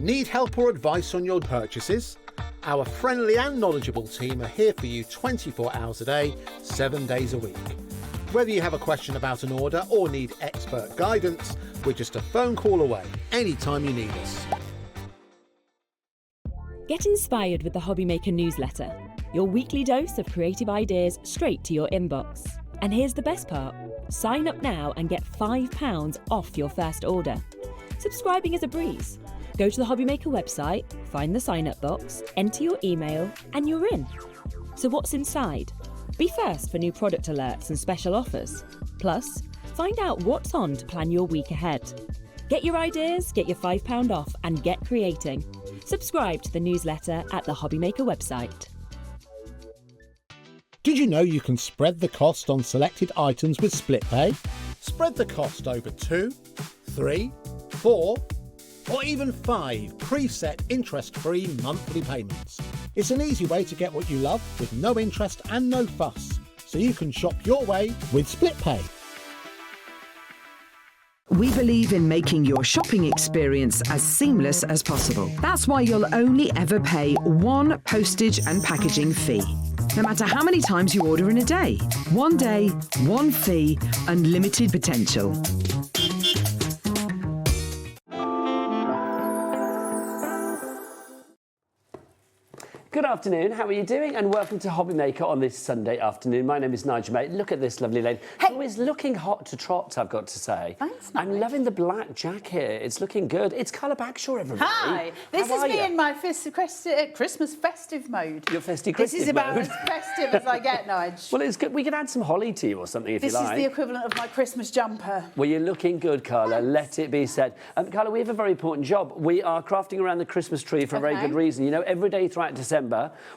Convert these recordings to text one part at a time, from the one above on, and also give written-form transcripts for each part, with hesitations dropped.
Need help or advice on your purchases? Our friendly and knowledgeable team are here for you 24 hours a day, 7 days a week. Whether you have a question about an order or need expert guidance, we're just a phone call away anytime you need us. Get inspired with the Hobbymaker newsletter, your weekly dose of creative ideas straight to your inbox. And here's the best part. Sign up now and get £5 off your first order. Subscribing is a breeze. Go to the Hobbymaker website, find the sign-up box, enter your email, and you're in. So what's inside? Be first for new product alerts and special offers. Plus, find out what's on to plan your week ahead. Get your ideas, get your £5 off, and get creating. Subscribe to the newsletter at the Hobbymaker website. Did you know you can spread the cost on selected items with split pay? Spread the cost over 2, 3, 4, or even 5 preset interest-free monthly payments. It's an easy way to get what you love with no interest and no fuss, so you can shop your way with split pay. We believe in making your shopping experience as seamless as possible. That's why you'll only ever pay one postage and packaging fee, no matter how many times you order in a day. One day, one fee, unlimited potential. Good afternoon, how are you doing? And welcome to Hobbymaker on this Sunday afternoon. My name is Nigel Mate. Look at this lovely lady. Who is looking hot to trot, I've got to say. Thanks, I'm loving the black jacket. It's looking good. It's Carla Bagshaw, everybody. Hi. This is me in my Christmas festive mode. Your festive Christmas This is about mode. as festive as I get, Nigel. Well, it's good. We could add some holly to you or something if you like. This is the equivalent of my Christmas jumper. Well, you're looking good, Carla. Let it be said. Carla, we have a very important job. We are crafting around the Christmas tree for a very good reason. You know, every day throughout December,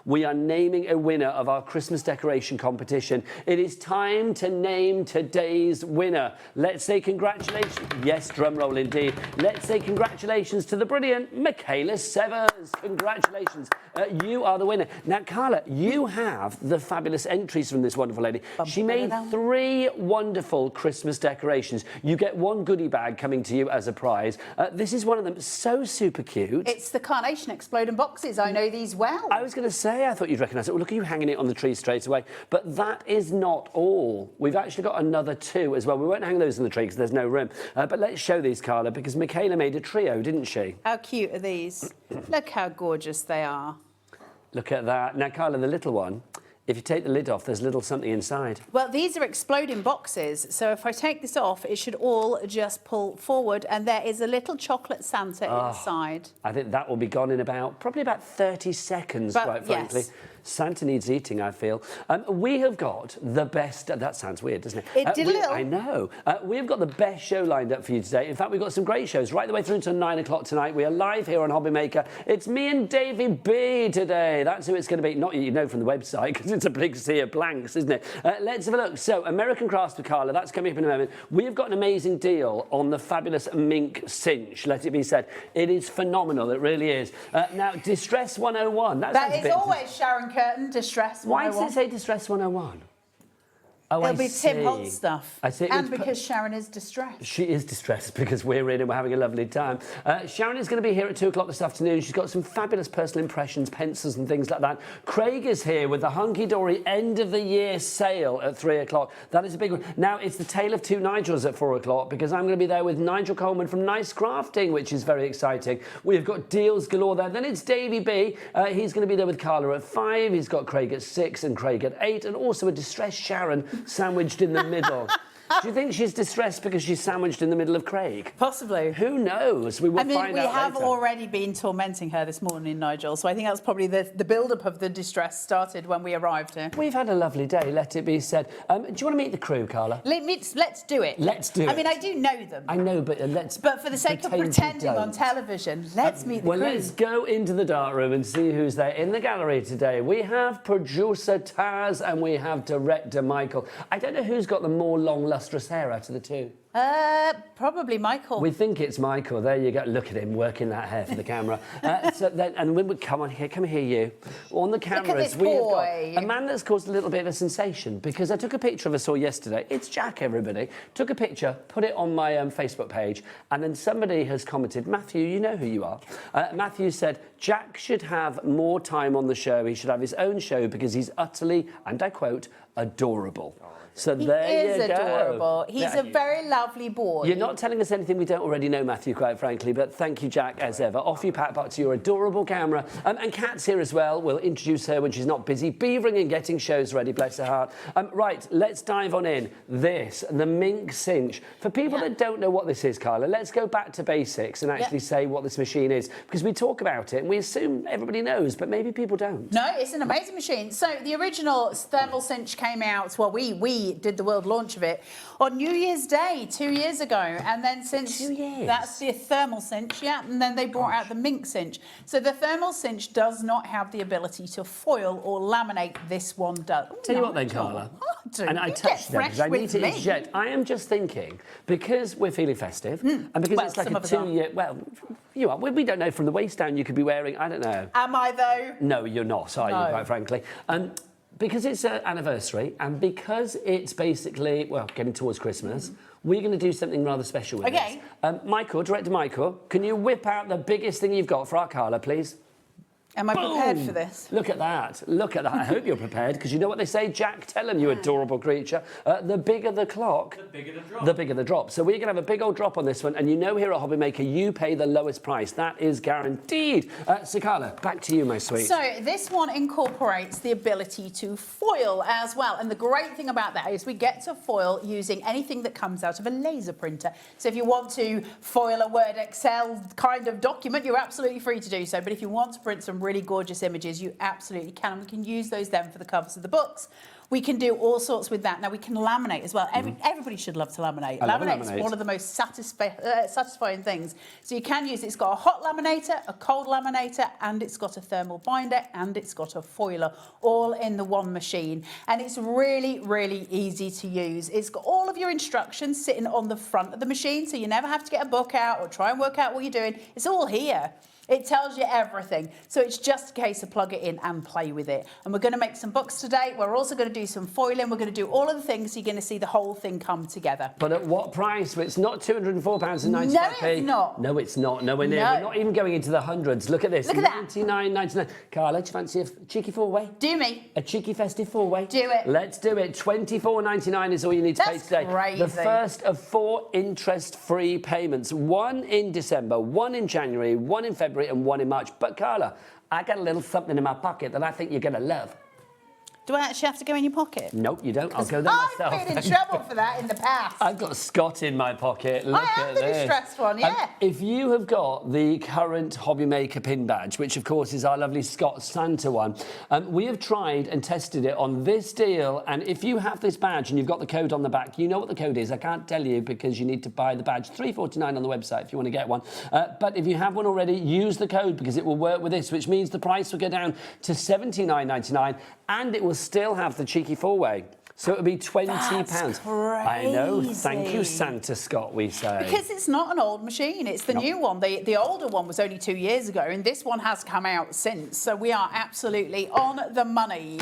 we are naming a winner of our Christmas decoration competition. It is time to name today's winner. Let's say congratulations. Yes, drum roll indeed. Let's say congratulations to the brilliant Michaela Severs. Congratulations. You are the winner. Now, Carla, you have the fabulous entries from this wonderful lady. She made 3 wonderful Christmas decorations. You get 1 goodie bag coming to you as a prize. This is one of them. So super cute. It's the Carnation Exploding Boxes. I know these well. I was going to say, I thought you'd recognise it. Well, look at you hanging it on the tree straight away. But that is not all. We've actually got another 2 as well. We won't hang those in the tree because there's no room. But let's show these, Carla, because Michaela made a trio, didn't she? How cute are these? Look how gorgeous they are. Look at that. Now, Carla, the little one, if you take the lid off, there's a little something inside. Well, these are exploding boxes, so if I take this off, it should all just pull forward, and there is a little chocolate Santa inside. I think that will be gone in probably about 30 seconds, quite frankly. Yes. Santa needs eating, I feel. We have got the best... That sounds weird, doesn't it? It did a little. I know. We've got the best show lined up for you today. In fact, we've got some great shows right the way through until 9 o'clock tonight. We are live here on Hobbymaker. It's me and Davey B today. That's who it's going to be. Not you know from the website, because it's a big sea of blanks, isn't it? Let's have a look. So, American Crafts with Carla. That's coming up in a moment. We've got an amazing deal on the fabulous mink cinch, let it be said. It is phenomenal. It really is. Now, Distress 101. That is always Sharon Curtin, Distress 101. Why does it say Distress 101? Oh, It'll be Tim Holtz stuff. I see. And because Sharon is distressed. She is distressed because we're in and we're having a lovely time. Sharon is going to be here at 2 o'clock this afternoon. She's got some fabulous personal impressions, pencils and things like that. Craig is here with the Hunkydory end of the year sale at 3 o'clock. That is a big one. Now, it's the tale of 2 Nigels at 4 o'clock because I'm going to be there with Nigel Coleman from Nice Crafting, which is very exciting. We've got deals galore there. Then it's Davey B. He's going to be there with Carla at 5. He's got Craig at 6 and Craig at 8. And also a distressed Sharon sandwiched in the middle. Do you think she's distressed because she's sandwiched in the middle of Craig? Possibly. Who knows? We will find out we have later. already been tormenting her this morning, Nigel, so I think that's probably the build-up of the distress started when we arrived here. We've had a lovely day, let it be said. Do you want to meet the crew, Carla? Let's do it. Let's do it. I mean, I do know them. I know, but let's... But for the sake of pretending on television, let's meet the crew. Well, let's go into the dark room and see who's there in the gallery today. We have producer Taz and we have director Michael. I don't know who's got the more long lustrous hair out of the two? Probably Michael. We think it's Michael. There you go. Look at him working that hair for the camera. And when we come here, you. On the cameras, we have got a man that's caused a little bit of a sensation because I took a picture of us all yesterday. It's Jack, everybody. Took a picture, put it on my Facebook page, and then somebody has commented, Matthew, you know who you are. Matthew said, Jack should have more time on the show. He should have his own show because he's utterly, and I quote, adorable. So there you go. He is adorable. He's a very lovely boy. You're not telling us anything we don't already know, Matthew, quite frankly, but thank you, Jack, as ever. Off you pat back to your adorable camera. And Kat's here as well. We'll introduce her when she's not busy beavering and getting shows ready, bless her heart. Right, let's dive on in. The mink cinch. For people that don't know what this is, Carla, let's go back to basics and actually say what this machine is, because we talk about it and we assume everybody knows, but maybe people don't. No, it's an amazing machine. So the original thermal cinch came out, well, we did the world launch of it on New Year's Day 2 years ago, and then since 2 years. That's the thermal cinch, and then they brought out the mink cinch. So the thermal cinch does not have the ability to foil or laminate. This one does. Tell you what then, Carla, and I touched them because I need to interject. I am just thinking, because we're feeling festive and because it's like a 2 year, well, you are, we don't know, from the waist down you could be wearing, I don't know. Am I though? No, you're not, are you, quite frankly? Because it's an anniversary and because it's basically, well, getting towards Christmas, we're going to do something rather special with this. Michael, Director Michael, can you whip out the biggest thing you've got for our Carla, please? Am I prepared for this? Look at that. Look at that. I hope you're prepared, because you know what they say, Jack, tell him, you adorable creature. The bigger the clock, the bigger the drop. The bigger the drop. So we're going to have a big old drop on this one, and you know here at Hobbymaker, you pay the lowest price. That is guaranteed. So Carla, back to you, my sweet. So this one incorporates the ability to foil as well. And the great thing about that is we get to foil using anything that comes out of a laser printer. So if you want to foil a Word Excel kind of document, you're absolutely free to do so. But if you want to print some really gorgeous images, you absolutely can, and we can use those then for the covers of the books. We can do all sorts with that. Now we can laminate as well. Everybody should love to laminate. Laminate is one of the most satisfying things. So you can use it. It's got a hot laminator, a cold laminator, and it's got a thermal binder, and it's got a foiler, all in the one machine. And it's really, really easy to use. It's got all of your instructions sitting on the front of the machine, so you never have to get a book out or try and work out what you're doing. It's all here. It tells you everything. So it's just a case of plug it in and play with it. And we're going to make some books today. We're also going to do some foiling. We're going to do all of the things, so you're going to see the whole thing come together. But at what price? Well, it's not £204.95. No, it's not. No, it's not. Nowhere near. No. We're not even going into the hundreds. Look at this. Look at that. £99.99. Carla, do you fancy a cheeky four-way? Do me. A cheeky festive four-way? Do it. Let's do it. £24.99 is all you need to pay today. Crazy. The first of 4 interest-free payments. 1 in December, 1 in January, 1 in February, and 1 in March. But Carla, I got a little something in my pocket that I think you're going to love. Do I actually have to go in your pocket? Nope, you don't. I'll go there myself. I've been in trouble for that in the past. I've got Scott in my pocket. Look I am at the this. distressed one, yeah. If you have got the current Hobbymaker pin badge, which of course is our lovely Scott Santa one, we have tried and tested it on this deal. And if you have this badge and you've got the code on the back, you know what the code is. I can't tell you because you need to buy the badge. $3.49 on the website if you want to get one. But if you have one already, use the code because it will work with this, which means the price will go down to $79.99 and it will still have the cheeky four-way. So it would be £20. That's crazy. I know. Thank you, Santa Scott, we say. Because it's not an old machine. It's the new one. The older one was only 2 years ago, and this one has come out since. So we are absolutely on the money.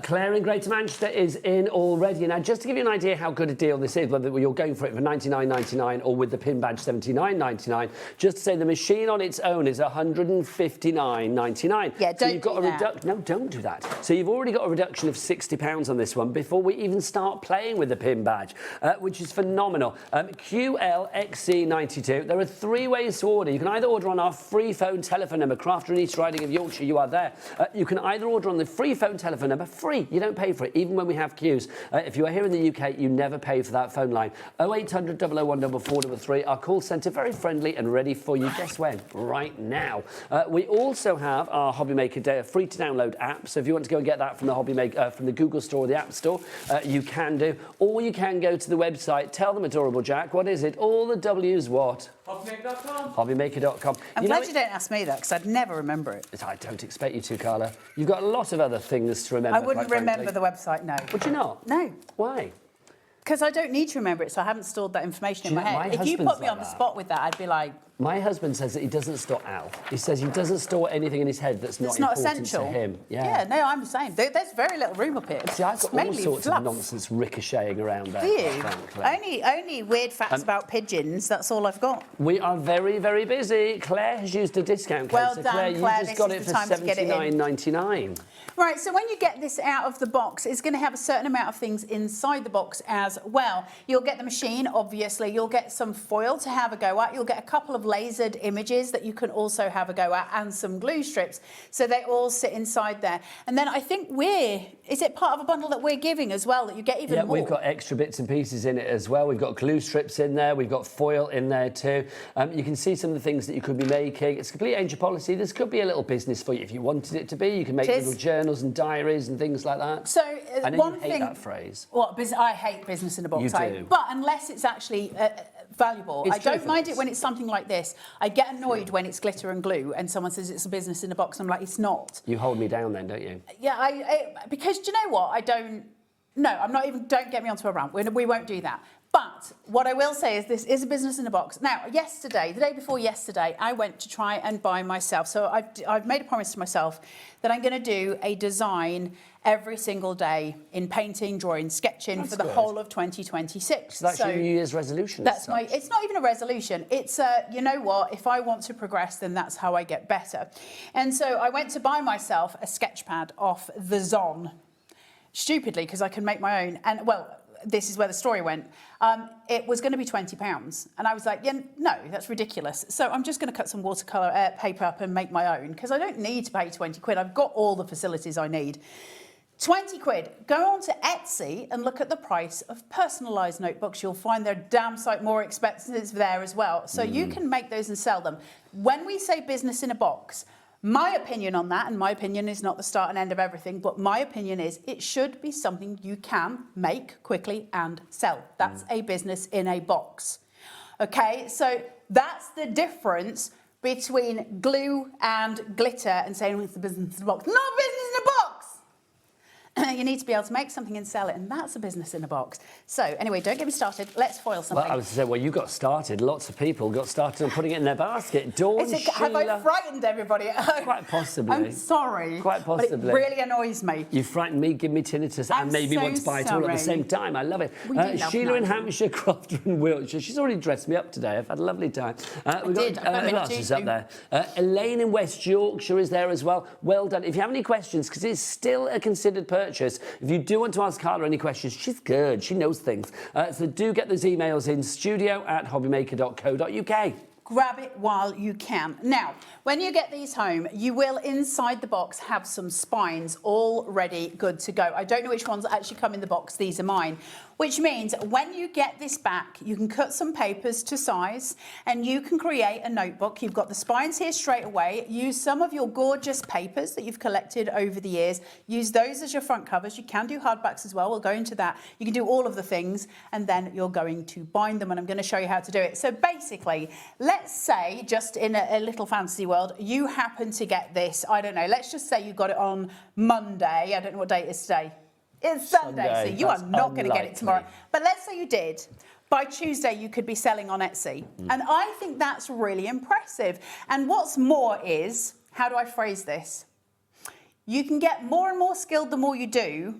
Claire in Greater Manchester is in already. Now, just to give you an idea how good a deal this is, whether you're going for it for $99.99 or with the pin badge $79.99, just to say the machine on its own is $159.99. Yeah, don't do that. No, don't do that. So you've already got a reduction of £60 on this one before we even start playing with the pin badge, which is phenomenal. QLXC92. There are 3 ways to order. You can either order on our free phone telephone number, Crafter and East Riding of Yorkshire, you are there. You can either order on the free phone telephone number, free, you don't pay for it, even when we have queues. If you are here in the UK, you never pay for that phone line. 0800 001 4433, our call centre, very friendly and ready for you. Guess when? Right now. We also have our Hobbymaker Day, a free to download app, so if you want to go and get that from the Hobbymaker, from the Google Store or the App Store, you can do, or you can go to the website. Tell them, Adorable Jack, what is it? All the W's what? Hobbymaker.com. Hobbymaker.com. I'm glad you don't ask me that, because I'd never remember it. I don't expect you to, Carla. You've got a lot of other things to remember. I wouldn't remember the website, no. Would you not? No. Why? Because I don't need to remember it, so I haven't stored that information in my head. If you put me on the spot with that, I'd be like... My husband says that he doesn't store He says he doesn't store anything in his head that's not important essential to him. Yeah, no, I'm the same. There's very little room up here. See, I've got all sorts of nonsense ricocheting around there. Do you? Only weird facts about pigeons, that's all I've got. We are very, very busy. Claire has used a discount code. Well so done, Claire, you just got it for $79.99. Right, so when you get this out of the box, it's going to have a certain amount of things inside the box as well. You'll get the machine, obviously. You'll get some foil to have a go at. You'll get a couple of lasered images that you can also have a go at, and some glue strips. So they all sit inside there. And then I think is it part of a bundle that we're giving as well, that you get even more? Yeah, we've got extra bits and pieces in it as well. We've got glue strips in there. We've got foil in there too. You can see some of the things that you could be making. It's complete angel policy. This could be a little business for you if you wanted it to be. You can make little journals and diaries and things like that. So I know you hate that phrase. Well, I hate business in a box. You do. But unless it's actually valuable. I don't mind it when it's something like this. I get annoyed when it's glitter and glue and someone says it's a business in a box. I'm like, it's not. You hold me down then, don't you? Yeah, because do you know what? I'm not even, don't get me onto a rant. We won't do that. But what I will say is this is a business in a box. Now, the day before yesterday, I went to try and buy myself. So I've made a promise to myself that I'm going to do a design every single day in painting, drawing, sketching for the whole of 2026. So that's your New Year's resolution. It's not even a resolution. It's you know what? If I want to progress, then that's how I get better. And so I went to buy myself a sketch pad off the Zon, stupidly, because I can make my own. And well, this is where the story went. It was going to be £20. And I was like, yeah, no, that's ridiculous. So I'm just going to cut some watercolour paper up and make my own, because I don't need to pay 20 quid. I've got all the facilities I need. 20 quid. Go on to Etsy and look at the price of personalised notebooks. You'll find they're damn sight more expensive there as well. So you can make those and sell them. When we say business in a box, my opinion on that, and my opinion is not the start and end of everything, but my opinion is it should be something you can make quickly and sell. That's a business in a box. Okay, so that's the difference between glue and glitter and saying it's a business in a box. Not business in a box! You need to be able to make something and sell it, and that's a business in a box. So, anyway, don't get me started. Let's foil something. Well, I was going to say, well, you got started. Lots of people got started on putting it in their basket. Dawn, have I frightened everybody at home? Quite possibly. I'm sorry. Quite possibly. But it really annoys me. You frightened me, give me tinnitus, and made me want to buy it all at the same time. I love it. Sheila in Hampshire, Crofter in Wiltshire. She's already dressed me up today. I've had a lovely time. We've got who else is up there? Elaine in West Yorkshire is there as well. Well done. If you have any questions, because it's still a considered purchase, if you do want to ask Carla any questions, she's good. She knows things. So do get those emails in, studio@hobbymaker.co.uk. Grab it while you can. Now, when you get these home, you will, inside the box, have some spines already good to go. I don't know which ones actually come in the box. These are mine. Which means when you get this back, you can cut some papers to size and you can create a notebook. You've got the spines here straight away. Use some of your gorgeous papers that you've collected over the years. Use those as your front covers. You can do hardbacks as well. We'll go into that. You can do all of the things, and then you're going to bind them, and I'm going to show you how to do it. So basically, let's say, just in a little fantasy world, you happen to get this, I don't know, let's just say you got it on Monday. I don't know what date it is today. It's Sunday, so you are not going to get it tomorrow. But let's say you did. By Tuesday, you could be selling on Etsy. And I think that's really impressive. And what's more is, how do I phrase this? You can get more and more skilled the more you do,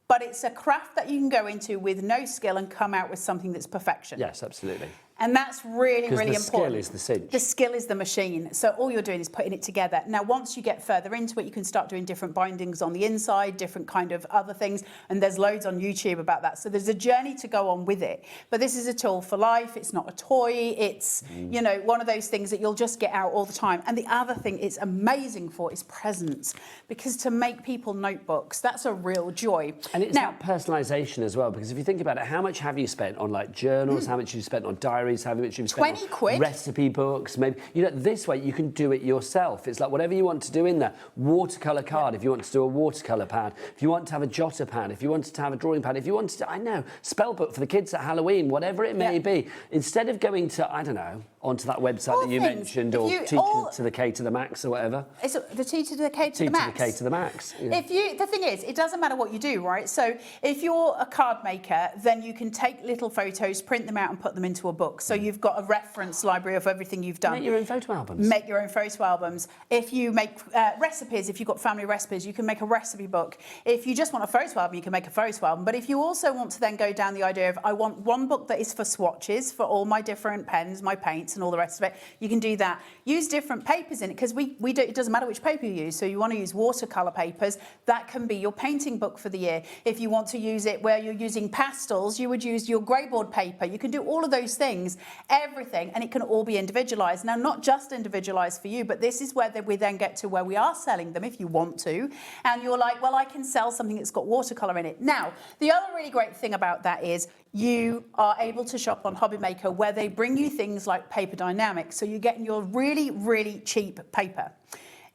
but it's a craft that you can go into with no skill and come out with something that's perfection. Yes, absolutely. And that's really, really important. The skill is the cinch. The skill is the machine. So all you're doing is putting it together. Now, once you get further into it, you can start doing different bindings on the inside, different kind of other things. And there's loads on YouTube about that. So there's a journey to go on with it. But this is a tool for life. It's not a toy. It's, you know, one of those things that you'll just get out all the time. And the other thing it's amazing for is presents. Because to make people notebooks, that's a real joy. And it's about personalisation as well. Because if you think about it, how much have you spent on like journals? How much have you spent on diaries? How much you've spent 20 quid. Recipe books, maybe. You know, this way you can do it yourself. It's like whatever you want to do in there. Watercolour card, if you want to do a watercolour pad. If you want to have a jotter pad. If you wanted to have a drawing pad. If you wanted to, I know, spell book for the kids at Halloween, whatever it may be. Instead of going to, I don't know, onto that website that you mentioned, or T to the K to the max or whatever. Is it the T to the K to the max? T to the K to the max. Yeah. The thing is, it doesn't matter what you do, right? So if you're a card maker, then you can take little photos, print them out and put them into a book. So you've got a reference library of everything you've done. Make your own photo albums. Make your own photo albums. If you make recipes, if you've got family recipes, you can make a recipe book. If you just want a photo album, you can make a photo album. But if you also want to then go down the idea of, I want one book that is for swatches, for all my different pens, my paints and all the rest of it, you can do that. Use different papers in it, because we do, it doesn't matter which paper you use. So you want to use watercolour papers, that can be your painting book for the year. If you want to use it where you're using pastels, you would use your greyboard paper. You can do all of those things, everything, and it can all be individualised. Now, not just individualised for you, but this is where we then get to where we are selling them if you want to. And you're like, well, I can sell something that's got watercolour in it. Now, the other really great thing about that is you are able to shop on Hobby Maker, where they bring you things like Paper Dynamics. So you're getting your really, really cheap paper.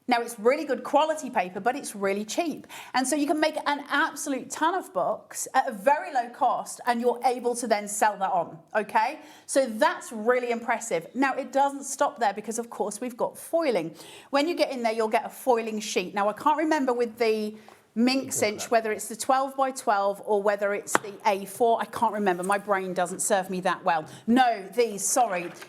Now, it's really good quality paper, but it's really cheap. And so you can make an absolute ton of books at a very low cost, and you're able to then sell that on, okay? So that's really impressive. Now, it doesn't stop there, because, of course, we've got foiling. When you get in there, you'll get a foiling sheet. Now, I can't remember with the Minx Inch whether it's the 12 by 12 or whether it's the A4. I can't remember. My brain doesn't serve me that well. No,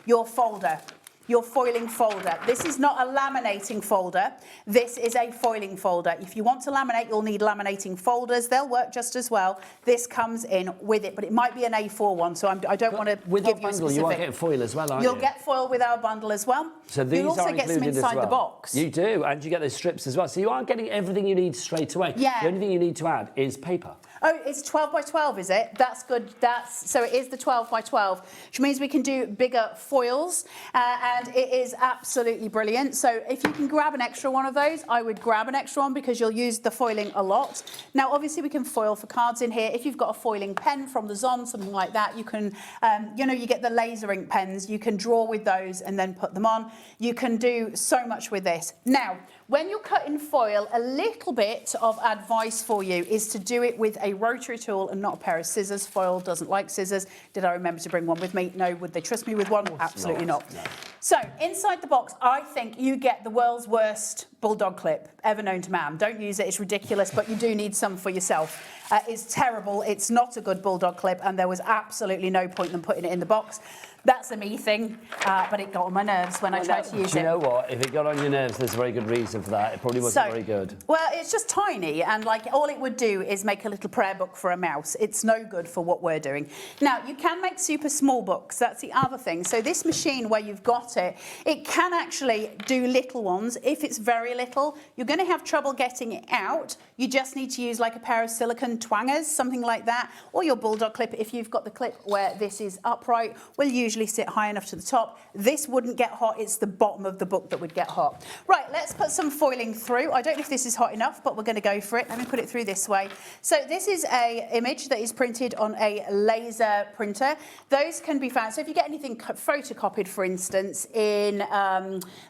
your folder. Your foiling folder. This is not a laminating folder. This is a foiling folder. If you want to laminate, you'll need laminating folders. They'll work just as well. This comes in with it, but it might be an A4 one, so I don't want to give you a specific. With our bundle, you are getting foil as well, aren't you? You'll get foil with our bundle as well. So these You'll also are get some included inside as well. the box. You do, and you get those strips as well. So you are getting everything you need straight away. Yeah. The only thing you need to add is paper. Oh, it's 12 by 12, is it? That's good. So it is the 12 by 12, which means we can do bigger foils, and it is absolutely brilliant. So if you can grab an extra one of those, I would grab an extra one, because you'll use the foiling a lot. Now, obviously, we can foil for cards in here. If you've got a foiling pen from the Zon, something like that, you can, you get the laser ink pens. You can draw with those and then put them on. You can do so much with this. Now, when you're cutting foil, a little bit of advice for you is to do it with a rotary tool and not a pair of scissors. Foil doesn't like scissors. Did I remember to bring one with me? No. Would they trust me with one? Absolutely not. No. So inside the box, I think you get the world's worst bulldog clip ever known to man. Don't use it. It's ridiculous, but you do need some for yourself. It's terrible. It's not a good bulldog clip, and there was absolutely no point in them putting it in the box. That's a me thing, but it got on my nerves when I tried to use it. Do you know what? If it got on your nerves, there's a very good reason for that. It probably wasn't very good. Well, it's just tiny, and all it would do is make a little prayer book for a mouse. It's no good for what we're doing. Now, you can make super small books. That's the other thing. So this machine where you've got it, it can actually do little ones. If it's very little, you're going to have trouble getting it out. You just need to use like a pair of silicone twangers, something like that, or your bulldog clip. If you've got the clip where this is upright, will usually sit high enough to the top. This wouldn't get hot. It's the bottom of the book that would get hot. Right, let's put some foiling through. I don't know if this is hot enough, but we're going to go for it. Let me put it through this way. So this is a image that is printed on a laser printer. Those can be found. So if you get anything photocopied, for instance, in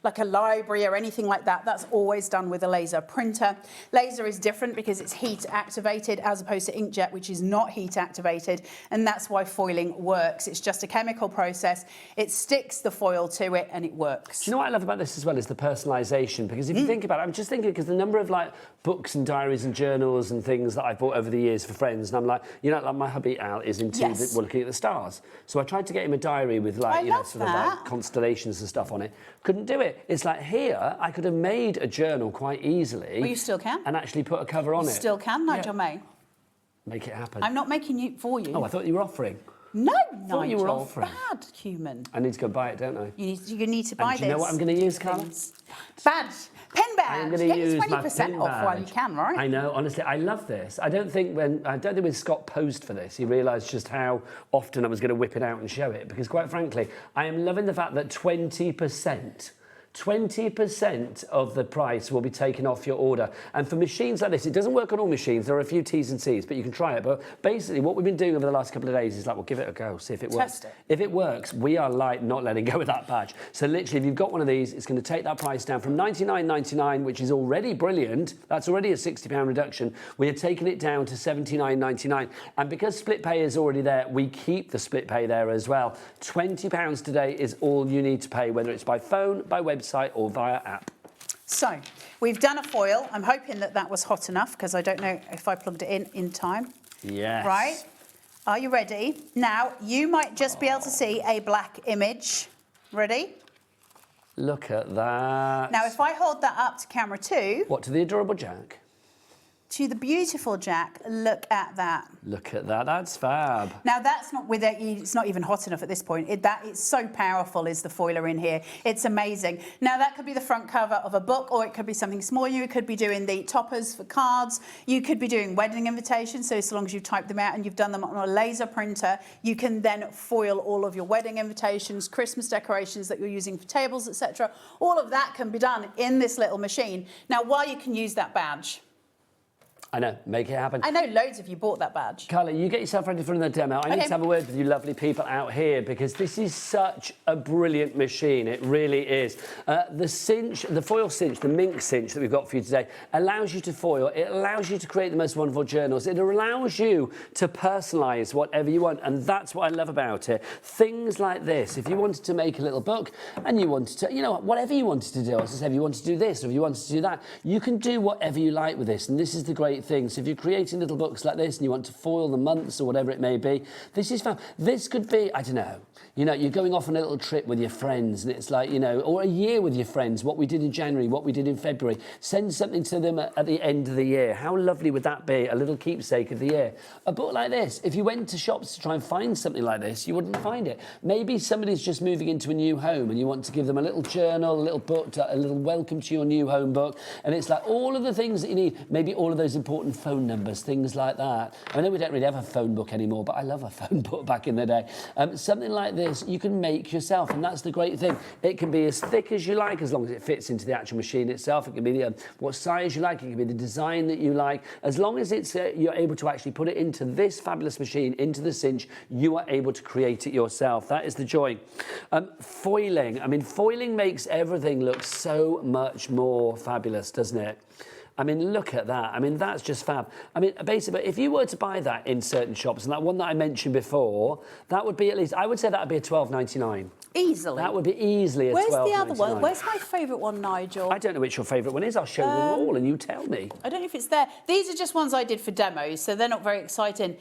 like a library or anything like that, that's always done with a laser printer. Laser is different because it's heat activated as opposed to inkjet, which is not heat activated, and that's why foiling works. It's just a chemical process. It sticks the foil to it and it works. Do you know what I love about this as well is the personalisation? Because if you think about it, I'm just thinking, because the number of like books and diaries and journals and things that I've bought over the years for friends, and I'm like, like my hubby Al is into looking at the stars. So I tried to get him a diary with like, sort of like constellations and stuff on it. Couldn't do it. It's like here, I could have made a journal quite easily. Well, you still can. And actually put a cover on it. Still can, Nigel May. Make it happen. I'm not making it for you. Oh, I thought you were offering. No, Nigel, you were offering. Bad human. I need to go buy it, don't I? You need to buy this. Do you know what I'm going to use, Carla? Badge. Pen badge. I'm going to use 20% off while you can, right? I know, honestly, I love this. I don't think when Scott posed for this, he realised just how often I was going to whip it out and show it. Because quite frankly, I am loving the fact that 20% 20% of the price will be taken off your order. And for machines like this, it doesn't work on all machines. There are a few T's and C's, but you can try it. But basically, what we've been doing over the last couple of days is like, well, give it a go, see if it works. Test it. If it works, we are like not letting go of that badge. So literally, if you've got one of these, it's going to take that price down from $99.99, which is already brilliant. That's already a £60 reduction. We are taking it down to $79.99. And because split pay is already there, we keep the split pay there as well. £20 today is all you need to pay, whether it's by phone, by website, or via app. So, we've done a foil. I'm hoping that that was hot enough because I don't know if I plugged it in time. Yes. Right? Are you ready? Now, you might just be able to see a black image. Ready? Look at that. Now, if I hold that up to camera 2... What, to the adorable Jack? To the beautiful Jack, look at that. Look at that, that's fab. Now that's not with it, it's not even hot enough at this point. It's so powerful is the foiler in here. It's amazing. Now that could be the front cover of a book, or it could be something small. You could be doing the toppers for cards. You could be doing wedding invitations. So long as you've typed them out and you've done them on a laser printer, you can then foil all of your wedding invitations, Christmas decorations that you're using for tables, etc. All of that can be done in this little machine. Now while you can use that badge, I know, make it happen. I know loads of you bought that badge. Carla, you get yourself ready for the demo. I need to have a word with you lovely people out here because this is such a brilliant machine. It really is. The cinch, the foil cinch, the mink cinch that we've got for you today allows you to foil. It allows you to create the most wonderful journals. It allows you to personalise whatever you want, and that's what I love about it. Things like this. If you wanted to make a little book and you wanted to, you know, whatever you wanted to do, as I said, if you wanted to do this or if you wanted to do that, you can do whatever you like with this, and this is the great thing. So if you're creating little books like this and you want to foil the months or whatever it may be, this is fun. This could be, I don't know, you know, you're going off on a little trip with your friends and it's like, you know, or a year with your friends, what we did in January, what we did in February. Send something to them at the end of the year. How lovely would that be? A little keepsake of the year. A book like this, if you went to shops to try and find something like this, you wouldn't find it. Maybe somebody's just moving into a new home and you want to give them a little journal, a little book, a little welcome to your new home book. And it's like all of the things that you need, maybe all of those important phone numbers, things like that. I know we don't really have a phone book anymore, but I love a phone book back in the day. Something like this you can make yourself, and that's the great thing. It can be as thick as you like, as long as it fits into the actual machine itself. It can be what size you like, it can be the design that you like. As long as it's you're able to actually put it into this fabulous machine, into the cinch, you are able to create it yourself. That is the joy. Foiling. I mean, foiling makes everything look so much more fabulous, doesn't it? I mean, look at that. I mean, that's just fab. I mean, basically, if you were to buy that in certain shops, and that one that I mentioned before, that would be at least, I would say that would be a $12.99. Easily. That would be easily a $12.99. Where's the other one? Where's my favourite one, Nigel? I don't know which your favourite one is. I'll show them all and you tell me. I don't know if it's there. These are just ones I did for demos, so they're not very exciting.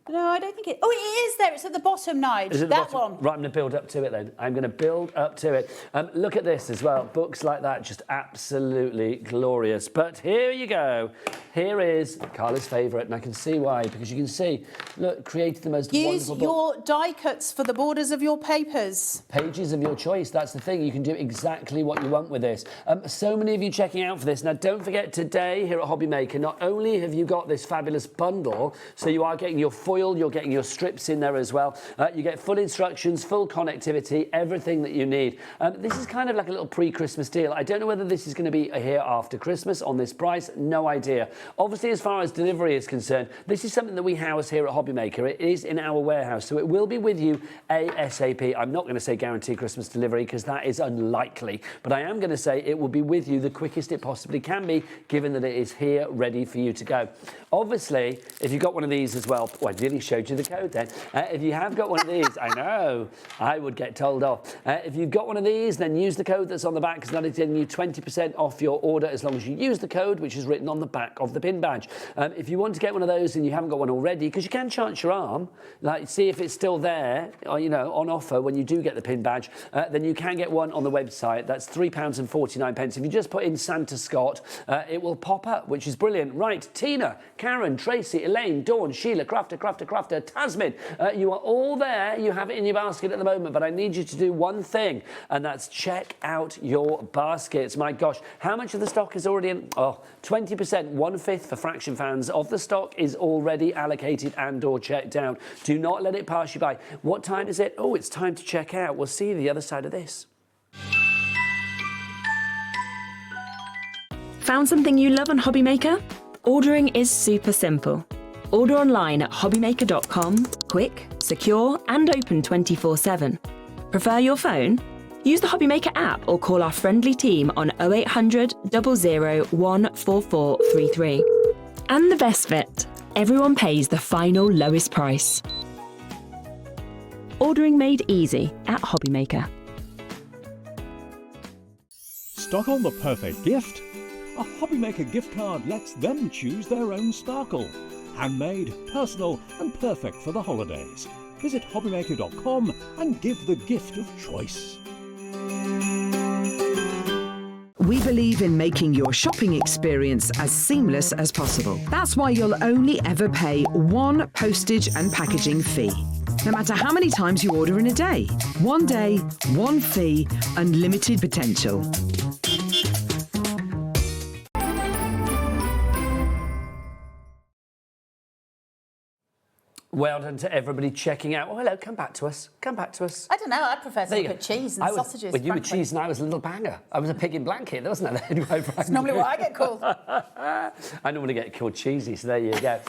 No, I don't think it... Oh, it is there. It's at the bottom, Nigel. Is it that one? Right, I'm going to build up to it then. I'm going to build up to it. Look at this as well. Books like that, just absolutely glorious. But here you go. Here is Carla's favourite, and I can see why, because you can see, look, created the most wonderful book. Use your die cuts for the borders of your papers. Pages of your choice. That's the thing. You can do exactly what you want with this. So many of you checking out for this. Now, don't forget, today here at Hobby Maker, not only have you got this fabulous bundle, so you are getting your foil, you're getting your strips in there as well. You get full instructions, full connectivity, everything that you need. This is kind of like a little pre-Christmas deal. I don't know whether this is going to be here after Christmas on this price. No idea. Obviously, as far as delivery is concerned, this is something that we house here at Hobby Maker. It is in our warehouse, so it will be with you ASAP. I'm not going to say guarantee Christmas delivery because that is unlikely, but I am going to say it will be with you the quickest it possibly can be, given that it is here ready for you to go. Obviously, if you've got one of these as well, well, I nearly showed you the code then. If you have got one of these, I know, I would get told off. If you've got one of these, then use the code that's on the back, because that is getting you 20% off your order as long as you use the code, which is written on the back of the pin badge. If you want to get one of those and you haven't got one already, because you can chance your arm, like see if it's still there, or, you know, on offer when you do get the pin badge, then you can get one on the website. That's £3.49. If you just put in Santa Scott, it will pop up, which is brilliant. Right, Tina, Karen, Tracy, Elaine, Dawn, Sheila, Crafter, Tasmin, you are all there. You have it in your basket at the moment, but I need you to do one thing, and that's check out your baskets. My gosh, how much of the stock is already in? Oh, 20%, 1/5 for Fraction fans of the stock is already allocated and or checked out. Do not let it pass you by. What time is it? Oh, it's time to check out. We'll see you the other side of this. Found something you love on Hobbymaker? Ordering is super simple. Order online at hobbymaker.com, quick, secure, and open 24/7. Prefer your phone? Use the Hobbymaker app or call our friendly team on 0800 00 14433. And the best bit, everyone pays the final lowest price. Ordering made easy at Hobbymaker. Stock on the perfect gift? A Hobbymaker gift card lets them choose their own sparkle. Handmade, personal and perfect for the holidays. Visit hobbymaker.com and give the gift of choice. We believe in making your shopping experience as seamless as possible. That's why you'll only ever pay one postage and packaging fee. No matter how many times you order in a day. One day, one fee, unlimited potential. Well done to everybody checking out. Oh, hello, come back to us. Come back to us. I don't know, I prefer to There you look at go. cheese and sausages. Well, you were frankly. cheese and I was a little banger. I was a pig in blanket, wasn't I? It's normally what I get called. I normally get called cheesy, so there you go.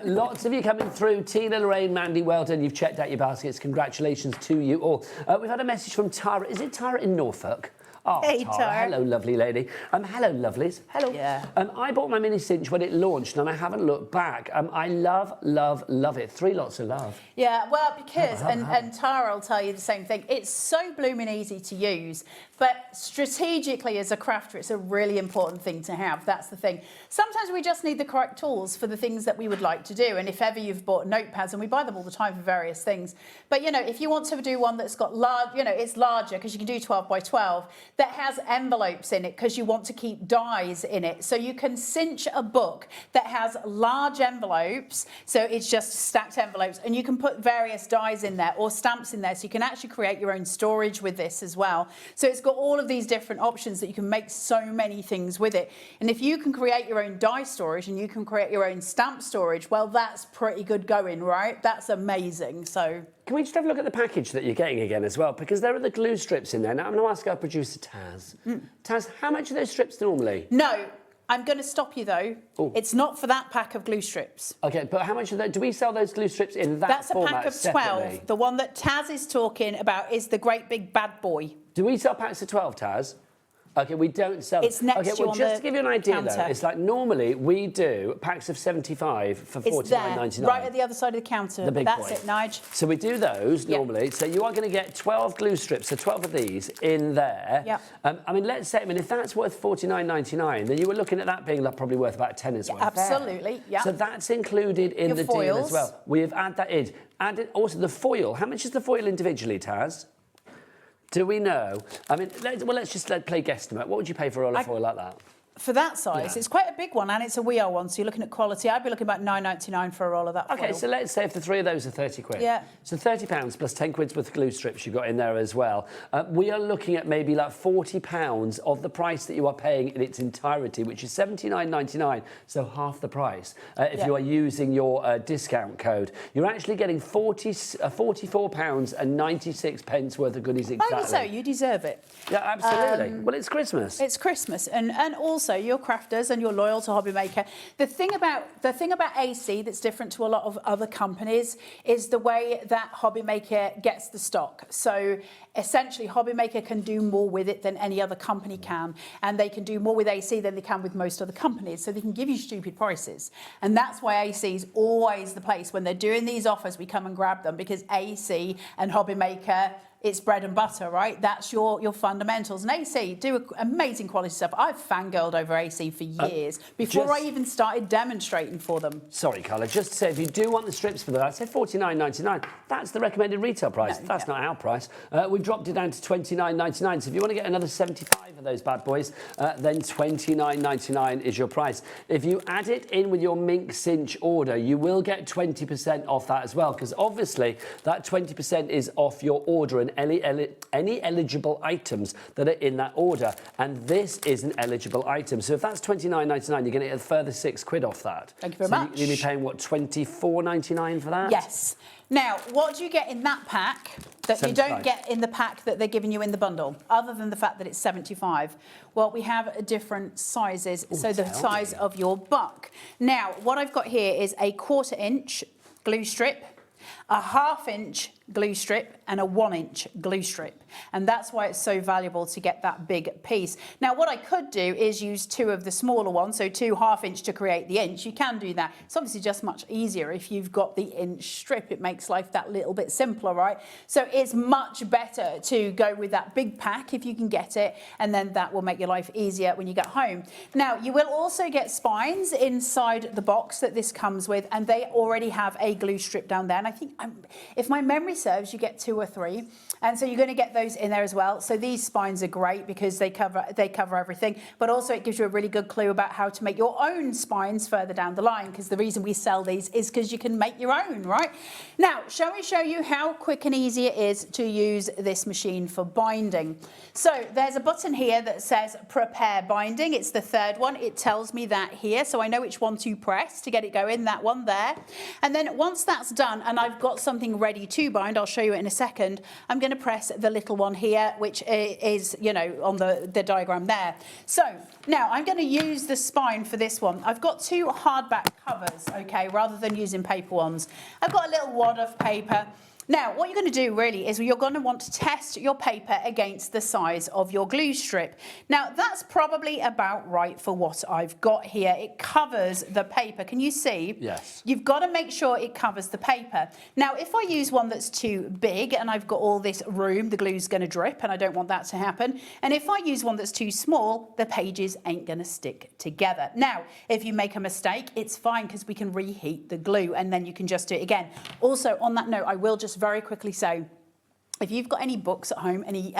Lots of you coming through. Tina, Lorraine, Mandy, well done. You've checked out your baskets. Congratulations to you all. We've had a message from Tara. Is it Tara in Norfolk? Oh, Hey, Tara. Tara. Hello, lovely lady. Hello, lovelies. Hello. Yeah. I bought my mini cinch when it launched and I haven't looked back. I love, love, love it. 3 lots of love. Yeah, well, because, and Tara will tell you the same thing, it's so blooming easy to use, but strategically as a crafter, it's a really important thing to have. That's the thing. Sometimes we just need the correct tools for the things that we would like to do. And if ever you've bought notepads, and we buy them all the time for various things, but, you know, if you want to do one that's got large, you know, it's larger because you can do 12 by 12, that has envelopes in it because you want to keep dies in it. So you can cinch a book that has large envelopes. So it's just stacked envelopes, and you can put various dies in there or stamps in there. So you can actually create your own storage with this as well. So it's got all of these different options that you can make so many things with it. And if you can create your own die storage and you can create your own stamp storage, well, that's pretty good going, right? That's amazing. So Can we just have a look at the package that you're getting again as well? Because there are the glue strips in there. Now, I'm going to ask our producer, Taz. Taz, how much are those strips normally? no, I'm going to stop you though. Ooh. It's not for that pack of glue strips. OK, but how much are they? Do we sell those glue strips in that That's a format pack of 12. separately? The one that Taz is talking about is the great big bad boy. Do we sell packs of 12, Taz? OK, we don't sell... It's next OK, to you well, on just the to give you an idea, though, counter. it's like normally we do packs of 75 for It's there, $49.99. right at the other side of the counter. The big That's boy. it, Nige. So we do those Yep. normally. So you are going to get 12 glue strips, so 12 of these in there. Yep. I mean, let's say, if that's worth $49.99, then you were looking at that being like probably worth about 10 as well. Absolutely, yeah. So that's included in Your the deal as foils. well. We have added that in. Added also the foil. How much is the foil individually, Taz? Do we know? I mean, let's just play guesstimate. What would you pay for a roll of foil like that? For that size, Yeah. it's quite a big one, and it's a WEO one, so you're looking at quality. I'd be looking about $9.99 for a roll of that OK, foil. so let's say if the 3 of those are 30 quid. Yeah. So £30 plus 10 quid's worth of glue strips you've got in there as well. We are looking at maybe like £40 of the price that you are paying in its entirety, which is $79.99, so half the price. If Yeah. you are using your discount code, you're actually getting £44.96 worth of goodies exactly. Only so, you deserve it. Yeah, absolutely. Well, it's Christmas. It's Christmas, and also you're crafters and you're loyal to Hobbymaker. The thing about AC that's different to a lot of other companies is the way that Hobbymaker gets the stock. So essentially, Hobbymaker can do more with it than any other company can, and they can do more with AC than they can with most other companies. So they can give you stupid prices, and that's why AC is always the place when they're doing these offers. We come and grab them because AC and Hobbymaker. It's bread and butter, right? That's your fundamentals. And AC do amazing quality stuff. I've fangirled over AC for years before I even started demonstrating for them. Sorry, Carla, just to say, if you do want the strips for that, I'd say $49.99. That's the recommended retail price. No, That's yeah. not our price. We've dropped it down to $29.99. So if you want to get another 75 of those bad boys, then $29.99 is your price. If you add it in with your Mink Cinch order, you will get 20% off that as well, because obviously that 20% is off your order, and any eligible items that are in that order. And this is an eligible item. So if that's £29.99, you're going to get a further £6 off that. Thank you very much. You'll be paying, what, £24.99 for that? Yes. Now, what do you get in that pack that you don't get in the pack that they're giving you in the bundle, other than the fact that it's 75? Well, we have different sizes, so the size of your buck. Now, what I've got here is a 1/4 inch glue strip, a 1/2 inch glue strip and a 1 inch glue strip. And that's why it's so valuable to get that big piece. Now, what I could do is use 2 of the smaller ones, so 2 1/2 inch to create the inch. You can do that. It's obviously just much easier if you've got the inch strip. It makes life that little bit simpler, right? So it's much better to go with that big pack if you can get it, and then that will make your life easier when you get home. Now, you will also get spines inside the box that this comes with, and they already have a glue strip down there. And I think, if my memory serves, you get 2 or 3, and so you're going to get those in there as well. So these spines are great because they cover everything, but also it gives you a really good clue about how to make your own spines further down the line, because the reason we sell these is because you can make your own, right? Now, shall we show you how quick and easy it is to use this machine for binding? So there's a button here that says prepare binding. It's the 3rd one. It tells me that here, so I know which one to press to get it going, that one there. And then once that's done and I've got something ready to bind, I'll show you it in a second, I'm going to press the little one here, which is, you know, on the diagram there. So now I'm going to use the spine for this one. I've got 2 hardback covers, okay, rather than using paper ones. I've got a little wad of paper. Now, what you're going to do really is you're going to want to test your paper against the size of your glue strip. Now, that's probably about right for what I've got here. It covers the paper. Can you see? Yes. You've got to make sure it covers the paper. Now, if I use one that's too big and I've got all this room, the glue's going to drip, and I don't want that to happen. And if I use one that's too small, the pages ain't going to stick together. Now, if you make a mistake, it's fine because we can reheat the glue and then you can just do it again. Also, on that note, I will just very quickly say, if you've got any books at home, any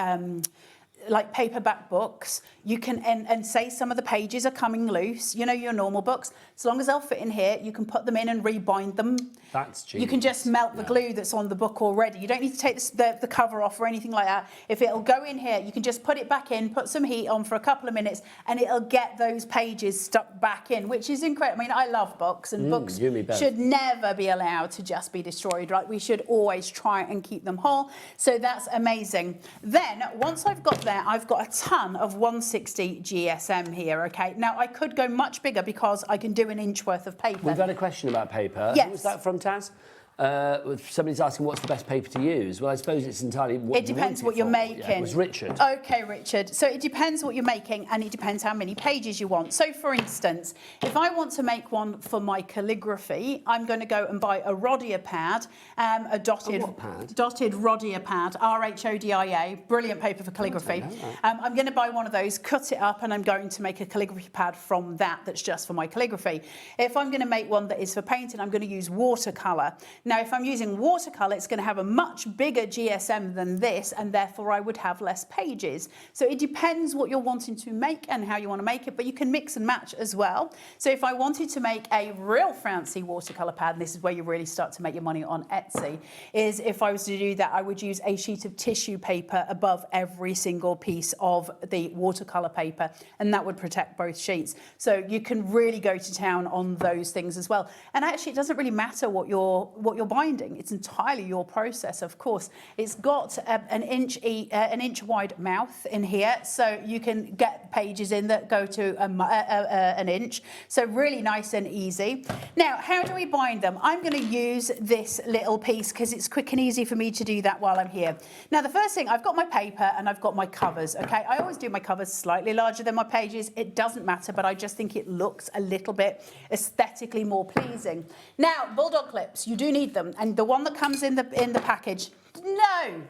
like paperback books, you can, and say some of the pages are coming loose, you know, your normal books, as long as they'll fit in here, you can put them in and rebind them. That's genius. You can just melt the glue that's on the book already. You don't need to take the cover off or anything like that. If it'll go in here, you can just put it back in, put some heat on for a couple of minutes, and it'll get those pages stuck back in, which is incredible. I mean, I love books, and books should never be allowed to just be destroyed, right? We should always try and keep them whole. So that's amazing. Then, once I've got there, I've got a ton of 160 GSM here, okay? Now, I could go much bigger because I can do an inch worth of paper. We've had a question about paper. Yes. Who was that from, Taz? Somebody's asking what's the best paper to use. Well, I suppose it's entirely what it depends what you're making. Yeah, it was Richard. Okay, Richard. So it depends what you're making, and it depends how many pages you want. So, for instance, if I want to make one for my calligraphy, I'm going to go and buy a Rhodia pad, a dotted Rhodia pad, RHODIA, brilliant paper for calligraphy. I'm going to buy one of those, cut it up, and I'm going to make a calligraphy pad from that that's just for my calligraphy. If I'm going to make one that is for painting, I'm going to use watercolour. Now, if I'm using watercolour, it's going to have a much bigger GSM than this, and therefore I would have less pages. So it depends what you're wanting to make and how you want to make it, but you can mix and match as well. So if I wanted to make a real fancy watercolour pad, and this is where you really start to make your money on Etsy, is if I was to do that, I would use a sheet of tissue paper above every single piece of the watercolour paper, and that would protect both sheets. So you can really go to town on those things as well. And actually, it doesn't really matter what you're binding. It's entirely your process, of course. It's got an inch wide mouth in here, so you can get pages in that go to an inch. So really nice and easy. Now, how do we bind them? I'm going to use this little piece because it's quick and easy for me to do that while I'm here. Now, the first thing, I've got my paper and I've got my covers, okay? I always do my covers slightly larger than my pages. It doesn't matter, but I just think it looks a little bit aesthetically more pleasing. Now, bulldog clips, you do need them, and the one that comes in the package, no.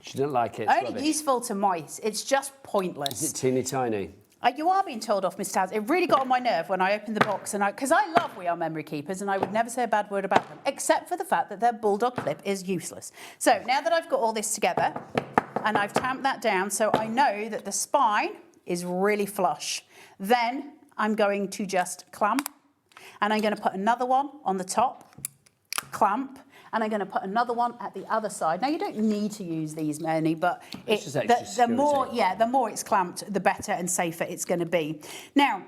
She didn't like it. Only useful to mice. It's just pointless. Is it teeny tiny? You are being told off, Miss Taz. It really got on my nerve when I opened the box, and because I love We Are Memory Keepers, and I would never say a bad word about them, except for the fact that their bulldog clip is useless. So now that I've got all this together, and I've tamped that down, so I know that the spine is really flush. Then I'm going to just clamp, and I'm going to put another one on the top, clamp, and I'm going to put another one at the other side. Now, you don't need to use these many, but the more it's clamped, the better and safer it's going to be. Now,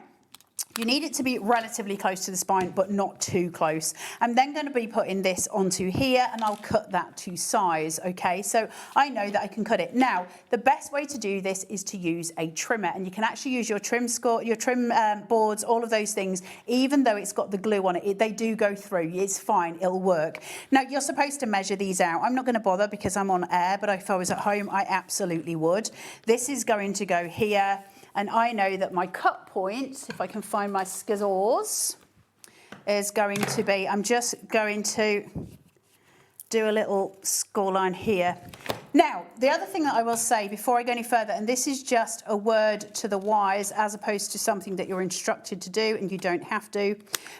you need it to be relatively close to the spine, but not too close. I'm then going to be putting this onto here, and I'll cut that to size, okay? So I know that I can cut it. Now, the best way to do this is to use a trimmer, and you can actually use your trim boards, all of those things, even though it's got the glue on it. They do go through. It's fine. It'll work. Now, you're supposed to measure these out. I'm not going to bother because I'm on air, but if I was at home, I absolutely would. This is going to go here. And I know that my cut point, if I can find my scissors, is going to be, I'm just going to do a little score line here. Now, the other thing that I will say before I go any further, and this is just a word to the wise as opposed to something that you're instructed to do and you don't have to.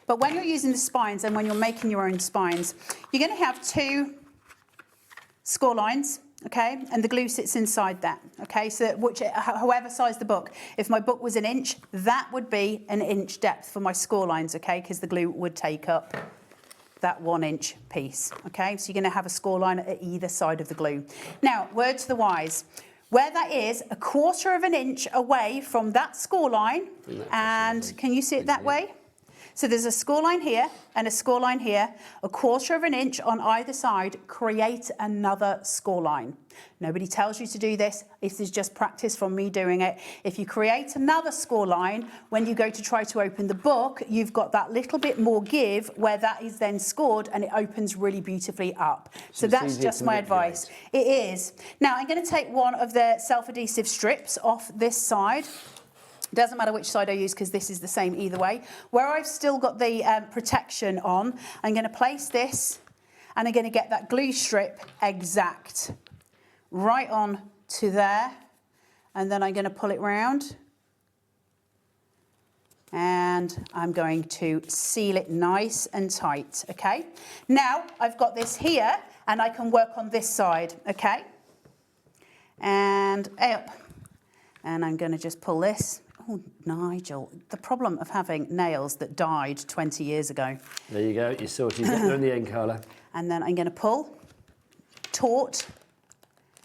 But when you're using the spines and when you're making your own spines, you're going to have 2 score lines. Okay, and the glue sits inside that. Okay, so however size the book. If my book was 1 inch, that would be 1 inch depth for my score lines. Okay, because the glue would take up that 1 inch piece. Okay, so you're going to have a score line at either side of the glue. Now, word to the wise. Where that is 1/4 of an inch away from that score line, and can you see it that way? So there's a score line here and a score line here, 1/4 of an inch on either side, create another score line. Nobody tells you to do this. This is just practice from me doing it. If you create another score line, when you go to try to open the book, you've got that little bit more give where that is then scored and it opens really beautifully up. So that's just my advice. It is. Now I'm going to take one of the self-adhesive strips off this side. Doesn't matter which side I use because this is the same either way. Where I've still got the protection on, I'm going to place this and I'm going to get that glue strip exact right on to there, and then I'm going to pull it round and I'm going to seal it nice and tight, okay? Now I've got this here and I can work on this side, okay? And up, and I'm going to just pull this. Oh, Nigel, the problem of having nails that died 20 years ago. There you go, you sorted. You got there in the end, Carla. And then I'm going to pull, taut,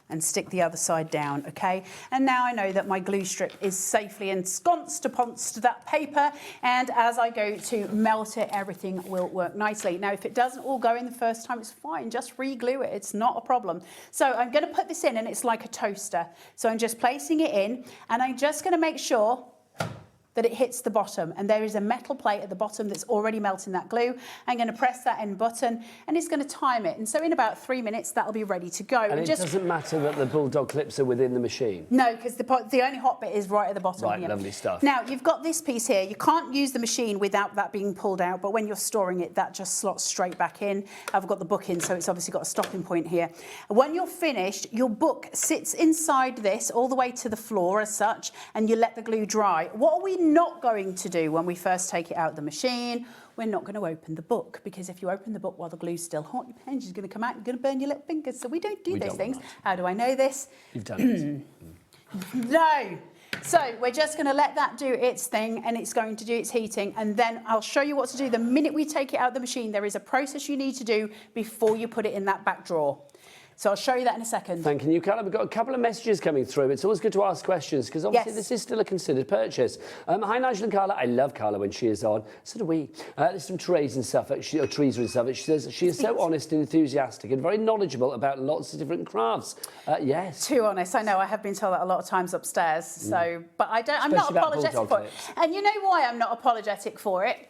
and stick the other side down, okay? And now I know that my glue strip is safely ensconced upon that paper, and as I go to melt it, everything will work nicely. Now, if it doesn't all go in the first time, it's fine, just re-glue it, it's not a problem. So I'm gonna put this in, and it's like a toaster. So I'm just placing it in, and I'm just gonna make sure that it hits the bottom, and there is a metal plate at the bottom that's already melting that glue. I'm going to press that end button and it's going to time it, and so in about 3 minutes that'll be ready to go. And it doesn't matter that the bulldog clips are within the machine? No, because the only hot bit is right at the bottom. Right, here. lovely stuff. Now you've got this piece here. You can't use the machine without that being pulled out, but when you're storing it, that just slots straight back in. I've got the book in, so it's obviously got a stopping point here. When you're finished, your book sits inside this all the way to the floor as such, and you let the glue dry. What are we not going to do when we first take it out of the machine? We're not going to open the book, because if you open the book while the glue's still hot, your pen is going to come out, you're going to burn your little fingers. So we don't do those things. How do I know this? You've done it. No. So we're just going to let that do its thing, and it's going to do its heating, and then I'll show you what to do the minute we take it out of the machine. There is a process you need to do before you put it in that back drawer. So I'll show you that in a second. Thank you, Carla. We've got a couple of messages coming through. It's always good to ask questions because obviously this is still a considered purchase. Hi, Nigel and Carla. I love Carla when she is on. So do we. There's some Teresa in Suffolk. Teresa in Suffolk. She says she is so honest and enthusiastic and very knowledgeable about lots of different crafts. Yes. Too honest. I know. I have been told that a lot of times upstairs. So, but I don't. I'm not apologetic for it. And you know why I'm not apologetic for it?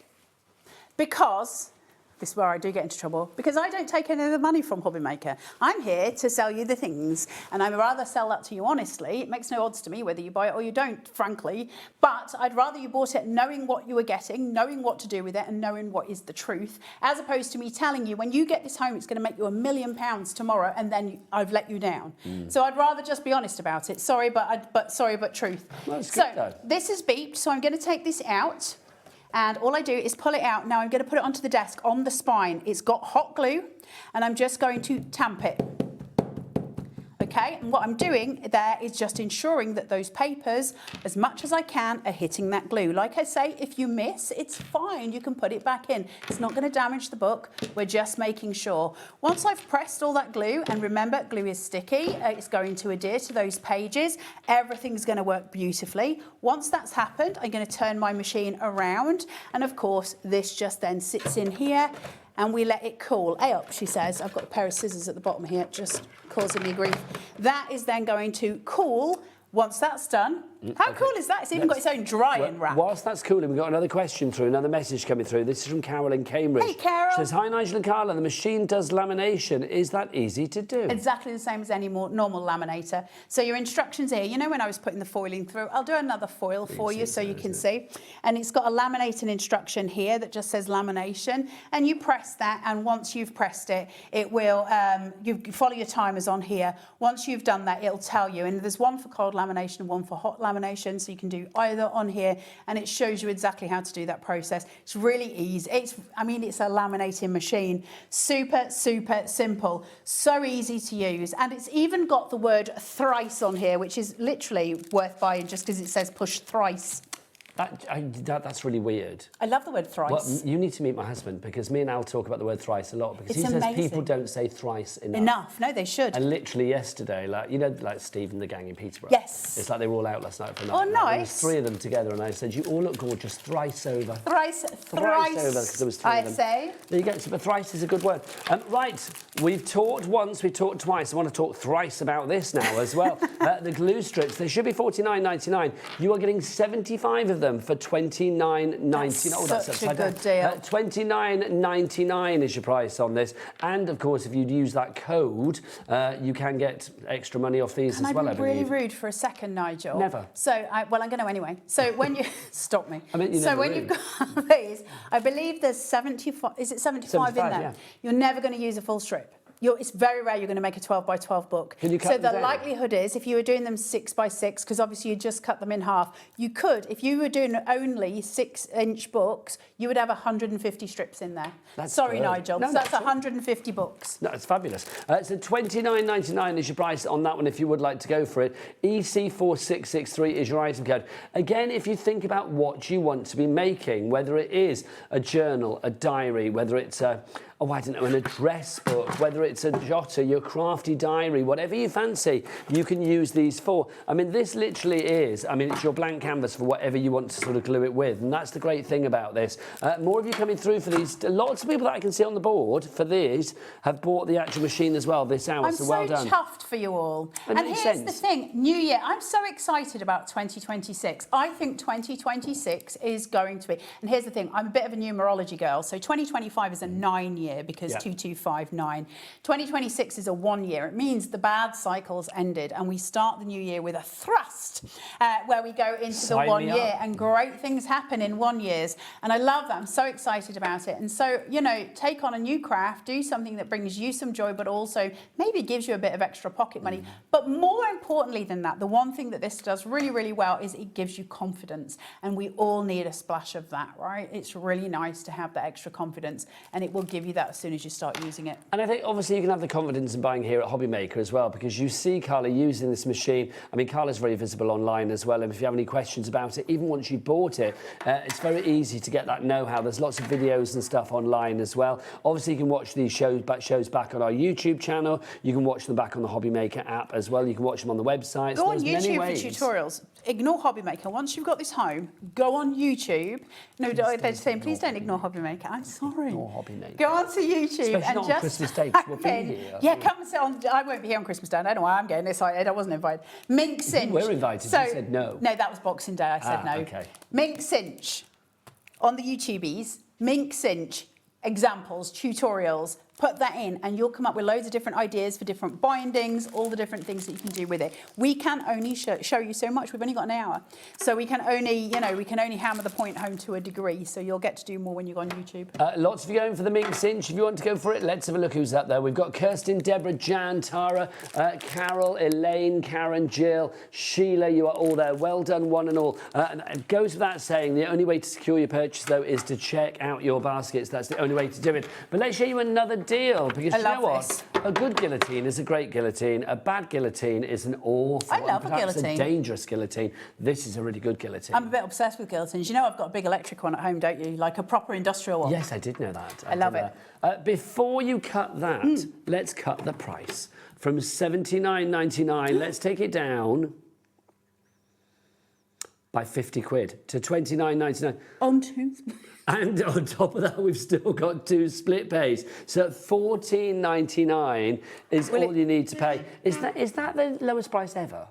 Because. This is where I do get into trouble, because I don't take any of the money from Hobbymaker. I'm here to sell you the things, and I'd rather sell that to you honestly. It makes no odds to me whether you buy it or you don't, frankly. But I'd rather you bought it knowing what you were getting, knowing what to do with it, and knowing what is the truth, as opposed to me telling you, when you get this home, it's going to make you £1 million tomorrow, and then I've let you down. So I'd rather just be honest about it. Sorry, but truth. Well, that's good, though. This is beeped, so I'm going to take this out. And all I do is pull it out. Now I'm going to put it onto the desk on the spine. It's got hot glue, and I'm just going to tamp it. Okay, and what I'm doing there is just ensuring that those papers, as much as I can, are hitting that glue. Like I say, if you miss, it's fine. You can put it back in. It's not going to damage the book. We're just making sure. Once I've pressed all that glue, and remember, glue is sticky, it's going to adhere to those pages. Everything's going to work beautifully. Once that's happened, I'm going to turn my machine around. And of course, this just then sits in here and we let it cool. Up, she says. I've got a pair of scissors at the bottom here, just causing me grief. That is then going to cool. Once that's done, how cool is that? It's even got its own drying rack. Whilst that's cooling, we've got another question through, another message coming through. This is from Carol in Cambridge. Hey, Carol. She says, hi, Nigel and Carla, the machine does lamination. Is that easy to do? Exactly the same as any more normal laminator. So your instructions here, you know when I was putting the foiling through, I'll do another foil for you so you can see. And it's got a laminating instruction here that just says lamination. And you press that, and once you've pressed it, it will, you follow your timers on here. Once you've done that, it'll tell you. And there's one for cold lamination and one for hot lamination, so you can do either on here, and it shows you exactly how to do that process. It's really easy. It's a laminating machine. Super, super simple. So easy to use. And it's even got the word thrice on here, which is literally worth buying just because it says push thrice. That's really weird. I love the word thrice. Well, you need to meet my husband, because me and Al talk about the word thrice a lot, because he says people don't say thrice enough. No, they should. And literally yesterday, like Steve and the gang in Peterborough. Yes. It's like they were all out last night for a night. Oh, There was nice. 3 of them together, and I said, you all look gorgeous, thrice over. Thrice Thrice over, because there was 3 of them. I say. There you go, but thrice is a good word. Right, we've talked once, we've talked twice. I want to talk thrice about this now as well. The glue strips, they should be $49.99. You are getting 75 of them for $29.99. That's such a good deal. $29.99 is your price on this. And, of course, if you'd use that code, you can get extra money off these as well, I believe. Can I be really rude for a second, Nigel? Never. So, I'm going to anyway. So when you... Stop me. I mean, you're so never when rude. You've got these, I believe there's 75... Is it 75 in there? Yeah. You're never going to use a full strip. It's very rare you're going to make a 12 by 12 book. Can you cut so them the down? likelihood is, if you were doing them 6 by 6, because obviously you just cut them in half, you could, if you were doing only 6-inch books, you would have 150 strips in there. Sorry, good. Nigel. No, so that's that's all. 150 books. No, it's fabulous. So $29.99 is your price on that one if you would like to go for it. EC4663 is your item code. Again, if you think about what you want to be making, whether it is a journal, a diary, whether it's an address book, whether it's a jotter, your crafty diary, whatever you fancy, you can use these for. I mean, this literally is, it's your blank canvas for whatever you want to sort of glue it with. And that's the great thing about this. More of you coming through for these. Lots of people that I can see on the board for these have bought the actual machine as well this hour, so well done. I'm so chuffed for you all. It And makes here's sense. the thing, New Year, I'm so excited about 2026. I think 2026 is going to be, and here's the thing, I'm a bit of a numerology girl, so 2025 is a 9-year because 2259. 2026 is a 1 year. It means the bad cycle's ended and we start the new year with a thrust where we go into Sign the 1 me year up. and great things happen in 1 years. And I love that. I'm so excited about it. And so, take on a new craft, do something that brings you some joy, but also maybe gives you a bit of extra pocket money. But more importantly than that, the one thing that this does really, really well is it gives you confidence. And we all need a splash of that, right? It's really nice to have that extra confidence, and it will give you that as soon as you start using it. And I think obviously you can have the confidence in buying here at Hobby Maker as well, because you see Carla using this machine. Carla's very visible online as well, and if you have any questions about it, even once you bought it, it's very easy to get that know-how. There's lots of videos and stuff online as well. Obviously you can watch these shows back on our YouTube channel. You can watch them back on the Hobby Maker app as well. You can watch them on the website. Go on There's many YouTube ways. for tutorials. Ignore Hobby Maker. Once you've got this home, go on YouTube. No, they're saying, please don't ignore Hobby Maker. I'm sorry. Ignore Hobby Maker. Go onto YouTube Especially and not on just Christmas Day, 'cause we'll be here. Yeah, come and sit on. I won't be here on Christmas Day. I don't know why I'm getting excited. I wasn't invited. Mink Cinch. were invited, you said no. No, that was Boxing Day. I said no. Okay. Mink Cinch on the YouTubies. Mink Cinch examples, tutorials. Put that in and you'll come up with loads of different ideas for different bindings, all the different things that you can do with it. We can only show you so much. We've only got an hour. So we can only, we can only hammer the point home to a degree. So you'll get to do more when you go on YouTube. Lots of you going for the Mink Cinch. If you want to go for it, let's have a look who's up there. We've got Kirsten, Deborah, Jan, Tara, Carol, Elaine, Karen, Jill, Sheila. You are all there. Well done, one and all. And it goes without saying, the only way to secure your purchase, though, is to check out your baskets. That's the only way to do it. But let's show you another ideal because I you know love what? this. A good guillotine is a great guillotine. A bad guillotine is an awful I love one, a perhaps guillotine. a dangerous guillotine. This is a really good guillotine. I'm a bit obsessed with guillotines. You know I've got a big electric one at home, don't you? Like a proper industrial one. Yes, I did know that. I love it. Before you cut that, let's cut the price. From $79.99, let's take it down by 50 quid to $29.99. On two. And on top of that, we've still got 2 split pays. So $14.99 is all you need to pay. Is that the lowest price ever?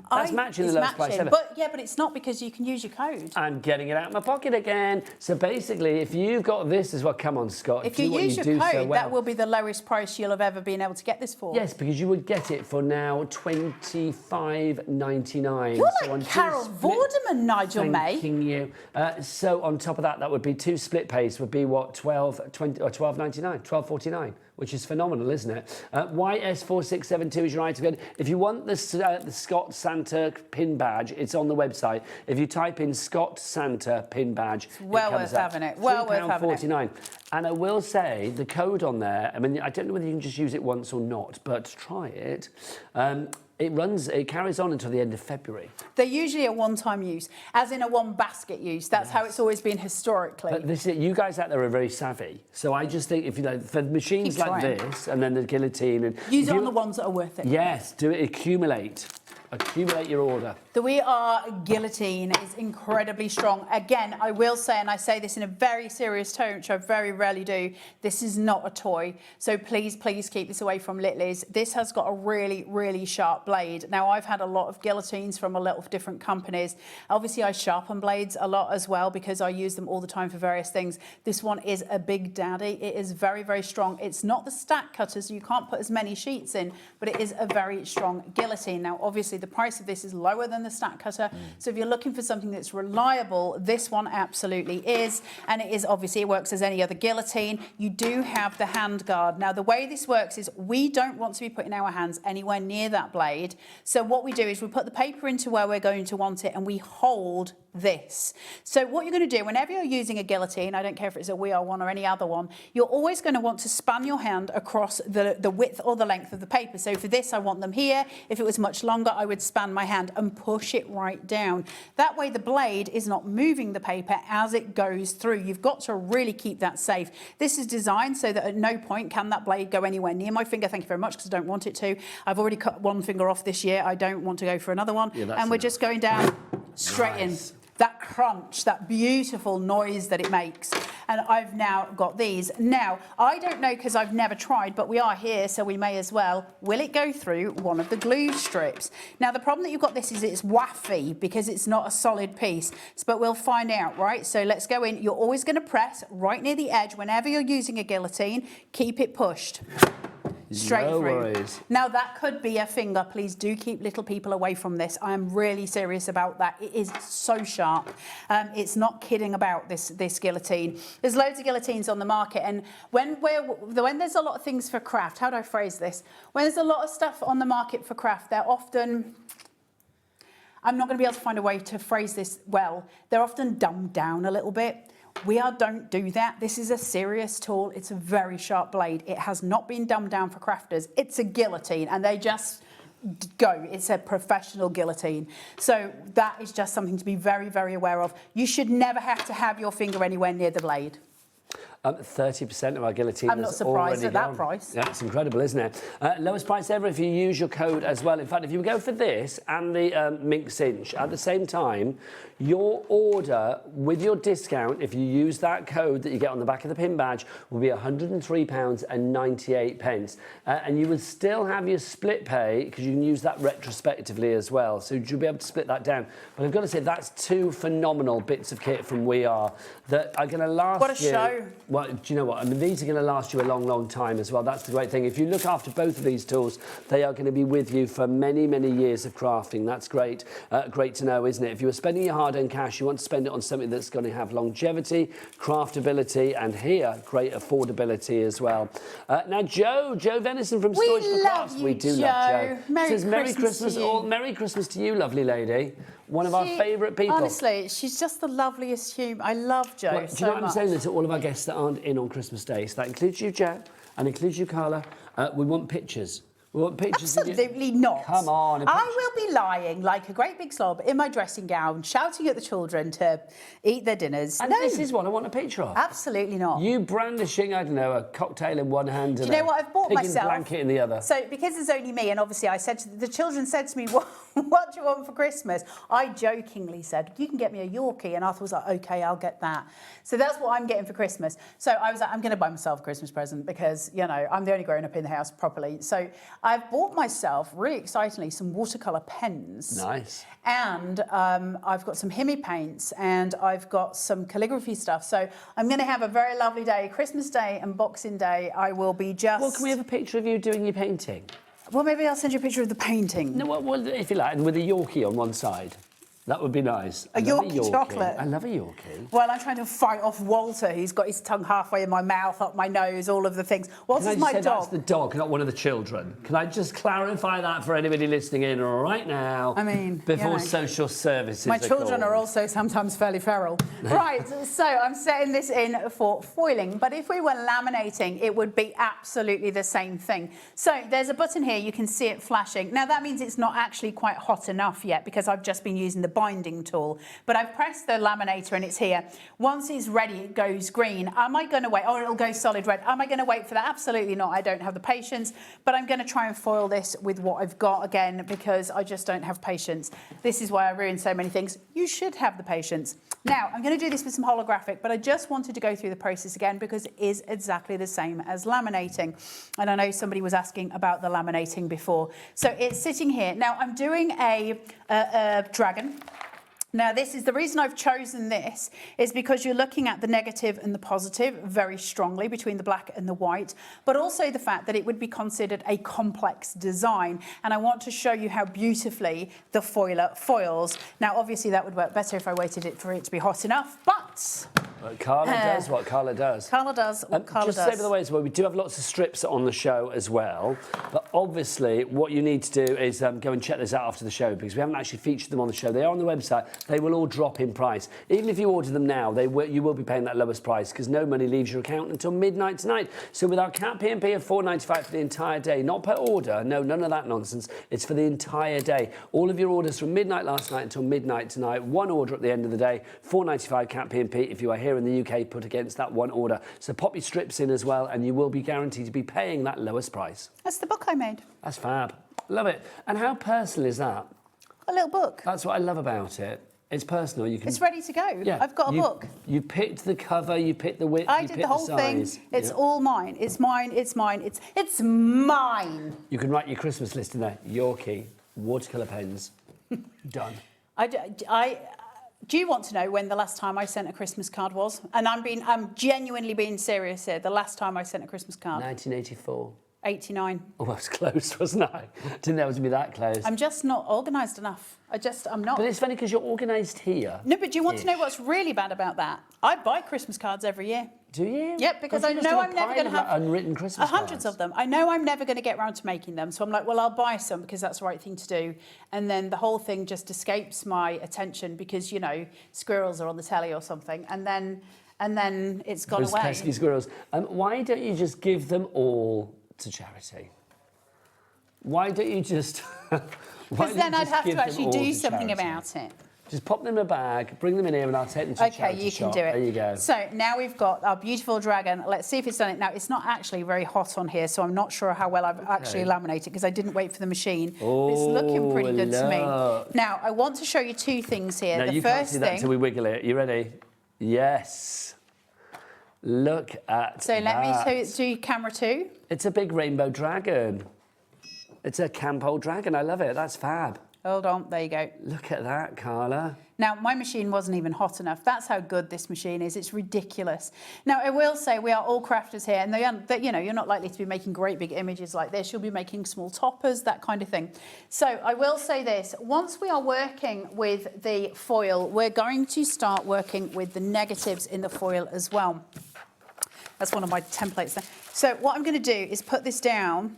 That's matching the lowest price ever. But it's not because you can use your code. I'm getting it out of my pocket again. So basically, if you've got this as well, come on, Scott. If you use your code, that will be the lowest price you'll have ever been able to get this for. Yes, because you would get it for now $25.99. You're like Carol Vorderman, Nigel May. Thanking you. So on top of that, that would be 2 split pays would be what, $12.99, $12.49. Which is phenomenal, isn't it? YS4672 is your item code. If you want the Scott Santa pin badge, it's on the website. If you type in Scott Santa pin badge, it's well worth having it. Well worth having it. And I will say, the code on there, I mean, I don't know whether you can just use it once or not, but try it. It carries on until the end of February. They're usually a one-time use, as in a one-basket use. That's how it's always been historically. But you guys out there are very savvy. So I just think, if you know, for machines like this, and then the guillotine, and use it on the ones that are worth it. Yes, do it. Accumulate your order. The We Are guillotine is incredibly strong. Again, I will say, and I say this in a very serious tone, which I very rarely do, this is not a toy. So please, please keep this away from Littleys. This has got a really, really sharp blade. Now, I've had a lot of guillotines from a lot of different companies. Obviously, I sharpen blades a lot as well because I use them all the time for various things. This one is a big daddy. It is very, very strong. It's not the stack cutter, so you can't put as many sheets in, but it is a very strong guillotine. Now, obviously, the price of this is lower than the stack cutter. So if you're looking for something that's reliable, this one absolutely is. And it works as any other guillotine. You do have the hand guard. Now, the way this works is we don't want to be putting our hands anywhere near that blade. So what we do is we put the paper into where we're going to want it and we hold this. So what you're going to do whenever you're using a guillotine, I don't care if it's a We Are one or any other one, you're always going to want to span your hand across the width or the length of the paper. So for this, I want them here. If it was much longer, I would span my hand and push it right down. That way the blade is not moving the paper as it goes through. You've got to really keep that safe. This is designed so that at no point can that blade go anywhere near my finger. Thank you very much, because I don't want it to. I've already cut one finger off this year. I don't want to go for another one. And we're just going down straight in. That crunch, that beautiful noise that it makes. And I've now got these. Now, I don't know because I've never tried, but we are here, so we may as well. Will it go through one of the glue strips? Now, the problem that you've got this is it's waffy because it's not a solid piece, but we'll find out, right? So let's go in. You're always going to press right near the edge. Whenever you're using a guillotine, keep it pushed. Straight through. Worries. Now, that could be a finger. Please do keep little people away from this. I am really serious about that. It is so sharp. It's not kidding about this guillotine. There's loads of guillotines on the market, and when there's a lot of things for craft, how do I phrase this? When there's a lot of stuff on the market for craft, they're often, I'm not going to be able to find a way to phrase this well, they're often dumbed down a little bit. Don't do that. This is a serious tool. It's a very sharp blade. It has not been dumbed down for crafters. It's a guillotine, and they just go. It's a professional guillotine. So that is just something to be very, very aware of. You should never have to have your finger anywhere near the blade. 30% of our guillotines. I'm not surprised at that price. Yeah, it's incredible, isn't it? Lowest price ever if you use your code as well. In fact, if you go for this and the mink cinch at the same time, your order with your discount, if you use that code that you get on the back of the pin badge, will be £103.98. And you would still have your split pay because you can use that retrospectively as well. So you'll be able to split that down. But I've got to say, that's 2 phenomenal bits of kit from We Are that are going to last you. What a show. Well, do you know what? I mean, these are going to last you a long, long time as well. That's the great thing. If you look after both of these tools, they are going to be with you for many, many years of crafting. That's great. Great to know, isn't it? If you were spending your hard-earned cash, you want to spend it on something that's going to have longevity, craftability, and here, great affordability as well. Now, Joe Venison from Storage for Crafts. We do love Joe. Merry Christmas to you. Merry Christmas to you, lovely lady. One of our favourite people. Honestly, she's just the loveliest human. I love Joe Do you know what I'm saying to all of our guests that aren't in on Christmas Day? So that includes you, Joe. and includes you, Carla. We want pictures. We want pictures. Absolutely not. Come on. I will be lying like a great big slob in my dressing gown, shouting at the children to eat their dinners. And this is what I want a picture of. Absolutely not. You brandishing, I don't know, a cocktail in one hand and Do you know what I've bought myself? blanket in the other. So because there's only me, and obviously I said the children said to me, what do you want for Christmas? I jokingly said, you can get me a Yorkie, and Arthur was like, okay, I'll get that. So that's what I'm getting for Christmas. So I was like, I'm going to buy myself a Christmas present because, you know, I'm the only grown up in the house properly. So I've bought myself, really excitingly, some watercolour pens. Nice. And I've got some Himi paints, and I've got some calligraphy stuff. So I'm going to have a very lovely day. Christmas Day and Boxing Day, I will be just... Well, can we have a picture of you doing your painting? Well, maybe I'll send you a picture of the painting. No, well, if you like, and with a Yorkie on one side. That would be nice. A Yorkie chocolate. I love a Yorkie. Well, I'm trying to fight off Walter. He's got his tongue halfway in my mouth, up my nose, all of the things. Walter's my dog. That's the dog, not one of the children. Can I just clarify that for anybody listening in right now? I mean, before social services. My children are also sometimes fairly feral. Right, so I'm setting this in for foiling. But if we were laminating, it would be absolutely the same thing. So there's a button here. You can see it flashing. Now, that means it's not actually quite hot enough yet because I've just been using the binding tool, but I've pressed the laminator and it's here. Once it's ready, it goes green. Am I going to wait? Oh, it'll go solid red. Am I going to wait for that? Absolutely not. I don't have the patience, but I'm going to try and foil this with what I've got again because I just don't have patience. This is why I ruin so many things. You should have the patience. Now, I'm going to do this with some holographic, but I just wanted to go through the process again because it is exactly the same as laminating. And I know somebody was asking about the laminating before. So it's sitting here. Now, I'm doing a dragon. Now, this is the reason I've chosen this is because you're looking at the negative and the positive very strongly between the black and the white, but also the fact that it would be considered a complex design. And I want to show you how beautifully the foiler foils. Now, obviously, that would work better if I waited for it to be hot enough, but... Carla does what Carla does. Carla does what Carla does. Just say by the way as well, we do have lots of strips on the show as well. But obviously, what you need to do is go and check this out after the show because we haven't actually featured them on the show. They are on the website. They will all drop in price. Even if you order them now, you will be paying that lowest price because no money leaves your account until midnight tonight. So with our Cat P&P of $4.95 for the entire day, not per order, no, none of that nonsense. It's for the entire day. All of your orders from midnight last night until midnight tonight, one order at the end of the day, $4.95 Cat P&P if you are here in the UK put against that one order. So pop your strips in as well and you will be guaranteed to be paying that lowest price. That's the book I made. That's fab. Love it. And how personal is that? A little book. That's what I love about it. It's personal. You can. It's ready to go. Yeah, I've got a book. You picked the cover, you picked the width, I did the whole thing. It's all mine. It's mine. It's mine. It's mine. You can write your Christmas list in there. Yorkie, watercolour pens. Done. Do you want to know when the last time I sent a Christmas card was? And I'm genuinely being serious here. The last time I sent a Christmas card. 1984. 89. Oh, I was close, wasn't I? Didn't know it was going to be that close. I'm just not organised enough. I'm not. But it's funny because you're organised here. No, but do you want to know what's really bad about that? I buy Christmas cards every year. Do you? Yep, because I know I'm never going to have unwritten Christmas hundreds of them. I know I'm never going to get around to making them. So I'm like, well, I'll buy some because that's the right thing to do. And then the whole thing just escapes my attention because, you know, squirrels are on the telly or something. And then it's gone Those away. pesky squirrels. Why don't you just give them all to charity? Why don't you just... Because then I'd have to actually do something about it. Just pop them in a bag, bring them in here and I'll take them to the charity shop. Okay, you can do it. There you go. So now we've got our beautiful dragon. Let's see if it's done it. Now, it's not actually very hot on here, so I'm not sure how well I've actually laminated because I didn't wait for the machine. Oh, but it's looking pretty good to me. Now, I want to show you two things here. No, you can't see that until we wiggle it. You ready? Yes. Look at that. So let me do camera 2. It's a big rainbow dragon. It's a Campo dragon. I love it. That's fab. Hold on. There you go. Look at that, Carla. Now, my machine wasn't even hot enough. That's how good this machine is. It's ridiculous. Now, I will say we are all crafters here, and you know, you're not likely to be making great big images like this. You'll be making small toppers, that kind of thing. So I will say this. Once we are working with the foil, we're going to start working with the negatives in the foil as well. That's one of my templates there. So what I'm going to do is put this down,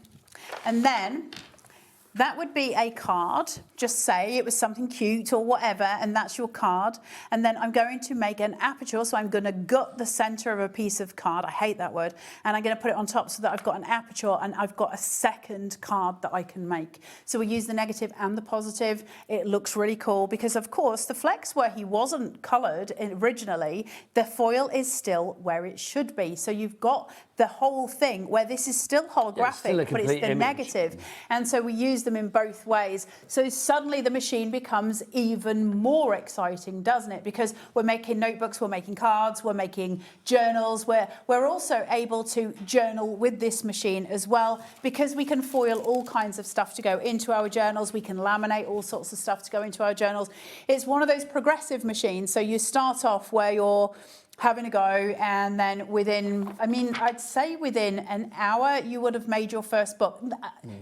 and then That would be a card. Just say it was something cute or whatever, and that's your card. And then I'm going to make an aperture, so I'm going to gut the centre of a piece of card. I hate that word. And I'm going to put it on top so that I've got an aperture and I've got a second card that I can make. So we use the negative and the positive. It looks really cool because, of course, the flex where he wasn't coloured originally, the foil is still where it should be. So you've got the whole thing where this is still holographic, but it's the image. negative. And so we use them in both ways. So suddenly the machine becomes even more exciting, doesn't it? Because we're making notebooks, we're making cards, we're making journals. We're also able to journal with this machine as well, because we can foil all kinds of stuff to go into our journals. We can laminate all sorts of stuff to go into our journals. It's one of those progressive machines. So you start off where you're having a go, and then I'd say within an hour you would have made your first book.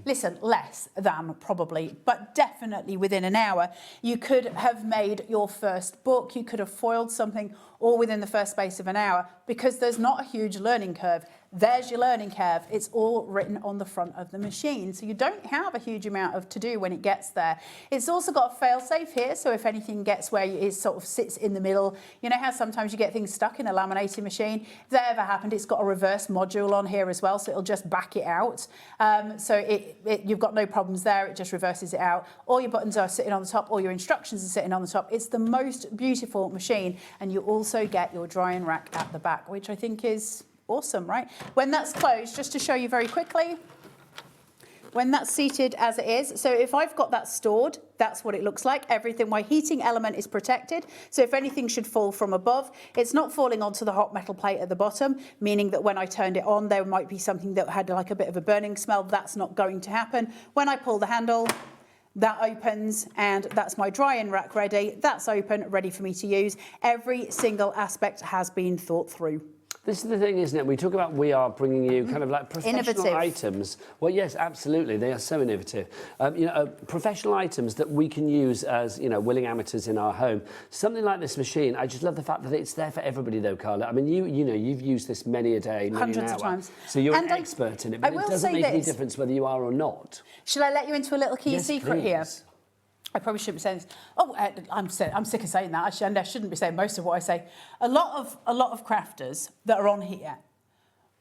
Listen, less than probably, but definitely within an hour you could have made your first book. You could have foiled something all within the first space of an hour, because there's not a huge learning curve. There's your learning curve. It's all written on the front of the machine. So you don't have a huge amount of to do when it gets there. It's also got a fail safe here. So if anything gets where it sort of sits in the middle, you know how sometimes you get things stuck in a laminating machine? If that ever happened, it's got a reverse module on here as well. So it'll just back it out. So you've got no problems there. It just reverses it out. All your buttons are sitting on the top. All your instructions are sitting on the top. It's the most beautiful machine. And you also get your drying rack at the back, which I think is awesome, right? When that's closed, just to show you very quickly, when that's seated as it is, so if I've got that stored, that's what it looks like. Everything, my heating element is protected. So if anything should fall from above, it's not falling onto the hot metal plate at the bottom, meaning that when I turned it on, there might be something that had like a bit of a burning smell. That's not going to happen. When I pull the handle, that opens, and that's my drying rack ready. That's open, ready for me to use. Every single aspect has been thought through. This is the thing, isn't it? We talk about we are bringing you kind of like professional items. Well, yes, absolutely. They are so innovative. Professional items that we can use as, willing amateurs in our home. Something like this machine, I just love the fact that it's there for everybody, though, Carla. I mean, you've used this many a day, hundreds of times. So you're an expert in it, but it doesn't make any difference whether you are or not. Shall I let you into a little key secret here? I probably shouldn't be saying this. I'm sick of saying that. Actually, I shouldn't be saying most of what I say. A lot of crafters that are on here,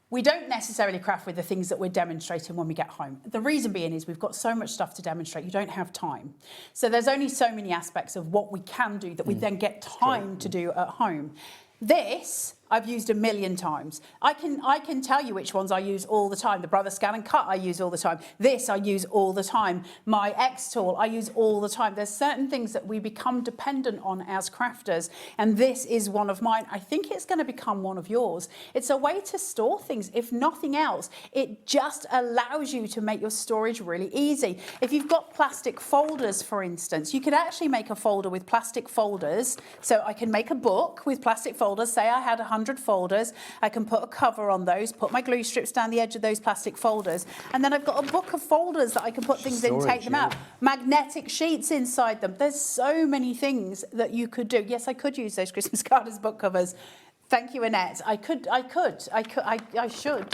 we don't necessarily craft with the things that we're demonstrating when we get home. The reason being is we've got so much stuff to demonstrate, you don't have time. So there's only so many aspects of what we can do that we then get time to do at home. This I've used a million times. I can tell you which ones I use all the time. The Brother Scan and Cut I use all the time. This I use all the time. My X tool I use all the time. There's certain things that we become dependent on as crafters, and this is one of mine. I think it's going to become one of yours. It's a way to store things. If nothing else, it just allows you to make your storage really easy. If you've got plastic folders, for instance, you could actually make a folder with plastic folders. So I can make a book with plastic folders. Say I had 100 folders. I can put a cover on those, put my glue strips down the edge of those plastic folders, and then I've got a book of folders that I can put things in, take them out. Magnetic sheets inside them. There's so many things that you could do. Yes, I could use those Christmas card as book covers. Thank you, Annette. I should.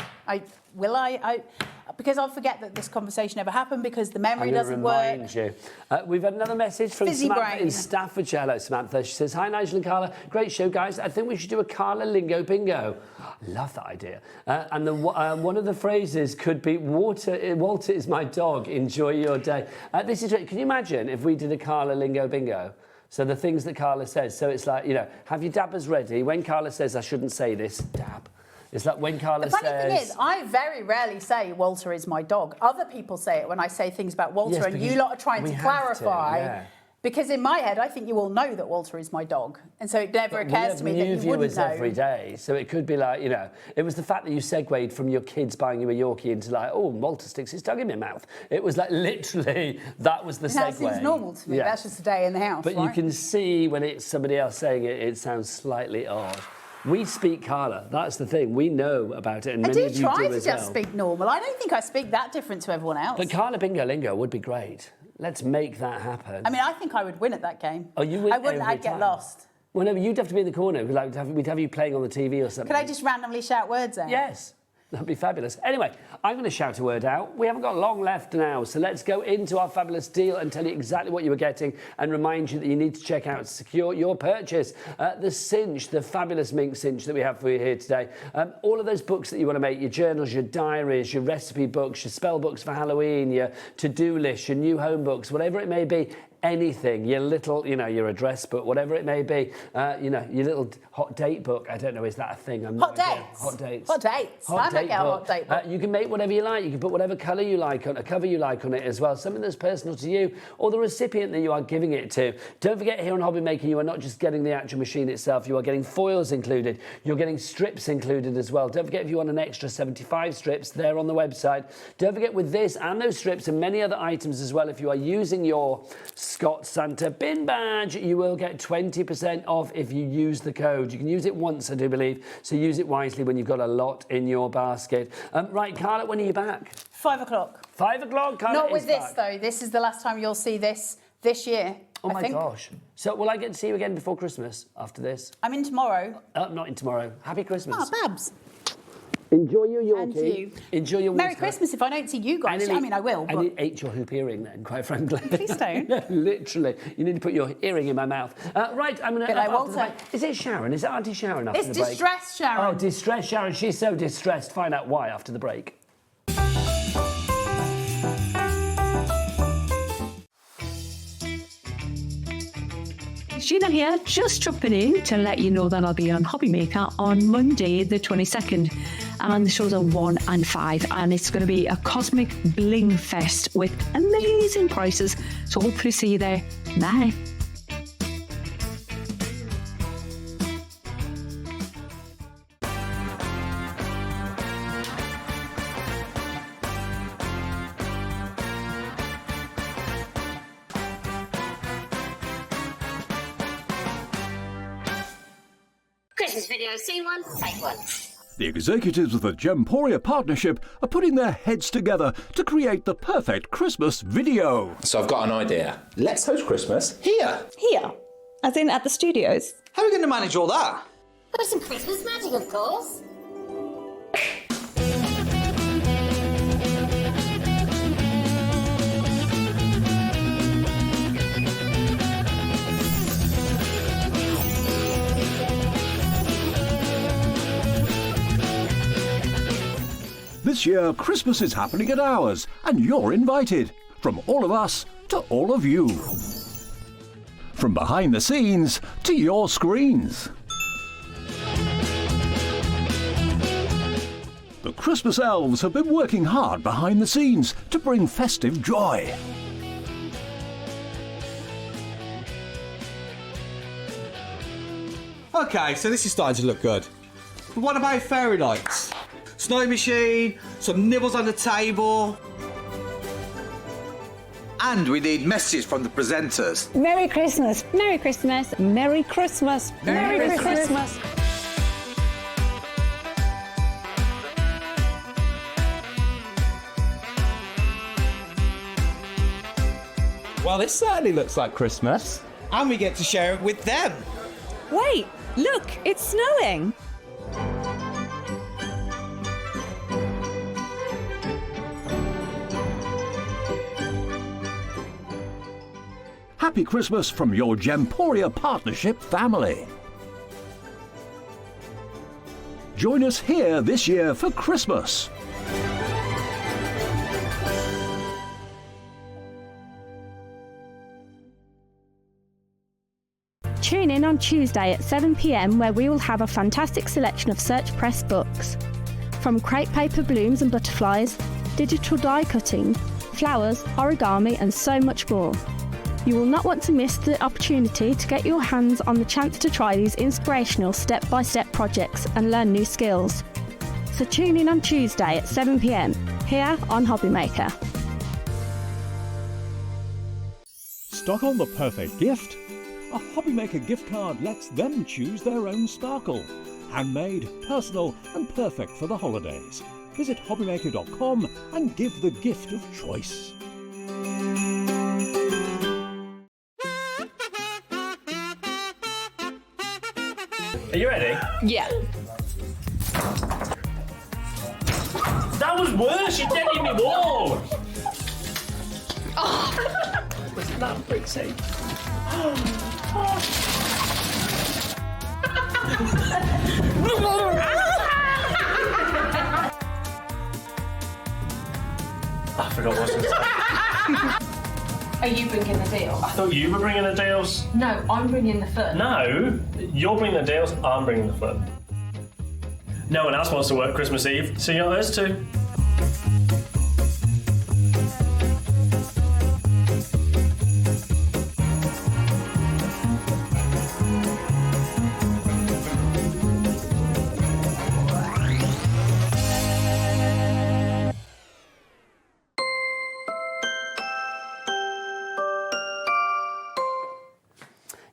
Because I'll forget that this conversation ever happened because the memory doesn't work. We've had another message from Samantha in Staffordshire. Hello, Samantha. She says, "Hi, Nigel and Carla. Great show, guys. I think we should do a Carla Lingo Bingo." I love that idea. And one of the phrases could be, Walter is my dog. Enjoy your day. This is. Can you imagine if we did a Carla Lingo Bingo? So the things that Carla says. So it's like, have your dabbers ready. When Carla says, I shouldn't say this, dab. It's like when Carla says... The funny thing is, I very rarely say Walter is my dog. Other people say it when I say things about Walter, and you lot are trying to clarify. Because in my head, I think you all know that Walter is my dog. And so it never occurs to me that you wouldn't know. Every day. So it could be like, it was the fact that you segued from your kids buying you a Yorkie into like, oh, Walter sticks his tongue in my mouth. It was like literally, that was the segue. That seems normal to me. Yeah. That's just a day in the house, But you can see when it's somebody else saying it, it sounds slightly odd. We speak Carla. That's the thing. We know about it, and many of you do as well. I do try to just speak normal. I don't think I speak that different to everyone else. But Carla Bingo Lingo would be great. Let's make that happen. I mean, I think I would win at that game. Oh, you would? I wouldn't. I'd get lost. Well, no, you'd have to be in the corner. We'd have you playing on the TV or something. Could I just randomly shout words out? Yes. That'd be fabulous. Anyway, I'm going to shout a word out. We haven't got long left now, so let's go into our fabulous deal and tell you exactly what you were getting and remind you that you need to check out to secure your purchase. The cinch, the fabulous mink cinch that we have for you here today. All of those books that you want to make, your journals, your diaries, your recipe books, your spell books for Halloween, your to-do list, your new home books, whatever it may be, anything, your little, your address book, whatever it may be, your little hot date book. I don't know, is that a thing? Hot dates. Hot dates. Hot dates. I might get a hot date book. You can make whatever you like. You can put whatever colour you like on, a cover you like on it as well. Something that's personal to you or the recipient that you are giving it to. Don't forget, here on Hobby Maker, you are not just getting the actual machine itself. You are getting foils included. You're getting strips included as well. Don't forget, if you want an extra 75 strips, they're on the website. Don't forget, with this and those strips and many other items as well, if you are using your Scott Santa bin badge, you will get 20% off if you use the code. You can use it once, I do believe, so use it wisely when you've got a lot in your basket. Right, Carla, when are you back? 5 o'clock. 5 o'clock, Carla. Not with is this, back. though. This is the last time you'll see this year. Oh, I my think. gosh. So will I get to see you again before Christmas after this? I'm in tomorrow. Not in tomorrow. Happy Christmas. Ah, Babs. Enjoy your Yorkie. And you. Enjoy your Merry Worcester. Christmas if I don't see you guys. I mean, I will, but... And ate your hoop earring then, quite frankly. Please don't. No, literally. You need to put your earring in my mouth. Right, I'm going to... Like Walter. Is it Sharon? Is it Auntie Sharon after It's the break? Distress, Sharon. Oh, Distress Sharon. She's so distressed. Find out why after the break. Sheena here, just jumping in to let you know that I'll be on Hobby Maker on Monday the 22nd, and the shows are 1 and 5, and it's going to be a cosmic bling fest with amazing prices, so hopefully see you there. Bye. Christmas video, scene 1, take 1. The executives of the Gemporia partnership are putting their heads together to create the perfect Christmas video. So I've got an idea. Let's host Christmas here. Here? As in at the studios? How are we going to manage all that? With some Christmas magic, of course. This year, Christmas is happening at ours, and you're invited. From all of us to all of you. From behind the scenes to your screens. The Christmas elves have been working hard behind the scenes to bring festive joy. Okay, so this is starting to look good. But what about fairy lights? Snow machine, some nibbles on the table. And we need messages from the presenters. Merry Christmas! Merry Christmas! Merry Christmas! Merry Christmas! Well, this certainly looks like Christmas. And we get to share it with them. Wait, look, it's snowing. Happy Christmas from your Gemporia partnership family. Join us here this year for Christmas. Tune in on Tuesday at 7 p.m, where we will have a fantastic selection of Search Press books. From crepe paper blooms and butterflies, digital die cutting, flowers, origami and so much more. You will not want to miss the opportunity to get your hands on the chance to try these inspirational step-by-step projects and learn new skills. So tune in on Tuesday at 7 p.m, here on Hobby Maker. Stock on the perfect gift? A Hobby Maker gift card lets them choose their own sparkle. Handmade, personal and perfect for the holidays. Visit hobbymaker.com and give the gift of choice. Are you ready? Yeah. worse. You're dead in me wall. Wasn't that pretty? I forgot what I was going to say. Are you bringing the deal? I thought you were bringing the deals. No, I'm bringing the fun. No, you're bringing the deals, I'm bringing the fun. No one else wants to work Christmas Eve, so you're those two.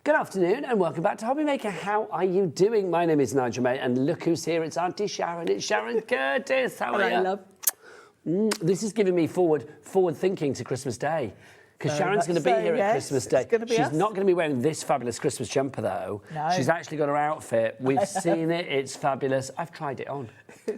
Good afternoon and welcome back to Hobby Maker. How are you doing? My name is Nigel May and look who's here. It's Auntie Sharon. It's Sharon Curtis. How are you? Love. This is giving me forward thinking to Christmas Day. Because Sharon's going to be here at Christmas Day. She's not going to be wearing this fabulous Christmas jumper, though. No. She's actually got her outfit. We've seen it. It's fabulous. I've tried it on.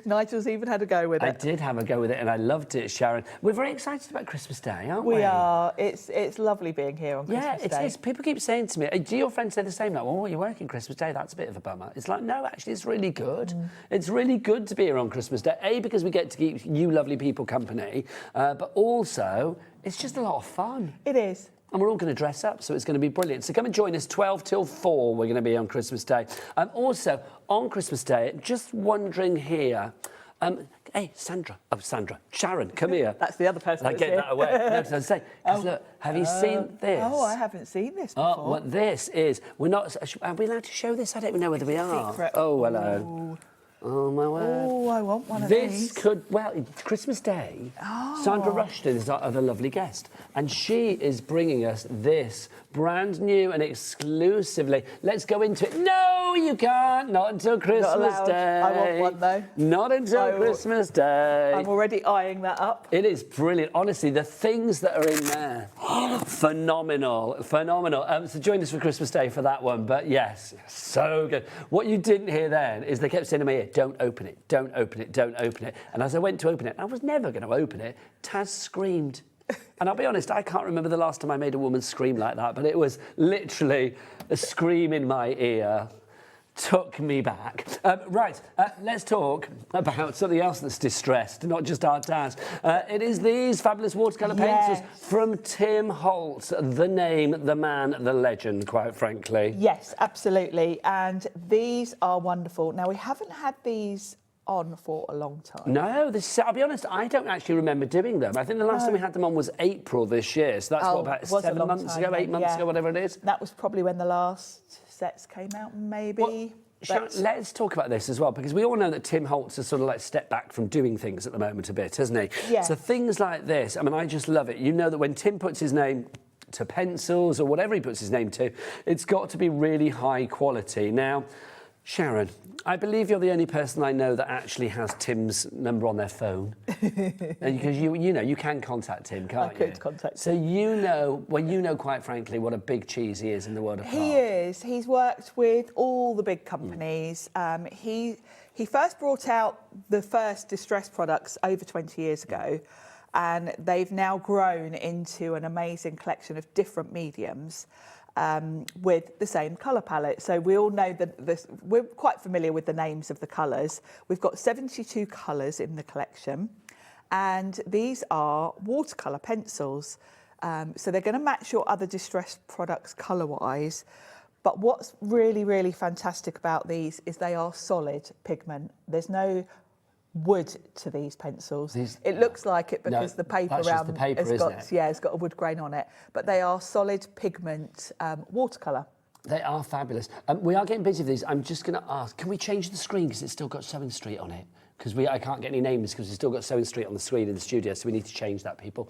Nigel's even had a go with it. I did have a go with it, and I loved it, Sharon. We're very excited about Christmas Day, aren't we? We are. It's lovely being here on Christmas Day. Yeah, it is. People keep saying to me, do your friends say the same? Like, well, you're working Christmas Day. That's a bit of a bummer. It's like, no, actually, it's really good. It's really good to be here on Christmas Day. A, because we get to keep you lovely people company, but also, it's just a lot of fun. It is. And we're all going to dress up, so it's going to be brilliant. So come and join us 12 till 4. We're going to be on Christmas Day. Also, on Christmas Day, just wondering here... hey, Sandra. Oh, Sandra. Sharon, come here. That's the other person. I get that away. No, so I say, look, have you seen this? Oh, I haven't seen this before. Oh, what this is. We're not... Are we allowed to show this? I don't even know whether we are. Secret. Oh, hello. Ooh. Oh, my word. Oh, I want one of This these. could... Well, it's Christmas Day. Oh. Sandra Rushton is our other lovely guest. And she is bringing us this brand new and exclusively... Let's go into it. No, you can't. Not until Christmas Day. I want one, though. Not until Christmas Day. I'm already eyeing that up. It is brilliant. Honestly, the things that are in there, phenomenal, phenomenal. So join us for Christmas Day for that one. But yes, so good. What you didn't hear then is they kept saying to my ear, don't open it, don't open it, don't open it. And as I went to open it, I was never going to open it. Taz screamed. And I'll be honest, I can't remember the last time I made a woman scream like that, but it was literally a scream in my ear. Took me back. Let's talk about something else that's distressed, not just our Taz. It is these fabulous watercolour pencils from Tim Holtz, the name, the man, the legend, quite frankly. Yes, absolutely. And these are wonderful. Now, we haven't had these on for a long time. No, I'll be honest, I don't actually remember doing them. I think the last time we had them on was April this year, so that's about 7 months ago, 8 months ago, whatever it is. That was probably when the last sets came out, maybe. Well, Sharon, let's talk about this as well, because we all know that Tim Holtz has sort of like stepped back from doing things at the moment a bit, hasn't he? Yeah. So things like this, I mean, I just love it. You know that when Tim puts his name to pencils or whatever he puts his name to, it's got to be really high quality. Now, Sharon, I believe you're the only person I know that actually has Tim's number on their phone. Because you know, you can contact him, can't you? I could contact him. So you know, quite frankly, what a big cheese he is in the world of art. He is. He's worked with all the big companies. He first brought out the first Distress products over 20 years ago, and they've now grown into an amazing collection of different mediums. With the same colour palette. So we all know that we're quite familiar with the names of the colours. We've got 72 colours in the collection, and these are watercolour pencils. So they're going to match your other Distress products colour-wise. But what's really, really fantastic about these is they are solid pigment. There's no wood to these pencils. It looks like it because the paper around it's got a wood grain on it, but they are solid pigment watercolour. They are fabulous. We are getting busy with these. I'm just going to ask, can we change the screen because it's still got Sewing Street on it? Because I can't get any names because we've still got Sewing Street on the screen in the studio, so we need to change that, people.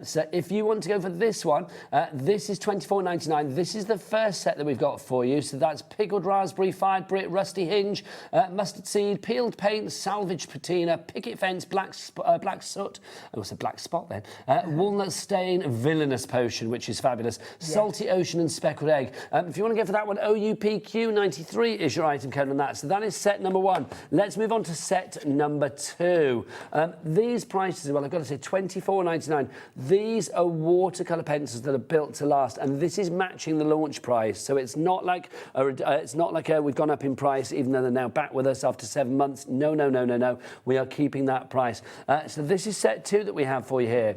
So if you want to go for this one, this is $24.99. This is the first set that we've got for you. So that's pickled raspberry, fired Brit, rusty hinge, mustard seed, peeled paint, salvage patina, picket fence, black soot, also black spot then, walnut stain, villainous potion, which is fabulous, salty ocean and speckled egg. If you want to go for that one, OUPQ93 is your item code on that. So that is set number 1. Let's move on to set set number 2. These prices, well, I've got to say £24.99. These are watercolour pencils that are built to last, and this is matching the launch price. So it's not like we've gone up in price, even though they're now back with us after 7 months. No. We are keeping that price. So this is set 2 that we have for you here.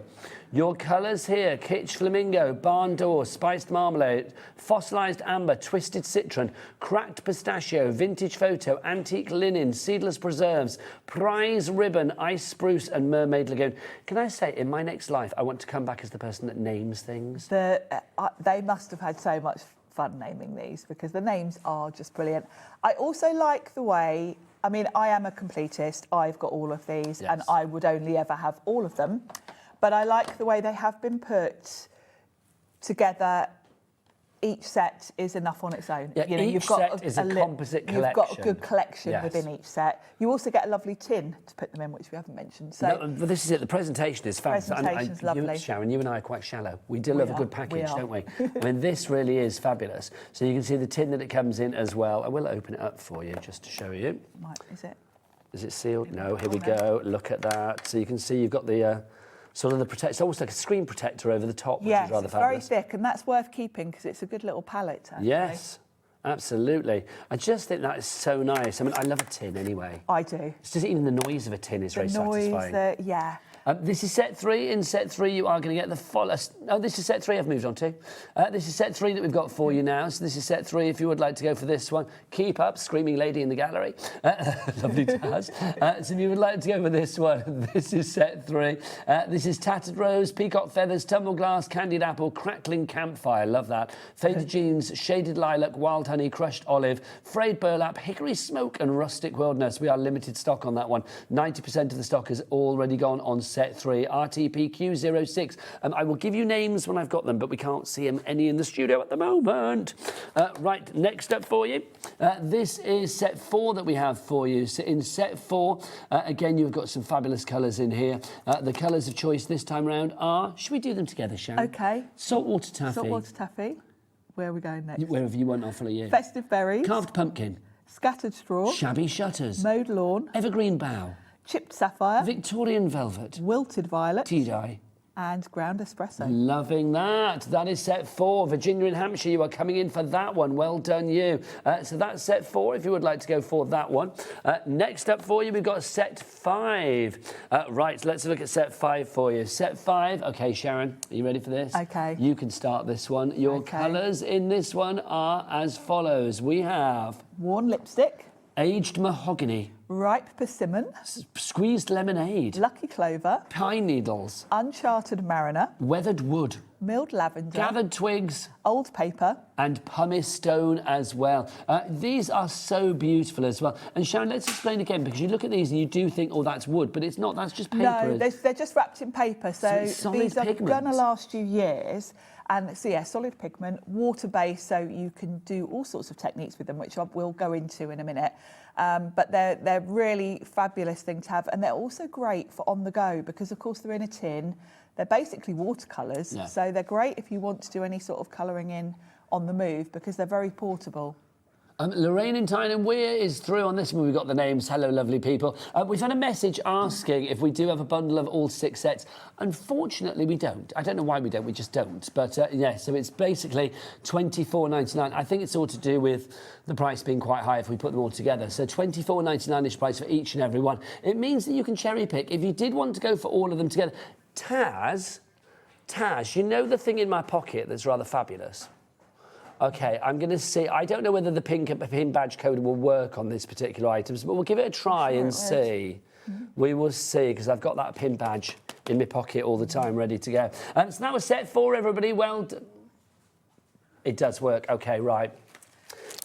Your colours here: Kitsch Flamingo, Barn Door, Spiced Marmalade, Fossilised Amber, Twisted Citron, Cracked Pistachio, Vintage Photo, Antique Linen, Seedless Preserves, Prize Ribbon, Ice Spruce and Mermaid Lagoon. Can I say, in my next life, I want to come back as the person that names things. They must have had so much fun naming these, because the names are just brilliant. I also like the way, I mean, I am a completist. I've got all of these, and I would only ever have all of them. But I like the way they have been put together. Each set is enough on its own. Yeah, you know, each set is a composite collection. You've got a good collection within each set. You also get a lovely tin to put them in, which we haven't mentioned. So no, but this is it. The presentation is fabulous. Presentation's lovely. Sharon, you and I are quite shallow. We do love a good package, don't we? I mean, this really is fabulous. So you can see the tin that it comes in as well. I will open it up for you just to show you. Is it? Is it sealed? No. Here we go. Look at that. So you can see you've got the sort of the protect. It's almost like a screen protector over the top, which is rather fabulous. Very thick, and that's worth keeping because it's a good little palette. Actually. Yes, absolutely. I just think that is so nice. I mean, I love a tin anyway. I do. It's just even the noise of a tin is very satisfying. Yeah. This is set 3. In set 3, you are going to get the follow. Oh, this is set 3 I've moved on to. This is set 3 that we've got for you now. So this is set 3 if you would like to go for this one. Keep up, screaming lady in the gallery. Lovely Taz. So if you would like to go for this one, this is set 3. This is Tattered Rose, Peacock Feathers, Tumble Glass, Candied Apple, Crackling Campfire. Love that. Faded Jeans, Shaded Lilac, Wild Honey, Crushed Olive, Frayed Burlap, Hickory Smoke and Rustic Wilderness. We are limited stock on that one. 90% of the stock has already gone on set 3, RTPQ06. I will give you names when I've got them, but we can't see them any in the studio at the moment. Right, next up for you. This is set 4 that we have for you. So in set 4, again, you've got some fabulous colours in here. The colours of choice this time round are, should we do them together, Sharon? Okay. Saltwater Taffy. Saltwater Taffy. Where are we going next? Wherever you want, I'll follow you. Festive Berries. Carved Pumpkin. Scattered Straw. Shabby Shutters. Mowed Lawn. Evergreen Bough. Chipped Sapphire. Victorian Velvet. Wilted Violet. Tea-dye. And Ground Espresso. Loving that. That is set 4. Virginia and Hampshire, you are coming in for that one. Well done, you. So that's set 4, if you would like to go for that one. Next up for you, we've got set 5. Right, let's look at set 5 for you. Set 5. OK, Sharon, are you ready for this? OK. You can start this one. Your colours in this one are as follows. We have... Worn Lipstick. Aged Mahogany. Ripe Persimmon. Squeezed Lemonade. Lucky Clover. Pine Needles. Uncharted Mariner. Weathered Wood. Milled Lavender. Gathered Twigs. Old Paper. And Pumice Stone as well. These are so beautiful as well. And Sharon, let's explain again, because you look at these and you do think, oh, that's wood, but it's not. That's just paper. No, they're just wrapped in paper. So these are going to last you years. And so, yeah, solid pigment, water-based, so you can do all sorts of techniques with them, which we'll go into in a minute. But they're really fabulous thing to have. And they're also great for on the go because, of course, they're in a tin. They're basically watercolours. Yeah. So they're great if you want to do any sort of colouring in on the move because they're very portable. Lorraine in Tyne Weir is through on this one. We've got the names. Hello, lovely people. We've had a message asking if we do have a bundle of all 6 sets. Unfortunately, we don't. I don't know why we don't. We just don't. But, yeah, so it's basically £24.99. I think it's all to do with the price being quite high if we put them all together. So £24.99-ish price for each and every one. It means that you can cherry pick. If you did want to go for all of them together. Taz, you know the thing in my pocket that's rather fabulous? OK, I'm going to see. I don't know whether the pin badge code will work on this particular items, but we'll give it a try and see. We will see, because I've got that pin badge in my pocket all the time, ready to go. So that was set 4, everybody. Well, it does work. OK, right.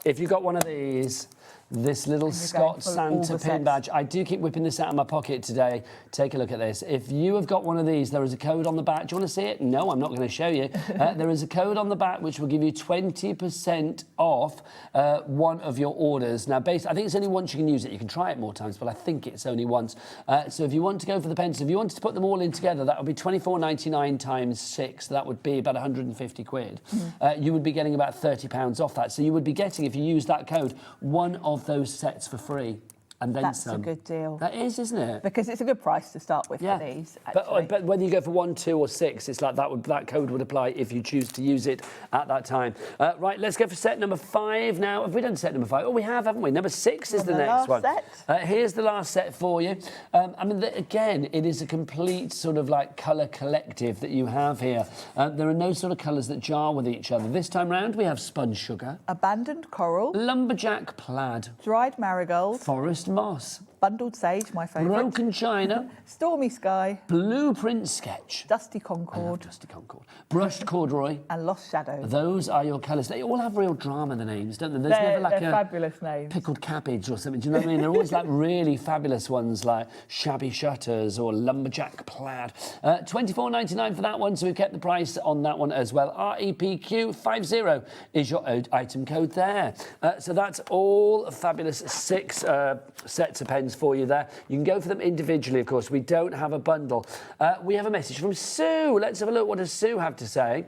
If you've got one of these... This little Scott Santa pin badge. I do keep whipping this out of my pocket today. Take a look at this. If you have got one of these, there is a code on the back. Do you want to see it? No, I'm not going to show you. There is a code on the back which will give you 20% off one of your orders. Now, I think it's only once you can use it. You can try it more times, but I think it's only once. So if you want to go for the pencils, if you wanted to put them all in together, that would be £24.99 times 6. That would be about 150 quid. You would be getting about £30 off that. So you would be getting, if you use that code, one of those sets for free. and then That's some. a good deal. That is, isn't it? Because it's a good price to start with for these. But whether you go for 1, 2 or 6, it's like that code would apply if you choose to use it at that time. Right, let's go for set number 5 now. Have we done set number 5? Oh, we have, haven't we? Number 6 is the next one. Here's the last set for you. I mean, again, it is a complete sort of like colour collective that you have here. There are no sort of colours that jar with each other. This time round, we have sponge sugar, abandoned coral, lumberjack plaid, dried marigold, forest moss, bundled sage, my favourite, broken china, stormy sky, blueprint sketch, dusty concord, brushed corduroy, and lost shadow. Those are your colours. They all have real drama, the names, don't they? There's never like they're fabulous names. Pickled cabbage or something. Do you know what I mean? They're always like really fabulous ones, like shabby shutters or lumberjack plaid. $24.99 for that one, so we've kept the price on that one as well. REPQ50 is your item code there. So that's all fabulous 6 sets of pens for you there. You can go for them individually, of course. We don't have a bundle. We have a message from Sue. Let's have a look. What does Sue have to say?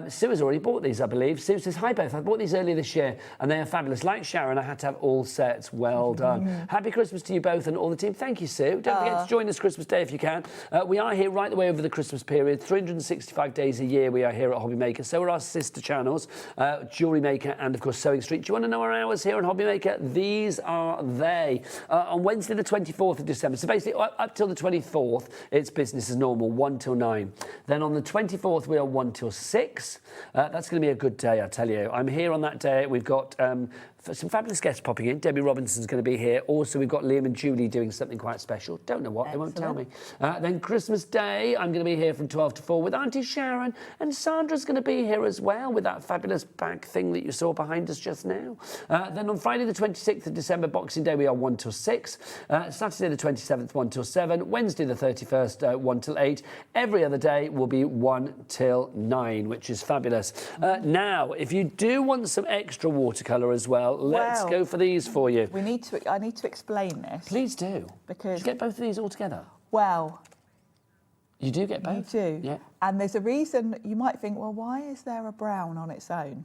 Sue has already bought these, I believe. Sue says, hi both. I bought these earlier this year and they are fabulous. Like Sharon, I had to have all sets. Well done. Happy Christmas to you both and all the team. Thank you, Sue. Don't forget to join us Christmas Day if you can. We are here right the way over the Christmas period. 365 days a year we are here at Hobby Maker. So are our sister channels, Jewellery Maker and, of course, Sewing Street. Do you want to know our hours here on Hobby Maker? These are they. On Wednesday the 24th of December, so basically up till the 24th, it's business as normal, 1 till 9. Then on the 24th, we are 1 till 6. That's going to be a good day, I tell you. I'm here on that day. We've got some fabulous guests popping in. Debbie Robinson's going to be here. Also, we've got Liam and Julie doing something quite special. Don't know what, Excellent. They won't tell me. Then Christmas Day, I'm going to be here from 12 to 4 with Auntie Sharon. And Sandra's going to be here as well with that fabulous bag thing that you saw behind us just now. Then on Friday the 26th of December, Boxing Day, we are 1 till 6. Saturday the 27th, 1 till 7. Wednesday the 31st, 1 till 8. Every other day will be 1 till 9, which is fabulous. Now, if you do want some extra watercolour as well, let's go for these for you. I need to explain this. Please do. Because you get both of these all together? Well, you do get both? You do. Yeah. And there's a reason you might think, well, why is there a brown on its own?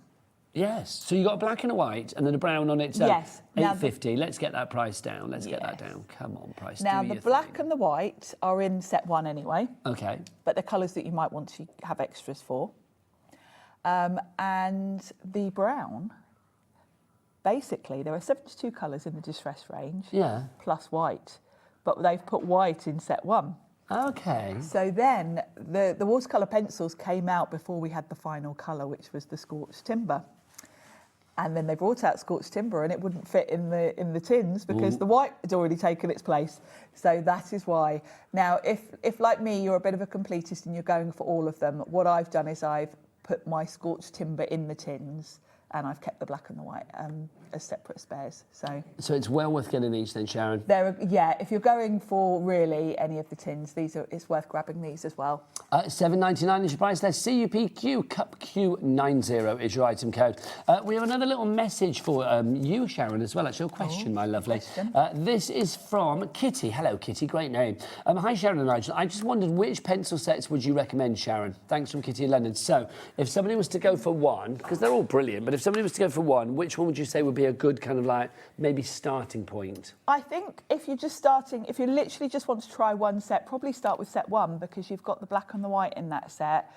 Yes. So you got a black and a white and then a brown on its own. Yes. $8.50. Let's get that price down. Let's get that down. Come on, price. Now, the black and the white are in set 1 anyway. Okay. But they're colours that you might want to have extras for. And the brown, basically, there are 72 colours in the Distress range. Yeah. Plus white. But they've put white in set 1. Okay. So then the watercolour pencils came out before we had the final colour, which was the Scorched Timber. And then they brought out Scorched Timber and it wouldn't fit in the tins because the white had already taken its place. So that is why. Now, if like me, you're a bit of a completist and you're going for all of them, what I've done is I've put my Scorched Timber in the tins and I've kept the black and the white as separate spares. So it's well worth getting these then, Sharon? If you're going for really any of the tins, it's worth grabbing these as well. $7.99 is your price there. CUPQ, CUPQ90 is your item code. We have another little message for you, Sharon, as well. Actually, a question, my lovely. This is from Kitty. Hello, Kitty. Great name. Hi, Sharon and Nigel. I just wondered which pencil sets would you recommend, Sharon? Thanks from Kitty in London. So, if somebody was to go for one, because they're all brilliant, but if somebody was to go for one, which one would you say would be a good kind of like maybe starting point? I think if you're just starting, if you literally just want to try one set, probably start with set 1 because you've got the black and the white in that set.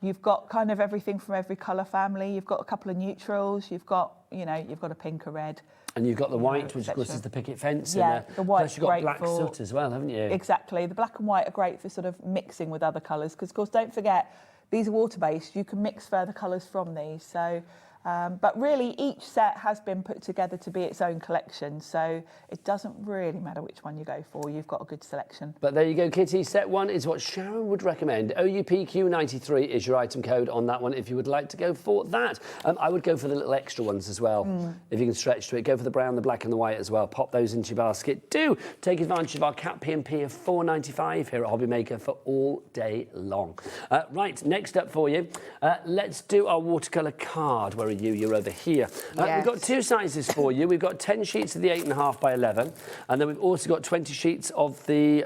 You've got kind of everything from every colour family. You've got a couple of neutrals. You've got a pink, a red. And you've got the white, which of course is the picket fence. Yeah, the white. Plus you've got black soot as well, haven't you? Exactly. The black and white are great for sort of mixing with other colours because, of course, don't forget, these are water-based. You can mix further colours from these. So, but really, each set has been put together to be its own collection. So it doesn't really matter which one you go for. You've got a good selection. But there you go, Kitty. Set 1 is what Sharon would recommend. OUPQ93 is your item code on that one if you would like to go for that. I would go for the little extra ones as well. If you can stretch to it, go for the brown, the black and the white as well. Pop those into your basket. Do take advantage of our Cat P&P of $4.95 here at Hobby Maker for all day long. Right, next up for you, let's do our watercolour card. Where are you? You're over here. We've got 2 sizes for you. We've got 10 sheets of the 8.5 by 11, and then we've also got 20 sheets of the.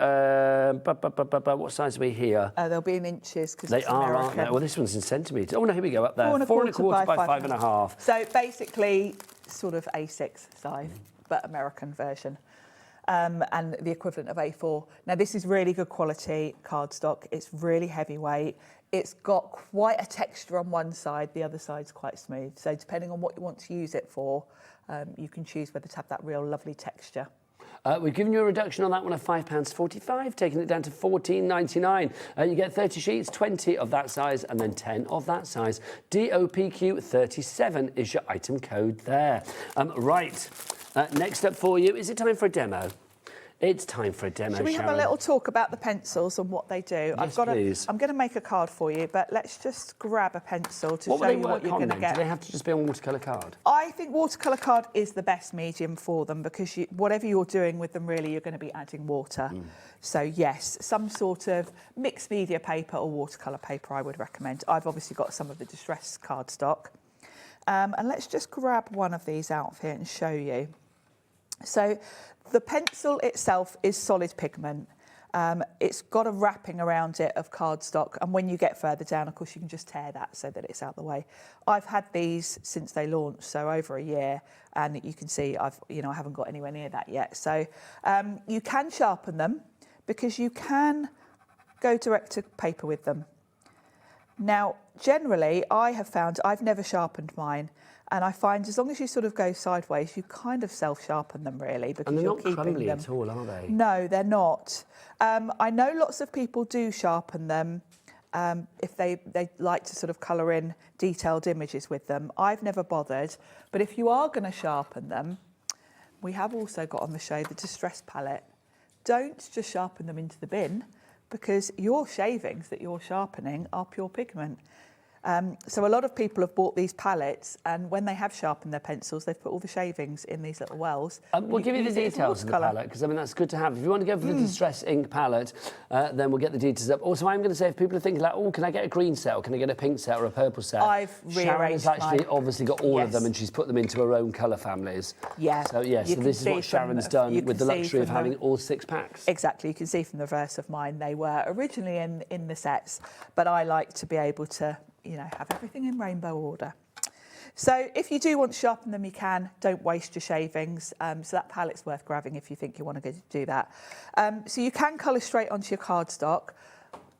What size are we here? They'll be in inches because they are, aren't they? Well, this one's in centimetres. Oh no, here we go up there. 4 1/4 by 5.5. So basically, sort of A6 size, but American version. and the equivalent of A4. Now, this is really good quality cardstock. It's really heavyweight. It's got quite a texture on one side, the other side's quite smooth. So depending on what you want to use it for, you can choose whether to have that real lovely texture. We've given you a reduction on that one of £5.45, taking it down to £14.99. You get 30 sheets, 20 of that size, and then 10 of that size. DOPQ37 is your item code there. Right, next up for you, is it time for a demo? It's time for a demo, Shall we have a little talk about the pencils and what they do? Yes, please. I'm going to make a card for you, but let's just grab a pencil to show you what you're going to get. Do they have to just be on watercolour card? I think watercolour card is the best medium for them because whatever you're doing with them, really, you're going to be adding water. So, yes, some sort of mixed media paper or watercolour paper I would recommend. I've obviously got some of the Distress cardstock. And let's just grab one of these out of here and show you. So the pencil itself is solid pigment. It's got a wrapping around it of cardstock, and when you get further down, of course, you can just tear that so that it's out the way. I've had these since they launched, so over a year, and you can see I haven't got anywhere near that yet. So you can sharpen them because you can go direct to paper with them. Now, generally, I have found I've never sharpened mine. And I find as long as you sort of go sideways, you kind of self-sharpen them, really, because you're keeping them. And they're not crumbly at all, are they? No, they're not. I know lots of people do sharpen them if they like to sort of colour in detailed images with them. I've never bothered. But if you are going to sharpen them, we have also got on the show the Distress palette. Don't just sharpen them into the bin, because your shavings that you're sharpening are pure pigment. So a lot of people have bought these palettes, and when they have sharpened their pencils, they've put all the shavings in these little wells. We'll give you the details of the palette, because I mean that's good to have. If you want to go for the Distress ink palette, then we'll get the details up. Also, I'm going to say, if people are thinking like, oh, can I get a green set, or can I get a pink set or a purple set? I've rearranged Sharon's actually mine. Obviously got all of them, and she's put them into her own colour families. Yeah. So yes, so this is what Sharon's done with the luxury of having all 6 packs. Exactly. You can see from the reverse of mine, they were originally in the sets, but I like to be able to, have everything in rainbow order. So if you do want to sharpen them, you can. Don't waste your shavings. So that palette's worth grabbing if you think you want to do that. So you can colour straight onto your cardstock,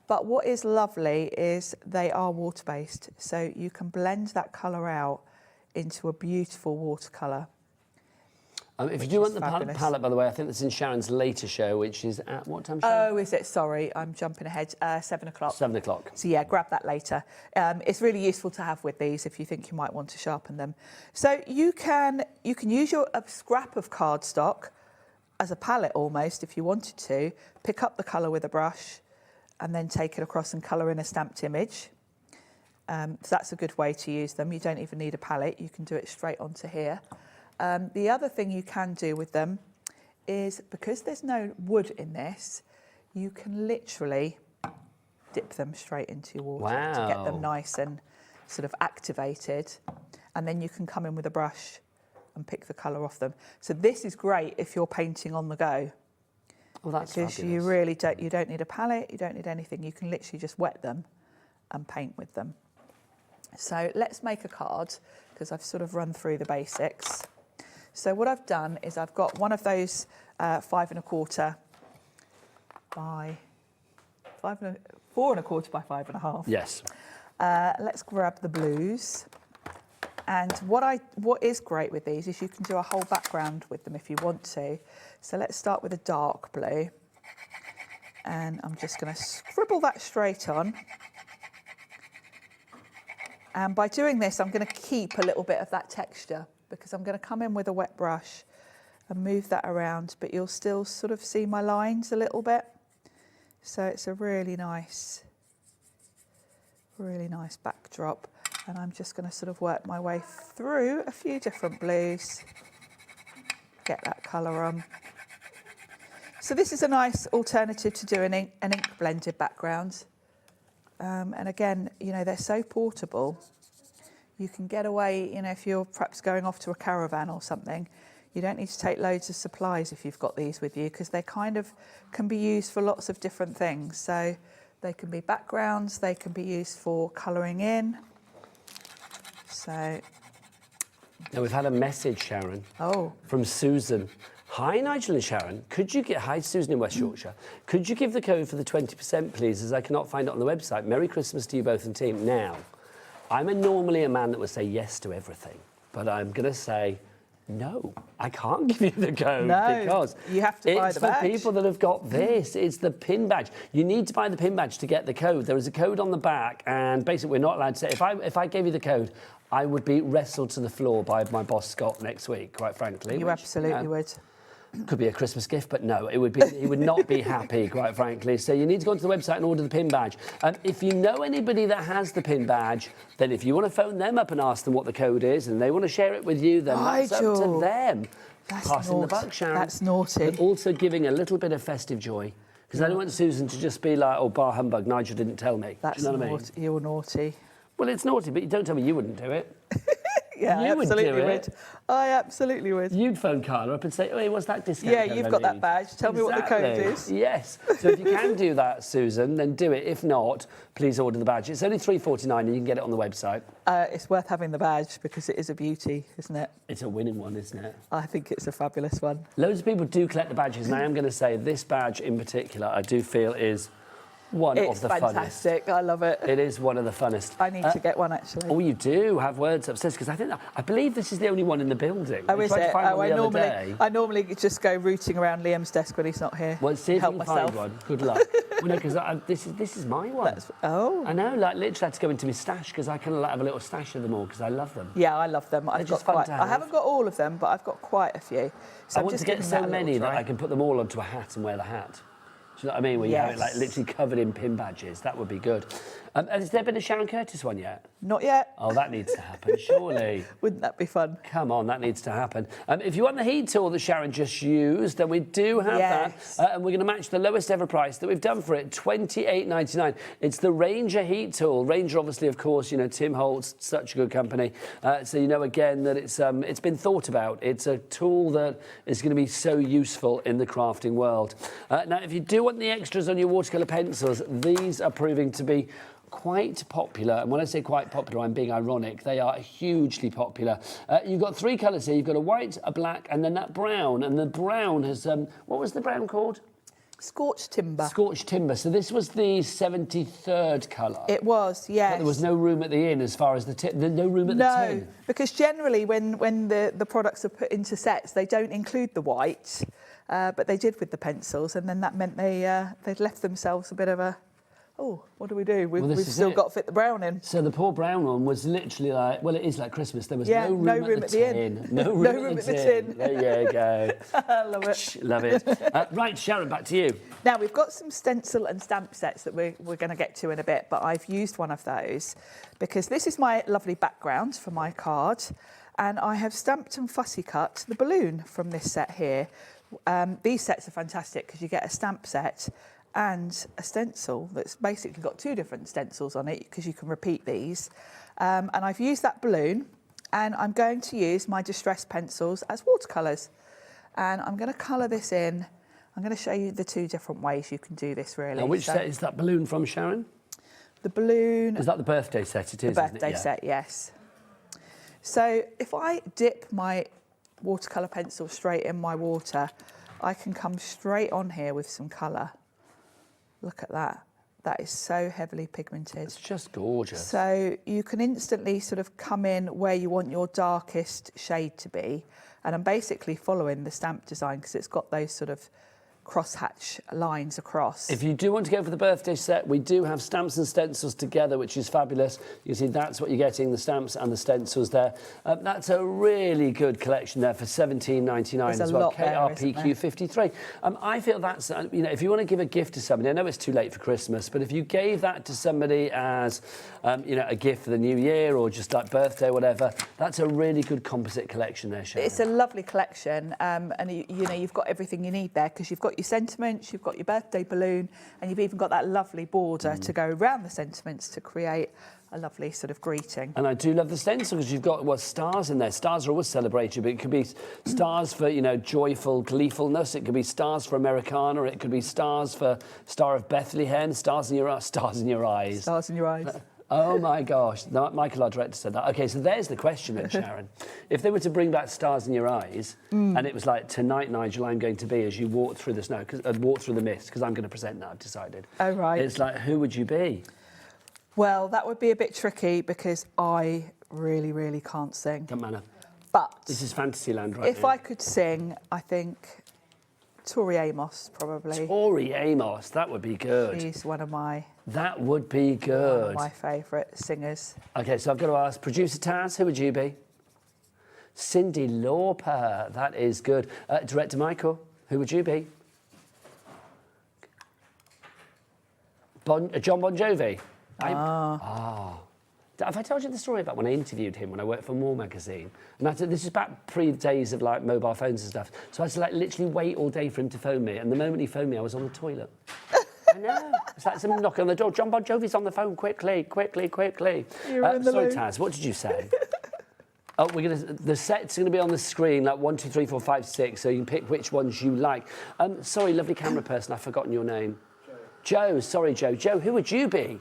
but what is lovely is they are water-based. So you can blend that colour out into a beautiful watercolour. If you do want the palette, by the way, I think that's in Sharon's later show, which is at what time, Sharon? Oh, is it? Sorry, I'm jumping ahead. 7 o'clock. 7 o'clock. So yeah, grab that later. It's really useful to have with these if you think you might want to sharpen them. So you can use a scrap of cardstock as a palette almost, if you wanted to. Pick up the colour with a brush and then take it across and colour in a stamped image. So that's a good way to use them. You don't even need a palette. You can do it straight onto here. The other thing you can do with them is, because there's no wood in this, you can literally dip them straight into your water to get them nice and sort of activated. And then you can come in with a brush and pick the colour off them. So this is great if you're painting on the go. Well, that's because fabulous. you really don't need a palette, you don't need anything. You can literally just wet them and paint with them. So let's make a card, because I've sort of run through the basics. So what I've done is I've got one of those 5 1/4 by 4 1/4 by 5 1/2. Yes. Let's grab the blues. And what is great with these is you can do a whole background with them if you want to. So let's start with a dark blue. And I'm just going to scribble that straight on. And by doing this, I'm going to keep a little bit of that texture, because I'm going to come in with a wet brush and move that around, but you'll still sort of see my lines a little bit. So it's a really nice backdrop. And I'm just going to sort of work my way through a few different blues, get that colour on. So this is a nice alternative to doing an ink blended background. And again, they're so portable. You can get away, if you're perhaps going off to a caravan or something, you don't need to take loads of supplies if you've got these with you, because they kind of can be used for lots of different things. So they can be backgrounds, they can be used for colouring in. So. Now we've had a message, Sharon. Oh. From Susan. Hi, Nigel and Sharon. Hi, Susan in West Yorkshire. Could you give the code for the 20%, please, as I cannot find it on the website? Merry Christmas to you both and team. Now, I'm normally a man that would say yes to everything, but I'm going to say no. I can't give you the code because you have to buy the badge. It's for people that have got this. It's the pin badge. You need to buy the pin badge to get the code. There is a code on the back, and basically we're not allowed to say, if I gave you the code, I would be wrestled to the floor by my boss Scott next week, quite frankly. You absolutely would. Could be a Christmas gift, but no, he would not be happy, quite frankly. So you need to go onto the website and order the pin badge. If you know anybody that has the pin badge, then if you want to phone them up and ask them what the code is and they want to share it with you, then that's up to them. That's Passing naughty. the buck, Sharon. That's naughty. But also giving a little bit of festive joy. Because I don't want Susan to just be like, oh, bar humbug, Nigel didn't tell me. That's do you know what I naughty. mean? You're naughty. Well, it's naughty, but you don't tell me you wouldn't do it. Yeah, you I absolutely would. would. I absolutely would. You'd phone Carla up and say, hey, what's that discount Yeah, code you've I got that need? badge. Tell me what the code is. Yes. So if you can do that, Susan, then do it. If not, please order the badge. It's only $3.49 and you can get it on the website. It's worth having the badge because it is a beauty, isn't it? It's a winning one, isn't it? I think it's a fabulous one. Loads of people do collect the badges, and I am going to say this badge in particular, I do feel is one of the funnest. It's fantastic. I love it. It is one of the funnest. I need to get one, actually. Oh, you do have words upstairs, because I believe this is the only one in the building. Oh, is it? I normally just go rooting around Liam's desk when he's not here. Well, see if help you can myself. find one. Good luck. Well, no, because this is my one. Oh. I know, like literally had to go into my stash because I kind of have a little stash of them all because I love them. Yeah, I love them. They're just fun to have. I haven't got all of them, but I've got quite a few. So I want to get so many that I can put them all onto a hat and wear the hat. Do you know what I mean? Where you have it like literally covered in pin badges. That would be good. Has there been a Sharon Curtis one yet? Not yet. Oh, that needs to happen, surely. Wouldn't that be fun? Come on, that needs to happen. If you want the heat tool that Sharon just used, then we do have that. And we're going to match the lowest ever price that we've done for it, $28.99. It's the Ranger heat tool. Ranger, obviously, of course, you know, Tim Holtz, such a good company. So you know, again, that it's been thought about. It's a tool that is going to be so useful in the crafting world. Now, if you do want the extras on your watercolour pencils, these are proving to be quite popular, and when I say quite popular, I'm being ironic. They are hugely popular. You've got three colours here. You've got a white, a black, and then that brown. And the brown has what was the brown called? Scorched timber. Scorched timber. So this was the 73rd colour. It was, yes. But there was no room at the inn as far as the tin. No room at the tin. No, because generally when the products are put into sets, they don't include the white, but they did with the pencils, and then that meant they'd left themselves a bit of a. Oh, what do we do? We've still got to fit the brown in. So the poor brown one was literally like, well, it is like Christmas. There was no room at the tin. No room at the tin. There you go. I love it. Love it. Right, Sharon, back to you. Now, we've got some stencil and stamp sets that we're going to get to in a bit, but I've used one of those because this is my lovely background for my card, and I have stamped and fussy cut the balloon from this set here. These sets are fantastic because you get a stamp set and a stencil that's basically got two different stencils on it because you can repeat these. And I've used that balloon, and I'm going to use my Distress pencils as watercolours. And I'm going to colour this in. I'm going to show you the two different ways you can do this, really. Now, which set is that balloon from, Sharon? The balloon... Is that the birthday set? It is, the birthday set, yes. So if I dip my watercolour pencil straight in my water, I can come straight on here with some colour. Look at that. That is so heavily pigmented. It's just gorgeous. So you can instantly sort of come in where you want your darkest shade to be. And I'm basically following the stamp design because it's got those sort of crosshatch lines across. If you do want to go for the birthday set, we do have stamps and stencils together, which is fabulous. You can see that's what you're getting, the stamps and the stencils there. That's a really good collection there for $17.99 as well. KRPQ 53. I feel that's, you know, if you want to give a gift to somebody, I know it's too late for Christmas, but if you gave that to somebody as, you know, a gift for the new year or just like birthday or whatever, that's a really good composite collection there, Sharon. It's a lovely collection, and you know, you've got everything you need there because you've got your sentiments, you've got your birthday balloon, and you've even got that lovely border to go around the sentiments to create a lovely sort of greeting. And I do love the stencil because you've got stars in there. Stars are always celebrated, but it could be stars for, you know, joyful gleefulness. It could be stars for Americana. It could be stars for Star of Bethlehem. Stars in your eyes. Stars in your eyes. Oh my gosh, no, Michael, our director, said that. Okay, so there's the question then, Sharon. If they were to bring back Stars in Your Eyes, and it was like, tonight, Nigel, I'm going to be as you walk through the snow, walk through the mist, because I'm going to present that, I've decided. Oh, right. It's like, who would you be? Well, that would be a bit tricky because I really, really can't sing. Doesn't matter. But this is Fantasyland right if now. I could sing, I think Tori Amos, probably. Tori Amos, that would be good. She's one of my... That would be good. One of my favourite singers. OK, so I've got to ask, producer Taz, who would you be? Cyndi Lauper, that is good. Director Michael, who would you be? John Bon Jovi. Have I told you the story about when I interviewed him when I worked for More magazine? And this is back pre-days of like mobile phones and stuff. So I had to like literally wait all day for him to phone me. And the moment he phoned me, I was on the toilet. I know. It's like someone knocking on the door. John Bon Jovi's on the phone. Quickly, quickly, quickly. Sorry, Taz. What did you say? Oh, the set's going to be on the screen, like 1, 2, 3, 4, 5, 6, so you can pick which ones you like. Sorry, lovely camera person, I've forgotten your name. Joe. Sorry, Joe. Joe, who would you be?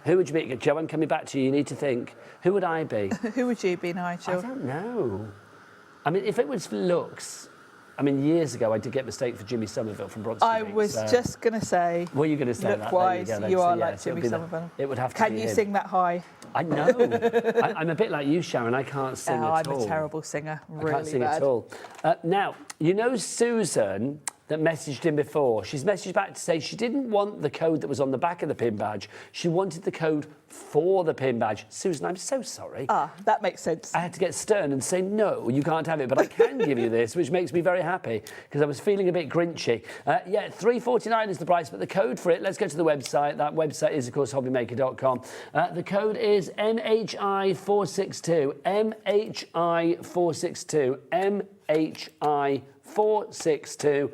Who would you be? Joe, I'm coming back to you. You need to think. Who would I be? Who would you be, Nigel? I don't know. I mean, if it was for looks... I mean, years ago, I did get mistaken for Jimmy Somerville from Bronx. I was just going to say... Were you going to say that? Look-wise, you are like Jimmy Somerville. It would have to Can be you him. sing that high? I know. I'm a bit like you, Sharon. I can't sing at all. I'm a terrible singer. Really I can't sing bad. at all. Now, you know Susan that messaged in before? She's messaged back to say she didn't want the code that was on the back of the pin badge. She wanted the code for the pin badge. Susan, I'm so sorry. That makes sense. I had to get stern and say, no, you can't have it, but I can give you this, which makes me very happy because I was feeling a bit grinchy. Yeah, $3.49 is the price, but the code for it, let's go to the website. That website is, of course, hobbymaker.com. The code is MHI462. MHI462. MHI462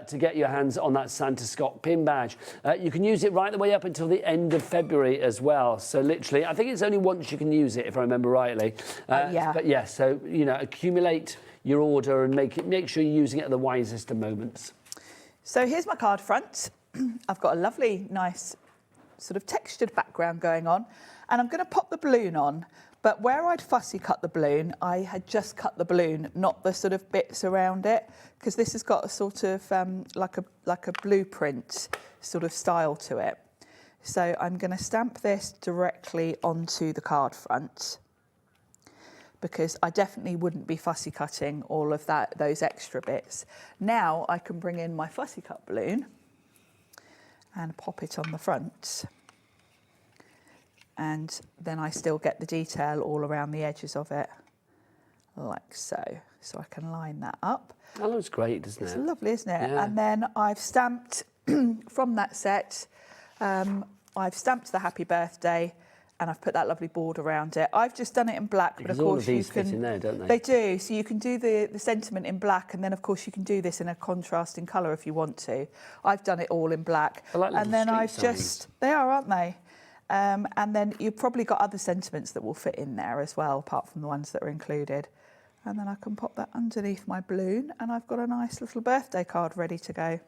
to get your hands on that Santa Scott pin badge. You can use it right the way up until the end of February as well. So literally, I think it's only once you can use it, if I remember rightly. Yeah. But yeah, so, you know, accumulate your order and make sure you're using it at the wisest of moments. So here's my card front. I've got a lovely, nice sort of textured background going on. And I'm going to pop the balloon on. But where I'd fussy cut the balloon, I had just cut the balloon, not the sort of bits around it, because this has got a sort of like a blueprint sort of style to it. So I'm going to stamp this directly onto the card front, because I definitely wouldn't be fussy cutting all of those extra bits. Now I can bring in my fussy cut balloon and pop it on the front. And then I still get the detail all around the edges of it, like so. So I can line that up. That looks great, doesn't it? It's lovely, isn't it? Yeah. And then I've stamped, from that set, I've stamped the happy birthday and I've put that lovely board around it. I've just done it in black, Because but of all course of these you can... fit in there, don't they? They do, so you can do the sentiment in black, and then of course you can do this in a contrasting colour if you want to. I've done it all in black. I like and then little I've street signs. just... They are, aren't they? And then you've probably got other sentiments that will fit in there as well, apart from the ones that are included. And then I can pop that underneath my balloon, and I've got a nice little birthday card ready to go.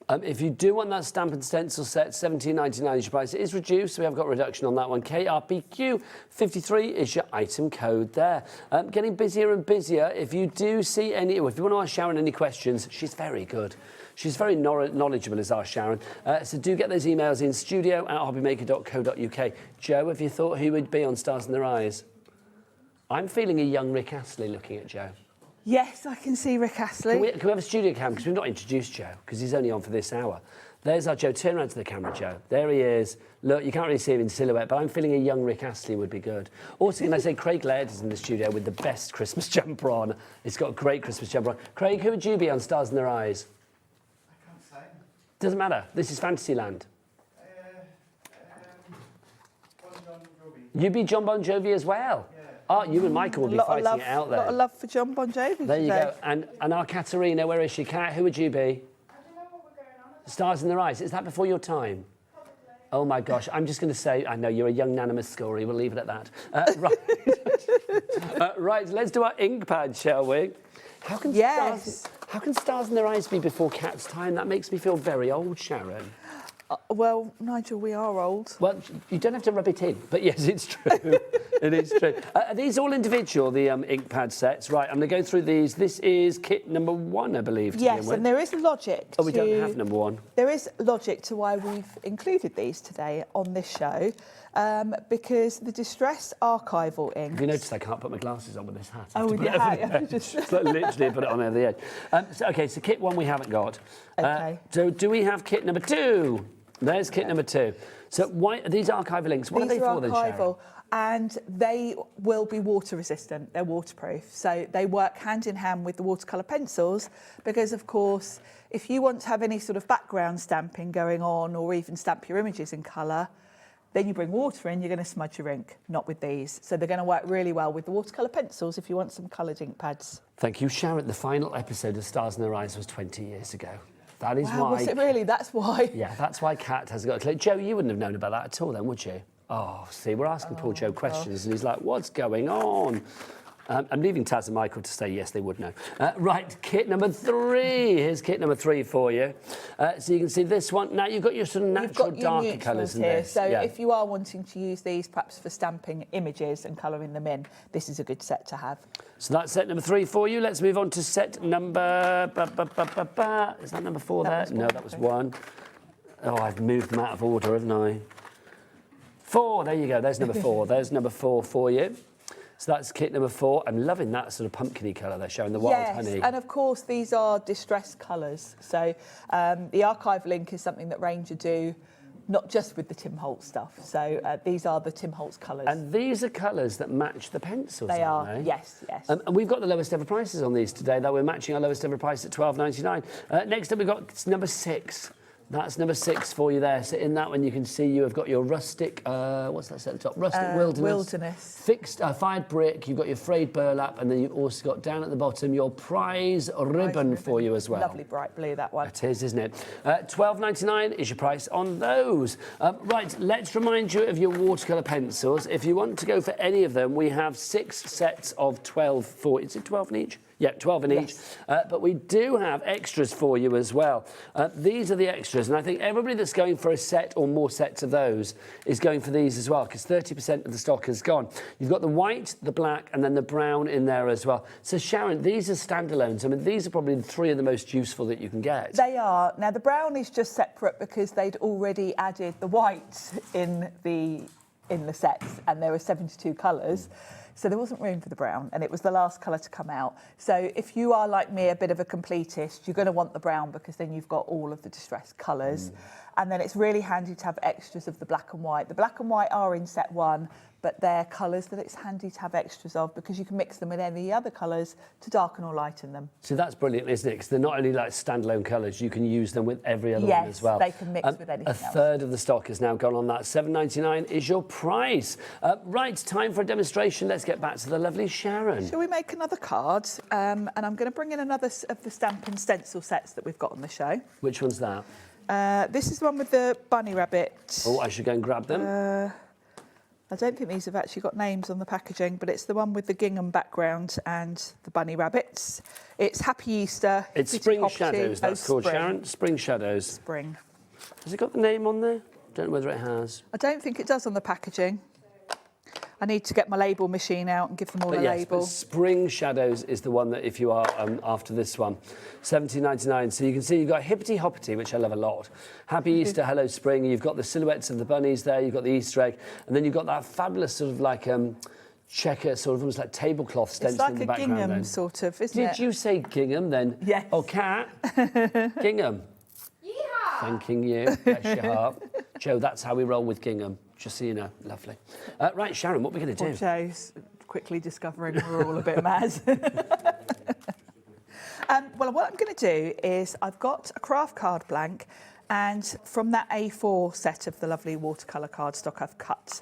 If you do want that stamp and stencil set, $17.99 is your price. It is reduced, so we have got a reduction on that one. KRPQ53 is your item code there. Getting busier and busier. If you do see any, if you want to ask Sharon any questions, she's very good. She's very knowledgeable, is our Sharon. So do get those emails in, studio@hobbymaker.co.uk. Joe, have you thought who would be on Stars in Their Eyes? I'm feeling a young Rick Astley looking at Joe. Yes, I can see Rick Astley. Can we have a studio cam? Because we've not introduced Joe, because he's only on for this hour. There's our Joe. Turn around to the camera, Joe. There he is. Look, you can't really see him in silhouette, but I'm feeling a young Rick Astley would be good. Also, can I say Craig Laird is in the studio with the best Christmas jumper on. He's got a great Christmas jumper on. Craig, who would you be on Stars in Their Eyes? I can't say. Doesn't matter. This is Fantasyland. Bon Jovi. You'd be John Bon Jovi as well. Yeah. Oh, you and Michael would be fighting it out there. A lot of love for John Bon Jovi. There you go. And our Katerina, where is she? Kat, who would you be? I don't know what we're going on. Stars in Their Eyes. Is that before your time? Probably. Oh my gosh, I'm just going to say, I know you're a young Nana Muscuri, we'll leave it at that. Right. Right, let's do our ink pad, shall we? How can Stars in Their Eyes be before Kat's time? That makes me feel very old, Sharon. Well, Nigel, we are old. Well, you don't have to rub it in, but yes, it's true. It is true. Are these all individual, the ink pad sets? Right, I'm going to go through these. This is kit number 1, I believe, to Yes, begin with. and there is logic. Oh, we don't have number 1. There is logic to why we've included these today on this show, because the Distress archival ink. Have you noticed I can't put my glasses on with this hat? Oh, with your hat, you have to just... Like, literally put it on over the edge. So kit 1 we haven't got. Okay. So do we have kit number 2? There's kit number 2. So why are these archival inks? What are they for then, Sharon? Archival, and they will be water resistant. They're waterproof, so they work hand in hand with the watercolour pencils. Because of course, if you want to have any sort of background stamping going on, or even stamp your images in colour, then you bring water in, you're going to smudge your ink. Not with these. So they're going to work really well with the watercolour pencils if you want some coloured ink pads. Thank you, Sharon. The final episode of Stars in Their Eyes was 20 years ago. That is why... Was it really? That's why? Yeah, that's why Kat has got a clue. Joe, you wouldn't have known about that at all then, would you? Oh, see, we're asking poor Joe questions and he's like, what's going on? I'm leaving Taz and Michael to say yes, they would know. Right, kit number 3. Here's kit number 3 for you. So you can see this one. Now, you've got your sort of natural darker colours in this. So if you are wanting to use these perhaps for stamping images and colouring them in, this is a good set to have. So that's set number 3 for you. Let's move on to set number... Is that number 4 there? No, that was 1. Oh, I've moved them out of order, haven't I? 4, there you go. There's number 4. There's number 4 for you. So that's kit number 4. I'm loving that sort of pumpkin-y colour they're showing, the wild honey. Yes, and of course these are Distress colours. So the archival ink is something that Ranger do, not just with the Tim Holtz stuff. So these are the Tim Holtz colours. And these are colours that match the pencils, They are, aren't they? yes, yes. And we've got the lowest ever prices on these today, though we're matching our lowest ever price at $12.99. Next up, we've got number 6. That's number 6 for you there. So in that one, you can see you have got your rustic, what's that set at the top? Rustic wilderness. Fixed, fired brick. You've got your frayed burlap, and then you've also got down at the bottom your prize ribbon for you as well. Lovely bright blue, that one. It is, isn't it? $12.99 is your price on those. Right, let's remind you of your watercolour pencils. If you want to go for any of them, we have 6 sets of 12 for, is it 12 in each? Yeah, 12 in each. But we do have extras for you as well. These are the extras, and I think everybody that's going for a set or more sets of those is going for these as well, because 30% of the stock has gone. You've got the white, the black, and then the brown in there as well. So, Sharon, these are standalones. I mean, these are probably the 3 of the most useful that you can get. They are. Now, the brown is just separate because they'd already added the white in the sets, and there are 72 colours. So there wasn't room for the brown, and it was the last colour to come out. So if you are, like me, a bit of a completist, you're going to want the brown because then you've got all of the Distress colours. And then it's really handy to have extras of the black and white. The black and white are in set 1, but they're colours that it's handy to have extras of because you can mix them with any other colours to darken or lighten them. So that's brilliant, isn't it? Because they're not only like standalone colours, you can use them with every other one as well. Yes, they can mix with anything else. A third of the stock has now gone on that. $7.99 is your price. Right, time for a demonstration. Let's get back to the lovely Sharon. Shall we make another card? And I'm going to bring in another of the stamping stencil sets that we've got on the show. Which one's that? This is the one with the bunny rabbit. Oh, I should go and grab them. I don't think these have actually got names on the packaging, but it's the one with the gingham background and the bunny rabbits. It's Happy Easter. It's Spring Shadows, that's called, Sharon. Spring Shadows. Spring. Has it got the name on there? Don't know whether it has. I don't think it does on the packaging. I need to get my label machine out and give them all a label. But Spring Shadows is the one that if you are after this one. $17.99. So you can see you've got Hippity Hoppity, which I love a lot. Happy Easter, Hello Spring. You've got the silhouettes of the bunnies there. You've got the Easter egg. And then you've got that fabulous sort of like checker, sort of almost like tablecloth stencil in the background. It's like a gingham sort of, isn't it? Did you say gingham then? Yes. Oh, Kat? Gingham. Yeehaw! Thanking you. Bless your heart. Joe, that's how we roll with gingham. Just so you know. Lovely. Right, Sharon, what are we going to do? Joe's quickly discovering we're all a bit mad. Well, what I'm going to do is I've got a craft card blank, and from that A4 set of the lovely watercolour cardstock, I've cut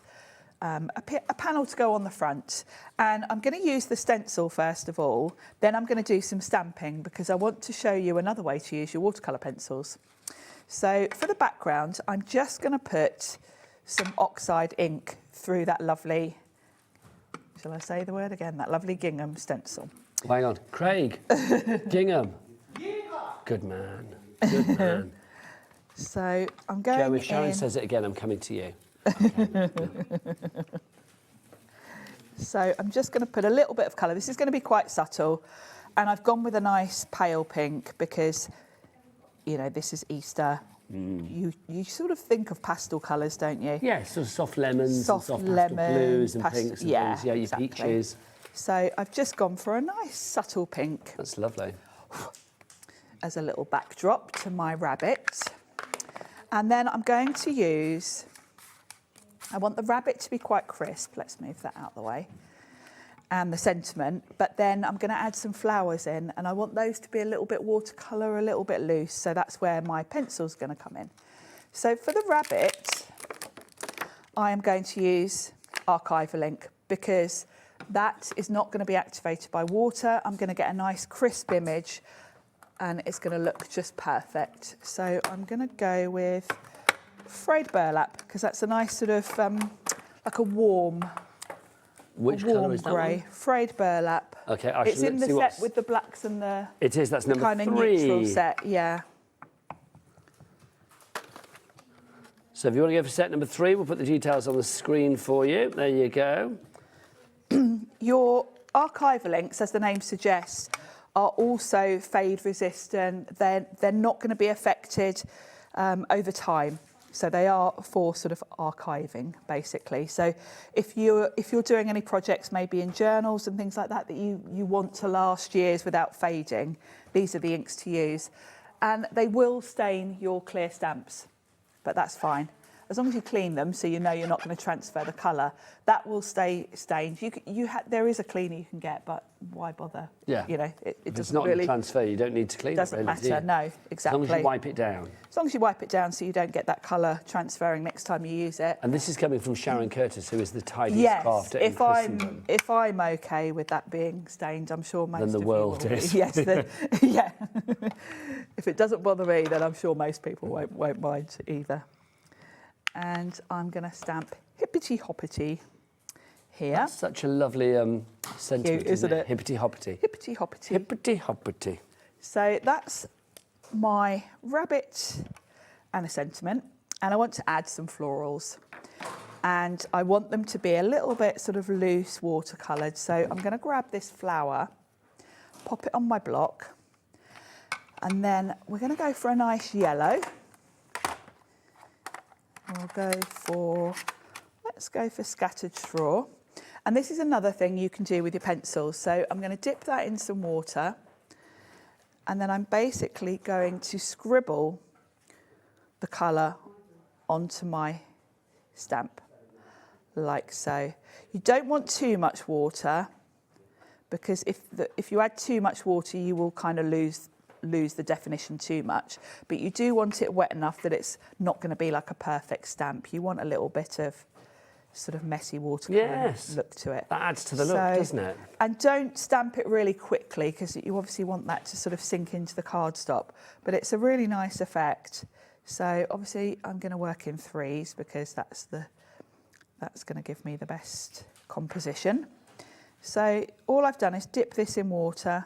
a panel to go on the front. And I'm going to use the stencil first of all. Then I'm going to do some stamping because I want to show you another way to use your watercolour pencils. So for the background, I'm just going to put some oxide ink through that lovely, shall I say the word again, that lovely gingham stencil. Hang on. Craig. Gingham. Good man. Good man. So I'm going Joe, if Sharon in. says it again, I'm coming to you. So I'm just going to put a little bit of colour. This is going to be quite subtle. And I've gone with a nice pale pink because, you know, this is Easter. You sort of think of pastel colours, don't you? Yeah, sort of soft lemons, soft and soft lemon, pastel blues and pinks and things. Yeah, your exactly. peaches. So I've just gone for a nice subtle pink. That's lovely. As a little backdrop to my rabbit. And then I'm going to use, I want the rabbit to be quite crisp. Let's move that out of the way. And the sentiment, but then I'm going to add some flowers in, and I want those to be a little bit watercolour, a little bit loose, so that's where my pencil's going to come in. So for the rabbit, I am going to use Archival ink because that is not going to be activated by water. I'm going to get a nice crisp image, and it's going to look just perfect. So I'm going to go with frayed burlap because that's a nice sort of like a warm. Which colour is that grey, one? frayed burlap. Okay, I it's should in the see set what's... with the blacks and the. It is. That's number kind of 3. neutral set, yeah. So if you want to go for set number 3, we'll put the details on the screen for you. There you go. Your archival inks, as the name suggests, are also fade resistant. They're not going to be affected over time. So they are for sort of archiving, basically. So if you're doing any projects, maybe in journals and things like that, that you want to last years without fading, these are the inks to use. And they will stain your clear stamps, but that's fine. As long as you clean them, so you know you're not going to transfer the colour, that will stay stained. There is a cleaner you can get, but why bother? Yeah. You know, it doesn't it's not really transfer. You don't need to clean it. Doesn't really, matter. No, exactly. As long as you wipe it down. As long as you wipe it down, so you don't get that colour transferring next time you use it. And this is coming from Sharon Curtis, who is the tidiest Yes, crafter in Christendom. if I'm okay with that being stained, I'm sure most Then the of world you will is. be. Yes, yeah. If it doesn't bother me, then I'm sure most people won't mind either. And I'm going to stamp hippity hoppity here. That's such a lovely sentiment, Cute, isn't it? Hippity hoppity. Hippity hoppity. Hippity hoppity. So that's my rabbit and a sentiment. And I want to add some florals. And I want them to be a little bit sort of loose watercoloured. So I'm going to grab this flower, pop it on my block. And then we're going to go for a nice yellow. Let's go for scattered straw. And this is another thing you can do with your pencils. So I'm going to dip that in some water. And then I'm basically going to scribble the colour onto my stamp, like so. You don't want too much water, because if you add too much water, you will kind of lose the definition too much, but you do want it wet enough that it's not going to be like a perfect stamp. You want a little bit of sort of messy watercolour look to it. That adds to the look, doesn't it? And don't stamp it really quickly, because you obviously want that to sort of sink into the cardstock, but it's a really nice effect. So obviously I'm going to work in 3s because that's going to give me the best composition. So all I've done is dip this in water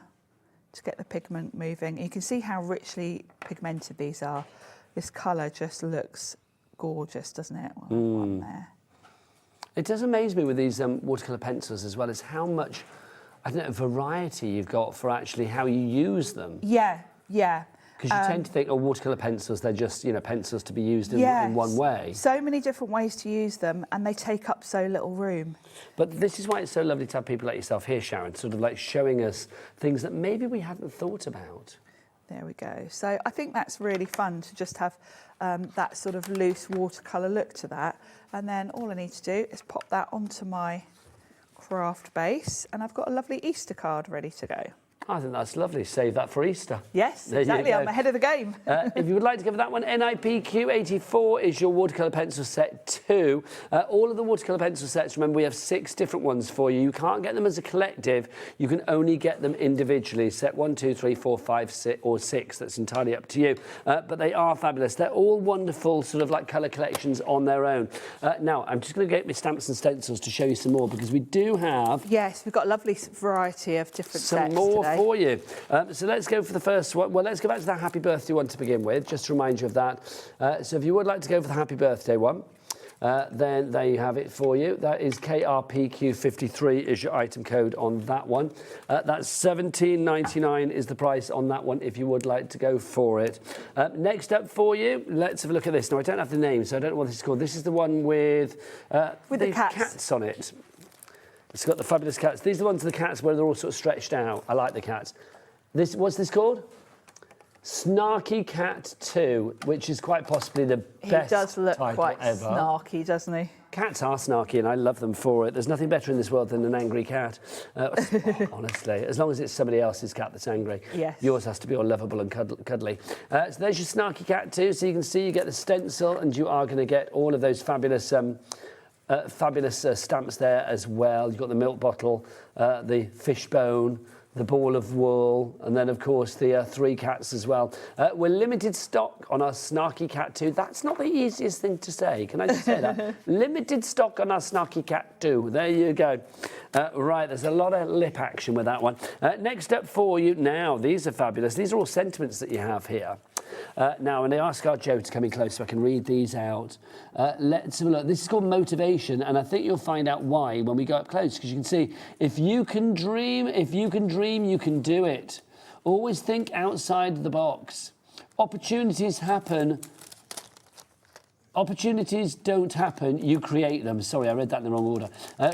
to get the pigment moving. You can see how richly pigmented these are. This colour just looks gorgeous, doesn't it? One there. It does amaze me with these watercolour pencils as well, as how much, I don't know, variety you've got for actually how you use them. Yeah. Because you tend to think, watercolour pencils, they're just, pencils to be used in one way. So many different ways to use them, and they take up so little room. But this is why it's so lovely to have people like yourself here, Sharon, sort of like showing us things that maybe we hadn't thought about. There we go. So I think that's really fun to just have that sort of loose watercolour look to that. And then all I need to do is pop that onto my craft base, and I've got a lovely Easter card ready to go. I think that's lovely. Save that for Easter. Yes, exactly. I'm ahead of the game. If you would like to give that one, NIPQ84 is your watercolour pencil set 2. All of the watercolour pencil sets, remember, we have 6 different ones for you. You can't get them as a collective. You can only get them individually. Set 1, 2, 3, 4, 5, 6, or 6. That's entirely up to you. But they are fabulous. They're all wonderful sort of like colour collections on their own. Now, I'm just going to get my stamps and stencils to show you some more, because we do have... Yes, we've got a lovely variety of different some sets more today. for you. So let's go for the first one. Well, let's go back to the happy birthday one to begin with, just to remind you of that. So if you would like to go for the happy birthday one, then there you have it for you. That is KRPQ53 is your item code on that one. That's $17.99 is the price on that one if you would like to go for it. Next up for you, let's have a look at this. Now, I don't have the name, so I don't know what this is called. This is the one with the cats on it. It's got the fabulous cats. These are the ones with the cats where they're all sort of stretched out. I like the cats. What's this called? Snarky Cat 2, which is quite possibly the best He does look title quite ever. snarky, doesn't he? Cats are snarky, and I love them for it. There's nothing better in this world than an angry cat. Honestly, as long as it's somebody else's cat that's angry. Yes. Yours has to be all lovable and cuddly. So there's your Snarky Cat 2. So you can see you get the stencil, and you are going to get all of those fabulous stamps there as well. You've got the milk bottle, the fishbone, the ball of wool, and then, of course, the 3 cats as well. We're limited stock on our Snarky Cat 2. That's not the easiest thing to say. Can I just say that? Limited stock on our Snarky Cat 2. There you go. Right, there's a lot of lip action with that one. Next up for you now, these are fabulous. These are all sentiments that you have here. Now, and I ask our Joe to come in close so I can read these out. Let's have a look. This is called motivation, and I think you'll find out why when we go up close, because you can see, if you can dream, you can do it. Always think outside the box. Opportunities happen. Opportunities don't happen, you create them. Sorry, I read that in the wrong order.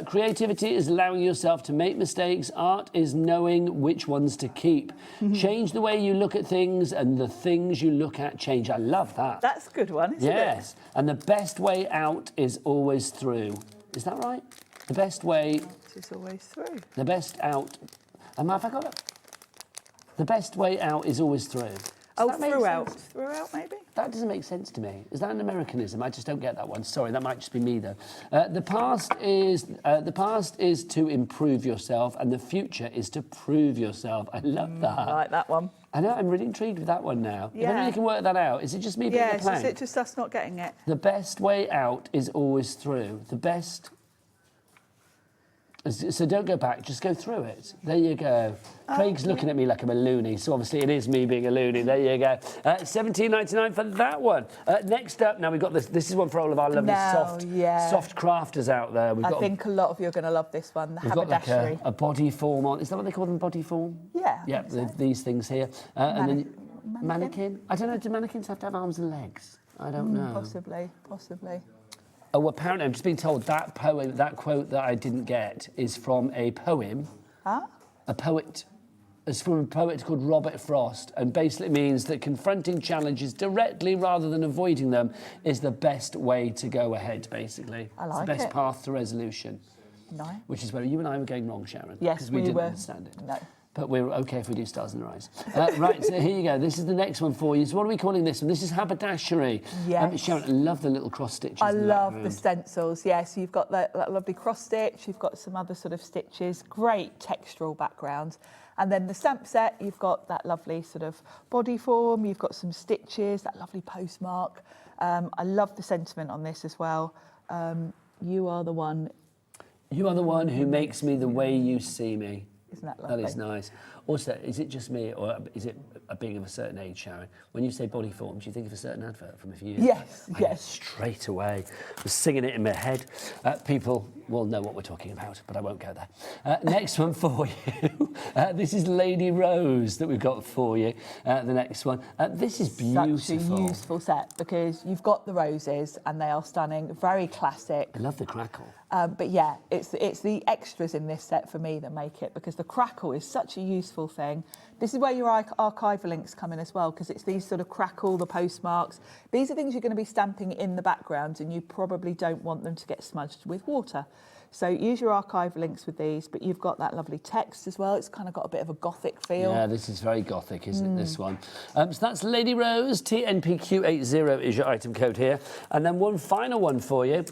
Creativity is allowing yourself to make mistakes. Art is knowing which ones to keep. Change the way you look at things, and the things you look at change. I love that. That's a good one, isn't it? Yes, and the best way out is always through. Is that right? The best way... It's always through. The best out... Have I got it? The best way out is always through. Oh, throughout. Throughout, maybe? That doesn't make sense to me. Is that an Americanism? I just don't get that one. Sorry, that might just be me, though. The past is to improve yourself, and the future is to prove yourself. I love that. I like that one. I know, I'm really intrigued with that one now. Yeah. If only you can work that out. Is it just me being a plank? Is it just us not getting it? The best way out is always through. The best... So don't go back, just go through it. There you go. Craig's looking at me like I'm a loony, so obviously it is me being a loony. There you go. $17.99 for that one. Next up, now we've got this. This is one for all of our lovely soft crafters out there. I think a lot of you are going to love this one, the haberdashery. Like a body form on. Is that what they call them, body form? Yeah. Yeah, these things here. And then mannequin. I don't know, do mannequins have to have arms and legs? I don't know. Possibly. Oh, apparently, I'm just being told that poem, that quote that I didn't get, is from a poem. Huh? A poet. It's from a poet called Robert Frost, and basically means that confronting challenges directly rather than avoiding them is the best way to go ahead, basically. I like it's the best it. path to resolution. No. Which is where you and I were going wrong, Sharon. Yes, because we didn't understand it. No. But we're OK if we do Stars in Our Eyes. Right, so here you go. This is the next one for you. So what are we calling this one? This is haberdashery. Yes. Sharon, I love the little cross stitches. I love the stencils, yes. So you've got that lovely cross stitch, you've got some other sort of stitches, great textural background. And then the stamp set, you've got that lovely sort of body form, you've got some stitches, that lovely postmark. I love the sentiment on this as well. You are the one. You are the one who makes me the way you see me. Isn't that lovely? That is nice. Also, is it just me, or is it being of a certain age, Sharon? When you say body form, do you think of a certain advert from a few years ago? Yes. Straight away. I was singing it in my head. People will know what we're talking about, but I won't go there. Next one for you. This is Lady Rose that we've got for you. The next one. This is beautiful. Such a useful set, because you've got the roses, and they are stunning, very classic. I love the crackle. But yeah, it's the extras in this set for me that make it, because the crackle is such a useful thing. This is where your archival links come in as well, because it's these sort of crackle, the postmarks. These are things you're going to be stamping in the background, and you probably don't want them to get smudged with water. So use your archival links with these, but you've got that lovely text as well. It's kind of got a bit of a gothic feel. Yeah, this is very gothic, isn't it, this one? So that's Lady Rose, TNPQ80 is your item code here. And then one final one for you.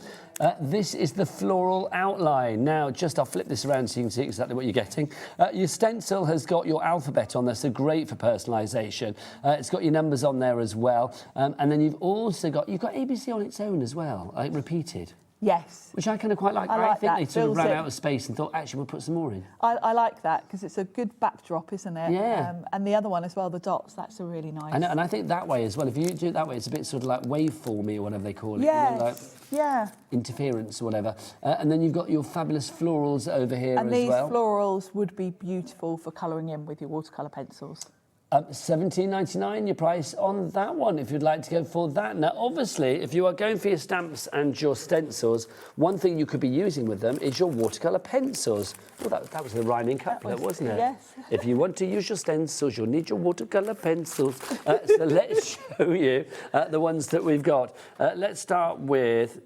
This is the floral outline. Now, I'll flip this around so you can see exactly what you're getting. Your stencil has got your alphabet on there, so great for personalisation. It's got your numbers on there as well. And then you've also got ABC on its own as well, like repeated. Yes. Which I kind of quite like. I like think that. they sort of Fills ran it. out of space and thought, actually, we'll put some more in. I like that because it's a good backdrop, isn't it? Yeah. And the other one as well, the dots, that's a really nice. I know, and I think that way as well, if you do it that way, it's a bit sort of like waveformy or whatever they call it. Yes. You know, like yeah. interference or whatever. And then you've got your fabulous florals over here And as these well. florals would be beautiful for colouring in with your watercolour pencils. $17.99 your price on that one if you'd like to go for that. Now, obviously, if you are going for your stamps and your stencils, one thing you could be using with them is your watercolour pencils. Well, that was the rhyming couplet, wasn't it? Yes. If you want to use your stencils, you'll need your watercolour pencils. So let's show you the ones that we've got. Let's start with...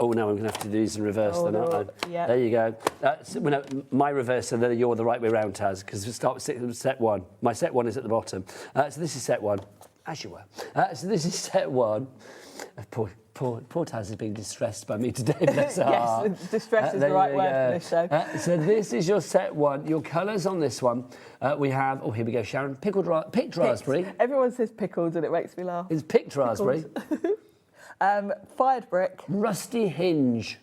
Oh, no, I'm going to have to do these in reverse then, aren't I? Yeah. There you go. No, my reverse, so then you're the right way round, Taz, because we start with set one. My set one is at the bottom. So this is set one, as you were. So this is set one. Poor Taz is being distressed by me today. Bless her heart. Yes, distress is the right word for this show. So this is your set one. Your colours on this one, we have... Oh, here we go, Sharon. Picked raspberry. Everyone says pickled and it makes me laugh. It's picked raspberry. Fired brick. Rusty hinge.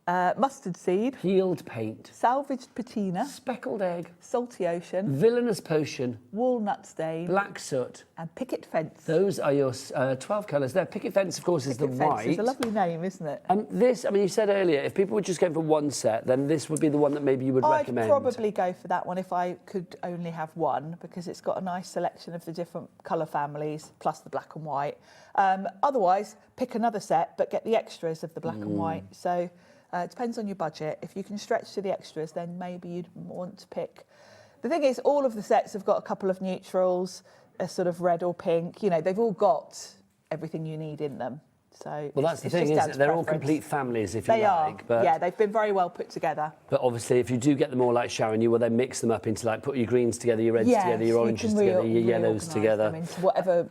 Mustard seed. Peeled paint. Salvaged patina. Speckled egg. Salty ocean. Villainous potion. Walnut stain. Black soot. And picket fence. Those are your 12 colours there. Picket fence, of course, is the white. It's a lovely name, isn't it? This, I mean, you said earlier, if people were just going for one set, then this would be the one that maybe you would recommend. I'd probably go for that one if I could only have one, because it's got a nice selection of the different colour families, plus the black and white. Otherwise, pick another set, but get the extras of the black and white. So it depends on your budget. If you can stretch to the extras, then maybe you'd want to pick. The thing is, all of the sets have got a couple of neutrals, a sort of red or pink. You know, they've all got everything you need in them. So well, that's the thing, isn't it? They're all complete families, if you like. They are. But yeah, they've been very well put together. But obviously, if you do get them all like Sharon, you will then mix them up into like put your greens together, your reds together, your oranges together, your yellows together. Them into whatever,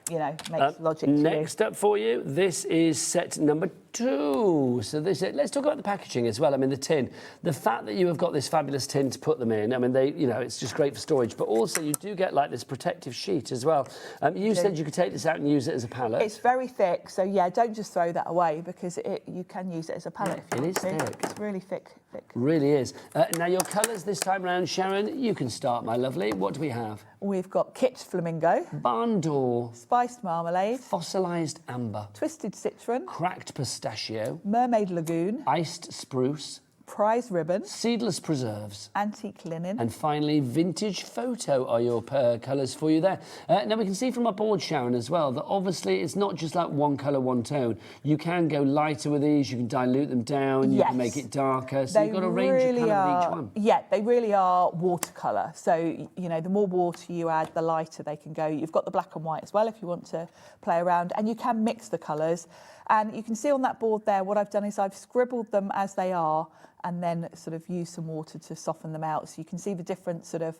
you know, makes logic to you. Next up for you, this is set number 2. So let's talk about the packaging as well. I mean, the tin. The fact that you have got this fabulous tin to put them in, I mean, it's just great for storage. But also, you do get like this protective sheet as well. You said you could take this out and use it as a palette. It's very thick, so yeah, don't just throw that away because you can use it as a palette. It is thick. It's really thick. Really is. Now, your colours this time round, Sharon, you can start, my lovely. What do we have? We've got Kitsch Flamingo. Barn Door. Spiced Marmalade. Fossilised Amber. Twisted Citron. Cracked Pistachio. Mermaid Lagoon. Iced Spruce. Prize Ribbon. Seedless Preserves. Antique Linen. And finally, Vintage Photo are your colours for you there. Now, we can see from our board, Sharon, as well, that obviously it's not just like one colour, one tone. You can go lighter with these, you can dilute them down, you can make it darker. So you've got a range of colour with each one. Yeah, they really are watercolour. So, you know, the more water you add, the lighter they can go. You've got the black and white as well if you want to play around. And you can mix the colours. And you can see on that board there, what I've done is I've scribbled them as they are and then sort of use some water to soften them out. So you can see the different sort of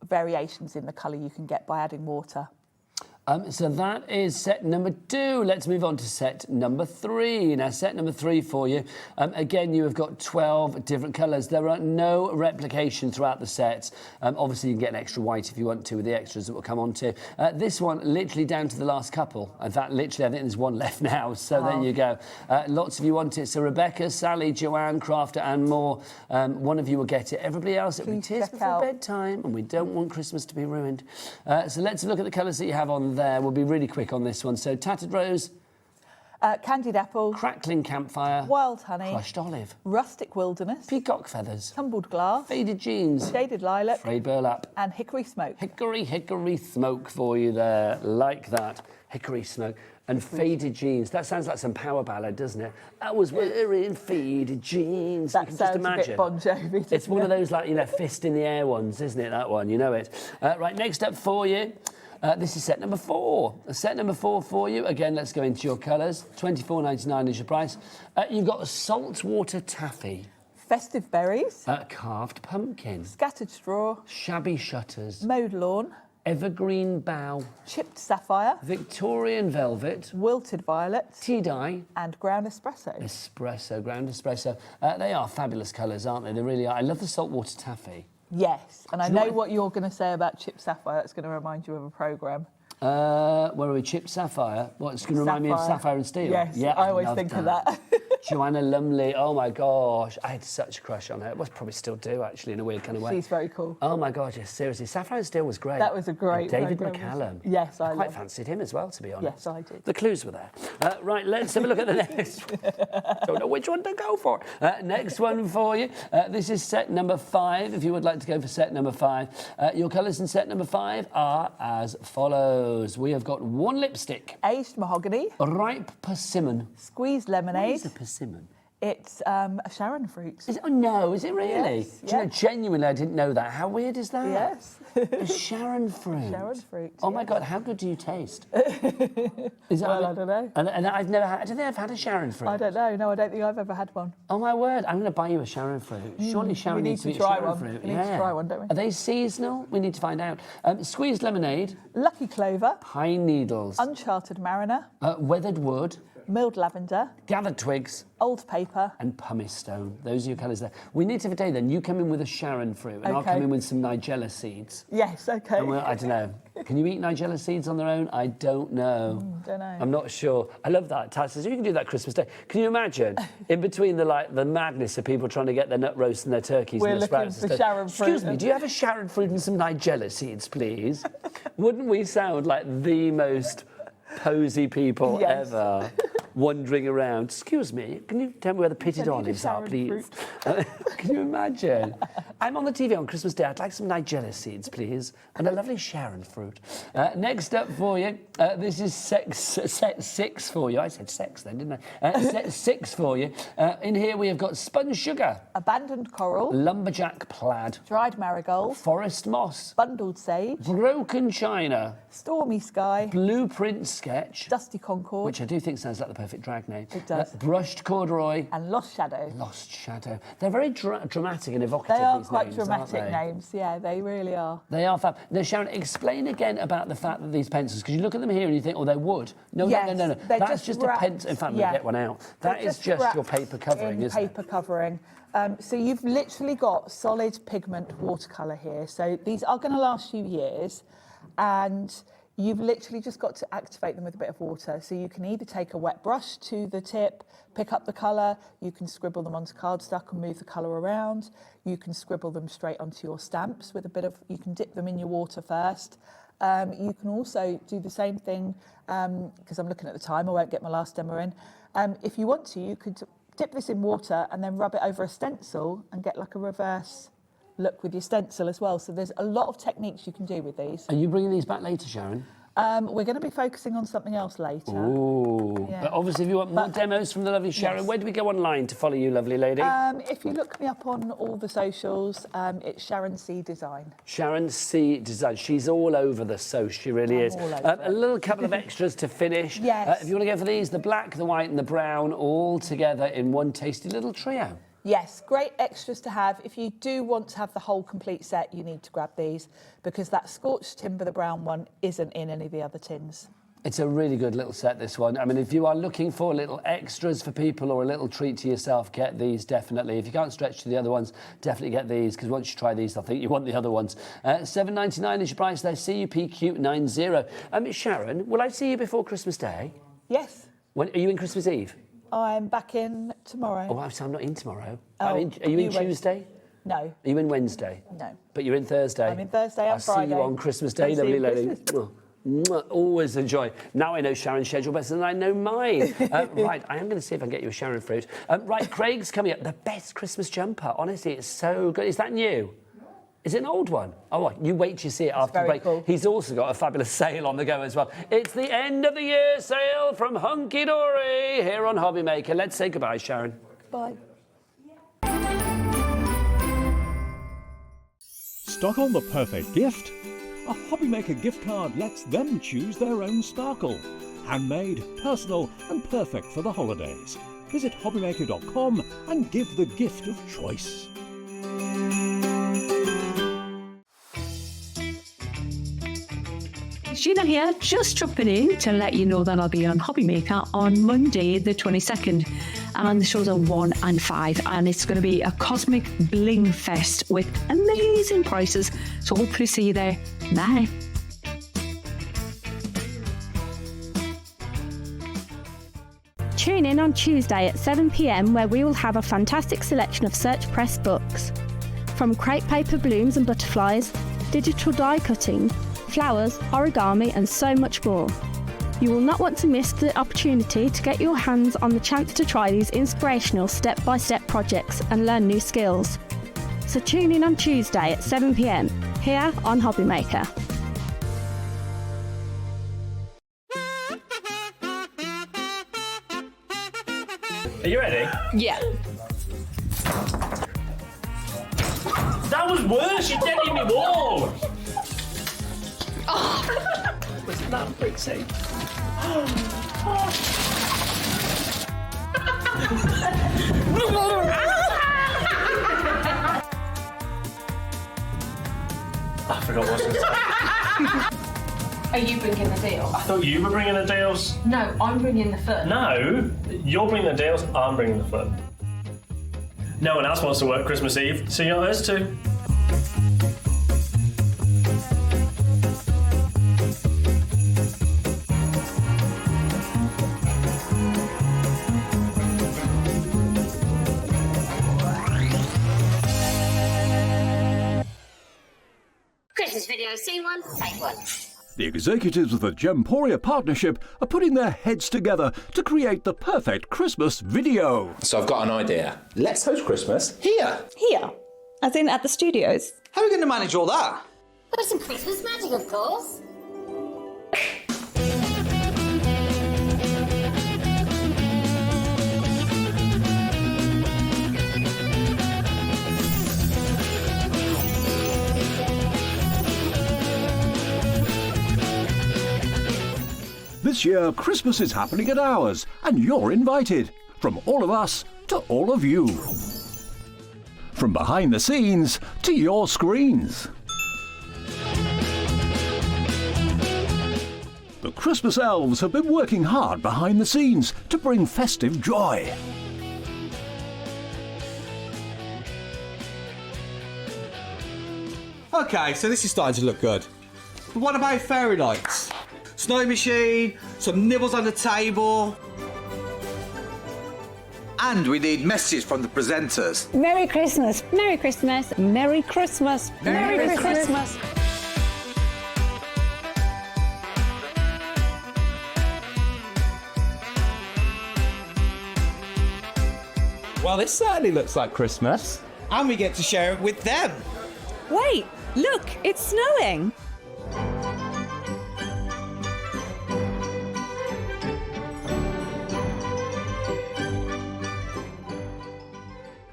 variations in the colour you can get by adding water. So that is set number 2. Let's move on to set number 3. Now, set number 3 for you. Again, you have got 12 different colours. There are no replication throughout the sets. Obviously, you can get an extra white if you want to with the extras that we'll come on to. This one, literally down to the last couple. In fact, literally, I think there's one left now. So there you go. Lots of you want it. So Rebecca, Sally, Joanne, Crafter and more. One of you will get it. Everybody else, it'll be tears before bedtime. And we don't want Christmas to be ruined. So let's look at the colours that you have on there. We'll be really quick on this one. So Tattered Rose. Candied Apple. Crackling Campfire. Wild Honey. Crushed Olive. Rustic Wilderness. Peacock Feathers. Tumbled Glass. Faded Jeans. Shaded Lilac. Frayed Burlap. And Hickory Smoke. Hickory Smoke for you there. Like that. Hickory Smoke. And Faded Jeans. That sounds like some power ballad, doesn't it? I was wearing faded jeans. That you can sounds just imagine. a bit Bon Jovi. It's one of those, like, you know, fist in the air ones, isn't it, that one? You know it. Right, next up for you. This is set number 4. Set number 4 for you. Again, let's go into your colours. $24.99 is your price. You've got a saltwater taffy. Festive berries. Carved pumpkin. Scattered straw. Shabby shutters. Mowed lawn. Evergreen bough. Chipped sapphire. Victorian velvet. Wilted violet. Tea dye. And ground espresso. Ground espresso. They are fabulous colours, aren't they? They really are. I love the saltwater taffy. Yes, and I know what you're going to say about chipped sapphire. That's going to remind you of a programme. Where are we? Chipped sapphire. What's going to remind me of sapphire and steel? Yes, yeah, I always love think of that. Joanna Lumley. Oh my gosh, I had such a crush on her. Well, probably still do actually in a weird kind of way. She's very cool. Oh my god, yes, seriously. Sapphire and Steel was great. That was a great And David programme. McCallum. Yes, I quite fancied him as well, to be honest. Yes, I did. The clues were there. Right, let's have a look at the next one. Don't know which one to go for. Next one for you. This is set number 5. If you would like to go for set number 5, your colours in set number 5 are as follows. We have got 1 lipstick. Aged mahogany. Ripe persimmon. Squeezed lemonade. What is a persimmon? It's a Sharon fruit. Is it? Oh no, is it really? Yes, Do you know, genuinely, I didn't know that. How weird is that? Yes. A Sharon fruit. Sharon fruit. Oh my God, how good do you taste? Is Well, I don't know. And I've never had. I don't think I've had a Sharon fruit. I don't know. No, I don't think I've ever had one. Oh my word! I'm going to buy you a Sharon fruit. Surely Sharon we need needs to to be try Sharon one. fruit. We need to try one, don't we? Are they seasonal? We need to find out. Squeezed lemonade. Lucky clover. Pine needles. Uncharted mariner. Weathered wood. Milled lavender. Gathered twigs. Old paper. And pumice stone. Those are your colours there. We need to have a day then. You come in with a Sharon fruit, and I'll Okay. come in with some Nigella seeds. Yes, okay. And I don't know. Can you eat Nigella seeds on their own? I don't know. Don't know. I'm not sure. I love that. Taz says you can do that Christmas Day. Can you imagine in between the madness of people trying to get their nut roast and their turkeys We're and their looking sprouts? for and stuff? Sharon fruit. Excuse me, do you have a Sharon fruit and some Nigella seeds, please? Wouldn't we sound like the most posy people Yes. ever? Wandering around. Excuse me, can you tell me where the pitted I need a olives are, Sharon please? Can you imagine? I'm on the TV on Christmas Day. I'd like some Nigella seeds, please, and a lovely Sharon fruit. Next up for you, this is set 6 for you. I said sex then, didn't I? Set 6 for you. In here we have got spun sugar, Abandoned coral. lumberjack plaid, Dried marigold. forest moss, Bundled sage. broken china, Stormy sky. blueprint sketch, Dusty concord. which I do think sounds like the perfect drag name. It does. Brushed corduroy. And lost shadow. Lost Shadow. They're very dramatic and evocative, They are these quite names, dramatic aren't they? names. Yeah, they really are. They are fab. Now, Sharon, explain again about the fact that these pencils, because you look at them here and you think, oh, they're wood. No, Yes, no. they're That's just a wrapped- pencil. In fact, yeah. we'll get one out. That They're is just your wrapped paper covering, in isn't it? paper covering. So you've literally got solid pigment watercolour here. So these are going to last you years, and you've literally just got to activate them with a bit of water. So you can either take a wet brush to the tip, pick up the colour, you can scribble them onto cardstock and move the colour around. You can scribble them straight onto your stamps with a bit of, you can dip them in your water first. You can also do the same thing, because I'm looking at the time, I won't get my last demo in. If you want to, you could dip this in water and then rub it over a stencil and get like a reverse look with your stencil as well. So there's a lot of techniques you can do with these. Are you bringing these back later, Sharon? We're going to be focusing on something else later. Ooh. Yeah. But obviously, if you want more demos from the lovely Sharon, Yes. where do we go online to follow you, lovely lady? If you look me up on all the socials, it's Sharon C Design. Sharon C. Design. She's all over the social, she really is. all over A little couple of extras to finish. Yes. If you want to go for these, the black, the white and the brown, all together in one tasty little trio. Yes, great extras to have. If you do want to have the whole complete set, you need to grab these, because that scorched timber, the brown one, isn't in any of the other tins. It's a really good little set, this one. I mean, if you are looking for little extras for people or a little treat to yourself, get these, definitely. If you can't stretch to the other ones, definitely get these, because once you try these, I think you want the other ones. $7.99 is your price there, CUPQ90. Sharon, will I see you before Christmas Day? Yes. When, are you in Christmas Eve? I'm back in tomorrow. Oh, so I'm not in tomorrow. Oh, are you in you won't. Tuesday? No. Are you in Wednesday? No. But you're in Thursday? I'm in Thursday and I'll Friday. see you on Christmas Day, I'll see lovely you lady. Christmas. Mwah, mwah, always a joy. Now I know Sharon's schedule better than I know mine. Right, I am going to see if I can get you a Sharon fruit. Right, Craig's coming up. The best Christmas jumper. Honestly, it's so good. Is that new? Is it an old one? Oh, well, you wait till you see it after the break. Cool. He's also got a fabulous sale on the go as well. It's the end of the year sale from Hunkydory here on Hobby Maker. Let's say goodbye, Sharon. Bye. Stock on the perfect gift? A Hobby Maker gift card lets them choose their own sparkle. Handmade, personal and perfect for the holidays. Visit hobbymaker.com and give the gift of choice. Sheena here, just dropping in to let you know that I'll be on Hobby Maker on Monday the 22nd, and the shows are 1 and 5, and it's going to be a cosmic bling fest with amazing prices, so hopefully see you there. Bye. tune in on Tuesday at 7 p.m, where we will have a fantastic selection of Search Press books. From crepe paper blooms and butterflies, digital die cutting, flowers, origami and so much more. You will not want to miss the opportunity to get your hands on the chance to try these inspirational step-by-step projects and learn new skills. So tune in on Tuesday at 7 p.m, here on Hobby Maker. Are you ready? Yeah. That was worse. You didn't hit me wall. Oh. Wasn't that pretty? I forgot what to say. Are you bringing the deal? I thought you were bringing the deals. No, I'm bringing the fun. No, you're bringing the deals, I'm bringing the fun. No one else wants to work Christmas Eve, so you're us too. Christmas video, scene one, take one. The executives of the Gemporia partnership are putting their heads together to create the perfect Christmas video. So I've got an idea. Let's host Christmas here. Here? As in at the studios? How are we going to manage all that? With some Christmas magic, of course. This year, Christmas is happening at ours, and you're invited. From all of us to all of you. From behind the scenes to your screens. The Christmas elves have been working hard behind the scenes to bring festive joy. Okay, so this is starting to look good. But what about fairy lights? Snow machine, some nibbles on the table. And we need messages from the presenters. Merry Christmas! Merry Christmas! Merry Christmas! Merry Christmas! Well, this certainly looks like Christmas. And we get to share it with them. Wait, look, it's snowing.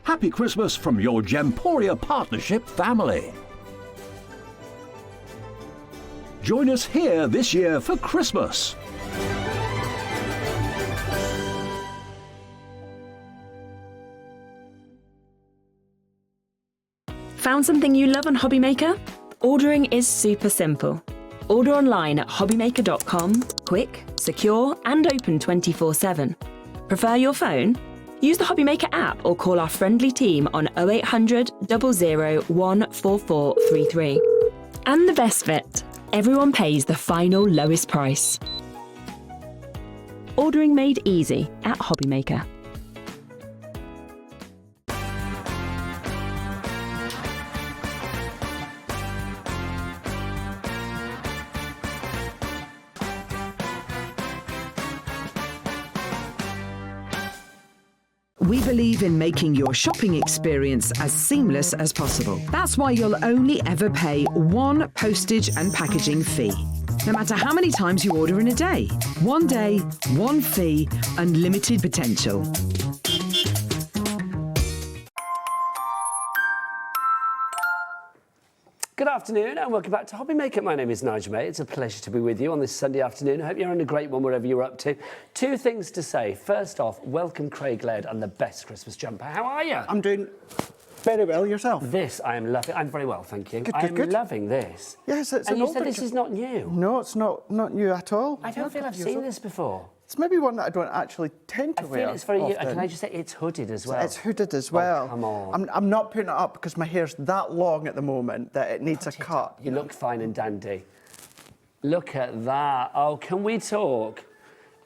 Happy Christmas from your Gemporia partnership family. Join us here this year for Christmas. Found something you love on Hobby Maker? Ordering is super simple. Order online at hobbymaker.com, quick, secure and open 24/7. Prefer your phone? Use the Hobby Maker app or call our friendly team on 0800 00 14433. And the best bit, everyone pays the final lowest price. Ordering made easy at Hobby Maker. We believe in making your shopping experience as seamless as possible. That's why you'll only ever pay one postage and packaging fee. No matter how many times you order in a day. One day, one fee, unlimited potential. Good afternoon and welcome back to Hobby Maker. My name is Nigel May. It's a pleasure to be with you on this Sunday afternoon. I hope you're on a great one wherever you're up to. Two things to say. First off, welcome Craig Laird and the best Christmas jumper. How are you? I'm doing very well. Yourself? This I am loving. I'm very well, thank you. Good, I'm good. loving this. Yes, it's and an you said this is not new. No, it's not new at all. I don't feel I've seen this before. It's maybe one that I don't actually tend to wear. I feel it's very. often. Can I just say it's hooded as well? It's hooded as well. Oh, come on. I'm not putting it up because my hair's that long at the moment that it needs a cut. You look fine and dandy. Look at that. Oh, can we talk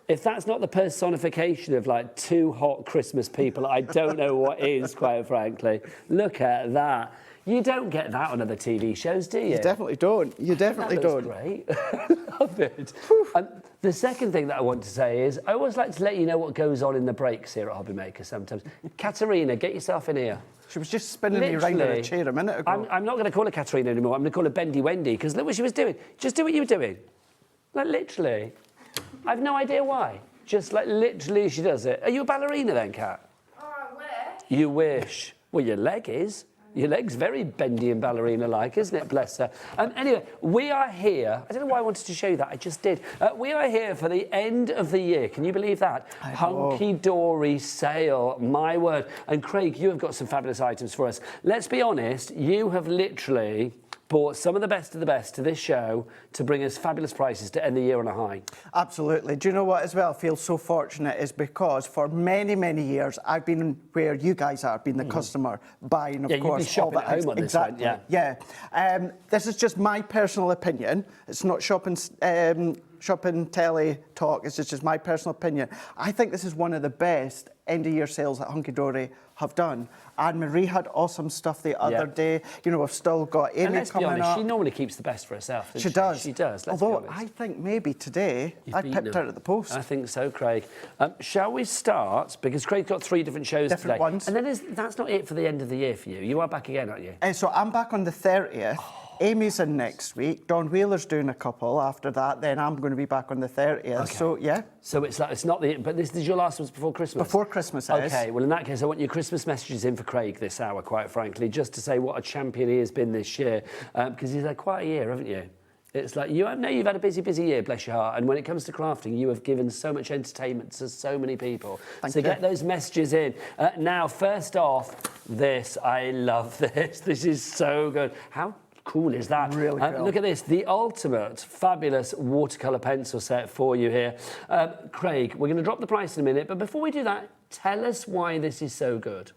If that's not the personification of like two hot Christmas people, I don't know what is, quite frankly. Look at that. You don't get that on other TV shows, do you? You definitely don't. You definitely don't. Great. Love it. The second thing that I want to say is I always like to let you know what goes on in the breaks here at Hobbymaker sometimes. Katerina, get yourself in here. She was just spinning me round in a chair a minute ago. I'm not going to call her Katerina anymore. I'm going to call her Bendy Wendy, because look what she was doing. Just do what you were doing. Like, literally. I've no idea why. Just, like, literally she does it. Are you a ballerina then, Kat? Oh, I wish. You wish. Well, your leg is. Your leg's very bendy and ballerina-like, isn't it? Bless her. Anyway, we are here. I don't know why I wanted to show you that. I just did. We are here for the end of the year. Can you believe that? Hunky-dory sale. My word. And Craig, you have got some fabulous items for us. Let's be honest. You have literally bought some of the best to this show to bring us fabulous prices to end the year on a high. Absolutely. Do you know what as well I feel so fortunate is because for many, many years I've been where you guys are, been the customer, buying, of course. You'd be shopping at home on this one, yeah. This is just my personal opinion. It's not shopping telly talk, it's just my personal opinion. I think this is one of the best end-of-year sales that Hunkydory have done. Anne-Marie had awesome stuff the other day. You know, we've still got Amy and let's coming be honest, up. She normally keeps the best for herself, doesn't She does. She does, let's Although be honest. I think maybe today I pipped her at the post. I think so, Craig. Shall we start? Because Craig's got 3 different shows Different today. ones. And then that's not it for the end of the year for you. You are back again, aren't you? So I'm back on the 30th. Amy's in next week. Don Wheeler's doing a couple after that. Then I'm going to be back on the 30th. Okay. So, yeah. So it's not the... But this is your last one before Christmas? Before Christmas, it is. OK, well, in that case, I want your Christmas messages in for Craig this hour, quite frankly, just to say what a champion he has been this year. Because he's had quite a year, haven't you? It's like, you've had a busy year, bless your heart. And when it comes to crafting, you have given so much entertainment to so many people. Thank so you. get those messages in. Now, first off, this. I love this. This is so good. How cool is that? Really cool. Look at this, the ultimate fabulous watercolour pencil set for you here. Craig, we're going to drop the price in a minute, but before we do that, tell us why this is so good.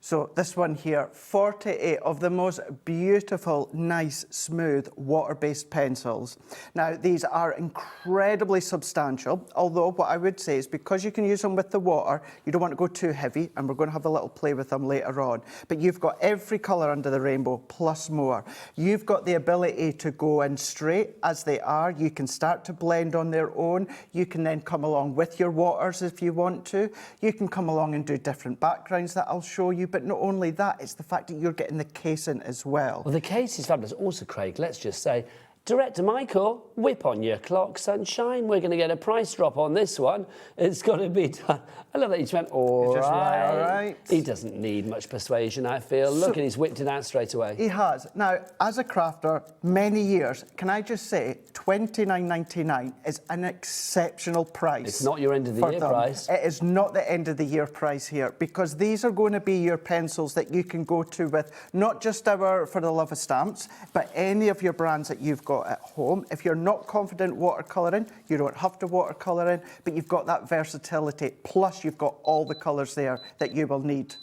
So this one here, 48 of the most beautiful, nice, smooth, water-based pencils. Now, these are incredibly substantial, although what I would say is because you can use them with the water, you don't want to go too heavy, and we're going to have a little play with them later on. But you've got every colour under the rainbow, plus more. You've got the ability to go in straight as they are. You can start to blend on their own. You can then come along with your waters if you want to. You can come along and do different backgrounds that I'll show you. But not only that, it's the fact that you're getting the case in as well. Well, the case is fabulous. Also, Craig, let's just say, Director Michael, whip on your clock, sunshine. We're going to get a price drop on this one. It's got to be done. I love that he just went, all right. He doesn't need much persuasion, I feel. Look, and he's whipped it out straight away. He has. Now, as a crafter, many years, can I just say, $29.99 is an exceptional price. It's not your end of the year price. It is not the end of the year price here, because these are going to be your pencils that you can go to with not just our For the Love of Stamps, but any of your brands that you've got at home. If you're not confident watercolouring, you don't have to watercolour in, but you've got that versatility, plus you've got all the colours there that you will need.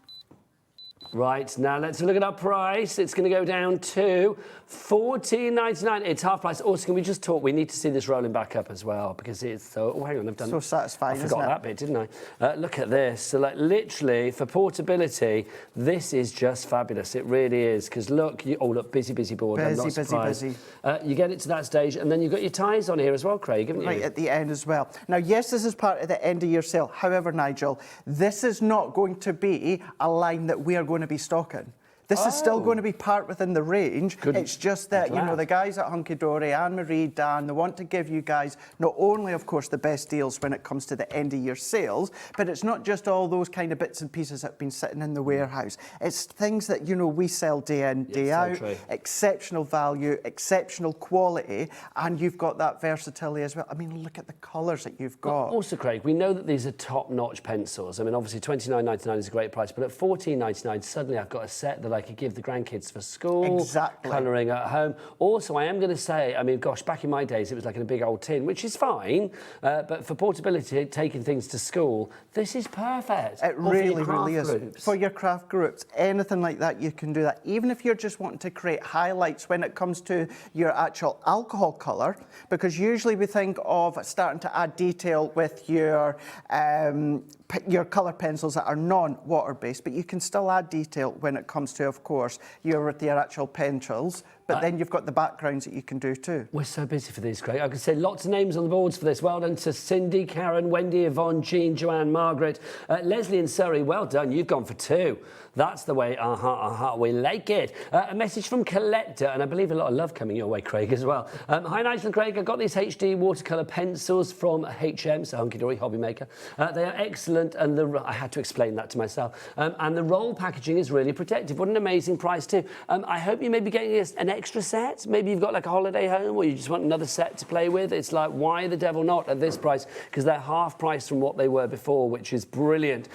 Right, now let's look at our price. It's going to go down to $14.99. It's half price. Also, can we just talk? We need to see this rolling back up as well, because it's so... Oh, hang on, I've done... So satisfying, I forgot that bit, didn't I? Look at this. So, like, literally, for portability, this is just fabulous. It really is, because look... look, busy board. I'm not surprised. Busy. You get it to that stage, and then you've got your ties on here as well, Craig, haven't you? Right, at the end as well. Now, yes, this is part of the end-of-year sale. However, Nigel, this is not going to be a line that we are going to be stocking. This is still going to be part within the range. It's just that, you know, the guys at Hunkydory, Anne-Marie, Dan, they want to give you guys not only, of course, the best deals when it comes to the end-of-year sales, but it's not just all those kind of bits and pieces that have been sitting in the warehouse. It's things that, you know, we sell day in, day out, exceptional value, exceptional quality, and you've got that versatility as well. I mean, look at the colours that you've got. Also, Craig, we know that these are top-notch pencils. I mean, obviously, $29.99 is a great price, but at $14.99, suddenly I've got a set that I could give the grandkids for school. Exactly. Colouring at home. Also, I am going to say, I mean, gosh, back in my days, it was like in a big old tin, which is fine. But for portability, taking things to school, this is perfect. It really is. For your craft groups, anything like that, you can do that. Even if you're just wanting to create highlights when it comes to your actual alcohol colour, because usually we think of starting to add detail with your colour pencils that are non-water-based, but you can still add detail when it comes to, of course, your actual pencils. But then you've got the backgrounds that you can do too. We're so busy for these, Craig. I could say lots of names on the boards for this. Well done to Cindy, Karen, Wendy, Yvonne, Jean, Joanne, Margaret, Leslie and Surrey. Well done. You've gone for 2. That's the way, we like it. A message from Collector, and I believe a lot of love coming your way, Craig, as well. Hi, Nigel and Craig. I got these HD watercolour pencils from HM, so Hunkydory Hobby Maker. They are excellent, and I had to explain that to myself. And the roll packaging is really protective. What an amazing price, too. I hope you may be getting an extra set. Maybe you've got like a holiday home, or you just want another set to play with. It's like, why the devil not at this price? Because they're half price from what they were before, which is brilliant.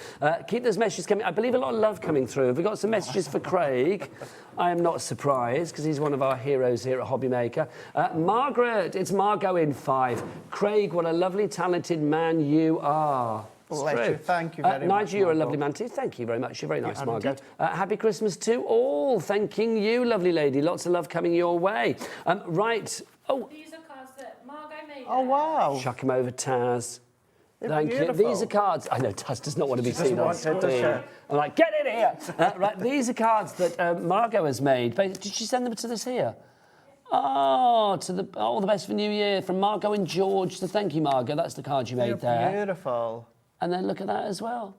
Keep those messages coming. I believe a lot of love coming through. Have we got some messages for Craig? I am not surprised, because he's one of our heroes here at Hobby Maker. Margaret, it's Margot in 5. Craig, what a lovely, talented man you are. Bless you. Thank you very much, Nigel, you're a lovely man too. Thank you very much. You're very nice, Margot. Happy Christmas to all. Thanking you, lovely lady. Lots of love coming your way. Right. Oh. These are cards that Margot made. Oh, wow. Chuck them over, Taz. Thank you. These are cards. I know Taz does not want to be seen on screen. I'm like, get in here. Right. These are cards that Margot has made. Did she send them to this here? Oh, all the best for New Year from Margot and George. So thank you, Margot. That's the card you made there. Beautiful. And then look at that as well.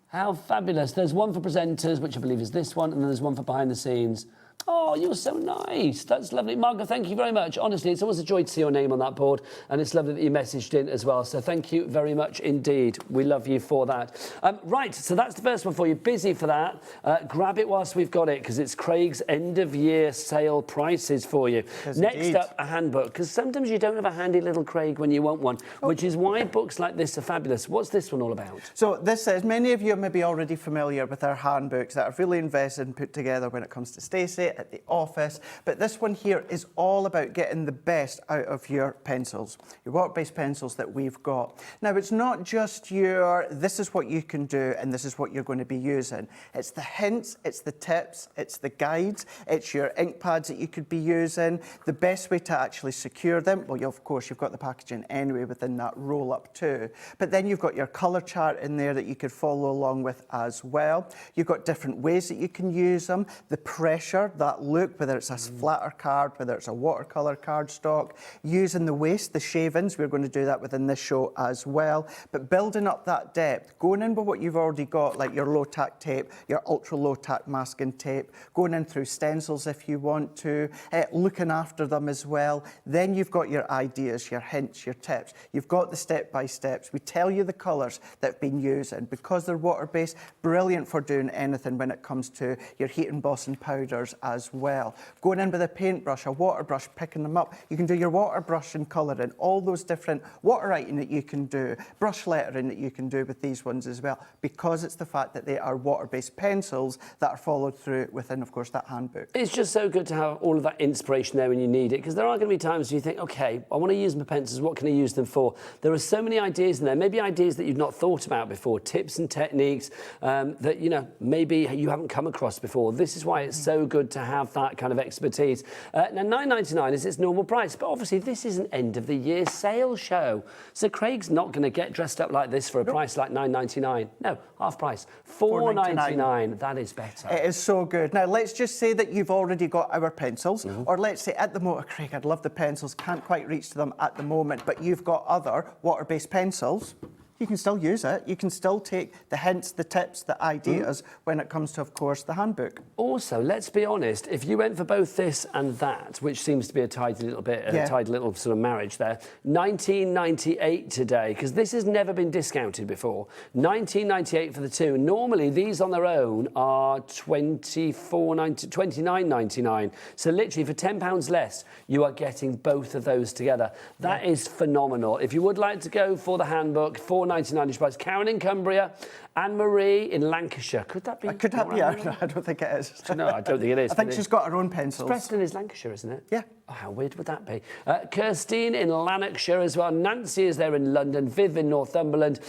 How fabulous. There's one for presenters, which I believe is this one, and then there's one for behind the scenes. Oh, you're so nice. That's lovely. Margaret, thank you very much. Honestly, it's always a joy to see your name on that board, and it's lovely that you messaged in as well. So thank you very much indeed. We love you for that. Right, so that's the first one for you. Busy for that. Grab it whilst we've got it, because it's Craig's end-of-year sale prices for you. Next up, a handbook, because sometimes you don't have a handy little Craig when you want one, which is why books like this are fabulous. What's this one all about? So this is, many of you may be already familiar with our handbooks that are really invested and put together when it comes to Stacey at the office, but this one here is all about getting the best out of your pencils, your water-based pencils that we've got. Now, it's not just this is what you can do and this is what you're going to be using. It's the hints, it's the tips, it's the guides, it's your ink pads that you could be using, the best way to actually secure them. Well, of course, you've got the packaging anyway within that roll-up too, but then you've got your colour chart in there that you could follow along with as well. You've got different ways that you can use them, the pressure, that look, whether it's a flatter card, whether it's a watercolour cardstock, using the waste, the shavings, we're going to do that within this show as well, but building up that depth, going in with what you've already got, like your low-tack tape, your ultra-low-tack masking tape, going in through stencils if you want to, looking after them as well. Then you've got your ideas, your hints, your tips. You've got the step-by-steps. We tell you the colours that have been used, and because they're water-based, brilliant for doing anything when it comes to your heat embossing powders as well. Going in with a paintbrush, a water brush, picking them up. You can do your water brush and colouring, all those different water writing that you can do, brush lettering that you can do with these ones as well, because it's the fact that they are water-based pencils that are followed through within, of course, that handbook. It's just so good to have all of that inspiration there when you need it, because there are going to be times when you think, OK, I want to use my pencils, what can I use them for? There are so many ideas in there, maybe ideas that you've not thought about before, tips and techniques that, you know, maybe you haven't come across before. This is why it's so good to have that kind of expertise. Now, $9.99 is its normal price, but obviously this is an end-of-the-year sale show. So Craig's not going to get dressed up like this for a price like $9.99. No, half price. $4.99. That is better. It is so good. Now, let's just say that you've already got our pencils, or let's say at the moment, Craig, I'd love the pencils, can't quite reach to them at the moment, but you've got other water-based pencils. You can still use it. You can still take the hints, the tips, the ideas when it comes to, of course, the handbook. Also, let's be honest, if you went for both this and that, which seems to be a tidy little bit, a tidy little sort of marriage there, $19.98 today, because this has never been discounted before. $19.98 for the two. Normally, these on their own are $29.99. So literally, for £10 less, you are getting both of those together. That is phenomenal. If you would like to go for the handbook, $4.99 £4.99 each price. Karen in Cumbria, Anne-Marie in Lancashire. Could that be? Could that be? I don't think it is. No, I don't think it is. I think she's got her own pencils. Preston is Lancashire, isn't it? Yeah. Oh, how weird would that be? Kirstine in Lanarkshire as well. Nancy is there in London. Viv in Northumberland.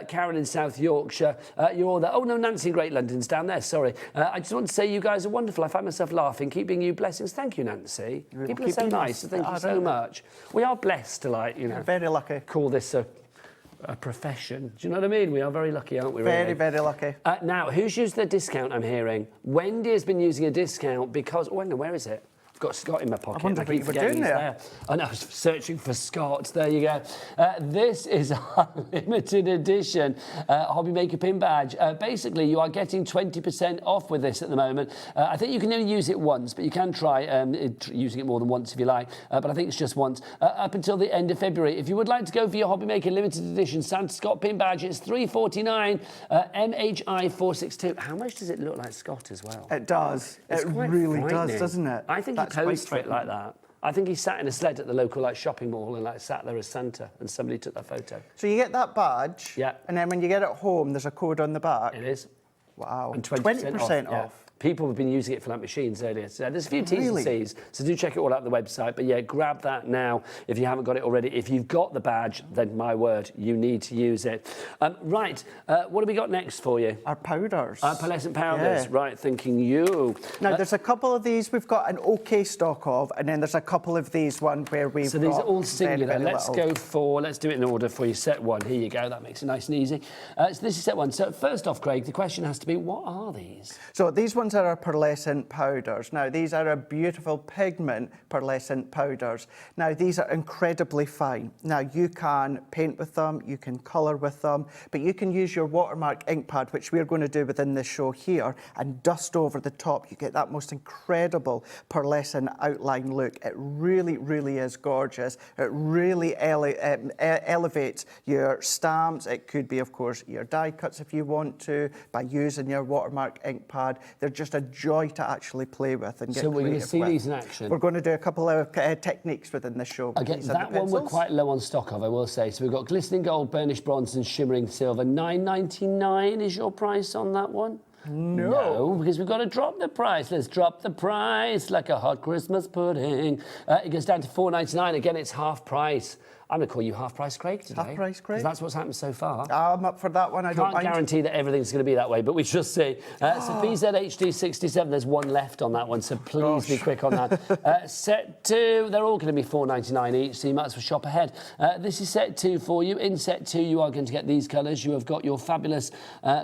Karen in South Yorkshire. You're all there. Oh, no, Nancy in Great London's down there. Sorry. I just want to say you guys are wonderful. I find myself laughing. Keep bringing you blessings. Thank you, Nancy. People are so nice. Thank you so much. We are blessed to, like, you know... Very lucky. ...call this a profession. Do you know what I mean? We are very lucky, aren't we? Very, really? very lucky. Now, who's used the discount, I'm hearing? Wendy has been using a discount because... Oh, hang on, where is it? I've got Scott in my pocket. I wonder what you were doing there. I know, I was searching for Scott. There you go. This is our limited edition Hobby Maker pin badge. Basically, you are getting 20% off with this at the moment. I think you can only use it once, but you can try using it more than once if you like. But I think it's just once. Up until the end of February. If you would like to go for your Hobby Maker limited edition Santa Scott pin badge, it's $3.49, MHI 462. How much does it look like Scott as well? It does. It's it really does, doesn't it? I think he posed for it like that. I think he sat in a sled at the local shopping mall and sat there as Santa, and somebody took that photo. So you get that badge, yeah, and then when you get it home, there's a code on the back. It is. Wow. And 20% off. Yeah. People have been using it for like machines earlier. So there's a few T's and C's, so do check it all out on the website. But yeah, grab that now if you haven't got it already. If you've got the badge, then my word, you need to use it. Right, what have we got next for you? Our powders. Our pearlescent powders, yeah. Right, thinking you. Now, there's a couple of these we've got an okay stock of, and then there's a couple of these one where we've So these got are all singular. very Let's little. go for, let's do it in order for you. Set one, here you go. That makes it nice and easy. So this is set one. So first off, Craig, the question has to be, what are these? So these ones are our pearlescent powders. Now, these are a beautiful pigment pearlescent powders. Now, these are incredibly fine. Now, you can paint with them, you can colour with them, but you can use your watermark ink pad, which we're going to do within this show here, and dust over the top. You get that most incredible pearlescent outline look. It really, really is gorgeous. It really elevates your stamps. It could be, of course, your die cuts if you want to, by using your watermark ink pad. They're just a joy to actually play with and get So we're going to see with. these in action. We're going to do a couple of techniques within this show. Okay, that one we're quite low on stock of, I will say. So we've got glistening gold, burnished bronze and shimmering silver. $9.99 is your price on that one? No, because we've got to drop the price. Let's drop the price like a hot Christmas pudding. It goes down to $4.99. Again, it's half price. I'm going to call you Half Price Craig today. Half Price Craig? Because that's what's happened so far. I'm up for that one. I don't mind. Can't guarantee that everything's going to be that way, but we shall see. So BZHD 67, there's one left on that one, so please be quick on that. Set two, they're all going to be $4.99 each, so you might as well shop ahead. This is set two for you. In set two, you are going to get these colours. You have got your fabulous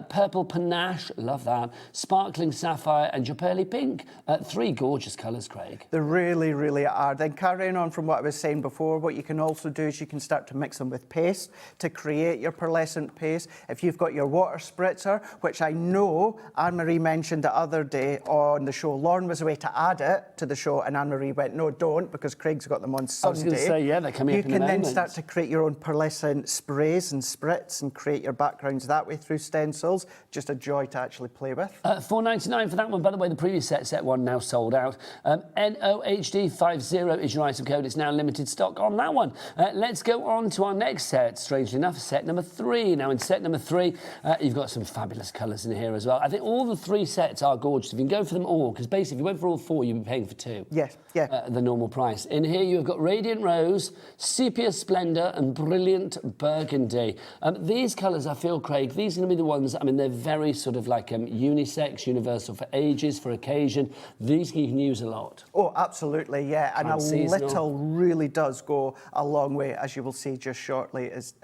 purple panache, love that, sparkling sapphire, and your pearly pink. Three gorgeous colours, Craig. They really, really are. Then carrying on from what I was saying before, what you can also do is you can start to mix them with paste to create your pearlescent paste. If you've got your water spritzer, which I know Anne-Marie mentioned the other day on the show, Lauren was away to add it to the show, and Anne-Marie went, no, don't, because Craig's got them on Sunday. I was going to say, yeah, they're coming up in a moment. You can then start to create your own pearlescent sprays and spritz and create your backgrounds that way through stencils. Just a joy to actually play with. $4.99 for that one. By the way, the previous set one now sold out. NOHD50 is your item code. It's now limited stock on that one. Let's go on to our next set, strangely enough, set number 3. Now, in set number 3, you've got some fabulous colours in here as well. I think all the 3 sets are gorgeous. If you can go for them all, because basically if you went for all 4, you'd be paying for 2. Yes, yeah. The normal price. In here, you've got Radiant Rose, Sepia Splendour, and Brilliant Burgundy. These colours, I feel, Craig, these are going to be the ones, I mean, they're very sort of like unisex, universal for ages, for occasion. These you can use a lot. Oh, absolutely, yeah. And a little really does go a long way, as you will see just shortly, as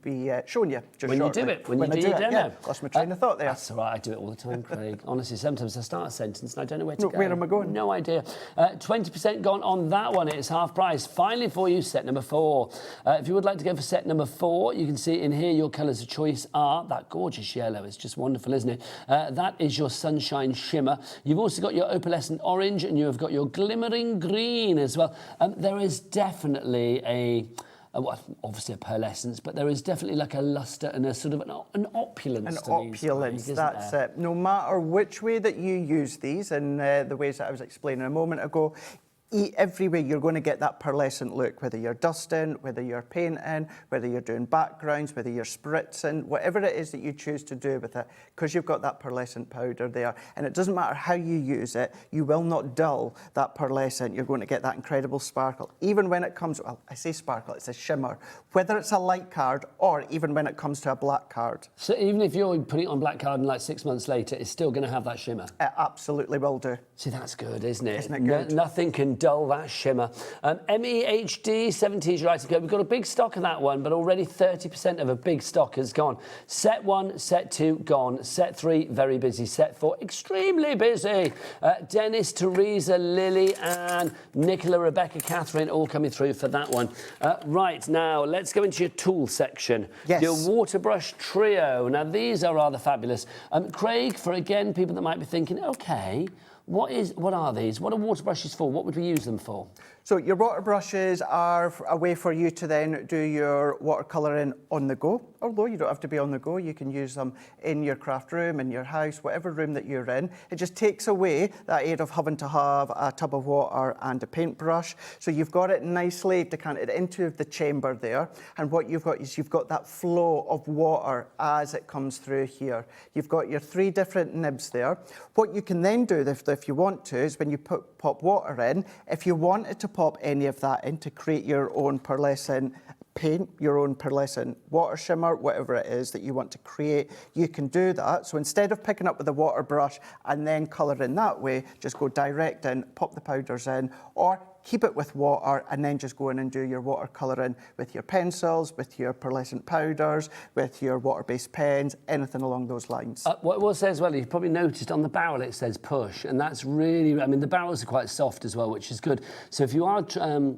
be showing you just when shortly. You do it, when you do your demo. Yeah, lost my train of thought there. That's all right, I do it all the time, Craig. Honestly, sometimes I start a sentence and I don't know where to go. Where am I going? No idea. 20% gone on that one. It's half price. Finally for you, set number 4. If you would like to go for set number 4, you can see in here your colours of choice are that gorgeous yellow. It's just wonderful, isn't it? That is your Sunshine Shimmer. You've also got your opalescent orange and you have got your glimmering green as well. There is definitely well, obviously a pearlescence, but there is definitely like a lustre and a sort of an opulence to these. An opulence, that's it. No matter which way that you use these, and the ways that I was explaining a moment ago, every way you're going to get that pearlescent look, whether you're dusting, whether you're painting, whether you're doing backgrounds, whether you're spritzing, whatever it is that you choose to do with it, because you've got that pearlescent powder there. And it doesn't matter how you use it, you will not dull that pearlescent. You're going to get that incredible sparkle. Even when it comes, well, I say sparkle, it's a shimmer, whether it's a light card or even when it comes to a black card. So even if you're putting it on black card and like 6 months later, it's still going to have that shimmer? It absolutely will do. See, that's good, isn't it? Isn't it good? Nothing can dull that shimmer. MEHD 70 is your item code. We've got a big stock of that one, but already 30% of a big stock has gone. Set 1, set 2, gone. Set 3, very busy. Set 4, extremely busy. Dennis, Teresa, Lily, Anne, Nicola, Rebecca, Catherine, all coming through for that one. Right, now, let's go into your tool section. Yes. Your water brush trio. Now, these are rather fabulous. Craig, for, again, people that might be thinking, OK, what are these? What are water brushes for? What would we use them for? So your water brushes are a way for you to then do your watercolouring on the go. Although you don't have to be on the go, you can use them in your craft room, in your house, whatever room that you're in. It just takes away that air of having to have a tub of water and a paintbrush. So you've got it nicely decanted into the chamber there. And what you've got is you've got that flow of water as it comes through here. You've got your 3 different nibs there. What you can then do, if you want to, is when you pop water in, if you wanted to pop any of that in to create your own pearlescent paint, your own pearlescent water shimmer, whatever it is that you want to create, you can do that. So instead of picking up with a water brush and then colouring that way, just go direct in, pop the powders in, or keep it with water and then just go in and do your watercolouring with your pencils, with your pearlescent powders, with your water-based pens, anything along those lines. What it will say as well, you've probably noticed on the barrel it says push, and that's really, I mean, the barrels are quite soft as well, which is good. So if you are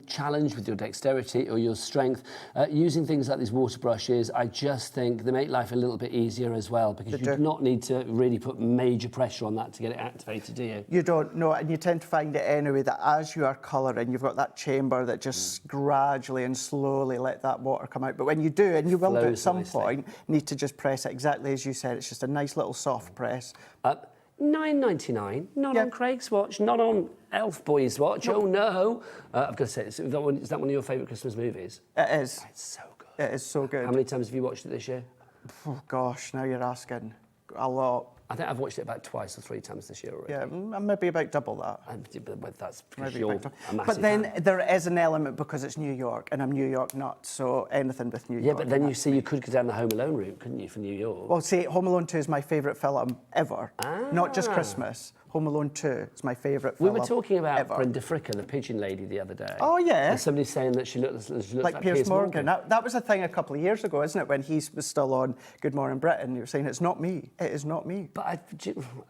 challenged with your dexterity or your strength, using things like these water brushes, I just think they make life a little bit easier as well, because you do not need to really put major pressure on that to get it activated, do you? You don't, no, and you tend to find it anyway that as you are colouring, you've got that chamber that just gradually and slowly let that water come out. But when you do, and you will do at some point, need to just press it exactly as you said. It's just a nice little soft press. $9.99, not on Craig's watch, not on Elf Boy's watch. Oh no! I've got to say, is that one of your favourite Christmas movies? It is. It's so good. It is so good. How many times have you watched it this year? Oh gosh, now you're asking. A lot. I think I've watched it about 2 or 3 times this year already. Yeah, maybe about double that. That's because you're a massive But then fan. there is an element because it's New York, and I'm New York nuts, so anything with New York. Yeah, but then you see you could go down the Home Alone route, couldn't you, for New York? Well, see, Home Alone 2 is my favourite film ever. Not just Christmas. Home Alone 2 is my favourite film We were talking about ever. Brenda Fricker, the pigeon lady, the other day. Oh, yeah. And somebody's saying that she looks like Piers Morgan. That was a thing a couple of years ago, isn't it, when he was still on Good Morning Britain. You were saying, it's not me. It is not me. But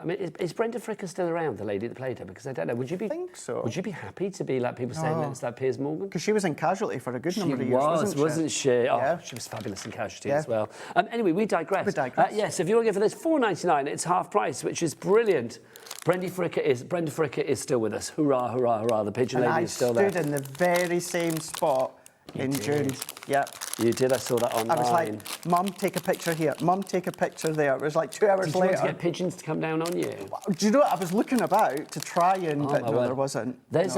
I mean, is Brenda Fricker still around, the lady that played her? Because I don't know. Would you be? I think so. Would you be happy to be like people saying that it's like Piers Morgan? Because she was in Casualty for a good number of years, wasn't she? Oh, yeah. she was fabulous in Casualty as well. Anyway, we digress. We digress. Yes, if you want to go for this, $4.99, it's half price, which is brilliant. Brenda Fricker is still with us. Hurrah, hurrah, hurrah! The pigeon lady is still there. I stood in the very same spot in June. Yep. You did. I saw that online. I was like, Mum, take a picture here. Mum, take a picture there. It was like 2 hours Did you later. want to get pigeons to come down on you? Do you know what? I was looking about to try and, but no, there wasn't. There's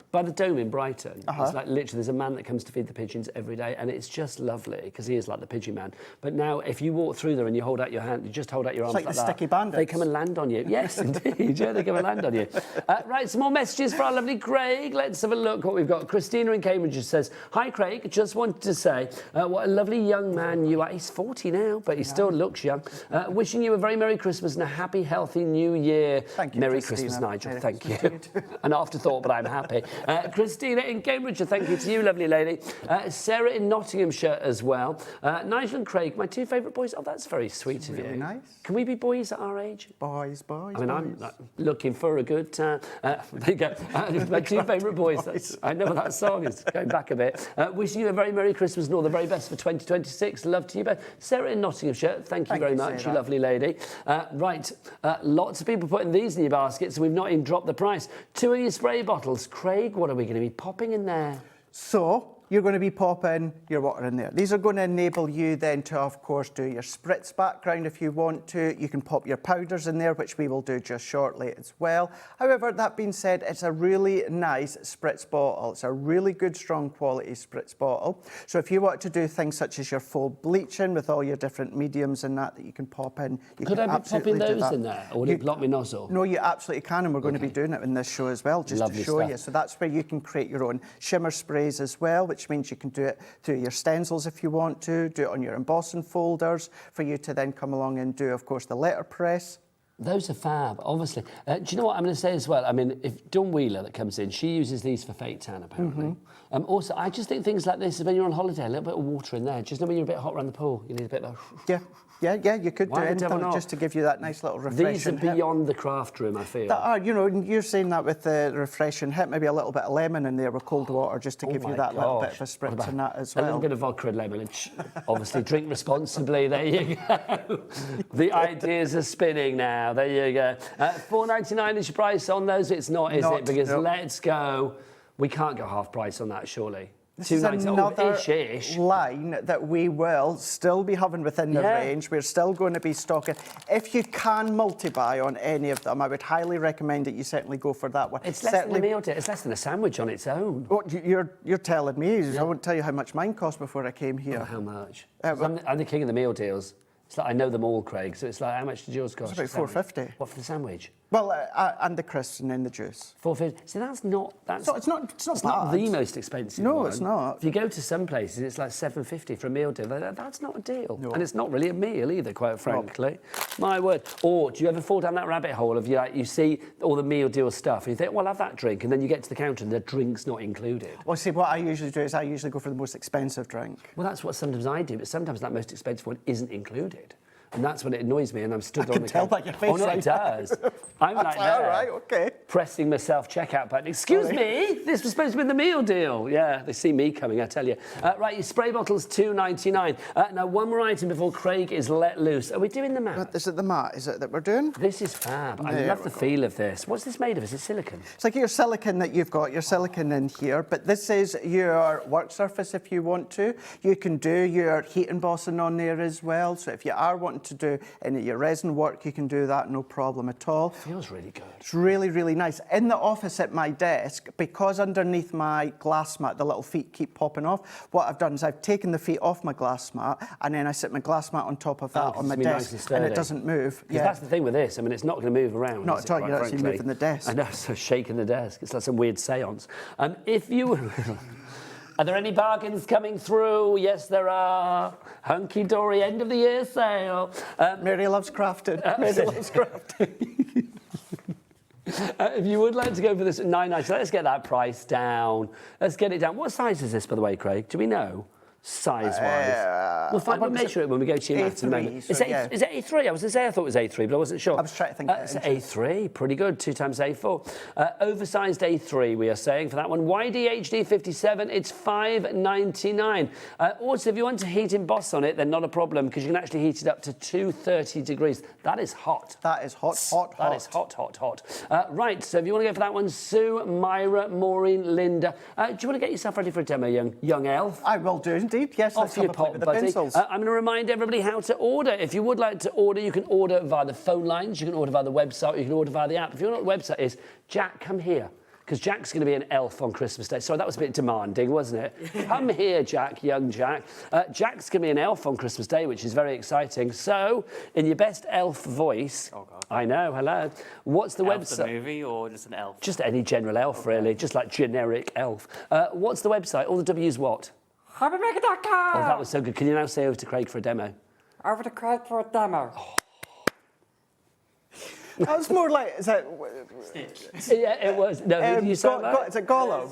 by the Dome in Brighton, it's like literally there's a man that comes to feed the pigeons every day, and it's just lovely because he is like the pigeon man. But now, if you walk through there and you hold out your hand, you just hold out your arms like like the that. sticky bandits. They come and land on you. Yes, indeed. Yeah, they come and land on you. Right, some more messages for our lovely Craig. Let's have a look what we've got. Christina in Cambridge says, "Hi, Craig. Just wanted to say what a lovely young man you are. He's 40 now, but he still looks young. Wishing you a very Merry Christmas and a happy, healthy New Year. Thank you, Merry Christina. Christmas, Nigel. Merry Thank Christmas you. An afterthought, but I'm happy. Christina in Cambridge, thank you to you, lovely lady. Sarah in Nottinghamshire as well. Nigel and Craig, my 2 favourite boys. Oh, that's very sweet of you. Really nice. Can we be boys at our age? Boys. I mean, I'm looking for a good... there you go. My 2 favourite boys. I know that song is going back a bit. Wishing you a very Merry Christmas and all the very best for 2026. Love to you both. Sarah in Nottinghamshire, thank you very much, you lovely lady. Right, lots of people putting these in your baskets and we've not even dropped the price. 2 of your spray bottles. Craig, what are we going to be popping in there? So, you're going to be popping your water in there. These are going to enable you then to, of course, do your spritz background if you want to. You can pop your powders in there, which we will do just shortly as well. However, that being said, it's a really nice spritz bottle. It's a really good, strong quality spritz bottle. So if you want to do things such as your full bleaching with all your different mediums and that you can pop in, you Could can I be popping absolutely do those that. in there, or would it block my nozzle? No, you absolutely can, and we're going to be doing it in this show as well, just Lovely to show stuff. you. So that's where you can create your own shimmer sprays as well, which means you can do it through your stencils if you want to, do it on your embossing folders, for you to then come along and do, of course, the letterpress. Those are fab, obviously. Do you know what I'm going to say as well? I mean, if Dawn Wheeler that comes in, she uses these for fake tan, apparently. Also, I just think things like this, when you're on holiday, a little bit of water in there. Just know when you're a bit hot around the pool, you need a bit of... Yeah, you could Why do the devil anything not? just to give you that nice little refreshing These are hit. beyond the craft room, I feel. That are, you know, you're saying that with the refreshing hit, maybe a little bit of lemon in there with cold water just to give you that little bit of a spritz in that as well. A little bit of vodka and lemon. Obviously, drink responsibly. There you go. The ideas are spinning now. There you go. $4.99 is your price on those. It's not, is it? Because let's go. We can't go half price on that, surely. This is another ish. line that we will still be having within the range. We're still going to be stocking. If you can multi-buy on any of them, I would highly recommend that you certainly go for that one. It's less than a meal deal. It's less than a sandwich on its own. What you're telling me? I won't tell you how much mine cost before I came here. Oh, how much? I'm the king of the meal deals. It's like I know them all, Craig. So it's like, how much did yours cost? It's about $4.50. What for the sandwich? Well, and the crisps and then the juice. $4.50. See, that's not. It's not the most expensive. No, one. it's not. If you go to some places, it's like $7.50 for a meal deal. That's not a deal, and it's not really a meal either, quite frankly. My word. Or do you ever fall down that rabbit hole of you see all the meal deal stuff, and you think, well, I'll have that drink, and then you get to the counter and the drink's not included. Well, see, what I usually do is I usually go for the most expensive drink. Well, that's what sometimes I do, but sometimes that most expensive one isn't included. And that's when it annoys me, and I'm stood on the tell by your face. Oh, no, it does. I'm like that. All right, okay. Pressing my self-checkout button. Excuse me, this was supposed to be the meal deal. Yeah, they see me coming, I tell you. Right, your spray bottle's $2.99. Now, one more item before Craig is let loose. Are we doing the mat? Is it the mat? Is it that we're doing? This is fab. I love the feel of this. What's this made of? Is it silicone? It's like your silicone that you've got, your silicone in here, but this is your work surface if you want to. You can do your heat embossing on there as well. So if you are wanting to do any of your resin work, you can do that, no problem at all. Feels really good. It's really, really nice. In the office at my desk, because underneath my glass mat, the little feet keep popping off, what I've done is I've taken the feet off my glass mat, and then I sit my glass mat on top of that on my desk, and it doesn't move. Yeah. That's the thing with this. I mean, it's not going to move around. Not at all. You're actually moving the desk. I know, so shaking the desk. It's like some weird seance. If you... Are there any bargains coming through? Yes, there are. Hunkydory end of the year sale. Mary loves crafted. Mary loves crafted. If you would like to go for this at $9.90, let's get that price down. Let's get it down. What size is this, by the way, Craig? Do we know? Size-wise. We'll measure it when we go to your maths in a moment. Is it A3? I was going to say I thought it was A3, but I wasn't sure. I was trying to think. It's A3, pretty good, 2 times A4. Oversized A3, we are saying for that one. YDHD 57, it's $5.99. Also, if you want to heat emboss on it, then not a problem, because you can actually heat it up to 230 degrees. That is hot. That is hot. That is hot. Right, so if you want to go for that one, Sue, Myra, Maureen, Linda. Do you want to get yourself ready for a demo, young elf? I will do indeed. Yes, off your pot, buddy. I'm going to remind everybody how to order. If you would like to order, you can order via the phone lines, you can order via the website, you can order via the app. If you know what the website is, Jack, come here. Because Jack's going to be an elf on Christmas Day. Sorry, that was a bit demanding, wasn't it? Come here, Jack, young Jack. Jack's going to be an elf on Christmas Day, which is very exciting. So, in your best elf voice... Oh, God. I know, hello. What's the website? Elf the movie or just an elf? Just any general elf, really. Just like generic elf. What's the website? All the W's what? HobbyMaker.com! Oh, that was so good. Can you now say over to Craig for a demo? Over to Craig for a demo. Oh. That was more like, is that... Stitch. Yeah, it was. No, who do you say that? Is it Gollum?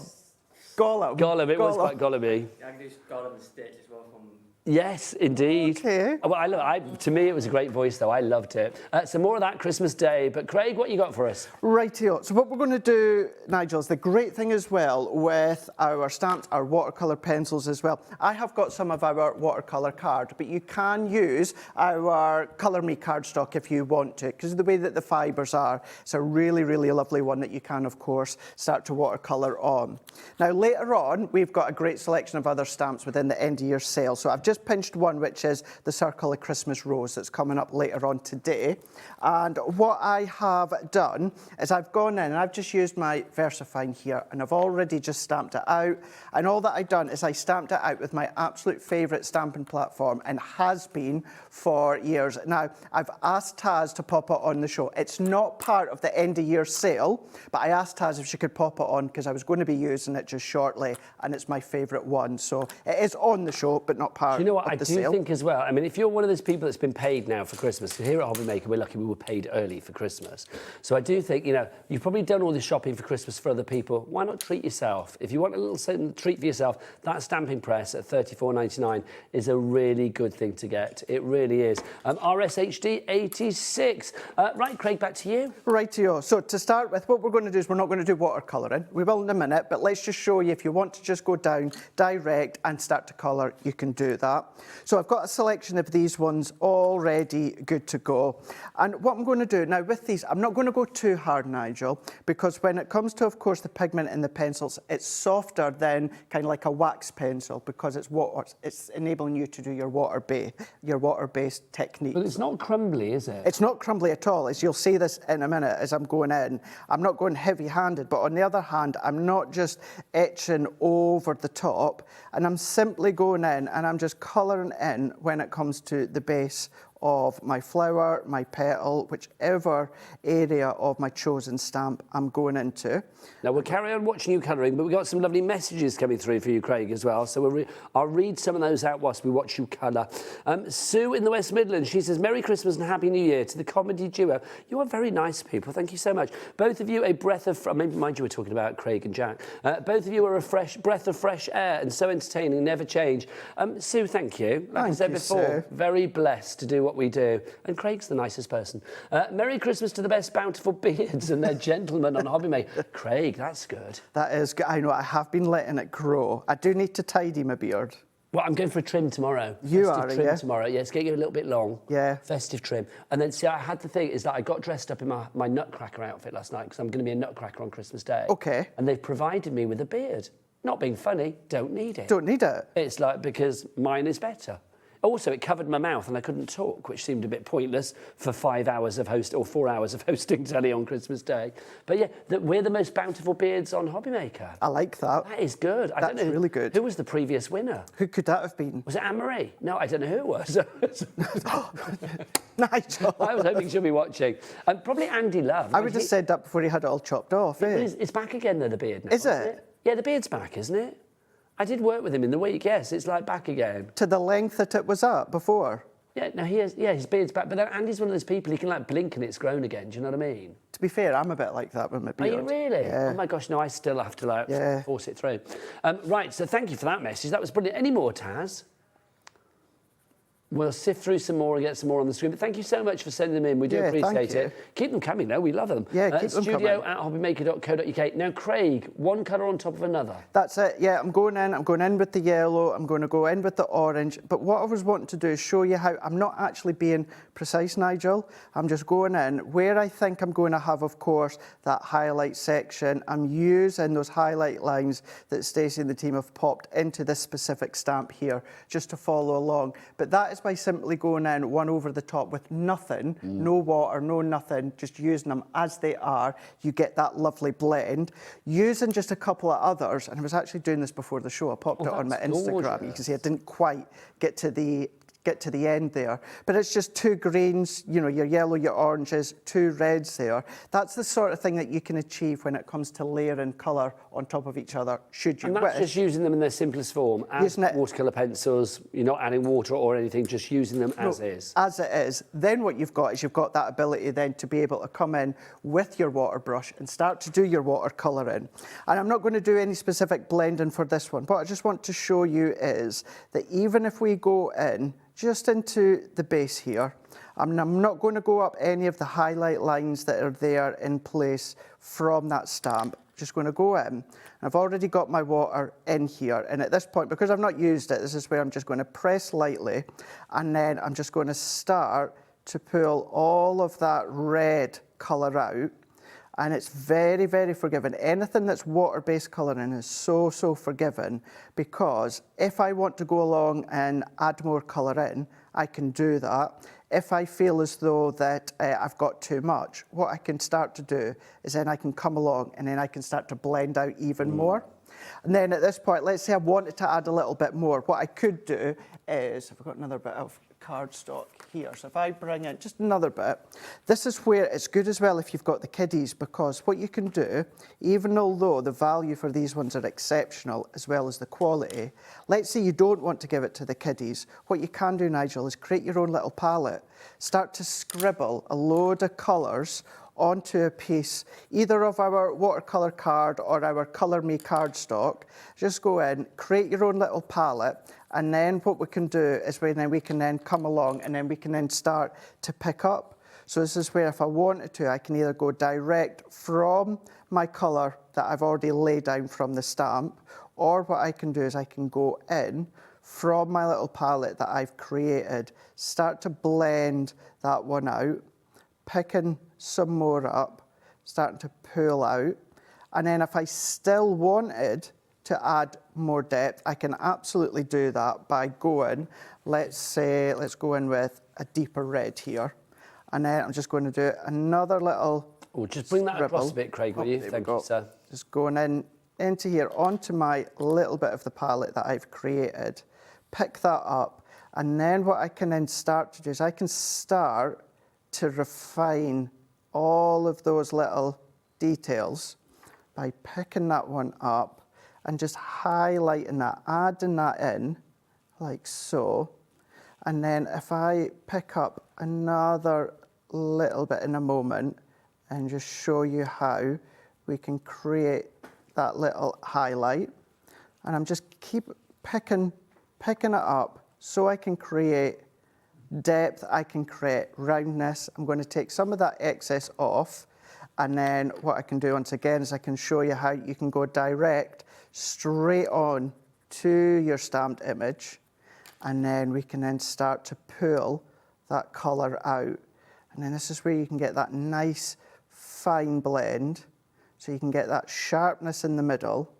Gollum. Gollum, it was quite Gollum-y. I can do Gollum and Stitch as well from Yes, indeed. Okay. Well, to me, it was a great voice, though. I loved it. So more of that Christmas Day. But Craig, what you got for us? Rightio. So what we're going to do, Nigel, is the great thing as well with our stamps, our watercolour pencils as well. I have got some of our watercolour card, but you can use our Colour Me cardstock if you want to, because of the way that the fibres are. It's a really, really lovely one that you can, of course, start to watercolour on. Now, later on, we've got a great selection of other stamps within the end of year sale. So I've just pinched one, which is the Circle of Christmas Rose, that's coming up later on today. And what I have done is I've gone in and I've just used my VersaFine here, and I've already just stamped it out. And all that I've done is I stamped it out with my absolute favourite stamping platform, and has been for years. Now, I've asked Taz to pop it on the show. It's not part of the end of year sale, but I asked Taz if she could pop it on because I was going to be using it just shortly, and it's my favourite one. So it is on the show, but not part You know what, of I the do sale. think as well, I mean, if you're one of those people that's been paid now for Christmas, because here at Hobbymaker, we're lucky we were paid early for Christmas. So I do think, you know, you've probably done all this shopping for Christmas for other people. Why not treat yourself? If you want a little treat for yourself, that stamping press at $34.99 is a really good thing to get. It really is. RSHD 86. Right, Craig, back to you. Rightio. So to start with, what we're going to do is we're not going to do watercolouring. We will in a minute, but let's just show you if you want to just go down direct and start to colour, you can do that. So I've got a selection of these ones already good to go. And what I'm going to do now with these, I'm not going to go too hard, Nigel, because when it comes to, of course, the pigment in the pencils, it's softer than kind of like a wax pencil, because it's enabling you to do your water-based technique. But it's not crumbly, is it? It's not crumbly at all. As you'll see this in a minute as I'm going in. I'm not going heavy-handed, but on the other hand, I'm not just etching over the top, and I'm simply going in and I'm just colouring in when it comes to the base of my flower, my petal, whichever area of my chosen stamp I'm going into. Now, we'll carry on watching you colouring, but we've got some lovely messages coming through for you, Craig, as well. So I'll read some of those out whilst we watch you colour. Sue in the West Midlands, she says, Merry Christmas and Happy New Year to the comedy duo. You are very nice people. Thank you so much. Both of you a breath of... Maybe mind you were talking about Craig and Jack. Both of you are a breath of fresh air and so entertaining, never change. Sue, thank you. Like I said before, very blessed to do what we do. And Craig's the nicest person. Merry Christmas to the best bountiful beards and their gentlemen on Hobbymaker. Craig, that's good. That is good. I know, I have been letting it grow. I do need to tidy my beard. Well, I'm going for a trim tomorrow. You Festive are, trim yeah? tomorrow. Yeah, it's going to get a little bit long. Yeah. Festive trim. And then, see, I had the thing is that I got dressed up in my Nutcracker outfit last night because I'm going to be a Nutcracker on Christmas Day. Okay. And they've provided me with a beard. Not being funny, don't need it. Don't need it? It's like, because mine is better. Also, it covered my mouth and I couldn't talk, which seemed a bit pointless for 4 hours of hosting telly on Christmas Day. But yeah, we're the most bountiful beards on Hobbymaker. I like that. That is good. I don't know really good. Who was the previous winner? Who could that have been? Was it Anne-Marie? No, I don't know who it was. Nigel. I was hoping she'll be watching. Probably Andy Love. I would have said that before he had it all chopped off. It's back again, though, the beard now. Is it? Yeah, the beard's back, isn't it? I did work with him in the week, yes. It's like back again. To the length that it was at before? Yeah, no, his beard's back. But then Andy's one of those people, he can like blink and it's grown again. Do you know what I mean? To be fair, I'm a bit like that with my beard. Are you really? Yeah. Oh my gosh, no, I still have to force it through. Right, so thank you for that message. That was brilliant. Any more, Taz? We'll sift through some more and get some more on the screen. But thank you so much for sending them in. We do appreciate it. Keep them coming, though. We love them. Yeah, keep them coming. studio@hobbymaker.co.uk. Now, Craig, one colour on top of another. That's it. Yeah, I'm going in with the yellow. I'm going to go in with the orange. But what I was wanting to do is show you how I'm not actually being precise, Nigel. I'm just going in where I think I'm going to have, of course, that highlight section. I'm using those highlight lines that Stacey and the team have popped into this specific stamp here, just to follow along. But that is by simply going in one over the top with nothing, no water, no nothing, just using them as they are. You get that lovely blend. Using just a couple of others, and I was actually doing this before the show. I popped it on my Instagram. You can see I didn't quite get to the get to the end there. But it's just 2 greens, you know, your yellow, your oranges, 2 reds there. That's the sort of thing that you can achieve when it comes to layering colour on top of each other, should you wish. And that's just using them in their simplest form, as watercolour pencils. You're not adding water or anything, just using them as is. As it is. Then what you've got is you've got that ability then to be able to come in with your water brush and start to do your watercolouring. And I'm not going to do any specific blending for this one. What I just want to show you is that even if we go in just into the base here, I'm not going to go up any of the highlight lines that are there in place from that stamp. Just going to go in. I've already got my water in here, and at this point, because I've not used it, this is where I'm just going to press lightly, and then I'm just going to start to pull all of that red colour out. And it's very, very forgiving. Anything that's water-based colouring is so, so forgiving, because if I want to go along and add more colour in, I can do that. If I feel as though that I've got too much, what I can start to do is then I can come along and then I can start to blend out even more. And then at this point, let's say I wanted to add a little bit more. What I could do is, I've got another bit of cardstock here. So if I bring in just another bit, this is where it's good as well if you've got the kiddies, because what you can do, even although the value for these ones are exceptional as well as the quality, let's say you don't want to give it to the kiddies, what you can do, Nigel, is create your own little palette. Start to scribble a load of colours onto a piece, either of our watercolour card or our Colour Me cardstock. Just go in, create your own little palette, and then what we can do is we can then come along and then we can then start to pick up. So this is where if I wanted to, I can either go direct from my colour that I've already laid down from the stamp, or what I can do is I can go in from my little palette that I've created, start to blend that one out, picking some more up, starting to pull out. And then if I still wanted to add more depth, I can absolutely do that by going, let's go in with a deeper red here. And then I'm just going to do another little just bring that across a bit, Craig, will you? Thank you, sir. Just going into here, onto my little bit of the palette that I've created, pick that up. And then what I can then start to do is I can start to refine all of those little details by picking that one up and just highlighting that, adding that in like so. And then if I pick up another little bit in a moment and just show you how we can create that little highlight. And I'm just keep picking it up so I can create depth, I can create roundness. I'm going to take some of that excess off, and then what I can do once again is I can show you how you can go direct straight on to your stamped image, and then we can then start to pull that colour out. And then this is where you can get that nice fine blend, so you can get that sharpness in the middle.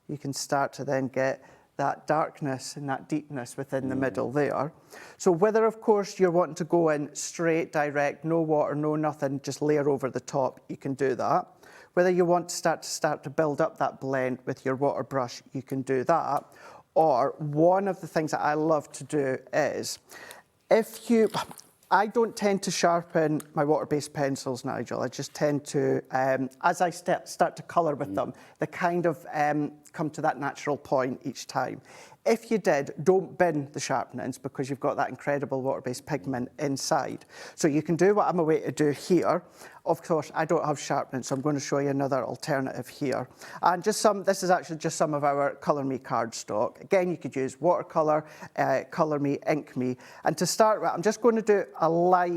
You can start to then get that darkness and that deepness within the middle there. So whether, of course, you're wanting to go in straight, direct, no water, no nothing, just layer over the top, you can do that. Whether you want to start to build up that blend with your water brush, you can do that. Or one of the things that I love to do is, I don't tend to sharpen my water-based pencils, Nigel. I just tend to, as I start to colour with them, they kind of come to that natural point each time. If you did, don't bin the sharpenings, because you've got that incredible water-based pigment inside. So you can do what I'm away to do here. Of course, I don't have sharpening, so I'm going to show you another alternative here. And this is actually just some of our Colour Me cardstock. Again, you could use watercolour, Colour Me, Ink Me. And to start with, I'm just going to do a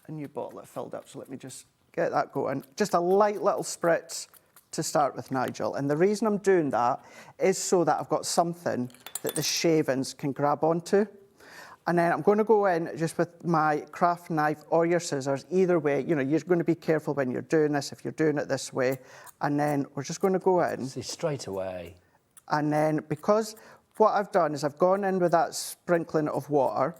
new bottle that filled up, so let me just get that going. Just a light little spritz to start with, Nigel. And the reason I'm doing that is so that I've got something that the shavings can grab onto. And then I'm going to go in just with my craft knife or your scissors. Either way, you're going to be careful when you're doing this, if you're doing it this way. And then we're just going to go in. See, straight away. And then, because what I've done is I've gone in with that sprinkling of water,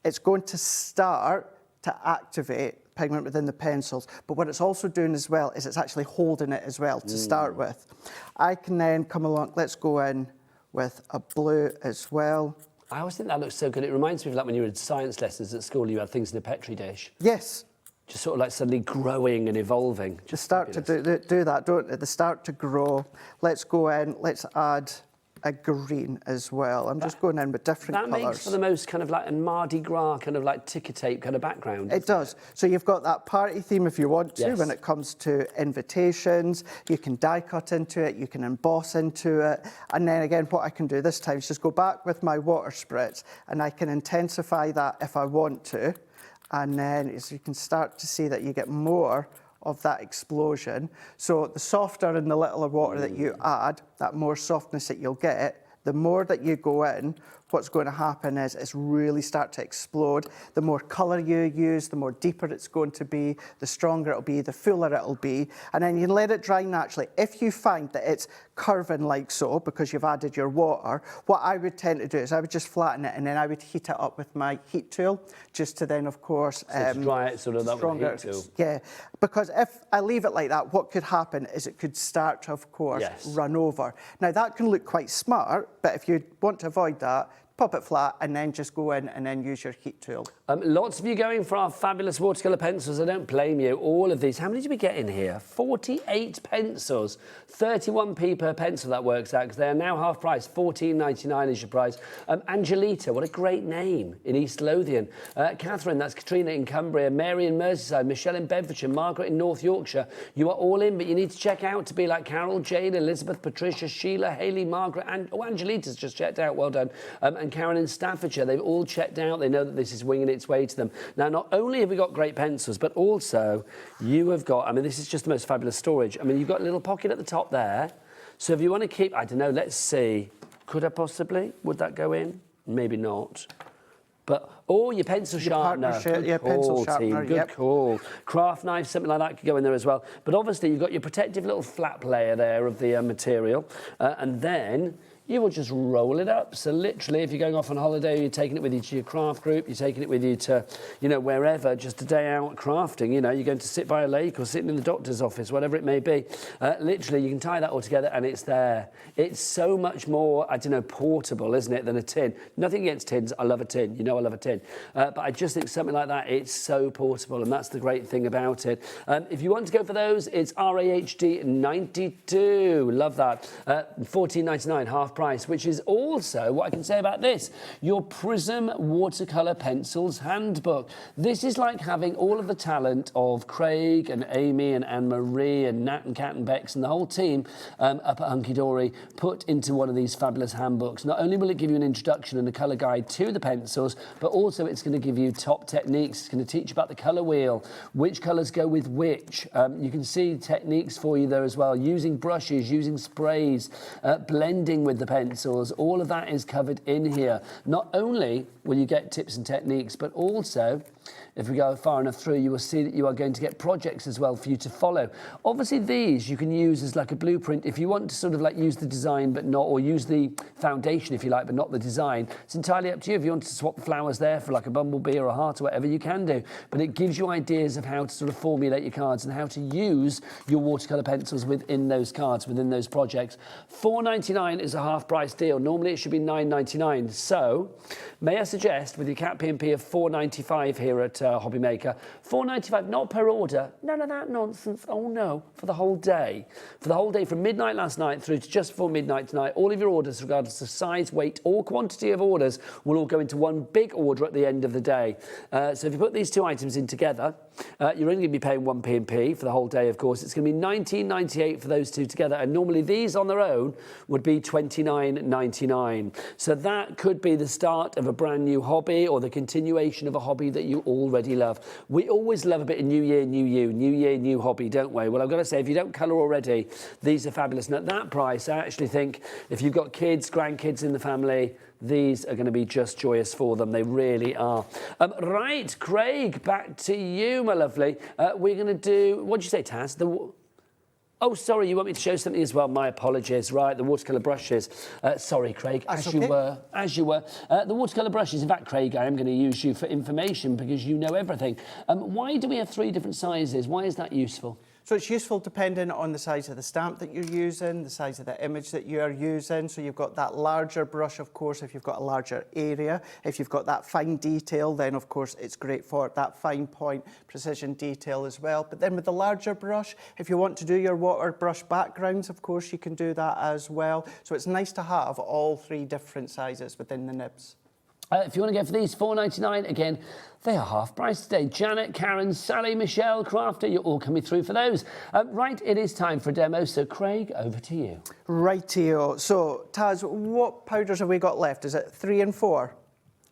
it's going to start to activate pigment within the pencils. But what it's also doing as well is it's actually holding it as well to start with. I can then come along, let's go in with a blue as well. I always think that looks so good. It reminds me of like when you were in science lessons at school, you had things in a Petri dish. Yes. Just sort of like suddenly growing and evolving. Just start to do that, don't they? They start to grow. Let's go in, let's add a green as well. I'm just going in with different colours. That makes for the most kind of like a Mardi Gras kind of like ticker tape kind of background. It does. So you've got that party theme if you want to. Yes. When it comes to invitations, you can die cut into it, you can emboss into it. And then again, what I can do this time is just go back with my water spritz and I can intensify that if I want to. And then as you can start to see that you get more of that explosion. So the softer and the littler water that you add, that more softness that you'll get. The more that you go in, what's going to happen is it's really start to explode. The more colour you use, the more deeper it's going to be, the stronger it'll be, the fuller it'll be. And then you let it dry naturally. If you find that it's curving like so, because you've added your water, what I would tend to do is I would just flatten it and then I would heat it up with my heat tool, just to then, of course... So to dry it sort of that with a heat tool. Yeah, because if I leave it like that, what could happen is it could start to, of course, run over. Now, that can look quite smart, but if you want to avoid that, pop it flat and then just go in and then use your heat tool. Lots of you going for our fabulous watercolour pencils. I don't blame you. All of these. How many did we get in here? 48 pencils. 31p per pencil, that works out, because they are now half price. $14.99 is your price. Angelita, what a great name, in East Lothian. Catherine, that's Katrina in Cumbria. Mary in Merseyside. Michelle in Bedfordshire. Margaret in North Yorkshire. You are all in, but you need to check out to be like Carol, Jane, Elizabeth, Patricia, Sheila, Hayley, Margaret, and Angelita's just checked out. Well done. And Karen in Staffordshire, they've all checked out. They know that this is winging its way to them. Now, not only have we got great pencils, but also you have got, I mean, this is just the most fabulous storage. I mean, you've got a little pocket at the top there. So if you want to keep, I don't know, let's see. Could I possibly? Would that go in? Maybe not. But, oh, your pencil sharpener. Good pencil call, sharpener, team. Good call. Craft knife, something like that could go in there as well. But obviously, you've got your protective little flap layer there of the material. And then you will just roll it up. So literally, if you're going off on holiday, you're taking it with you to your craft group, you're taking it with you to, you know, wherever, just a day out crafting, you know, you're going to sit by a lake or sitting in the doctor's office, whatever it may be. Literally, you can tie that all together and it's there. It's so much more, I don't know, portable, isn't it, than a tin. Nothing against tins. I love a tin. You know I love a tin. But I just think something like that, it's so portable, and that's the great thing about it. If you want to go for those, it's RAHD 92. Love that. $14.99, half price, which is also what I can say about this, your Prism Watercolour Pencils Handbook. This is like having all of the talent of Craig and Amy and Anne-Marie and Nat and Kat and Bex and the whole team up at Hunkydory put into one of these fabulous handbooks. Not only will it give you an introduction and a colour guide to the pencils, but also it's going to give you top techniques. It's going to teach you about the colour wheel, which colours go with which. You can see techniques for you there as well, using brushes, using sprays, blending with the pencils. All of that is covered in here. Not only will you get tips and techniques, but also, if we go far enough through, you will see that you are going to get projects as well for you to follow. Obviously, these you can use as like a blueprint if you want to sort of like use the design but not, or use the foundation if you like, but not the design. It's entirely up to you. If you want to swap the flowers there for like a bumblebee or a heart or whatever, you can do. But it gives you ideas of how to sort of formulate your cards and how to use your watercolour pencils within those cards, within those projects. $4.99 is a half price deal. Normally it should be $9.99. So may I suggest with your Cat P&P of $4.95 here at Hobby Maker, $4.95 not per order, none of that nonsense. Oh no, for the whole day. For the whole day from midnight last night through to just before midnight tonight, all of your orders, regardless of size, weight or quantity of orders, will all go into one big order at the end of the day. So if you put these two items in together, you're only going to be paying one P&P for the whole day, of course. It's going to be $19.98 for those two together, and normally these on their own would be $29.99. So that could be the start of a brand new hobby or the continuation of a hobby that you already love. We always love a bit of new year, new you, new year, new hobby, don't we? Well, I've got to say, if you don't colour already, these are fabulous. And at that price, I actually think if you've got kids, grandkids in the family, these are going to be just joyous for them. They really are. Right, Craig, back to you, my lovely. We're going to do, what did you say, Taz? Oh, sorry, you want me to show something as well? My apologies. Right, the watercolour brushes. Sorry, Craig, as you were. The watercolour brushes. In fact, Craig, I am going to use you for information because you know everything. Why do we have 3 different sizes? Why is that useful? So it's useful depending on the size of the stamp that you're using, the size of the image that you are using. So you've got that larger brush, of course, if you've got a larger area. If you've got that fine detail, then of course it's great for that fine point precision detail as well. But then with the larger brush, if you want to do your water brush backgrounds, of course, you can do that as well. So it's nice to have all three different sizes within the nibs. If you want to go for these, $4.99, again, they are half price today. Janet, Karen, Sally, Michelle, Crafter, you're all coming through for those. Right, it is time for a demo, so Craig, over to you. Rightio. So, Taz, what powders have we got left? Is it 3 and 4?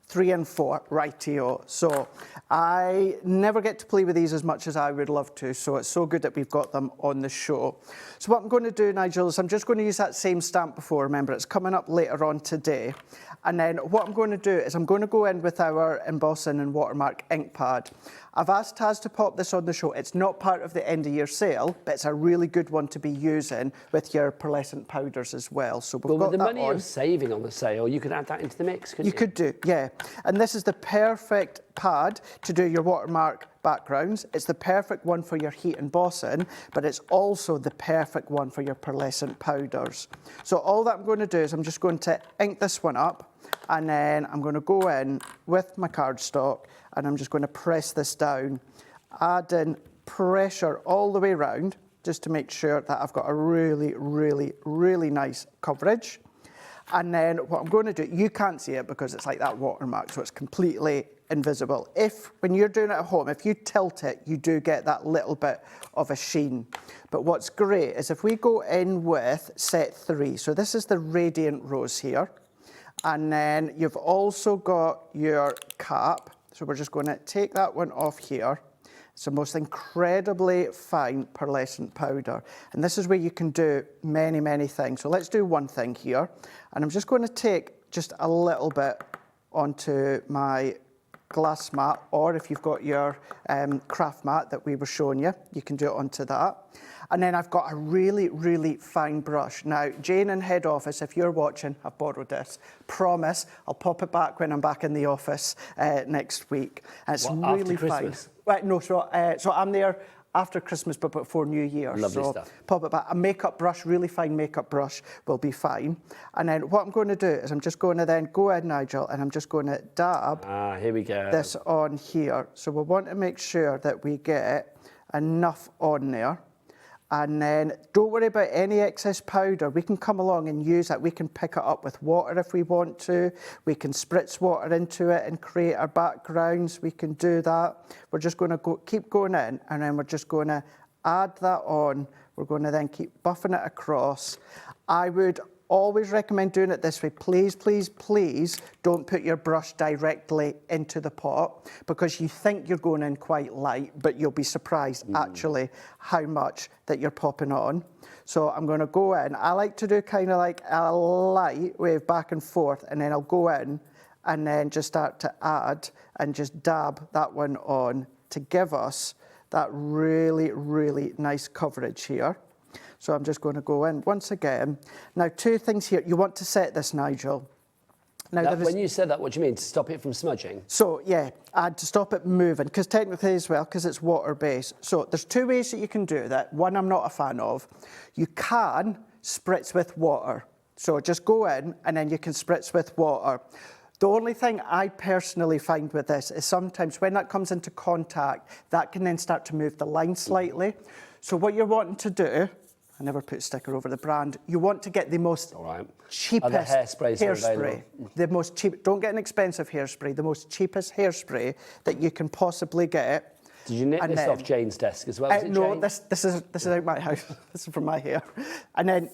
3 and 4, rightio. So I never get to play with these as much as I would love to, so it's so good that we've got them on the show. So what I'm going to do, Nigel, is I'm just going to use that same stamp before. Remember, it's coming up later on today. And then what I'm going to do is I'm going to go in with our embossing and watermark ink pad. I've asked Taz to pop this on the show. It's not part of the end of year sale, but it's a really good one to be using with your pearlescent powders as well. So we've got with the that money on. you're saving on the sale, you could add that into the mix, couldn't you? You could do, yeah. And this is the perfect pad to do your watermark backgrounds. It's the perfect one for your heat embossing, but it's also the perfect one for your pearlescent powders. So all that I'm going to do is I'm just going to ink this one up, and then I'm going to go in with my cardstock and I'm just going to press this down, adding pressure all the way around just to make sure that I've got a really, really, really nice coverage. And then what I'm going to do, you can't see it because it's like that watermark, so it's completely invisible. When you're doing it at home, if you tilt it, you do get that little bit of a sheen. But what's great is if we go in with set 3, so this is the Radiant Rose here, and then you've also got your cap. So we're just going to take that one off here. It's the most incredibly fine pearlescent powder. And this is where you can do many, many things. So let's do one thing here. And I'm just going to take just a little bit onto my glass mat, or if you've got your craft mat that we were showing you, you can do it onto that. And then I've got a really, really fine brush. Now, Jane in head office, if you're watching, I've borrowed this. Promise, I'll pop it back when I'm back in the office next week. And it's really fine. Right, no, so I'm there after Christmas, but before New Year. Lovely so stuff. Pop it back. A makeup brush, really fine makeup brush will be fine. And then what I'm going to do is I'm just going to then go in, Nigel, and I'm just going to dab here we go. this on here. So we want to make sure that we get enough on there. And then don't worry about any excess powder. We can come along and use that. We can pick it up with water if we want to. We can spritz water into it and create our backgrounds. We can do that. We're just going to keep going in, and then we're just going to add that on. We're going to then keep buffing it across. I would always recommend doing it this way. Please, please, please don't put your brush directly into the pot, because you think you're going in quite light, but you'll be surprised actually how much that you're popping on. So I'm going to go in. I like to do kind of like a light wave back and forth, and then I'll go in and then just start to add and just dab that one on to give us that really, really nice coverage here. So I'm just going to go in once again. Now, 2 things here. You want to set this, Nigel. Now, when you said that, what do you mean? To stop it from smudging? So, yeah, to stop it moving, because technically as well, because it's water-based. So there's 2 ways that you can do that. One I'm not a fan of. You can spritz with water. So just go in, and then you can spritz with water. The only thing I personally find with this is sometimes when that comes into contact, that can then start to move the line slightly. So what you're wanting to do, I never put a sticker over the brand. You want to get the most cheapest hairspray. The most cheap. Don't get an expensive hairspray. The most cheapest hairspray that you can possibly get. Did you nip this off Jane's desk as well? No, this is out my house. This is from my hair. And then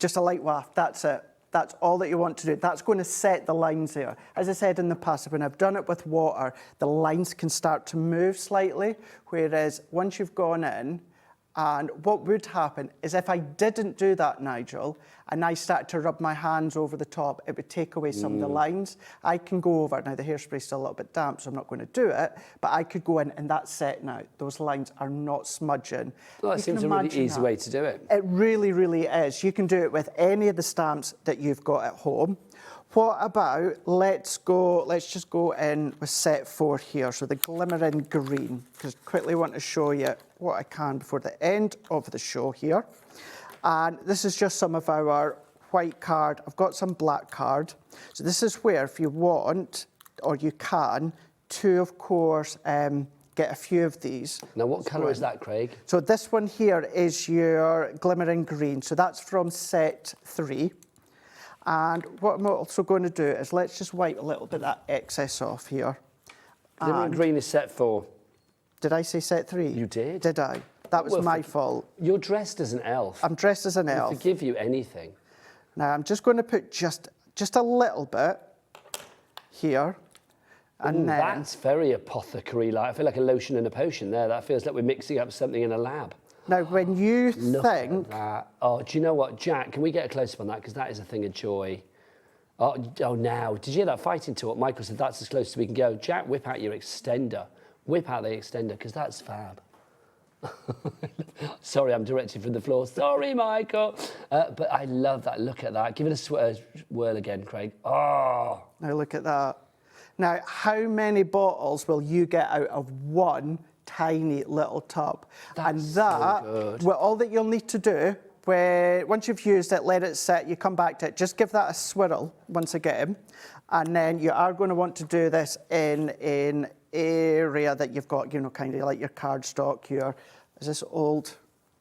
just a light waft. That's it. That's all that you want to do. That's going to set the lines there. As I said in the past, when I've done it with water, the lines can start to move slightly. Whereas once you've gone in, and what would happen is if I didn't do that, Nigel, and I started to rub my hands over the top, it would take away some of the lines. I can go over, now the hairspray's still a little bit damp, so I'm not going to do it, but I could go in and that's setting out. Those lines are not smudging. Well, that seems a really easy way to do it. It really, really is. You can do it with any of the stamps that you've got at home. What about, let's just go in with set 4 here, so the glimmering green, because I quickly want to show you what I can before the end of the show here. And this is just some of our white card. I've got some black card. So this is where, if you want, or you can, to, of course, get a few of these. Now, what colour is that, Craig? So this one here is your glimmering green. So that's from set 3. And what I'm also going to do is let's just wipe a little bit of that excess off here. Glimmering green is set 4. Did I say set 3? You did. Did I? That was my fault. You're dressed as an elf. I'm dressed as an elf. I forgive you anything. Now, I'm just going to put just a little bit here. And then... That's very apothecary-like. I feel like a lotion and a potion there. That feels like we're mixing up something in a lab. Now, when you Look think... at that. Oh, do you know what, Jack, can we get a close-up on that? Because that is a thing of joy. Oh, now, did you hear that fighting talk? Michael said that's as close as we can go. Jack, whip out your extender. Whip out the extender, because that's fab. Sorry, I'm directing from the floor. Sorry, Michael. But I love that. Look at that. Give it a whirl again, Craig. Oh. Now, look at that. Now, how many bottles will you get out of one tiny little tub? That's and that, so good. well, all that you'll need to do, once you've used it, let it sit, you come back to it, just give that a swirl once again. And then you are going to want to do this in an area that you've got, you know, kind of like your cardstock, is this old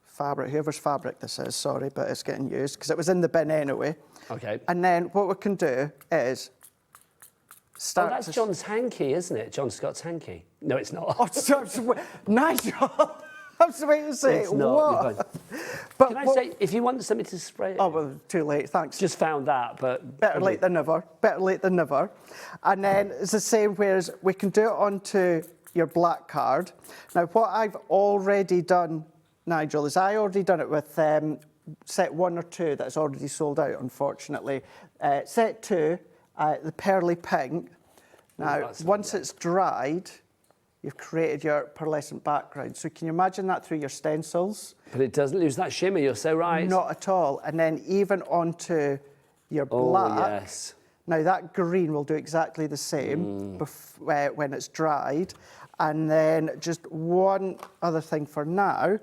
fabric? Whoever's fabric this is, sorry, but it's getting used, because it was in the bin anyway. Okay. And then what we can do is start. Oh, that's John's hanky, isn't it? John Scott's hanky. No, it's not. Oh, Nigel! I was waiting to say, it's not. what? But can I say, if you want something to spray it? Oh, well, too late, thanks. Just found that, but... Better late than never. Better late than never. And then it's the same, whereas we can do it onto your black card. Now, what I've already done, Nigel, is I already done it with set 1 or 2 that's already sold out, unfortunately. Set 2, the pearly pink. Now, once it's dried, you've created your pearlescent background. So can you imagine that through your stencils? But it doesn't lose that shimmer, you're so right. Not at all. And then even onto your black. Oh, yes. Now, that green will do exactly the same when it's dried. And then just one other thing for now.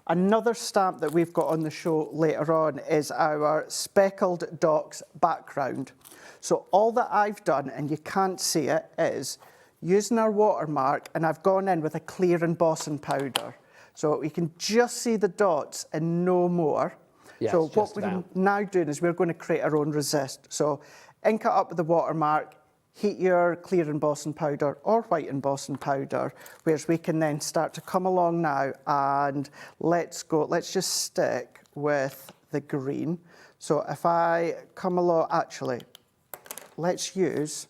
Another stamp that we've got on the show later on is our speckled docs background. So all that I've done, and you can't see it, is using our watermark, and I've gone in with a clear embossing powder. So you can just see the dots and no more. Yes, so what we're now doing is we're going to create our own resist. So ink it up with the watermark, heat your clear embossing powder or white embossing powder, whereas we can then start to come along now and let's just stick with the green. So if I come along, actually, let's use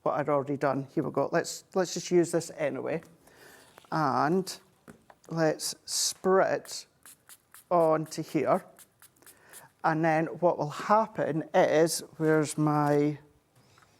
what I'd already done. Here we go. Let's just use this anyway. And let's spritz onto here. And then what will happen is,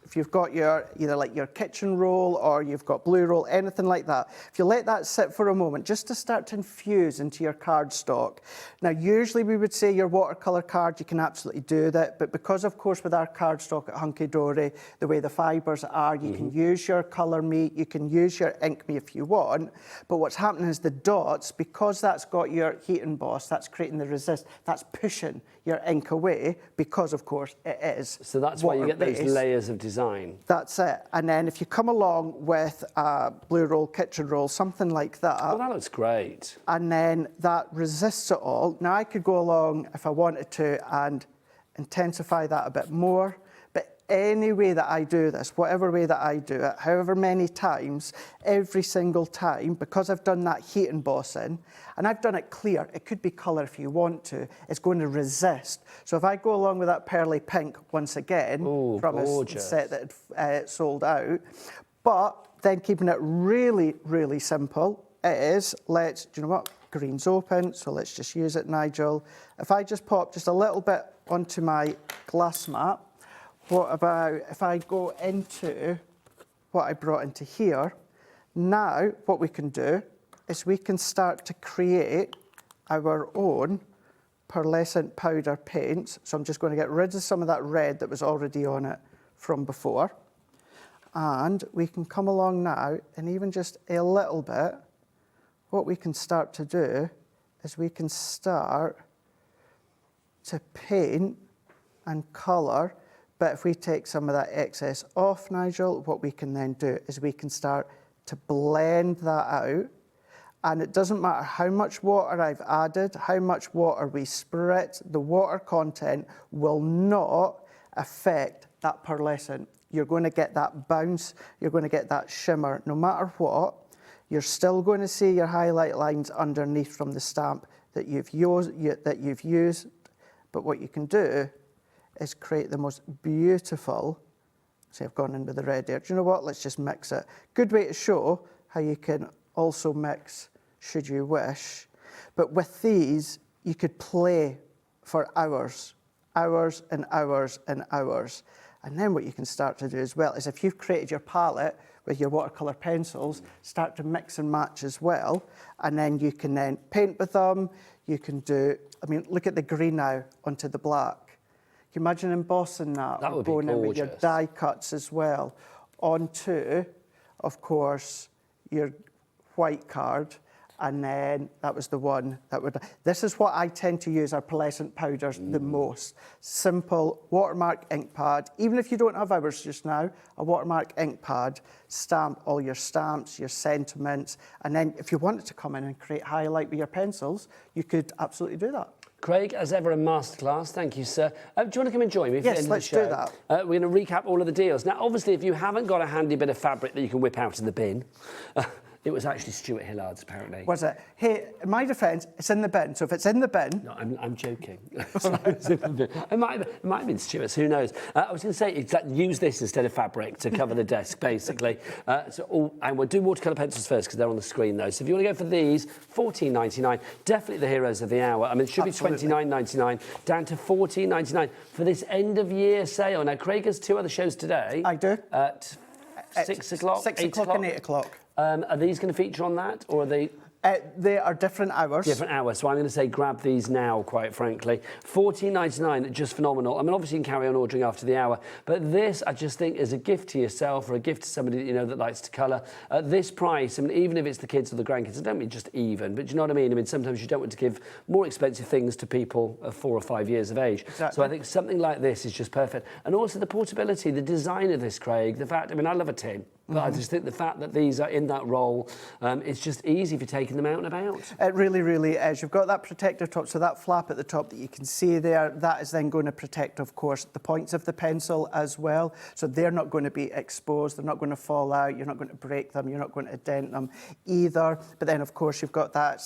if you've got either like your kitchen roll or you've got blue roll, anything like that, if you let that sit for a moment, just to start to infuse into your cardstock. Now, usually we would say your watercolour card, you can absolutely do that, but because, of course, with our cardstock at Hunkydory, the way the fibres are, you can use your colour me, you can use your ink me if you want, but what's happening is the dots, because that's got your heat emboss, that's creating the resist, that's pushing your ink away, because, of course, it is. So that's why you get those layers of design. That's it. And then if you come along with a blue roll, kitchen roll, something like that. Oh, that looks great. And then that resists it all. Now, I could go along, if I wanted to, and intensify that a bit more. But any way that I do this, whatever way that I do it, however many times, every single time, because I've done that heat embossing, and I've done it clear, it could be colour if you want to, it's going to resist. So if I go along with that pearly pink once again, from a set that had sold out, but then keeping it really, really simple, it is, do you know what, green's open, so let's just use it, Nigel. If I just pop just a little bit onto my glass mat, what about if I go into what I brought into here? Now, what we can do is we can start to create our own pearlescent powder paints. So I'm just going to get rid of some of that red that was already on it from before. And we can come along now, and even just a little bit, what we can start to do is we can start to paint and colour. But if we take some of that excess off, Nigel, what we can then do is we can start to blend that out. And it doesn't matter how much water I've added, how much water we spritz, the water content will not affect that pearlescent. You're going to get that bounce, you're going to get that shimmer. No matter what, you're still going to see your highlight lines underneath from the stamp that you've used. But what you can do is create the most beautiful, see, I've gone in with the red there. Do you know what? Let's just mix it. Good way to show how you can also mix, should you wish. But with these, you could play for hours, hours and hours and hours. And then what you can start to do as well is if you've created your palette with your watercolour pencils, start to mix and match as well. And then you can then paint with them. You can do, I mean, look at the green now onto the black. Can you imagine embossing that? That would be going in with your gorgeous. die cuts as well. Onto, of course, your white card. And then that was the one that would... This is what I tend to use our pearlescent powders the most. Simple watermark ink pad. Even if you don't have ours just now, a watermark ink pad, stamp all your stamps, your sentiments. And then if you wanted to come in and create highlight with your pencils, you could absolutely do that. Craig, as ever, a masterclass. Thank you, sir. Do you want to come and join me? Yes, let's do that. We're going to recap all of the deals. Now, obviously, if you haven't got a handy bit of fabric that you can whip out of the bin, it was actually Stuart Hillard's, apparently. Was it? Hey, in my defence, it's in the bin. So if it's in the bin... No, I'm joking. It might have been Stuart's, who knows? I was going to say, use this instead of fabric to cover the desk, basically. And we'll do watercolour pencils first, because they're on the screen, though. So if you want to go for these, $14.99, definitely the heroes of the hour. I mean, it should be $29.99, down to $14.99 for this end-of-year sale. Now, Craig has 2 other shows today. I do. At 6 o'clock, 6 8 o'clock and 8 o'clock. Are these going to feature on that, or are they... They are different hours. Different hours, so I'm going to say grab these now, quite frankly. $14.99, just phenomenal. I mean, obviously you can carry on ordering after the hour, but this, I just think, is a gift to yourself or a gift to somebody that you know that likes to colour. At this price, I mean, even if it's the kids or the grandkids, I don't mean just even, but you know what I mean? I mean, sometimes you don't want to give more expensive things to people of 4 or 5 years of age. Exactly. So I think something like this is just perfect. And also the portability, the design of this, Craig, the fact, I mean, I love a tin, but I just think the fact that these are in that roll, it's just easy for taking them out and about. It really, really is. You've got that protective top, so that flap at the top that you can see there, that is then going to protect, of course, the points of the pencil as well. So they're not going to be exposed, they're not going to fall out, you're not going to break them, you're not going to dent them either. But then, of course, you've got that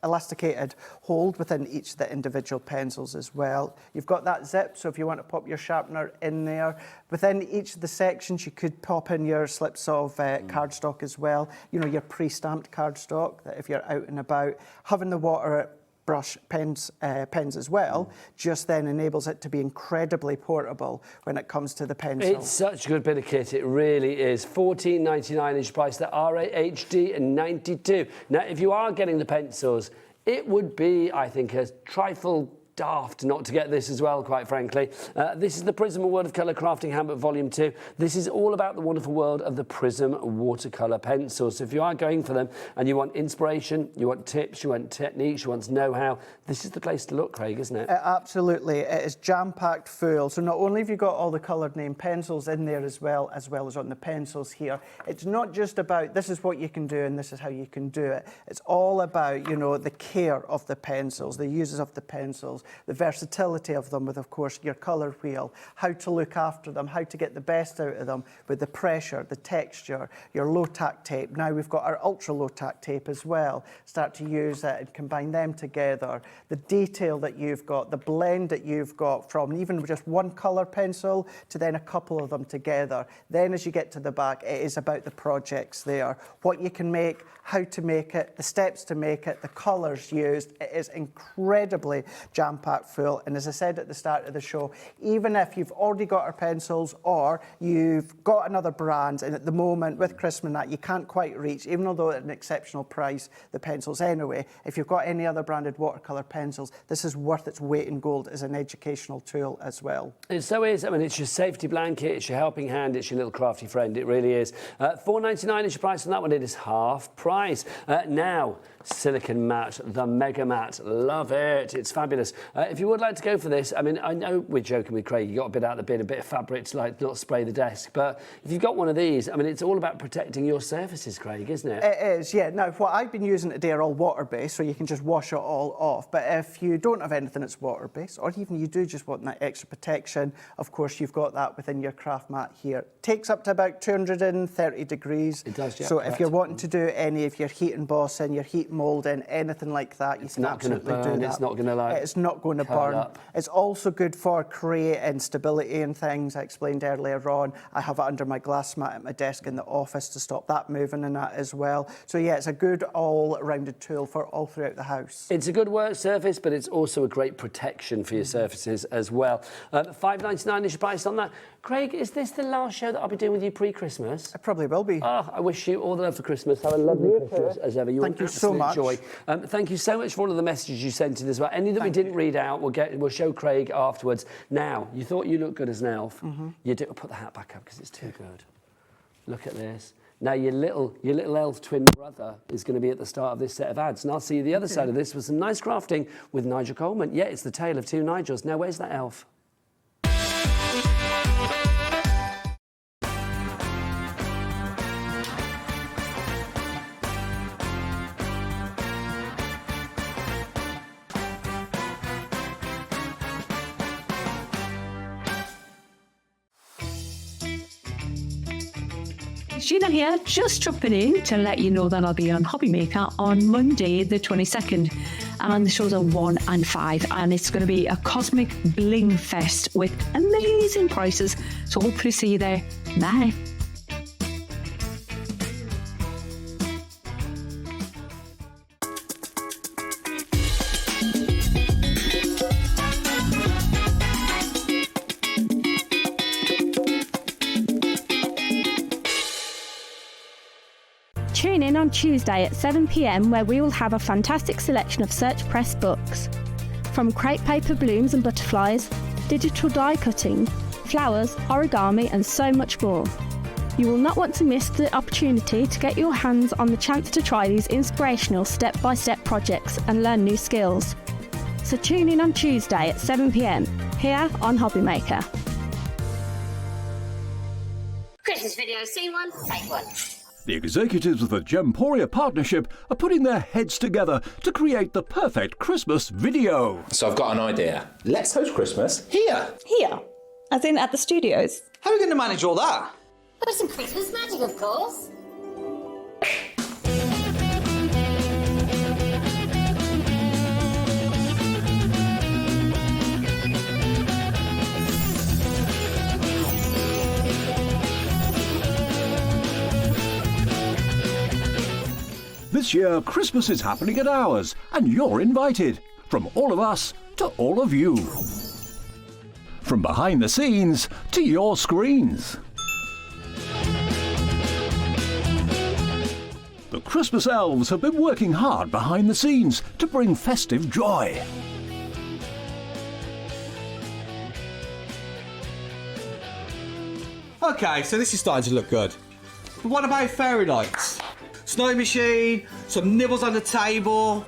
elasticated hold within each of the individual pencils as well. You've got that zip, so if you want to pop your sharpener in there. Within each of the sections, you could pop in your slips of cardstock as well. You know, your pre-stamped cardstock, that if you're out and about, having the water brush pens as well, just then enables it to be incredibly portable when it comes to the pencil. It's such a good bit of kit, it really is. $14.99 is priced at RAHD and 92. Now, if you are getting the pencils, it would be, I think, a trifle daft not to get this as well, quite frankly. This is the Prism World of Colour Crafting Handbook Volume 2. This is all about the wonderful world of the Prism watercolour pencils. So if you are going for them and you want inspiration, you want tips, you want techniques, you want know-how, this is the place to look, Craig, isn't it? Absolutely. It is jam-packed full. So not only have you got all the coloured name pencils in there as well as on the pencils here, it's not just about this is what you can do and this is how you can do it. It's all about, you know, the care of the pencils, the uses of the pencils, the versatility of them with, of course, your colour wheel, how to look after them, how to get the best out of them with the pressure, the texture, your low-tack tape. Now we've got our ultra-low-tack tape as well. Start to use it and combine them together. The detail that you've got, the blend that you've got from even just one colour pencil to then a couple of them together. Then as you get to the back, it is about the projects there. What you can make, how to make it, the steps to make it, the colours used. It is incredibly jam jam-packed full. And as I said at the start of the show, even if you've already got our pencils or you've got another brand, and at the moment with Christmas and that, you can't quite reach, even though at an exceptional price, the pencils anyway, if you've got any other branded watercolour pencils, this is worth its weight in gold as an educational tool as well. It so is. I mean, it's your safety blanket, it's your helping hand, it's your little crafty friend. It really is. $4.99 is your price on that one. It is half price. Now, silicon matte, the mega matte. Love it. It's fabulous. If you would like to go for this, I mean, I know we're joking with Craig. You got a bit out of the bin, a bit of fabric to like not spray the desk. But if you've got one of these, I mean, it's all about protecting your surfaces, Craig, isn't it? It is, yeah. Now, what I've been using today are all water-based, so you can just wash it all off. But if you don't have anything that's water-based, or even you do just want that extra protection, of course, you've got that within your craft mat here. Takes up to about 230 degrees. It does, yeah. So if you're wanting to do any of your heat embossing, your heat moulding, anything like that, you can absolutely do that. It's not going to like. It's not going to burn. Up. It's also good for creating stability and things. I explained earlier on. I have it under my glass mat at my desk in the office to stop that moving and that as well. So yeah, it's a good all-rounded tool for all throughout the house. It's a good work surface, but it's also a great protection for your surfaces as well. $5.99 is your price on that. Craig, is this the last show that I'll be doing with you pre-Christmas? It probably will be. Oh, I wish you all the love for Christmas. Have a lovely Christmas as ever. Thank you so much. Joy. Thank you so much for all of the messages you sent in as well. Any that we didn't read out, we'll show Craig afterwards. Now, you thought you looked good as an elf. You do. Put the hat back up because it's too good. Look at this. Now your little elf twin brother is going to be at the start of this set of ads, and I'll see you the other side of this with some nice crafting with Nigel Coleman. Yeah, it's the tale of two Nigels. Now, where's that elf? Sheena here, just dropping in to let you know that I'll be on Hobby Maker on Monday the 22nd, and the shows are 1 and 5, and it's going to be a cosmic bling fest with amazing prices, so hopefully see you there. Bye. Tune in on Tuesday at 7 p.m, where we will have a fantastic selection of Search Press books. From crepe paper blooms and butterflies, digital die cutting, flowers, origami and so much more. You will not want to miss the opportunity to get your hands on the chance to try these inspirational step-by-step projects and learn new skills. So tune in on Tuesday at 7 p.m, here on Hobby Maker. Christmas video, scene 1, take 1. The executives of the Gemporia partnership are putting their heads together to create the perfect Christmas video. So I've got an idea. Let's host Christmas here. Here? As in at the studios? How are we going to manage all that? With some Christmas magic, of course. This year, Christmas is happening at ours, and you're invited. From all of us to all of you. From behind the scenes to your screens. The Christmas elves have been working hard behind the scenes to bring festive joy. Okay, so this is starting to look good. But what about fairy lights? Snow machine, some nibbles on the table.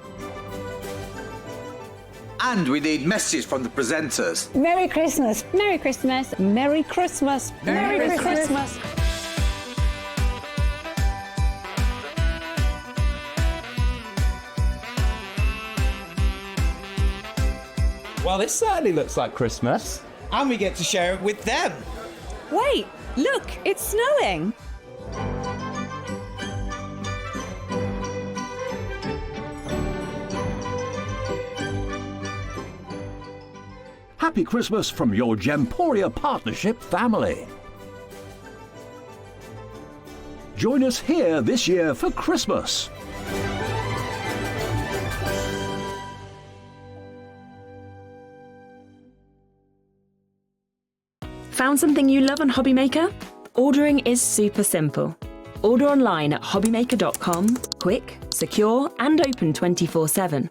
And we need messages from the presenters. Merry Christmas! Merry Christmas! Merry Christmas! Merry Christmas! Well, this certainly looks like Christmas. And we get to share it with them. Wait, look, it's snowing. Happy Christmas from your Gemporia partnership family. Join us here this year for Christmas. Found something you love on Hobbymaker? Ordering is super simple. Order online at hobbymaker.com, quick, secure, and open 24/7.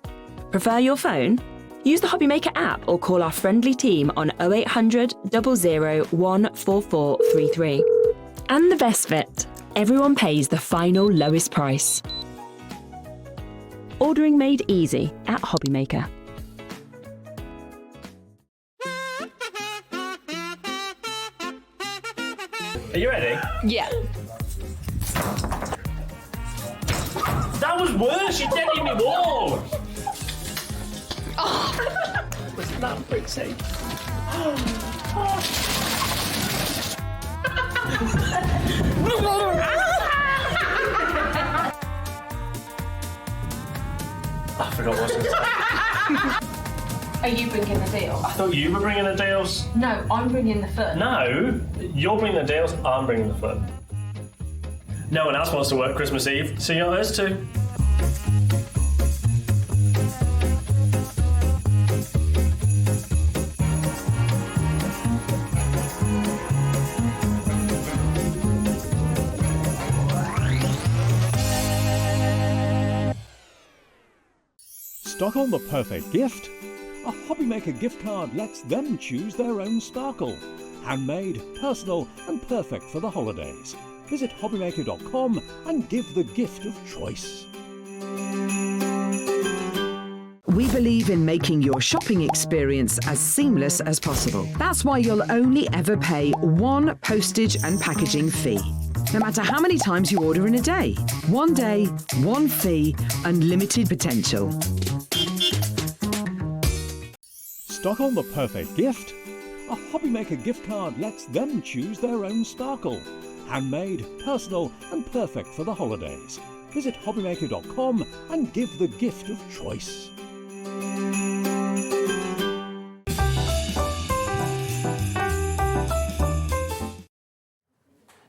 Prefer your phone? Use the Hobbymaker app or call our friendly team on 0800 00 14433. And the best bit, everyone pays the final lowest price. Ordering made easy at Hobbymaker. Are you ready? Yeah. That was worse. You dead in me wall. Oh. Wasn't that pretty? I forgot what I was going to say. Are you bringing the deal? I thought you were bringing the deals. No, I'm bringing the fun. No, you're bringing the deals, I'm bringing the fun. No one else wants to work Christmas Eve, so you're us too. Stock on the perfect gift? A Hobbymaker gift card lets them choose their own sparkle. Handmade, personal and perfect for the holidays. Visit hobbymaker.com and give the gift of choice. We believe in making your shopping experience as seamless as possible. That's why you'll only ever pay one postage and packaging fee. No matter how many times you order in a day. One day, one fee, unlimited potential. Stock on the perfect gift? A Hobbymaker gift card lets them choose their own sparkle. Handmade, personal and perfect for the holidays. Visit hobbymaker.com and give the gift of choice.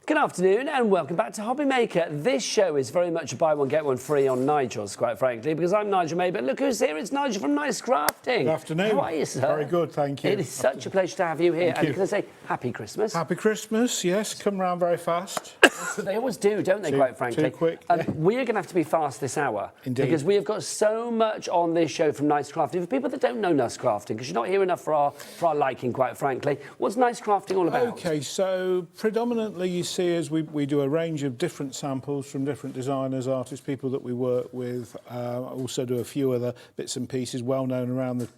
Good afternoon and welcome back to Hobbymaker. This show is very much a buy one get one free on Nigel's, quite frankly, because I'm Nigel May, but look who's here, it's Nigel from Nice Crafting. Good afternoon. How are you, sir? Very good, thank you. It is such a pleasure to have you here. Thank and you. can I say Happy Christmas? Happy Christmas, yes, come round very fast. They always do, don't they, quite frankly? Too quick. We're going to have to be fast this hour. Indeed. Because we have got so much on this show from Nice Crafting. For people that don't know Nice Crafting, because you're not here enough for our liking, quite frankly, what's Nice Crafting all about? OK, so predominantly you see as we do a range of different samples from different designers, artists, people that we work with. Also do a few other bits and pieces well known around the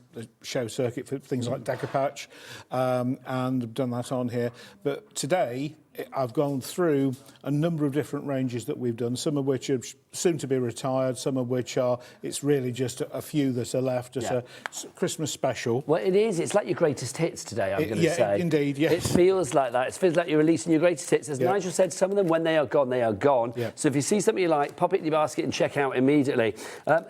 show circuit for things like Decapatch, and I've done that on here. But today I've gone through a number of different ranges that we've done, some of which are soon to be retired, some of which are, it's really just a few that are left as a Christmas special. Well, it is. It's like your greatest hits today, I'm going to say. Yeah, indeed, yes. It feels like that. It feels like you're releasing your greatest hits. As Nigel said, some of them, when they are gone, they are gone. Yeah. So if you see something you like, pop it in your basket and check out immediately.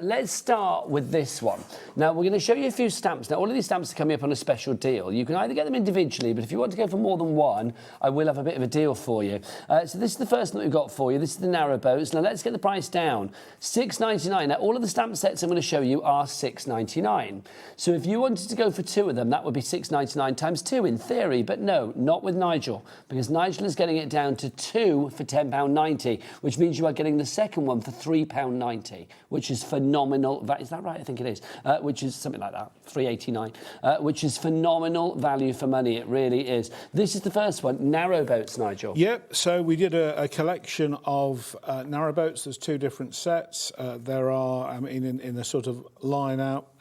Let's start with this one. Now, we're going to show you a few stamps. Now, all of these stamps are coming up on a special deal. You can either get them individually, but if you want to go for more than one, I will have a bit of a deal for you. So this is the first one that we've got for you. This is the narrow boats. Now, let's get the price down. $6.99. Now, all of the stamp sets I'm going to show you are $6.99. So if you wanted to go for two of them, that would be $6.99 times two in theory. But no, not with Nigel, because Nigel is getting it down to two for £10.90, which means you are getting the second one for £3.90, which is phenomenal. Is that right? I think it is. Which is something like that, $3.89, which is phenomenal value for money. It really is. This is the first one, narrow boats, Nigel. Yep, so we did a collection of narrow boats. There's two different sets. There are, I mean, in a sort of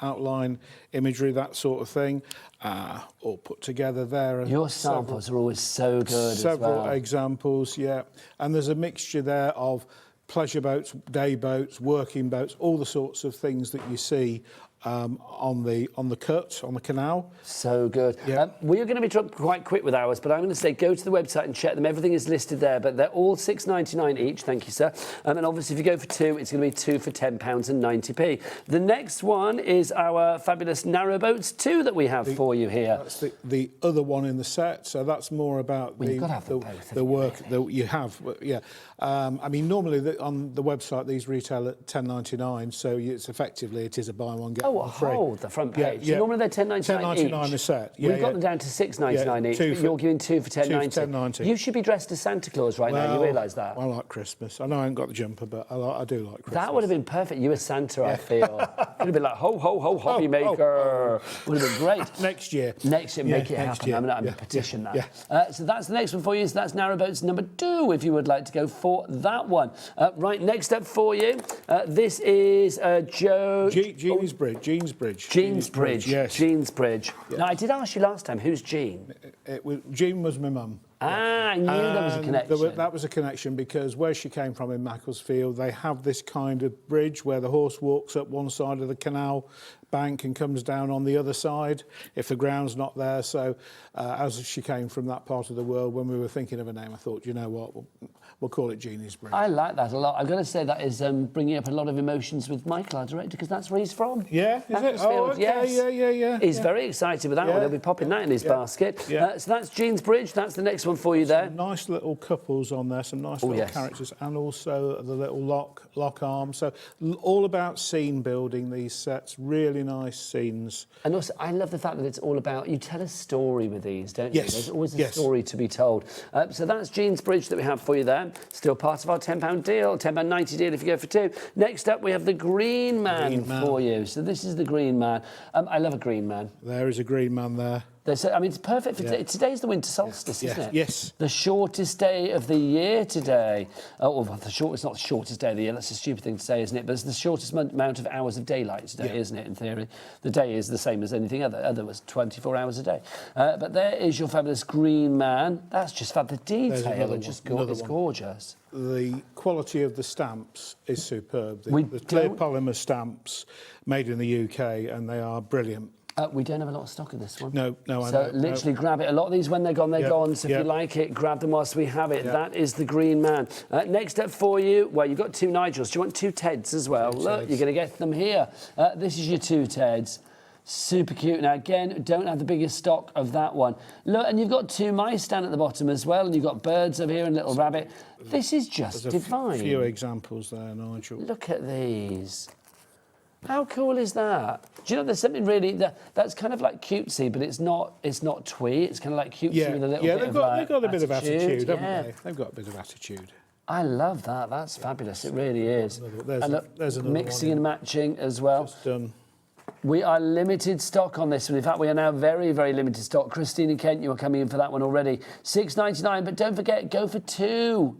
outline imagery, that sort of thing, all put together there. Your samples are always so good. Several examples, yeah. And there's a mixture there of pleasure boats, day boats, working boats, all the sorts of things that you see on the canal. So good. Yeah. We are going to be quite quick with ours, but I'm going to say go to the website and check them. Everything is listed there, but they're all $6.99 each. Thank you, sir. And obviously, if you go for two, it's going to be two for £10.90. The next one is our fabulous narrow boats 2 that we have for you here. That's the other one in the set. So that's more about the work that you have. Yeah. I mean, normally on the website these retail at $10.99, so it's effectively it is a buy one get Oh, hold the front page. Yeah. Normally they're $10.99 each. $10.99 a set. Yeah, We've got them down to $6.99 each, but you're giving two for $10.90. You should be dressed as Santa Claus right now. You realise that? I like Christmas. I know I haven't got the jumper, but I do like Christmas. That would have been perfect. You as Santa, I feel. Could have been like, ho, ho, ho, hobby maker. Would have been great. Next year. Make it happen. I'm going to petition that. So that's the next one for you. So that's Narrowboats number 2, if you would like to go for that one. Right, next up for you, this is Joe... Jean's Bridge. Yes. Jean's Bridge. Now, I did ask you last time, who's Jean? Jean was my mum. I knew there was a connection. That was a connection because where she came from in Macclesfield, they have this kind of bridge where the horse walks up one side of the canal bank and comes down on the other side if the ground's not there. So as she came from that part of the world, when we were thinking of a name, I thought, you know what, we'll call it Jeannie's Bridge. I like that a lot. I've got to say that is bringing up a lot of emotions with Michael, our director, because that's where he's from. Yeah, is it? Oh, okay. Yes. Yeah. He's very excited with that one. He'll be popping that in his basket. So that's Jean's Bridge. That's the next one for you there. Some nice little couples on there, some nice little characters, and also the little lock arm. So all about scene building, these sets, really nice scenes. And also, I love the fact that it's all about, you tell a story with these, don't you? Yes. There's always a story to be told. So that's Jean's Bridge that we have for you there. Still part of our £10 deal, £10.90 deal if you go for 2. Next up, we have the Green Man for you. So this is the Green Man. I love a green man. There is a green man there. I mean, it's perfect for today. Today's the winter solstice, isn't it? Yes. The shortest day of the year today. Oh, well, it's not the shortest day of the year. That's a stupid thing to say, isn't it? But it's the shortest amount of hours of daylight today, isn't it, in theory? The day is the same as anything other was 24 hours a day. But there is your fabulous Green Man. That's just fab. The detail is gorgeous. The quality of the stamps is superb. The clear polymer stamps made in the UK, and they are brilliant. We don't have a lot of stock of this one. No, I know. So literally grab it. A lot of these, when they're gone, they're gone. So if you like it, grab them whilst we have it. That is the Green Man. Next up for you, well, you've got 2 Nigels. Do you want 2 Teds as well? Look, you're going to get them here. This is your 2 Teds. Super cute. Now, again, don't have the biggest stock of that one. Look, and you've got 2 mice down at the bottom as well, and you've got birds over here and little rabbit. This is just divine. There's a few examples there, Nigel. Look at these. How cool is that? Do you know there's something really that's kind of like cutesy, but it's not twee. It's kind of like cutesy with a little bit they've got a bit of attitude, haven't they? They've got a bit of attitude. I love that. That's fabulous. It really is. There's another mixing and matching as well. Just done. We are limited stock on this one. In fact, we are now very, very limited stock. Christine and Kent, you are coming in for that one already. $6.99, but don't forget, go for 2.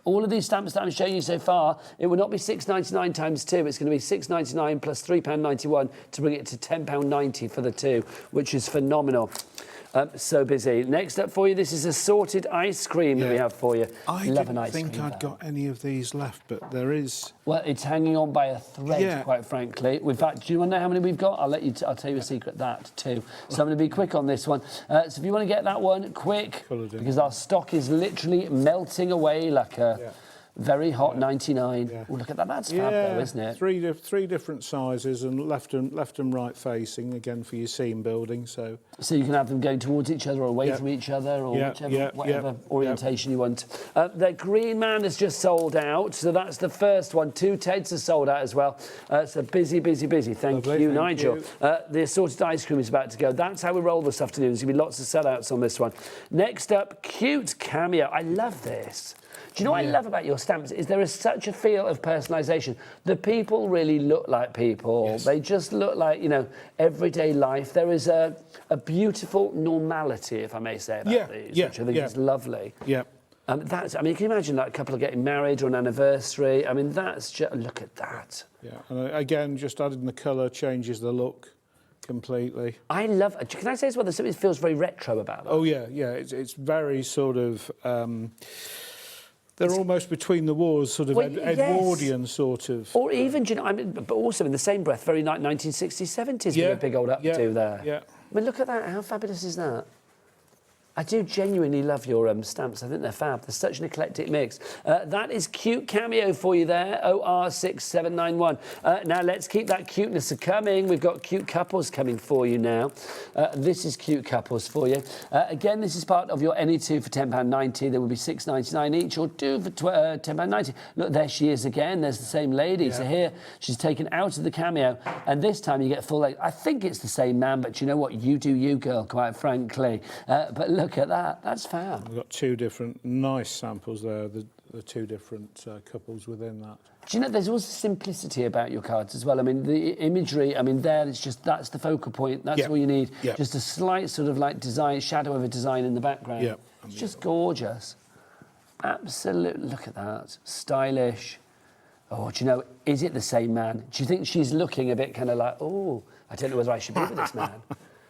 All of these stamps that I'm showing you so far, it will not be $6.99 times 2. It's going to be $6.99 plus £3.91 to bring it to £10.90 for the 2, which is phenomenal. So busy. Next up for you, this is assorted ice cream that we have for you. I didn't think I'd got any of these left, but there is. Well, it's hanging on by a thread, quite frankly. In fact, do you want to know how many we've got? I'll tell you a secret, that too. So I'm going to be quick on this one. So if you want to get that one, quick, because our stock is literally melting away like a very hot 99. Oh, look at that. That's fab, though, isn't it? Three different sizes and left and right facing, again, for your seam building. So you can have them going towards each other or away from each other or whatever orientation you want. The Green Man has just sold out. So that's the first one. 2 Teds are sold out as well. So busy. Thank you, Nigel. The assorted ice cream is about to go. That's how we roll this afternoon. There's going to be lots of sellouts on this one. Next up, cute cameo. I love this. Do you know what I love about your stamps is there is such a feel of personalisation. The people really look like people. Yes. They just look like, everyday life. There is a beautiful normality, if I may say, about these, which I think is lovely. Yeah. You can imagine like a couple are getting married or an anniversary. I mean, that's just, look at that. Yeah, and again, just adding the colour changes the look completely. I love, can I say as well, there's something that feels very retro about that? Oh, yeah. It's very sort of... they're almost between the wars, sort of Edwardian sort of. Or even, but also in the same breath, very 1960s, 70s with a big old updo there. Yeah. I mean, look at that. How fabulous is that? I do genuinely love your stamps. I think they're fab. They're such an eclectic mix. That is cute cameo for you there, OR6791. Now, let's keep that cuteness coming. We've got cute couples coming for you now. This is cute couples for you. Again, this is part of your any two for £10.90. There will be £6.99 each, or two for £10.90. Look, there she is again. There's the same lady. Yeah. So here, she's taken out of the cameo, and this time you get full length. I think it's the same man, but you know what? You do you, girl, quite frankly. But look at that. That's fab. We've got two different nice samples there, the two different couples within that. Do you know, there's also simplicity about your cards as well. I mean, the imagery, I mean, there, it's just, that's the focal point. That's all you need. Yep. Just a slight sort of like design, shadow of a design in the background. Yep. It's just gorgeous. Absolutely. Look at that. Stylish. Oh, do you know, is it the same man? Do you think she's looking a bit kind of like, oh, I don't know whether I should be with this man?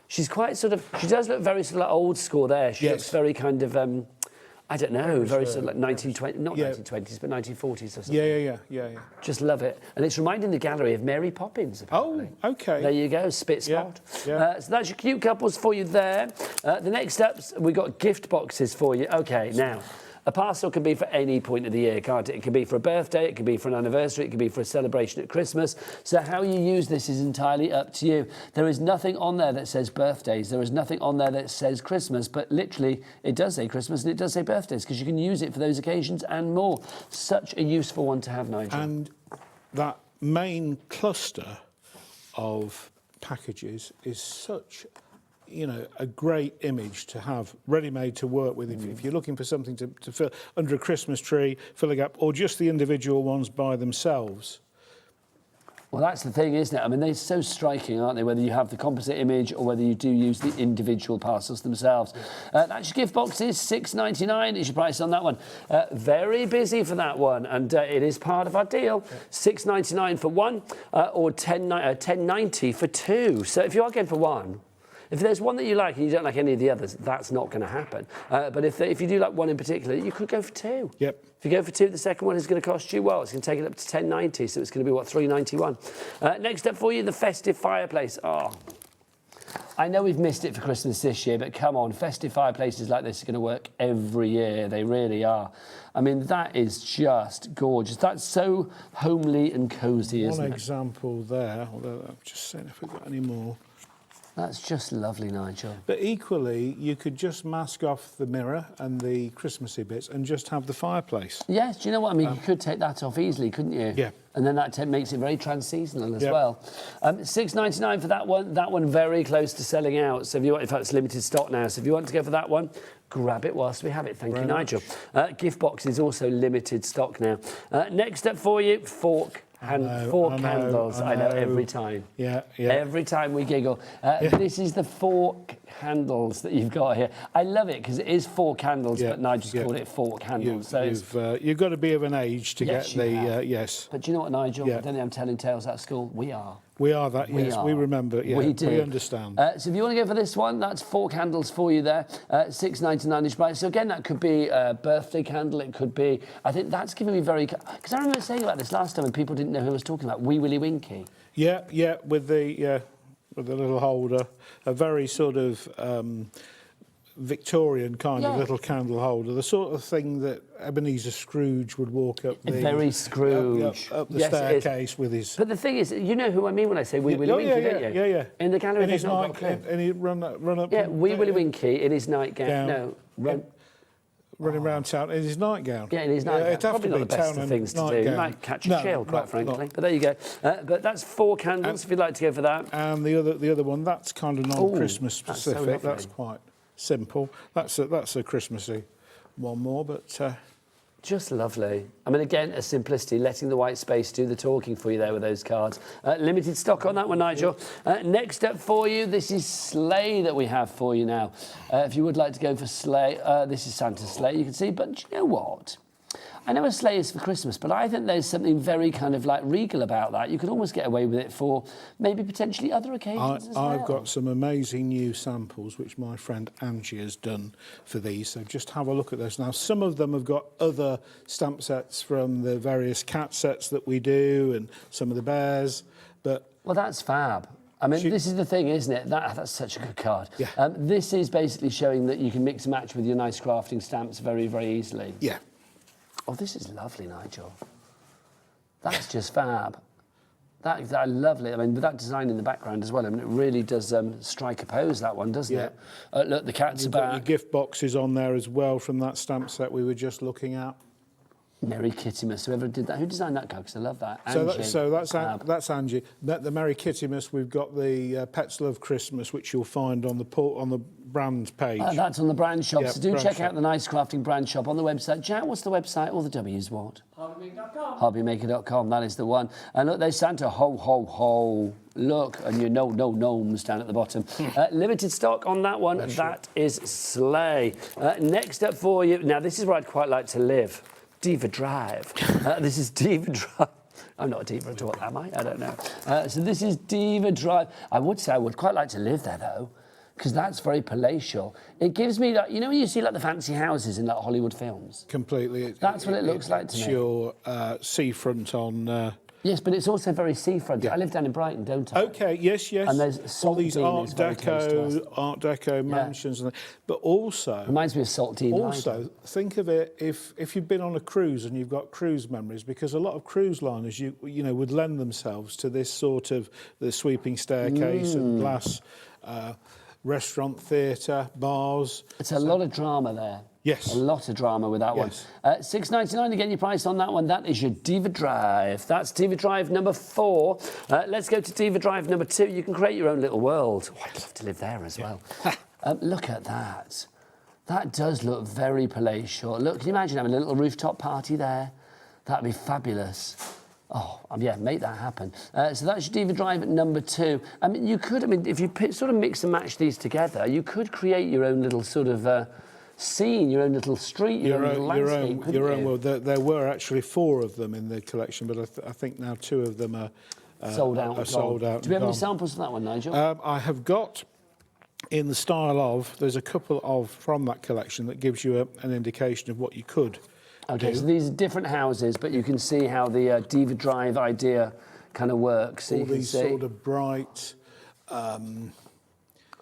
She's quite sort of, she does look very sort of like old school there. She looks very kind of, I don't know, very sort of like 1920s, not 1920s, but 1940s or something. Yeah. Just love it. And it's reminding the gallery of Mary Poppins, apparently. Oh, OK. There you go, spit spot. Yeah. So that's your cute couples for you there. The next up, we've got gift boxes for you. OK, now, a parcel can be for any point of the year, can't it? It can be for a birthday, it can be for an anniversary, it can be for a celebration at Christmas. So how you use this is entirely up to you. There is nothing on there that says birthdays. There is nothing on there that says Christmas, but literally it does say Christmas and it does say birthdays, because you can use it for those occasions and more. Such a useful one to have, Nigel. And that main cluster of packages is such, you know, a great image to have ready-made to work with. If you're looking for something to fill under a Christmas tree, fill a gap, or just the individual ones by themselves. Well, that's the thing, isn't it? I mean, they're so striking, aren't they? Whether you have the composite image or whether you do use the individual parcels themselves. That's your gift boxes, £6.99 is your price on that one. Very busy for that one, and it is part of our deal. £6.99 for one, or £10.90 for two. So if you are going for one, if there's one that you like and you don't like any of the others, that's not going to happen. But if you do like one in particular, you could go for two. Yep. If you go for two, the second one is going to cost you, well, it's going to take it up to £10.90, so it's going to be, what, £3.91. Next up for you, the festive fireplace. Oh, I know we've missed it for Christmas this year, but come on, festive fireplaces like this are going to work every year. They really are. I mean, that is just gorgeous. That's so homely and cosy, isn't it? One example there, although I'm just saying if we've got any more. That's just lovely, Nigel. But equally, you could just mask off the mirror and the Christmassy bits and just have the fireplace. Yes, do you know what I mean? You could take that off easily, couldn't you? Yeah. And then that makes it very trans-seasonal as well. £6.99 for that one. That one very close to selling out. So if you want, in fact, it's limited stock now. So if you want to go for that one, grab it whilst we have it. Thank you, Nigel. Gift box is also limited stock now. Next up for you, fork handles. I know every time. Yeah. Every time we giggle. This is the fork handles that you've got here. I love it because it is fork handles, but Nigel's called it fork handles. You've got to be of an age to get the yes. But do you know what, Nigel? I don't think I'm telling tales at school. We are. We are that, yes. We remember. Yeah, we do. We understand. So if you want to go for this one, that's fork handles for you there. £6.99 each price. So again, that could be a birthday candle. It could be. I think that's giving me very. Because I remember saying about this last time, and people didn't know who I was talking about. Wee Willie Winky. Yeah, with the little holder, a very sort of Victorian kind of little candle holder, the sort of thing that Ebenezer Scrooge would walk up the very Scrooge up the staircase with his. But the thing is, you know who I mean when I say Wee Willie Winky, don't you? Yeah. In the gallery, in his and he'd run up. Yeah, Wee Willie Winky in his nightgown. Running around town in his nightgown. Yeah, in his nightgown. It'd have Probably to not be the best of things to do. You might catch a chill, quite frankly. But there you go. But that's four candles if you'd like to go for that. And the other one, that's kind of non-Christmas specific. That's quite simple. That's a Christmassy one more, but just lovely. I mean, again, a simplicity, letting the white space do the talking for you there with those cards. Limited stock on that one, Nigel. Next up for you, this is sleigh that we have for you now. If you would like to go for sleigh, this is Santa's sleigh, you can see. But do you know what? I know a sleigh is for Christmas, but I think there's something very kind of like regal about that. You could almost get away with it for maybe potentially other occasions as well. I've got some amazing new samples which my friend Angie has done for these, so just have a look at those. Now, some of them have got other stamp sets from the various cat sets that we do and some of the bears, but... Well, that's fab. I mean, this is the thing, isn't it? That's such a good card. Yeah. This is basically showing that you can mix and match with your nice crafting stamps very, very easily. Yeah. Oh, this is lovely, Nigel. That's just fab. I love it. I mean, with that design in the background as well, I mean, it really does strike a pose, that one, doesn't it? Look, the cats are back. You've got your gift boxes on there as well from that stamp set we were just looking at. Merry Kittymas, whoever did that. Who designed that card? Because I love that. That's Angie. The Merry Kittymas, we've got the Pets Love Christmas, which you'll find on the brand page. That's on the brand shop. Yeah, so do check out the Nice Crafting brand shop on the website. Jack, what's the website? All the W's what? Hobbymaker.com. Hobbymaker.com, that is the one. And look, there's Santa. Ho, ho, ho. Look, and you know, no gnomes down at the bottom. Limited stock on that one. That is slay. Next up for you. Now, this is where I'd quite like to live. Diva Drive. This is Diva Drive. I'm not a diva at all, am I? I don't know. So this is Diva Drive. I would say I would quite like to live there, though, because that's very palatial. It gives me, like, you know when you see like the fancy houses in like Hollywood films? Completely. That's what it looks like to me. It's your seafront on... Yes, but it's also very seafront. I live down in Brighton, don't I? Okay, yes. And there's all these Art Deco mansions, but also reminds me of Saltine. Also, think of it if you've been on a cruise and you've got cruise memories, because a lot of cruise liners you know would lend themselves to this sort of the sweeping staircase and glass restaurant, theatre, bars. It's a lot of drama there. Yes. A lot of drama with that one. $6.99 again, your price on that one. That is your Diva Drive. That's Diva Drive number 4. Let's go to Diva Drive number 2. You can create your own little world. Oh, I'd love to live there as well. Look at that. That does look very palatial. Look, can you imagine having a little rooftop party there? That'd be fabulous. Oh, yeah, make that happen. So that's your Diva Drive number 2. I mean, if you sort of mix and match these together, you could create your own little sort of... scene, your own little street, your own little landscape. Your own world. There were actually 4 of them in the collection, but I think now 2 of them are sold out. Do we have any samples of that one, Nigel? I have got, in the style of, there's a couple of from that collection that gives you an indication of what you could do. So these are different houses, but you can see how the Diva Drive idea kind of works. So all these sort of bright...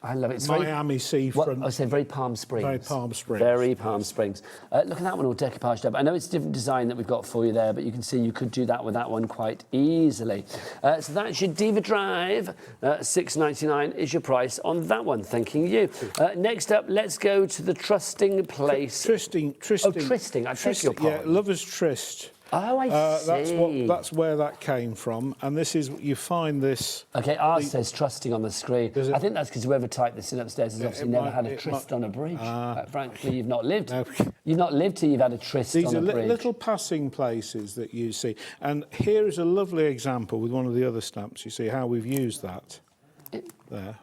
I love it. It's Miami seafront. I say very Palm Springs. Very Palm Springs. Very Palm Springs. Look at that one all decoupaged up. I know it's a different design that we've got for you there, but you can see you could do that with that one quite easily. So that's your Diva Drive. $6.99 is your price on that one. Thanking you. Next up, let's go to the Trusting Place. Tristing. Oh, Tristing. I beg your pardon. Yeah, Lover's Tryst. Oh, I see. That's where that came from, and this is you find this. Okay, ours says trusting on the screen. I think that's because whoever typed this in upstairs has obviously never had a tryst on a bridge. Frankly, you've not lived. No. You've not lived till you've had a tryst on a bridge. These are little passing places that you see, and here is a lovely example with one of the other stamps. You see how we've used that there.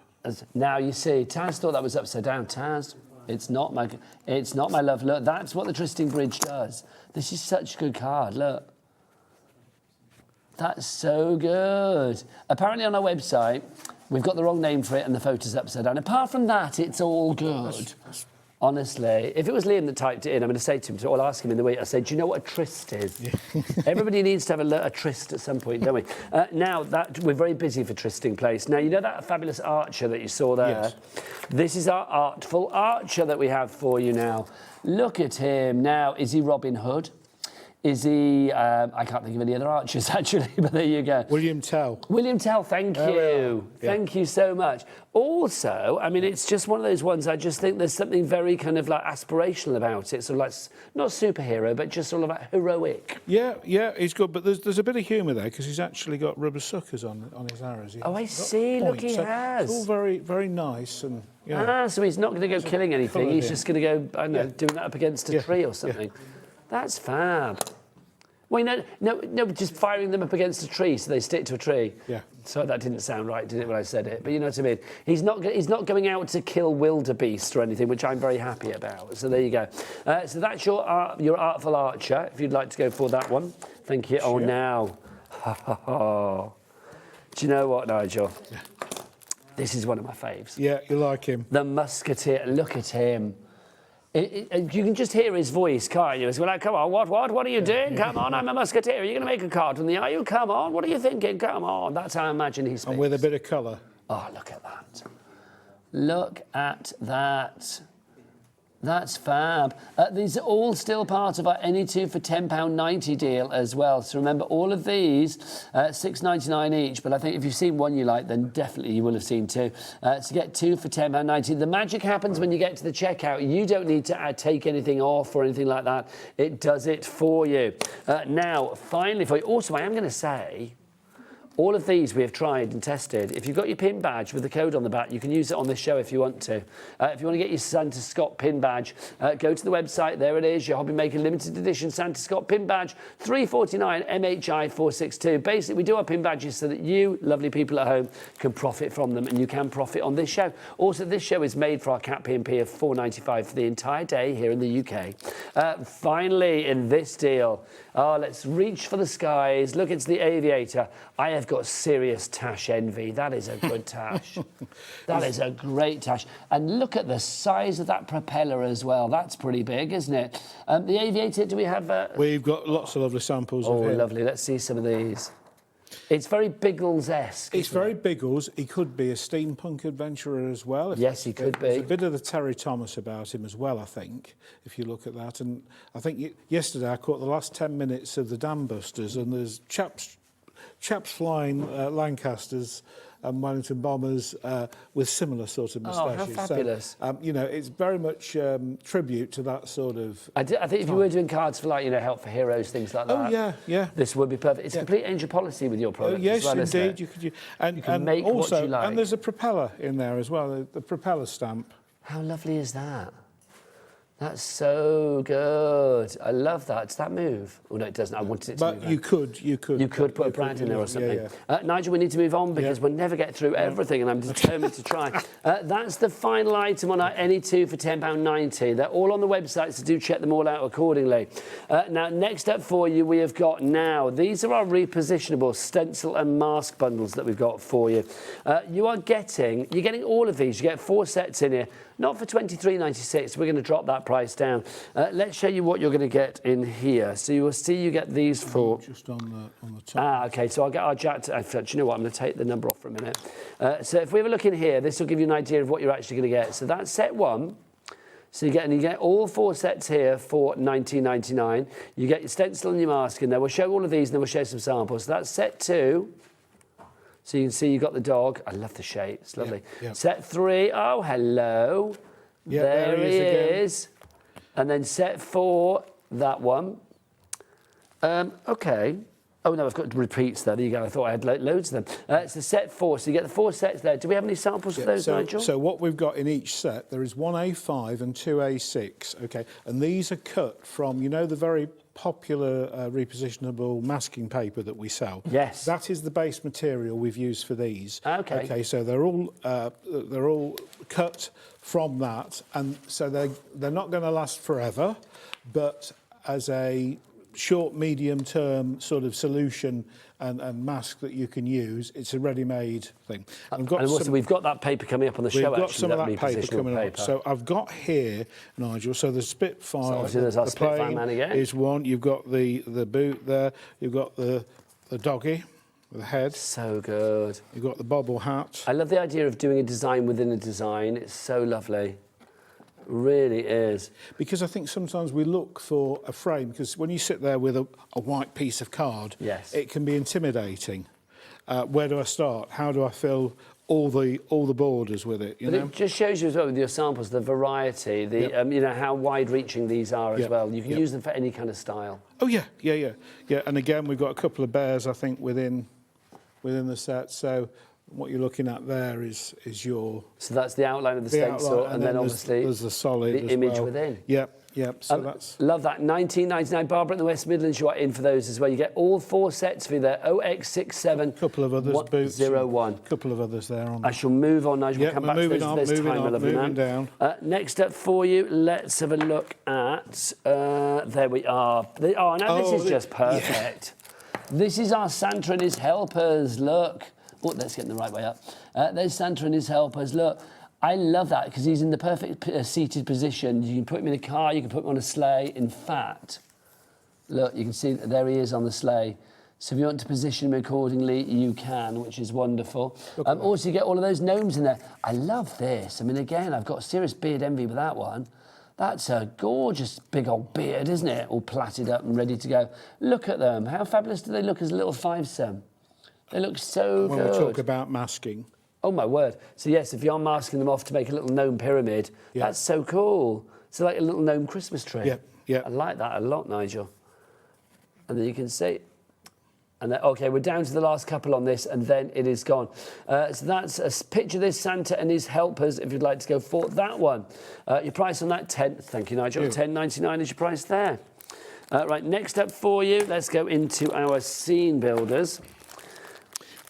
Now you see, Taz thought that was upside down. Taz. It's not my love. Look, that's what the Trysting Bridge does. This is such a good card. Look. That's so good. Apparently on our website, we've got the wrong name for it and the photo's upside down. Apart from that, it's all good. Honestly, if it was Liam that typed it in, I'm going to say to him, so I'll ask him in the week, I say, do you know what a tryst is? Yeah. Everybody needs to have a tryst at some point, don't we? Now, we're very busy for Trysting Place. Now, you know that fabulous archer that you saw there? Yes. This is our artful archer that we have for you now. Look at him. Now, is he Robin Hood? Is he... I can't think of any other archers, actually, but there you go. William Tell. William Tell, thank you. Yeah. Thank you so much. Also, I mean, it's just one of those ones, I just think there's something very kind of like aspirational about it. Sort of like, not superhero, but just sort of like heroic. Yeah, he's good, but there's a bit of humour there, because he's actually got rubber suckers on his arrows. Oh, I see. Look, he has. It's all very, very nice. And, yeah. So he's not going to go killing anything. He's just going to go, I don't know, doing that up against a tree or something. Yeah. That's fab. Well, no, just firing them up against a tree so they stick to a tree. Yeah. So that didn't sound right, did it, when I said it? But you know what I mean. He's not going out to kill wildebeest or anything, which I'm very happy about. So there you go. So that's your artful archer, if you'd like to go for that one. Thank you. Oh, now. Do you know what, Nigel? Yeah. This is one of my faves. Yeah, you like him. The Musketeer. Look at him. You can just hear his voice, can't you? It's like, come on, what are you doing? Come on, I'm a musketeer. Are you going to make a card from the are you? Come on, what are you thinking? Come on. That's how I imagine he speaks. And with a bit of colour. Oh, look at that. Look at that. That's fab. These are all still part of our any two for £10.90 deal as well. So remember, all of these, £6.99 each. But I think if you've seen one you like, then definitely you will have seen two. To get two for £10.90. The magic happens when you get to the checkout. You don't need to take anything off or anything like that. It does it for you. Now, finally for you. Also, I am going to say, all of these we have tried and tested. If you've got your pin badge with the code on the back, you can use it on this show if you want to. If you want to get your Santa Scott pin badge, go to the website. There it is, your Hobby Maker limited edition Santa Scott pin badge, $3.49 MHI 462. Basically, we do our pin badges so that you, lovely people at home, can profit from them, and you can profit on this show. Also, this show is made for our Cat P&P of $4.95 for the entire day here in the UK. Finally, in this deal, let's reach for the skies. Look, it's the Aviator. I have got serious tash envy. That is a good tash. That is a great tash. And look at the size of that propeller as well. That's pretty big, isn't it? The Aviator, do we have... We've got lots of lovely samples of it. Lovely. Let's see some of these. It's very Biggles-esque. It's very Biggles. He could be a steampunk adventurer as well. Yes, he could be. There's a bit of the Terry Thomas about him as well, I think, if you look at that. And I think yesterday I caught the last 10 minutes of the Dam Busters, and there's chaps flying Lancasters and Wellington bombers with similar sort of moustaches. Oh, how fabulous. So, you know, it's very much tribute to that sort of... I think if you were doing cards for, like, you know, Help for Heroes, things like that. Oh, yeah, yeah. This would be perfect. It's complete angel policy with your product yes, as well, isn't indeed. it? You can make also, what you like. And there's a propeller in there as well, the propeller stamp. How lovely is that? That's so good. I love that. Does that move? Oh, no, it doesn't. I wanted it to move. But you could put a brand in there or something. Yeah. Nigel, we need to move on because we'll never get through everything, and I'm determined to try. That's the final item on our any two for £10.90. They're all on the website, so do check them all out accordingly. Now, next up for you, we have got now, these are our repositionable stencil and mask bundles that we've got for you. You're getting all of these. You get 4 sets in here. Not for $23.96. We're going to drop that price down. Let's show you what you're going to get in here. So you will see you get these for... Just on the top. OK, so I'll get our jack to... Do you know what? I'm going to take the number off for a minute. So if we have a look in here, this will give you an idea of what you're actually going to get. So that's set 1. So you get all 4 sets here for $19.99. You get your stencil and your mask in there. We'll show all of these and then we'll show some samples. So that's set 2. So you can see you've got the dog. I love the shape. It's lovely. Yeah. Set 3. Oh, hello. Yeah, there he is. And then set 4, that one. OK. Oh, no, I've got repeats there. There you go. I thought I had loads of them. It's the set 4. So you get the 4 sets there. Do we have any samples of those, Nigel? So what we've got in each set, there is one A5 and 2 A6, OK? And these are cut from, you know, the very popular repositionable masking paper that we sell. Yes. That is the base material we've used for these. OK. OK, so they're all cut from that, and so they're not going to last forever, but as a short, medium-term sort of solution and mask that you can use, it's a ready-made thing. And also, we've got that paper coming up on the show, We've got some of that paper coming up. So I've got here, Nigel, so the Spitfire, the Spitfire man again. Is one. You've got the boot there. You've got the doggy with the head. So good. You've got the bobble hat. I love the idea of doing a design within a design. It's so lovely. Really is. Because I think sometimes we look for a frame, because when you sit there with a white piece of card, yes, it can be intimidating. Where do I start? How do I fill all the borders with it? You know? It just shows you as well with your samples the variety, you know, how wide-reaching these are as well. You can use them for any kind of style. Oh yeah. And again, we've got a couple of bears, I think, within the set. So what you're looking at there is your... So that's the outline of the stencil, and then obviously there's the solid the as image well. within. Yep. So that's... Love that. $19.99. Barbara in the West Midlands, you are in for those as well. You get all 4 sets for you there. OX67. Couple of others, boots. 01. Couple of others there on. I shall move on, Nigel. We'll come back to this time, my lovely man. Down. Next up for you, let's have a look at... there we are. This is just perfect. Yeah. This is our Santa and his helpers. Look. Oh, let's get in the right way up. There's Santa and his helpers. Look, I love that because he's in the perfect seated position. You can put him in a car, you can put him on a sleigh. In fact, look, you can see that there he is on the sleigh. So if you want to position them accordingly, you can, which is wonderful. Also, you get all of those gnomes in there. I love this. I mean, again, I've got serious beard envy with that one. That's a gorgeous big old beard, isn't it? All plaited up and ready to go. Look at them. How fabulous do they look as a little fivesome? They look so good. When we talk about masking. Oh, my word. So, yes, if you're masking them off to make a little gnome pyramid, that's so cool. It's like a little gnome Christmas tree. Yeah. I like that a lot, Nigel. And then you can see... And then, OK, we're down to the last couple on this, and then it is gone. So that's a picture of this Santa and his helpers, if you'd like to go for that one. Your price on that, 10. Thank you, Nigel. $10.99 is your price there. Right, next up for you, let's go into our scene builders.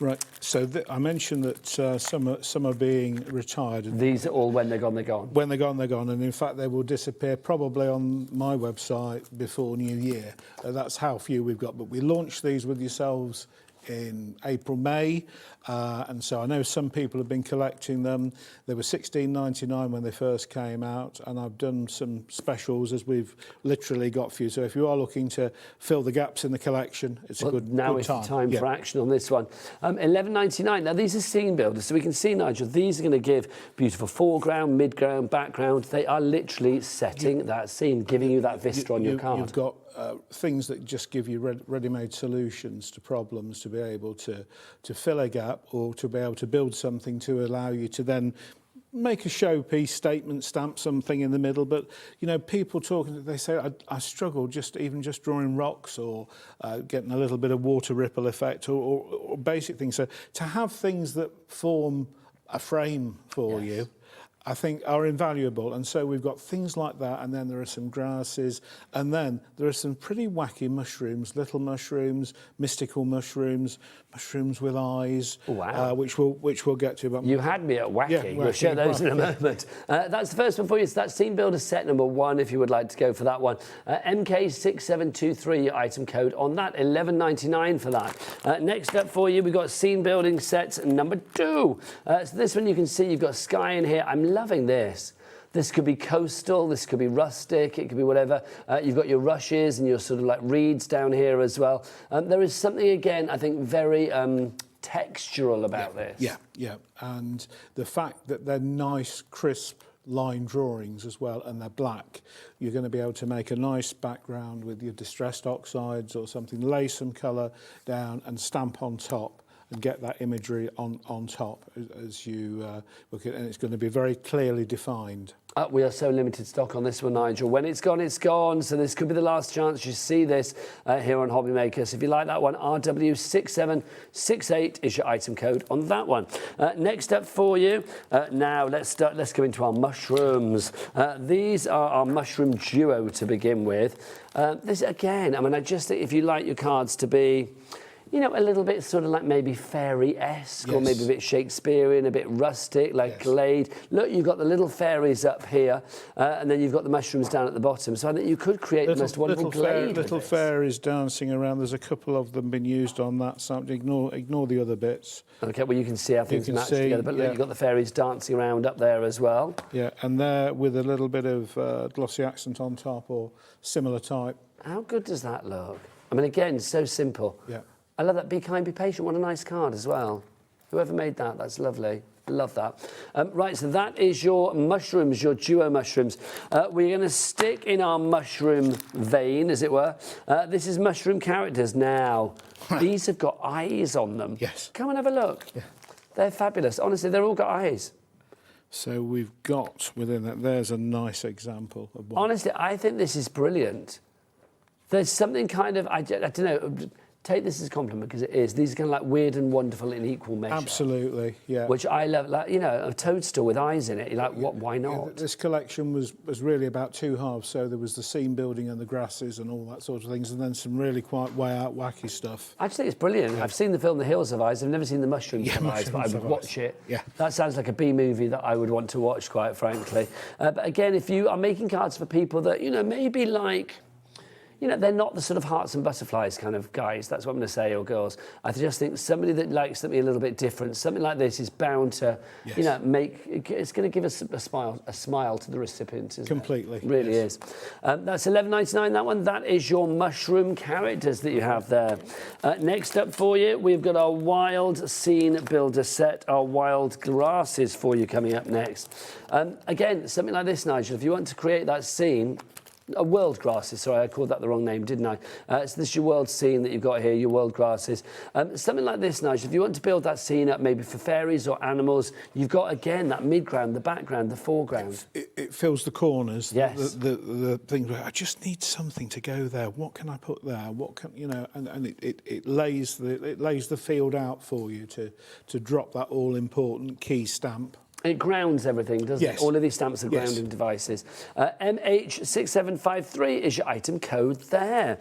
Right, so I mentioned that some are being retired. These are all when they're gone, they're gone. When they're gone, they're gone. And in fact, they will disappear probably on my website before New Year. That's how few we've got. But we launched these with yourselves in April, May. And so I know some people have been collecting them. They were $16.99 when they first came out, and I've done some specials as we've literally got for you. So if you are looking to fill the gaps in the collection, it's a good time. Now is the time for action on this one. $11.99. Now, these are scene builders, so we can see, Nigel, these are going to give beautiful foreground, midground, background. They are literally setting that scene, giving you that vista on your card. You've got things that just give you ready-made solutions to problems to be able to fill a gap or to be able to build something to allow you to then make a showpiece, statement, stamp something in the middle. But, you know, people talking, they say, I struggle just drawing rocks or getting a little bit of water ripple effect or basic things. So to have things that form a frame for you, I think are invaluable. And so we've got things like that, and then there are some grasses, and then there are some pretty wacky mushrooms, little mushrooms, mystical mushrooms, mushrooms with eyes, which we'll get to. But you had me at wacky. Yeah, we'll share those in a moment. That's the first one for you. So that's Scene Builder set number 1, if you would like to go for that one. MK6723 item code on that, $11.99 for that. Next up for you, we've got Scene Building sets number 2. So this one you can see you've got sky in here. I'm loving this. This could be coastal, this could be rustic, it could be whatever. You've got your rushes and your sort of like reeds down here as well. There is something, again, I think very textural about this. Yeah. And the fact that they're nice, crisp line drawings as well, and they're black, you're going to be able to make a nice background with your distressed oxides or something, lay some colour down and stamp on top and get that imagery on top as you look at it, and it's going to be very clearly defined. We are so limited stock on this one, Nigel. When it's gone, it's gone. So this could be the last chance you see this here on Hobby Maker. So if you like that one, RW6768 is your item code on that one. Next up for you, now let's go into our mushrooms. These are our mushroom duo to begin with. This again, I mean, I just think if you like your cards to be, you know, a little bit sort of like maybe fairy-esque, or maybe a bit Shakespearean, a bit rustic, like Glade. Look, you've got the little fairies up here, and then you've got the mushrooms down at the bottom. So I think you could create the most wonderful Glade. Little fairies dancing around. There's a couple of them been used on that. So ignore the other bits. OK, well, you can see how things match together. But look, you've got the fairies dancing around up there as well. Yeah, and there with a little bit of glossy accent on top or similar type. How good does that look? I mean, again, so simple. Yeah. I love that. Be kind, be patient. What a nice card as well. Whoever made that, that's lovely. Love that. Right, so that is your mushrooms, your duo mushrooms. We're going to stick in our mushroom vein, as it were. This is mushroom characters. Now, these have got eyes on them. Yes. Come and have a look. Yeah. They're fabulous. Honestly, they've all got eyes. So we've got within that, there's a nice example of one. Honestly, I think this is brilliant. There's something kind of, I don't know, take this as a compliment because it is. These are kind of like weird and wonderful in equal measure. Absolutely, yeah. Which I love, like, you know, a toadstool with eyes in it. You're like, what? Why not? Yeah, this collection was really about 2 halves. So there was the scene building and the grasses and all that sort of things, and then some really quite way out wacky stuff. I just think it's brilliant. Yeah. I've seen the film The Hills Have Eyes. I've never seen The Mushrooms Have Eyes, but I would watch it. Yeah. That sounds like a B movie that I would want to watch, quite frankly. But again, if you are making cards for people that, you know, maybe like, you know, they're not the sort of hearts and butterflies kind of guys. That's what I'm going to say, or girls. I just think somebody that likes something a little bit different, something like this is bound to, you know, it's going to give us a smile to the recipient, isn't Completely. It really is. That's £11.99, that one. That is your mushroom characters that you have there. Next up for you, we've got our wild scene builder set, our wild grasses for you coming up next. Again, something like this, Nigel, if you want to create that scene, world grasses, sorry, I called that the wrong name, didn't I? So this is your world scene that you've got here, your world grasses. Something like this, Nigel, if you want to build that scene up maybe for fairies or animals, you've got, again, that midground, the background, the foreground. It fills the corners, yes. the thing where I just need something to go there. What can I put there? What can, you know, and it lays the field out for you to drop that all-important key stamp. It grounds everything, doesn't it? All of these stamps are grounding devices. MH6753 is your item code there.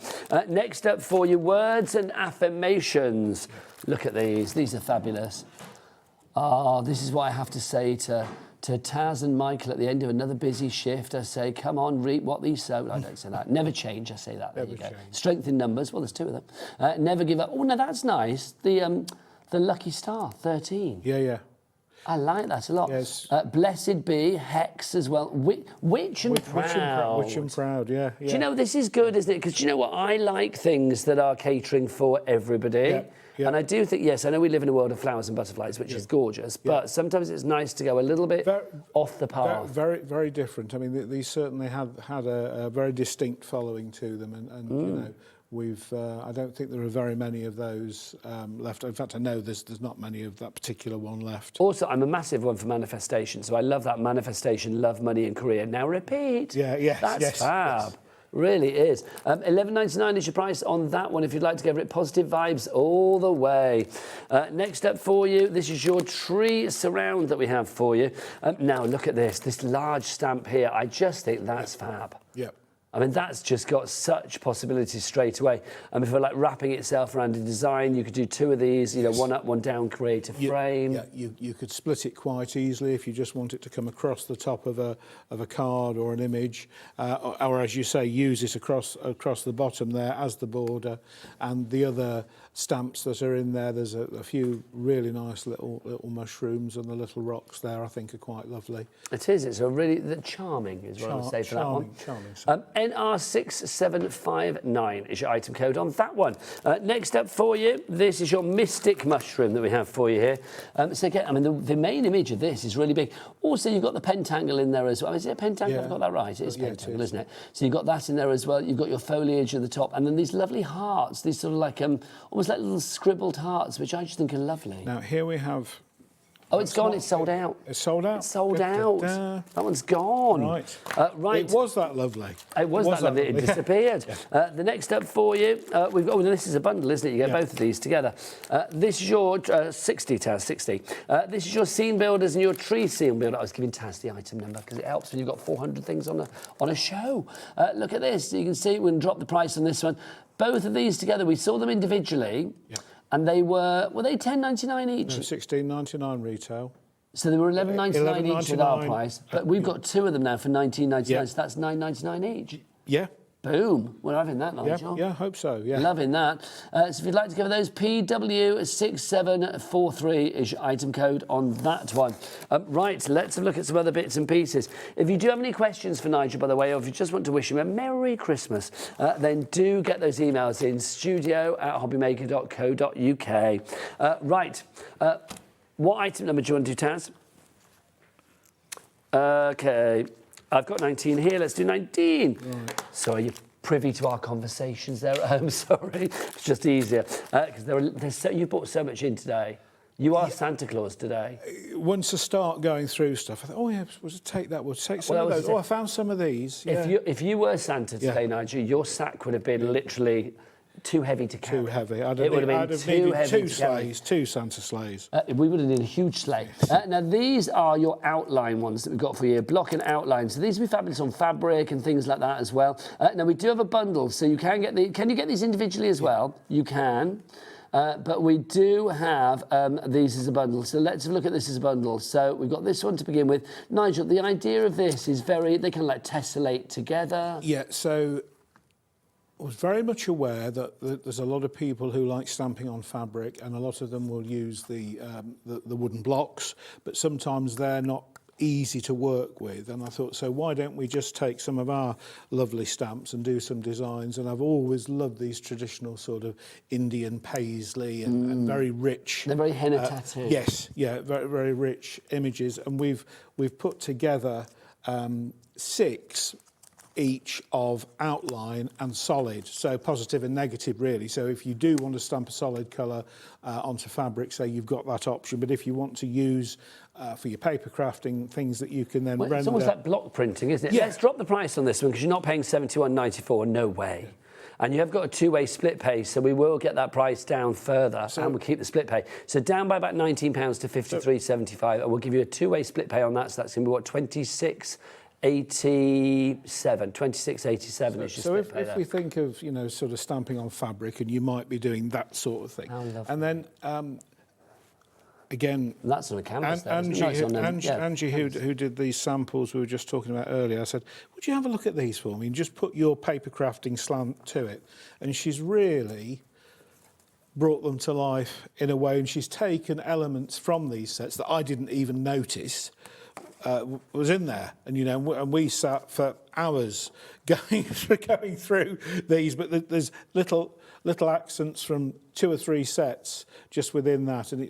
Next up for you, words and affirmations. Look at these. These are fabulous. Oh, this is what I have to say to Taz and Michael at the end of another busy shift. I say, come on, reap what these sow. I don't say that. Never change, I say that. There you go. Strength in numbers. Well, there's two of them. Never give up. Oh, no, that's nice. The lucky star, 13. Yeah. I like that a lot. Yes. Blessed be, Hex as well. Witch and Proud. Witch and Proud, yeah. Do you know, this is good, isn't it? Because do you know what? I like things that are catering for everybody. Yeah. And I do think, yes, I know we live in a world of flowers and butterflies, which is gorgeous, but sometimes it's nice to go a little bit off the path. Very, very different. I mean, these certainly had a very distinct following to them, and you know, I don't think there are very many of those left. In fact, I know there's not many of that particular one left. Also, I'm a massive one for manifestation, so I love that manifestation, love, money and career. Now repeat. That's fab. Yes. Really is. £11.99 is your price on that one if you'd like to give it positive vibes all the way. Next up for you, this is your tree surround that we have for you. Now look at this large stamp here. I just think that's fab. Yeah. I mean, that's just got such possibilities straight away. If we're like wrapping itself around a design, you could do two of these, you know, one up, one down, create a frame. Yeah, you could split it quite easily if you just want it to come across the top of a card or an image, or as you say, use it across the bottom there as the border. And the other stamps that are in there, there's a few really nice little mushrooms, and the little rocks there I think are quite lovely. It is. It's a really charming is what I would say for that one. Charming. NR679 is your item code on that one. Next up for you, this is your mystic mushroom that we have for you here. So again, I mean, the main image of this is really big. Also, you've got the pentacle in there as well. Is it a pentacle? I've got that right. It is pentacle, isn't it? So you've got that in there as well. You've got your foliage at the top, and then these lovely hearts, these sort of like almost like little scribbled hearts, which I just think are lovely. Now here we have. Oh, it's gone. It's sold out. It's sold out? It's sold out. That one's gone. Right. Right. It was that lovely. It was that lovely. It disappeared. The next up for you, we've got... Oh, this is a bundle, isn't it? You get both of these together. This is your 60, Taz, 60. This is your scene builders and your tree scene builder. I was giving Taz the item number because it helps when you've got 400 things on a show. Look at this. You can see we can drop the price on this one. Both of these together, we saw them individually. Yeah. And they were they £10.99 each? No, £16.99 retail. So they were £11.99 each at our price, but we've got two of them now for £19.99, so that's £9.99 each. Yeah. Boom. We're having that, Nigel. Yeah, I hope so, yeah. Loving that. So if you'd like to give those, PW6743 is your item code on that one. Right, let's have a look at some other bits and pieces. If you do have any questions for Nigel, by the way, or if you just want to wish him a Merry Christmas, then do get those emails in, studio@hobbymaker.co.uk. Right, what item number do you want to do, Taz? OK. I've got 19 here. Let's do 19. Right. So are you privy to our conversations there at home? Sorry. It's just easier. Because you brought so much in today. You are Santa Claus today. Once I start going through stuff, I thought, oh, yeah, we'll take that. We'll take some of those. Oh, I found some of these. Yeah. If you were Santa today, Nigel, your sack would have been literally too heavy to carry. Too heavy. It would have been too heavy two sleighs, two Santa sleighs. We would have needed a huge sleigh. Now, these are your outline ones that we've got for you, block and outline. So these will be fabulous on fabric and things like that as well. Now, we do have a bundle, so you can get Can you get these individually as well? You can. But we do have these as a bundle. So let's have a look at this as a bundle. So we've got this one to begin with. Nigel, the idea of this is they kind of like tessellate together. Yeah, so was very much aware that there's a lot of people who like stamping on fabric, and a lot of them will use the wooden blocks, but sometimes they're not easy to work with, and I thought, so why don't we just take some of our lovely stamps and do some designs? And I've always loved these traditional sort of Indian paisley and very rich. They're very henna tattoo. Yes, yeah, very, very rich images, and we've put together 6 each of outline and solid, so positive and negative really. So if you do want to stamp a solid colour onto fabric, say you've got that option, but if you want to use for your paper crafting things that you can then render. It's almost like block printing, isn't it? Yeah. Let's drop the price on this one because you're not paying $71.94, no way. And you have got a 2-way split pay, so we will get that price down further, and we'll keep the split pay. So down by about £19 to $53.75, and we'll give you a 2-way split pay on that, so that's going to be, what, $26.87 is your so split pay if we think of, you know, sort of stamping on fabric, and you might be doing that sort of thing. And then, again... And that's on a canvas, Angie, who did these samples we were just talking about earlier, I said, would you have a look at these for me and just put your paper crafting slant to it? And she's really brought them to life in a way, and she's taken elements from these sets that I didn't even notice was in there, and you know, and we sat for hours going through these, but there's little accents from 2 or 3 sets just within that, and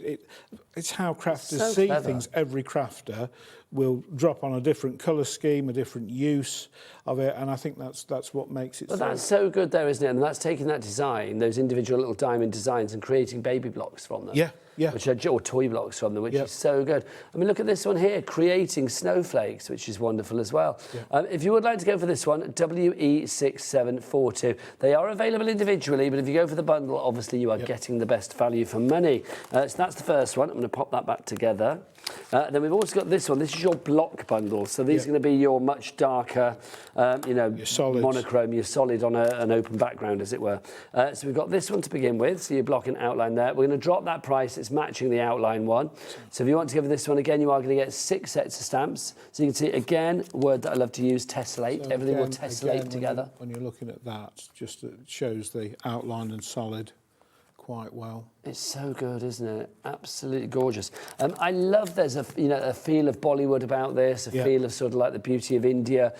it's how crafters see things. Every crafter will drop on a different colour scheme, a different use of it, and I think that's what makes it. Well, that's so good there, isn't it? And that's taking that design, those individual little diamond designs, and creating baby blocks from them. Yeah. Which are, or toy blocks from them, which is so good. I mean, look at this one here, creating snowflakes, which is wonderful as well. If you would like to go for this one, WE6742. They are available individually, but if you go for the bundle, obviously you are getting the best value for money. So that's the first one. I'm going to pop that back together. Then we've also got this one. This is your block bundle. So these are going to be your much darker, you know, your monochrome, your solid on an open background, as it were. So we've got this one to begin with. So your block and outline there. We're going to drop that price. It's matching the outline one. So if you want to go for this one again, you are going to get 6 sets of stamps. So you can see, again, a word that I love to use, tessellate. So everything will tessellate together. When you're looking at that, just it shows the outline and solid quite well. It's so good, isn't it? Absolutely gorgeous. I love there's a feel of Bollywood about this, a feel of sort of like the beauty of India.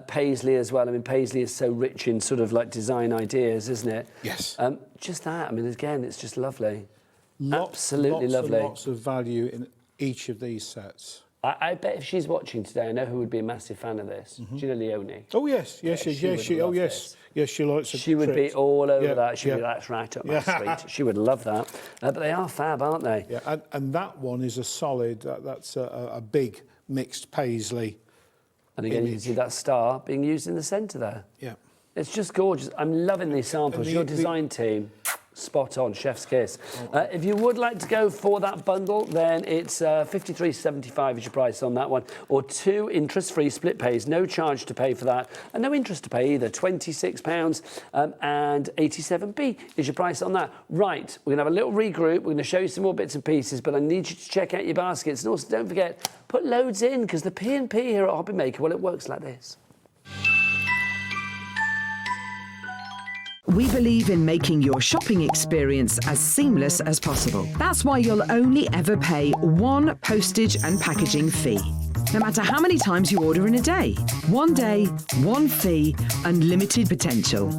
Paisley as well. I mean, Paisley is so rich in sort of like design ideas, isn't it? Yes. Just that. I mean, again, it's just lovely. Absolutely lovely. Lots of value in each of these sets. I bet if she's watching today, I know who would be a massive fan of this. Do you know Leonie? Oh yes, yes, she likes. She would be all over that. She'd be, that's right up my street. She would love that. But they are fab, aren't they? Yeah, and that one is a solid. That's a big mixed paisley. And again, you can see that star being used in the centre there. Yeah, it's just gorgeous. I'm loving these samples. Your design team. Spot on, chef's kiss. If you would like to go for that bundle, then it's $53.75 is your price on that one, or 2 interest-free split pays, no charge to pay for that, and no interest to pay either. £26 and 87p is your price on that. Right, we're going to have a little regroup. We're going to show you some more bits and pieces, but I need you to check out your baskets, and also don't forget, put loads in, because the P&P here at Hobby Maker, well, it works like this. We believe in making your shopping experience as seamless as possible. That's why you'll only ever pay 1 postage and packaging fee, no matter how many times you order in a day. 1 day, 1 fee, unlimited potential.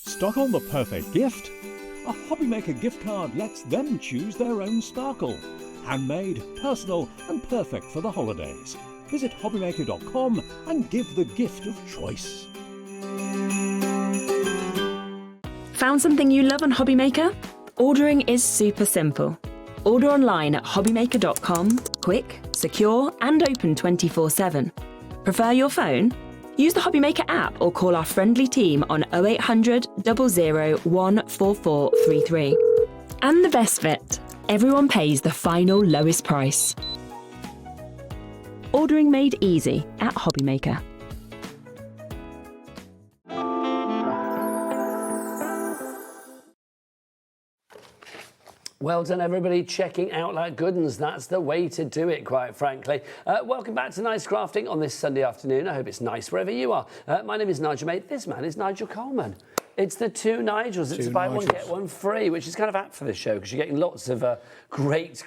Stock on the perfect gift? A Hobby Maker gift card lets them choose their own sparkle. Handmade, personal and perfect for the holidays. Visit hobbymaker.com and give the gift of choice. Found something you love on Hobby Maker? Ordering is super simple. Order online at hobbymaker.com, quick, secure and open 24/7. Prefer your phone? Use the Hobby Maker app or call our friendly team on 0800 00 14433. And the best bit, everyone pays the final lowest price. Ordering made easy at Hobby Maker. Well done, everybody, checking out that good uns. That's the way to do it, quite frankly. Welcome back to Nice Crafting on this Sunday afternoon. I hope it's nice wherever you are. My name is Nigel Mate. This man is Nigel Coleman. It's the two Nigels. It's buy one, get one free, which is kind of apt for this show because you're getting lots of great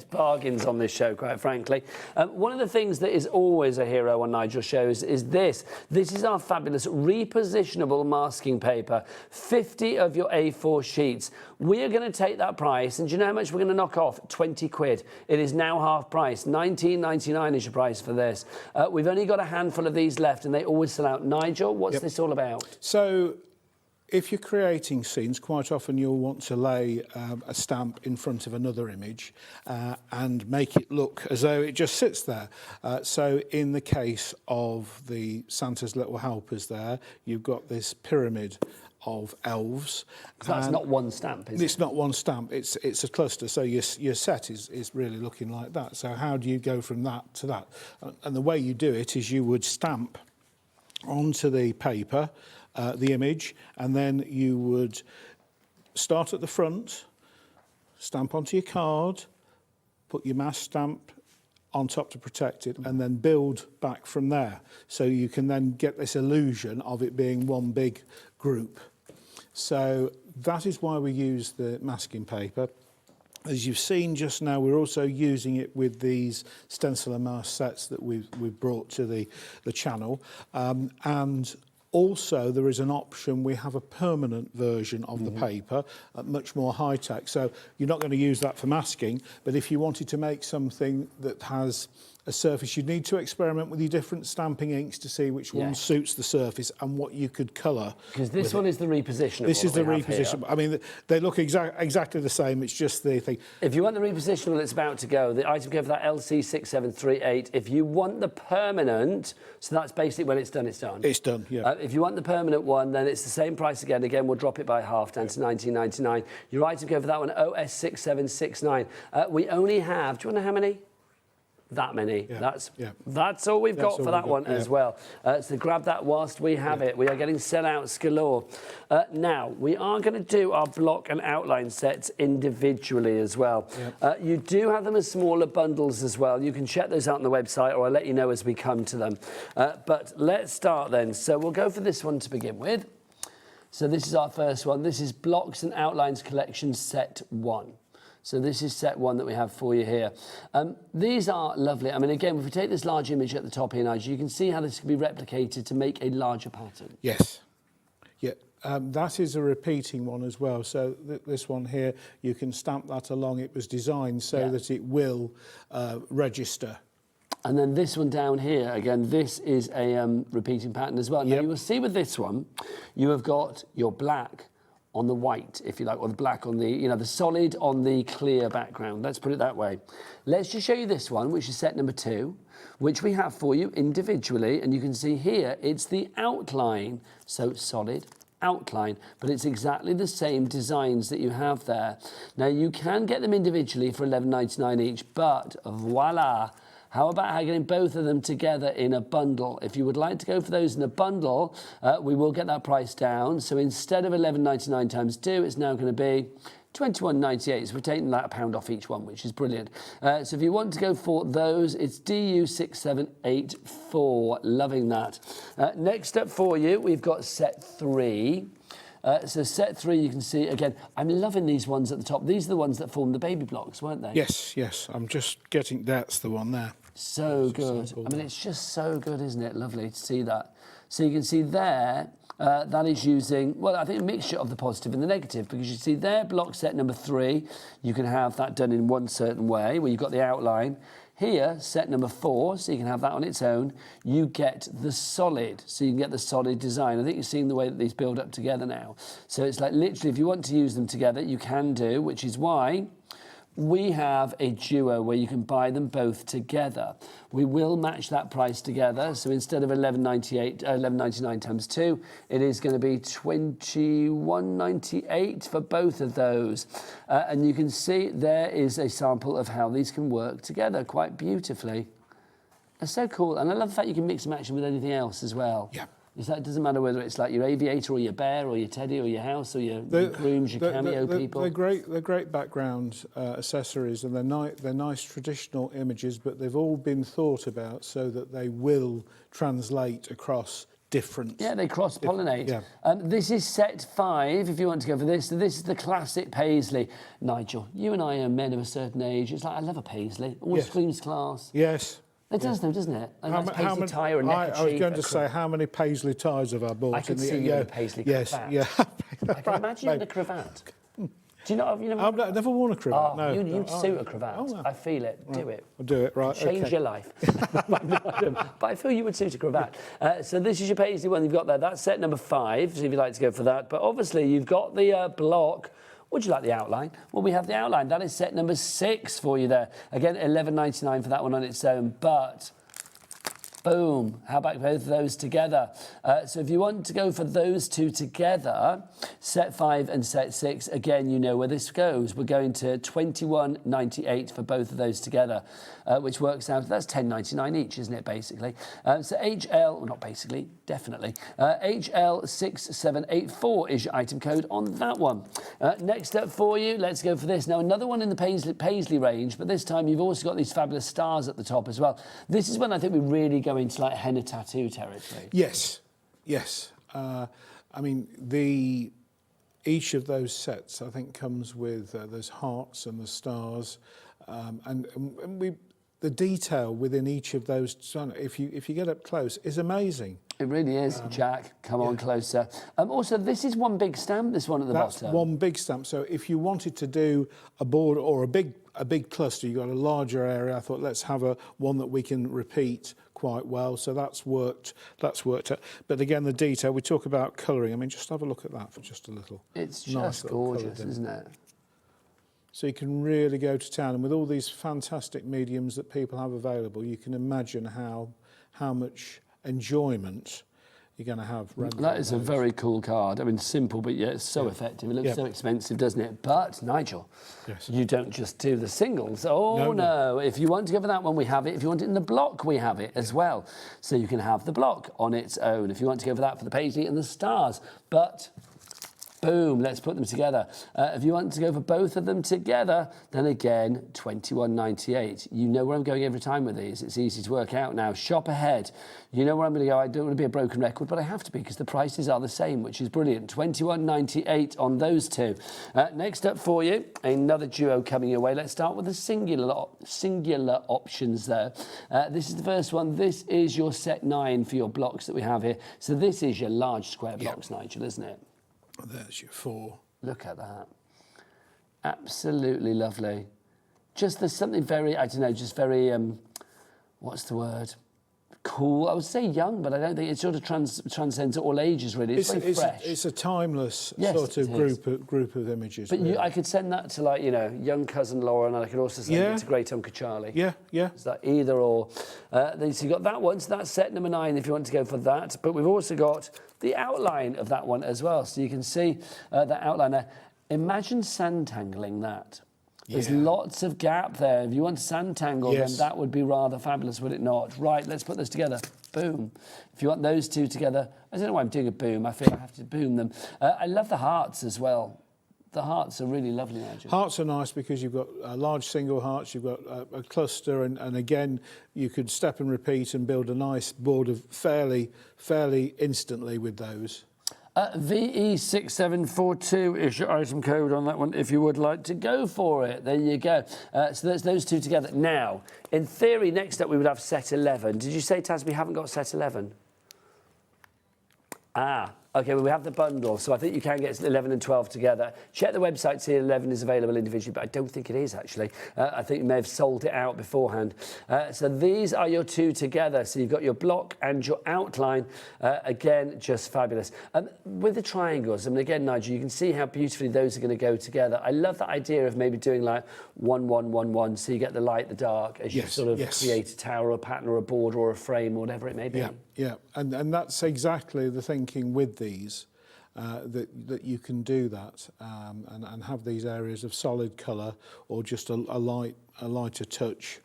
bargains on this show, quite frankly. One of the things that is always a hero on Nigel's shows is this. This is our fabulous repositionable masking paper, 50 of your A4 sheets. We are going to take that price, and do you know how much we're going to knock off? 20 quid. It is now half price. £19.99 is your price for this. We've only got a handful of these left, and they always sell out. Nigel, what's this all about? So, if you're creating scenes, quite often you'll want to lay a stamp in front of another image and make it look as though it just sits there. So in the case of the Santa's Little Helpers there, you've got this pyramid of elves. So that's not one stamp, is it? It's not one stamp, it's a cluster, so your set is really looking like that. So how do you go from that to that? And the way you do it is you would stamp onto the paper the image, and then you would start at the front, stamp onto your card, put your mask stamp on top to protect it, and then build back from there. So you can then get this illusion of it being one big group. So that is why we use the masking paper. As you've seen just now, we're also using it with these stencil and mask sets that we've brought to the channel, and also, there is an option. We have a permanent version of the paper, much more high-tech. So you're not going to use that for masking, but if you wanted to make something that has a surface, you'd need to experiment with your different stamping inks to see which one suits the surface and what you could colour. Because this one is the repositionable. This is the repositionable. I mean, they look exactly the same. It's just the thing. If you want the repositionable, it's about to go. The item code for that LC6738. If you want the permanent, so that's basically when it's done, it's done. It's done, yeah. If you want the permanent one, then it's the same price again. Again, we'll drop it by half down to £19.99. Your item code for that one, OS6769. We only have, do you want to know how many? That many. Yeah. That's all we've got for that one as well. So grab that whilst we have it. We are getting sellouts galore. Now, we are going to do our block and outline sets individually as well. You do have them as smaller bundles as well. You can check those out on the website, or I'll let you know as we come to them. But let's start then. So we'll go for this one to begin with. So this is our first one. This is Blocks and Outlines Collection Set 1. So this is set 1 that we have for you here. These are lovely. I mean, again, if we take this large image at the top here, Nigel, you can see how this can be replicated to make a larger pattern. Yes. Yeah. That is a repeating one as well. So this one here, you can stamp that along. It was designed so that it will register. And then this one down here, again, this is a repeating pattern as well. Now, you will see with this one, you have got your black on the white, if you like, or the black on the, the solid on the clear background. Let's put it that way. Let's just show you this one, which is set number 2, which we have for you individually. And you can see here, it's the outline. So solid, outline, but it's exactly the same designs that you have there. Now, you can get them individually for £11.99 each, but voila. How about getting both of them together in a bundle? If you would like to go for those in a bundle, we will get that price down. So instead of £11.99 times 2, it's now going to be £21.98. So we're taking that £1 off each one, which is brilliant. So if you want to go for those, it's DU6784. Loving that. Next up for you, we've got set 3. So set 3, you can see, again, I'm loving these ones at the top. These are the ones that form the baby blocks, weren't they? Yes. I'm just getting, that's the one there. So good. I mean, it's just so good, isn't it? Lovely to see that. So you can see there, that is using, well, I think a mixture of the positive and the negative, because you see there, block set number 3, you can have that done in one certain way, where you've got the outline. Here, set number 4, so you can have that on its own. You get the solid, so you can get the solid design. I think you're seeing the way that these build up together now. So it's like literally, if you want to use them together, you can do, which is why we have a duo where you can buy them both together. We will match that price together. So instead of £11.99 times 2, it is going to be £21.98 for both of those. And you can see there is a sample of how these can work together quite beautifully. It's so cool. And I love the fact you can mix and match them with anything else as well. Yeah. It doesn't matter whether it's like your aviator or your bear or your teddy or your house or your grooms, your cameo people. They're great background accessories, and they're nice traditional images, but they've all been thought about so that they will translate across different... Yeah, they cross-pollinate. Yeah. This is set 5, if you want to go for this. So this is the classic paisley. Nigel, you and I are men of a certain age. It's like, I love a paisley. Always screams class. Yes. It does, though, doesn't it? I was going to say, how many paisley ties have I bought? I can see you in a paisley cravat. Yeah. I can imagine you in a cravat. Do you not? I've never worn a cravat. No. You'd suit a cravat. No. I feel it. Right. Do it. I'll do it. Right. Change your life. But I feel you would suit a cravat. So this is your paisley one you've got there. That's set number 5. So if you'd like to go for that, but obviously you've got the block. Would you like the outline? Well, we have the outline. That is set number 6 for you there. Again, $11.99 for that one on its own, but. Boom. How about both of those together? So if you want to go for those two together, set 5 and set 6, again, you know where this goes. We're going to $21.98 for both of those together, which works out, that's $10.99 each, isn't it, basically? So HL, well, not basically, definitely, HL6784 is your item code on that one. Next up for you, let's go for this. Now, another one in the paisley range, but this time you've also got these fabulous stars at the top as well. This is when I think we really go into like henna tattoo territory. Yes. I mean, each of those sets, I think, comes with those hearts and the stars, and the detail within each of those, if you get up close, is amazing. It really is. Jack, come on closer. Also, this is one big stamp, this one at the bottom. That's one big stamp. So if you wanted to do a board or a big cluster, you've got a larger area, I thought let's have one that we can repeat quite well. So that's worked out. But again, the detail, we talk about colouring. I mean, just have a look at that for just a little. It's nice just gorgeous, isn't it? So you can really go to town, and with all these fantastic mediums that people have available, you can imagine how much enjoyment you're going to have. That is a very cool card. I mean, simple, but yet it's so effective. It looks so expensive, doesn't it? But, Nigel, you don't just do the singles. Oh, no. If you want to go for that one, we have it. If you want it in the block, we have it as well. So you can have the block on its own if you want to go for that for the paisley and the stars. But... boom, let's put them together. If you want to go for both of them together, then again, $21.98. You know where I'm going every time with these. It's easy to work out now. Shop ahead. You know where I'm going to go. I don't want to be a broken record, but I have to be because the prices are the same, which is brilliant. $21.98 on those two. Next up for you, another duo coming your way. Let's start with the singular options there. This is the first one. This is your set 9 for your blocks that we have here. So this is your large square blocks, Nigel, isn't it? There's your 4. Look at that. Absolutely lovely. Just there's something very, I don't know, just very, what's the word? Cool. I would say young, but I don't think it sort of transcends all ages, really. It's very fresh. It's a timeless sort of group of images. But I could send that to, like, young cousin Laura, and I could also send it to great Uncle Charlie. Yeah. It's like either or. So you've got that one, so that's set number 9 if you want to go for that. But we've also got the outline of that one as well. So you can see that outline there. Imagine sandtangling that. There's lots of gap there. If you want to sandtangle, then that would be rather fabulous, would it not? Right, let's put this together. Boom. If you want those two together, I don't know why I'm doing a boom. I feel I have to boom them. I love the hearts as well. The hearts are really lovely, Nigel. Hearts are nice because you've got large single hearts, you've got a cluster, and again, you could step and repeat and build a nice board of fairly instantly with those. VE6742 is your item code on that one if you would like to go for it. There you go. So there's those two together. Now, in theory, next up we would have set 11. Did you say, Taz, we haven't got set 11? Okay, well, we have the bundle, so I think you can get 11 and 12 together. Check the website, see 11 is available individually, but I don't think it is, actually. I think you may have sold it out beforehand. So these are your two together. So you've got your block and your outline. Again, just fabulous. With the triangles, I mean, again, Nigel, you can see how beautifully those are going to go together. I love the idea of maybe doing like 1, 1, 1, 1, so you get the light, the dark, as you sort of create a tower or a pattern or a border or a frame or whatever it may be. Yeah, and that's exactly the thinking with these, that you can do that and have these areas of solid colour or just a lighter touch.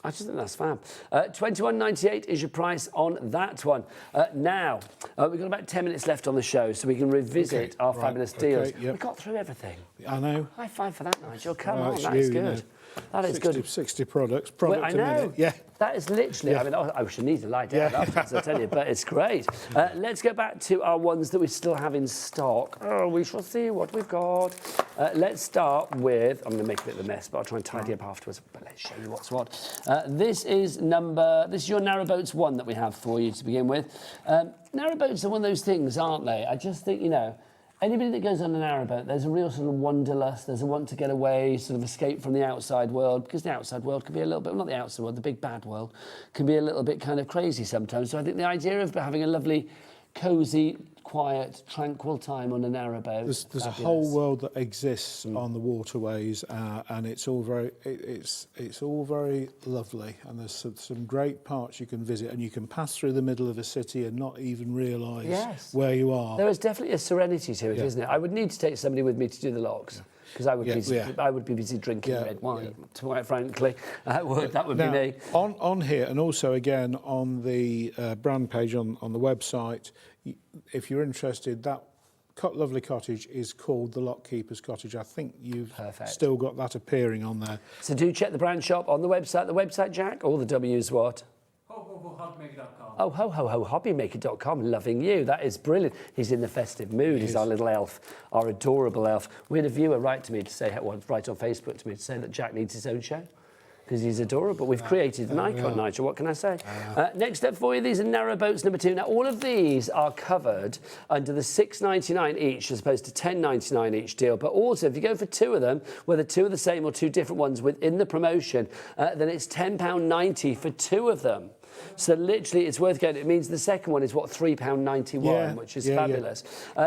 I just think that's fab. $21.98 is your price on that one. Now, we've got about 10 minutes left on the show, so we can revisit our fabulous deals. We got through everything. I know. High five for that, Nigel. Come on, that is good. That is 60, good. 60 products. Well, I know. A minute. Yeah. That is literally, I mean, I should need to lie down afterwards, I tell you, but it's great. Let's go back to our ones that we still have in stock. Oh, we shall see what we've got. Let's start with, I'm going to make a bit of a mess, but I'll try and tidy up afterwards. But let's show you what's what. This is your narrowboats one that we have for you to begin with. Narrowboats are one of those things, aren't they? I just think, you know, anybody that goes on a narrowboat, there's a real sort of wanderlust, there's a want to get away, sort of escape from the outside world, because the outside world can be a little bit, well, not the outside world, the big bad world, can be a little bit kind of crazy sometimes. So I think the idea of having a lovely, cosy, quiet, tranquil time on a narrowboat. There's a whole world that exists on the waterways, and it's all very lovely. And there's some great parts you can visit, and you can pass through the middle of a city and not even realise where you are. There is definitely a serenity to it, isn't it? I would need to take somebody with me to do the locks. Because I would be busy drinking red wine, quite frankly. That would be me. On here, and also again on the brand page on the website, if you're interested, that lovely cottage is called the Lockkeeper's Cottage. I think you've still got that appearing on there. So do check the brand shop on the website. The website, Jack, all the W's what? Hobbymaker.com. Oh, hobbymaker.com. Loving you. That is brilliant. He's in the festive mood. He's our little elf, our adorable elf. We had a viewer write to me to say, write on Facebook to me to say that Jack needs his own show because he's adorable. We've created an icon, Nigel. What can I say? Next up for you, these are narrowboats number 2. Now, all of these are covered under the $6.99 each as opposed to $10.99 each deal. But also, if you go for 2 of them, whether 2 are the same or 2 different ones within the promotion, then it's £10.90 for 2 of them. So literally, it's worth going. It means the second one is what, £3.91, which is fabulous.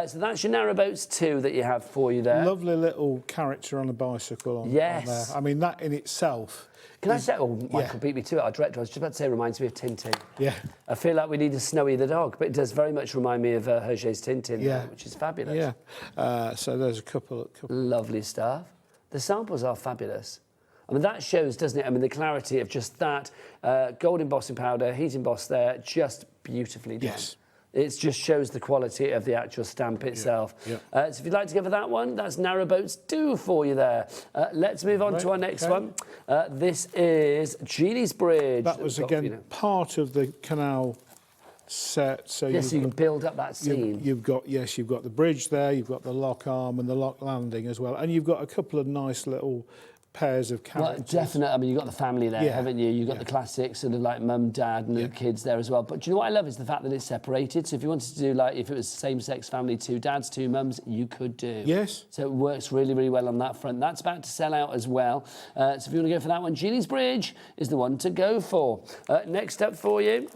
So that's your narrowboats 2 that you have for you there. Lovely little character on a bicycle on there. I mean, that in itself. Can I say? Oh, Michael beat me to it. Our director, I was just about to say, reminds me of Tintin. Yeah. I feel like we need a Snowy the dog, but it does very much remind me of Hergé's Tintin, there, which is fabulous. Yeah. So there's a couple. Lovely stuff. The samples are fabulous. I mean, that shows, doesn't it? I mean, the clarity of just that gold embossing powder, heat embossed there, just beautifully done. Yes. It just shows the quality of the actual stamp itself. So if you'd like to go for that one, that's narrowboats 2 for you there. Let's move on to our next one. This is Genie's Bridge. That was, again, part of the canal set. So yes, you can build up that scene. You've got the bridge there, you've got the lock arm and the lock landing as well. And you've got a couple of nice little pairs of characters. Well, definitely. I mean, you've got the family there, haven't you? You've got the classic sort of like mum, dad and the kids there as well. But do you know what I love is the fact that it's separated. So if you wanted to do like, if it was same-sex family, 2 dads, 2 mums, you could do. Yes. So it works really, really well on that front. That's about to sell out as well. So if you want to go for that one, Genie's Bridge is the one to go for. Next up for you,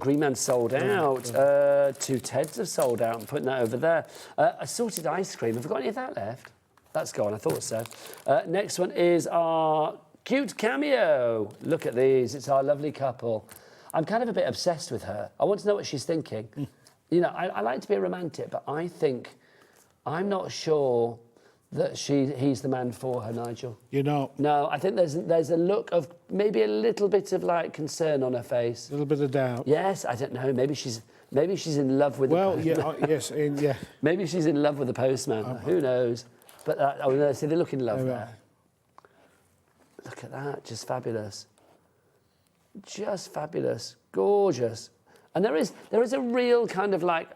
Green Man's sold out. 2 Teds have sold out. I'm putting that over there. Assorted ice cream. Have we got any of that left? That's gone, I thought so. Next one is our cute cameo. Look at these, it's our lovely couple. I'm kind of a bit obsessed with her. I want to know what she's thinking. You know, I like to be a romantic, but I'm not sure that he's the man for her, Nigel. You're not? No, I think there's a look of maybe a little bit of like concern on her face. A little bit of doubt. Yes, I don't know, maybe she's in love with the postman. Maybe she's in love with the postman, who knows? But, no, see, they look in love there. Look at that, just fabulous. Just fabulous, gorgeous. And there is a real kind of like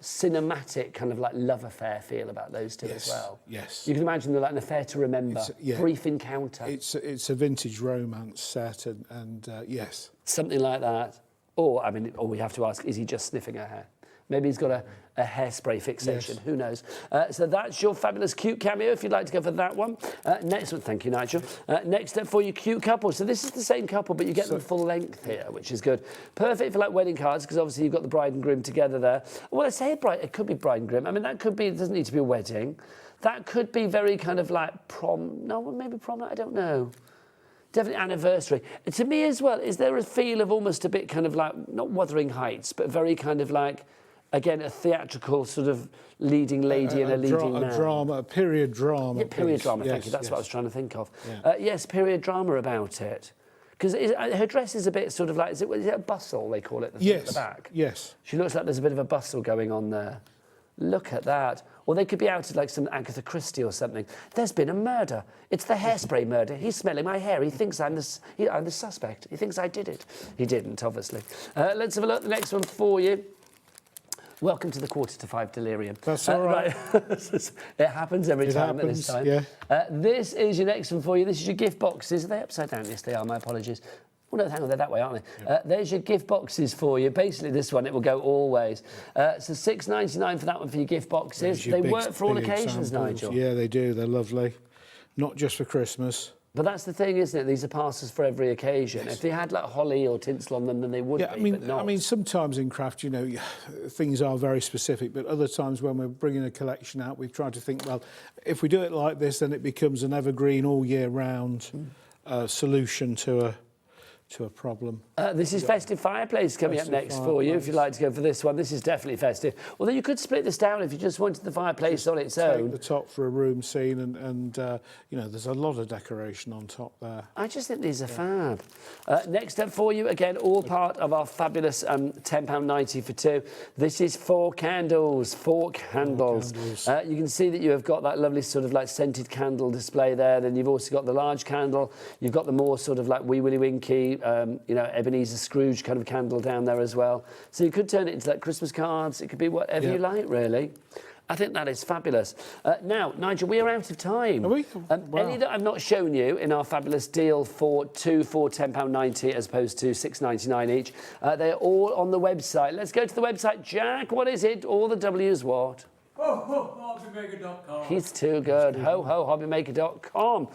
cinematic kind of like love affair feel about those 2 as well. Yes. You can imagine they're like an affair to remember, brief encounter. It's a vintage romance set and yes. Something like that. Or, I mean, we have to ask, is he just sniffing her hair? Maybe he's got a hairspray fixation. Who knows? So that's your fabulous cute cameo, if you'd like to go for that one. Next one, thank you, Nigel. Next up for your cute couple. So this is the same couple, but you get them full length here, which is good. Perfect for like wedding cards, because obviously you've got the bride and groom together there. Well, I say it could be bride and groom. I mean, that could be, it doesn't need to be a wedding. That could be very kind of like prom. No, maybe prom, I don't know. Definitely anniversary. To me as well, is there a feel of almost a bit kind of like, not Wuthering Heights, but very kind of like, Again, a theatrical sort of leading lady and a leading man. A drama, a period drama. Yeah, period piece. drama, thank you. That's what I was trying to think of. Yeah. Yes, period drama about it. Because her dress is a bit sort of like, is it a bustle, they call it, at the back? Yes. She looks like there's a bit of a bustle going on there. Look at that. Or they could be out as like some Agatha Christie or something. There's been a murder. It's the hairspray murder. He's smelling my hair. He thinks I'm the suspect. He thinks I did it. He didn't, obviously. Let's have a look at the next one for you. Welcome to the 4:45 delirium. That's all right. It happens every time at this time. Yeah. This is your next one for you. This is your gift boxes. Are they upside down? Yes, they are. My apologies. Well, no, hang on, they're that way, aren't they? Yeah. There's your gift boxes for you. Basically, this one, it will go always. So $6.99 for that one for your gift boxes. They work for all occasions, Nigel. Yeah, they do. They're lovely. Not just for Christmas. But that's the thing, isn't it? These are parcels for every occasion. Yes. If they had like holly or tinsel on them, then they would be, but not. I mean, sometimes in craft, you know, things are very specific, but other times when we're bringing a collection out, we've tried to think, well, if we do it like this, then it becomes an evergreen all year round solution to a problem. This is Festive Fireplace coming up next for you, if you'd like to go for this one. This is definitely festive. Although you could split this down if you just wanted the fireplace on its own. Take the top for a room scene and you know, there's a lot of decoration on top there. I just think these are fab. Next up for you, again, all part of our fabulous £10.90 for two. This is 4 candles. 4 candles. You can see that you have got that lovely sort of like scented candle display there. Then you've also got the large candle. You've got the more sort of like wee willy winky, you know, Ebenezer Scrooge kind of candle down there as well. So you could turn it into like Christmas cards. It could be whatever you like, really. I think that is fabulous. Now, Nigel, we are out of time. Are we? Any that I've not shown you in our fabulous deal for two for £10.90 as opposed to $6.99 each, they're all on the website. Let's go to the website. Jack, what is it? All the W's what? hobbymaker.com. He's too good. hobbymaker.com.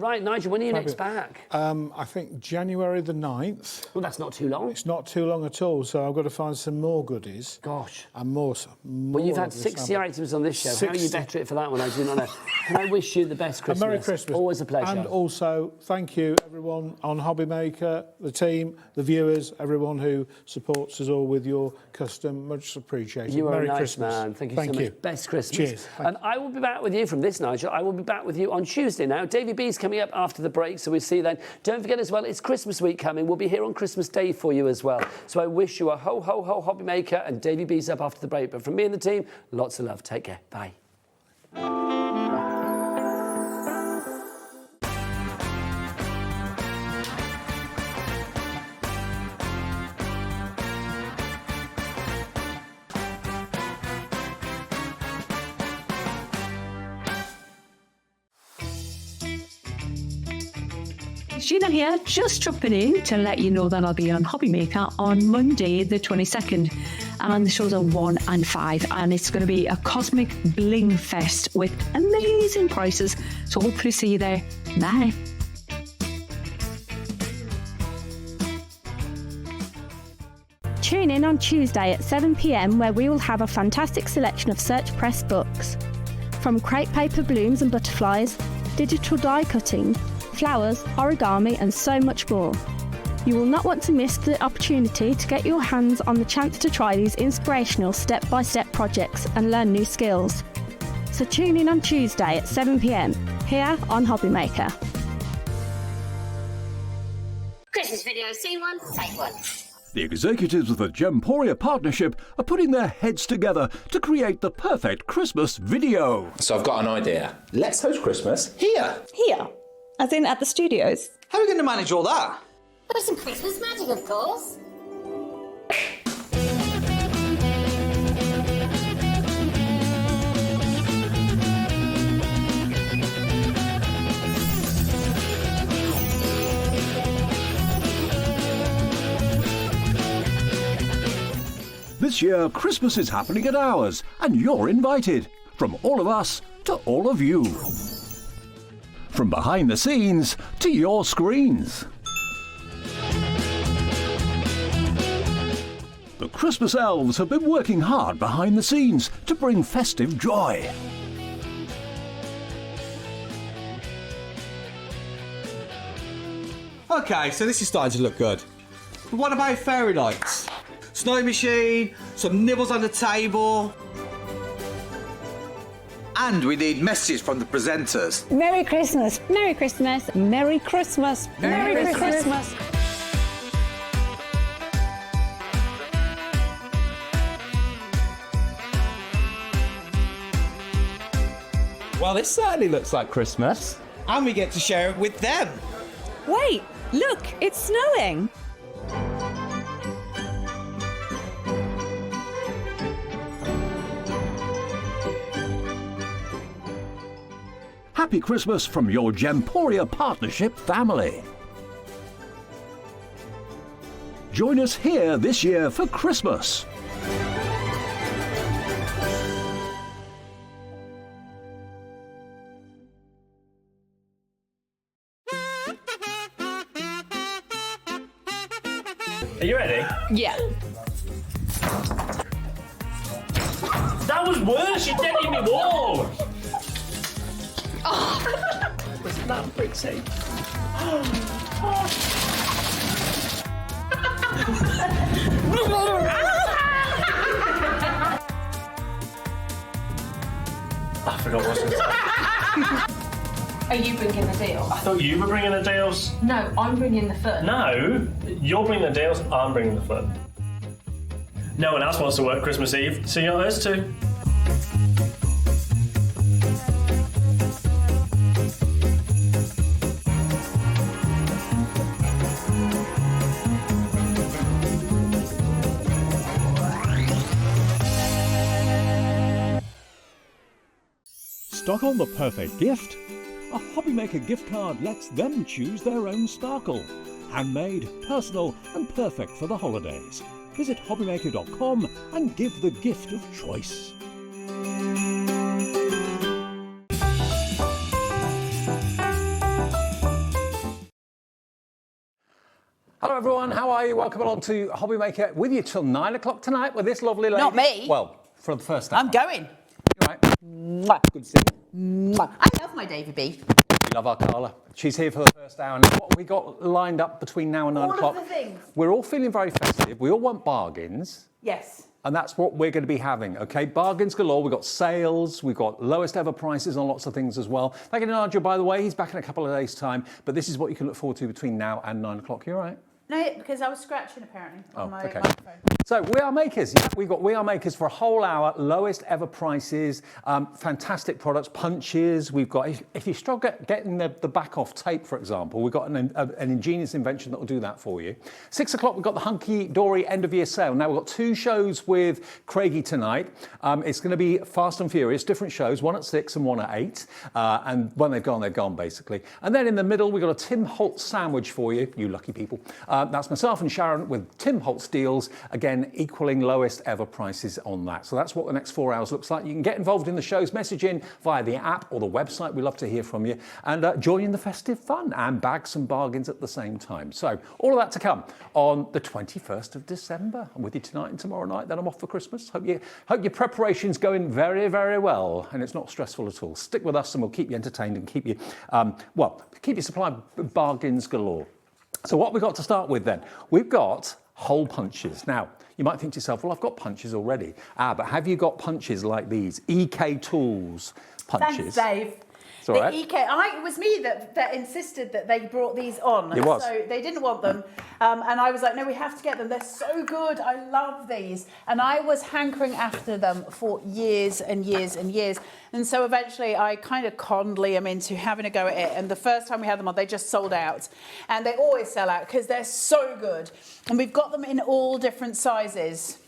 Right, Nigel, when are you next back? I think January the 9th. Well, that's not too long. It's not too long at all, so I've got to find some more goodies. Gosh. And more well, you've had 60 items on this show. 60. How are you better at it for that one? I do not know. Can I wish you the best Christmas? A Merry Christmas. Always a pleasure. And also, thank you, everyone on Hobbymaker, the team, the viewers, everyone who supports us all with your custom. Much appreciated. You are Merry a nice Christmas. Man. Thank you so much. Best Christmas. Cheers. I will be back with you from this, Nigel. I will be back with you on Tuesday now. Davey B's coming up after the break, so we'll see you then. Don't forget as well, it's Christmas week coming. We'll be here on Christmas Day for you as well. So I wish you a ho, ho, ho, Hobbymaker, and Davey B's up after the break. But from me and the team, lots of love. Take care. Bye. Sheena here, just dropping in to let you know that I'll be on Hobbymaker on Monday the 22nd, and the shows are 1 and 5, and it's going to be a cosmic bling fest with amazing prices, so hopefully see you there. Bye. Tune in on Tuesday at 7 p.m, where we will have a fantastic selection of Search Press books. From crepe paper blooms and butterflies, digital die cutting, flowers, origami and so much more. You will not want to miss the opportunity to get your hands on the chance to try these inspirational step-by-step projects and learn new skills. So tune in on Tuesday at 7 p.m, here on Hobbymaker. Christmas video, scene 1, take 1. The executives of the Gemporia partnership are putting their heads together to create the perfect Christmas video. So I've got an idea. Let's host Christmas here. Here? As in at the studios? How are we going to manage all that? With some Christmas magic, of course. This year, Christmas is happening at ours, and you're invited. From all of us to all of you. From behind the scenes to your screens. The Christmas elves have been working hard behind the scenes to bring festive joy. Okay, so this is starting to look good. But what about fairy lights? snow machine, some nibbles on the table. And we need messages from the presenters. Merry Christmas. Merry Christmas. Merry Christmas. Merry Christmas. Well, this certainly looks like Christmas. And we get to share it with them. Wait, look, it's snowing. Happy Christmas from your Gemporia Partnership family. Join us here this year for Christmas. Are you ready? Yeah. That was worse. You did in me wall. Oh. Wasn't that pretty? I forgot what I was going to say. Are you bringing the deal? I thought you were bringing the deals. No, I'm bringing the fun. No, you're bringing the deals, I'm bringing the fun. No one else wants to work Christmas Eve, so you're us too. Stock on the perfect gift? A Hobbymaker gift card lets them choose their own sparkle. Handmade, personal and perfect for the holidays. Visit hobbymaker.com and give the gift of choice. Hello everyone, how are you? Welcome along to Hobbymaker with you till 9 o'clock tonight with this lovely lady. Not me. Well, for the first time. I'm going. You right? Mwah. Good to see you. Mwah. I love my Davy B. We love our Carla. She's here for the first hour. And what we got lined up between now and 9 o'clock. All of the things. We're all feeling very festive. We all want bargains. Yes. And that's what we're going to be having, okay? Bargains galore. We've got sales. We've got lowest ever prices on lots of things as well. Thank you to Nigel, by the way. He's back in a couple of days' time. But this is what you can look forward to between now and 9 o'clock. You all right? No, because I was scratching apparently on my okay. microphone. So We Are Makers. Yeah, we've got We Are Makers for a whole hour, lowest ever prices, fantastic products, punches. We've got, if you struggle getting the back off tape, for example, we've got an ingenious invention that will do that for you. 6 o'clock, we've got the Hunkydory end of year sale. Now we've got 2 shows with Craigie tonight. It's going to be Fast and Furious, different shows, one at 6 and one at 8. And when they've gone basically. And then in the middle, we've got a Tim Holtz sandwich for you, you lucky people. That's myself and Sharon with Tim Holtz deals, again, equaling lowest ever prices on that. So that's what the next 4 hours looks like. You can get involved in the shows, message in via the app or the website. We love to hear from you and join in the festive fun and bag some bargains at the same time. So all of that to come on the 21st of December. I'm with you tonight and tomorrow night, then I'm off for Christmas. Hope your preparation's going very, very well and it's not stressful at all. Stick with us and we'll keep you entertained and keep you, keep you supplied bargains galore. So what we've got to start with then, we've got hole punches. Now, you might think to yourself, well, I've got punches already. But have you got punches like these? EK Tools punches. Thanks, Dave. It's all right. It was me that insisted that they brought these on. It was. So they didn't want them. And I was like, no, we have to get them. They're so good. I love these. And I was hankering after them for years and years and years. And so eventually I kind of conned Liam into having a go at it. And the first time we had them on, they just sold out. And they always sell out because they're so good. And we've got them in all different sizes.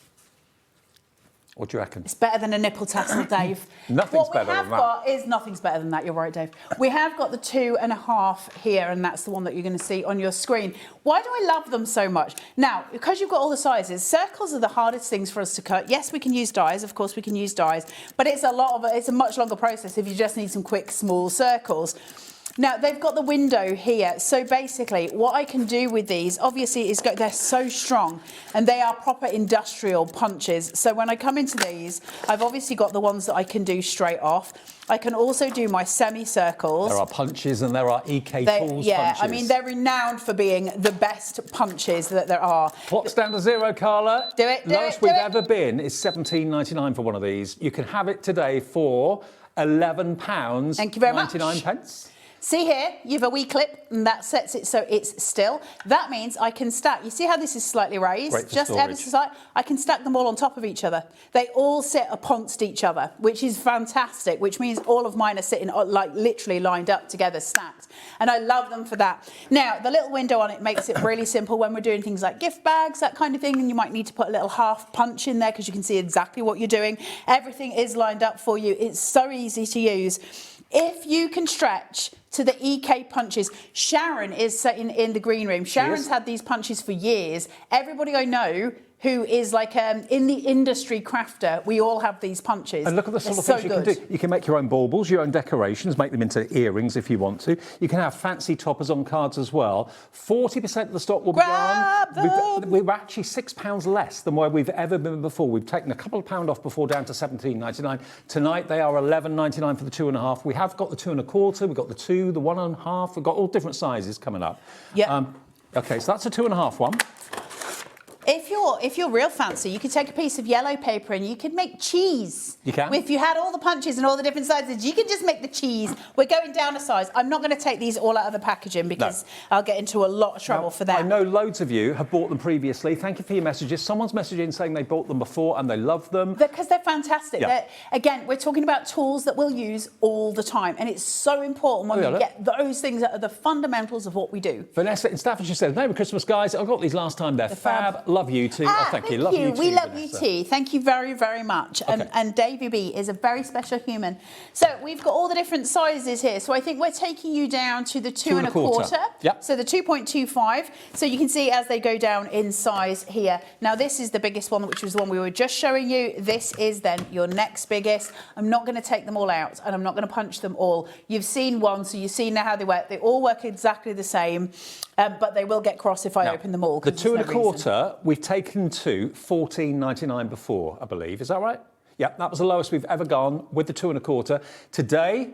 What do you reckon? It's better than a nipple tassel, Dave. Nothing's better than that. Nothing's better than that. You're right, Dave. We have got the 2.5 here, and that's the one that you're going to see on your screen. Why do I love them so much? Now, because you've got all the sizes, circles are the hardest things for us to cut. Yes, we can use dies. Of course, we can use dies, but it's a much longer process if you just need some quick, small circles. Now, they've got the window here. So basically, what I can do with these, obviously, is they're so strong and they are proper industrial punches. So when I come into these, I've obviously got the ones that I can do straight off. I can also do my semicircles. There are punches and there are EK tools punches. I mean, they're renowned for being the best punches that there are. Clock's down to zero, Carla. Do it, do Lowest it, do we've it. ever been is £17.99 for one of these. You can have it today for £11. Thank you very much. 99 pence. See here, you have a wee clip and that sets it so it's still. That means I can stack. You see how this is slightly raised? Great for just ever storage. so slightly. I can stack them all on top of each other. They all sit amongst each other, which is fantastic, which means all of mine are sitting like literally lined up together, stacked. And I love them for that. Now, the little window on it makes it really simple when we're doing things like gift bags, that kind of thing, and you might need to put a little half punch in there because you can see exactly what you're doing. Everything is lined up for you. It's so easy to use. If you can stretch to the EK punches, Sharon is sitting in the green room. Sharon's had these punches for years. Everybody I know who is like in the industry crafter, we all have these punches. And look at the sort of They're things so you can good. do. You can make your own baubles, your own decorations, make them into earrings if you want to. You can have fancy toppers on cards as well. 40% of the stock will be gone. We're actually £6 less than where we've ever been before. We've taken a couple of pound off before down to £17.99. Tonight they are £11.99 for the 2.5. We have got the 2.25. We've got the 2, the 1.5. We've got all different sizes coming up. Yeah. Okay, so that's a 2.5 one. If you're real fancy, you could take a piece of yellow paper and you could make cheese. You can. If you had all the punches and all the different sizes, you can just make the cheese. We're going down a size. I'm not going to take these all out of the packaging because I'll get into a lot of trouble for that. I know loads of you have bought them previously. Thank you for your messages. Someone's messaging saying they bought them before and they love them. Because they're fantastic. Yeah. Again, we're talking about tools that we'll use all the time. And it's so important when we get those things that are the fundamentals of what we do. Vanessa in Staffordshire says, Merry Christmas, guys. I got these last time. They're fab. Love you too. Thank you. Love you too, We love Vanessa. you too. Thank you very, very much. Okay. And Davey B is a very special human. So we've got all the different sizes here. So I think we're taking you down to the 2.25. Yep. So the 2.25. So you can see as they go down in size here. Now this is the biggest one, which was the one we were just showing you. This is then your next biggest. I'm not going to take them all out and I'm not going to punch them all. You've seen one, so you've seen now how they work. They all work exactly the same, but they will get cross if I open them all. The 2.25 we've taken to £14.99 before, I believe. Is that right? Yeah, that was the lowest we've ever gone with the 2.25. Today,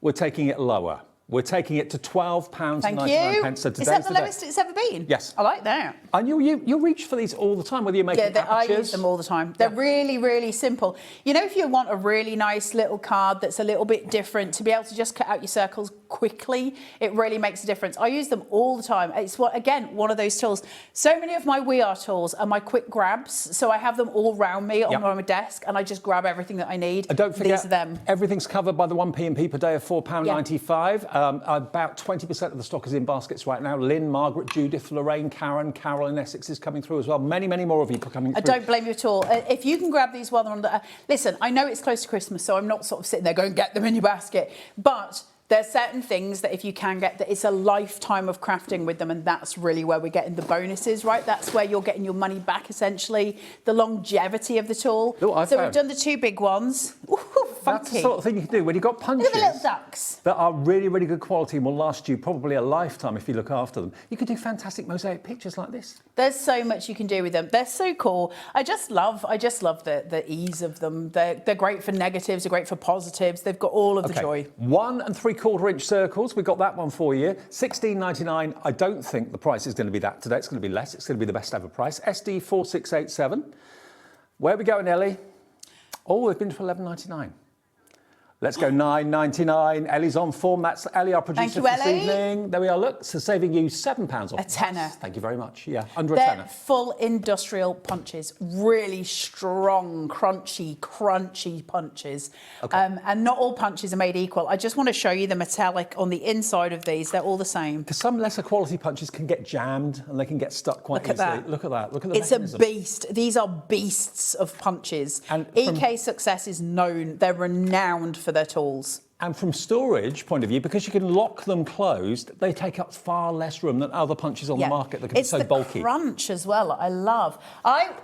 we're taking it lower. We're taking it to £12.99. Thank you. So Is that the lowest it's ever been? Yes. I like that. And you reach for these all the time, whether you're making I apertures. use them all the time. They're really, really simple. You know, if you want a really nice little card that's a little bit different, to be able to just cut out your circles quickly, it really makes a difference. I use them all the time. It's, again, one of those tools. So many of my We Are tools are my quick grabs, so I have them all round me on my desk, and I just grab everything that I need. And don't forget, these are them. Everything's covered by the 1p&p per day of £4.95. About 20% of the stock is in baskets right now. Lynn, Margaret, Judith, Lorraine, Karen, Carol in Essex is coming through as well. Many, many more of you coming through. I don't blame you at all. If you can grab these while they're on the... listen, I know it's close to Christmas, so I'm not sort of sitting there going, get them in your basket. But there's certain things that if you can get, that it's a lifetime of crafting with them, and that's really where we're getting the bonuses, right? That's where you're getting your money back, essentially. The longevity of the tool. So we've done the two big ones. Ooh, funky. That's the sort of thing you can do when you've got punches. Look at the little ducks. That are really, really good quality and will last you probably a lifetime if you look after them. You can do fantastic mosaic pictures like this. There's so much you can do with them. They're so cool. I just love the ease of them. They're great for negatives. They're great for positives. They've got all of the joy. 1 3/4 inch circles. We've got that one for you. £16.99. I don't think the price is going to be that today. It's going to be less. It's going to be the best ever price. SD 4687. Where are we going, Ellie? Oh, they've been for £11.99. Let's go £9.99. Ellie's on form. That's Ellie, our producer for this evening. There we are. Look, so saving you £7 off. A tenner. Thank you very much. Yeah, under a They're tenner. full industrial punches, really strong, crunchy punches. Okay. And not all punches are made equal. I just want to show you the metallic on the inside of these. They're all the same. Because some lesser quality punches can get jammed and they can get stuck quite easily. Look at that. Look at the It's mechanism. a beast. These are beasts of punches. And EK Success is known. They're renowned for their tools. And from storage point of view, because you can lock them closed, they take up far less room than other punches on the market that can be so bulky. It's the crunch as well. I love.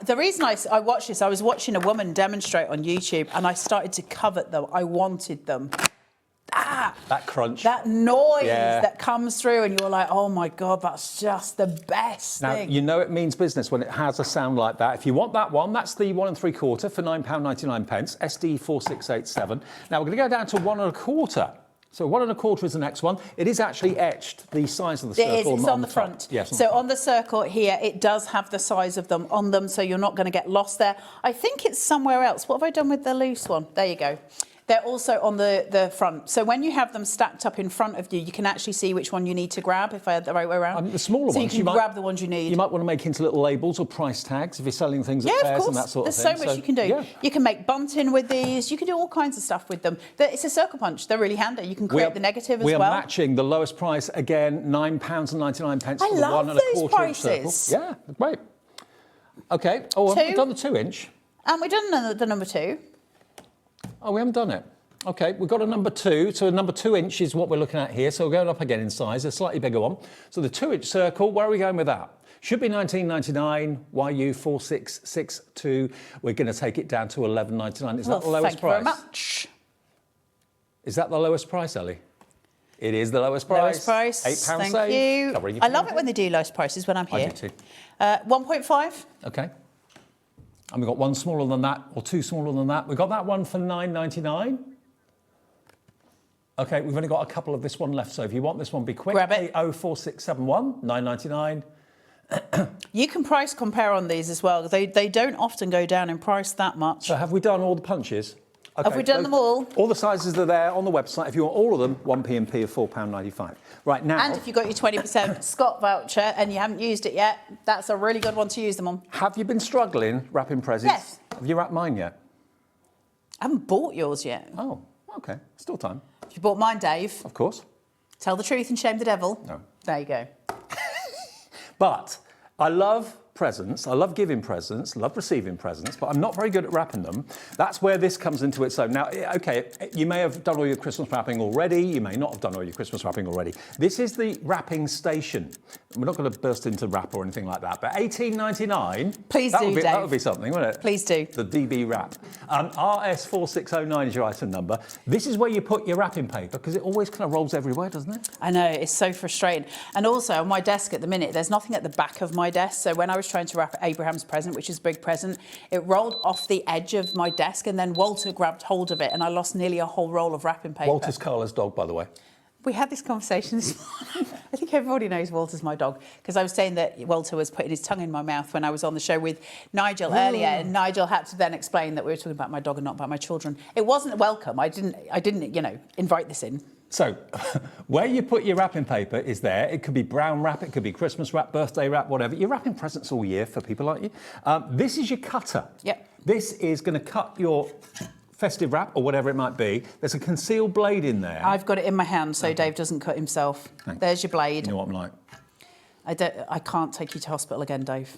The reason I watched this, I was watching a woman demonstrate on YouTube, and I started to covet them. I wanted them. That crunch. That noise Yeah. that comes through, and you're like, oh my God, that's just the best Now, thing. you know it means business when it has a sound like that. If you want that one, that's the 1 3/4 for £9.99, SD4687. Now, we're going to go down to 1 1/4. So 1 1/4 is the next one. It is actually etched, the size of the circle. It is, it's on the top. front. Yes, So on the circle here, it does have the size of them on them, so you're not going to get lost there. I think it's somewhere else. What have I done with the loose one? There you go. They're also on the front. So when you have them stacked up in front of you, you can actually see which one you need to grab, if I had the right way around. The smaller so ones. you can grab the ones you need. You might want to make into little labels or price tags if you're selling things at Yeah, of fairs course. and that sort There's of thing. so much you can do. Yeah. You can make bunting with these. You can do all kinds of stuff with them. It's a circle punch. They're really handy. You can create the negative as well. We are matching the lowest price again, £9.99 for the 1 those 1/4 inch circle. prices. Yeah, great. Okay. Oh, we've done the 2 inch. And we've done the number 2. Oh, we haven't done it. Okay, we've got a number 2. So a number 2 inch is what we're looking at here. So we're going up again in size, a slightly bigger one. So the 2 inch circle, where are we going with that? Should be $19.99, YU4662. We're going to take it down to $11.99. Is that the lowest price? Thank you very much. Is that the lowest price, Ellie? It is the lowest price. Lowest price. £8 Thank save. you. Covering your I love payment. it when they do lowest prices when I'm here. I do too. 1.5. Okay. And we've got one smaller than that, or two smaller than that. We've got that one for $9.99. Okay, we've only got a couple of this one left, so if you want this one, be quick. Grab it. 04671, $9.99. You can price compare on these as well. They don't often go down in price that much. So have we done all the punches? Have we done them all? All the sizes are there on the website. If you want all of them, 1p&p of £4.95. Right now... And if you've got your 20% Scott voucher and you haven't used it yet, that's a really good one to use them on. Have you been struggling wrapping presents? Yes. Have you wrapped mine yet? I haven't bought yours yet. Oh, okay. Still time. If you bought mine, Dave. Of course. Tell the truth and shame the devil. No. There you go. But I love presents. I love giving presents, love receiving presents, but I'm not very good at wrapping them. That's where this comes into its own. Now, okay, you may have done all your Christmas wrapping already. You may not have done all your Christmas wrapping already. This is the wrapping station. We're not going to burst into wrap or anything like that, but $18.99. Please do, Dave. That would be something, wouldn't it? Please do. The DB wrap. RS4609 is your item number. This is where you put your wrapping paper because it always kind of rolls everywhere, doesn't it? I know, it's so frustrating. And also on my desk at the minute, there's nothing at the back of my desk. So when I was trying to wrap Abraham's present, which is a big present, it rolled off the edge of my desk and then Walter grabbed hold of it and I lost nearly a whole roll of wrapping paper. Walter's Carla's dog, by the way. We had this conversation this morning. I think everybody knows Walter's my dog because I was saying that Walter was putting his tongue in my mouth when I was on the show with Nigel earlier, and Nigel had to then explain that we were talking about my dog and not about my children. It wasn't welcome. I didn't, invite this in. So, where you put your wrapping paper is there. It could be brown wrap, it could be Christmas wrap, birthday wrap, whatever. You're wrapping presents all year for people like you. This is your cutter. Yep. This is going to cut your festive wrap or whatever it might be. There's a concealed blade in there. I've got it in my hand so Dave doesn't cut himself. Thanks. There's your blade. You know what I'm like. I can't take you to hospital again, Dave.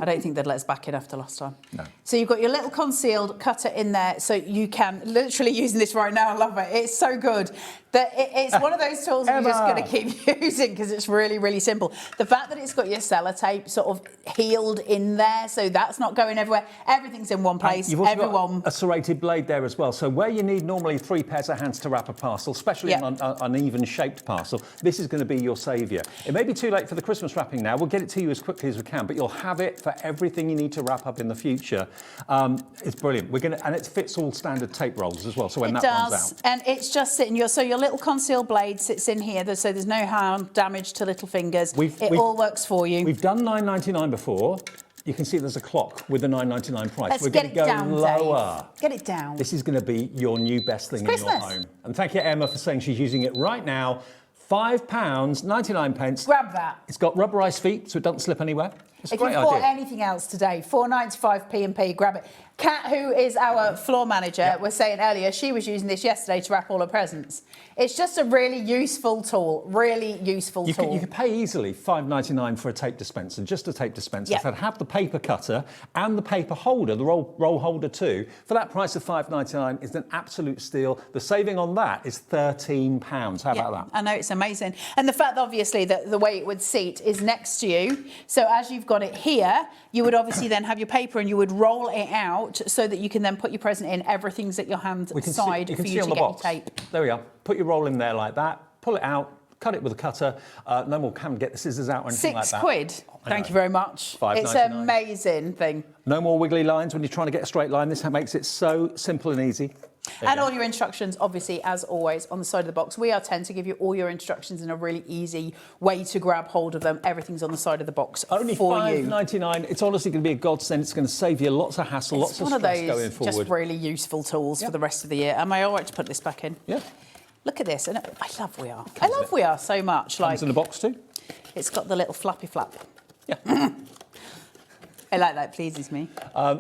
I don't think they'd let us back in after last time. No. So you've got your little concealed cutter in there, so you can, literally using this right now, I love it. It's so good. That it's one of those tools you're just going to keep using because it's really, really simple. The fact that it's got your sellotape sort of healed in there, so that's not going everywhere. Everything's in one place. You've also got a serrated blade there as well. So where you need normally 3 pairs of hands to wrap a parcel, especially an uneven shaped parcel, this is going to be your saviour. It may be too late for the Christmas wrapping now. We'll get it to you as quickly as we can, but you'll have it for everything you need to wrap up in the future. It's brilliant. And it fits all standard tape rolls as well. So when that runs out, and it's just sitting. So your little concealed blade sits in here, so there's no harm, damage to little fingers. It all works for you. We've done $9.99 before. You can see there's a clock with the $9.99 price. Let's We're get going it to go down, lower. Dave. Get it down. This is going to be your new best thing in your Christmas. home. And thank you, Emma, for saying she's using it right now. £5.99. Grab that. It's got rubberised feet, so it doesn't slip anywhere. It's a If you've great bought idea. anything else today, £4.95 P&P, grab it. Kat, who is our floor manager, was saying earlier she was using this yesterday to wrap all her presents. It's just a really useful tool, really useful tool. You could pay easily $5.99 for a tape dispenser, just a tape dispenser. Yep. So I'd have the paper cutter and the paper holder, the roll holder too. For that price of $5.99 is an absolute steal. The saving on that is £13. How about that? I know, it's amazing. And the fact, obviously, that the way it would seat is next to you. So as you've got it here, you would obviously then have your paper and you would roll it out out so that you can then put your present in. Everything's at your hand side for you to get your tape. There we are. Put your roll in there like that. Pull it out. Cut it with a cutter. No more can get the scissors out or anything like that. £6. Thank you very much. It's an amazing thing. No more wiggly lines when you're trying to get a straight line. This makes it so simple and easy. And all your instructions, obviously, as always, on the side of the box. We tend to give you all your instructions in a really easy way to grab hold of them. Everything's on the side of the box Only for you. $5.99. It's honestly going to be a godsend. It's going to save you lots of hassle, lots of stress going forward. It's one of those just really useful tools for the rest of the year. Am I all right to put this back in? Yeah. Look at this. And I love We Are. I love We Are so much. Comes in the box too? It's got the little flappy flap. Yeah. I like that. Pleases me.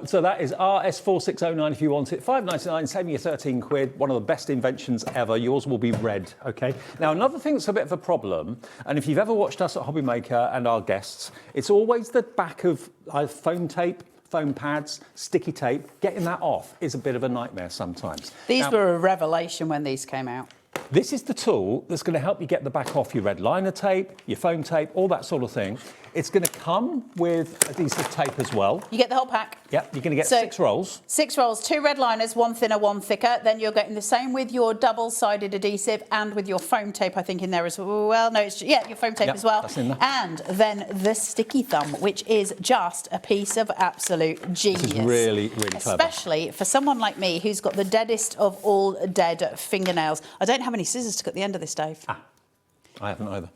So that is RS4609 if you want it. £5.99, saving you £13. One of the best inventions ever. Yours will be red, OK? Now, another thing that's a bit of a problem, and if you've ever watched us at Hobbymaker and our guests, it's always the back of either foam tape, foam pads, sticky tape. Getting that off is a bit of a nightmare sometimes. These were a revelation when these came out. This is the tool that's going to help you get the back off your red liner tape, your foam tape, all that sort of thing. It's going to come with adhesive tape as well. You get the whole pack. Yep, you're going to get 6 rolls. 6 rolls, 2 red liners, 1 thinner, 1 thicker. Then you're getting the same with your double-sided adhesive and with your foam tape, I think, in there as well. No, it's your foam tape as well. That's in there. And then the sticky thumb, which is just a piece of absolute genius. This is really, really clever. Especially for someone like me who's got the deadest of all dead fingernails. I don't have any scissors to cut the end of this, Dave. I haven't either.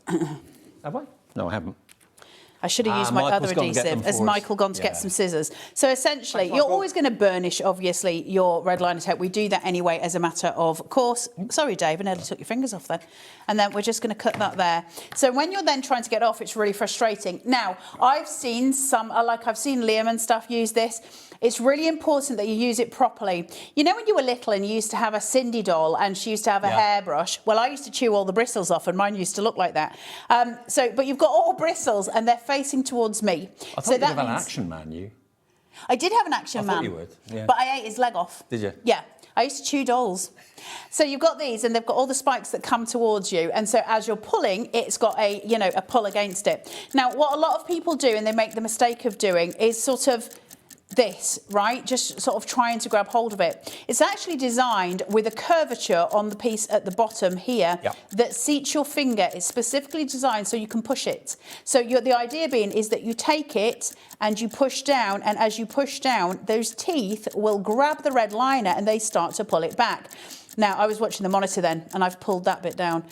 Have I? No, I haven't. I should have used my other adhesive. Has Michael gone to get some scissors? So essentially, you're always going to burnish, obviously, your red liner tape. We do that anyway as a matter of course. Sorry, Dave, I nearly took your fingers off then. And then we're just going to cut that there. So when you're then trying to get off, it's really frustrating. Now, I've seen I've seen Liam and stuff use this. It's really important that you use it properly. You know when you were little and you used to have a Cindy doll and she used to have a hairbrush? Well, I used to chew all the bristles off and mine used to look like that. But you've got all bristles and they're facing towards me. I thought you did have an Action Man, you. I did have an Action Man. I thought you would, yeah. But I ate his leg off. Did you? Yeah. I used to chew dolls. So you've got these and they've got all the spikes that come towards you. And so as you're pulling, it's got a pull against it. Now, what a lot of people do, and they make the mistake of doing, is sort of this, right? Just sort of trying to grab hold of it. It's actually designed with a curvature on the piece at the bottom here that seats your finger. It's specifically designed so you can push it. So the idea being is that you take it and you push down, and as you push down, those teeth will grab the red liner and they start to pull it back. Now, I was watching the monitor then, and I've pulled that bit down.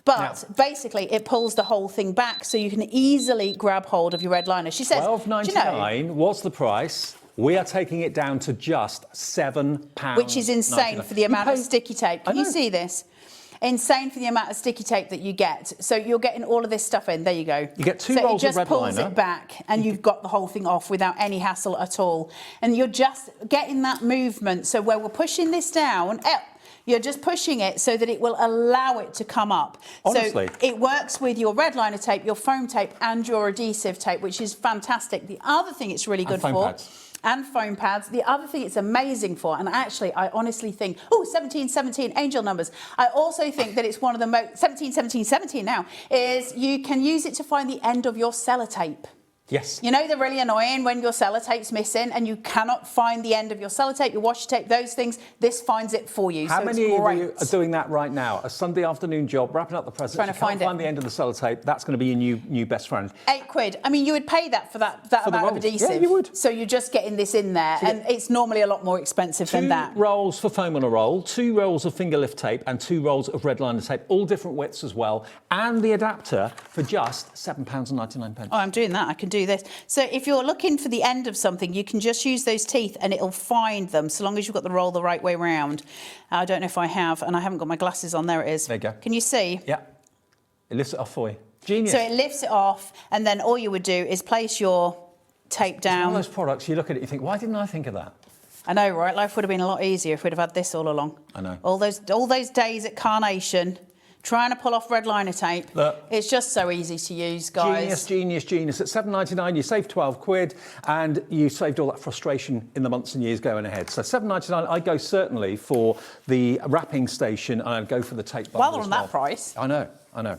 But basically, it pulls the whole thing back so you can easily grab hold of your red liner. She says, $12.99, what's the price? We are taking it down to just £7. Which is insane for the amount of sticky tape. Can you see this? Insane for the amount of sticky tape that you get. So you're getting all of this stuff in. There you go. You get 2 rolls of red liner. So it just pulls it back and you've got the whole thing off without any hassle at all. And you're just getting that movement. So where we're pushing this down, you're just pushing it so that it will allow it to come up. Honestly. So it works with your red liner tape, your foam tape and your adhesive tape, which is fantastic. The other thing it's really good for... And foam pads. The other thing it's amazing for, and actually I honestly think, 1717 angel numbers. I also think that it's one of the most, 1717 now, is you can use it to find the end of your sellotape. Yes. You know, they're really annoying when your sellotape's missing and you cannot find the end of your sellotape, your washi tape, those things. This finds it for you. How many of you are doing that right now? A Sunday afternoon job, wrapping up the presents, trying to find the end of the sellotape. That's going to be your new best friend. £8. I mean, you would pay that for that amount of adhesive. Yeah, you would. So you're just getting this in there, and it's normally a lot more expensive than that. 2 rolls for foam on a roll, 2 rolls of finger lift tape, and 2 rolls of red liner tape, all different widths as well, and the adapter for just £7.99. Oh, I'm doing that. I can do this. So if you're looking for the end of something, you can just use those teeth and it'll find them, so long as you've got the roll the right way round. I don't know if I have, and I haven't got my glasses on. There it is. There you go. Can you see? Yeah. It lifts it off for you. Genius. So it lifts it off, and then all you would do is place your tape down. It's one of those products, you look at it, you think, why didn't I think of that? I know, right? Life would have been a lot easier if we'd have had this all along. I know. All those days at Carnation, trying to pull off red liner tape. Look. It's just so easy to use, guys. Genius. At £7.99, you save £12 and you saved all that frustration in the months and years going ahead. So £7.99, I'd go certainly for the wrapping station and I'd go for the tape bundle. Well, they're on that price. I know.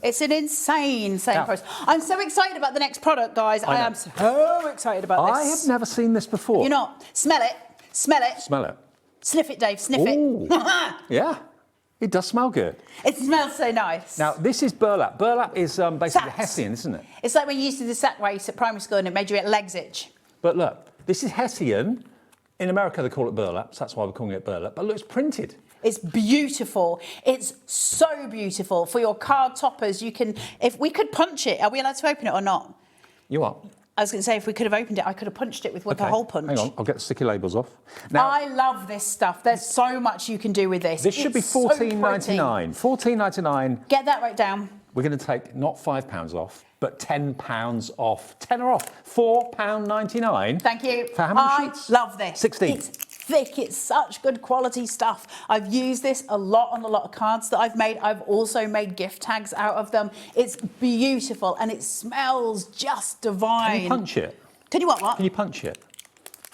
It's an insane price. I'm so excited about the next product, guys. I am so excited about this. I have never seen this before. You're not. Smell it. Smell it. Smell it. Sniff it, Dave. Sniff Ooh. it. Yeah. It does smell good. It smells so nice. Now, this is burlap. Burlap is basically Hessian, isn't it? It's like when you used to do the sack race at primary school and it made your legs itch. But look, this is Hessian. In America, they call it burlap, so that's why we're calling it burlap. But look, it's printed. It's beautiful. It's so beautiful. For your card toppers, you can... If we could punch it, are we allowed to open it or not? You are. I was going to say, if we could have opened it, I could have punched it with a hole punch. Hang on, I'll get the sticky labels off. Now, I love this stuff. There's so much you can do with this. This should be $14.99. $14.99. Get that right down. We're going to take not £5 off, but £10 off. Tenner off. £4.99. Thank you. For how many sheets? I love this. 16. It's thick. It's such good quality stuff. I've used this a lot on a lot of cards that I've made. I've also made gift tags out of them. It's beautiful and it smells just divine. Can you punch it? Can you what? Can you punch it?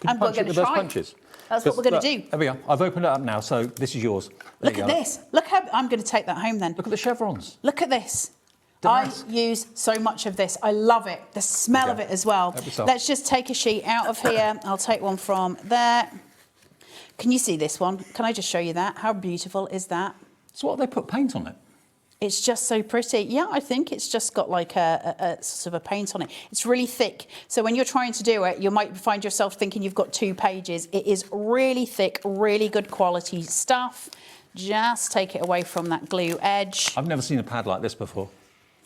Can I'm you punch it with those punches? That's what we're going to do. There we are. I've opened it up now, so this is yours. Look at this. Look how I'm going to take that home then. Look at the chevrons. Look at this. I use so much of this. I love it. The smell of it as well. Let's just take a sheet out of here. I'll take one from there. Can you see this one? Can I just show you that? How beautiful is that? So what, they put paint on it? It's just so pretty. Yeah, I think it's just got like a sort of a paint on it. It's really thick. So when you're trying to do it, you might find yourself thinking you've got 2 pages. It is really thick, really good quality stuff. Just take it away from that glue edge. I've never seen a pad like this before.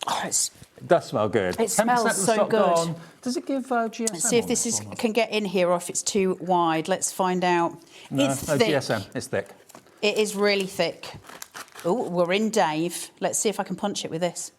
Oh, it does smell good. It smells so good. Gone. Does it give GSM? Let's see if this can get in here or if it's too wide. Let's find out. No, it's no thick. GSM. It's thick. It is really thick. Oh, we're in Dave. Let's see if I can punch it with this.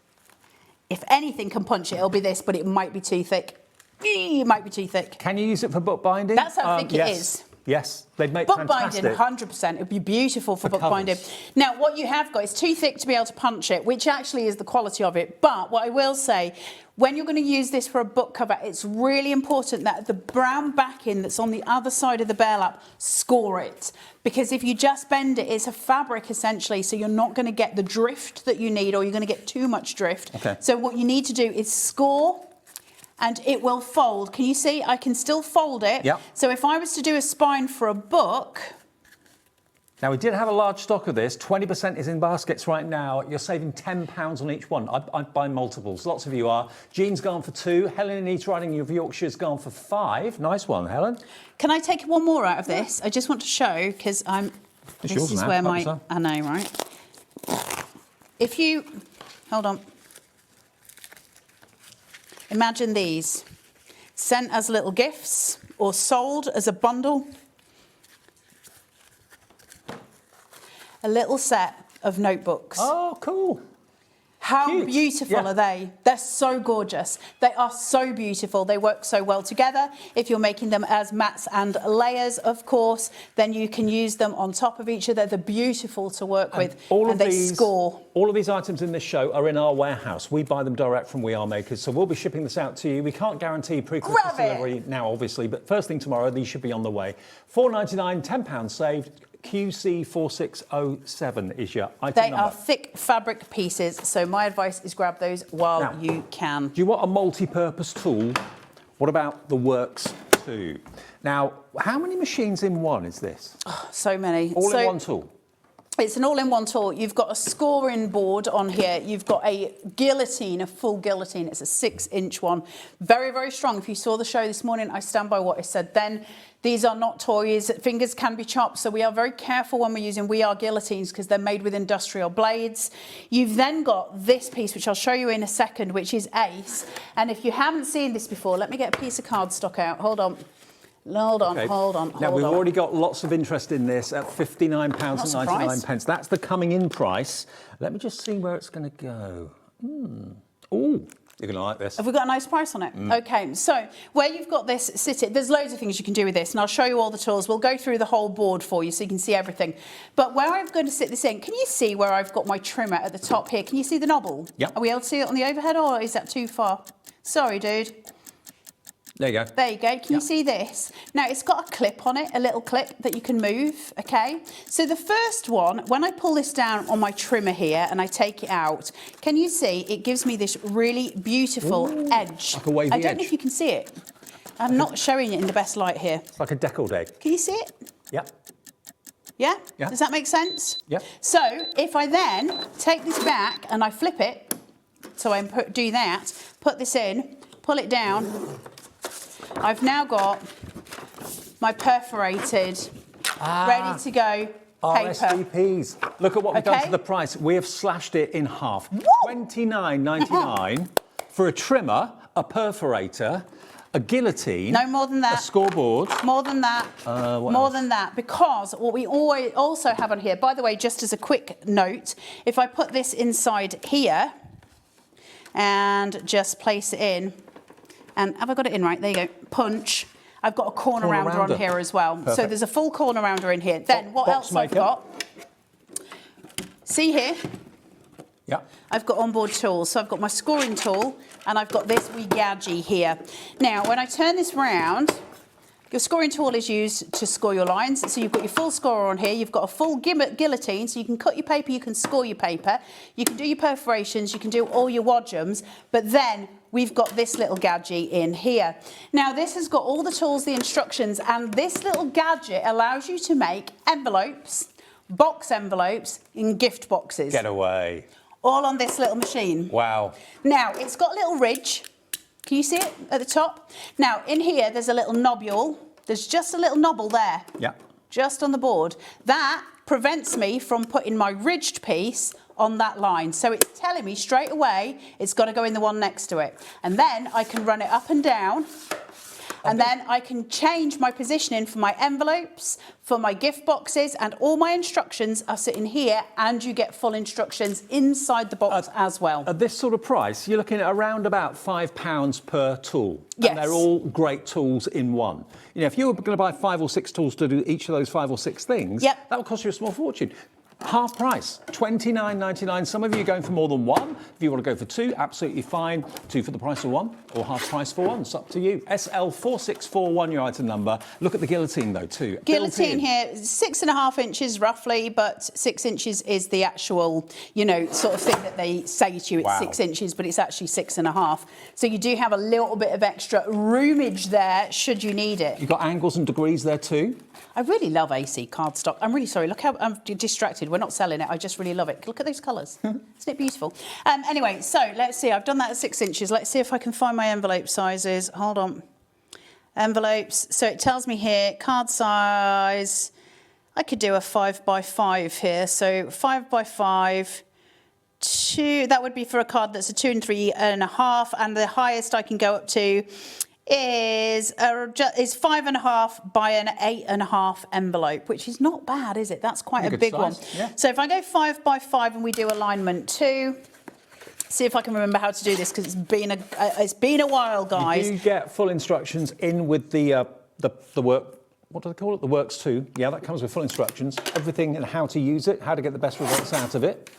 If anything can punch it, it'll be this, but it might be too thick. It might be too thick. Can you use it for bookbinding? That's how thick it is. Yes, they'd make bookbinding, fantastic. 100%. It'd be beautiful for bookbinding. Now, what you have got is too thick to be able to punch it, which actually is the quality of it. But what I will say, when you're going to use this for a book cover, it's really important that the brown backing that's on the other side of the burlap, score it. Because if you just bend it, it's a fabric essentially, so you're not going to get the drift that you need, or you're going to get too much drift. Okay. So what you need to do is score, and it will fold. Can you see? I can still fold it. Yep. So if I was to do a spine for a book... Now, we did have a large stock of this. 20% is in baskets right now. You're saving £10 on each one. I'd buy multiples. Lots of you are. Jean's gone for 2. Helen in East Riding of Yorkshire's gone for 5. Nice one, Helen. Can I take one more out of this? I just want to show, because this is where my... I know, right? If you... Hold on. Imagine these. Sent as little gifts or sold as a bundle. A little set of notebooks. Oh, cool. How beautiful are they? They're so gorgeous. They are so beautiful. They work so well together. If you're making them as mats and layers, of course, then you can use them on top of each other. They're beautiful to work with, and they score. All of these items in this show are in our warehouse. We buy them direct from We Are Makers, so we'll be shipping this out to you. We can't guarantee pre-Christmas delivery now, obviously, but first thing tomorrow, these should be on the way. $4.99, £10 saved. QC4607 is your item number. They are thick fabric pieces, so my advice is grab those while you can. Do you want a multi-purpose tool? What about the Works 2? Now, how many machines in one is this? Oh, so many. All in one tool? It's an all-in-one tool. You've got a scoring board on here. You've got a guillotine, a full guillotine. It's a 6-inch one. Very, very strong. If you saw the show this morning, I stand by what I said then. These are not toys. Fingers can be chopped, so we are very careful when we're using We Are guillotines because they're made with industrial blades. You've then got this piece, which I'll show you in a second, which is Ace. And if you haven't seen this before, let me get a piece of cardstock out. Hold on. Hold on. Now, we've already got lots of interest in this at £59.99. That's the coming in price. Let me just see where it's going to go. Oh, you're going to like this. Have we got a nice price on it? OK, so where you've got this sitting, there's loads of things you can do with this, and I'll show you all the tools. We'll go through the whole board for you so you can see everything. But where I'm going to sit this in, can you see where I've got my trimmer at the top here? Can you see the knobble? Yep. Are we able to see it on the overhead, or is that too far? Sorry, dude. There you go. There you go. Can you see this? Now, it's got a clip on it, a little clip that you can move, OK? So the first one, when I pull this down on my trimmer here and I take it out, can you see it gives me this really beautiful edge? Like a wavy I don't know if you can see it. I'm not showing it in the best light here. It's like a deckled egg. Can you see it? Yep. Yeah? Yeah. Does that make sense? Yep. So if I then take this back and I flip it, so I do that, put this in, pull it down, I've now got my perforated, ready to go paper. RSVPs. Look at what we've done to the price. We have slashed it in half. $29.99 for a trimmer, a perforator, a guillotine. No, more than that. A scoreboard. More than that. What more else? than that. Because what we always also have on here, by the way, just as a quick note, if I put this inside here and just place it in, and have I got it in right? There you go. Punch. I've got a corner rounder on here as well. Perfect. So there's a full corner rounder in here. Then what Box else I've maker. got? See here? Yeah. I've got onboard tools. So I've got my scoring tool and I've got this wee gadget here. Now, when I turn this round, your scoring tool is used to score your lines. So you've got your full scorer on here. You've got a full guillotine, so you can cut your paper, you can score your paper, you can do your perforations, you can do all your wadgems, but then we've got this little gadget in here. Now, this has got all the tools, the instructions, and this little gadget allows you to make envelopes, box envelopes, and gift boxes. Get away. All on this little machine. Wow. Now, it's got a little ridge. Can you see it at the top? Now, in here, there's a little nobule. There's just a little knobble there. Yeah. Just on the board. That prevents me from putting my ridged piece on that line. So it's telling me straight away it's got to go in the one next to it. And then I can run it up and down. And then I can change my positioning for my envelopes, for my gift boxes, and all my instructions are sitting here, and you get full instructions inside the box as well. At this sort of price, you're looking at around about £5 per tool. Yes. And they're all great tools in one. You know, if you were going to buy 5 or 6 tools to do each of those 5 or 6 things, that would cost you a small fortune. Half price, $29.99. Some of you are going for more than one. If you want to go for 2, absolutely fine. 2 for the price of 1, or half price for 1. It's up to you. SL4641, your item number. Look at the guillotine, though, too. Guillotine here, 6.5 inches roughly, but 6 inches is the actual, you know, sort of thing that they say to you. It's 6 inches, but it's actually 6.5. So you do have a little bit of extra roomage there, should you need it. You've got angles and degrees there, too. I really love AC cardstock. I'm really sorry. Look how I'm distracted. We're not selling it. I just really love it. Look at those colours. Isn't it beautiful? Anyway, so let's see. I've done that at 6 inches. Let's see if I can find my envelope sizes. Hold on. Envelopes. So it tells me here, card size. I could do a 5x5 here. So 5x5. 2. That would be for a card that's a 2 and 3.5. And the highest I can go up to is 5.5 by an 8.5 envelope, which is not bad, is it? That's quite a big one. Yeah. So if I go 5x5 and we do alignment 2, see if I can remember how to do this, because it's been a while, guys. You do get full instructions in with the work. What do they call it? The Works 2. Yeah, that comes with full instructions. Everything and how to use it, how to get the best results out of it.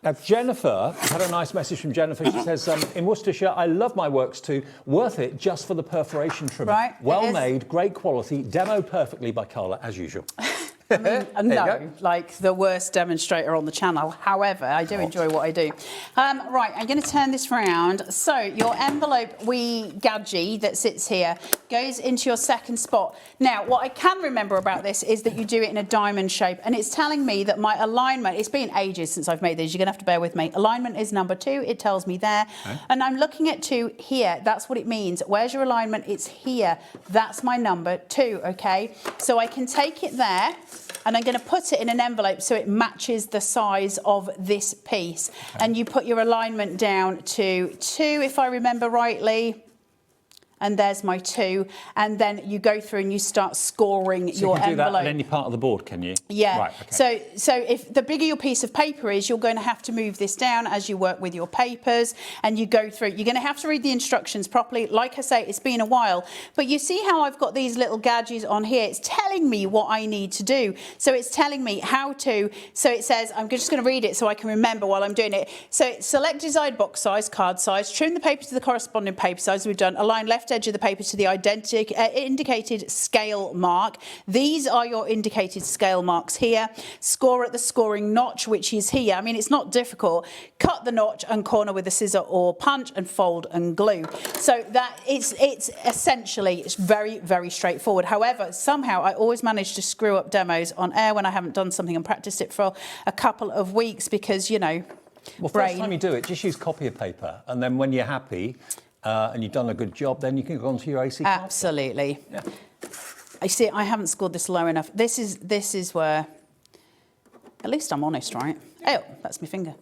Now, Jennifer, I had a nice message from Jennifer. She says, in Worcestershire, I love my Works 2. Worth it just for the perforation trimmer. Right, well made, great quality, demo perfectly by Carla, as usual. I mean, no, like the worst demonstrator on the channel. However, I do enjoy what I do. Right, I'm going to turn this round. So your envelope gadget that sits here goes into your second spot. Now, what I can remember about this is that you do it in a diamond shape, and it's telling me that my alignment, it's been ages since I've made these, you're going to have to bear with me. Alignment is number 2, it tells me there. Okay. And I'm looking at 2 here. That's what it means. Where's your alignment? It's here. That's my number 2, okay? So I can take it there, and I'm going to put it in an envelope so it matches the size of this piece. Okay. And you put your alignment down to 2, if I remember rightly. And there's my 2. And then you go through and you start scoring your you can do envelope. that on any part of the board, can you? Yeah. Right, okay. So if the bigger your piece of paper is, you're going to have to move this down as you work with your papers, and you go through. You're going to have to read the instructions properly. Like I say, it's been a while. But you see how I've got these little gadgets on here? It's telling me what I need to do. So it's telling me how to. So it says, I'm just going to read it so I can remember while I'm doing it. So select desired box size, card size, trim the paper to the corresponding paper size. We've done align left left edge of the paper to the indicated scale mark. These are your indicated scale marks here. Score at the scoring notch, which is here. I mean, it's not difficult. Cut the notch and corner with a scissor or punch and fold and glue. So that it's essentially, it's very, very straightforward. However, somehow I always manage to screw up demos on air when I haven't done something and practiced it for a couple of weeks because, you know, well, first time you do it, just use copy of paper, and then when you're happy and you've done a good job, then you can go on to your AC card. Absolutely. Yeah. I see. I haven't scored this low enough. This is where, at least I'm honest, right? Oh, that's my finger.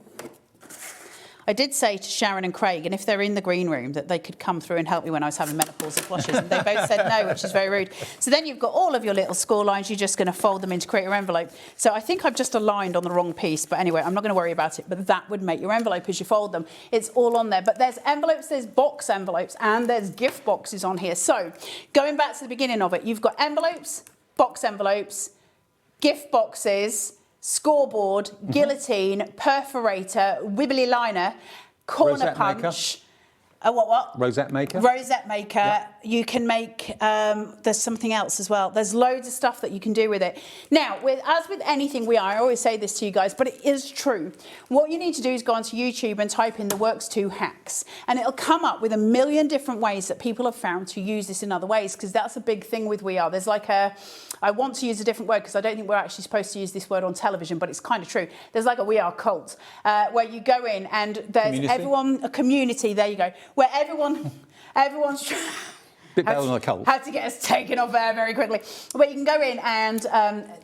I did say to Sharon and Craig, and if they're in the green room, that they could come through and help me when I was having menopausal flushes, and they both said no, which is very rude. So then you've got all of your little score lines. You're just going to fold them in to create your envelope. So I think I've just aligned on the wrong piece, but anyway, I'm not going to worry about it. But that would make your envelope as you fold them. It's all on there. But there's envelopes, there's box envelopes, and there's gift boxes on here. So going back to the beginning of it, you've got envelopes, box envelopes, gift boxes, scoreboard, guillotine, perforator, wibbly liner, corner Rosette punch. maker. What? Rosette maker. Rosette maker. Yep. You can make, there's something else as well. There's loads of stuff that you can do with it. Now, as with anything I always say this to you guys, but it is true. What you need to do is go onto YouTube and type in the Works 2 hacks. And it'll come up with a million different ways that people have found to use this in other ways, because that's a big thing with We Are. There's like I want to use a different word because I don't think we're actually supposed to use this word on television, but it's kind of true. There's like a We Are cult where you go in and there's a community, there you go, where everyone's bit better than a cult. Had to get us taken off air very quickly. But you can go in and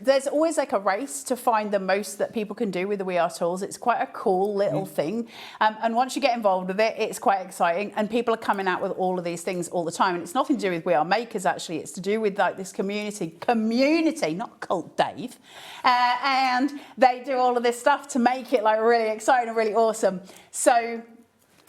there's always like a race to find the most that people can do with the We Are tools. It's quite a cool little thing. And once you get involved with it, it's quite exciting. And people are coming out with all of these things all the time. And it's nothing to do with We Are Makers, actually. It's to do with like this community, not cult, Dave. And they do all of this stuff to make it like really exciting and really awesome. So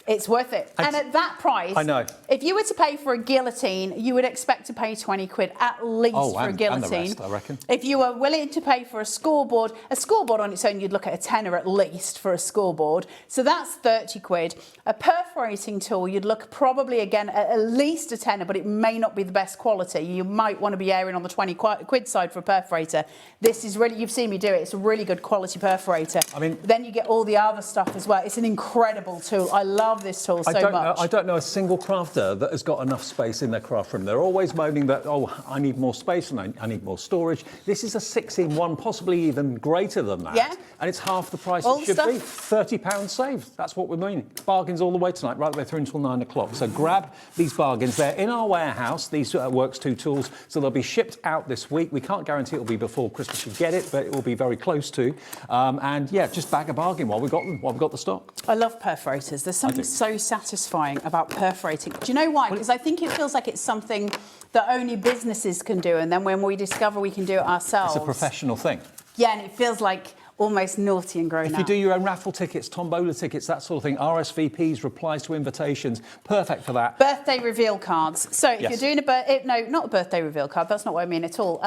it's worth it. And at that price, I know. If you were to pay for a guillotine, you would expect to pay 20 quid at least for a guillotine. And the rest, I reckon. If you were willing to pay for a scoreboard on its own, you'd look at a tenner at least for a scoreboard. So that's 30 quid. A perforating tool, you'd look probably again at least a tenner, but it may not be the best quality. You might want to be airing on the 20 quid side for a perforator. This is really, you've seen me do it. It's a really good quality perforator. I mean, then you get all the other stuff as well. It's an incredible tool. I love this tool so much. I don't know a single crafter that has got enough space in their craft room. They're always moaning that, oh, I need more space and I need more storage. This is a 6-in-1, possibly even greater than that. Yeah. And it's half the price it should be. £30 saved. That's what we're meaning. Bargains all the way tonight, right the way through until 9 o'clock. So grab these bargains. They're in our warehouse, these Works 2 tools. So they'll be shipped out this week. We can't guarantee it'll be before Christmas you get it, but it will be very close to. And yeah, just bag a bargain while we've got them, while we've got the stock. I love perforators. There's something so satisfying about perforating. Do you know why? Because I think it feels like it's something that only businesses can do, and then when we discover we can do it ourselves, it's a professional thing. Yeah, and it feels like almost naughty and grown up. If you do your own raffle tickets, tombola tickets, that sort of thing, RSVPs, replies to invitations, perfect for that. Birthday reveal cards. So if you're doing no, not a birthday reveal card, that's not what I mean at all.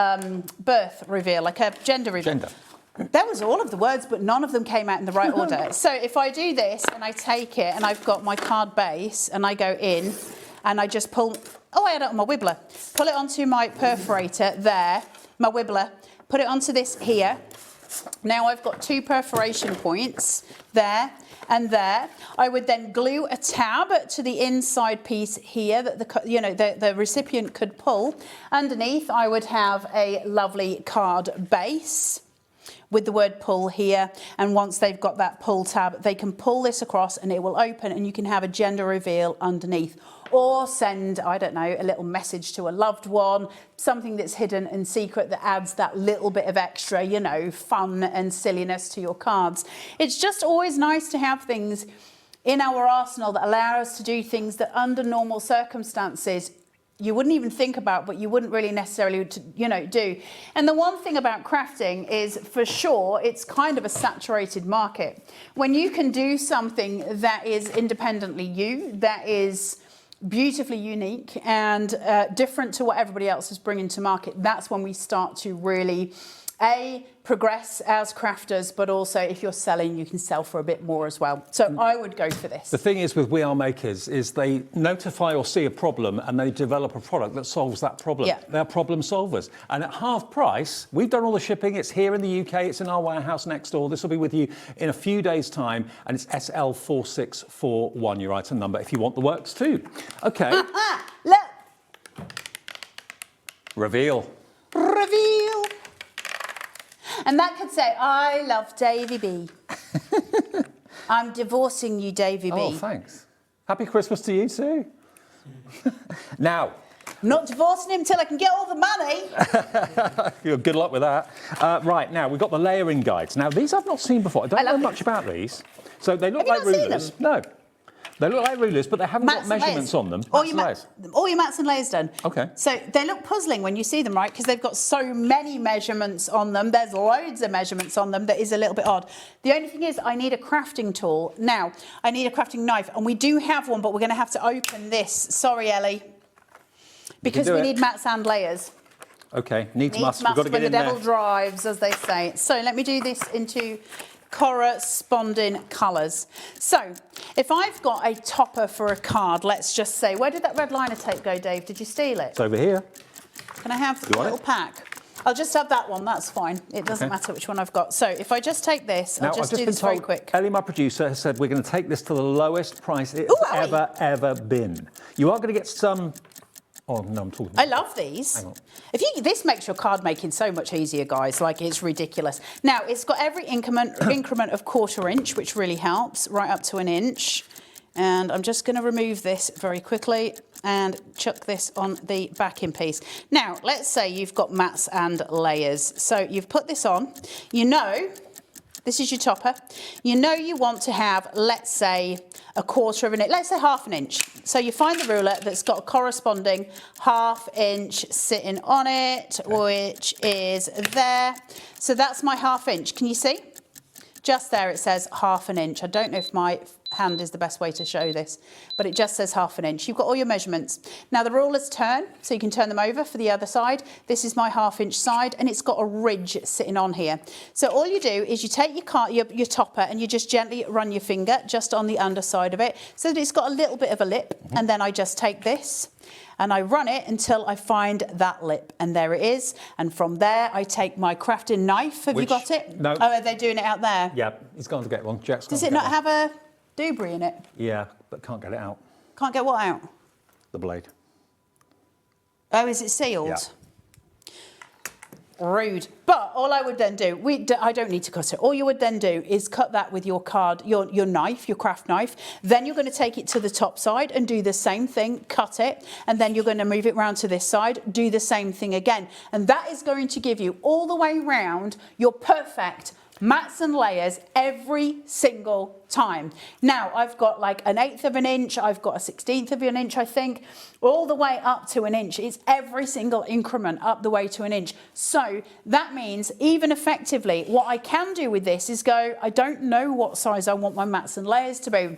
Birth reveal, like a gender reveal. Gender. There was all of the words, but none of them came out in the right order. So if I do this and I take it and I've got my card base and I go in and I just pull, I had it on my wibbler. Pull it onto my perforator there, my wibbler, put it onto this here. Now I've got 2 perforation points there and there. I would then glue a tab to the inside piece here that the recipient could pull. Underneath I would have a lovely card base with the word pull here, and once they've got that pull tab, they can pull this across and it will open and you can have a gender reveal underneath. Or send, I don't know, a little message to a loved one, something that's hidden and secret that adds that little bit of extra, fun and silliness to your cards. It's just always nice to have things in our arsenal that allow us to do things that under normal circumstances you wouldn't even think about, but you wouldn't really necessarily, do. And the one thing about crafting is, for sure, it's kind of a saturated market. When you can do something that is independently you, that is beautifully unique and different to what everybody else is bringing to market, that's when we start to really progress as crafters, but also if you're selling, you can sell for a bit more as well. So I would go for this. The thing is with We Are Makers is they notify or see a problem and they develop a product that solves that problem. Yeah. They're problem solvers. And at half price, we've done all the shipping. It's here in the UK. It's in our warehouse next door. This will be with you in a few days' time. And it's SL4641, your item number, if you want the works too. OK. Look. Reveal. Reveal. And that could say, I love Davy B. I'm divorcing you, Davy B. Oh, thanks. Happy Christmas to you too. Now. I'm not divorcing him till I can get all the money. Good luck with that. Right, now, we've got the layering guides. Now, these I've not seen before. I don't know much about these. So they look like rulers. No. They look like rulers, but they haven't got measurements on them. All your mats and layers done. OK. So they look puzzling when you see them, right? Because they've got so many measurements on them. There's loads of measurements on them. That is a little bit odd. The only thing is I need a crafting tool. Now, I need a crafting knife. And we do have one, but we're going to have to open this. Sorry, Ellie. Because we need mats and layers. OK, needs must. We've got to get in there. When the devil drives, as they say. So let me do this into corresponding colours. So if I've got a topper for a card, let's just say, where did that red liner tape go, Dave? Did you steal it? It's over here. Can I have a little pack? I'll just have that one, that's fine. It doesn't matter which one I've got. So if I just take this, I'll just do this very quick. Ellie, my producer, has said we're going to take this to the lowest price it's ever been. You are going to get some... Oh, no, I'm talking. I love these. Hang on. This makes your card making so much easier, guys. Like, it's ridiculous. Now, it's got every increment of 1/4 inch, which really helps, right up to 1 inch. And I'm just going to remove this very quickly and chuck this on the backing piece. Now, let's say you've got mats and layers. So you've put this on. You know, this is your topper. You know you want to have, let's say, 1/4 inch, let's say 1/2 inch. So you find the ruler that's got a corresponding 1/2 inch sitting on it, which is there. So that's my 1/2 inch. Can you see? Just there it says 1/2 inch. I don't know if my hand is the best way to show this, but it just says 1/2 inch. You've got all your measurements. Now the rulers turn, so you can turn them over for the other side. This is my 1/2 inch side, and it's got a ridge sitting on here. So all you do is you take your topper and you just gently run your finger just on the underside of it so that it's got a little bit of a lip, and then I just take this and I run it until I find that lip, and there it is. And from there, I take my crafting knife. Have you got it? No. Oh, are they doing it out there? Yeah, he's gone to get one. Jack's Does it not have a doobrey in it? Yeah, but can't get it out. Can't get what out? The blade. Oh, is it sealed? Yeah. Rude. But all I would then do, I don't need to cut it. All you would then do is cut that with your card, your knife, your craft knife. Then you're going to take it to the top side and do the same thing, cut it. And then you're going to move it round to this side, do the same thing again. And that is going to give you all the way round your perfect mats and layers every single time. Now, I've got like 1/8 of an inch, I've got a 1/16 of an inch, I think, all the way up to 1 inch. It's every single increment up the way to 1 inch. So that means even effectively, what I can do with this is go, I don't know what size I want my mats and layers to be.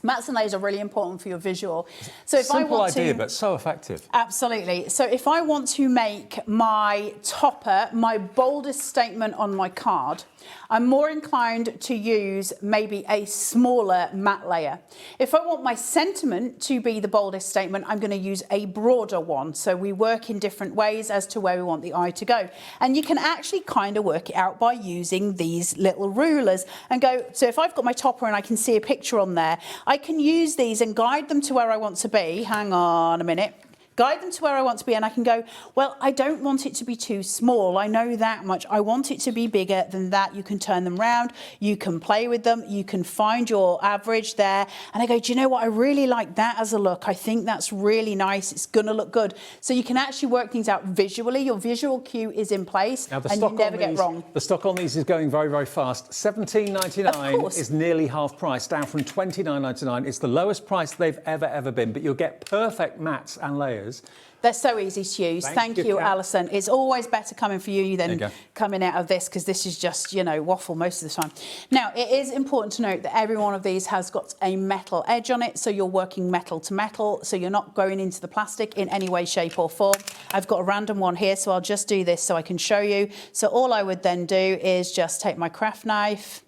Mats and layers are really important for your visual. So if Simple I want idea, to, but so effective. Absolutely. So if I want to make my topper my boldest statement on my card, I'm more inclined to use maybe a smaller matte layer. If I want my sentiment to be the boldest statement, I'm going to use a broader one. So we work in different ways as to where we want the eye to go. And you can actually kind of work it out by using these little rulers and go, so if I've got my topper and I can see a picture on there, I can use these and guide them to where I want to be. Hang on a minute. Guide them to where I want to be, and I can go, well, I don't want it to be too small. I know that much. I want it to be bigger than that. You can turn them round. You can play with them. You can find your average there. And I go, do you know what? I really like that as a look. I think that's really nice. It's going to look good. So you can actually work things out visually. Your visual cue is in place, and you never get wrong. The stock on these is going very, very fast. $17.99 is nearly half price, down from $29.99. It's the lowest price they've ever been, but you'll get perfect mats and layers is. They're so easy to use. Thank you, Alison. It's always better coming for you than coming out of this, because this is just, you know, waffle most of the time. Now, it is important to note that every one of these has got a metal edge on it, so you're working metal to metal, so you're not going into the plastic in any way, shape or form. I've got a random one here, so I'll just do this so I can show you. So all I would then do is just take my craft knife,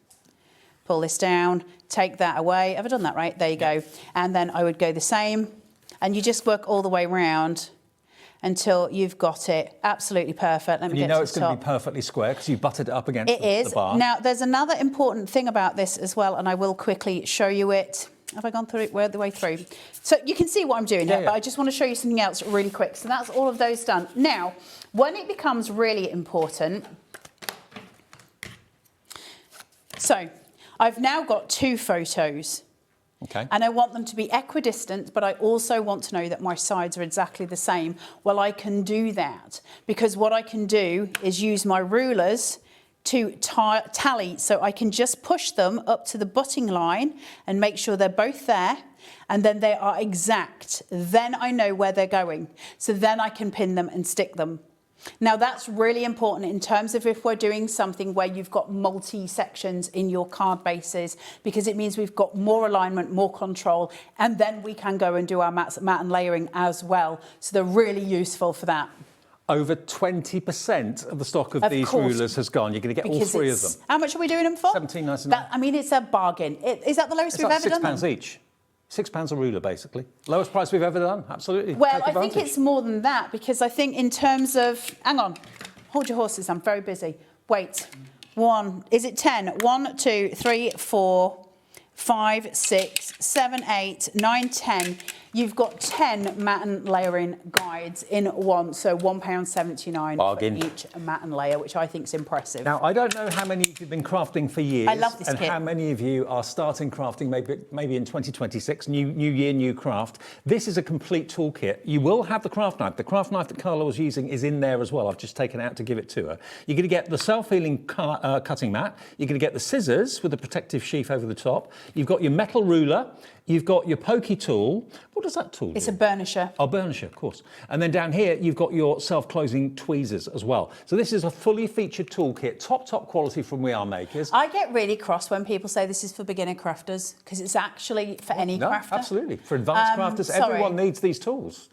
pull this down, take that away. Have I done that right? There you go. And then I would go the same, and you just work all the way around until you've got it absolutely perfect. Let me get to the top. It's going to be perfectly square because you butted it up against the bar. Now, there's another important thing about this as well, and I will quickly show you it. Have I gone through it the way through? So you can see what I'm doing here, but I just want to show you something else really quick. So that's all of those done. Now, when it becomes really important, so I've now got 2 photos. Okay. And I want them to be equidistant, but I also want to know that my sides are exactly the same. Well, I can do that because what I can do is use my rulers to tally. So I can just push them up to the butting line and make sure they're both there. And then they are exact. Then I know where they're going. So then I can pin them and stick them. Now, that's really important in terms of if we're doing something where you've got multi-sections in your card bases, because it means we've got more alignment, more control, and then we can go and do our mat and layering as well. So they're really useful for that. Over 20% of the stock of these rulers has gone. You're going to get all 3 of them. How much are we doing them for? $17.99. I mean, it's a bargain. Is that the lowest we've ever done? £6 each. £6 a ruler, basically. Lowest price we've ever done, absolutely. Well, I think it's more than that, because I think in terms of... Hang on. Hold your horses, I'm very busy. Wait. 1, is it 10? 1, 2, 3, 4, 5, 6, 7, 8, 9, 10. You've got 10 mat and layering guides in one, so £1.79 for each mat and layer, which I think is impressive. Now, I don't know how many of you have been crafting for years. I love this and kit. How many of you are starting crafting maybe in 2026, new year, new craft. This is a complete toolkit. You will have the craft knife. The craft knife that Carla was using is in there as well. I've just taken it out to give it to her. You're going to get the self-healing cutting mat. You're going to get the scissors with the protective sheath over the top. You've got your metal ruler. You've got your pokey tool. What does that tool do? It's a burnisher. Oh, burnisher, of course. And then down here, you've got your self-closing tweezers as well. So this is a fully featured toolkit, top quality from We Are Makers. I get really cross when people say this is for beginner crafters, because it's actually for any crafter. Absolutely. For advanced crafters, everyone needs these tools.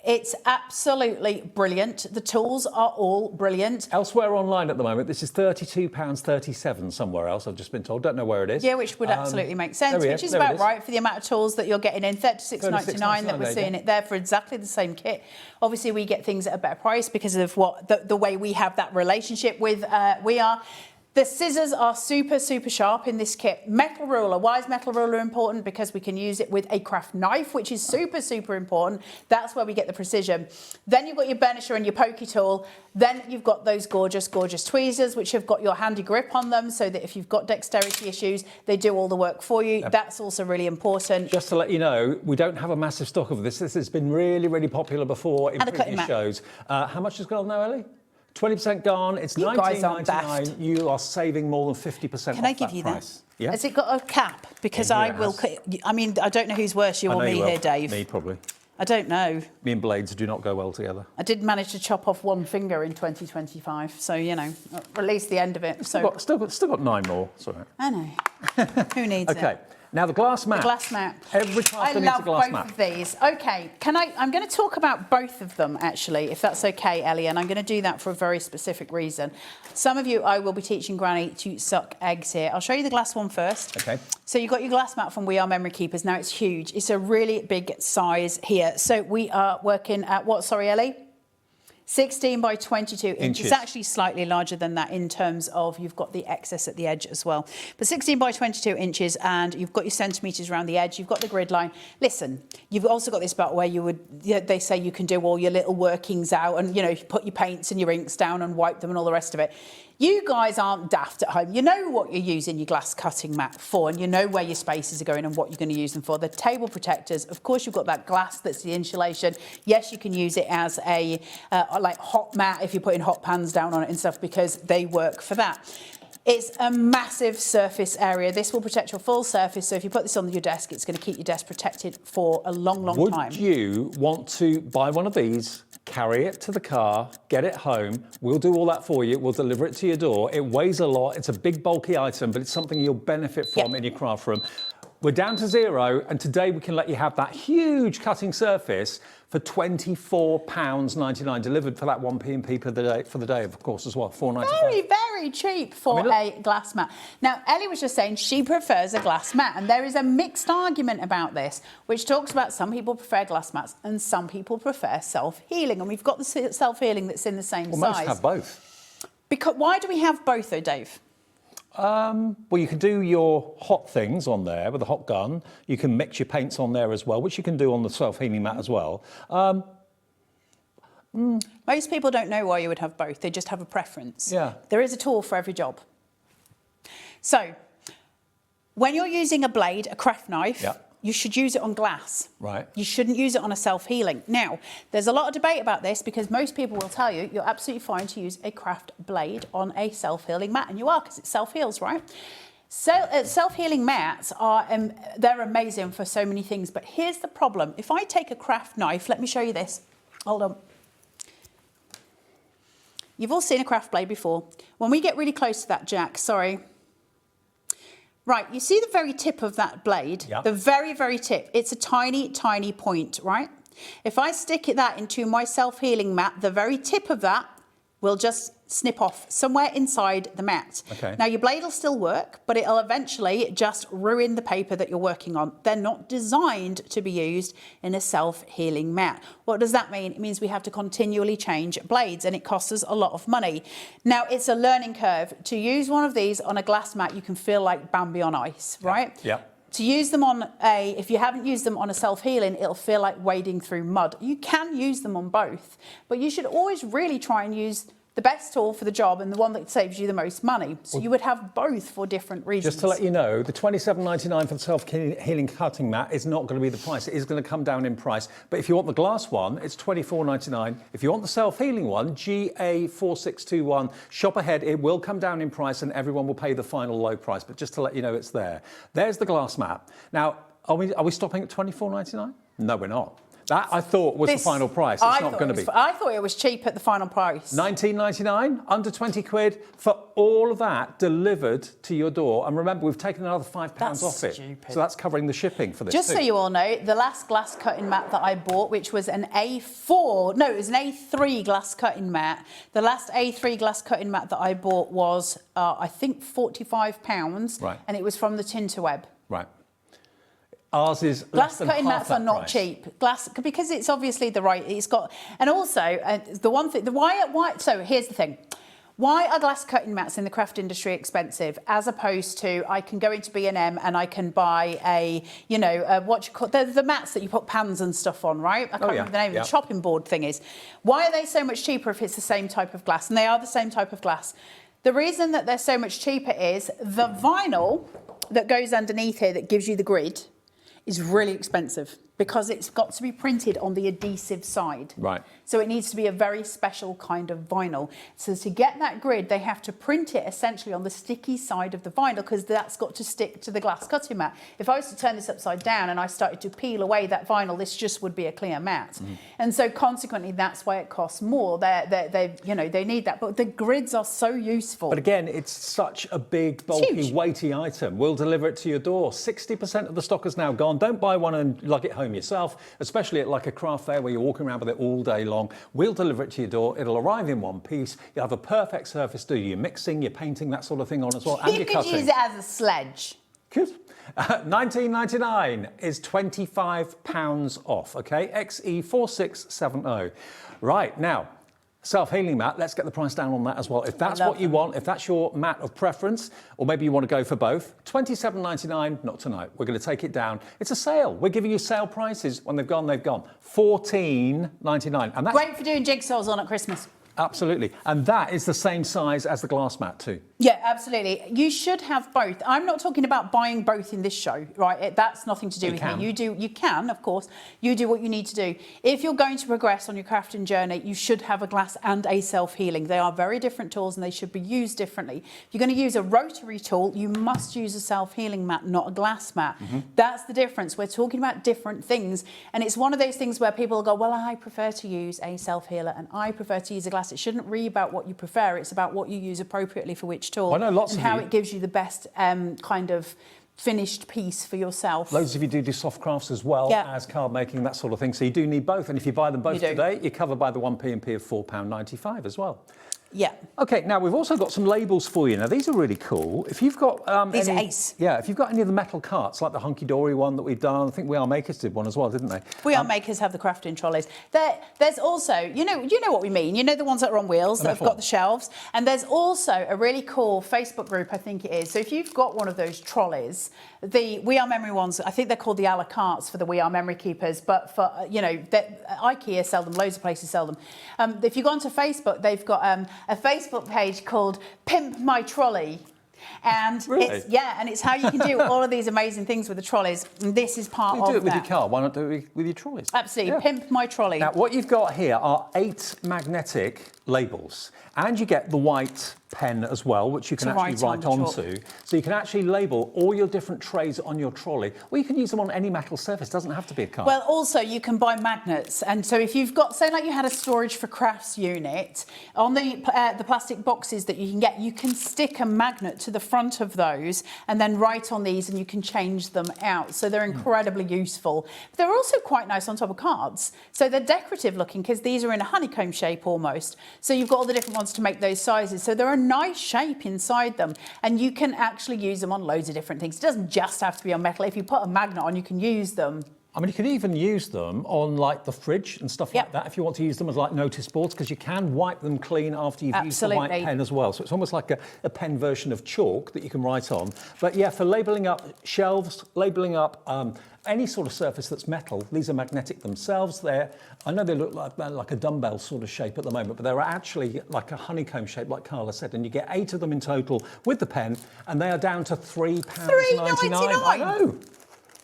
It's absolutely brilliant. The tools are all brilliant. Elsewhere online at the moment, this is £32.37 somewhere else, I've just been told. Don't know where it is. Yeah, which would absolutely make sense, which is about right for the amount of tools that you're getting in. $36.99 that we're seeing it there for exactly the same kit. Obviously, we get things at a better price because of what the way we have that relationship with We Are. The scissors are super sharp in this kit. Metal ruler. Why is metal ruler important? Because we can use it with a craft knife, which is super important. That's where we get the precision. Then you've got your burnisher and your pokey tool. Then you've got those gorgeous tweezers, which have got your handy grip on them, so that if you've got dexterity issues, they do all the work for you. Yep. That's also really important. Just to let you know, we don't have a massive stock of this. This has been really popular before in previous shows. How much has gone now, Ellie? 20% gone. It's $19.99. You are saving more than 50% Can I give you price. That? Yeah. Has it got a cap? Because I will... I mean, I don't know who's worse, you or me here, Dave. Me, probably. I don't know. Me and blades do not go well together. I did manage to chop off one finger in 2025, so, you know, at least the end of it. Still got 9 more. Sorry. I know. Who needs it? Okay. Now, the glass mat. The glass mat. Every crafter needs a glass mat. I love both of these. Okay, I'm going to talk about both of them, actually, if that's okay, Ellie, and I'm going to do that for a very specific reason. Some of you, I will be teaching Granny to suck eggs here. I'll show you the glass one first. Okay. So you've got your glass mat from We Are Memory Keepers. Now, it's huge. It's a really big size here. So we are working at what, sorry, Ellie? 16 by 22 inches. It's actually slightly larger than that in terms of you've got the excess at the edge as well. But 16 by 22 inches, and you've got your centimetres around the edge. You've got the grid line. Listen, you've also got this bit where they say you can do all your little workings out and, you know, put your paints and your inks down and wipe them and all the rest of it. You guys aren't daft at home. You know what you're using your glass cutting mat for, and you know where your spaces are going and what you're going to use them for. The table protectors, of course, you've got that glass that's the insulation. Yes, you can use it as a like hot mat if you're putting hot pans down on it and stuff, because they work for that. It's a massive surface area. This will protect your full surface. So if you put this on your desk, it's going to keep your desk protected for a long, long time. Would you want to buy one of these, carry it to the car, get it home? We'll do all that for you. We'll deliver it to your door. It weighs a lot. It's a big, bulky item, but it's something you'll benefit from in your craft room. We're down to zero, and today we can let you have that huge cutting surface for £24.99 delivered for that 1p&p for the day, of course, as well. £4.95. Very, very cheap for a glass mat. Now, Ellie was just saying she prefers a glass mat, and there is a mixed argument about this, which talks about some people prefer glass mats and some people prefer self-healing, and we've got the self-healing that's in the same size. Most have both. Because why do we have both, though, Dave? Well, you can do your hot things on there with a hot gun. You can mix your paints on there as well, which you can do on the self-healing mat as well. Most people don't know why you would have both. They just have a preference. Yeah. There is a tool for every job. So, when you're using a blade, a craft knife, you should use it on glass. Right. You shouldn't use it on a self-healing. Now, there's a lot of debate about this because most people will tell you you're absolutely fine to use a craft blade on a self-healing mat, and you are because it self-heals, right? So, self-healing mats are they're amazing for so many things, but here's the problem. If I take a craft knife, let me show you this. Hold on. You've all seen a craft blade before. When we get really close to that, Jack, sorry. Right, you see the very tip of that blade? Yep. The very, very tip. It's a tiny, tiny point, right? If I stick that into my self-healing mat, the very tip of that will just snip off somewhere inside the mat. Okay. Now, your blade will still work, but it'll eventually just ruin the paper that you're working on. They're not designed to be used in a self-healing mat. What does that mean? It means we have to continually change blades, and it costs us a lot of money. Now, it's a learning curve. To use one of these on a glass mat, you can feel like Bambi on ice, right? Yeah. To use them on if you haven't used them on a self-healing, it'll feel like wading through mud. You can use them on both, but you should always really try and use the best tool for the job and the one that saves you the most money. So you would have both for different reasons. Just to let you know, the £27.99 for the self-healing cutting mat is not going to be the price. It is going to come down in price. But if you want the glass one, it's £24.99. If you want the self-healing one, GA4621, shop ahead. It will come down in price and everyone will pay the final low price. But just to let you know, it's there. There's the glass mat. Now, are we stopping at £24.99? No, we're not. That, I thought, was the final price. It's not going to be. I thought it was cheap at the final price. £19.99, under 20 quid for all of that delivered to your door. And remember, we've taken another £5 off it. Stupid. So that's covering the shipping for this. Just so you all know, the last glass cutting mat that I bought, which was an A4, no, it was an A3 glass cutting mat. The last A3 glass cutting mat that I bought was, I think, £45. Right. And it was from the Tinterweb. Right. Ours is glass less than cutting half mats that are not price. cheap. Glass, because it's obviously the right. It's got, and also the one thing. Why? So here's the thing. Why are glass cutting mats in the craft industry expensive, as opposed to I can go into B&M and I can buy a, what you call the mats that you put pans and stuff on, right? I can't remember the name of the chopping board thing is. Why are they so much cheaper if it's the same type of glass? And they are the same type of glass. The reason that they're so much cheaper is the vinyl that goes underneath here that gives you the grid is really expensive because it's got to be printed on the adhesive side. Right. So it needs to be a very special kind of vinyl. So to get that grid, they have to print it essentially on the sticky side of the vinyl because that's got to stick to the glass cutting mat. If I was to turn this upside down and I started to peel away that vinyl, this just would be a clear mat. And so consequently, that's why it costs more. They need that. But the grids are so useful. But again, it's such a big, bulky, weighty item. We'll deliver it to your door. 60% of the stock is now gone. Don't buy one and lug it home yourself, especially at like a craft fair where you're walking around with it all day long. We'll deliver it to your door. It'll arrive in one piece. You'll have a perfect surface to do your mixing, your painting, that sort of thing on as well, and your cutting. You could use it as a sledge. Good. $19.99 is £25 off, okay? XE4670. Right, now, self-healing mat, let's get the price down on that as well. If that's what you want, if that's your mat of preference, or maybe you want to go for both, £27.99, not tonight. We're going to take it down. It's a sale. We're giving you sale prices. When they've gone, they've gone. £14.99. And that's great for doing jigsaws on at Christmas. Absolutely. And that is the same size as the glass mat too. Yeah, absolutely. You should have both. I'm not talking about buying both in this show, right? That's nothing to do with me. You can, of course. You do what you need to do. If you're going to progress on your crafting journey, you should have a glass and a self-healing. They are very different tools and they should be used differently. If you're going to use a rotary tool, you must use a self-healing mat, not a glass mat. That's the difference. We're talking about different things. And it's one of those things where people go, well, I prefer to use a self-healer and I prefer to use a glass. It shouldn't be about what you prefer. It's about what you use appropriately for which tool. I know lots and of how you. it gives you the best kind of finished piece for yourself. Loads of you do soft crafts as well as card making, that sort of thing. So you do need both. And if you buy them both today, you're covered by the 1 P&P of £4.95 as well. Yeah. Okay, now we've also got some labels for you. Now these are really cool. If you've got these are ace. Yeah, if you've got any of the metal carts, like the Hunkydory one that we've done, I think We Are Makers did one as well, didn't they? We Are Makers have the crafting trolleys. There's also, you know what we mean. You know the ones that are on wheels that have got the shelves, and there's also a really cool Facebook group, I think it is. So if you've got one of those trolleys, the We Are Memory ones, I think they're called the a la cartes for the We Are Memory Keepers, but for IKEA sell them, loads of places sell them. If you go onto Facebook, they've got a Facebook page called Pimp My Trolley. And it's how you can do all of these amazing things with the trolleys. And this is part of that. You do it with your car. Why not do it with your trolleys? Absolutely. Yeah. Pimp My Trolley. Now, what you've got here are 8 magnetic labels, and you get the white pen as well, which you can actually write onto. So you can actually label all your different trays on your trolley, or you can use them on any metal surface. It doesn't have to be a card. Well, also you can buy magnets, and so if you've got, say, like you had a storage for crafts unit, on the plastic boxes that you can get, you can stick a magnet to the front of those, and then write on these, and you can change them out. So they're incredibly useful. But they're also quite nice on top of cards. So they're decorative looking because these are in a honeycomb shape almost. So you've got all the different ones to make those sizes. So they're a nice shape inside them, and you can actually use them on loads of different things. It doesn't just have to be on metal. If you put a magnet on, you can use them. I mean, you can even use them on like the fridge and stuff like that if you want to use them as like notice boards, because you can wipe them clean after you've used the white pen as well. So it's almost like a pen version of chalk that you can write on. But yeah, for labelling up shelves, labelling up any sort of surface that's metal, these are magnetic themselves. I know they look like a dumbbell sort of shape at the moment, but they're actually like a honeycomb shape, like Carla said, and you get 8 of them in total with the pen, and they are down to £3.99. I know.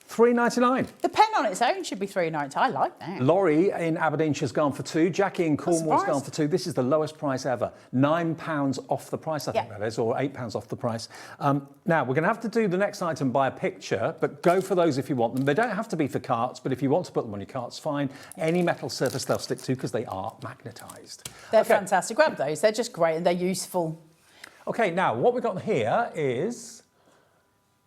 £3.99. The pen on its own should be £3.99. I like that. Laurie in Aberdeenshire's gone for 2. Jackie in Cornwall's gone for 2. This is the lowest price ever. £9 off the price, I think that is, or £8 off the price. Now, we're going to have to do the next item by a picture, but go for those if you want them. They don't have to be for carts, but if you want to put them on your carts, fine. Any metal surface they'll stick to because they are magnetised. They're fantastic. Grab those. They're just great and they're useful. OK, now, what we've got here is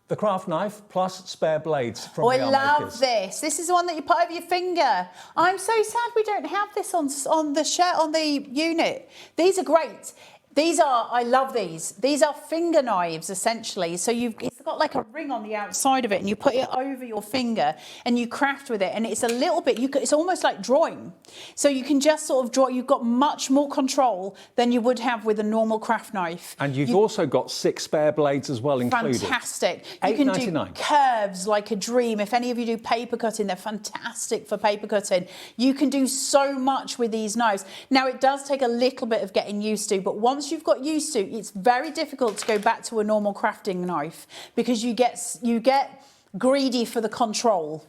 the craft knife plus spare blades from I love this. This is the one that you put over your finger. I'm so sad we don't have this on the unit. These are great. I love these. These are finger knives, essentially. So it's got like a ring on the outside of it, and you put it over your finger, and you craft with it. And it's a little bit, it's almost like drawing. So you can just sort of draw. You've got much more control than you would have with a normal craft knife. And you've also got 6 spare blades as well included. Fantastic. You can do curves like a dream. If any of you do paper cutting, they're fantastic for paper cutting. You can do so much with these knives. Now, it does take a little bit of getting used to, but once you've got used to, it's very difficult to go back to a normal crafting knife because you get greedy for the control.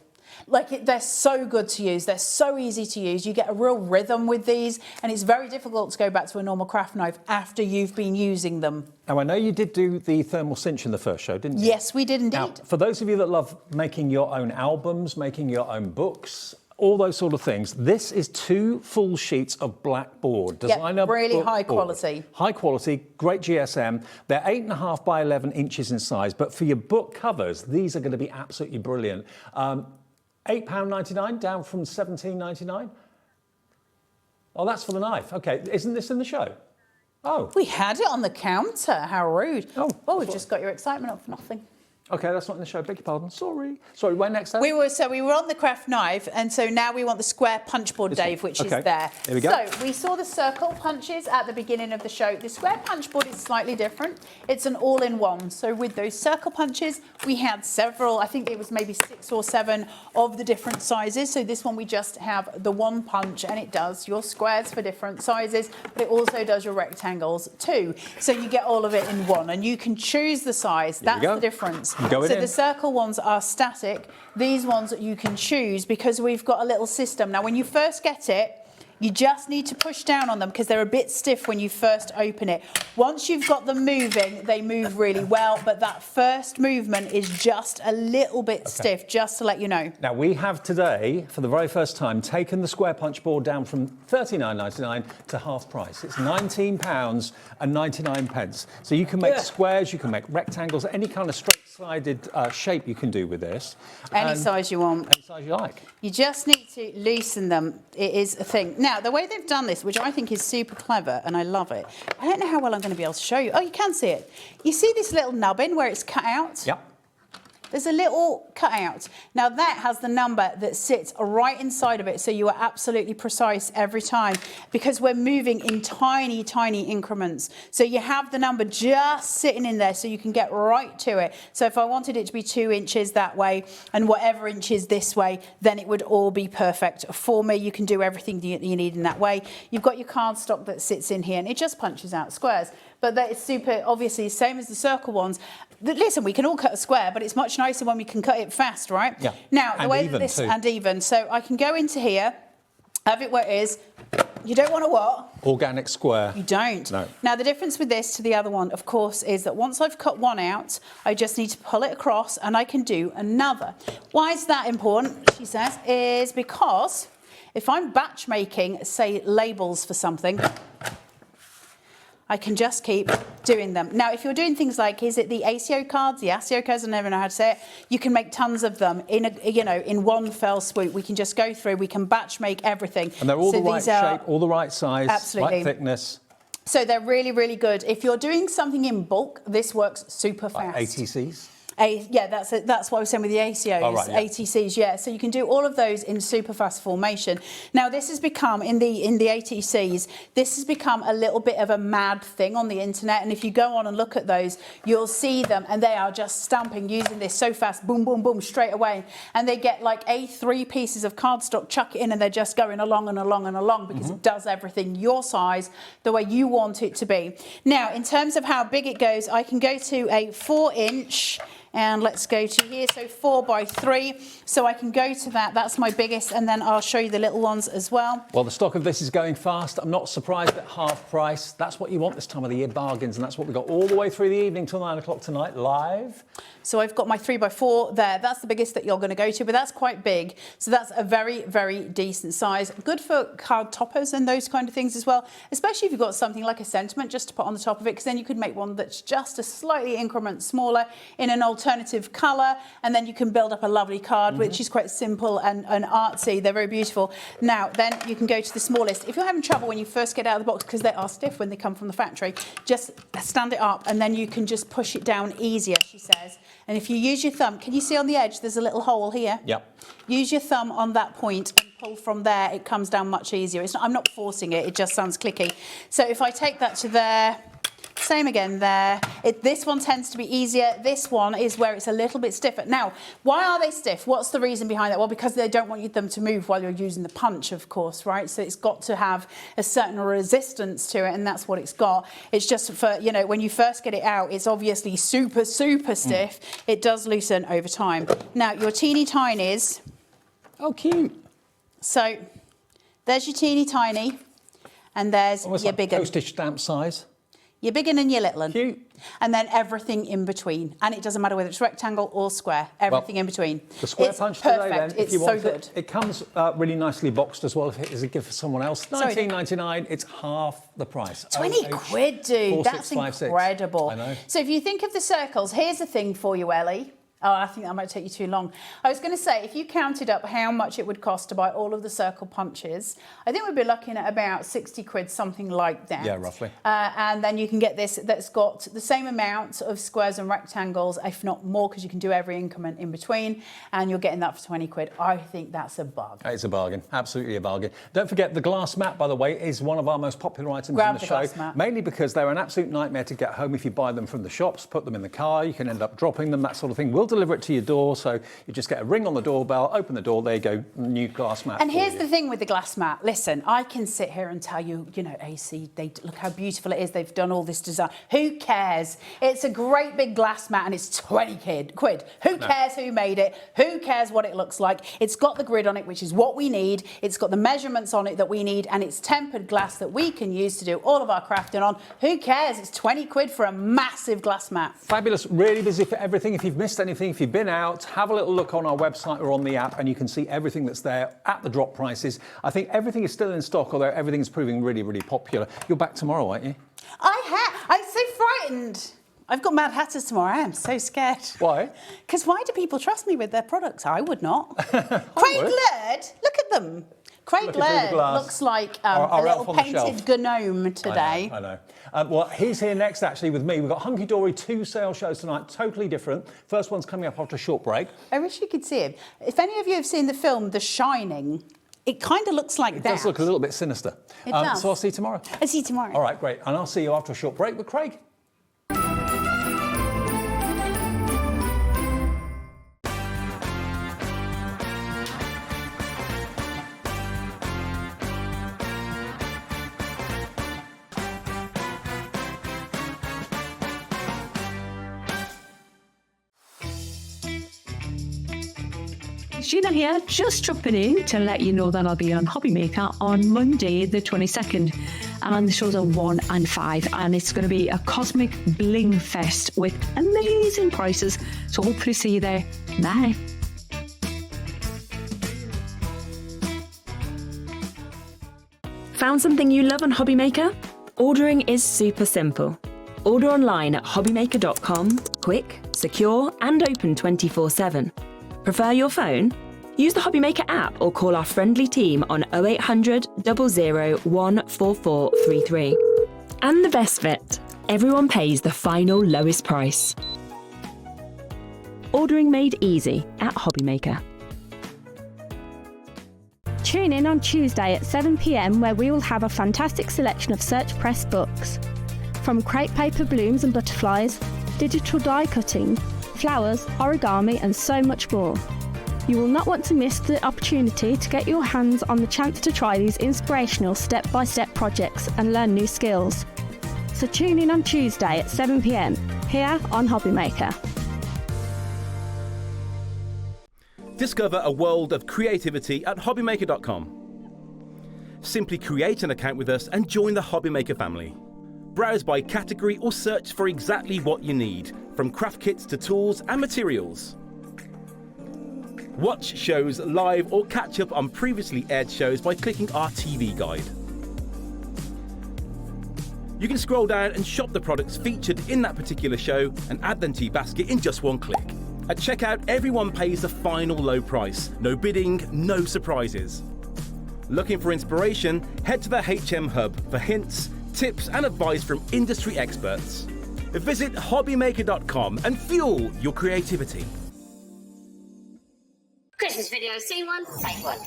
They're so good to use. They're so easy to use. You get a real rhythm with these, and it's very difficult to go back to a normal craft knife after you've been using them. Now, I know you did do the thermal cinch in the first show, didn't you? Yes, we did indeed. Now, for those of you that love making your own albums, making your own books, all those sort of things, this is 2 full sheets of black board. Designer really high board. quality. High quality, great GSM. They're 8.5 by 11 inches in size, but for your book covers, these are going to be absolutely brilliant. £8.99 down from £17.99. Oh, that's for the knife. Okay, isn't this in the show? Oh. We had it on the counter. How rude. Oh, we've just got your excitement up for nothing. Okay, that's not in the show. Beg your pardon. Sorry. Sorry, where next? We were on the craft knife, and so now we want the square punch board, Dave, which is there. There we go. So we saw the circle punches at the beginning of the show. The square punch board is slightly different. It's an all-in-one. So with those circle punches, we had several. I think it was maybe 6 or 7 of the different sizes. So this one we just have the one punch, and it does your squares for different sizes, but it also does your rectangles too. So you get all of it in one, and you can choose the size. That's the difference. So the circle ones are static. These ones you can choose because we've got a little system. Now, when you first get it, you just need to push down on them because they're a bit stiff when you first open it. Once you've got them moving, they move really well, but that first movement is just a little bit stiff, just to let you know. Now, we have today, for the very first time, taken the square punch board down from $39.99 to half price. It's £19.99. So you can make squares, you can make rectangles, any kind of straight-sided shape you can do with this. Any size you want. Any size you like. You just need to loosen them. It is a thing. Now, the way they've done this, which I think is super clever, and I love it, I don't know how well I'm going to be able to show you. Oh, you can see it. You see this little nubbin where it's cut out? Yep. There's a little cutout. Now that has the number that sits right inside of it, so you are absolutely precise every time because we're moving in tiny, tiny increments. So you have the number just sitting in there so you can get right to it. So if I wanted it to be 2 inches that way and whatever inches this way, then it would all be perfect for me. You can do everything you need in that way. You've got your cardstock that sits in here and it just punches out squares. But that is super, obviously, same as the circle ones. Listen, we can all cut a square, but it's much nicer when we can cut it fast, right? Yeah. Now, the way that this, and even, so I can go into here, have it where it is. You don't want to what? Organic square. You don't. No. Now, the difference with this to the other one, of course, is that once I've cut one out, I just need to pull it across and I can do another. Why is that important, she says, is because if I'm batch making, say, labels for something, I can just keep doing them. Now, if you're doing things like, is it the ACO cards, the ASIO cards, I never know how to say it, you can make tons of them in in one fell swoop. We can just go through, we can batch make everything. And they're all the right shape, all the right size, right thickness. So they're really, really good. If you're doing something in bulk, this works super fast. Like ATCs? Yeah, that's what I was saying with the ACOs, oh, right, yeah. ATCs, yeah. So you can do all of those in super fast formation. Now, this has become, in the ATCs, this has become a little bit of a mad thing on the internet. And if you go on and look at those, you'll see them, and they are just stamping, using this so fast, boom, boom, boom, straight away. And they get like A3 pieces of cardstock, chuck it in, and they're just going along and along and along because it does everything your size, the way you want it to be. Now, in terms of how big it goes, I can go to a 4-inch. And let's go to here, so 4 by 3. So I can go to that, that's my biggest, and then I'll show you the little ones as well. Well, the stock of this is going fast. I'm not surprised at half price. That's what you want this time of the year, bargains, and that's what we've got all the way through the evening till 9 o'clock tonight, live. So I've got my 3 by 4 there. That's the biggest that you're going to go to, but that's quite big. So that's a very, very decent size. Good for card toppers and those kind of things as well, especially if you've got something like a sentiment just to put on the top of it, because then you could make one that's just a slightly increment smaller in an alternative colour, and then you can build up a lovely card, which is quite simple and artsy. They're very beautiful. Now, then you can go to the smallest. If you're having trouble when you first get out of the box, because they are stiff when they come from the factory, just stand it up and then you can just push it down easier, she says. And if you use your thumb, can you see on the edge there's a little hole here? Yep. Use your thumb on that point and pull from there. It comes down much easier. I'm not forcing it. It just sounds clicky. So if I take that to there, same again there. This one tends to be easier. This one is where it's a little bit stiffer. Now, why are they stiff? What's the reason behind that? Well, because they don't want them to move while you're using the punch, of course, right? So it's got to have a certain resistance to it, and that's what it's got. It's just for, when you first get it out, it's obviously super, super stiff. It does loosen over time. Now, your teeny tinies. Oh, cute. So there's your teeny tiny, and there's your like bigger. Postage stamp size. Your big 'un and your little 'un. Cute. And then everything in between. And it doesn't matter whether it's rectangle or square, everything in between. The square it's punch perfect. today, then, if it's you so want good. it. It comes really nicely boxed as well if it is a gift for someone else. $19.99, it's half the price. 20 quid, dude. That's 4656. incredible. I know. So if you think of the circles, here's the thing for you, Ellie. Oh, I think that might take you too long. I was going to say, if you counted up how much it would cost to buy all of the circle punches, I think we'd be looking at about 60 quid, something like that. Yeah, roughly. And then you can get this that's got the same amount of squares and rectangles, if not more, because you can do every increment in between, and you're getting that for 20 quid. I think that's a bargain. It's a bargain, absolutely a bargain. Don't forget, the glass mat, by the way, is one of our most popular items Grab in the glass show, mat. mainly because they're an absolute nightmare to get home if you buy them from the shops, put them in the car, you can end up dropping them, that sort of thing. We'll deliver it to your door, so you just get a ring on the doorbell, open the door, there you go, new glass mat. And here's the thing with the glass mat. Listen, I can sit here and tell you, you know, AC, look how beautiful it is. They've done all this design. Who cares? It's a great big glass mat and it's 20 quid. Who cares who made it? Who cares what it looks like? It's got the grid on it, which is what we need. It's got the measurements on it that we need, and it's tempered glass that we can use to do all of our crafting on. Who cares? It's 20 quid for a massive glass mat. Fabulous, really busy for everything. If you've missed anything, if you've been out, have a little look on our website or on the app and you can see everything that's there at the drop prices. I think everything is still in stock, although everything's proving really, really popular. You're back tomorrow, aren't you? I'm so frightened. I've got Mad Hatters tomorrow. I am so scared. Why? Because why do people trust me with their products? I would not. Craig Laird, look at them. Craig Laird looks like a little painted gnome today. I know. Well, he's here next, actually, with me. We've got Hunkydory 2 sale shows tonight, totally different. First one's coming up after a short break. I wish you could see him. If any of you have seen the film The Shining, it kind of looks like that. It does look a little bit sinister. It does. So I'll see you tomorrow. I'll see you tomorrow. All right, great. And I'll see you after a short break with Craig. Sheena here, just dropping in to let you know that I'll be on Hobbymaker on Monday the 22nd, and the shows are 1 and 5, and it's going to be a cosmic bling fest with amazing prices, so hopefully see you there. Bye. Found something you love on Hobbymaker? Ordering is super simple. Order online at hobbymaker.com, quick, secure and open 24/7. Prefer your phone? Use the Hobbymaker app or call our friendly team on 0800 00 14433. And the best bit, everyone pays the final lowest price. Ordering made easy at Hobbymaker. Tune in on Tuesday at 7 p.m, where we will have a fantastic selection of Search Press books. From crepe paper blooms and butterflies, digital die cutting, flowers, origami and so much more. You will not want to miss the opportunity to get your hands on the chance to try these inspirational step-by-step projects and learn new skills. So tune in on Tuesday at 7 p.m, here on Hobbymaker. Discover a world of creativity at hobbymaker.com. Simply create an account with us and join the Hobbymaker family. Browse by category or search for exactly what you need, from craft kits to tools and materials. Watch shows live or catch up on previously aired shows by clicking our TV guide. You can scroll down and shop the products featured in that particular show and add them to your basket in just one click. At checkout, everyone pays the final low price. No bidding, no surprises. Looking for inspiration? Head to the HM Hub for hints, tips and advice from industry experts. Visit hobbymaker.com and fuel your creativity. Christmas video, scene 1, take 1.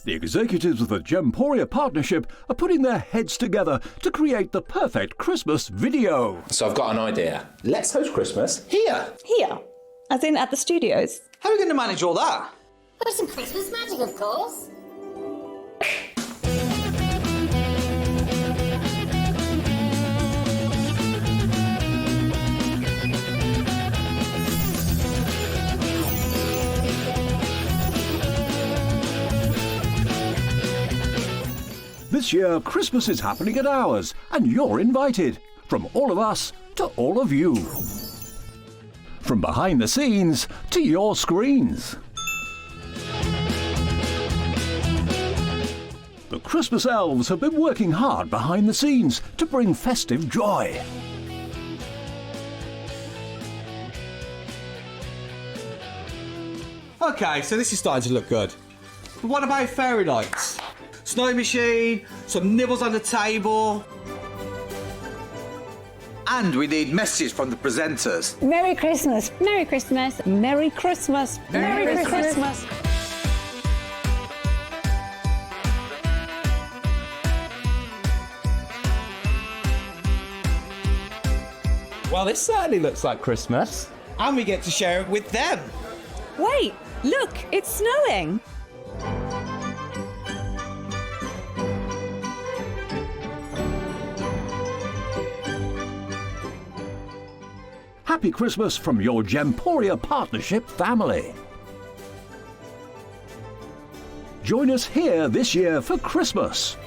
The executives of the Gemporia partnership are putting their heads together to create the perfect Christmas video. So I've got an idea. Let's host Christmas here. Here? As in at the studios? How are we going to manage all that? With some Christmas magic, of course. This year, Christmas is happening at ours, and you're invited. From all of us to all of you. From behind the scenes to your screens. The Christmas elves have been working hard behind the scenes to bring festive joy. OK, so this is starting to look good. But what about fairy lights? Snow machine, some nibbles on the table. And we need messages from the presenters. Merry Christmas. Merry Christmas. Merry Christmas. Merry Christmas. Well, this certainly looks like Christmas. And we get to share it with them. Wait, look, it's snowing. Happy Christmas from your Gemporia Partnership family. Join us here this year for Christmas.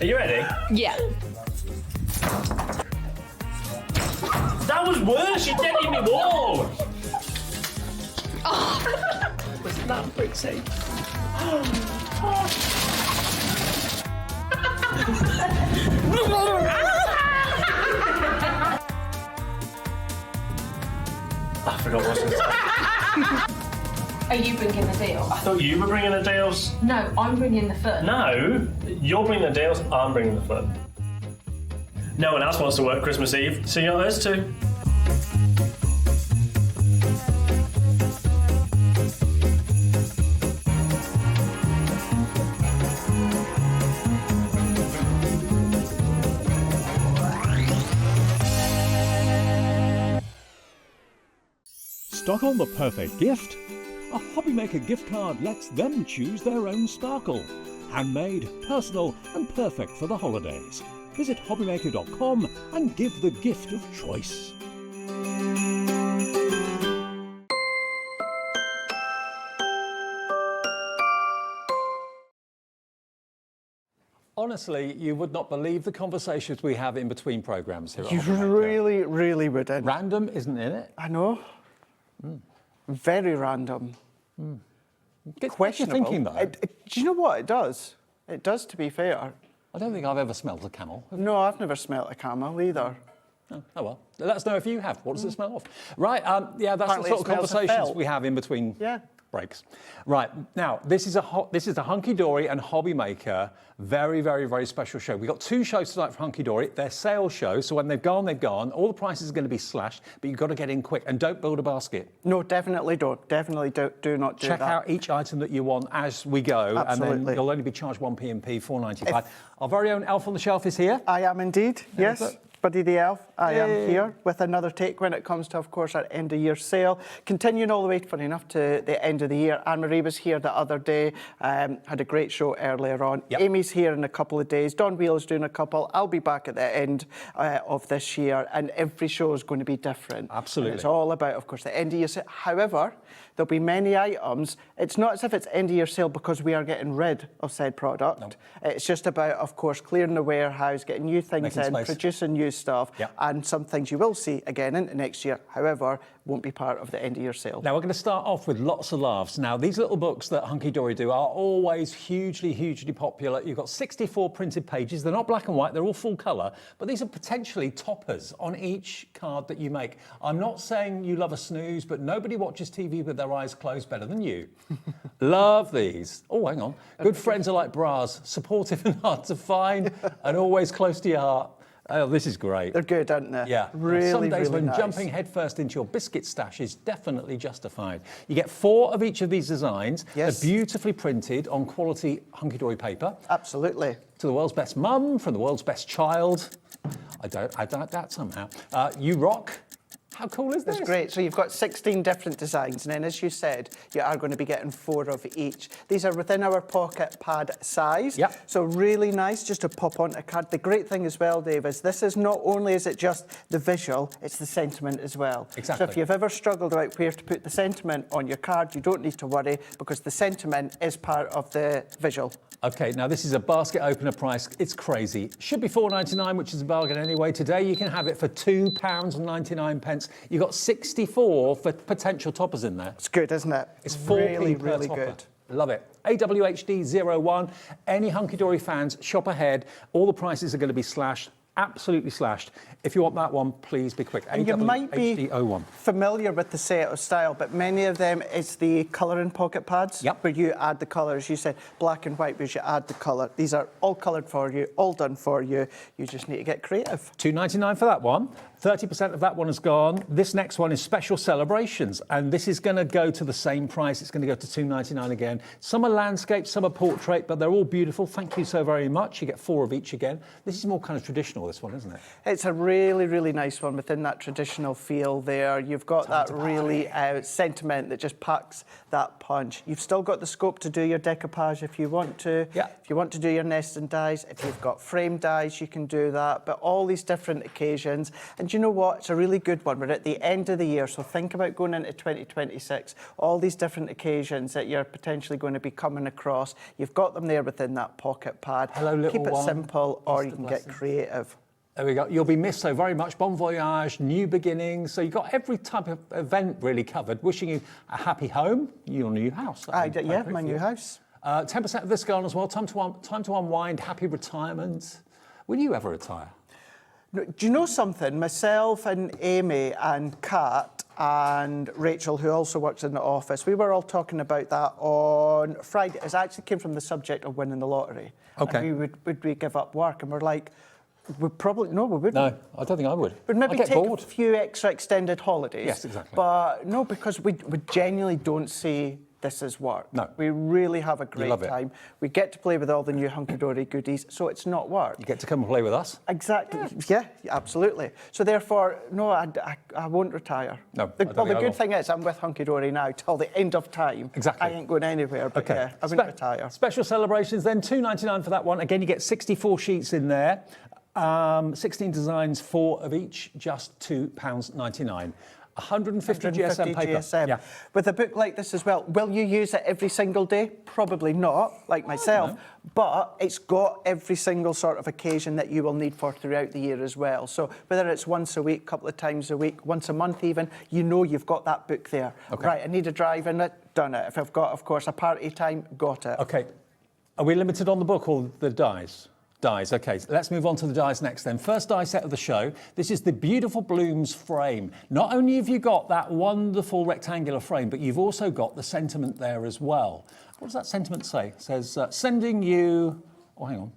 Are you ready? Yeah. That was worse. You dead in me wall. Was that pretty? I forgot what I was going to say. Are you bringing the deal? I thought you were bringing the deals. No, I'm bringing the fun. No, you're bringing the deals, I'm bringing the fun. No one else wants to work Christmas Eve, so you're us too. Stock on the perfect gift? A Hobbymaker gift card lets them choose their own sparkle. Handmade, personal and perfect for the holidays. Visit hobbymaker.com and give the gift of choice. Honestly, you would not believe the conversations we have in between programmes here. You really, really wouldn't. Random isn't in it. I know. Very random. Questionable. Thinking though. Do you know what it does? It does, to be fair. I don't think I've ever smelt a camel. No, I've never smelt a camel either. Oh well. Let us know if you have. What does it smell of? Right, yeah, that's Apparently the sort of it smells of conversations felt. we have in between breaks. Right, now, this is a Hunkydory and Hobbymaker very, very, very special show. We've got two shows tonight for Hunkydory. They're sale shows, so when they've gone, they've gone. All the prices are going to be slashed, but you've got to get in quick. And don't build a basket. No, definitely don't. Definitely do not do Check that. out each item that you want as we go, Absolutely. and then you'll only be charged 1p&p, $4.95. Our very own elf on the shelf is here. I am indeed, Yes. yes. Buddy the Elf, I am Yay. here with another take when it comes to, of course, our end of year sale. Continuing all the way, funny enough, to the end of the year. Anne-Marie was here the other day, had a great show earlier on. Yep. Amy's here in a couple of days. Don Wheel's doing a couple. I'll be back at the end of this year, and every show is going to be different. Absolutely. And it's all about, of course, the end of year sale. However, there'll be many items. It's not as if it's end of year sale because we are getting rid of said product. No. It's just about, of course, clearing the warehouse, getting new things Making in, space. producing new stuff, Yep. and some things you will see again into next year. However, won't be part of the end of year sale. Now, we're going to start off with lots of laughs. Now, these little books that Hunkydory do are always hugely, hugely popular. You've got 64 printed pages. They're not black and white. They're all full colour. But these are potentially toppers on each card that you make. I'm not saying you love a snooze, but nobody watches TV with their eyes closed better than you. Love these. Oh, hang on. Good friends are like bras, supportive and hard to find, and always close to your heart. Oh, this is great. They're good, aren't they? Yeah. Really, Some days really when nice. jumping headfirst into your biscuit stash is definitely justified. You get 4 of each of these designs. Yes. They're beautifully printed on quality Hunkydory paper. Absolutely. To the world's best mum, from the world's best child. I doubt that somehow. You rock. How cool is this? That's great. So you've got 16 different designs, and then as you said, you are going to be getting 4 of each. These are within our pocket pad size. Yep. So really nice just to pop onto a card. The great thing as well, Dave, is this is not only is it just the visual, it's the sentiment as well. Exactly. So if you've ever struggled about where to put the sentiment on your card, you don't need to worry because the sentiment is part of the visual. Okay, now this is a basket opener price. It's crazy. Should be $4.99, which is a bargain anyway. Today you can have it for £2.99. You've got 64 for potential toppers in there. It's good, isn't it? It's 4p really, per really topper. good. Love it. AWHD01. Any Hunkydory fans, shop ahead. All the prices are going to be slashed. Absolutely slashed. If you want that one, please be quick. And you might be familiar with the set of style, but many of them is the colouring pocket pads, where you add the colours. You said black and white, because you add the colour. These are all coloured for you, all done for you. You just need to get creative. $2.99 for that one. 30% of that one is gone. This next one is special celebrations, and this is going to go to the same price. It's going to go to $2.99 again. Some are landscape, some are portrait, but they're all beautiful. Thank you so very much. You get 4 of each again. This is more kind of traditional, this one, isn't it? It's a really, really nice one within that traditional feel there. You've got that really sentiment that just packs that punch. You've still got the scope to do your decoupage if you want to. Yeah. If you want to do your nesting dies, if you've got frame dies, you can do that. But all these different occasions. And you know what? It's a really good one. We're at the end of the year, so think about going into 2026. All these different occasions that you're potentially going to be coming across. You've got them there within that pocket pad. Hello, little Keep it one. simple, or you can get creative. There we go. You'll be missed so very much. Bon voyage, new beginnings. So you've got every type of event really covered. Wishing you a happy home, your new house. Yeah, my new house. 10% of this gone as well. Time to unwind. Happy retirement. Will you ever retire? No, do you know something? Myself and Amy and Kat and Rachel, who also works in the office, we were all talking about that on Friday. It actually came from the subject of winning the lottery. Okay. And would we give up work? And we're like, we probably, no, we wouldn't. No, I don't think I would. We'd maybe I'd get take bored. a few extra extended holidays. Yes, exactly. But no, because we genuinely don't see this as work. No. We really have a great love it. time. We get to play with all the new Hunkydory goodies, so it's not work. You get to come and play with us. Exactly. Yeah, absolutely. So therefore, no, I won't retire. No, The good thing is I'm with Hunkydory now till the end of time. Exactly. I ain't going anywhere, but yeah, I wouldn't retire. Special celebrations then, $2.99 for that one. Again, you get 64 sheets in there. 16 designs, 4 of each, just £2.99. 150 GSM paper. GSM. Yeah. With a book like this as well, will you use it every single day? Probably not, like myself, but it's got every single sort of occasion that you will need for throughout the year as well. So whether it's once a week, couple of times a week, once a month even, you know you've got that book there. Okay. Right, I need a drive in it, done it. If I've got, of course, a party time, got it. Okay. Are we limited on the book or the dies? Dies, okay. So let's move on to the dies next then. First die set of the show. This is the beautiful Blooms frame. Not only have you got that wonderful rectangular frame, but you've also got the sentiment there as well. What does that sentiment say? It says, sending you... Oh, hang on.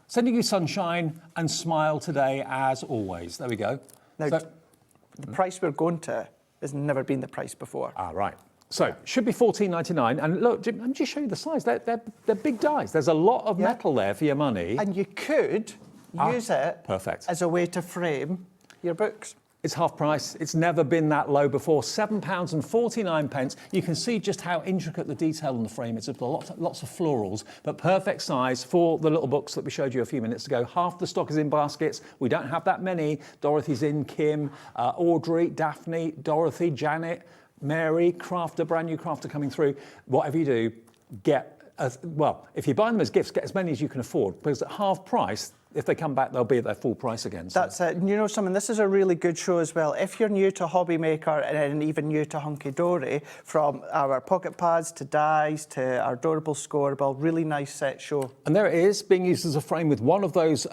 Sending you sunshine and smile today as always. There we go. Now, the price we're going to has never been the price before. Ah, right. So, should be $14.99. And look, let me just show you the size. They're big dies. There's a lot of metal there for your money. And you could use it perfect. as a way to frame your books. It's half price. It's never been that low before. £7.49. You can see just how intricate the detail on the frame is. It's got lots of florals, but perfect size for the little books that we showed you a few minutes ago. Half the stock is in baskets. We don't have that many. Dorothy's in, Kim, Audrey, Daphne, Dorothy, Janet, Mary, crafter, brand new crafter coming through. Whatever you do, get, if you buy them as gifts, get as many as you can afford, because at half price, if they come back, they'll be at their full price again. So. That's it. And you know something, this is a really good show as well. If you're new to Hobby Maker and even new to Hunkydory, from our pocket pads to dies to our adorable scoreable, really nice set show. And there it is, being used as a frame with one of those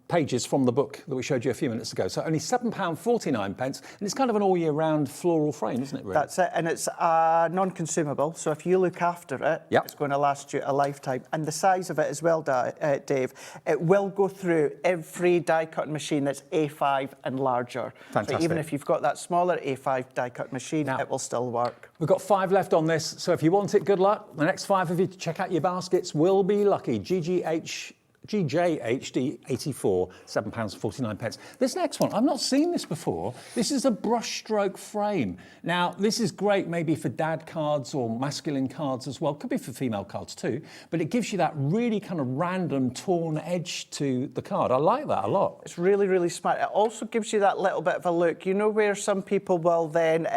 pages from the book that we showed you a few minutes ago. So only £7.49, and it's kind of an all-year-round floral frame, isn't it, really? That's it, and it's non-consumable, so if you look after it, it's going to last you a lifetime. And the size of it as well, Dave, it will go through every die-cutting machine that's A5 and larger. Fantastic. So even if you've got that smaller A5 die-cut machine, it will still work. We've got 5 left on this, so if you want it, good luck. The next 5 of you to check out your baskets will be lucky. GJHD84, £7.49. This next one, I've not seen this before. This is a brushstroke frame. Now, this is great maybe for dad cards or masculine cards as well. Could be for female cards too. But it gives you that really kind of random torn edge to the card. I like that a lot. It's really, really smart. It also gives you that little bit of a look. You know where some people will then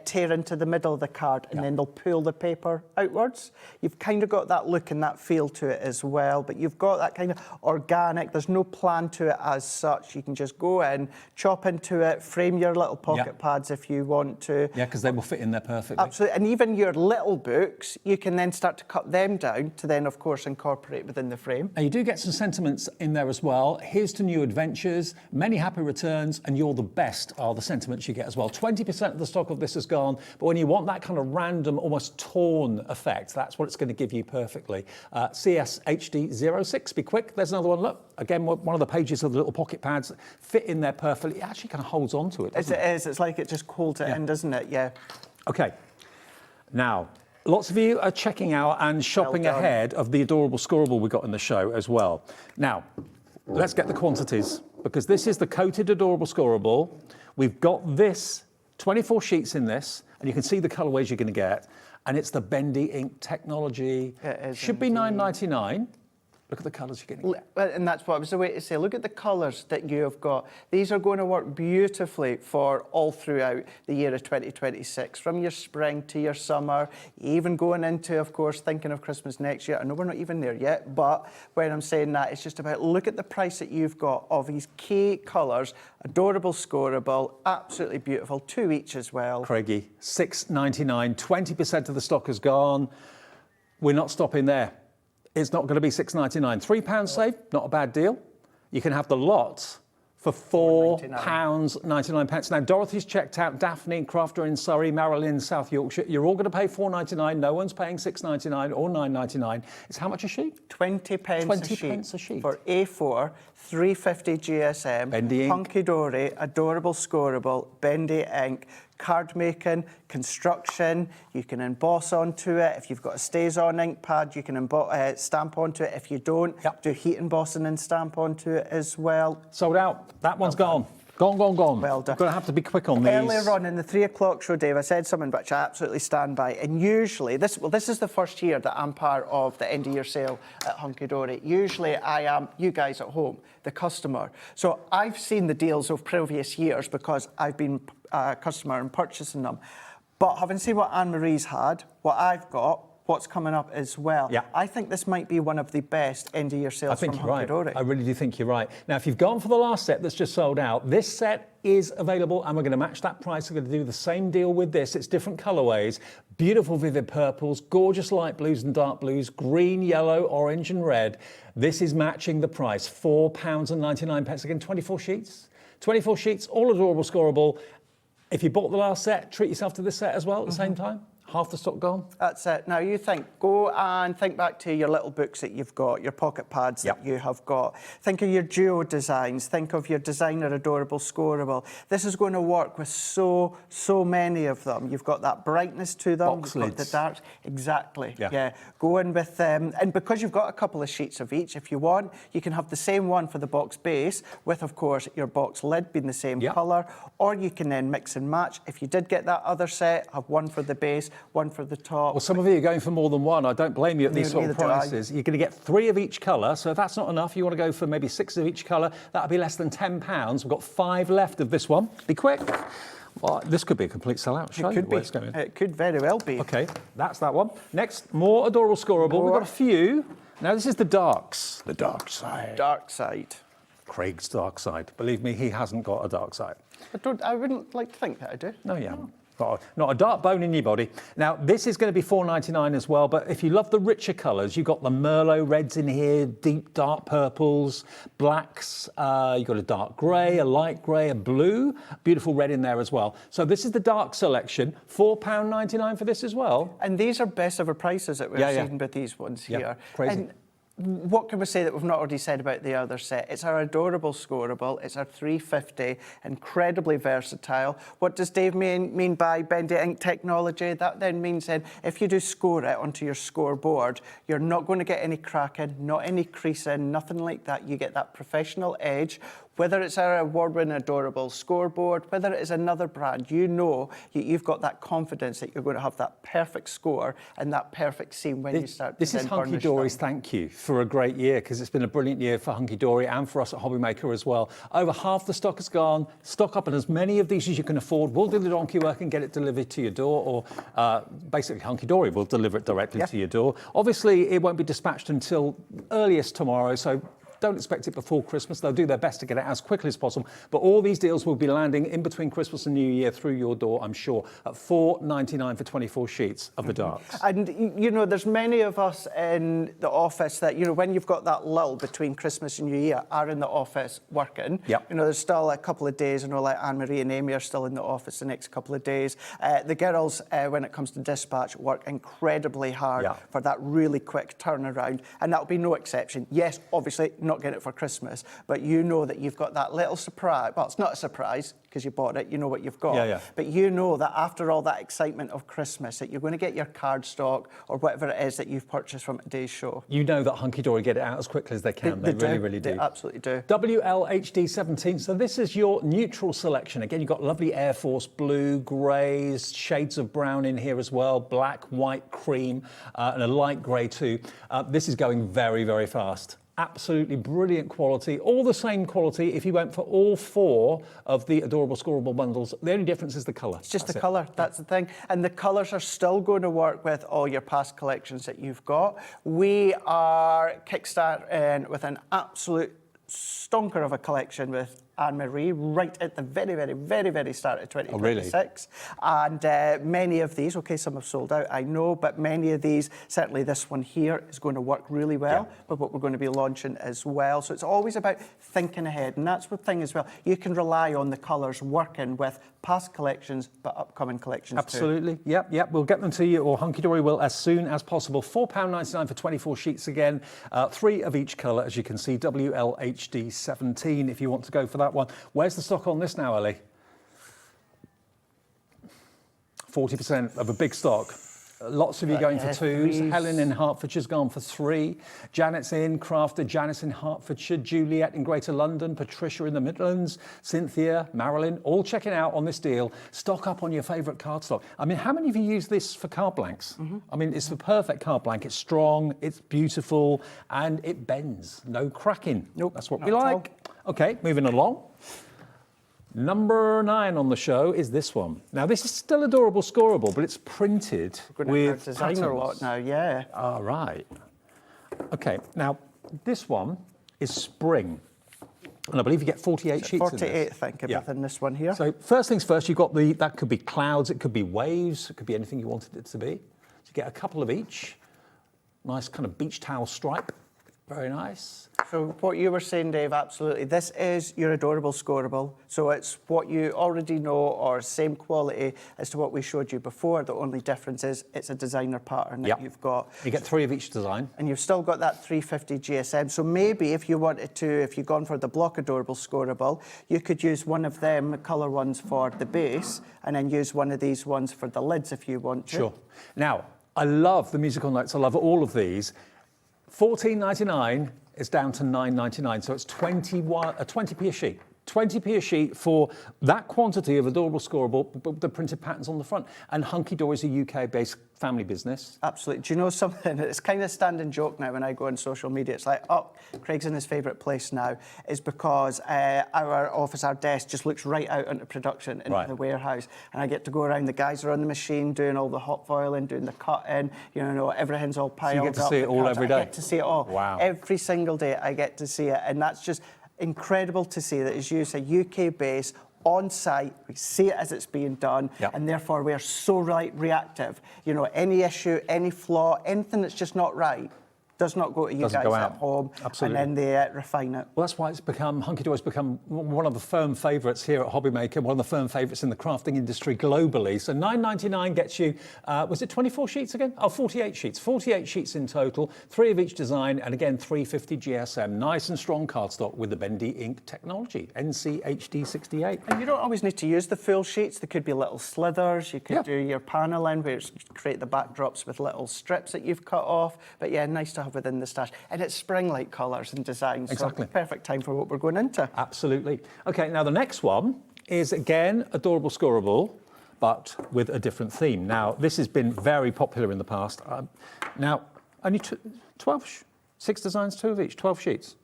tear into the middle of the card and then they'll pull the paper outwards? You've kind of got that look and that feel to it as well. But you've got that kind of organic. There's no plan to it as such. You can just go in, chop into it, frame your little pocket pads if you want to. Yeah, because they will fit in there perfectly. Absolutely. And even your little books, you can then start to cut them down to then, of course, incorporate within the frame. And you do get some sentiments in there as well. Here's to new adventures, many happy returns, and you're the best are the sentiments you get as well. 20% of the stock of this is gone, but when you want that kind of random, almost torn effect, that's what it's going to give you perfectly. CSHD06, be quick. There's another one. Look, again, one of the pages of the little pocket pads fit in there perfectly. It actually kind of holds on to it, doesn't it? It is. It's like it just holds it in, doesn't it? Yeah. Okay. Now, lots of you are checking out and shopping ahead of the adorable scoreable we got in the show as well. Now, let's get the quantities, because this is the coated adorable scoreable. We've got this, 24 sheets in this, and you can see the colourways you're going to get. And it's the Bendy ink technology. It is. Should be $9.99. Look at the colours you're going to get. And that's what I was the way to say. Look at the colours that you have got. These are going to work beautifully for all throughout the year of 2026, from your spring to your summer, even going into, of course, thinking of Christmas next year. I know we're not even there yet, but when I'm saying that, it's just about look at the price that you've got of these key colours, adorable, scoreable, absolutely beautiful, 2 each as well. Craigie, $6.99, 20% of the stock is gone. We're not stopping there. It's not going to be $6.99. £3 save, not a bad deal. You can have the lot for £4.99. Now, Dorothy's checked out, Daphne and Crafter in Surrey, Marilyn, South Yorkshire. You're all going to pay $4.99. No one's paying $6.99 or $9.99. It's how much a sheet? 20 pence a sheet. For A4, 350 GSM, Bendy ink. Hunkydory, adorable scoreable, Bendy ink, card making, construction, you can emboss onto it. If you've got a stays-on ink pad, you can stamp onto it. If you don't, do heat embossing and stamp onto it as well. Sold out. That one's gone. Gone. Well done. You're going to have to be quick on these. Earlier on in the 3 o'clock show, Dave, I said something which I absolutely stand by. And usually, this is the first year that I'm part of the end of year sale at Hunkydory. Usually I am, you guys at home, the customer. So I've seen the deals of previous years because I've been a customer and purchasing them. But having seen what Anne-Marie's had, what I've got, what's coming up as well. Yeah. I think this might be one of the best end-of-year sales from Hunkydory. I really do think you're right. Now, if you've gone for the last set that's just sold out, this set is available and we're going to match that price. We're going to do the same deal with this. It's different colourways, beautiful vivid purples, gorgeous light blues and dark blues, green, yellow, orange and red. This is matching the price, £4.99. Again, 24 sheets. 24 sheets, all adorable, scoreable. If you bought the last set, treat yourself to this set as well at the same time. Half the stock gone. That's it. Now you go and think back to your little books that you've got, your pocket pads that you have got. Think of your duo designs. Think of your designer adorable scoreable. This is going to work with so many of them. You've got that brightness to them. Box you've lids. got the dark. Exactly. Yeah. Go in with them. And because you've got a couple of sheets of each, if you want, you can have the same one for the box base with, of course, your box lid being the same colour. Or you can then mix and match. If you did get that other set, have one for the base, one for the top. Well, some of you are going for more than one. I don't blame you at these sort of prices. You're going to get 3 of each colour, so if that's not enough, you want to go for maybe 6 of each colour. That'll be less than £10. We've got 5 left of this one. Be quick. Well, this could be a complete sellout. It could be. It could very well be. Okay, that's that one. Next, more adorable scoreable. We've got a few. Now, this is the darks. The dark side. Dark side. Craig's dark side. Believe me, he hasn't got a dark side. I wouldn't like to think that I do. No, you haven't. Not a dark bone in your body. Now, this is going to be $4.99 as well, but if you love the richer colours, you've got the Merlot reds in here, deep dark purples, blacks, you've got a dark grey, a light grey, a blue, beautiful red in there as well. So this is the dark selection, £4.99 for this as well. And these are best ever prices that we're seeing with these ones here. Crazy. And what can we say that we've not already said about the other set? It's our adorable scoreable. It's our 350, incredibly versatile. What does Dave mean by Bendy ink technology? That then means then if you do score it onto your scoreboard, you're not going to get any cracking, not any creasing, nothing like that. You get that professional edge. Whether it's our award-winning adorable scoreboard, whether it is another brand, you know you've got that confidence that you're going to have that perfect score and that perfect seam when you start. This is Hunkydory's thank you for a great year, because it's been a brilliant year for Hunkydory and for us at Hobbymaker as well. Over half the stock is gone. Stock up on as many of these as you can afford. We'll do the donkey work and get it delivered to your door, or basically Hunkydory will deliver it directly to your door. Obviously, it won't be dispatched until earliest tomorrow, so Don't expect it before Christmas. They'll do their best to get it as quickly as possible. But all these deals will be landing in between Christmas and New Year through your door, I'm sure, at $4.99 for 24 sheets of the darks. And, you know, there's many of us in the office that, you know, when you've got that lull between Christmas and New Year, are in the office working. Yep. You know, there's still a couple of days, you know, like Anne-Marie and Amy are still in the office the next couple of days. The girls, when it comes to dispatch, work incredibly hard for that really quick turnaround, and that'll be no exception. Yes, obviously, not getting it for Christmas, but you know that you've got that little surprise. Well, it's not a surprise because you bought it, you know what you've got. But you know that after all that excitement of Christmas, that you're going to get your card stock or whatever it is that you've purchased from today's show. You know that Hunkydory get it out as quickly as they can. They really, really do. They absolutely do. WLHD 17. So this is your neutral selection. Again, you've got lovely Air Force blue, greys, shades of brown in here as well, black, white, cream, and a light grey too. This is going very, very fast. Absolutely brilliant quality, all the same quality if you went for all 4 of the Adorable Scoreable bundles. The only difference is the colour. It's just the colour, that's the thing. And the colours are still going to work with all your past collections that you've got. We are kickstarting with an absolute stonker of a collection with Anne-Marie right at the very, very, very, very start of 2026. And many of these, okay, some have sold out, I know, but many of these, certainly this one here, is going to work really well with what we're going to be launching as well. So it's always about thinking ahead, and that's the thing as well. You can rely on the colours working with past collections, but upcoming collections Absolutely. Too. Yep. We'll get them to you, or Hunkydory will, as soon as possible. £4.99 for 24 sheets again. 3 of each colour, as you can see. WLHD 17 if you want to go for that one. Where's the stock on this now, Ellie? 40% of a big stock. Lots of you going for 2s. Helen in Hertfordshire's gone for 3. Janet's in, Crafter, Janice in Hertfordshire, Juliet in Greater London, Patricia in the Midlands, Cynthia, Marilyn, all checking out on this deal. Stock up on your favourite cardstock. I mean, how many of you use this for card blanks? I mean, it's the perfect card blank. It's strong, it's beautiful, and it bends. No cracking. Nope. That's what we like. Okay, moving along. Number 9 on the show is this one. Now, this is still Adorable Scoreable, but it's printed with designer lot now, yeah. All right. Okay, now, this one is spring. And I believe you get 48 sheets 48, in this. I think, within this one here. So, first things first, you've got that could be clouds, it could be waves, it could be anything you wanted it to be. So you get a couple of each. Nice kind of beach towel stripe. Very nice. So what you were saying, Dave, absolutely. This is your Adorable Scoreable. So it's what you already know, or same quality as to what we showed you before. The only difference is it's a designer pattern that you've got. You get 3 of each design. And you've still got that 350 GSM. So maybe if you wanted to, if you've gone for the block Adorable Scoreable, you could use one of them colour ones for the base, and then use one of these ones for the lids if you want to. Sure. Now, I love the musical notes. I love all of these. $14.99 is down to $9.99, so it's 20p a sheet. 20p a sheet for that quantity of Adorable Scoreable, but the printed patterns on the front. And Hunkydory is a UK-based family business. Absolutely. Do you know something? It's kind of a standing joke now when I go on social media. It's like, oh, Craig's in his favourite place now, is because our office, our desk just looks right out into production, into the warehouse. And I get to go around. The guys are on the machine doing all the hot foiling, doing the cutting, you know, everything's all piled up. So you get to see it all every day? I get to see it all. Wow. Every single day I get to see it. And that's just incredible to see that, as you say, UK base, on site, we see it as it's being done, and therefore we are so reactive. You know, any issue, any flaw, anything that's just not right, does not go to you guys at home, Absolutely. And then they refine it. Well, that's why it's become, Hunkydory's become one of the firm favourites here at Hobbymaker, one of the firm favourites in the crafting industry globally. So $9.99 gets you, was it 24 sheets again? Oh, 48 sheets. 48 sheets in total, 3 of each design, and again, 350 GSM. Nice and strong cardstock with the bendy ink technology, NCHD 68. And you don't always need to use the full sheets. There could be little slithers. You could do your paneling, where you create the backdrops with little strips that you've cut off. But yeah, nice to have within the stash, and it's spring-like colours and designs. Exactly. So perfect time for what we're going into. Absolutely. Okay, now the next one is again Adorable Scoreable, but with a different theme. Now this has been very popular in the past. Now only 6 designs, 2 of each, 12 sheets.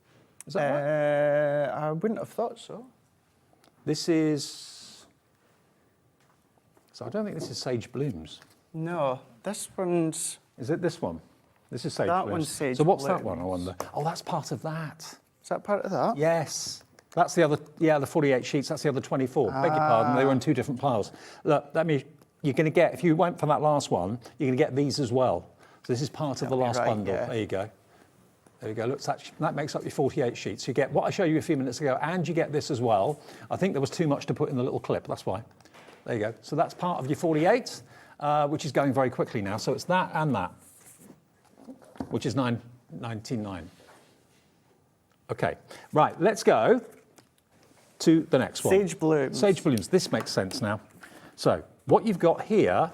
Is that right? I wouldn't have thought so. This is. So I don't think this is Sage Blooms. No, this one's. Is it this one? This is Sage That Blooms. one's Sage So what's Blooms. that one, I wonder? Oh, that's part of that. Is that part of that? Yes. That's the other, the 48 sheets, that's the other 24. Beg your pardon, they were in 2 different piles. Look, you're going to get, if you went for that last one, you're going to get these as well. So this is part of the last bundle. Yeah. There you go. There you go. Look, that makes up your 48 sheets. You get what I showed you a few minutes ago, and you get this as well. I think there was too much to put in the little clip, that's why. There you go. So that's part of your 48, which is going very quickly now. So it's that and that, which is $9.99. Okay, right, let's go to the next one. Sage blooms. Sage blooms. This makes sense now. So what you've got here,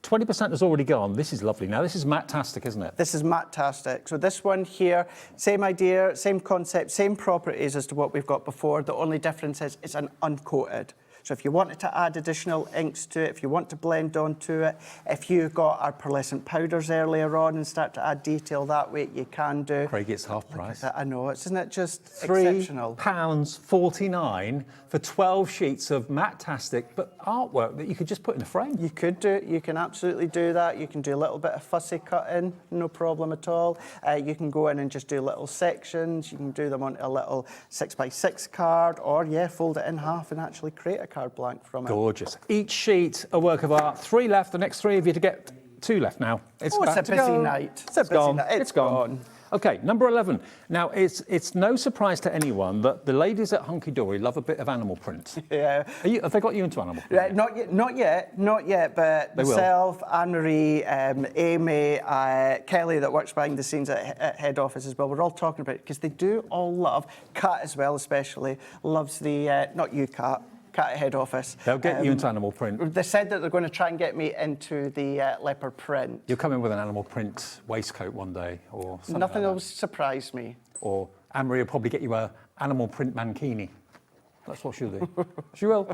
20% has already gone. This is lovely. Now, this is matte-tastic, isn't it? This is matte-tastic. So this one here, same idea, same concept, same properties as to what we've got before. The only difference is it's an uncoated. So if you wanted to add additional inks to it, if you want to blend onto it, if you got our pearlescent powders earlier on and start to add detail that way, you can do. Craig, it's half price. I know, isn't it just exceptional? £3.49 for 12 sheets of matte-tastic, but artwork that you could just put in a frame. You could do it. You can absolutely do that. You can do a little bit of fussy cutting, no problem at all. You can go in and just do little sections. You can do them on a little 6x6 card, or fold it in half and actually create a card blank from it. Gorgeous. Each sheet a work of art. 3 left. The next 3 of you to get 2 left now. It's a busy night. It's a busy night. It's gone. Okay, number 11. Now, it's no surprise to anyone that the ladies at Hunkydory love a bit of animal print. Yeah. Have they got you into animal print? Not yet, but myself, Anne-Marie, Amy, Kelly that works behind the scenes at head office as well, we're all talking about it because they do all love, Kat as well especially, loves the, not you Kat at head office. They'll get you into animal print. They said that they're going to try and get me into the leopard print. You'll come in with an animal print waistcoat one day or something. Nothing like will surprise me. Or Anne-Marie will probably get you a animal print mankini. That's what she'll do. She will.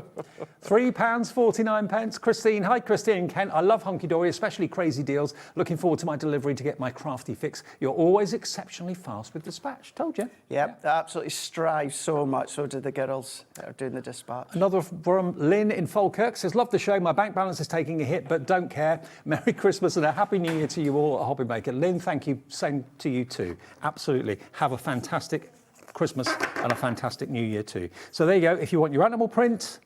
£3.49. Christine. Hi, Christine. Kent. I love Hunkydory, especially crazy deals. Looking forward to my delivery to get my crafty fix. You're always exceptionally fast with dispatch. Told you. Yep, they absolutely strive so much. So do the girls that are doing the dispatch. Another from Lynn in Falkirk says, love the show. My bank balance is taking a hit, but don't care. Merry Christmas and a Happy New Year to you all at Hobbymaker. Lynn, thank you. Same to you too. Absolutely. Have a fantastic Christmas and a fantastic New Year too. So there you go. If you want your animal print,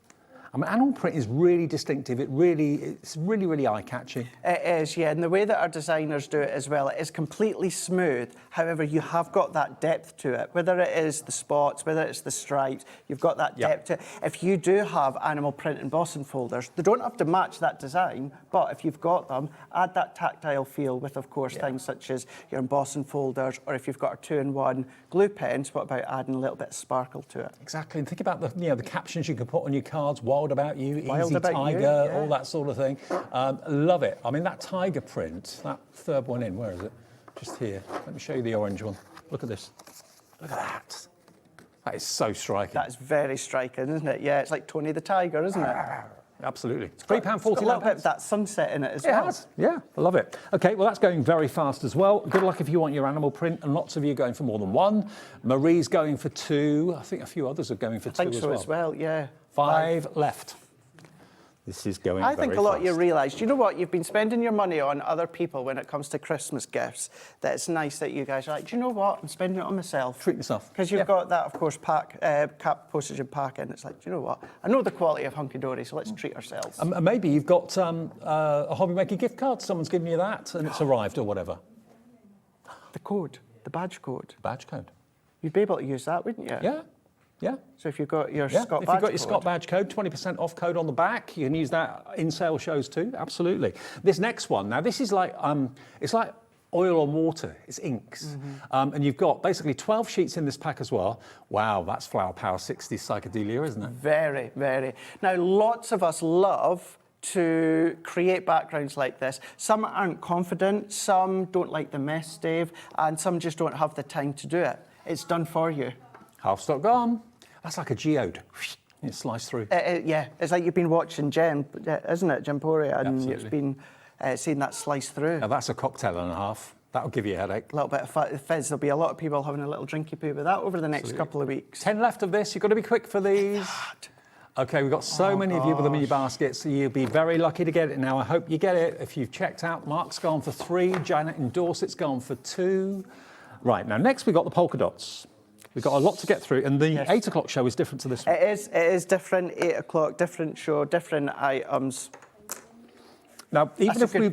I mean, animal print is really distinctive. It's really eye-catching. It is, yeah. And the way that our designers do it as well, it is completely smooth. However, you have got that depth to it. Whether it is the spots, whether it's the stripes, you've got that depth to it. If you do have animal print embossing folders, they don't have to match that design, but if you've got them, add that tactile feel with, of course, things such as your embossing folders, or if you've got a 2-in-1 glue pens, what about adding a little bit of sparkle to it? Exactly. And think about the captions you can put on your cards. Wild about you, Wild easy about tiger, you, yeah. all that sort of thing. Love it. I mean, that tiger print, that third one in, where is it? Just here. Let me show you the orange one. Look at this. Look at that. That is so striking. That is very striking, isn't it? Yeah, it's like Tony the Tiger, isn't it? Absolutely. £3.49. A little bit of that sunset in it as well. It has, yeah, I love it. Okay, well, that's going very fast as well. Good luck if you want your animal print, and lots of you are going for more than 1. Marie's going for 2. I think a few others are going for 2 I think so as well, yeah. 5 left. This is going very I think a lot fast. of you realise, you know what, you've been spending your money on other people when it comes to Christmas gifts, that it's nice that you guys are like, do you know what, I'm spending it on myself. Treat yourself. Because you've got that, of course, cap, postage and packing. It's like, do you know what, I know the quality of Hunkydory, so let's treat ourselves. And maybe you've got a Hobbymaker gift card, someone's given you that, and it's arrived or whatever. The code, the badge code. Badge code. You'd be able to use that, wouldn't you? Yeah. Yeah. So if you've got your Scott badge code. If you've got your Scott badge code, 20% off code on the back. You can use that in sale shows too. Absolutely. This next one, now this is like, it's like oil on water. It's inks. And you've got basically 12 sheets in this pack as well. Wow, that's Flower Power 60s psychedelia, isn't it? Very, very. Now, lots of us love to create backgrounds like this. Some aren't confident, some don't like the mess, Dave, and some just don't have the time to do it. It's done for you. Half stock gone. That's like a geode. It sliced through. Yeah, it's like you've been watching Gem, isn't it, Gemporia, and Absolutely. it's been seeing that slice through. Now that's a cocktail and a half. That'll give you a headache. A little bit of fizz. There'll be a lot of people having a little drinky poo with that over the next couple of weeks. 10 left of this. You've got to be quick for these. Okay, we've got so many of you with them in your baskets, so you'll be very lucky to get it now. I hope you get it. If you've checked out, Mark's gone for 3, Janet in Dorset's gone for 2. Right, now next we've got the polka dots. We've got a lot to get through, and the 8 o'clock show is different to this one. It is different, 8 o'clock, different show, different items. Now, even if we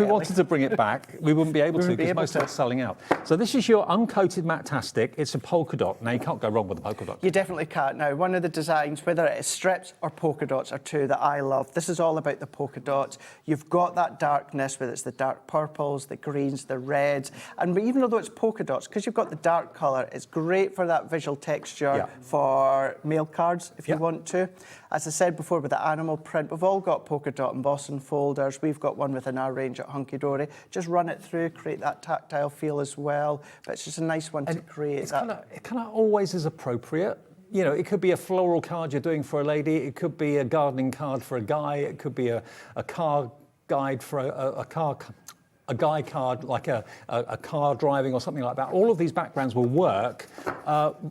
wanted to bring it back, we wouldn't be able to because most of it's selling out. So this is your uncoated Matastic. It's a polka dot. Now, you can't go wrong with a polka dot. You definitely can't. Now, one of the designs, whether it is strips or polka dots, are two that I love. This is all about the polka dots. You've got that darkness, whether it's the dark purples, the greens, the reds. And even though it's polka dots, because you've got the dark colour, it's great for that visual texture for mail cards, if you want to. As I said before, with the animal print, we've all got polka dot embossing folders. We've got one within our range at Hunkydory. Just run it through, create that tactile feel as well. But it's just a nice one to create. It kind of always is appropriate. You know, it could be a floral card you're doing for a lady. It could be a gardening card for a guy. It could be a car guide for a guy card, like a car driving or something like that. All of these backgrounds will work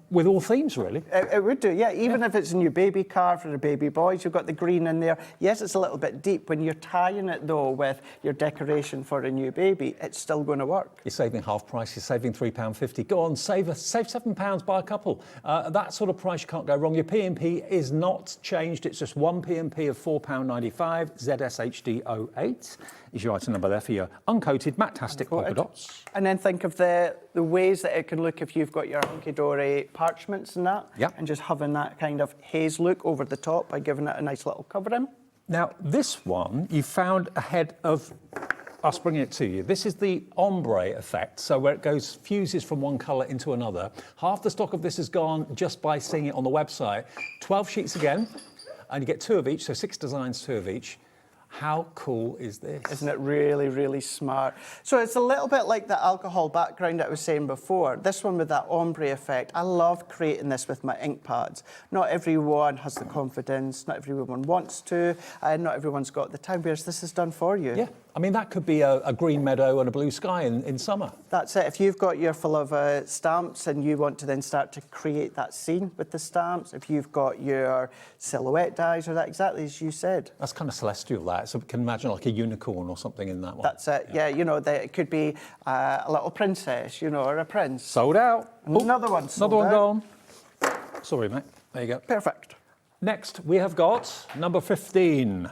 with all themes, really. It would do, yeah. Even if it's a new baby card for the baby boys, you've got the green in there. Yes, it's a little bit deep. When you're tying it, though, with your decoration for a new baby, it's still going to work. You're saving half price. You're saving £3.50. Go on, save £7, buy a couple. That sort of price, you can't go wrong. Your P&P is not changed. It's just one P&P of £4.95. ZSHD08 is your item number there for your uncoated Matastic polka dots. And then think of the ways that it can look if you've got your Hunkydory parchments and that. Yeah. And just having that kind of haze look over the top by giving it a nice little covering. Now, this one you found ahead of us bringing it to you. This is the ombre effect, so where it fuses from one colour into another. Half the stock of this is gone just by seeing it on the website. 12 sheets again, and you get 2 of each, so 6 designs, 2 of each. How cool is this? Isn't it really, really smart? So it's a little bit like the alcohol background that I was saying before. This one with that ombre effect. I love creating this with my ink pads. Not everyone has the confidence, not everyone wants to, and not everyone's got the time, whereas this is done for you. Yeah, I mean, that could be a green meadow and a blue sky in summer. That's it. If you've got your full of stamps and you want to then start to create that scene with the stamps, if you've got your silhouette dies or that, exactly as you said. That's kind of celestial, that. So we can imagine like a unicorn or something in that one. That's it. Yeah, you know, it could be a little princess, you know, or a prince. Sold out. Another one sold Another one out. gone. Sorry, mate. There you go. Perfect. Next, we have got number 15.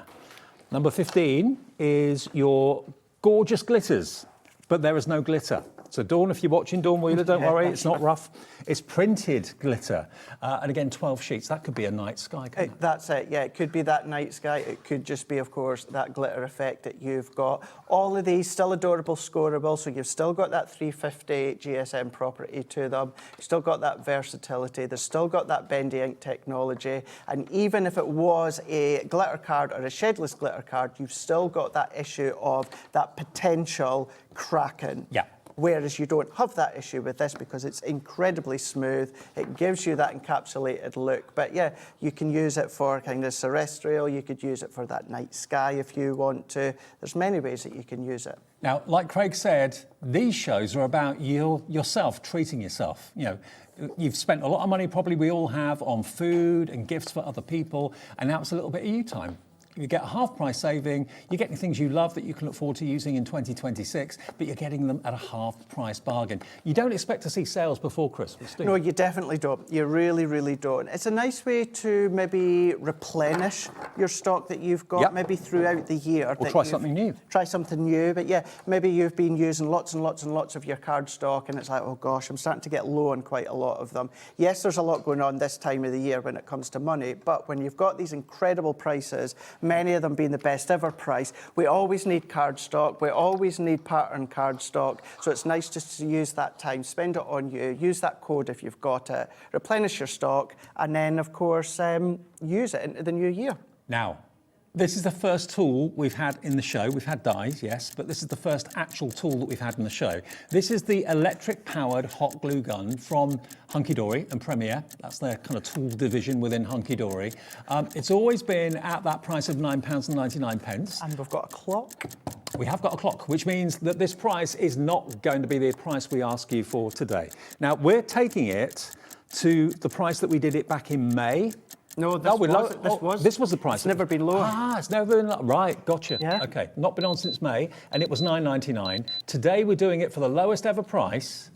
Number 15 is your gorgeous glitters, but there is no glitter. So Dawn, if you're watching, Dawn Wheeler, don't worry, it's not rough. It's printed glitter. And again, 12 sheets. That could be a night sky, couldn't it? That's it, yeah. It could be that night sky. It could just be, of course, that glitter effect that you've got. All of these still adorable, scoreable, so you've still got that 350 GSM property to them. You've still got that versatility. They've still got that bendy ink technology. And even if it was a glitter card or a shedless glitter card, you've still got that issue of that potential cracking. Yeah. Whereas you don't have that issue with this because it's incredibly smooth. It gives you that encapsulated look. But yeah, you can use it for kind of terrestrial. You could use it for that night sky if you want to. There's many ways that you can use it. Now, like Craig said, these shows are about yourself, treating yourself. You know, you've spent a lot of money, probably we all have, on food and gifts for other people, and now it's a little bit of you time. You get a half price saving, you're getting things you love that you can look forward to using in 2026, but you're getting them at a half price bargain. You don't expect to see sales before Christmas, do you? No, you definitely don't. You really, really don't. It's a nice way to maybe replenish your stock that you've got, maybe throughout the year. Or try something new. Try something new, but yeah, maybe you've been using lots and lots and lots of your card stock and it's like, oh gosh, I'm starting to get low on quite a lot of them. Yes, there's a lot going on this time of the year when it comes to money, but when you've got these incredible prices, many of them being the best ever price. We always need card stock. We always need pattern card stock. So it's nice just to use that time, spend it on you, use that code if you've got it, replenish your stock, and then, of course, use it into the new year. Now, this is the first tool we've had in the show. We've had dies, yes, but this is the first actual tool that we've had in the show. This is the electric-powered hot glue gun from Hunkydory and Premier. That's their kind of tool division within Hunkydory. It's always been at that price of £9.99. And we've got a clock. We have got a clock, which means that this price is not going to be the price we ask you for today. Now, we're taking it to the price that we did it back in May. No, this was the price. It's never been lower. Ah, it's never been lower. Right, gotcha. Yeah. Okay, not been on since May, and it was £9.99. Today we're doing it for the lowest ever price,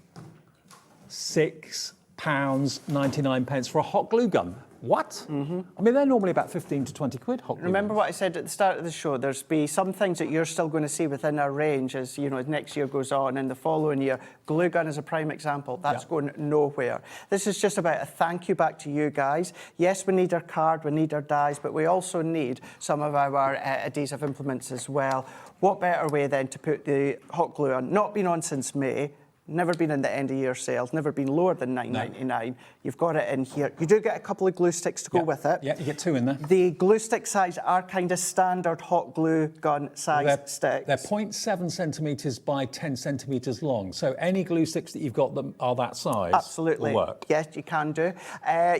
£6. £5.99 for a hot glue gun. What? I mean, they're normally about 15 to 20 quid. Hot glue Remember guns. what I said at the start of the show? There's be some things that you're still going to see within our range as, you know, as next year goes on and the following year. Glue gun is a prime example. That's going nowhere. This is just about a thank you back to you guys. Yes, we need our card, we need our dies, but we also need some of our adhesive implements as well. What better way then to put the hot glue on? Not been on since May. Never been in the end of year sales, never been lower than $9.99. You've got it in here. You do get a couple of glue sticks to go with it. Yeah, you get 2 in there. The glue stick size are kind of standard hot glue gun size sticks. They're 0.7 centimetres by 10 centimetres long. So any glue sticks that you've got that are that size Absolutely. will work. Yes, you can do.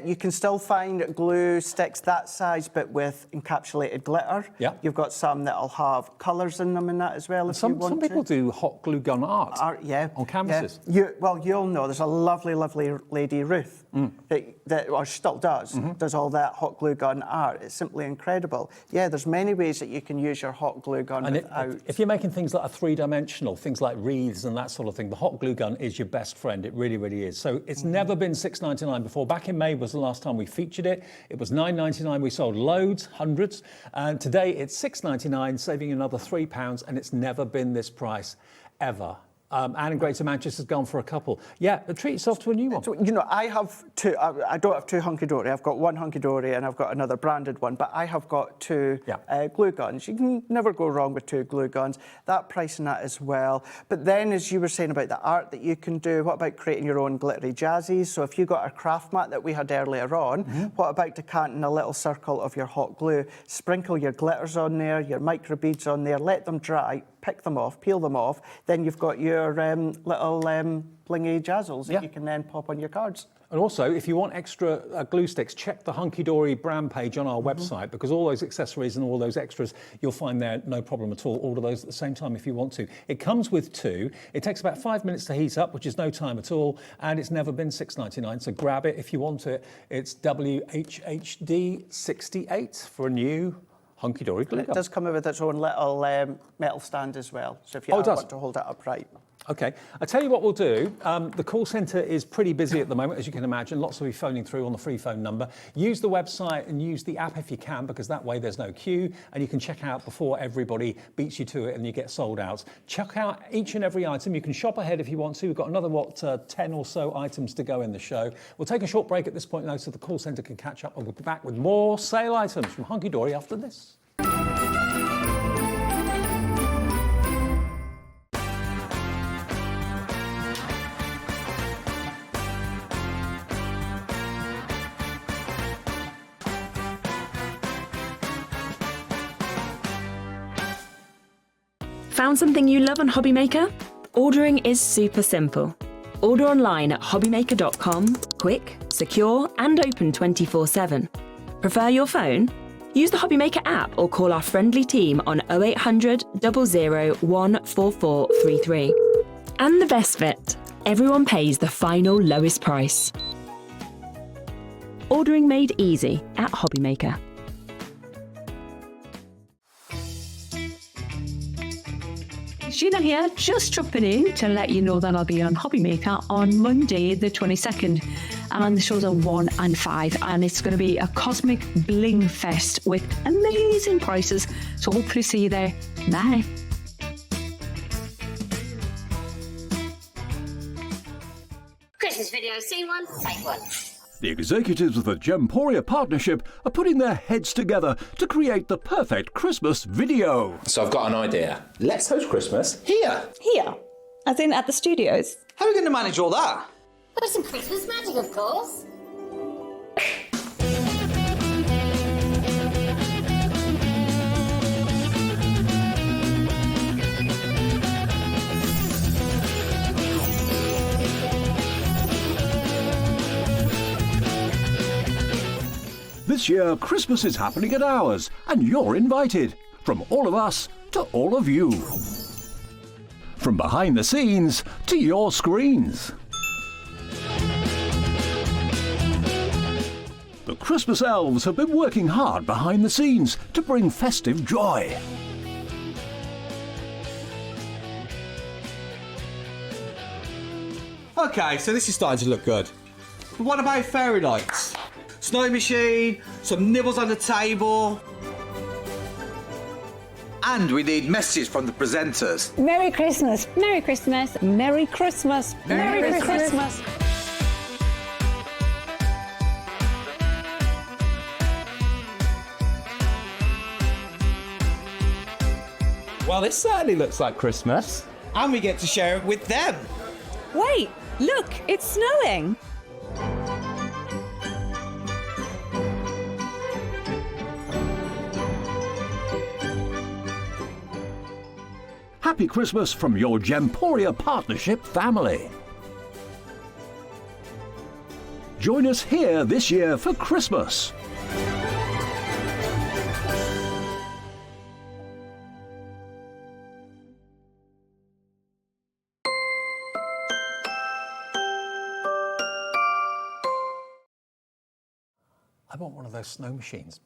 You can still find glue sticks that size, but with encapsulated glitter. Yeah. You've got some that'll have colours in them and that as well. If Some you want people to. do hot glue gun art on canvases. Well, you'll know there's a lovely, lovely lady, Ruth, that or she still does all that hot glue gun art. It's simply incredible. Yeah, there's many ways that you can use your hot glue gun without... If you're making things that are three-dimensional, things like wreaths and that sort of thing, the hot glue gun is your best friend. It really, really is. So it's never been $6.99 before. Back in May was the last time we featured it. It was $9.99. We sold loads, hundreds. And today it's $6.99, saving another £3, and it's never been this price ever. Anne in Greater Manchester's gone for a couple. Yeah, treat yourself to a new one. So, you know, I have two. I don't have 2 Hunkydory. I've got 1 Hunkydory and I've got another branded one. But I have got 2 glue guns. You can never go wrong with 2 glue guns. That price and that as well. But then, as you were saying about the art that you can do, what about creating your own glittery jazzies? So if you got a craft mat that we had earlier on, what about decanting a little circle of your hot glue? Sprinkle your glitters on there, your micro beads on there, let them dry. Pick them off, peel them off, then you've got your little blingy jazzles that you can then pop on your cards. And also, if you want extra glue sticks, check the Hunkydory brand page on our website, because all those accessories and all those extras, you'll find there no problem at all. Order those at the same time if you want to. It comes with 2. It takes about 5 minutes to heat up, which is no time at all, and it's never been $6.99, so grab it if you want it. It's WHHD 68 for a new Hunkydory glue gun. It does come with its own little metal stand as well, so if you want to hold it upright. OK, I'll tell you what we'll do. The call centre is pretty busy at the moment, as you can imagine. Lots of you phoning through on the free phone number. Use the website and use the app if you can, because that way there's no queue and you can check out before everybody beats you to it and you get sold out. Check out each and every item. You can shop ahead if you want to. We've got another, 10 or so items to go in the show. We'll take a short break at this point now so the call centre can catch up, and we'll be back with more sale items from Hunkydory after this. Found something you love on Hobbymaker? Ordering is super simple. Order online at hobbymaker.com, quick, secure, and open 24/7. Prefer your phone? Use the Hobbymaker app or call our friendly team on 0800 00 14433. And the best bit, everyone pays the final lowest price. Ordering made easy at Hobbymaker. Sheena here, just jumping in to let you know that I'll be on Hobbymaker on Monday the 22nd, and the shows are 1 and 5, and it's going to be a cosmic bling fest with amazing prices, so hopefully see you there. Bye. Christmas video, scene 1, take 1. The executives of the Gemporia partnership are putting their heads together to create the perfect Christmas video. So I've got an idea. Let's host Christmas here. Here? As in at the studios? How are we going to manage all that? With some Christmas magic, of course. This year, Christmas is happening at ours, and you're invited. From all of us to all of you. From behind the scenes to your screens. The Christmas elves have been working hard behind the scenes to bring festive joy. OK, so this is starting to look good. But what about fairy lights? Snow machine, some nibbles on the table. And we need messages from the presenters. Merry Christmas. Merry Christmas. Merry Christmas. Merry Christmas. Well, this certainly looks like Christmas. And we get to share it with them. Wait, look, it's snowing. Happy Christmas from your Gemporia Partnership family. Join us here this year for Christmas. I want one of those snow machines.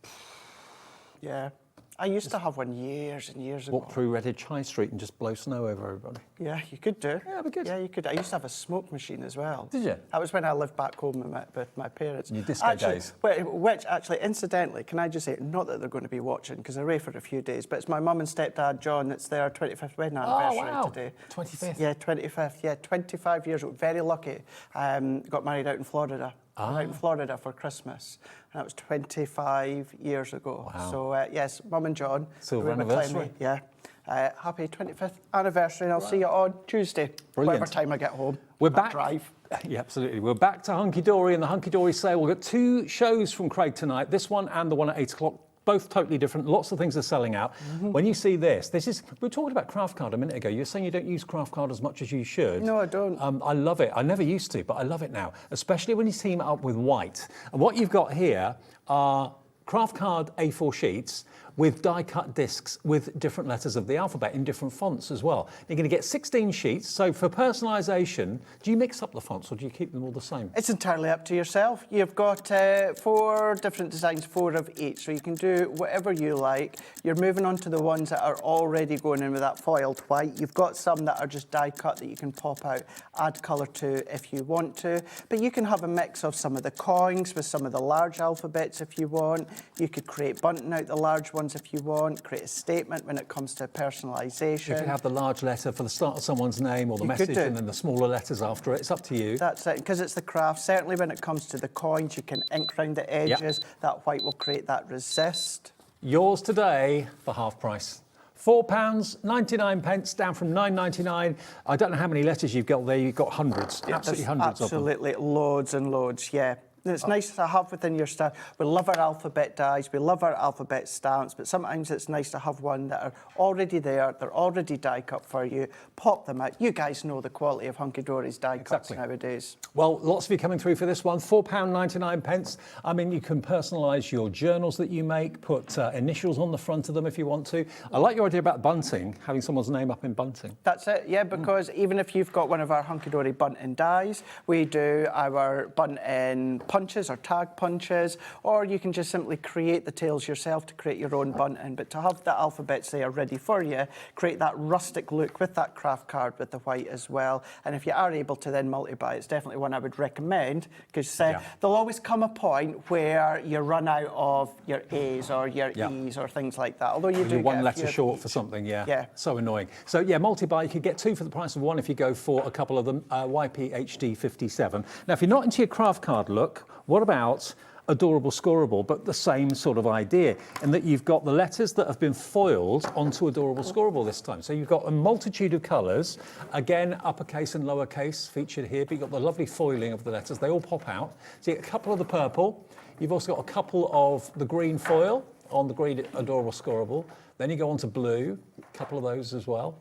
Yeah. I used to have one years and years ago. Walk through Redditch High Street and just blow snow over everybody. Yeah, you could do. Yeah, that'd be good. Yeah, you could. I used to have a smoke machine as well. Did you? That was when I lived back home with my parents. In your disco days. Which actually, incidentally, can I just say, not that they're going to be watching, because they're away for a few days, but it's my mum and stepdad, John, it's their 25th wedding anniversary today. 25th? Yeah, 25th. Yeah, 25 years old. Very lucky. Got married out in Florida. Out in Florida for Christmas. And that was 25 years ago. Wow. So, yes, Mum and John. Silver anniversary. Yeah. Happy 25th anniversary, and I'll see you on Tuesday. Brilliant. Whatever time I get home. We're back. Drive. Yeah, absolutely. We're back to Hunkydory and the Hunkydory sale. We've got two shows from Craig tonight, this one and the one at 8 o'clock. Both totally different. Lots of things are selling out. When you see this is, we were talking about craft card a minute ago. You're saying you don't use craft card as much as you should. No, I don't. I love it. I never used to, but I love it now, especially when you team it up with white. And what you've got here are craft card A4 sheets with die-cut discs with different letters of the alphabet in different fonts as well. You're going to get 16 sheets. So for personalisation, do you mix up the fonts or do you keep them all the same? It's entirely up to yourself. You've got 4 different designs, 4 of each, so you can do whatever you like. You're moving on to the ones that are already going in with that foiled white. You've got some that are just die-cut that you can pop out, add colour to if you want to. But you can have a mix of some of the coins with some of the large alphabets if you want. You could create bunting out the large ones if you want, create a statement when it comes to personalisation. You could have the large letter for the start of someone's name or the message and then the smaller letters after it. It's up to you. That's it, because it's the craft. Certainly when it comes to the coins, you can ink round the edges. Yep. That white will create that resist. Yours today for half price. £4.99, down from £9.99. I don't know how many letters you've got there. You've got hundreds, absolutely hundreds of them. Absolutely, loads and loads, yeah. And it's nice to have within your staff. We love our alphabet dies, we love our alphabet stamps, but sometimes it's nice to have one that are already there, they're already die cut for you, pop them out. You guys know the quality of Hunkydory's die cuts nowadays. Well, lots of you coming through for this one, £4.99. I mean, you can personalise your journals that you make, put initials on the front of them if you want to. I like your idea about bunting, having someone's name up in bunting. That's it, yeah, because even if you've got one of our Hunkydory bunting dies, we do our bunting punches or tag punches, or you can just simply create the tails yourself to create your own bunting. But to have the alphabets there ready for you, create that rustic look with that craft card with the white as well. And if you are able to then multi-buy, it's definitely one I would recommend, because there'll always come a point where you run out of your A's or your E's or things like that. Although you do get one letter short for something, so annoying. So yeah, multi-buy, you could get 2 for the price of 1 if you go for a couple of them. YPHD 57. Now, if you're not into your craft card look, what about adorable scoreable, but the same sort of idea, in that you've got the letters that have been foiled onto adorable scoreable this time. So you've got a multitude of colours, again, uppercase and lowercase featured here, but you've got the lovely foiling of the letters. They all pop out. So you get a couple of the purple. You've also got a couple of the green foil on the green adorable scoreable. Then you go on to blue, a couple of those as well.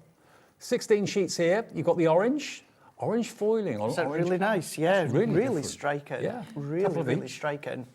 16 sheets here. You've got the orange foiling on orange. Really nice, yeah. Really different. Striking. Yeah, really striking.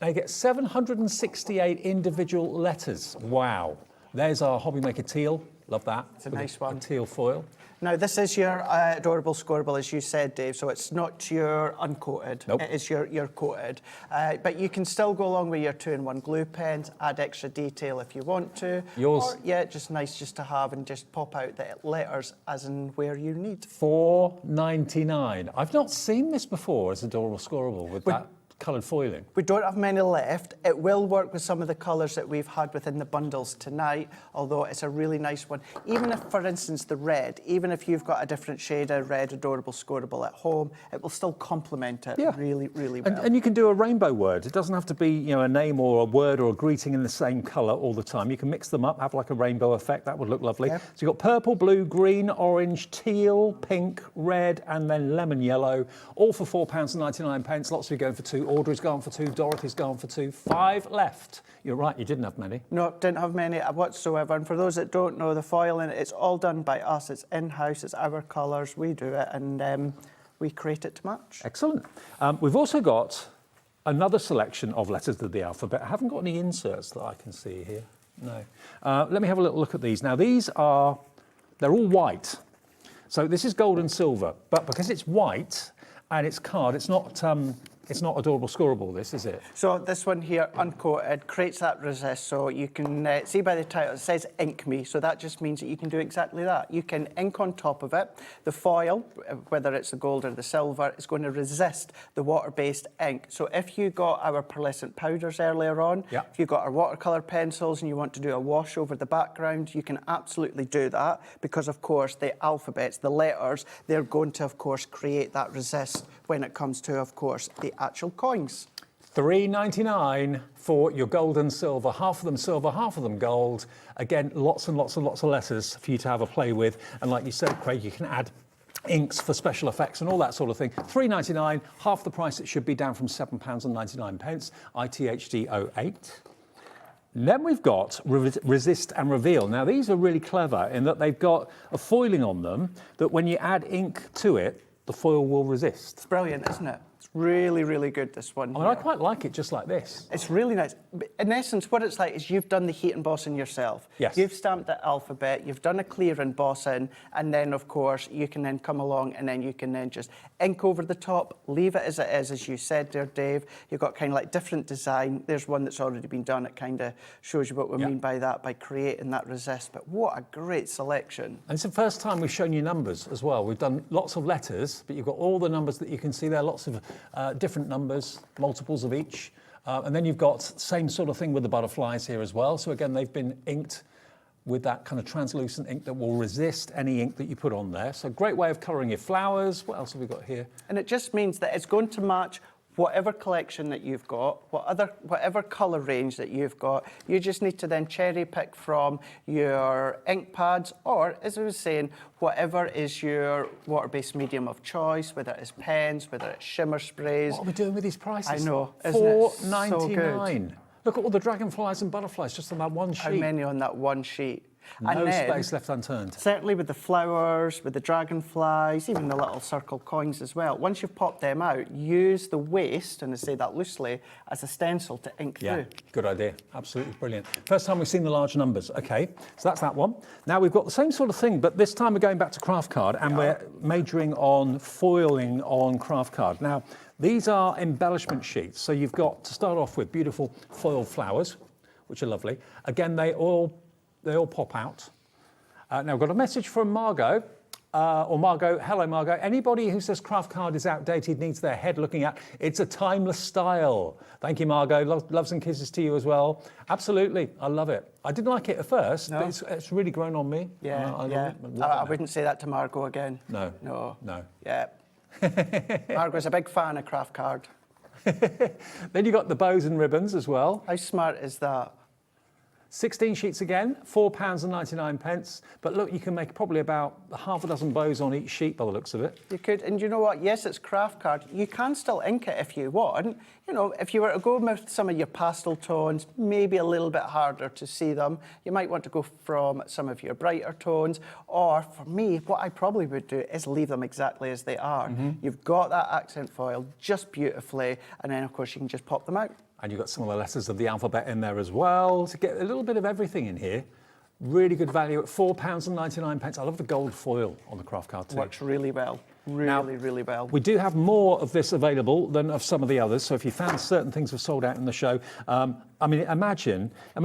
Now you get 768 individual letters. Wow. There's our Hobbymaker teal. Love that. It's a nice one. A teal foil. Now, this is your adorable scoreable, as you said, Dave, so it's not your uncoated. Nope. It is your coated. But you can still go along with your 2-in-1 glue pens, add extra detail if you want to. Yours? Or, yeah, just nice just to have and just pop out the letters as in where you need. $4.99. I've not seen this before as adorable scoreable with that coloured foiling. We don't have many left. It will work with some of the colours that we've had within the bundles tonight, although it's a really nice one. Even if, for instance, the red, even if you've got a different shade of red adorable scoreable at home, it will still complement it really, really well. And you can do a rainbow word. It doesn't have to be, you know, a name or a word or a greeting in the same colour all the time. You can mix them up, have like a rainbow effect. That would look lovely. Yeah. So you've got purple, blue, green, orange, teal, pink, red, and then lemon yellow, all for £4.99. Lots of you going for 2. Audrey's gone for 2. Dorothy's gone for 2. 5 left. You're right, you didn't have many. No, didn't have many whatsoever. And for those that don't know, the foiling, it's all done by us. It's in-house, it's our colours, we do it, and we create it to match. Excellent. We've also got another selection of letters of the alphabet. I haven't got any inserts that I can see here. No. Let me have a little look at these. Now, they're all white. So this is gold and silver, but because it's white and it's card, it's not adorable scoreable, this, is it? So this one here, uncoated, creates that resist. So you can see by the title, it says ink me. So that just means that you can do exactly that. You can ink on top of it. The foil, whether it's the gold or the silver, is going to resist the water-based ink. So if you got our pearlescent powders earlier on, if you got our watercolour pencils and you want to do a wash over the background, you can absolutely do that because, of course, the alphabets, the letters, they're going to, of course, create that resist when it comes to, of course, the actual coins. $3.99 for your gold and silver. Half of them silver, half of them gold. Again, lots and lots and lots of letters for you to have a play with. And like you said, Craig, you can add inks for special effects and all that sort of thing. $3.99, half the price it should be, down from £7.99. ITHD 08. Then we've got Resist and Reveal. Now, these are really clever in that they've got a foiling on them that when you add ink to it, the foil will resist. It's brilliant, isn't it? It's really, really good, this one. I mean, I quite like it just like this. It's really nice. In essence, what it's like is you've done the heat embossing yourself. Yes. You've stamped the alphabet, you've done a clear embossing, and then, of course, you can then come along and then you can then just ink over the top, leave it as it is, as you said there, Dave. You've got kind of like different design. There's one that's already been done. It kind of shows you what we mean by that, by creating that resist. But what a great selection. And it's the first time we've shown you numbers as well. We've done lots of letters, but you've got all the numbers that you can see there, lots of different numbers, multiples of each. And then you've got same sort of thing with the butterflies here as well. So again, they've been inked with that kind of translucent ink that will resist any ink that you put on there. So great way of colouring your flowers. What else have we got here? And it just means that it's going to match whatever collection that you've got, whatever colour range that you've got. You just need to then cherry pick from your ink pads, or, as I was saying, whatever is your water-based medium of choice, whether it's pens, whether it's shimmer sprays. What are we doing with these prices? I know, isn't it? $4.99. Look at all the dragonflies and butterflies just on that one sheet. How many on that one sheet? No space left unturned. Certainly with the flowers, with the dragonflies, even the little circle coins as well. Once you've popped them out, use the waste, and I say that loosely, as a stencil to ink through. Good idea. Absolutely brilliant. First time we've seen the large numbers. Okay, so that's that one. Now we've got the same sort of thing, but this time we're going back to craft card, and we're majoring on foiling on craft card. Now, these are embellishment sheets. So you've got, to start off with, beautiful foil flowers, which are lovely. Again, they all pop out. Now, we've got a message from Margot. Margot, hello Margot. Anybody who says craft card is outdated needs their head looking at. It's a timeless style. Thank you, Margot. Loves and kisses to you as well. Absolutely, I love it. I didn't like it at first, but it's really grown on me. Yeah, I wouldn't say that to Margot again. No. Yeah. Margot's a big fan of craft card. Then you got the bows and ribbons as well. How smart is that? 16 sheets again, £4.99. But look, you can make probably about half a dozen bows on each sheet by the looks of it. You could, and you know what? Yes, it's craft card. You can still ink it if you want. You know, if you were to go with some of your pastel tones, maybe a little bit harder to see them, you might want to go from some of your brighter tones. Or for me, what I probably would do is leave them exactly as they are. You've got that accent foil just beautifully, and then of course you can just pop them out. And you've got some of the letters of the alphabet in there as well, to get a little bit of everything in here. Really good value at £4.99. I love the gold foil on the craft card too. Works really well. Really well. We do have more of this available than of some of the others. So if you found certain things were sold out in the show, I mean,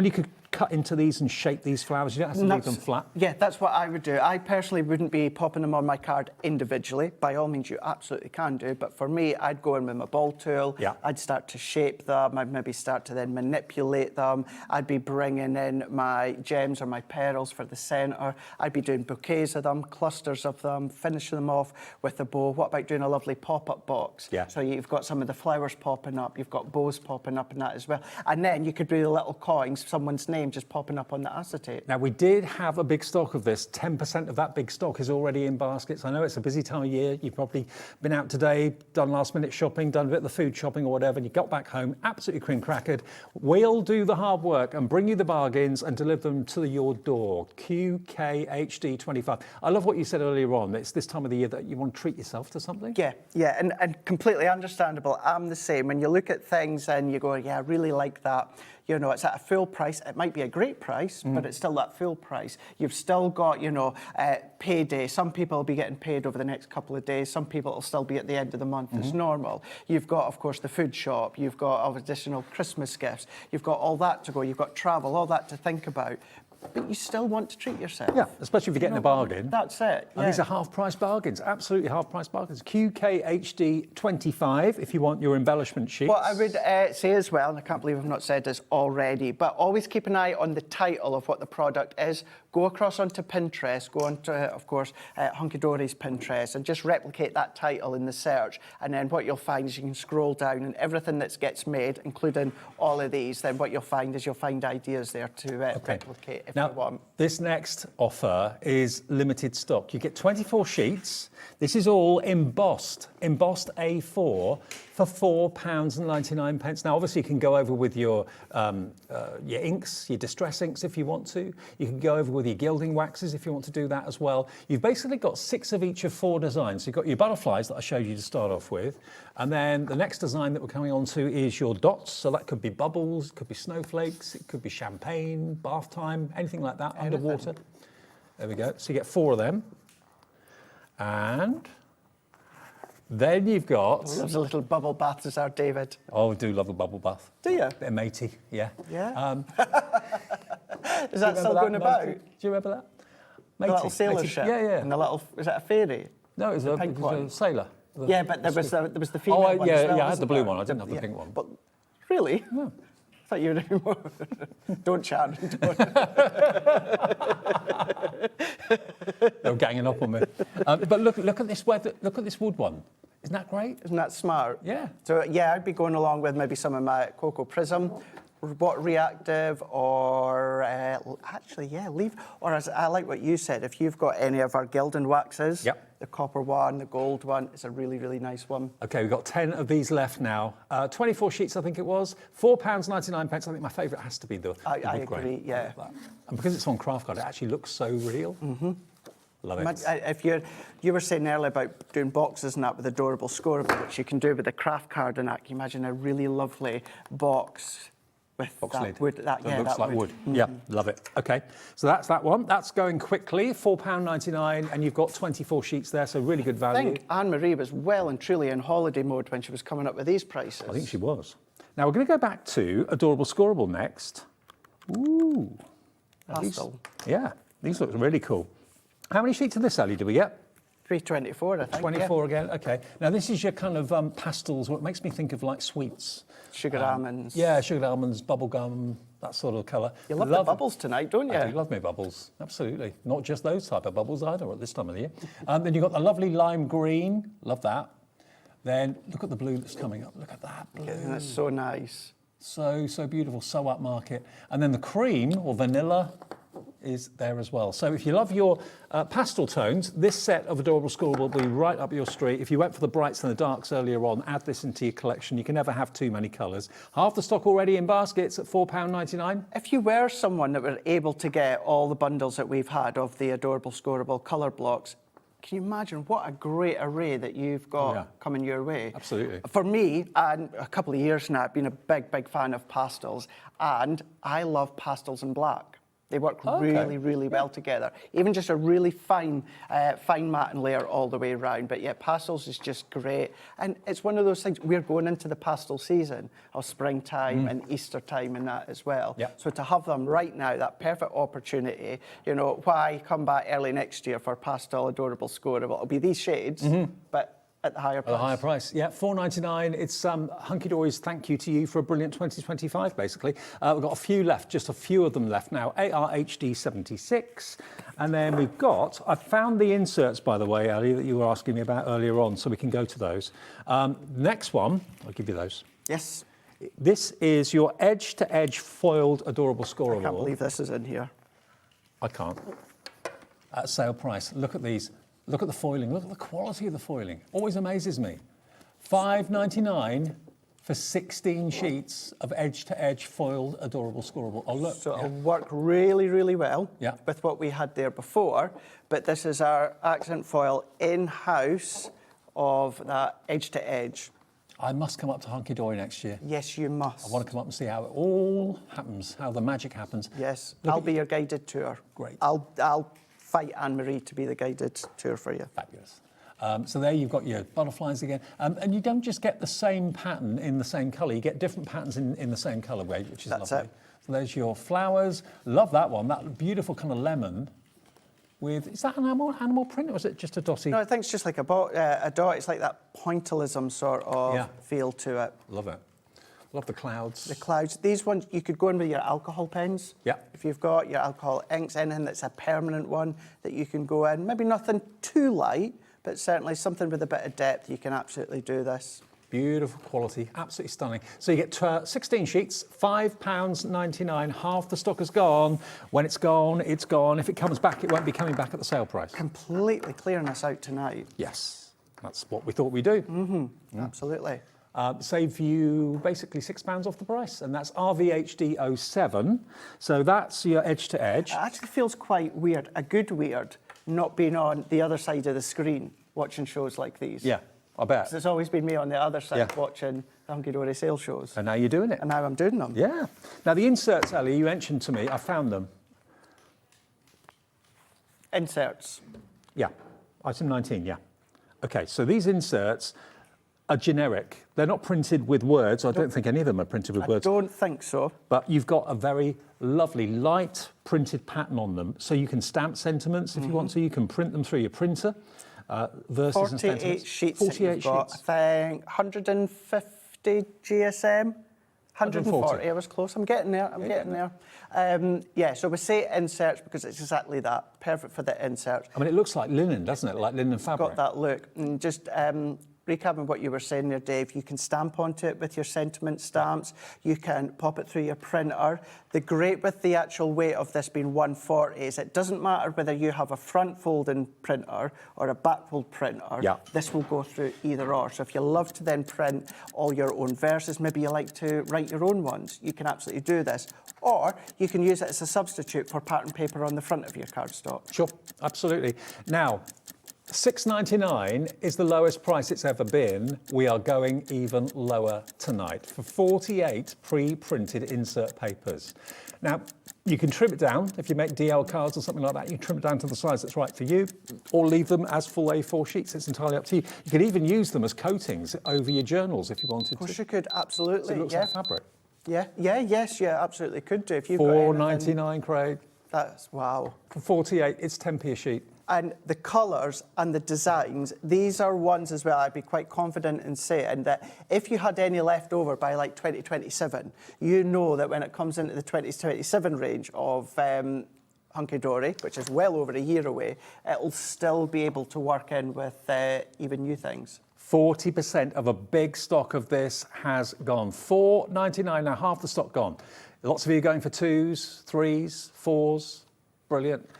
you could cut into these and shape these flowers. You don't have to leave them flat. Yeah, that's what I would do. I personally wouldn't be popping them on my card individually. By all means, you absolutely can do. But for me, I'd go in with my ball tool. Yeah. I'd start to shape them. I'd maybe start to then manipulate them. I'd be bringing in my gems or my pearls for the centre. I'd be doing bouquets of them, clusters of them, finishing them off with a bow. What about doing a lovely pop-up box? Yeah. So you've got some of the flowers popping up. You've got bows popping up in that as well. And then you could do the little coins, someone's name just popping up on the acetate. Now, we did have a big stock of this. 10% of that big stock is already in baskets. I know it's a busy time of year. You've probably been out today, done last-minute shopping, done a bit of the food shopping or whatever, and you got back home absolutely cream-crackered. We'll do the hard work and bring you the bargains and deliver them to your door. QKHD25. I love what you said earlier on. It's this time of the year that you want to treat yourself to something. Yeah, and completely understandable. I'm the same. When you look at things and you go, yeah, I really like that. You know, it's at a full price. It might be a great price, but it's still that full price. You've still got, payday. Some people will be getting paid over the next couple of days. Some people will still be at the end of the month as normal. You've got, of course, the food shop. You've got additional Christmas gifts. You've got all that to go. You've got travel, all that to think about. But you still want to treat yourself. Yeah, especially if you're getting a bargain. That's it. And these are half-price bargains, absolutely half-price bargains. QKHD25 if you want your embellishment sheets. What I would say as well, and I can't believe I've not said this already, but always keep an eye on the title of what the product is. Go across onto Pinterest, go onto, of course, Hunkydory's Pinterest, and just replicate that title in the search. And then what you'll find is you can scroll down, and everything that gets made, including all of these, then what you'll find is you'll find ideas there to replicate if you want. This next offer is limited stock. You get 24 sheets. This is all embossed A4 for £4.99. Now, obviously, you can go over with your inks, your distress inks if you want to. You can go over with your gilding waxes if you want to do that as well. You've basically got 6 of each of 4 designs. You've got your butterflies that I showed you to start off with. And then the next design that we're coming on to is your dots. So that could be bubbles, it could be snowflakes, it could be champagne, bath time, anything like that, underwater. There we go. So you get 4 of them. And then you've got... Loves a little bubble bath, as our David. Oh, I do love a bubble bath. Do you? Bit of matey, yeah. Yeah? Is that still going about? Do you remember that? The little sailor ship? Yeah. And the little... Is that a fairy? No, it was a sailor. Yeah, but there was the female one as well, I had the blue one. I didn't have the pink one. But really? No. I thought you were doing more. Don't chat. They were ganging up on me. But look at this look at this wood one. Isn't that great? Isn't that smart? Yeah. So yeah, I'd be going along with maybe some of my Cocoa Prism, reactive, or leave. Or as I like what you said, if you've got any of our gilding waxes, the copper one, the gold one, it's a really, really nice one. Okay, we've got 10 of these left now. 24 sheets, I think it was. £4.99. I think my favourite has to be the I wood grain. agree, yeah. And because it's on craft card, it actually looks so real. Love it. If you were saying earlier about doing boxes and that with adorable scoreable, which you can do with the craft card and that, can you imagine a really lovely box with that wood? That looks like wood. Yeah, love it. Okay, so that's that one. That's going quickly, £4.99, and you've got 24 sheets there, so really good value. I think Anne-Marie was well and truly in holiday mode when she was coming up with these prices. I think she was. Now we're going to go back to adorable scoreable next. Ooh. Pastel. These look really cool. How many sheets of this, Ali, do we get? 324, I think. 24 again, okay. Now this is your kind of pastels, what makes me think of like sweets. Sugared almonds. Yeah, sugared almonds, bubble gum, that sort of colour. You love the bubbles tonight, don't you? I do love my bubbles, absolutely. Not just those type of bubbles either at this time of the year. Then you've got the lovely lime green, love that. Then look at the blue that's coming up, look at that blue. Yeah, that's so nice. So beautiful, so upmarket. And then the cream or vanilla is there as well. So if you love your pastel tones, this set of adorable scoreable will be right up your street. If you went for the brights and the darks earlier on, add this into your collection. You can never have too many colours. Half the stock already in baskets at £4.99. If you were someone that were able to get all the bundles that we've had of the adorable scoreable colour blocks, can you imagine what a great array that you've got coming your way? Absolutely. For me, and a couple of years now, I've been a big fan of pastels, and I love pastels in black. They work really, really well together. Even just a really fine matte layer all the way around. But yeah, pastels is just great. And it's one of those things, we're going into the pastel season of springtime and Easter time and that as well. Yep. So to have them right now, that perfect opportunity, you know, why come back early next year for pastel adorable scoreable? It'll be these shades, but at the higher price. At a higher price, yeah, $4.99. It's Hunkydory's thank you to you for a brilliant 2025, basically. We've got a few left, just a few of them left now. ARHD 76. And then we've got, I found the inserts, by the way, Ali, that you were asking me about earlier on, so we can go to those. Next one, I'll give you those. Yes. This is your edge-to-edge foiled adorable scoreable. I can't believe this is in here. I can't. At sale price, look at these. Look at the foiling. Look at the quality of the foiling. Always amazes me. $5.99 for 16 sheets of edge-to-edge foiled adorable scoreable. Oh, look. So it'll work really, really well with what we had there before. But this is our accent foil in-house of that edge-to-edge. I must come up to Hunkydory next year. Yes, you must. I want to come up and see how it all happens, how the magic happens. Yes, I'll be your guided tour. Great. I'll fight Anne-Marie to be the guided tour for you. Fabulous. So there you've got your butterflies again. And you don't just get the same pattern in the same colour, you get different patterns in the same colour, which is lovely. That's it. So there's your flowers. Love that one, that beautiful kind of lemon. With, is that an animal print or is it just a dotty? No, I think it's just like a dot. It's like that pointillism sort of feel to it. Love it. Love the clouds. The clouds. These ones, you could go in with your alcohol pens. Yeah. If you've got your alcohol inks, anything that's a permanent one that you can go in. Maybe nothing too light, but certainly something with a bit of depth, you can absolutely do this. Beautiful quality, absolutely stunning. So you get 16 sheets, £5.99. Half the stock is gone. When it's gone, it's gone. If it comes back, it won't be coming back at the sale price. Completely clearing us out tonight. Yes, that's what we thought we'd do. Absolutely. Save you basically £6 off the price, and that's RVHD 07. So that's your edge-to-edge. It actually feels quite weird, a good weird, not being on the other side of the screen watching shows like these. Yeah. I bet. It's always been me on the other side watching the Hunkydory sale shows. And now you're doing it. And now I'm doing them. Yeah. Now the inserts, Ali, you mentioned to me, I found them. Inserts. Yeah. Item 19, yeah. Okay, so these inserts are generic. They're not printed with words. I don't think any of them are printed with words. I don't think so. But you've got a very lovely light printed pattern on them. So you can stamp sentiments if you want to. You can print them through your printer. Verses and 48 sheets. 48 sheets. I think 150 GSM. 140. I was close. I'm getting there. I'm getting there. Yeah, so we say inserts because it's exactly that. Perfect for the insert. I mean, it looks like linen, doesn't it? Like linen fabric. Got that look. And just recapping what you were saying there, Dave, you can stamp onto it with your sentiment stamps. You can pop it through your printer. The great with the actual weight of this being 140 is it doesn't matter whether you have a front folding printer or a back fold printer. Yeah. This will go through either or. So if you love to then print all your own verses, maybe you like to write your own ones, you can absolutely do this. Or you can use it as a substitute for pattern paper on the front of your cardstock. Sure, absolutely. Now, $6.99 is the lowest price it's ever been. We are going even lower tonight for 48 pre-printed insert papers. Now, you can trim it down if you make DL cards or something like that. You can trim it down to the size that's right for you, or leave them as full A4 sheets. It's entirely up to you. You could even use them as coatings over your journals if you wanted to. Of course you could, absolutely. So it looks like fabric. Yeah, yes, you absolutely could do. If you've $4.99, Craig. That's wow. For 48, it's 10p a sheet. And the colours and the designs, these are ones as well I'd be quite confident in saying that if you had any left over by like 2027, you know that when it comes into the 2027 range of Hunkydory, which is well over a year away, it'll still be able to work in with even new things. 40% of a big stock of this has gone. $4.99, now half the stock gone. Lots of you are going for 2s, 3s, 4s. Brilliant.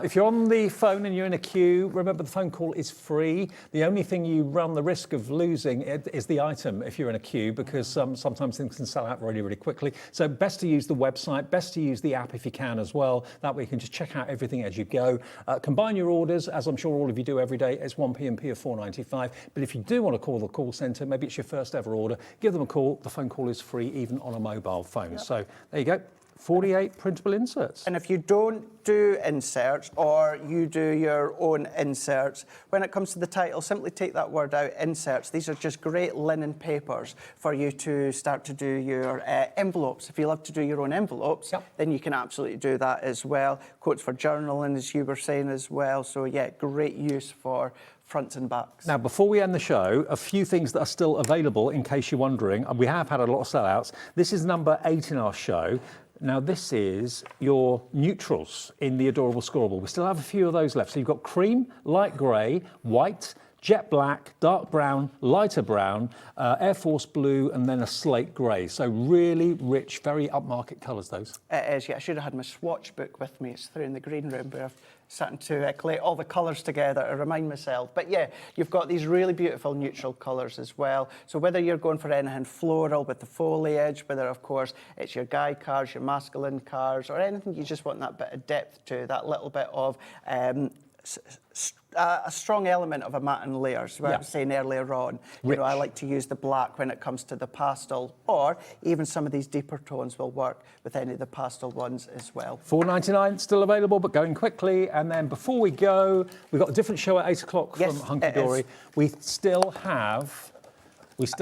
If you're on the phone and you're in a queue, remember the phone call is free. The only thing you run the risk of losing is the item if you're in a queue, because sometimes things can sell out really, really quickly. So best to use the website, best to use the app if you can as well. That way you can just check out everything as you go. Combine your orders, as I'm sure all of you do every day. It's 1p and p of $4.95. But if you do want to call the call centre, maybe it's your first ever order, give them a call. The phone call is free even on a mobile phone. Yep. So there you go. 48 printable inserts. And if you don't do inserts or you do your own inserts, when it comes to the title, simply take that word out, inserts. These are just great linen papers for you to start to do your envelopes. If you love to do your own envelopes, then you can absolutely do that as well. Quotes for journaling, as you were saying as well. So yeah, great use for fronts and backs. Now, before we end the show, a few things that are still available, in case you're wondering. We have had a lot of sellouts. This is number 8 in our show. Now, this is your neutrals in the Adorable Scoreable. We still have a few of those left. So you've got cream, light grey, white, jet black, dark brown, lighter brown, Air Force blue, and then a slate grey. So really rich, very upmarket colours, those. It is, yeah. I should have had my swatch book with me. It's through in the green room where I've starting to collate all the colours together to remind myself. But yeah, you've got these really beautiful neutral colours as well. So whether you're going for anything floral with the foliage, whether of course it's your guy cards, your masculine cards, or anything you just want that bit of depth to, that little bit of a strong element of a matte and layers. What I was saying earlier on, you know, I like to use the black when it comes to the pastel, or even some of these deeper tones will work with any of the pastel ones as well. $4.99 still available, but going quickly. And then before we go, we've got a different show at 8 o'clock from Hunkydory. We still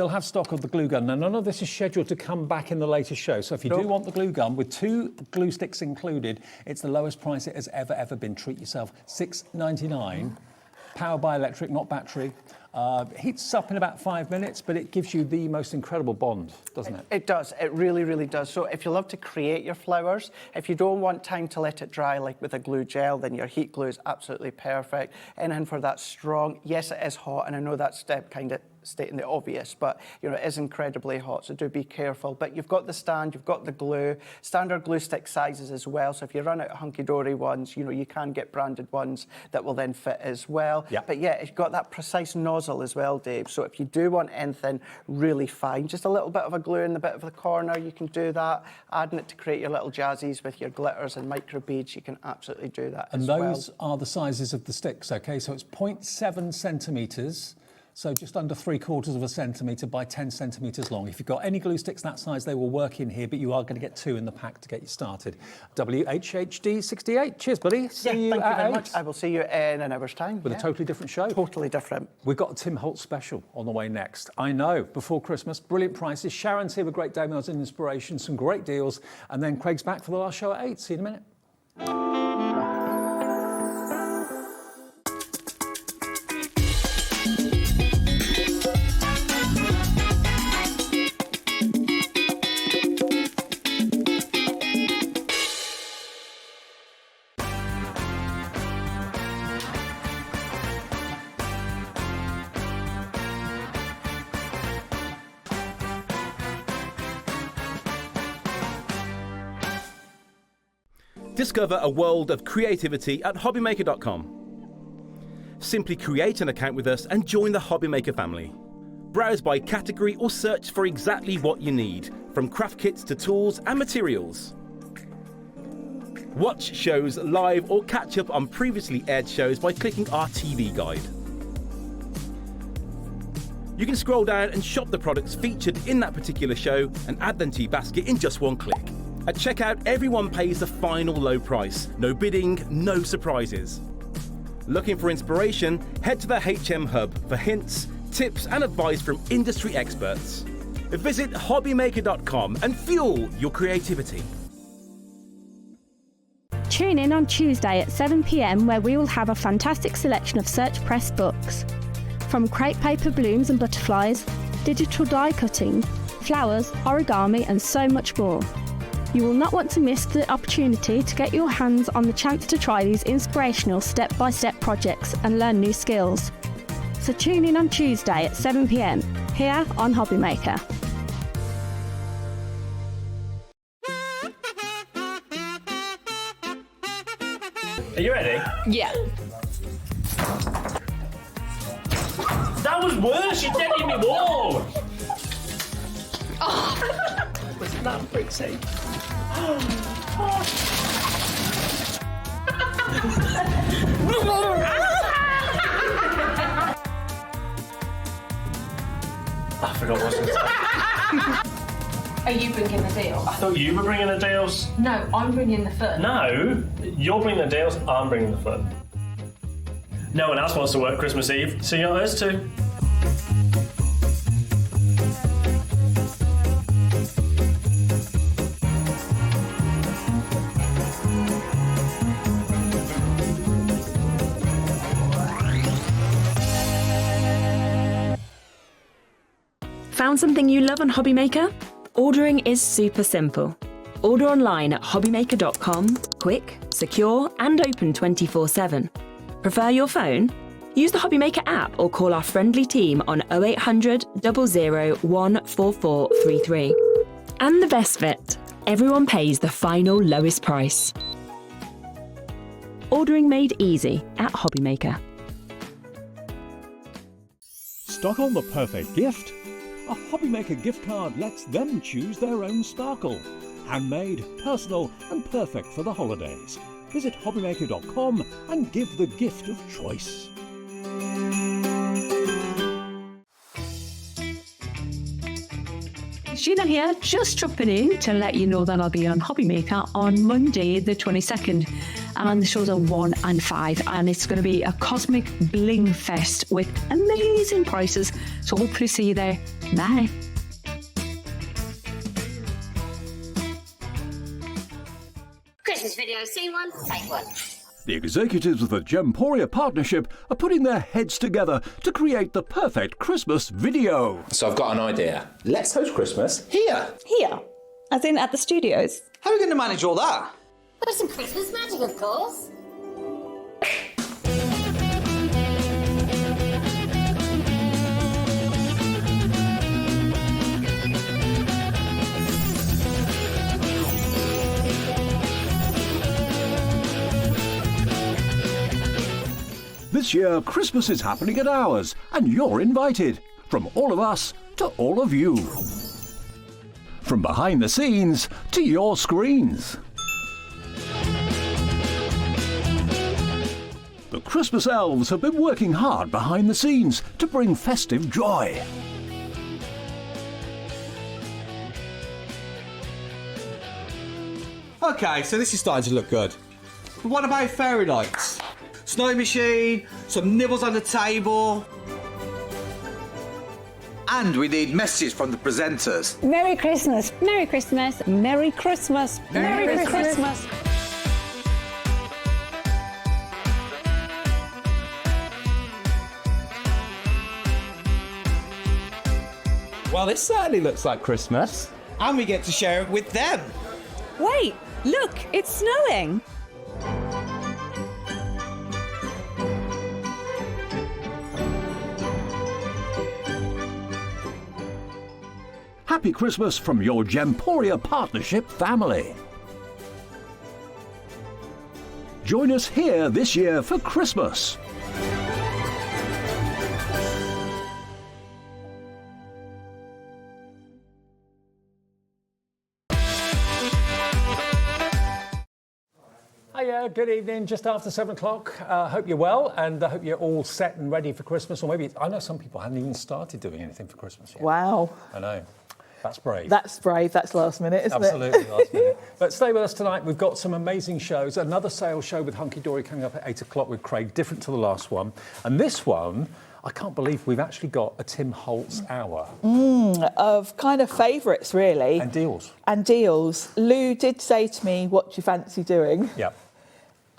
have stock of the glue gun. Now, none of this is scheduled to come back in the later show. So if you do want the glue gun with 2 glue sticks included, it's the lowest price it has ever been. Treat yourself. $6.99. Powered by electric, not battery. Heats up in about 5 minutes, but it gives you the most incredible bond, doesn't it? It does. It really, really does. So if you love to create your flowers, if you don't want time to let it dry like with a glue gel, then your heat glue is absolutely perfect. And for that strong, yes, it is hot, and I know that's kind of stating the obvious, but you know, it is incredibly hot, so do be careful. But you've got the stand, you've got the glue, standard glue stick sizes as well. So if you run out of Hunkydory ones, you know, you can get branded ones that will then fit as well. But yeah, it's got that precise nozzle as well, Dave. So if you do want anything really fine, just a little bit of a glue in the bit of the corner, you can do that. Adding it to create your little jazzies with your glitters and micro beads, you can absolutely do that as well. And those are the sizes of the sticks, okay? So it's 0.7 centimetres. So just under 3/4 of a centimetre by 10 centimetres long. If you've got any glue sticks that size, they will work in here, but you are going to get 2 in the pack to get you started. WHHD68. Cheers, buddy. See you thank at you very 8. much. I will see you in an hour's time. With a totally different show. Totally different. We've got a Tim Holtz special on the way next. I know, before Christmas, brilliant prices. Sharon's here with great demos and inspiration, some great deals. And then Craig's back for the last show at 8. See you in a minute. Discover a world of creativity at hobbymaker.com. Simply create an account with us and join the Hobbymaker family. Browse by category or search for exactly what you need, from craft kits to tools and materials. Watch shows live or catch up on previously aired shows by clicking our TV guide. You can scroll down and shop the products featured in that particular show and add them to your basket in just one click. At checkout, everyone pays the final low price. No bidding, no surprises. Looking for inspiration? Head to the HM Hub for hints, tips and advice from industry experts. Visit hobbymaker.com and fuel your creativity. Tune in on Tuesday at 7 p.m, where we will have a fantastic selection of search press books. From crepe paper blooms and butterflies, digital die cutting, flowers, origami and so much more. You will not want to miss the opportunity to get your hands on the chance to try these inspirational step-by-step projects and learn new skills. So tune in on Tuesday at 7 p.m, here on Hobbymaker. Are you ready? Yeah. That was worse. You dead in me wall. Wasn't that pretty? I forgot what it was. Are you bringing the deals? I thought you were bringing the deals. No, I'm bringing the fun. No, you're bringing the deals, I'm bringing the fun. No one else wants to work Christmas Eve, so you're us too. Found something you love on Hobbymaker? Ordering is super simple. Order online at hobbymaker.com, quick, secure, and open 24/7. Prefer your phone? Use the Hobbymaker app or call our friendly team on 0800 00 14433. And the best bit, everyone pays the final lowest price. Ordering made easy at Hobbymaker. Stock on the perfect gift? A Hobbymaker gift card lets them choose their own sparkle. Handmade, personal and perfect for the holidays. Visit hobbymaker.com and give the gift of choice. Sheena here, just dropping in to let you know that I'll be on Hobbymaker on Monday the 22nd. And the shows are 1 and 5, and it's going to be a cosmic bling fest with amazing prices. So hopefully see you there. Bye. Christmas video, see one, take one. The executives of the Gemporia Partnership are putting their heads together to create the perfect Christmas video. So I've got an idea. Let's host Christmas here. Here? As in at the studios? How are we going to manage all that? With some Christmas magic, of course. This year, Christmas is happening at ours, and you're invited. From all of us to all of you. From behind the scenes to your screens. The Christmas elves have been working hard behind the scenes to bring festive joy. Okay, so this is starting to look good. But what about fairy lights? Snow machine, some nibbles on the table. And we need messages from the presenters. Merry Christmas. Merry Christmas. Merry Christmas. Merry Christmas. Well, this certainly looks like Christmas. And we get to share it with them. Wait, look, it's snowing. Happy Christmas from your Gemporia Partnership family. Join us here this year for Christmas. Hiya, good evening, just after 7 o'clock. Hope you're well, and I hope you're all set and ready for Christmas. Or maybe, I know some people haven't even started doing anything for Christmas yet. Wow. I know. That's brave. That's brave. That's last minute, isn't Absolutely it? last minute. But stay with us tonight. We've got some amazing shows. Another sales show with Hunkydory coming up at 8 o'clock with Craig, different to the last one. And this one, I can't believe we've actually got a Tim Holtz hour. Of kind of favourites, really. And deals. And deals. Lou did say to me, what do you fancy doing? Yep.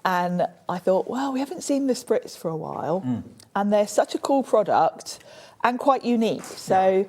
And I thought, well, we haven't seen the spritz for a while. And they're such a cool product and quite unique. So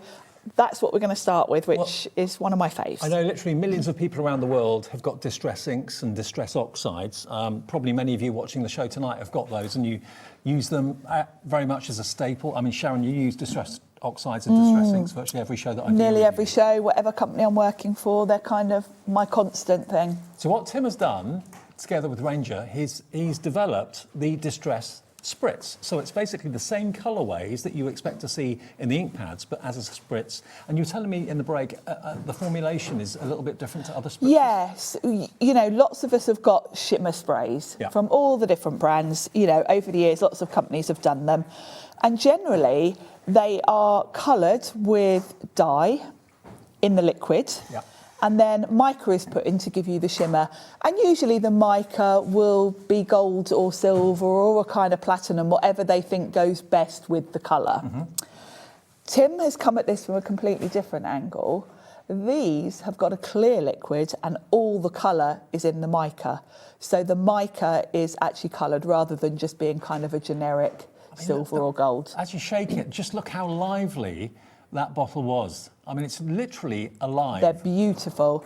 that's what we're going to start with, which is one of my faves. I know literally millions of people around the world have got distress inks and distress oxides. Probably many of you watching the show tonight have got those, and you use them very much as a staple. I mean, Sharon, you use distress oxides and distress inks virtually every show that I do. Nearly every show, whatever company I'm working for, they're kind of my constant thing. So what Tim has done, together with Ranger, he's developed the distress spritz. So it's basically the same colourways that you expect to see in the ink pads, but as a spritz. And you were telling me in the break, the formulation is a little bit different to other spritzes. Yes, you know, lots of us have got shimmer sprays from all the different brands. You know, over the years, lots of companies have done them. And generally, they are coloured with dye in the liquid. Yeah. And then mica is put in to give you the shimmer. And usually the mica will be gold or silver or a kind of platinum, whatever they think goes best with the colour. Tim has come at this from a completely different angle. These have got a clear liquid and all the colour is in the mica. So the mica is actually coloured rather than just being kind of a generic silver or gold. As you shake it, just look how lively that bottle was. I mean, it's literally alive. They're beautiful.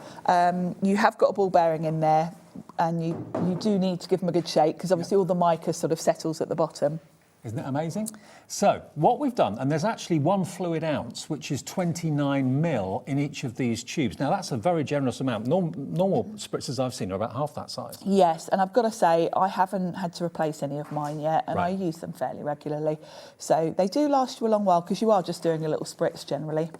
You have got a ball bearing in there and you do need to give them a good shake because obviously all the mica sort of settles at the bottom. Isn't it amazing? So what we've done, and there's actually 1 fluid ounce, which is 29 ml in each of these tubes. Now that's a very generous amount. Normal spritzers I've seen are about half that size. Yes, and I've got to say, I haven't had to replace any of mine yet, and I use them fairly regularly. So they do last you a long while because you are just doing a little spritz generally.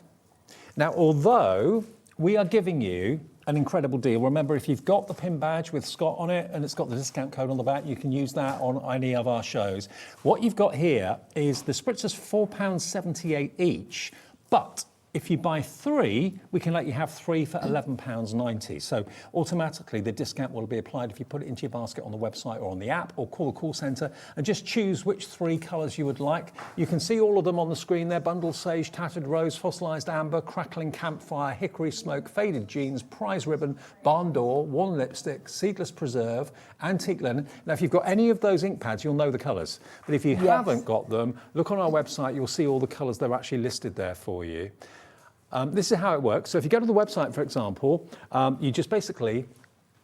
Now, although we are giving you an incredible deal. Remember, if you've got the pin badge with Scott on it and it's got the discount code on the back, you can use that on any of our shows. What you've got here is the spritzers £4.78 each, but if you buy 3, we can let you have 3 for £11.90. So automatically the discount will be applied if you put it into your basket on the website or on the app, or call the call centre and just choose which 3 colours you would like. You can see all of them on the screen there: bundle sage, tattered rose, fossilised amber, crackling campfire, hickory smoke, faded jeans, prize ribbon, barn door, worn lipstick, seedless preserve, antique linen. Now if you've got any of those ink pads, you'll know the colours. But if you haven't got them, look on our website, you'll see all the colours. They're actually listed there for you. This is how it works. So if you go to the website, for example, you just basically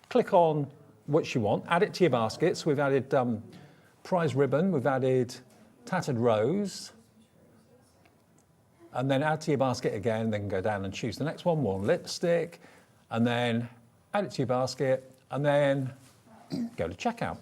click on what you want, add it to your basket. So we've added prize ribbon, we've added tattered rose, and then add to your basket again, then go down and choose the next one, worn lipstick, and then add it to your basket, and then go to checkout.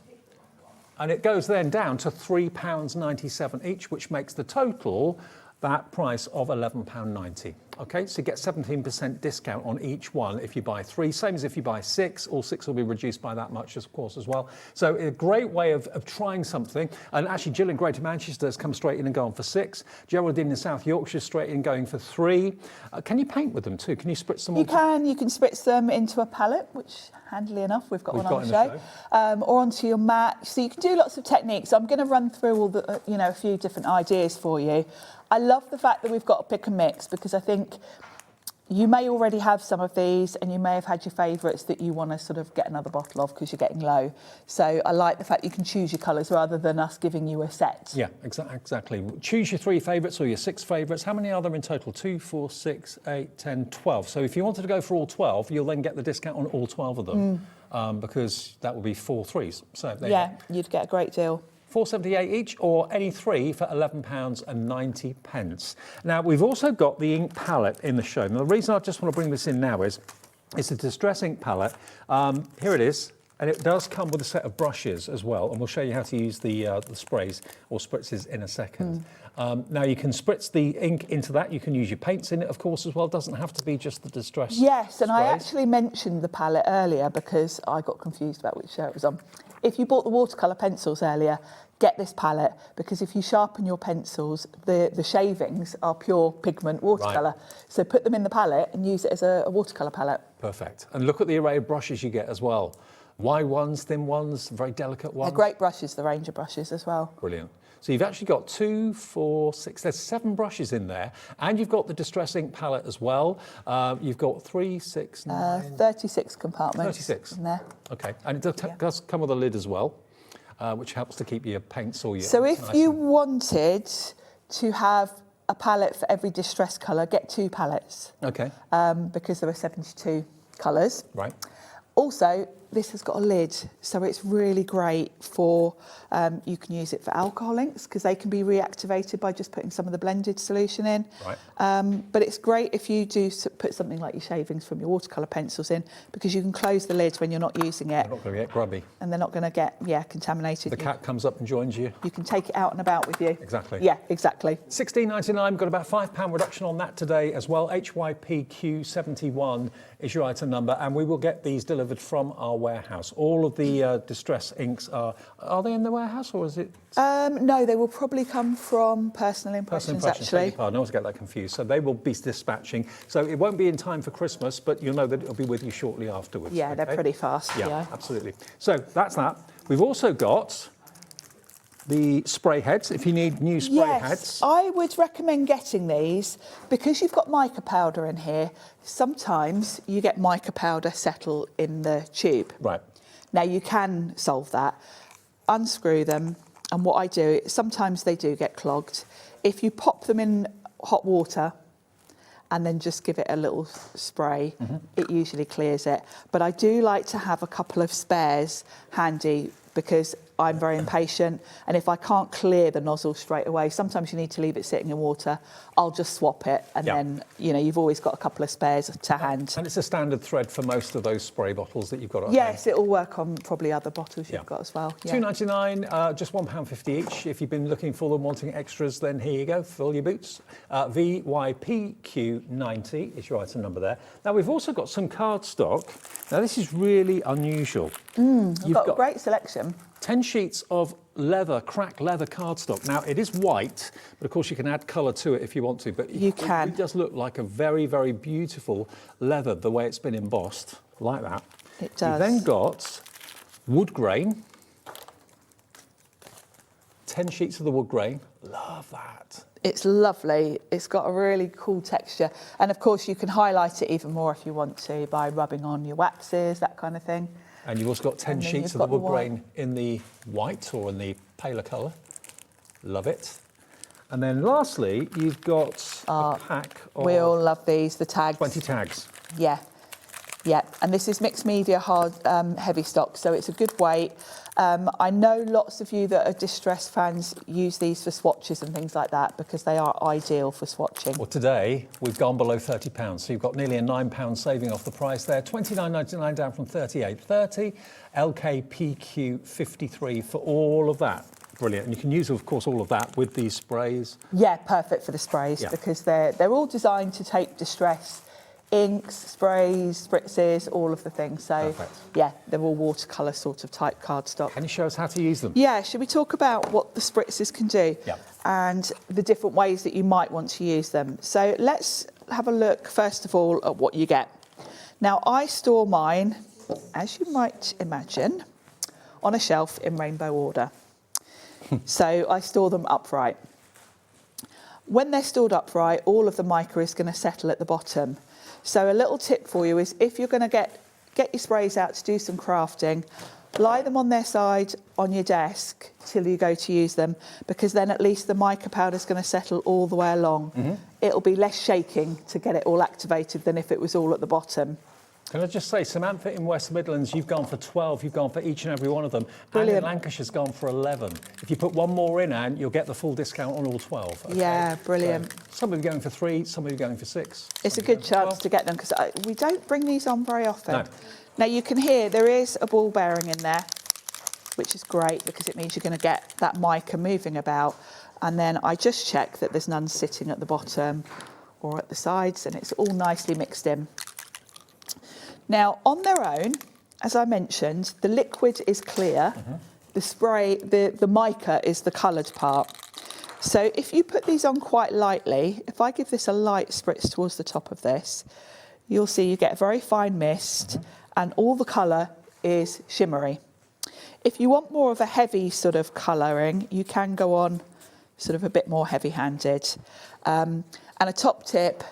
And it goes then down to £3.97 each, which makes the total that price of £11.90. Okay, so you get 17% discount on each one if you buy 3, same as if you buy 6. All 6 will be reduced by that much, of course, as well. So a great way of trying something. And actually, Jill in Greater Manchester has come straight in and gone for 6. Geraldine in South Yorkshire straight in going for 3. Can you paint with them too? Can you spritz them? You can spritz them into a palette, which handily enough we've got one on the show, or onto your mat. So you can do lots of techniques. I'm going to run through all the, a few different ideas for you. I love the fact that we've got a pick and mix because I think you may already have some of these and you may have had your favourites that you want to sort of get another bottle of because you're getting low. So I like the fact you can choose your colours rather than us giving you a set. Yeah, exactly. Choose your 3 favourites or your 6 favourites. How many are there in total? 2, 4, 6, 8, 10, 12. So if you wanted to go for all 12, you'll then get the discount on all 12 of them because that would be 4 3s. So there you go. You'd get a great deal. £4.78 each, or any 3 for £11.90. Now, we've also got the ink palette in the show. Now, the reason I just want to bring this in now is it's a Distress ink palette. Here it is, and it does come with a set of brushes as well, and we'll show you how to use the sprays or spritzes in a second. Now, you can spritz the ink into that. You can use your paints in it, of course, as well. It doesn't have to be just the Distress Yes, and sprays. I actually mentioned the palette earlier because I got confused about which show it was on. If you bought the watercolour pencils earlier, get this palette because if you sharpen your pencils, the shavings are pure pigment watercolour. So put them in the palette and use it as a watercolour palette. Perfect. And look at the array of brushes you get as well. Wide ones, thin ones, very delicate ones. They're great brushes, the Ranger brushes as well. Brilliant. So you've actually got 2, 4, 6, there's 7 brushes in there. And you've got the Distress ink palette as well. You've got 3, 6, 9... 36 compartments 36. in there. OK. And it does come with a lid as well, which helps to keep your paints or your... So if you wanted to have a palette for every Distress colour, get 2 palettes. OK. Because there are 72 colours. Right. Also, this has got a lid, so it's really great for, you can use it for alcohol inks because they can be reactivated by just putting some of the blended solution in. Right. But it's great if you do put something like your shavings from your watercolour pencils in because you can close the lids when you're not using it. They're not going to get grubby. And they're not going to get, contaminated. The cat comes up and joins you. You can take it out and about with you. Exactly. Yeah, exactly. £16.99, got about £5 reduction on that today as well. HYPQ71 is your item number, and we will get these delivered from our warehouse. All of the Distress inks are they in the warehouse or is it? No, they will probably come from Personal Impressions, actually. Pardon, I always get that confused. So they will be dispatching. So it won't be in time for Christmas, but you'll know that it'll be with you shortly afterwards. Yeah, they're pretty fast. Yeah, absolutely. So that's that. We've also got the spray heads, if you need new spray heads. I would recommend getting these because you've got mica powder in here. Sometimes you get mica powder settle in the tube. Right. Now you can solve that. Unscrew them, and what I do, sometimes they do get clogged. If you pop them in hot water and then just give it a little spray, it usually clears it. But I do like to have a couple of spares handy because I'm very impatient, and if I can't clear the nozzle straight away, sometimes you need to leave it sitting in water. I'll just swap it, and then you've always got a couple of spares to hand. And it's a standard thread for most of those spray bottles that you've got at home. Yes, it'll work on probably other bottles you've got as well. Yeah. $2.99, just £1.50 each. If you've been looking for them, wanting extras, then here you go. Fill your boots. VYPQ90 is your item number there. Now we've also got some cardstock. Now this is really unusual. You've got a great selection. 10 sheets of leather, cracked leather cardstock. Now, it is white, but of course you can add colour to it if you want to. But you can. It does look like a very, very beautiful leather, the way it's been embossed, like that. It does. You've then got wood grain. 10 sheets of the wood grain. Love that. It's lovely. It's got a really cool texture. And of course, you can highlight it even more if you want to by rubbing on your waxes, that kind of thing. And you've also got 10 sheets of the wood grain in the white or in the paler colour. Love it. And then lastly, you've got a pack of... We all love these, the tags. 20 tags. Yeah. Yeah, and this is mixed media hard heavy stock, so it's a good weight. I know lots of you that are Distress fans use these for swatches and things like that because they are ideal for swatching. Well, today we've gone below £30, so you've got nearly a £9 saving off the price there. $29.99 down from $38.30. LKPQ 53 for all of that. Brilliant. And you can use, of course, all of that with these sprays. Yeah, perfect for the sprays because they're all designed to take Distress inks, sprays, spritzes, all of the things. So, yeah, they're all watercolour sort of type cardstock. Can you show us how to use them? Yeah, should we talk about what the spritzes can do and the different ways that you might want to use them? So let's have a look, first of all, at what you get. Now, I store mine, as you might imagine, on a shelf in rainbow order. So I store them upright. When they're stored upright, all of the mica is going to settle at the bottom. So a little tip for you is if you're going to get your sprays out to do some crafting, lie them on their side on your desk till you go to use them, because then at least the mica powder is going to settle all the way along. It'll be less shaking to get it all activated than if it was all at the bottom. Can I just say, Samantha in West Midlands, you've gone for 12, you've gone for each and every one of them. Brilliant. And in Lancashire's gone for 11. If you put one more in, Anne, you'll get the full discount on all 12. Okay? Yeah, brilliant. So, some of you are going for 3, some of you are going for 6. It's a good chance to get them because we don't bring these on very often. No. Now you can hear there is a ball bearing in there, which is great because it means you're going to get that mica moving about. And then I just check that there's none sitting at the bottom or at the sides, and it's all nicely mixed in. Now, on their own, as I mentioned, the liquid is clear. The spray, the mica is the coloured part. So if you put these on quite lightly, if I give this a light spritz towards the top of this, you'll see you get a very fine mist and all the colour is shimmery. If you want more of a heavy sort of colouring, you can go on sort of a bit more heavy-handed. And a top tip,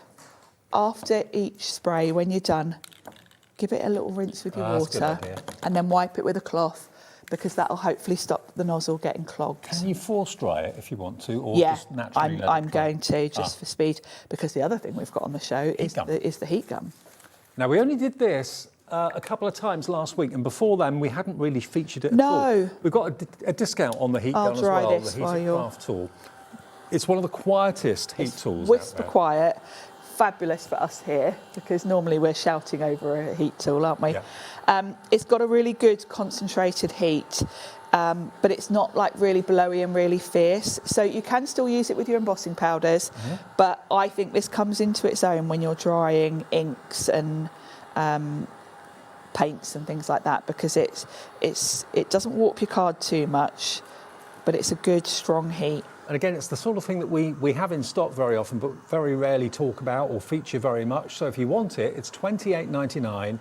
after each spray, when you're done, give it a little rinse with your water and then wipe it with a cloth because that'll hopefully stop the nozzle getting clogged. Can you force dry it if you want to, or yeah, just naturally I'm going to, just for speed, because the other thing we've got on the show is the heat gun. Now, we only did this a couple of times last week, and before then we hadn't really featured it at all. We've got a discount on the heat gun as well, the heated craft tool. It's one of the quietest heat tools whisper quiet. Fabulous for us here because normally we're shouting over a heat tool, aren't we? Yeah. It's got a really good concentrated heat, but it's not like really blowy and really fierce. So you can still use it with your embossing powders, but I think this comes into its own when you're drying inks and paints and things like that, because it doesn't warp your card too much, but it's a good strong heat. And again, it's the sort of thing that we have in stock very often, but very rarely talk about or feature very much. So if you want it, it's $28.99.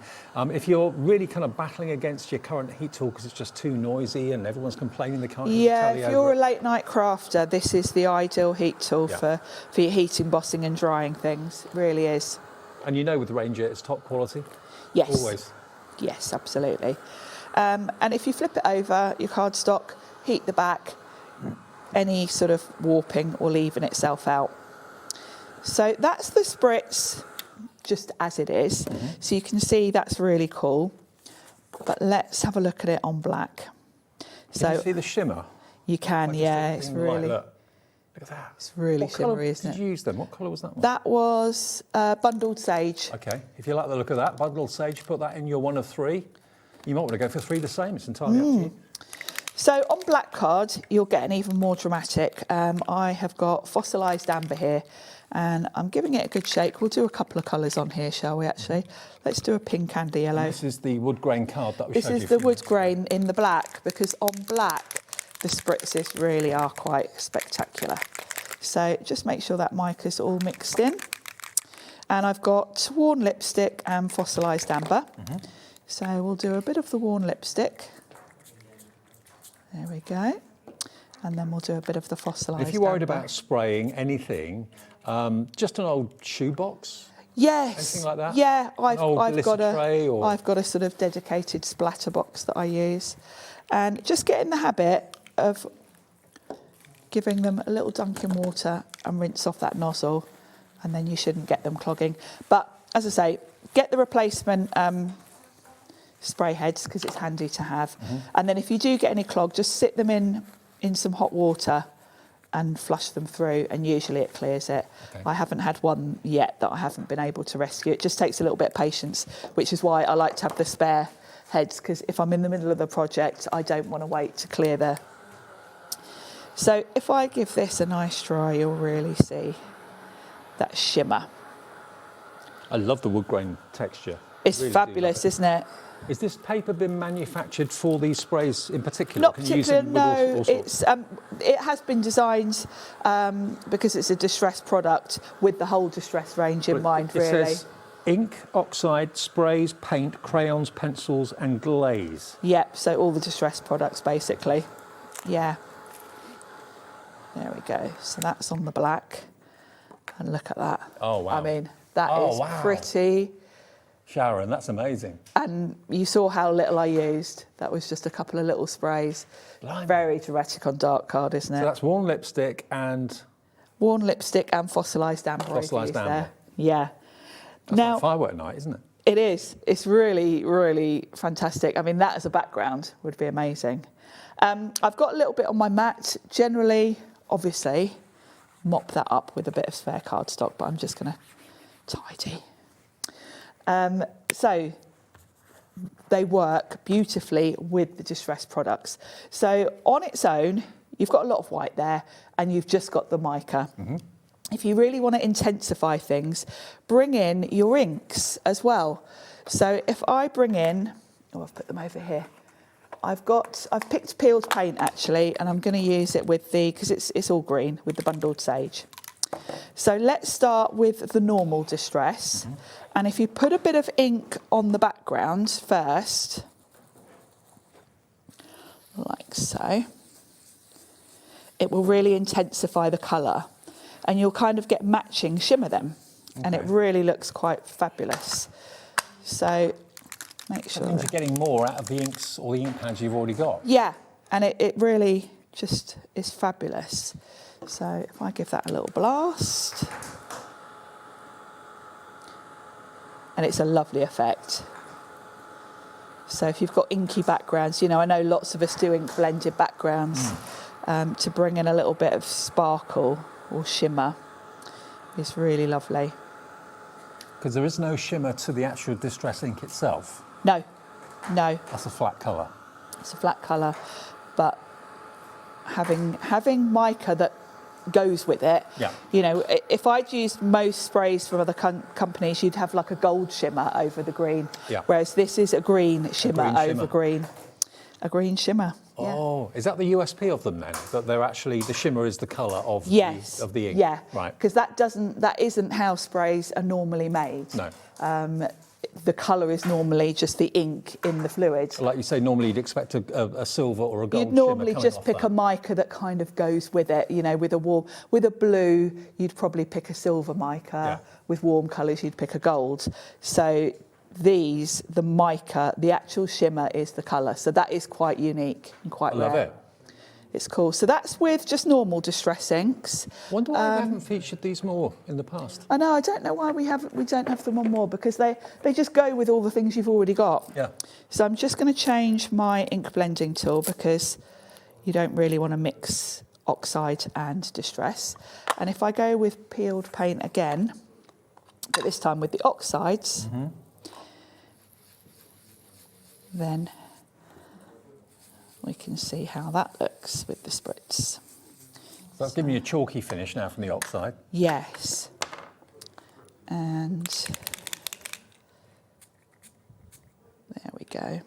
If you're really kind of battling against your current heat tool because it's just too noisy and everyone's complaining they can't Yeah, tally if you're over a late night crafter, this is the ideal heat tool for your heating, embossing and drying things. It really is. And you know with the Ranger, it's top quality? Yes. Always. Yes, absolutely. And if you flip it over, your cardstock, heat the back, any sort of warping will even itself out. So that's the spritz just as it is. So you can see that's really cool. But let's have a look at it on black. Can you see the shimmer? You can, yeah. It's really... Look at that. It's really what colour shimmery, isn't it? did you use then? What colour was that one? That was bundled sage. Okay, if you like the look of that, bundled sage, put that in your 1 of 3. You might want to go for 3 the same, it's entirely up to you. So on black card, you'll get an even more dramatic. I have got fossilised amber here, and I'm giving it a good shake. We'll do a couple of colours on here, shall we, actually? Let's do a pink and a yellow. And this is the wood grain card that we showed you. This is the wood grain in the black, because on black, the spritzes really are quite spectacular. So just make sure that mica's all mixed in. And I've got worn lipstick and fossilised amber. So we'll do a bit of the worn lipstick. There we go. And then we'll do a bit of the fossilised If you're worried amber. about spraying anything, just an old shoebox? Yes. Anything like that? Yeah, I've got a sort of dedicated splatter box that I use. And just get in the habit of giving them a little dunk in water and rinse off that nozzle, and then you shouldn't get them clogging. But as I say, get the replacement spray heads, because it's handy to have. And then if you do get any clog, just sit them in some hot water and flush them through, and usually it clears it. Okay. I haven't had one yet that I haven't been able to rescue. It just takes a little bit of patience, which is why I like to have the spare heads, because if I'm in the middle of the project, I don't want to wait to clear the... So if I give this a nice dry, you'll really see that shimmer. I love the wood grain texture. It's really fabulous, isn't it? Is this paper been manufactured for these sprays in particular? Not Can you use particularly, it with no. It's it has been designed because it's a distress product with the whole distress range in mind, really. It says ink, oxide, sprays, paint, crayons, pencils and glaze. Yep, so all the distress products, basically. Yeah. There we go. So that's on the black. And look at that. Oh, wow. I mean, that is pretty... Sharon, that's amazing. And you saw how little I used. That was just a couple of little sprays. Blimey. Very dramatic on dark card, isn't it? So that's worn lipstick and... Worn lipstick and fossilised amber. Fossilised amber. There. Yeah. That's now, like firework night, isn't it? It is. It's really, really fantastic. I mean, that as a background would be amazing. I've got a little bit on my mat. Generally, obviously, mop that up with a bit of spare cardstock, but I'm just going to tidy. So they work beautifully with the distress products. So on its own, you've got a lot of white there, and you've just got the mica. If you really want to intensify things, bring in your inks as well. So if I bring in, I've put them over here. I've picked peeled paint actually, and I'm going to use it with because it's all green with the bundled sage. So let's start with the normal distress. And if you put a bit of ink on the background first, like so, it will really intensify the colour, and you'll kind of get matching shimmer then. Okay. And it really looks quite fabulous. So make sure that means you're getting more out of the inks or the ink pads you've already got. Yeah, and it really just is fabulous. So if I give that a little blast, and it's a lovely effect. So if you've got inky backgrounds, I know lots of us do ink blended backgrounds, to bring in a little bit of sparkle or shimmer is really lovely. Because there is no shimmer to the actual distress ink itself. No. That's a flat colour. It's a flat colour, but having mica that goes with it. Yeah. You know, if I'd used most sprays from other companies, you'd have like a gold shimmer over the green. Yeah. Whereas this is a green shimmer over green. A green shimmer. Oh, is that the USP of them then? That they're actually, the shimmer is the colour of the ink? Yeah. Right. Because that isn't how sprays are normally made. No. The colour is normally just the ink in the fluid. Like you say, normally you'd expect a silver or a gold You'd normally shimmer just pick a mica that kind of goes with it. You know, with a blue, you'd probably pick a silver mica. Yeah. With warm colours, you'd pick a gold. So these, the mica, the actual shimmer is the colour. So that is quite unique and quite rare. I love it. It's cool. So that's with just normal distress inks. Wonder why we haven't featured these more in the past. I know. I don't know why we don't have them on more, because they just go with all the things you've already got. Yeah. So I'm just going to change my ink blending tool, because you don't really want to mix oxide and distress. And if I go with peeled paint again, but this time with the oxides, then we can see how that looks with the spritz. So that's giving you a chalky finish now from the oxide. Yes. And there we go.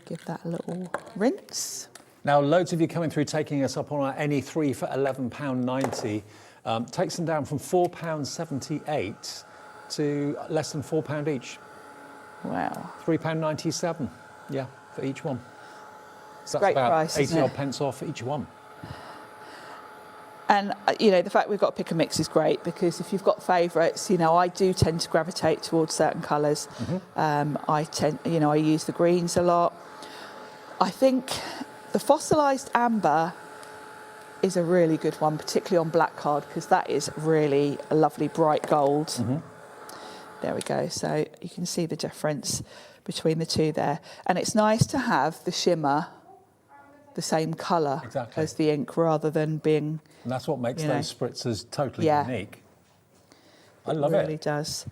Give that a little rinse. Now, loads of you coming through taking us up on our any 3 for £11.90. Takes them down from £4.78 to less than £4 each. Wow. £3.97, yeah, for each one. So that's Great about price, 80 odd pence off each one. And, you know, the fact we've got pick and mix is great, because if you've got favourites, you know, I do tend to gravitate towards certain colours. I use the greens a lot. I think the fossilised amber is a really good one, particularly on black card, because that is really a lovely bright gold. There we go. So you can see the difference between the two there. And it's nice to have the shimmer the same colour as the ink, rather than being... And that's what makes those spritzers totally unique. I love it. It really does.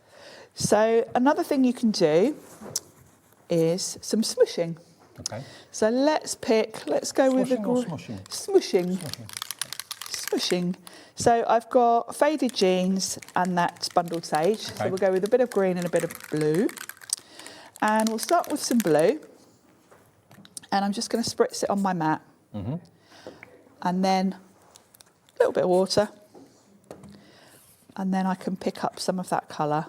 So another thing you can do is some smooshing. Okay. So let's go with the... Smooshing. Smooshing. So I've got faded jeans and that bundled sage. So we'll go with a bit of green and a bit of blue. And we'll start with some blue. And I'm just going to spritz it on my mat. And then a little bit of water. And then I can pick up some of that colour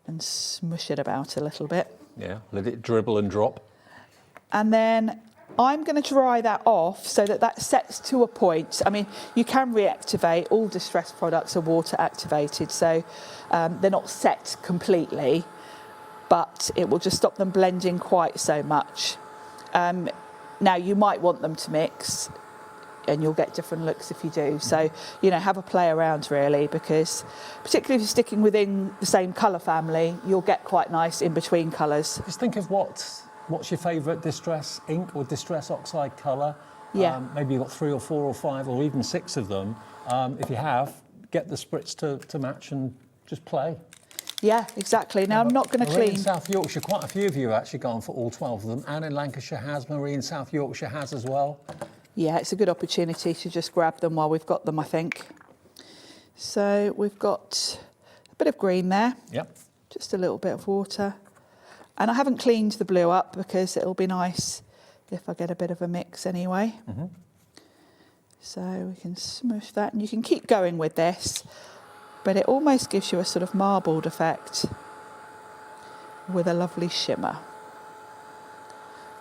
and smush it about a little bit. Yeah, let it dribble and drop. And then I'm going to dry that off so that sets to a point. I mean, you can reactivate. All distress products are water activated, so they're not set completely, but it will just stop them blending quite so much. Now, you might want them to mix, and you'll get different looks if you do. So, you know, have a play around really, because particularly if you're sticking within the same colour family, you'll get quite nice in between colours. Just think of what's your favourite distress ink or distress oxide colour. Yeah. Maybe you've got 3 or 4 or 5 or even 6 of them. If you have, get the spritz to match and just play. Yeah, exactly. Now, I'm not going to Marie clean. in South Yorkshire, quite a few of you have actually gone for all 12 of them. Anne in Lancashire has, Marie in South Yorkshire has as well. Yeah, it's a good opportunity to just grab them while we've got them, I think. So we've got a bit of green there. Yep. Just a little bit of water. And I haven't cleaned the blue up because it'll be nice if I get a bit of a mix anyway. So we can smush that, and you can keep going with this, but it almost gives you a sort of marbled effect with a lovely shimmer.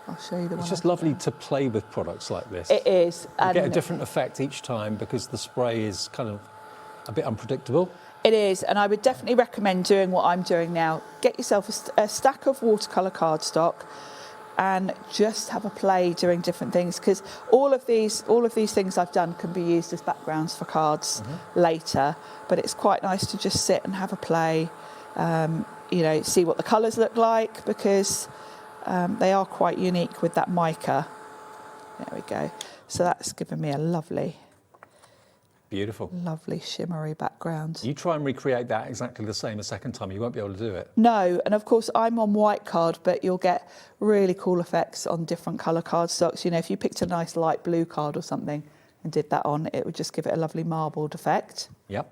I'll show you the one. It's just lovely to play with products like this. It is. You get a different effect each time because the spray is kind of a bit unpredictable. It is, and I would definitely recommend doing what I'm doing now. Get yourself a stack of watercolour cardstock and just have a play doing different things, because all of these things I've done can be used as backgrounds for cards later, but it's quite nice to just sit and have a play, you know, see what the colours look like, because they are quite unique with that mica. There we go. So that's given me a lovely, beautiful, lovely shimmery background. You try and recreate that exactly the same a second time, you won't be able to do it. No, and of course I'm on white card, but you'll get really cool effects on different colour cardstocks. You know, if you picked a nice light blue card or something, and did that on, it would just give it a lovely marbled effect. Yep.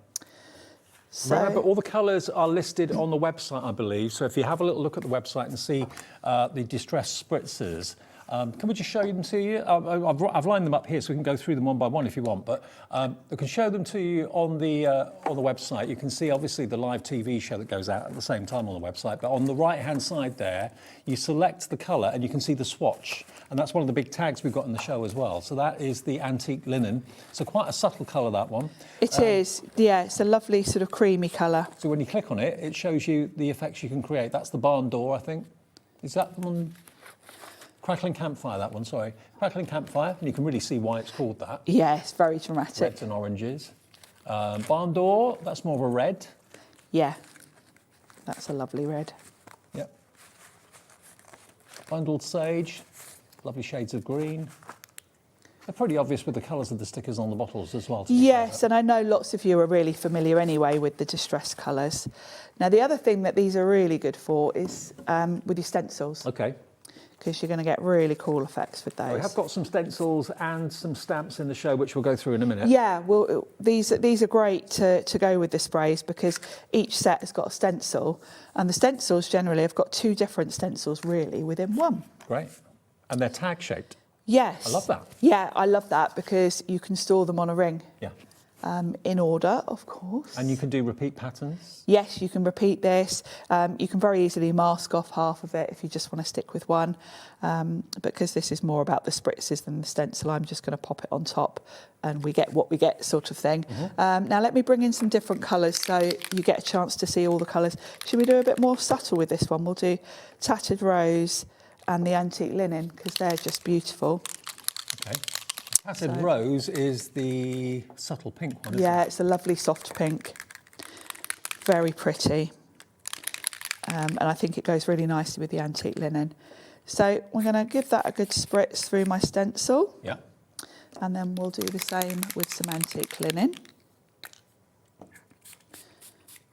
So, Remember, all the colours are listed on the website, I believe. So if you have a little look at the website and see the Distress spritzers, can we just show them to you? I've lined them up here so we can go through them one by one if you want, but I can show them to you on the website. You can see obviously the live TV show that goes out at the same time on the website, but on the right-hand side there, you select the colour and you can see the swatch, and that's one of the big tags we've got in the show as well. So that is the antique linen. So quite a subtle colour, that one. It is, yeah, it's a lovely sort of creamy colour. So when you click on it, it shows you the effects you can create. That's the barn door, I think. Is that the one? Crackling Campfire, that one, sorry. Crackling Campfire, and you can really see why it's called that. Yeah, it's very dramatic. Reds and oranges. Barn door, that's more of a red. Yeah, that's a lovely red. Yep. Bundled sage, lovely shades of green. They're pretty obvious with the colours of the stickers on the bottles as well. Yes, and I know lots of you are really familiar anyway with the Distress colours. Now, the other thing that these are really good for is with your stencils. Okay. Because you're going to get really cool effects with those. We have got some stencils and some stamps in the show, which we'll go through in a minute. Yeah, well, these are great to go with the sprays because each set has got a stencil, and the stencils generally have got 2 different stencils really within one. Great. And they're tag-shaped. Yes. I love that. Yeah, I love that because you can store them on a ring. Yeah. In order, of course. And you can do repeat patterns? Yes, you can repeat this. You can very easily mask off half of it if you just want to stick with one. Because this is more about the spritzes than the stencil, I'm just going to pop it on top and we get what we get sort of thing. Now let me bring in some different colours so you get a chance to see all the colours. Should we do a bit more subtle with this one? We'll do Tattered Rose and the Antique Linen because they're just beautiful. Okay. Tattered Rose is the subtle pink one, isn't Yeah, it? it's a lovely soft pink. Very pretty. And I think it goes really nicely with the Antique Linen. So we're going to give that a good spritz through my stencil. Yeah. And then we'll do the same with some Antique Linen.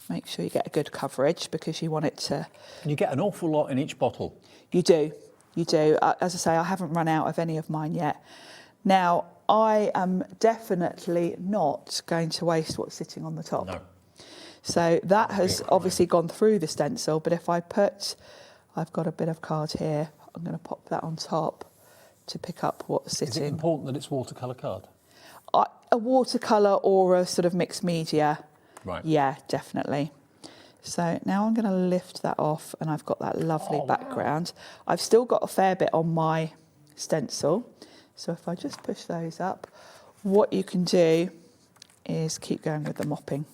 Make sure you get a good coverage because you want it to... And you get an awful lot in each bottle. You do. You do. As I say, I haven't run out of any of mine yet. Now, I am definitely not going to waste what's sitting on the top. No. So that has obviously gone through the stencil, but if I put, I've got a bit of card here, I'm going to pop that on top to pick up what's sitting. Is it important that it's watercolour card? A watercolour or a sort of mixed media. Right. Yeah, definitely. So now I'm going to lift that off and I've got that lovely background. Wow. I've still got a fair bit on my stencil. So if I just push those up, what you can do is keep going with the mopping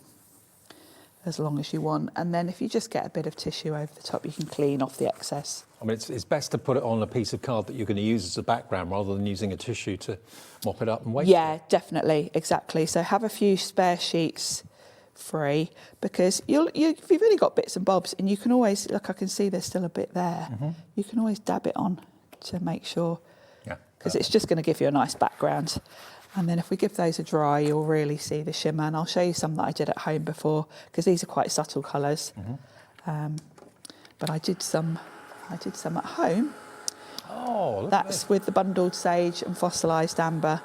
as long as you want. And then if you just get a bit of tissue over the top, you can clean off the excess. I mean, it's best to put it on a piece of card that you're going to use as a background rather than using a tissue to mop it up and waste it. Yeah, definitely, exactly. So have a few spare sheets free because you've only got bits and bobs and you can always, look, I can see there's still a bit there. You can always dab it on to make sure. Because it's just going to give you a nice background. And then if we give those a dry, you'll really see the shimmer. And I'll show you some that I did at home before, because these are quite subtle colours. But I did some at home. Oh, look That's at with the bundled sage and fossilised amber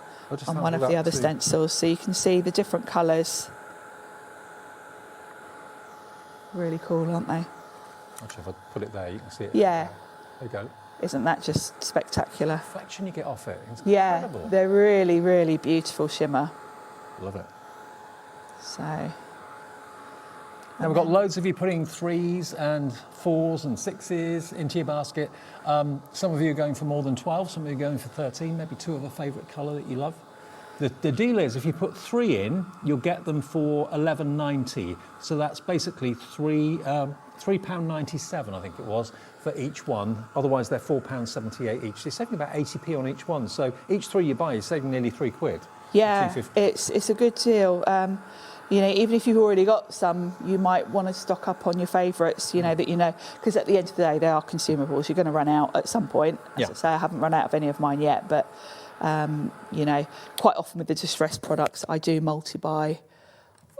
on one of the other stencils. So you can see the different colours. Really cool, aren't they? Actually, if I put it there, you can see it. Yeah. There you go. Isn't that just spectacular? The reflection you get off it. It's Yeah, incredible. they're really, really beautiful shimmer. Love it. So. Now we've got loads of you putting 3s and 4s and 6s into your basket. Some of you are going for more than 12, some of you are going for 13, maybe 2 of a favourite colour that you love. The deal is if you put 3 in, you'll get them for £11.90. So that's basically £3.97, I think it was, for each one. Otherwise, they're £4.78 each. So you're saving about 80p on each one. So each 3 you buy, you're saving nearly £3. Yeah, it's a good deal. You know, even if you've already got some, you might want to stock up on your favourites, you know, because at the end of the day, they are consumables. You're going to run out at some point. As I say, I haven't run out of any of mine yet, but, you know, quite often with the Distress products, I do multi-buy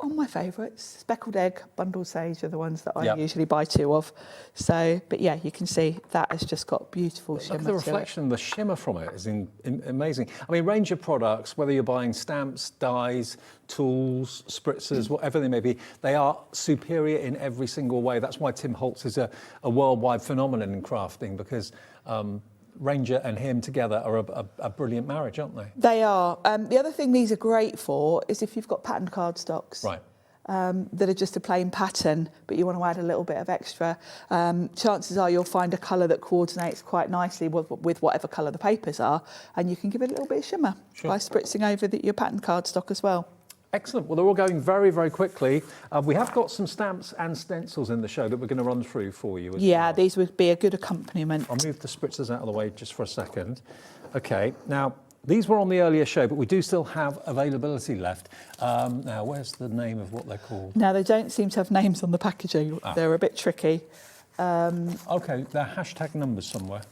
on my favourites. Speckled egg, bundled sage are the ones that I Yep. usually buy 2 of. So, but yeah, you can see that has just got beautiful shimmer. Look at the to it. reflection, the shimmer from it is amazing. I mean, range of products, whether you're buying stamps, dyes, tools, spritzers, whatever they may be, they are superior in every single way. That's why Tim Holtz is a worldwide phenomenon in crafting, because Ranger and him together are a brilliant marriage, aren't they? They are. The other thing these are great for is if you've got patterned cardstocks. Right. That are just a plain pattern, but you want to add a little bit of extra. Chances are you'll find a colour that coordinates quite nicely with whatever colour the papers are, and you can give it a little bit of shimmer by spritzing over your patterned cardstock as well. Excellent. Well, they're all going very, very quickly. We have got some stamps and stencils in the show that we're going to run through for you. Yeah, these would be a good accompaniment. I'll move the spritzers out of the way just for a second. Okay, now, these were on the earlier show, but we do still have availability left. Now, where's the name of what they're called? Now, they don't seem to have names on the packaging. They're a bit tricky. OK, they're hashtag numbers somewhere.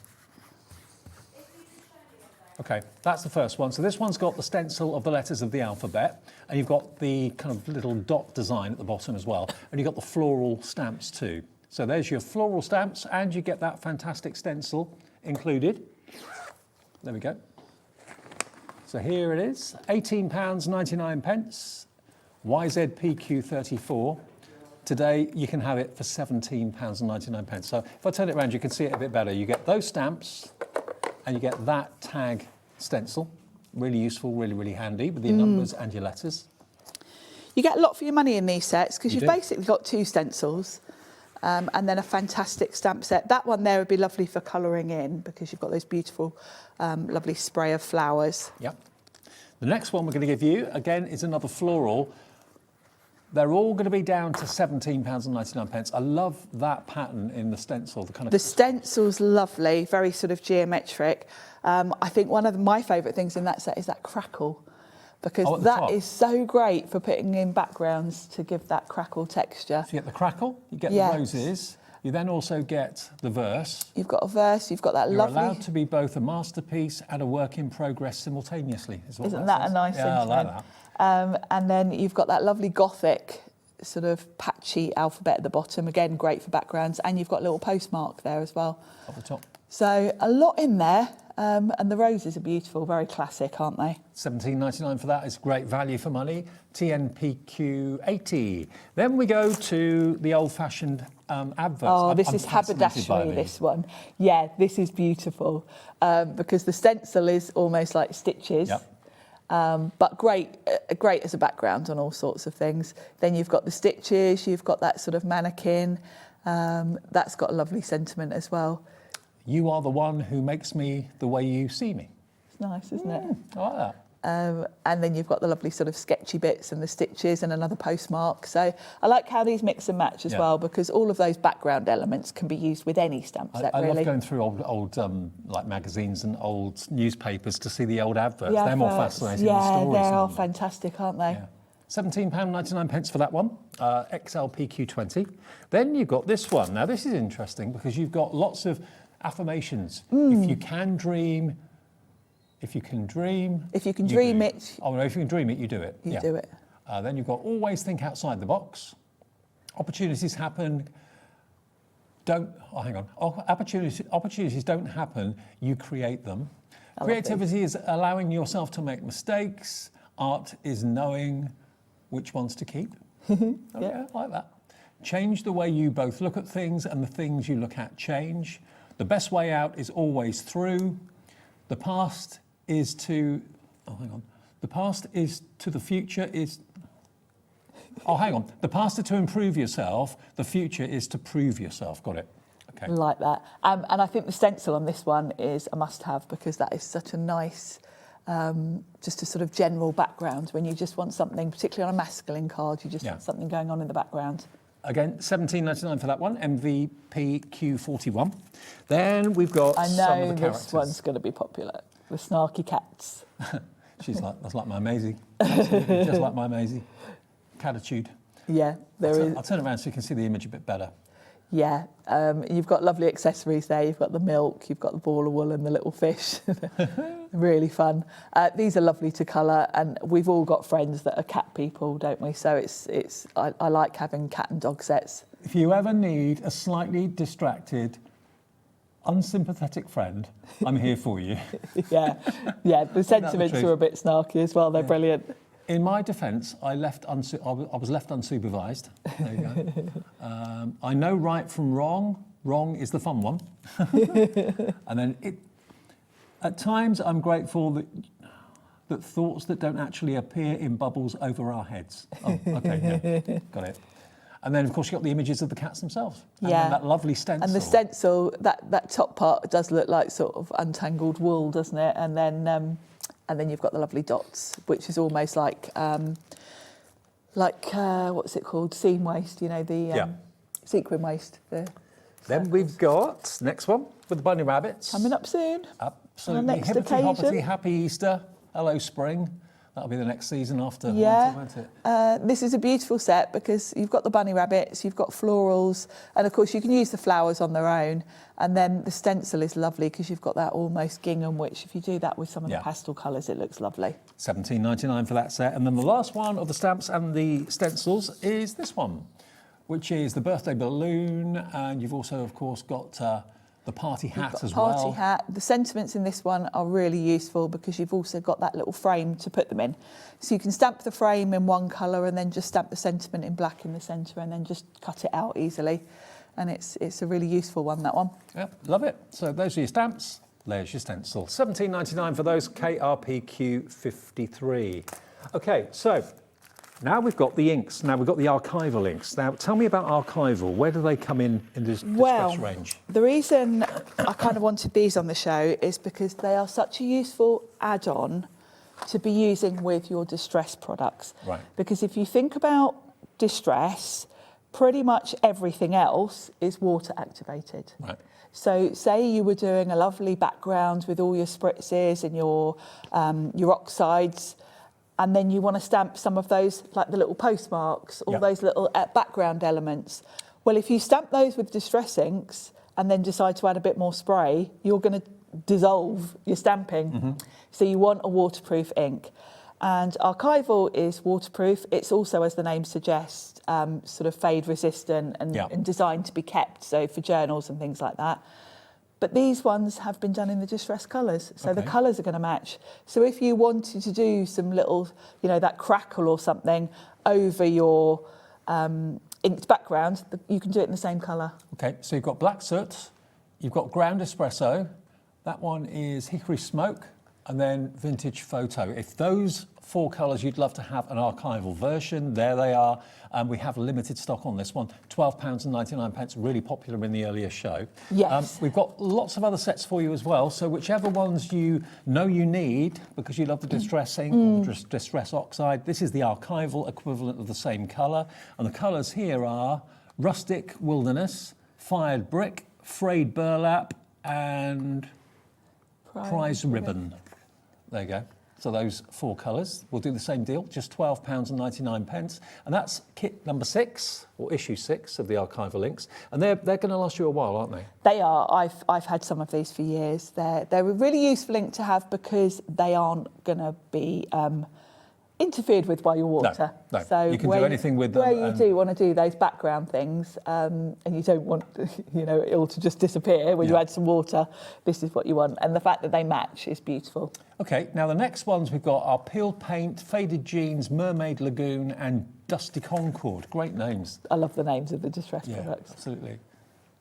OK, that's the first one. So this one's got the stencil of the letters of the alphabet, and you've got the kind of little dot design at the bottom as well, and you've got the floral stamps too. So there's your floral stamps, and you get that fantastic stencil included. There we go. So here it is, £18.99, YZPQ34. Today you can have it for £17.99. So if I turn it around, you can see it a bit better. You get those stamps, and you get that tag stencil. Really useful, really, really handy with your numbers and your letters. You get a lot for your money in these sets because You you've do. basically got 2 stencils and then a fantastic stamp set. That one there would be lovely for colouring in because you've got those beautiful, lovely spray of flowers. Yep. The next one we're going to give you, again, is another floral. They're all going to be down to £17.99. I love that pattern in the stencil. The stencil's lovely, very sort of geometric. I think one of my favourite things in that set is that crackle, because that is so great for putting in backgrounds to give that crackle texture. So you get the crackle, you get the roses, you then also get the verse. You've got a verse, you've got that You're lovely... allowed to be both a masterpiece and a work in progress simultaneously. Isn't that says. a nice Yeah, I like sentiment? that. And then you've got that lovely Gothic sort of patchy alphabet at the bottom, again, great for backgrounds, and you've got a little postmark there as well. At the top. So a lot in there, and the roses are beautiful, very classic, aren't they? £17.99 for that is great value for money. TNPQ 80. Then we go to the old-fashioned adverts. Oh, this I'm is fascinated by haberdashery, these. this one. Yeah, this is beautiful, because the stencil is almost like stitches. Yep. But great as a background on all sorts of things. Then you've got the stitches, you've got that sort of mannequin. That's got a lovely sentiment as well. You are the one who makes me the way you see me. It's nice, isn't it? I like that. And then you've got the lovely sort of sketchy bits and the stitches and another postmark. So I like how these mix and match as well, because all of those background elements can be used with any stamp set, I really. love going through old like magazines and old newspapers to see the old adverts. They're more fascinating than the stories. Yeah, they are aren't they? fantastic, aren't they? Yeah. £17.99 for that one, XLPQ20. Then you've got this one. Now, this is interesting because you've got lots of affirmations. If you can dream, if you can dream... If you can you dream do. it... Oh, no, if you can dream it, you do it. You do it. Then you've got always think outside the box. Opportunities happen... Opportunities don't happen, you create them. Creativity is allowing yourself to make mistakes. Art is knowing which ones to keep. Yeah, I like that. Change the way you both look at things and the things you look at change. The best way out is always through. The past is to... Oh, hang on. The past is to the future is... Oh, hang on. The past is to improve yourself. The future is to prove yourself. Got it. Okay. Like that. And I think the stencil on this one is a must-have because that is such a nice, just a sort of general background when you just want something, particularly on a masculine card, you just want something going on in the background. Again, £17.99 for that one, MVPQ41. Then we've got I some know of the characters. this one's going to be popular. The snarky cats. That's like my Maisie. Absolutely, just like my Maisie. Catitude. Yeah, I'll turn it around so you can see the image a bit better. Yeah, you've got lovely accessories there. You've got the milk, you've got the ball of wool and the little fish. Really fun. These are lovely to colour, and we've all got friends that are cat people, don't we? So I like having cat and dog sets. If you ever need a slightly distracted, unsympathetic friend, I'm here for you. Yeah, the sentiments are a bit snarky as well. They're brilliant. In my defence, I was left unsupervised. There you go. I know right from wrong. Wrong is the fun one. And then at times, I'm grateful that thoughts that don't actually appear in bubbles over our heads. Oh, okay, yeah, got it. And then, of course, you've got the images of the cats themselves. And then that lovely stencil. And the stencil, that top part does look like sort of untangled wool, doesn't it? And then you've got the lovely dots, which is almost like what's it called? Seam waste, you know, the sequin waste. Then we've got next one with the bunny rabbits. Coming up soon. Absolutely. Our next Hippity occasion. hoppity, happy Easter, hello spring. That'll be the next season after Yeah. winter, won't it? This is a beautiful set because you've got the bunny rabbits, you've got florals, and of course you can use the flowers on their own. And then the stencil is lovely because you've got that almost gingham, which if you do that with some of the pastel colours, it looks lovely. $17.99 for that set. And then the last one of the stamps and the stencils is this one, which is the birthday balloon. And you've also, of course, got the party hat as well. Party hat. The sentiments in this one are really useful because you've also got that little frame to put them in. So you can stamp the frame in one colour and then just stamp the sentiment in black in the centre and then just cut it out easily. And it's a really useful one, that one. Yep, love it. So those are your stamps, there's your stencil. $17.99 for those, KRPQ 53. Okay, so now we've got the inks. Now we've got the archival inks. Now tell me about archival. Where do they come in this distress range? The reason I kind of wanted these on the show is because they are such a useful add-on to be using with your distress products. Right. Because if you think about distress, pretty much everything else is water activated. Right. So say you were doing a lovely background with all your spritzes and your oxides, and then you want to stamp some of those, like the little postmarks, all those little background elements. Well, if you stamp those with distress inks and then decide to add a bit more spray, you're going to dissolve your stamping. Mm-hmm. So you want a waterproof ink. And archival is waterproof. It's also, as the name suggests, sort of fade resistant and designed to be kept, so for journals and things like that. But these ones have been done in the distress colours, so the colours are going to match. So if you wanted to do some little, that crackle or something over your inked background, you can do it in the same colour. Okay, so you've got black soot, you've got ground espresso, that one is hickory smoke, and then vintage photo. If those 4 colours you'd love to have an archival version, there they are. We have limited stock on this one, £12.99, really popular in the earlier show. Yes. We've got lots of other sets for you as well, so whichever ones you know you need, because you love the distress ink or the distress oxide, this is the archival equivalent of the same colour. And the colours here are rustic wilderness, fired brick, frayed burlap, and prize ribbon. There you go. So those 4 colours. We'll do the same deal, just £12.99. And that's kit number 6, or issue 6 of the archival inks. And they're going to last you a while, aren't they? They are. I've had some of these for years. They're a really useful ink to have because they aren't going to be interfered with by your water. No. So you can do anything with them. Where you do want to do those background things, and you don't want it all to just disappear when you add some water, this is what you want. And the fact that they match is beautiful. Okay, now the next ones we've got are Peeled Paint, Faded Jeans, Mermaid Lagoon and Dusty Concord. Great names. I love the names of the distress products. Absolutely.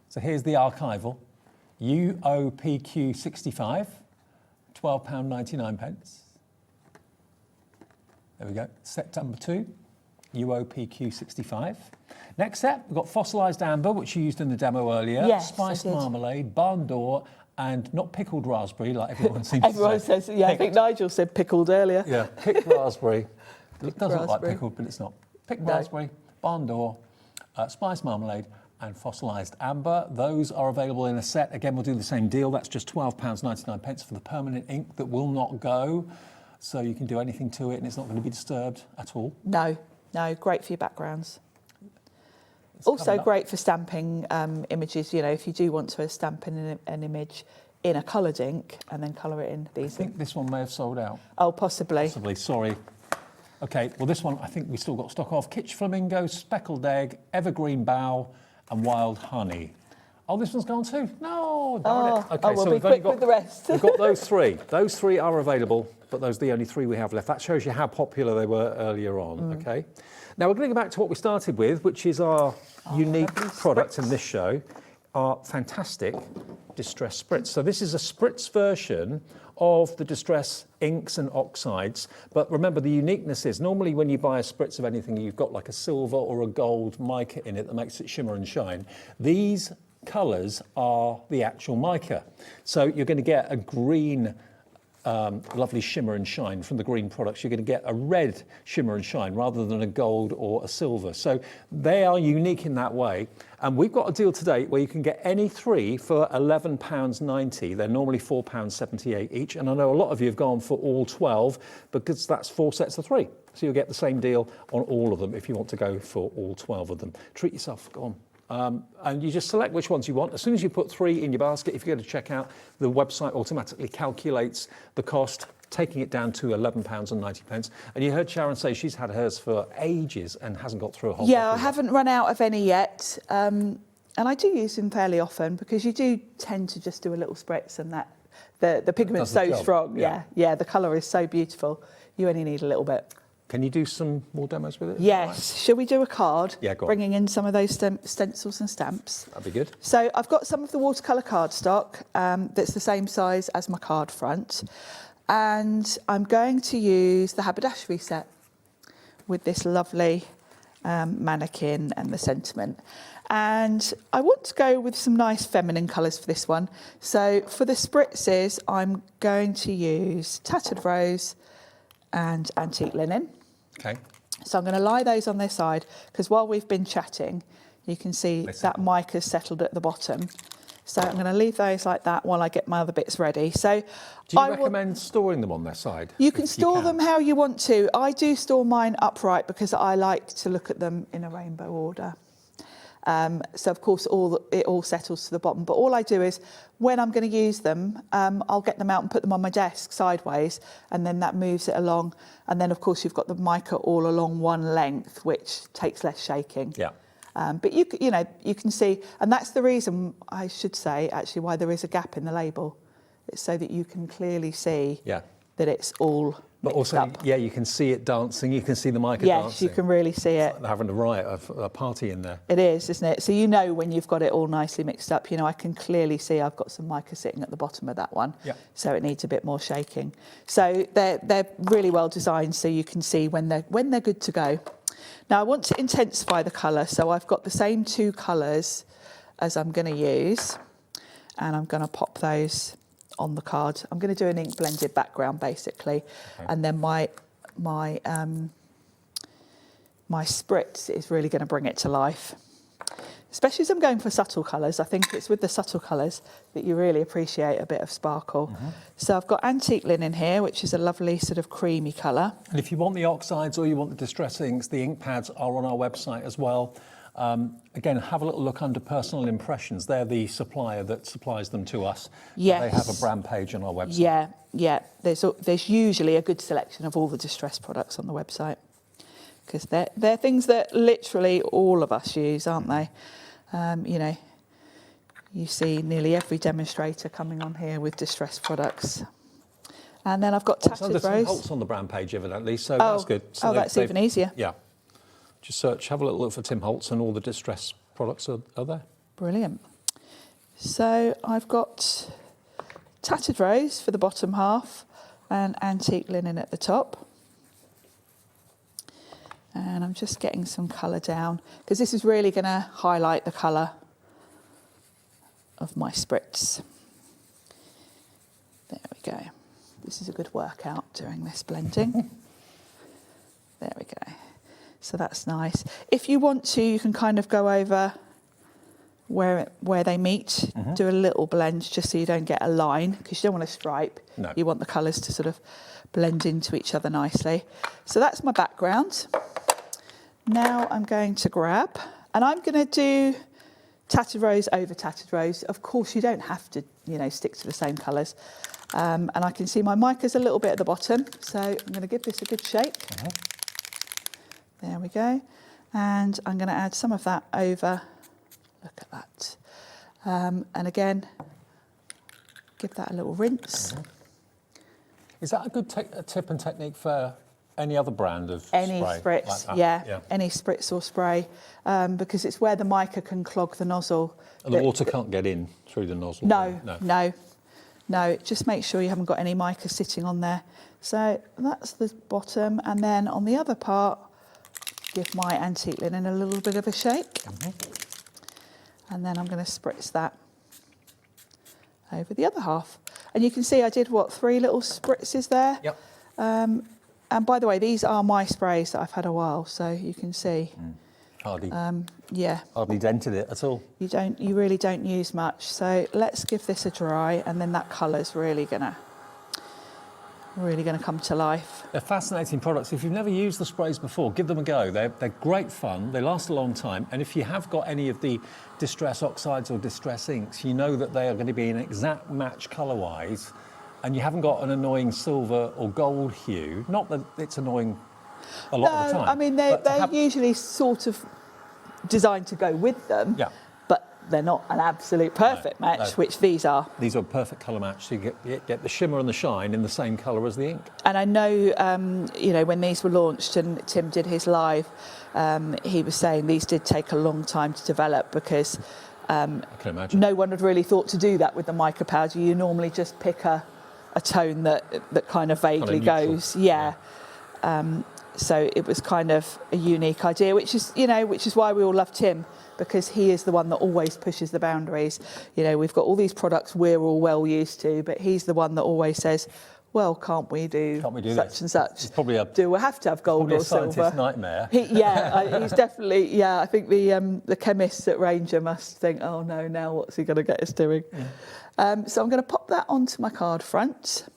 So here's the archival. UOPQ 65, £12.99. There we go. Set number 2, UOPQ 65. Next set, we've got Fossilised Amber, which you used in the demo earlier. Yes, Spiced I did. Marmalade, Barn Door, and not pickled raspberry, like everyone seems Everyone to say. says, I think Nigel said pickled earlier. Yeah, picked raspberry. It doesn't look like raspberry. pickled, but it's not. Picked raspberry, Barn Door, Spiced Marmalade, and Fossilised Amber. Those are available in a set. Again, we'll do the same deal. That's just £12.99 for the permanent ink that will not go. So you can do anything to it and it's not going to be disturbed at all. No, great for your backgrounds. Also great for stamping images, you know, if you do want to stamp in an image in a coloured ink and then colour it in these. I think this one may have sold out. Oh, possibly. Possibly, sorry. OK, well, this one I think we still got stock of. Kitsch Flamingo, Speckled Egg, Evergreen Bough and Wild Honey. Oh, this one's gone too? No, darn it. OK, we'll so be quick with the rest. We've got those three. Those three are available, but those are the only three we have left. That shows you how popular they were earlier on, OK? Now, we're going to go back to what we started with, which is our unique product in this show, our fantastic Distress Spritz. So this is a Spritz version of the Distress inks and oxides. But remember, the uniqueness is normally when you buy a spritz of anything, you've got like a silver or a gold mica in it that makes it shimmer and shine. These colours are the actual mica. So you're going to get a green lovely shimmer and shine from the green products. You're going to get a red shimmer and shine rather than a gold or a silver. So they are unique in that way. And we've got a deal today where you can get any three for £11.90. They're normally £4.78 each. And I know a lot of you have gone for all 12 because that's 4 sets of 3. So you'll get the same deal on all of them if you want to go for all 12 of them. Treat yourself, go on. And you just select which ones you want. As soon as you put 3 in your basket, if you go to checkout, the website automatically calculates the cost, taking it down to £11.90. And you heard Sharon say she's had hers for ages and hasn't got through a whole Yeah, I haven't run out of any yet. And I do use them fairly often because you do tend to just do a little spritz and that the pigment's so strong. Yeah, the colour is so beautiful. You only need a little bit. Can you do some more demos with it? Yes. Right. Shall we do a card? Yeah, go on. Bringing in some of those stencils and stamps. That'd be good. So I've got some of the watercolour cardstock that's the same size as my card front. And I'm going to use the haberdashery set with this lovely mannequin and the sentiment. And I want to go with some nice feminine colours for this one. So for the spritzes, I'm going to use Tattered Rose and Antique Linen. Okay. So I'm going to lie those on their side because while we've been chatting, you can see that mica's settled at the bottom. So I'm going to leave those like that while I get my other bits ready. So do you recommend storing them on their side? You can store them how you want to. I do store mine upright because I like to look at them in a rainbow order. So of course it all settles to the bottom. But all I do is when I'm going to use them, I'll get them out and put them on my desk sideways, and then that moves it along. And then of course you've got the mica all along one length, which takes less shaking. Yeah. But you can see, and that's the reason I should say actually why there is a gap in the label. It's so that you can clearly see that it's all. But also, you can see it dancing. You can see the mica dancing. Yes, you can really see it. It's like they're having a riot, a party in there. It is, isn't it? So you know when you've got it all nicely mixed up. You know, I can clearly see I've got some mica sitting at the bottom of that one. Yeah. So it needs a bit more shaking. So they're really well designed, so you can see when they're good to go. Now I want to intensify the colour, so I've got the same 2 colours as I'm going to use, and I'm going to pop those on the card. I'm going to do an ink blended background basically, and then my spritz is really going to bring it to life. Especially as I'm going for subtle colours, I think it's with the subtle colours that you really appreciate a bit of sparkle. So I've got Antique Linen here, which is a lovely sort of creamy colour. And if you want the oxides or you want the Distress inks, the ink pads are on our website as well. Again, have a little look under Personal Impressions. They're the supplier that supplies them to us. Yes. They have a brand page on our website. Yeah. There's usually a good selection of all the Distress products on the website because they're things that literally all of us use, aren't they? You know, you see nearly every demonstrator coming on here with Distress products. And then I've got Tattered Rose. Tim Holtz on the brand page, evidently, so that's good. So that's even easier. Yeah. Just search, have a little look for Tim Holtz and all the Distress products are there. Brilliant. So I've got Tattered Rose for the bottom half and Antique Linen at the top. And I'm just getting some colour down because this is really going to highlight the colour of my spritz. There we go. This is a good workout doing this blending. There we go. So that's nice. If you want to, you can kind of go over where they meet, do a little blend just so you don't get a line because you don't want to stripe. No. You want the colours to sort of blend into each other nicely. So that's my background. Now I'm going to grab And I'm going to do tattered rose over tattered rose. Of course, you don't have to, stick to the same colours. And I can see my mica's a little bit at the bottom, so I'm going to give this a good shake. There we go. And I'm going to add some of that over. Look at that. And again, give that a little rinse. Is that a good tip and technique for any other brand of any spray? spritz, Like yeah, any spritz or spray, because it's where the mica can clog the nozzle. And the water can't get in through the nozzle? No. Just make sure you haven't got any mica sitting on there. So that's the bottom, and then on the other part, give my antique linen a little bit of a shake. And then I'm going to spritz that over the other half. And you can see I did, 3 little spritzes there? Yep. And by the way, these are my sprays that I've had a while, so you can see. Hardly dented it at all. You really don't use much. So let's give this a dry, and then that colour's really gonna come to life. They're fascinating products. If you've never used the sprays before, give them a go. They're great fun. They last a long time. And if you have got any of the Distress oxides or Distress inks, you know that they are going to be an exact match colour-wise, and you haven't got an annoying silver or gold hue. Not that it's annoying a lot of the time. No, I mean, they're usually sort of designed to go with them. Yeah. But they're not an absolute perfect match, which these are. These are a perfect colour match, so you get the shimmer and the shine in the same colour as the ink. And I know, when these were launched and Tim did his live, he was saying these did take a long time to develop because I can imagine. No one had really thought to do that with the mica powder. You normally just pick a tone that kind of vaguely goes. Yeah. So it was kind of a unique idea, which is why we all love Tim, because he is the one that always pushes the boundaries. We've got all these products we're all well used to, but he's the one that always says, well, can't we do such this? and such? It's probably do we have to have gold or silver? It's a scientist's nightmare. He's definitely, I think the chemists at Ranger must think, oh no, now what's he going to get us doing? Yeah. So I'm going to pop that onto my card front.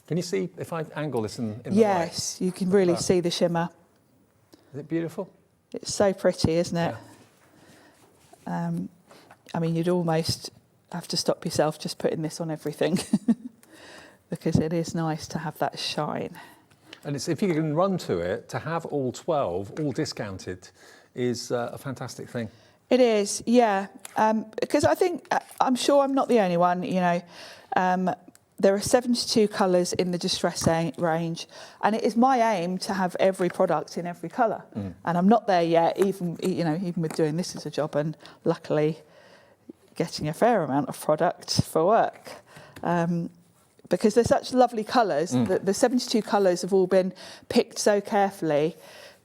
Can you see if I angle this in the Yes, light? You can really see the shimmer. Is it beautiful? It's so pretty, isn't it? Yeah. You'd almost have to stop yourself just putting this on everything because it is nice to have that shine. And if you can run to it, to have all 12, all discounted, is a fantastic thing. It is, yeah. Because I think, I'm sure I'm not the only one, there are 72 colours in the Distress range, and it is my aim to have every product in every colour. And I'm not there yet, even with doing this as a job, and luckily getting a fair amount of product for work. Because they're such lovely colours. The 72 colours have all been picked so carefully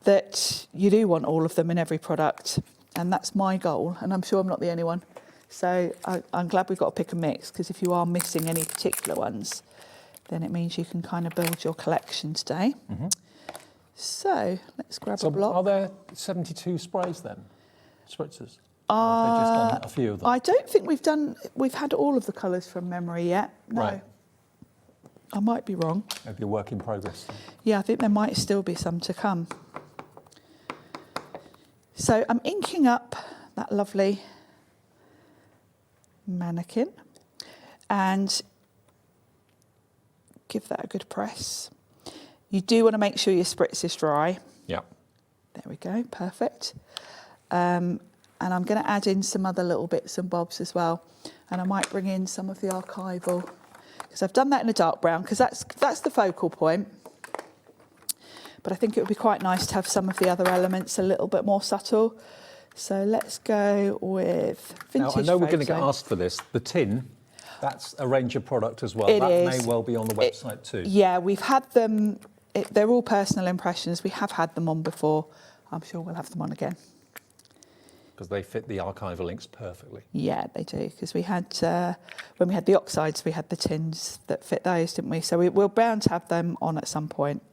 that you do want all of them in every product. And that's my goal, and I'm sure I'm not the only one. So I'm glad we've got to pick and mix, because if you are missing any particular ones, then it means you can kind of build your collection today. So let's grab a block. Are there 72 sprays then? Spritzers? Or have they just done a few of them? I don't think we've had all of the colours from memory yet. No. Right. I might be wrong. Maybe a work in progress. Yeah, I think there might still be some to come. So I'm inking up that lovely mannequin and give that a good press. You do want to make sure your spritz is dry. Yeah. There we go, perfect. And I'm going to add in some other little bits and bobs as well. And I might bring in some of the archival, because I've done that in a dark brown, because that's the focal point. But I think it would be quite nice to have some of the other elements a little bit more subtle. So let's go with vintage. Now, I know we're going to get photo. asked for this. The tin, that's a Ranger product as well. It that is. may well be on the website too. Yeah, we've had them. They're all personal impressions. We have had them on before. I'm sure we'll have them on again. Because they fit the archival links perfectly. Yeah, they do. Because we had, when we had the oxides, we had the tins that fit those, didn't we? So we're bound to have them on at some point.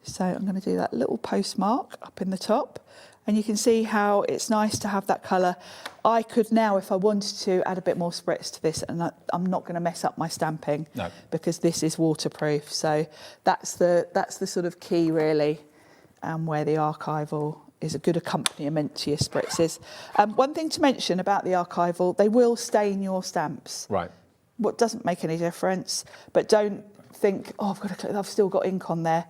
So I'm going to do that little postmark up in the top. And you can see how it's nice to have that colour. I could now, if I wanted to, add a bit more spritz to this, and I'm not going to mess up my stamping. No. Because this is waterproof. So that's the sort of key, really, where the archival is a good accompaniment to your spritzes. One thing to mention about the archival, they will stain your stamps. Right. What doesn't make any difference, but don't think, oh, I've still got ink on there.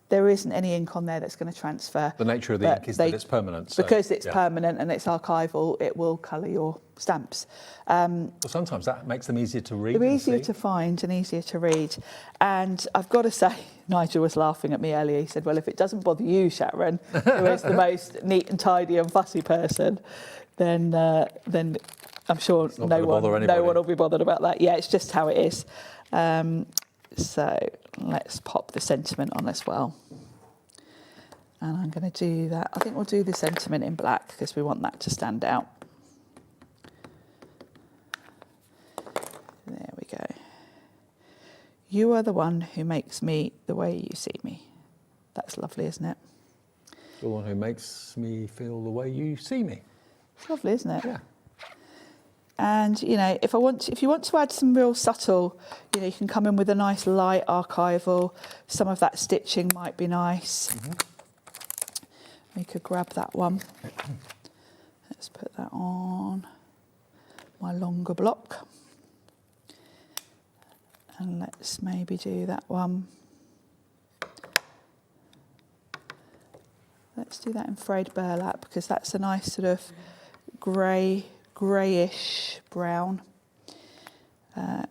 There isn't any ink on there that's going to transfer. The nature of the ink is that it's permanent. So, because it's permanent and it's archival, it will colour your stamps. Well, sometimes that makes them easier to read. They're easier to find and easier to read. And I've got to say, Nigel was laughing at me earlier. He said, well, if it doesn't bother you, Sharon, who is the most neat and tidy and fussy person, then I'm sure no one will be bothered about that. Yeah, it's just how it is. So let's pop the sentiment on as well. And I'm going to do that. I think we'll do the sentiment in black because we want that to stand out. There we go. You are the one who makes me the way you see me. That's lovely, isn't it? The one who makes me feel the way you see me. It's lovely, isn't it? Yeah. And, you know, if you want to add some real subtle, you know, you can come in with a nice light archival. Some of that stitching might be nice. Mm-hmm. We could grab that one. Let's put that on my longer block. And let's maybe do that one. Let's do that in frayed burlap because that's a nice sort of greyish brown. And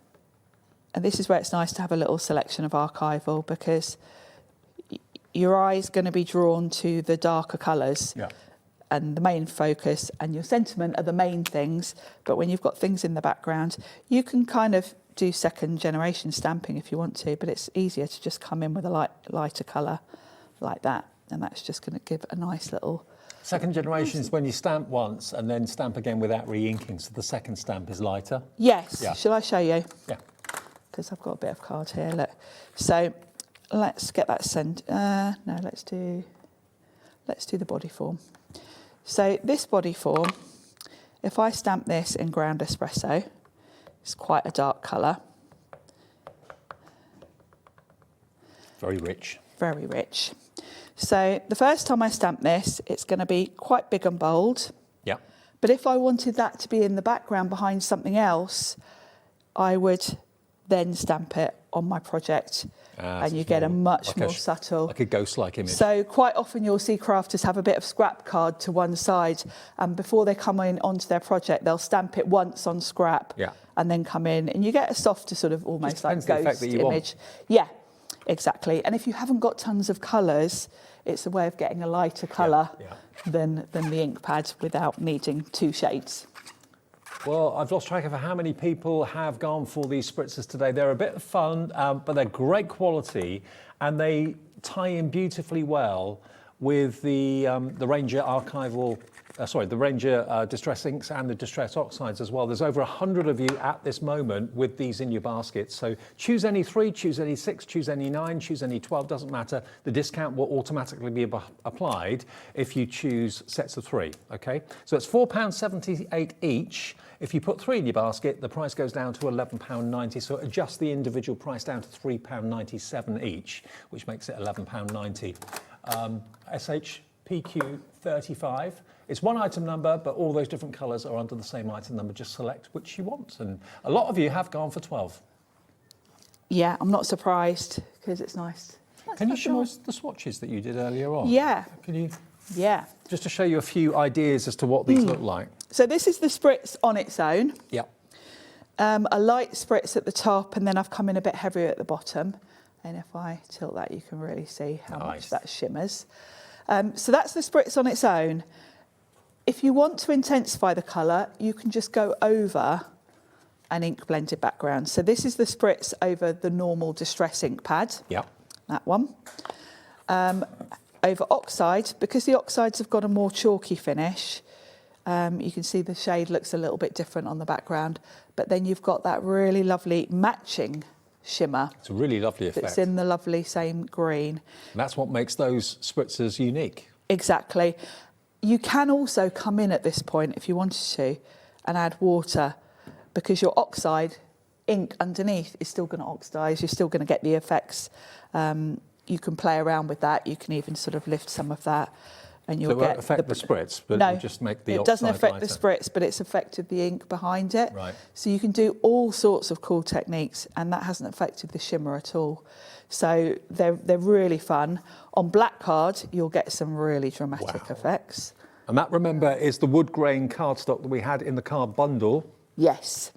this is where it's nice to have a little selection of archival because your eye's going to be drawn to the darker colours. Yeah. And the main focus and your sentiment are the main things. But when you've got things in the background, you can kind of do second generation stamping if you want to, but it's easier to just come in with a lighter colour like that. And that's just going to give a nice little... Second generation is when you stamp once and then stamp again without re-inking, so the second stamp is lighter. Yes. Yeah. Shall I show you? Yeah. Because I've got a bit of card here, look. So let's get that sent. No, let's do the body form. So this body form, if I stamp this in ground espresso, it's quite a dark colour. Very rich. Very rich. So the first time I stamp this, it's going to be quite big and bold. Yeah. But if I wanted that to be in the background behind something else, I would then stamp it on my project and you get a much more subtle... Like a ghost-like image. So quite often you'll see crafters have a bit of scrap card to one side and before they come in onto their project, they'll stamp it once on scrap and then come in and you get a softer sort of almost like ghost image. Yeah, exactly. And if you haven't got tons of colours, it's a way of getting a lighter colour than the ink pad without needing two shades. Well, I've lost track of how many people have gone for these spritzers today. They're a bit of fun, but they're great quality, and they tie in beautifully well with the Ranger archival. The Ranger Distress inks and the Distress oxides as well. There's over 100 of you at this moment with these in your basket. So choose any 3, choose any 6, choose any 9, choose any 12, doesn't matter. The discount will automatically be applied if you choose sets of 3, okay? So it's £4.78 each. If you put 3 in your basket, the price goes down to £11.90. So adjust the individual price down to £3.97 each, which makes it £11.90. SHPQ35. It's one item number, but all those different colours are under the same item number. Just select which you want. And a lot of you have gone for 12. Yeah, I'm not surprised because it's nice. Can you show us the swatches that you did earlier on? Yeah. Can you? Yeah. Just to show you a few ideas as to what these look like. So this is the spritz on its own. Yeah. A light spritz at the top, and then I've come in a bit heavier at the bottom. And if I tilt that, you can really see how much that shimmers. So that's the spritz on its own. If you want to intensify the colour, you can just go over an ink blended background. So this is the spritz over the normal Distress ink pad. Yeah. That one. Over oxide, because the oxides have got a more chalky finish, you can see the shade looks a little bit different on the background, but then you've got that really lovely matching shimmer. It's a really lovely effect. It's in the lovely same green. And that's what makes those spritzers unique. Exactly. You can also come in at this point, if you wanted to, and add water, because your oxide ink underneath is still going to oxidise. You're still going to get the effects. You can play around with that. You can even sort of lift some of that and So you'll it won't get affect the spritz, but no, it'll just make the it doesn't oxide affect lighter. the spritz, but it's affected the ink behind it. Right. So you can do all sorts of cool techniques, and that hasn't affected the shimmer at all. So they're really fun. On black card, you'll get some really dramatic effects. And that, remember, is the wood grain cardstock that we had in the card bundle. Yes.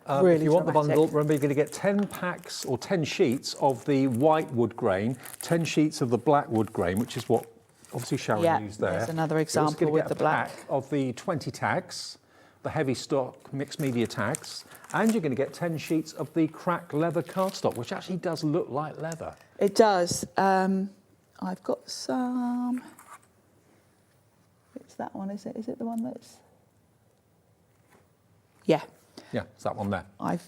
If you want the bundle, remember you're going to get 10 packs or 10 sheets of the white wood grain, 10 sheets of the black wood grain, which is what obviously Sharon used there. There's another You're example also gonna with get the a black. pack of the 20 tags, the heavy stock mixed media tags, and you're going to get 10 sheets of the cracked leather cardstock, which actually does look like leather. It does. I've got some. It's that one, is it? Is it the one that's? Yeah. Yeah, it's that one there.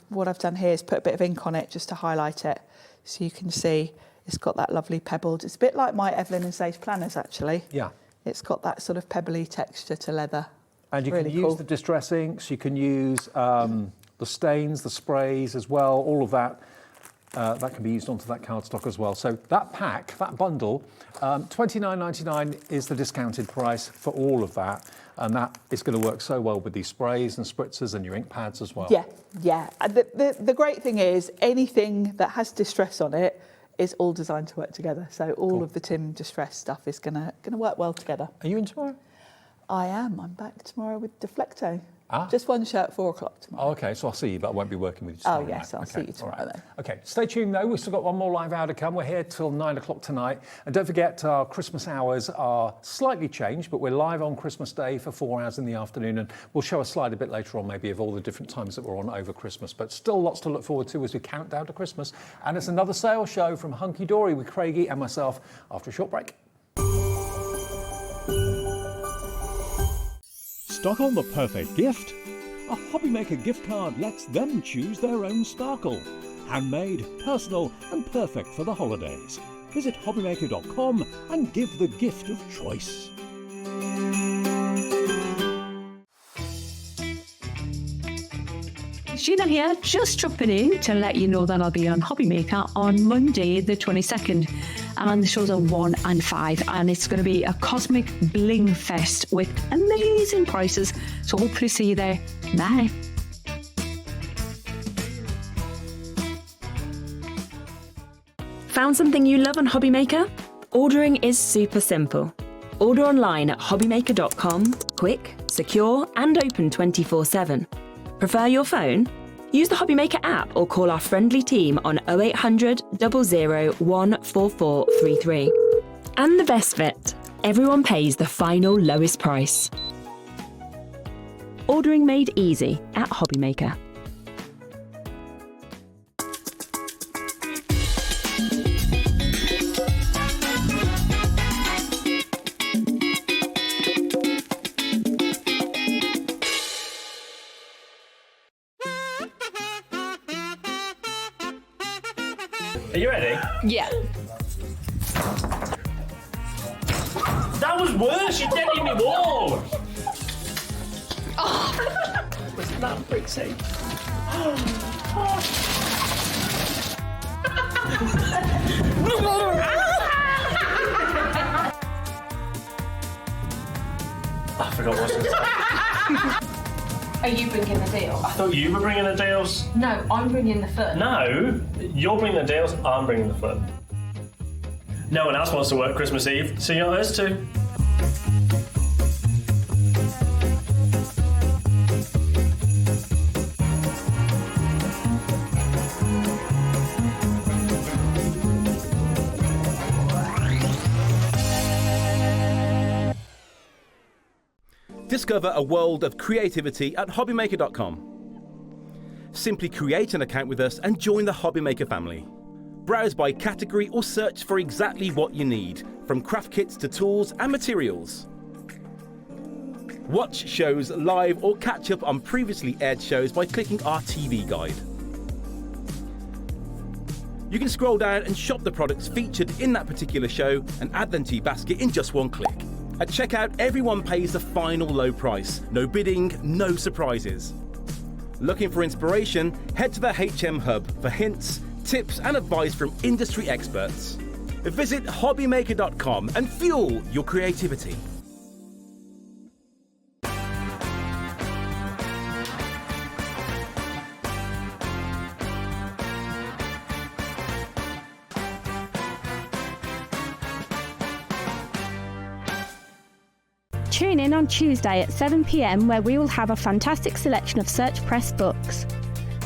What I've done here is put a bit of ink on it just to highlight it, so you can see it's got that lovely pebbled. It's a bit like my Evelyn and Sage planners, actually. Yeah. It's got that sort of pebbly texture to leather. And you really can use the distress inks, you can use the stains, the sprays as well, all of that. That can be used onto that cardstock as well. So that pack, that bundle, $29.99 is the discounted price for all of that. And that is going to work so well with these sprays and spritzers and your ink pads as well. Yeah, yeah. The great thing is anything that has distress on it is all designed to work together. So all of the Tim Distress stuff is gonna work well together. Are you in tomorrow? I am. I'm back tomorrow with Deflecto. Just one show at 4 o'clock tomorrow. Oh, okay, so I'll see you, but I won't be working with you Oh, tomorrow yes, night. I'll see you tomorrow then. Okay, stay tuned though. We've still got one more live hour to come. We're here till 9 o'clock tonight. And don't forget, our Christmas hours are slightly changed, but we're live on Christmas Day for 4 hours in the afternoon. And we'll show a slide a bit later on, maybe, of all the different times that we're on over Christmas. But still lots to look forward to as we count down to Christmas. And it's another sales show from Hunkydory with Craigie and myself after a short break. Stock on the perfect gift? A Hobbymaker gift card lets them choose their own sparkle. Handmade, personal and perfect for the holidays. Visit hobbymaker.com and give the gift of choice. Sheena here, just dropping in to let you know that I'll be on Hobbymaker on Monday the 22nd. And the shows are 1 and 5, and it's going to be a cosmic bling fest with amazing prices. So hopefully see you there. Bye. Found something you love on Hobbymaker? Ordering is super simple. Order online at hobbymaker.com, quick, secure and open 24/7. Prefer your phone? Use the Hobbymaker app or call our friendly team on 0800 00 14433. And the best bit, everyone pays the final lowest price. Ordering made easy at Hobbymaker. Are you ready? Yeah. That was worse. You dead in me wall. Oh. Wasn't that pretty? I forgot what I was going to say. Are you bringing the deal? I thought you were bringing the deals. No, I'm bringing the fun. No, you're bringing the deals, I'm bringing the fun. No one else wants to work Christmas Eve, so you're us too. Discover a world of creativity at hobbymaker.com. Simply create an account with us and join the Hobbymaker family. Browse by category or search for exactly what you need, from craft kits to tools and materials. Watch shows live or catch up on previously aired shows by clicking our TV guide. You can scroll down and shop the products featured in that particular show and add them to your basket in just one click. At checkout, everyone pays the final low price. No bidding, no surprises. Looking for inspiration? Head to the HM Hub for hints, tips and advice from industry experts. Visit hobbymaker.com and fuel your creativity. Tune in on Tuesday at 7 p.m, where we will have a fantastic selection of Search Press books.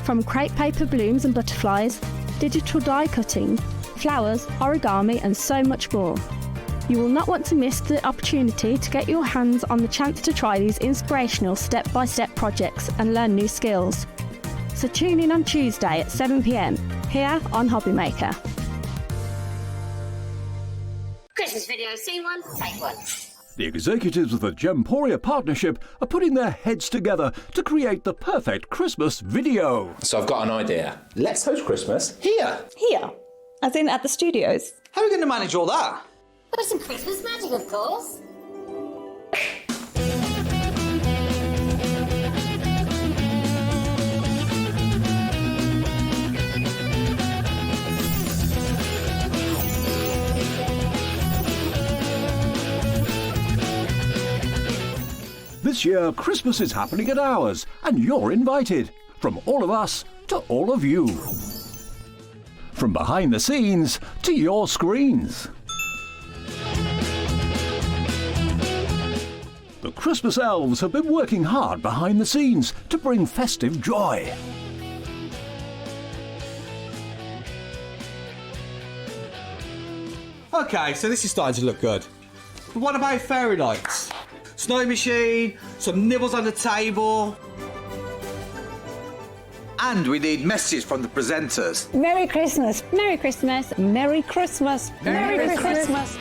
From crepe paper blooms and butterflies, digital die cutting, flowers, origami, and so much more. You will not want to miss the opportunity to get your hands on the chance to try these inspirational step-by-step projects and learn new skills. So tune in on Tuesday at 7 p.m, here on Hobby Maker. Christmas video, scene one, take one. The executives of the Gemporia partnership are putting their heads together to create the perfect Christmas video. So I've got an idea. Let's host Christmas here. Here? As in at the studios? How are we going to manage all that? With some Christmas magic, of course. This year, Christmas is happening at ours, and you're invited. From all of us to all of you. From behind the scenes to your screens. The Christmas elves have been working hard behind the scenes to bring festive joy. Okay, so this is starting to look good. But what about fairy lights? Snow machine, some nibbles on the table. And we need messages from the presenters. Merry Christmas. Merry Christmas. Merry Christmas. Merry Christmas.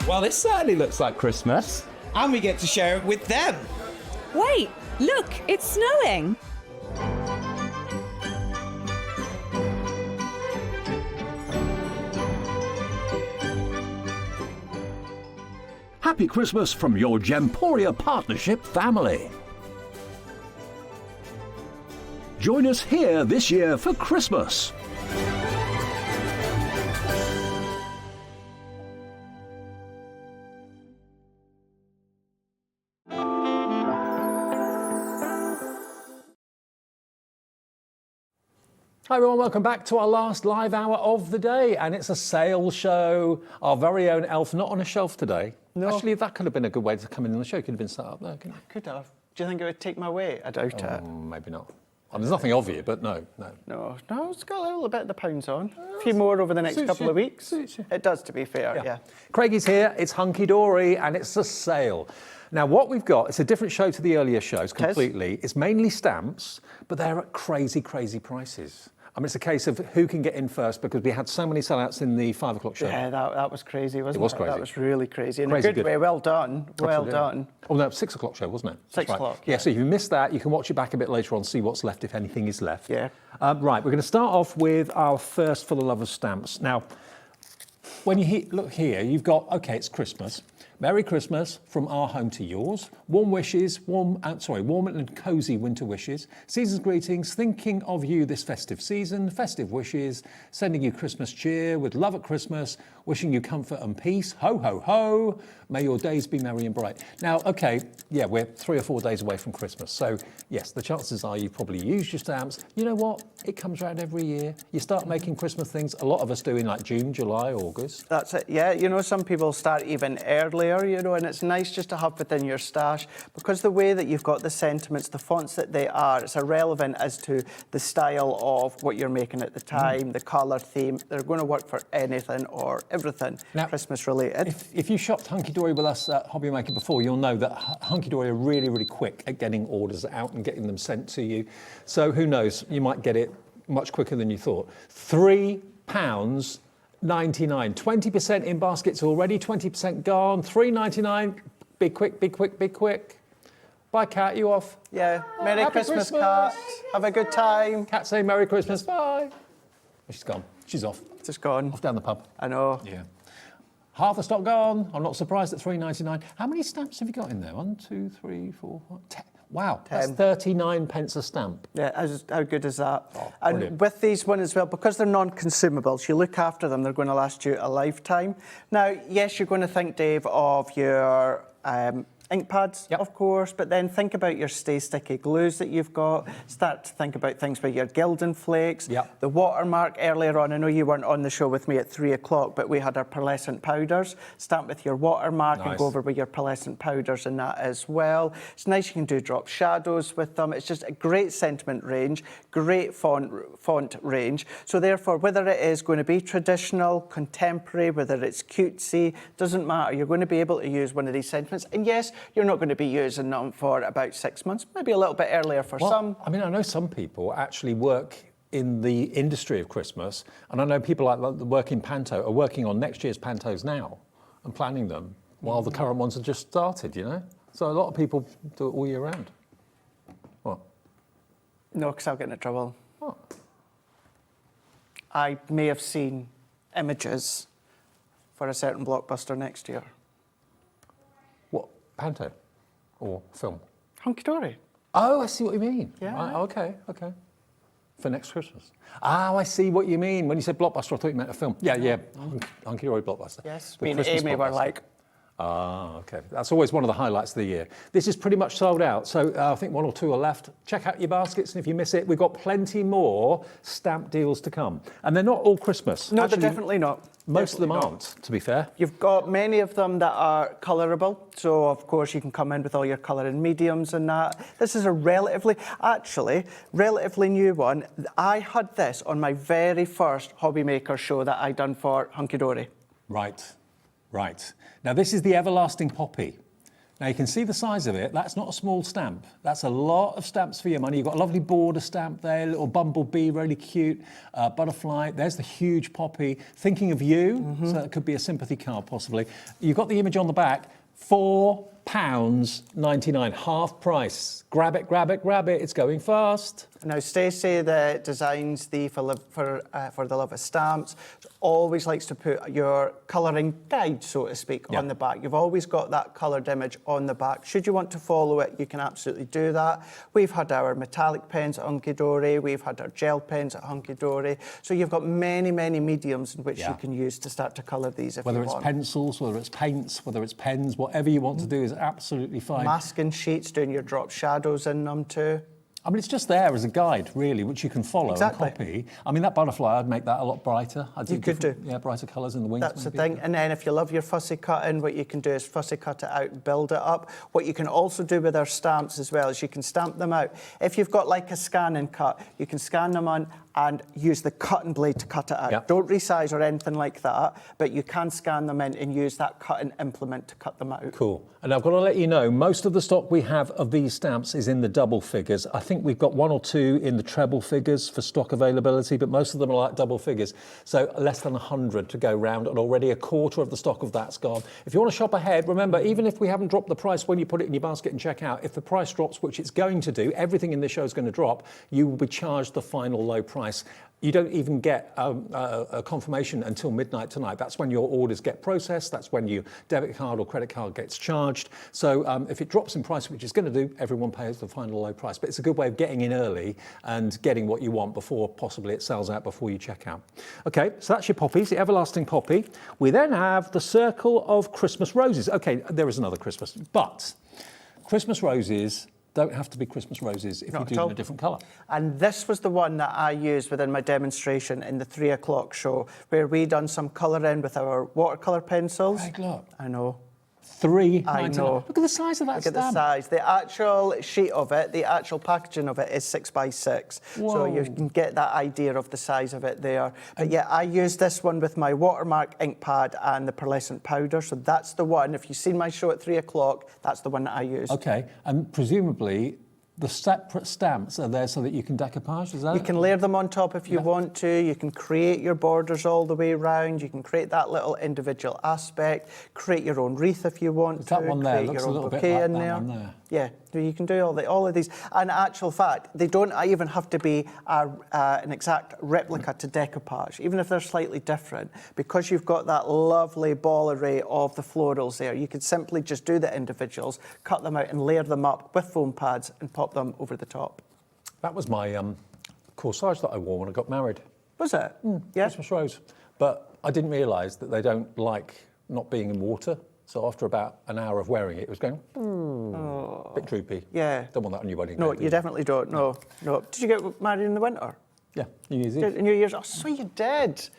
Well, this certainly looks like Christmas. And we get to share it with them. Wait, look, it's snowing. Happy Christmas from your Gemporia partnership family. Join us here this year for Christmas. Hi everyone, welcome back to our last live hour of the day, and it's a sale show. Our very own elf, not on a shelf today. No. Actually, that could have been a good way to come in on the show. Could have been set up there, couldn't it? Could have. Do you think it would take my weight? I doubt it. Maybe not. There's nothing of you, but no. No, it's got a little bit of the pounds on. A few more over the next couple of weeks. It does, to be fair, yeah. Craigie's here, it's Hunkydory, and it's a sale. Now, what we've got, it's a different show to the earlier shows completely. It's mainly stamps, but they're at crazy, crazy prices. I mean, it's a case of who can get in first, because we had so many sellouts in the 5 o'clock show. Yeah, that was crazy, wasn't it? It was crazy. That was really crazy. In Crazy a good way. Well done. Well done. Oh, no, 6 o'clock show, wasn't it? Six That's o'clock. Yeah, so if you missed that, you can watch it back a bit later on, see what's left, if anything is left. Yeah. Right, we're going to start off with our first For the Love of Stamps. Now, when you look here, you've got, okay, it's Christmas. Merry Christmas from our home to yours. Warm wishes, warm and cosy winter wishes. Season's greetings, thinking of you this festive season. Festive wishes, sending you Christmas cheer with love at Christmas. Wishing you comfort and peace. Ho, ho, ho. May your days be merry and bright. Now, okay, yeah, we're 3 or 4 days away from Christmas. So, yes, the chances are you've probably used your stamps. You know what? It comes around every year. You start making Christmas things. A lot of us do in like June, July, August. That's it, yeah. You know, some people start even earlier, you know, and it's nice just to have within your stash, because the way that you've got the sentiments, the fonts that they are, it's irrelevant as to the style of what you're making at the time, the colour theme. They're going to work for anything or everything now, Christmas related. If you shopped Hunkydory with us at Hobby Maker before, you'll know that Hunkydory are really, really quick at getting orders out and getting them sent to you. So who knows, you might get it much quicker than you thought. £3.99, 20% in baskets already, 20% gone, £3.99. Be quick, be quick, be quick. Bye, Kat, you off? Yeah, Merry Christmas, Kat. Have a good time. Kat say Merry Christmas, bye. She's gone, she's off. Just gone. Off down the pub. I know. Yeah. Half the stock gone. I'm not surprised at £3.99. How many stamps have you got in there? 1, 2, 3, 4, 5, 10. Wow, that's 39 pence a stamp. Yeah, how good is that? brilliant. And with these ones as well, because they're non-consumables, you look after them, they're going to last you a lifetime. Now, yes, you're going to think, Dave, of your ink pads, of course, but then think about your stay sticky glues that you've got. Start to think about things with your Gildan flakes, the watermark earlier on. I know you weren't on the show with me at 3 o'clock, but we had our pearlescent powders. Start with your watermark and go over with your pearlescent powders and that as well. It's nice, you can do drop shadows with them. It's just a great sentiment range, great font range. So therefore, whether it is going to be traditional, contemporary, whether it's cutesy, doesn't matter. You're going to be able to use one of these sentiments. And yes, you're not going to be using them for about 6 months, maybe a little bit earlier for some. I mean, I know some people actually work in the industry of Christmas, and I know people like that work in Panto are working on next year's Pantos now and planning them while the current ones have just started, you know? So a lot of people do it all year round. What? No, because I'll get into trouble. What? I may have seen images for a certain blockbuster next year. What? Panto? Or film? Hunkydory. Oh, I see what you mean. Yeah. Right, okay. For next Christmas. Oh, I see what you mean. When you said blockbuster, I thought you meant a film. Yeah. Hunkydory blockbuster. Yes, The me and Christmas Amy were blockbuster. like... Ah, okay. That's always one of the highlights of the year. This is pretty much sold out, so I think 1 or 2 are left. Check out your baskets, and if you miss it, we've got plenty more stamp deals to come. And they're not all Christmas. No, Actually, they're definitely not. Most of them aren't, to be fair. You've got many of them that are colourable, so of course you can come in with all your colour in mediums and that. This is a relatively new one. I had this on my very first hobby maker show that I done for Hunkydory. Right. Now, this is the Everlasting Poppy. Now, you can see the size of it. That's not a small stamp. That's a lot of stamps for your money. You've got a lovely border stamp there, a little bumblebee, really cute, butterfly. There's the huge poppy. Thinking of you, so that could be a sympathy card, possibly. You've got the image on the back. £4.99, half price. Grab it. It's going fast. Now, Stacey, that designs the For the Love of Stamps, always likes to put your colouring guide, so to speak, on the back. You've always got that coloured image on the back. Should you want to follow it, you can absolutely do that. We've had our metallic pens at Hunkydory. We've had our gel pens at Hunkydory. So you've got many, many mediums in which you can use to start to colour these if you want. Whether it's pencils, whether it's paints, whether it's pens, whatever you want to do is absolutely fine. Masking sheets, doing your drop shadows in them too. I mean, it's just there as a guide, really, which you can follow and copy. I mean, that butterfly, I'd make that a lot brighter. You could do. Yeah, brighter colours in the wings. That's the thing. And then if you love your fussy cutting, what you can do is fussy cut it out and build it up. What you can also do with our stamps as well is you can stamp them out. If you've got like a scan and cut, you can scan them on and use the cutting blade to cut it out. Yep. Don't resize or anything like that, but you can scan them in and use that cutting implement to cut them out. Cool. And I've got to let you know, most of the stock we have of these stamps is in the double figures. I think we've got 1 or 2 in the treble figures for stock availability, but most of them are like double figures. So less than 100 to go round, and already a quarter of the stock of that's gone. If you want to shop ahead, remember, even if we haven't dropped the price when you put it in your basket and check out, if the price drops, which it's going to do, everything in this show is going to drop, you will be charged the final low price. You don't even get a confirmation until midnight tonight. That's when your orders get processed. That's when your debit card or credit card gets charged. So if it drops in price, which it's going to do, everyone pays the final low price. But it's a good way of getting in early and getting what you want before possibly it sells out before you check out. Okay, so that's your poppies, the Everlasting Poppy. We then have the Circle of Christmas Roses. Okay, there is another Christmas, but Christmas roses don't have to be Christmas roses if you do them in a different colour. And this was the one that I used within my demonstration in the 3 o'clock show, where we done some colouring with our watercolour pencils. Craig, look. I know. $3.99. I know. Look at the size of that Look stamp. at the size. The actual sheet of it, the actual packaging of it is 6x6. Whoa. So you can get that idea of the size of it there. But yeah, I used this one with my watermark ink pad and the pearlescent powder. So that's the one. If you've seen my show at 3 o'clock, that's the one that I used. Okay, and presumably the separate stamps are there so that you can decoupage, is that You it? can layer them on top if you want to. You can create your borders all the way around. You can create that little individual aspect. Create your own wreath if you want to. That one there create looks your a own little bit bouquet like in that there. one there. Yeah, you can do all of these. And in actual fact, they don't even have to be an exact replica to decoupage, even if they're slightly different. Because you've got that lovely ball array of the florals there, you could simply just do the individuals, cut them out and layer them up with foam pads and pop them over the top. That was my corsage that I wore when I got married. Was it? Yeah. Christmas rose. But I didn't realise that they don't like not being in water. So after about an hour of wearing it, it was going, bit droopy. Yeah. Don't want that on your wedding day. No, do you definitely don't. No. Did you get married in the winter? Yeah, New Year's Eve. New Year's. Oh, so you did.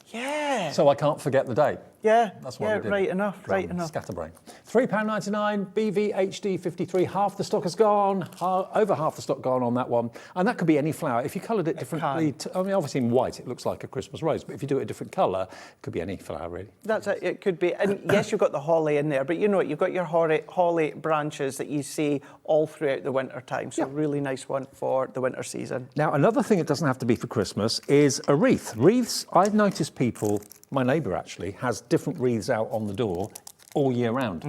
Yeah. So I can't forget the date. Yeah. That's what yeah, we did. right enough. Right enough. Scatterbrain. £3.99, BVHD 53. Half the stock has gone. Over half the stock gone on that one. And that could be any flower. If you coloured it differently, I mean, obviously in white it looks like a Christmas rose, but if you do it a different colour, it could be any flower really. That's it. It could be. And yes, you've got the holly in there, but you know what? You've got your holly branches that you see all throughout the winter time. So really nice one for the winter season. Now, another thing it doesn't have to be for Christmas is a wreath. Wreaths, I've noticed people, my neighbour actually, has different wreaths out on the door all year round.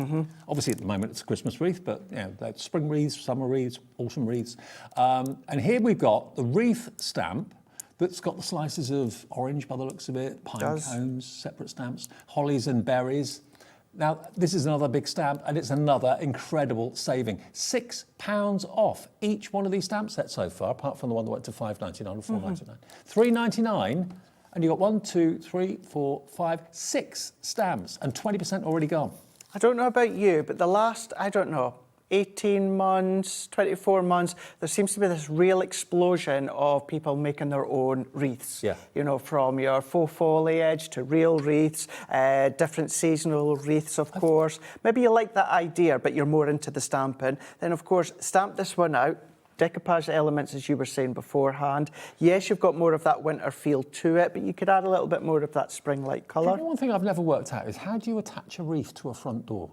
Obviously, at the moment, it's a Christmas wreath, but you know, they're spring wreaths, summer wreaths, autumn wreaths. And here we've got the wreath stamp that's got the slices of orange by the looks of it, pine cones, separate stamps, hollies and berries. Now, this is another big stamp, and it's another incredible saving. £6 off each one of these stamp sets so far, apart from the one that went to $5.99 or $4.99. $3.99, and you've got 1, 2, 3, 4, 5, 6 stamps, and 20% already gone. I don't know about you, but the last, 18 months, 24 months, there seems to be this real explosion of people making their own wreaths. Yeah. You know, from your faux foliage to real wreaths, different seasonal wreaths, of course. Maybe you like that idea, but you're more into the stamping. Then, of course, stamp this one out. Decoupage elements, as you were saying beforehand. Yes, you've got more of that winter feel to it, but you could add a little bit more of that spring-like colour. One thing I've never worked out is how do you attach a wreath to a front door?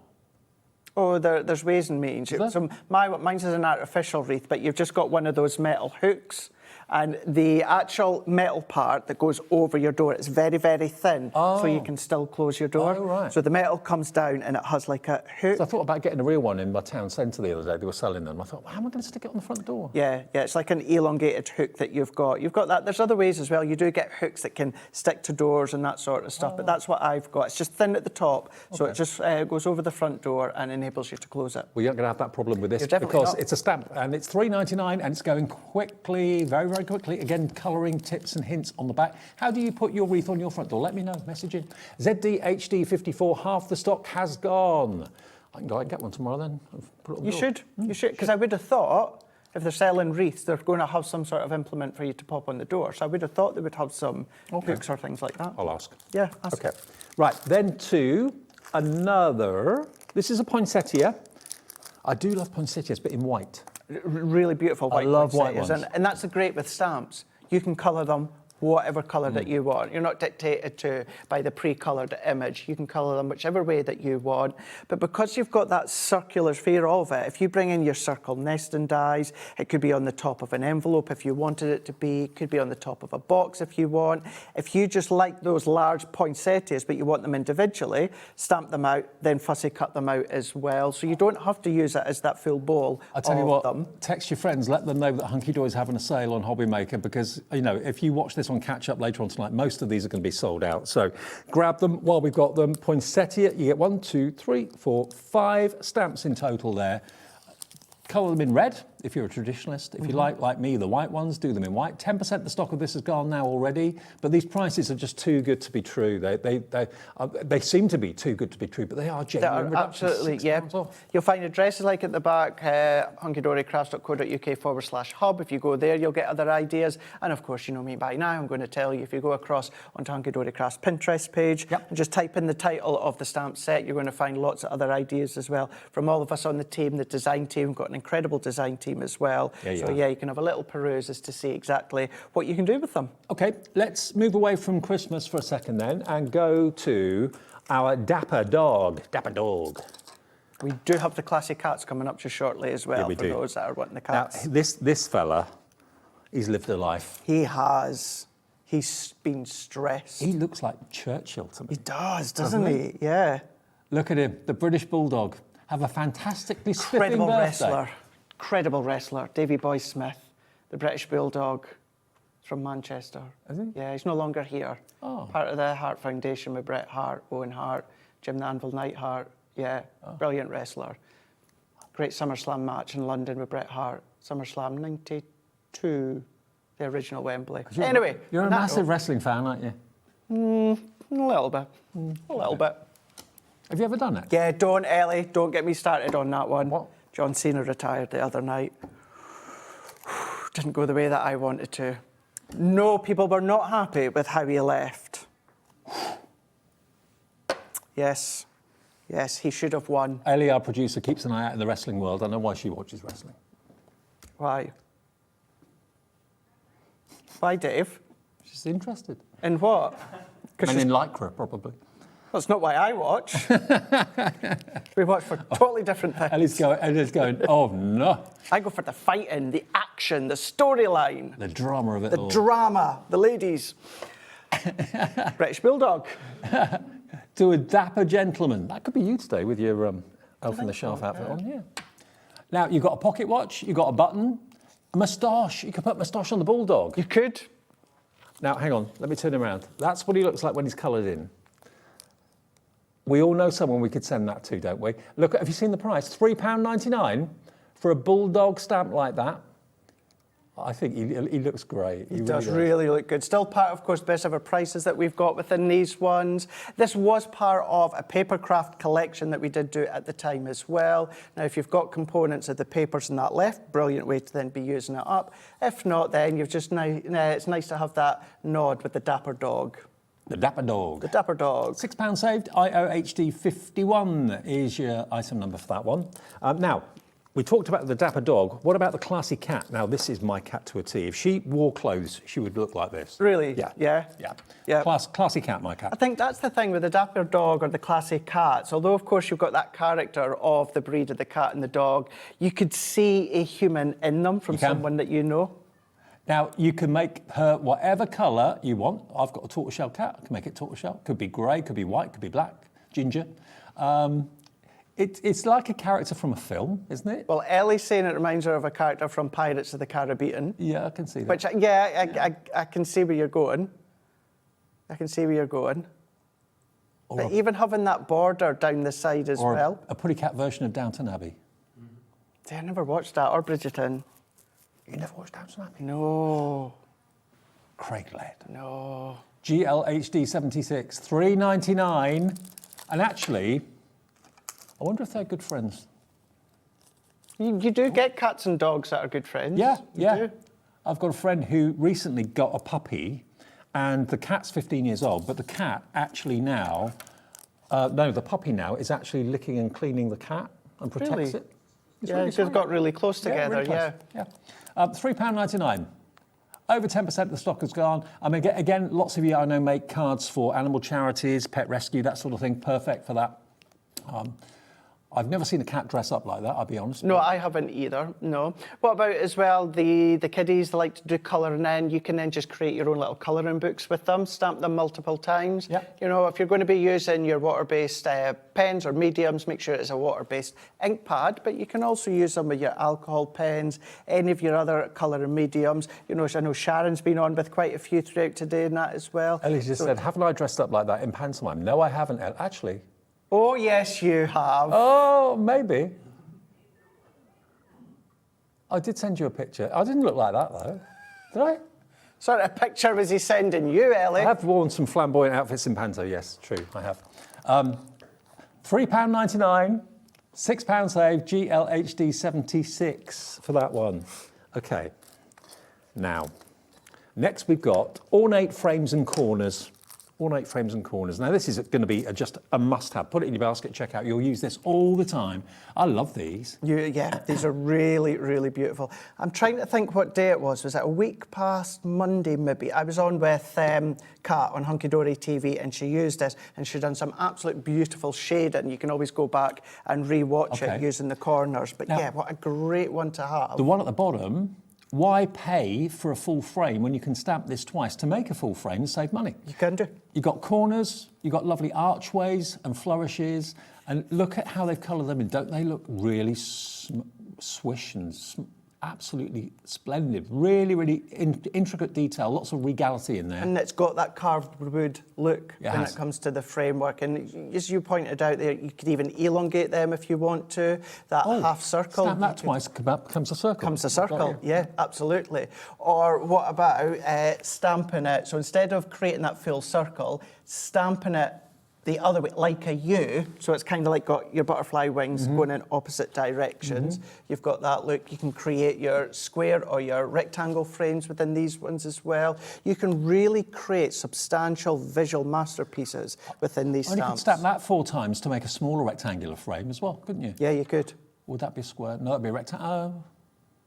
Oh, there's ways and means. So mine's is an artificial wreath, but you've just got one of those metal hooks, and the actual metal part that goes over your door is very, very thin, so you can still close your door. Oh, right. So the metal comes down and it has like a hook. So I thought about getting a real one in my town centre the other day. They were selling them. I thought, well, how am I going to stick it on the front door? Yeah, it's like an elongated hook that you've got. You've got that. There's other ways as well. You do get hooks that can stick to doors and that sort of stuff, but that's what I've got. It's just thin at the top, so it just goes over the front door and enables you to close it. Well, you're not going to have that problem with this You're definitely because not. it's a stamp and it's $3.99 and it's going quickly, very, very quickly. Again, colouring tips and hints on the back. How do you put your wreath on your front door? Let me know. Message in. ZDHD54, half the stock has gone. I can go out and get one tomorrow then. Put it on the door. You should, because I would have thought if they're selling wreaths, they're going to have some sort of implement for you to pop on the door. So I would have thought they would have some hooks or things like that. I'll ask. Yeah, ask. Okay. Right, then to another. This is a poinsettia. I do love poinsettias, but in white. Really beautiful white I love white poinsettias. ones. And that's the great with stamps. You can colour them whatever colour that you want. You're not dictated to by the pre-coloured image. You can colour them whichever way that you want. But because you've got that circular sphere of it, if you bring in your circle nesting dies, it could be on the top of an envelope if you wanted it to be, it could be on the top of a box if you want. If you just like those large poinsettias but you want them individually, stamp them out, then fussy cut them out as well. So you don't have to use it as that full bowl I tell you what, them. text your friends, let them know that Hunkydory is having a sale on Hobby Maker because, you know, if you watch this on catch up later on tonight, most of these are going to be sold out. So grab them while we've got them. Poinsettia, you get 1, 2, 3, 4, 5 stamps in total there. Colour them in red if you're a traditionalist. If you like me, the white ones, do them in white. 10% of the stock of this has gone now already, but these prices are just too good to be true. They seem to be too good to be true, but they are genuine reductions. Absolutely, yeah. You'll find addresses like at the back, hunkydorycrafts.co.uk/hub. If you go there, you'll get other ideas. And of course, you know me by now, I'm going to tell you, if you go across onto Hunkydory Crafts Pinterest page and just type in the title of the stamp set, you're going to find lots of other ideas as well. From all of us on the team, the design team, we've got an incredible design team as well. So you can have a little peruse as to see exactly what you can do with them. Okay, let's move away from Christmas for a second then and go to our Dapper Dog. We do have the classy cats coming up just shortly as well, Yeah, we for do. those that are wanting the Now, cats. this fella, he's lived a life. He has. He's been stressed. He looks like Churchill to me. He does, doesn't he? Yeah. Look at him, the British Bulldog. Have a fantastically spiffing Incredible birthday. wrestler. Incredible wrestler. Davy Boy Smith, the British Bulldog from Manchester. Is he? Yeah, he's no longer here. Oh. Part of the Hart Foundation with Bret Hart, Owen Hart, Jim the Anvil Neidhart. Yeah, brilliant wrestler. Great SummerSlam match in London with Bret Hart. SummerSlam 92, the original Wembley. Anyway. You're a on that massive note- wrestling fan, aren't you? A little bit. A little bit. Have you ever done it? Yeah, don't, Ellie. Don't get me started on that one. What? John Cena retired the other night. Didn't go the way that I wanted to. No, people were not happy with how he left. Yes. Yes, he should have won. Ellie, our producer, keeps an eye out in the wrestling world. I know why she watches wrestling. Why? Why, Dave? She's interested. In what? Men in Lycra, probably. That's not why I watch. We watch for totally different things. Ellie's going, oh no. I go for the fighting, the action, the storyline. The drama of it all. The drama, the ladies. British Bulldog. To a dapper gentleman. That could be you today with your Elf in the Shelf outfit on, yeah. Now, you've got a pocket watch, you've got a button, a moustache. You could put moustache on the Bulldog. You could. Now, hang on, let me turn him around. That's what he looks like when he's coloured in. We all know someone we could send that to, don't we? Look, have you seen the price? £3.99 for a Bulldog stamp like that. I think he looks great. He does really look good. Still part, of course, best ever prices that we've got within these ones. This was part of a papercraft collection that we did do at the time as well. Now, if you've got components of the papers in that left, brilliant way to then be using it up. If not, then you've just it's nice to have that nod with the dapper dog. The Dapper Dog. The Dapper Dog. £6 saved. IOHD 51 is your item number for that one. Now, we talked about the Dapper Dog. What about the classy cat? Now, this is my cat to a T. If she wore clothes, she would look like this. Really? Yeah. Yeah. Classy cat, my cat. I think that's the thing with the Dapper Dog or the classy cats. Although, of course, you've got that character of the breed of the cat and the dog, you could see a human in them from someone that you know. Now, you can make her whatever colour you want. I've got a tortoiseshell cat. I can make it tortoiseshell. Could be grey, could be white, could be black, ginger. It's like a character from a film, isn't it? Well, Ellie's saying it reminds her of a character from Pirates of the Caribbean. Yeah, I can see that. Which, I can see where you're going. I can see where you're going. But even having that border down the side as well. A pretty cat version of Downton Abbey. See, I never watched that, or Bridgerton. You never watched Downton Abbey? No. Craig Led. No. GLHD 76, $3.99. And actually, I wonder if they're good friends. You do get cats and dogs that are good friends. Yeah, You yeah. do. I've got a friend who recently got a puppy, and the cat's 15 years old, but the cat actually now, the puppy now is actually licking and cleaning the cat and protects Really? it. It's Yeah, really you just sweet. got really close together, really close. yeah. £3.99. Over 10% of the stock has gone. I mean, again, lots of you I know make cards for animal charities, pet rescue, that sort of thing. Perfect for that. I've never seen a cat dress up like that, I'll be honest. No, I haven't either, no. What about as well, the kiddies, they like to do colouring in. You can then just create your own little colouring books with them, stamp them multiple times. Yeah. You know, if you're going to be using your water-based pens or mediums, make sure it's a water-based ink pad, but you can also use them with your alcohol pens, any of your other colouring mediums. You know, I know Sharon's been on with quite a few throughout today and that as well. Ellie just said, haven't I dressed up like that in pantomime? No, I haven't, actually. Oh, yes, you have. Oh, maybe. I did send you a picture. I didn't look like that, though. Did I? Sort of picture was he sending you, Ellie? I have worn some flamboyant outfits in panto, yes, true, I have. £3.99, £6 save, GLHD 76 for that one. Okay, now, next we've got ornate frames and corners. ornate frames and corners. Now this is going to be just a must-have. Put it in your basket, check out. You'll use this all the time. I love these. Yeah, these are really, really beautiful. I'm trying to think what day it was. Was it a week past Monday, maybe? I was on with Kat on Hunkydory TV, and she used it, and she'd done some absolute beautiful shading. You can always go back and re-watch it using the corners. But yeah, what a great one to have. The one at the bottom, why pay for a full frame when you can stamp this twice to make a full frame and save money? You can do. You've got corners, you've got lovely archways and flourishes, and look at how they've coloured them in. Don't they look really swish and absolutely splendid? Really, really intricate detail, lots of regality in there. And it's got that carved wood look when it comes to the framework. And as you pointed out there, you could even elongate them if you want to. That half circle. Stamp that twice, becomes a circle. Comes a circle, yeah, absolutely. Or what about stamping it? So instead of creating that full circle, stamping it the other way, like a U, so it's kind of like got your butterfly wings going in opposite directions. You've got that look. You can create your square or your rectangle frames within these ones as well. You can really create substantial visual masterpieces within these And you could stamps. stamp that 4 times to make a smaller rectangular frame as well, couldn't you? Yeah, you could. Would that be a square? No, that'd be a rectangle.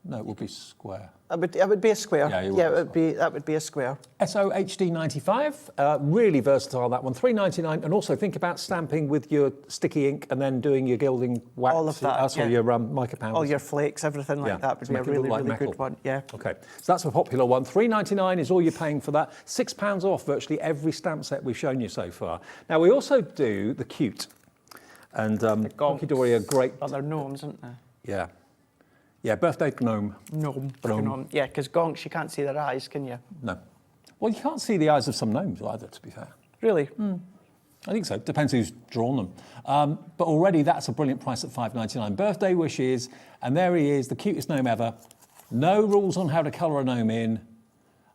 No, it would be square. It would be a square. Yeah, that would be a square. SOHD95, really versatile, that one, $3.99. And also think about stamping with your sticky ink and then doing your gilding wax. All of that, your mica powders. All your flakes, everything like that would be a really, really good one. Yeah. Okay, so that's a popular one. $3.99 is all you're paying for that. £6 off virtually every stamp set we've shown you so far. Now, we also do the cute. And Hunkydory are great. Oh, they're gnomes, aren't they? Yeah. Yeah, birthday gnome. Gnome. Yeah, because gonks, you can't see their eyes, can you? No. Well, you can't see the eyes of some gnomes either, to be fair. Really? I think so. Depends who's drawn them. But already that's a brilliant price at $5.99. Birthday wishes, and there he is, the cutest gnome ever. No rules on how to colour a gnome in.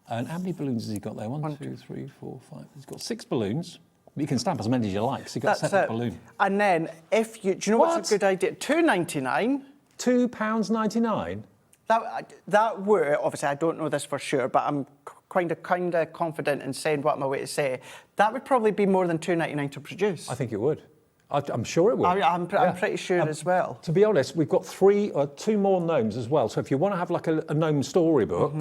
And how many balloons has he got there? 1, 2, 3, 4, 5. He's got 6 balloons. You can stamp as many as you like, so you've got a separate balloon. And then, if you... Do you know what's a good idea? $2.99. £2.99? That would, obviously I don't know this for sure, but I'm kind of confident in saying what I'm away to say. That would probably be more than $2.99 to produce. I think it would. I'm sure it would. I'm pretty sure as well. To be honest, we've got 2 more gnomes as well. So if you want to have like a gnome storybook,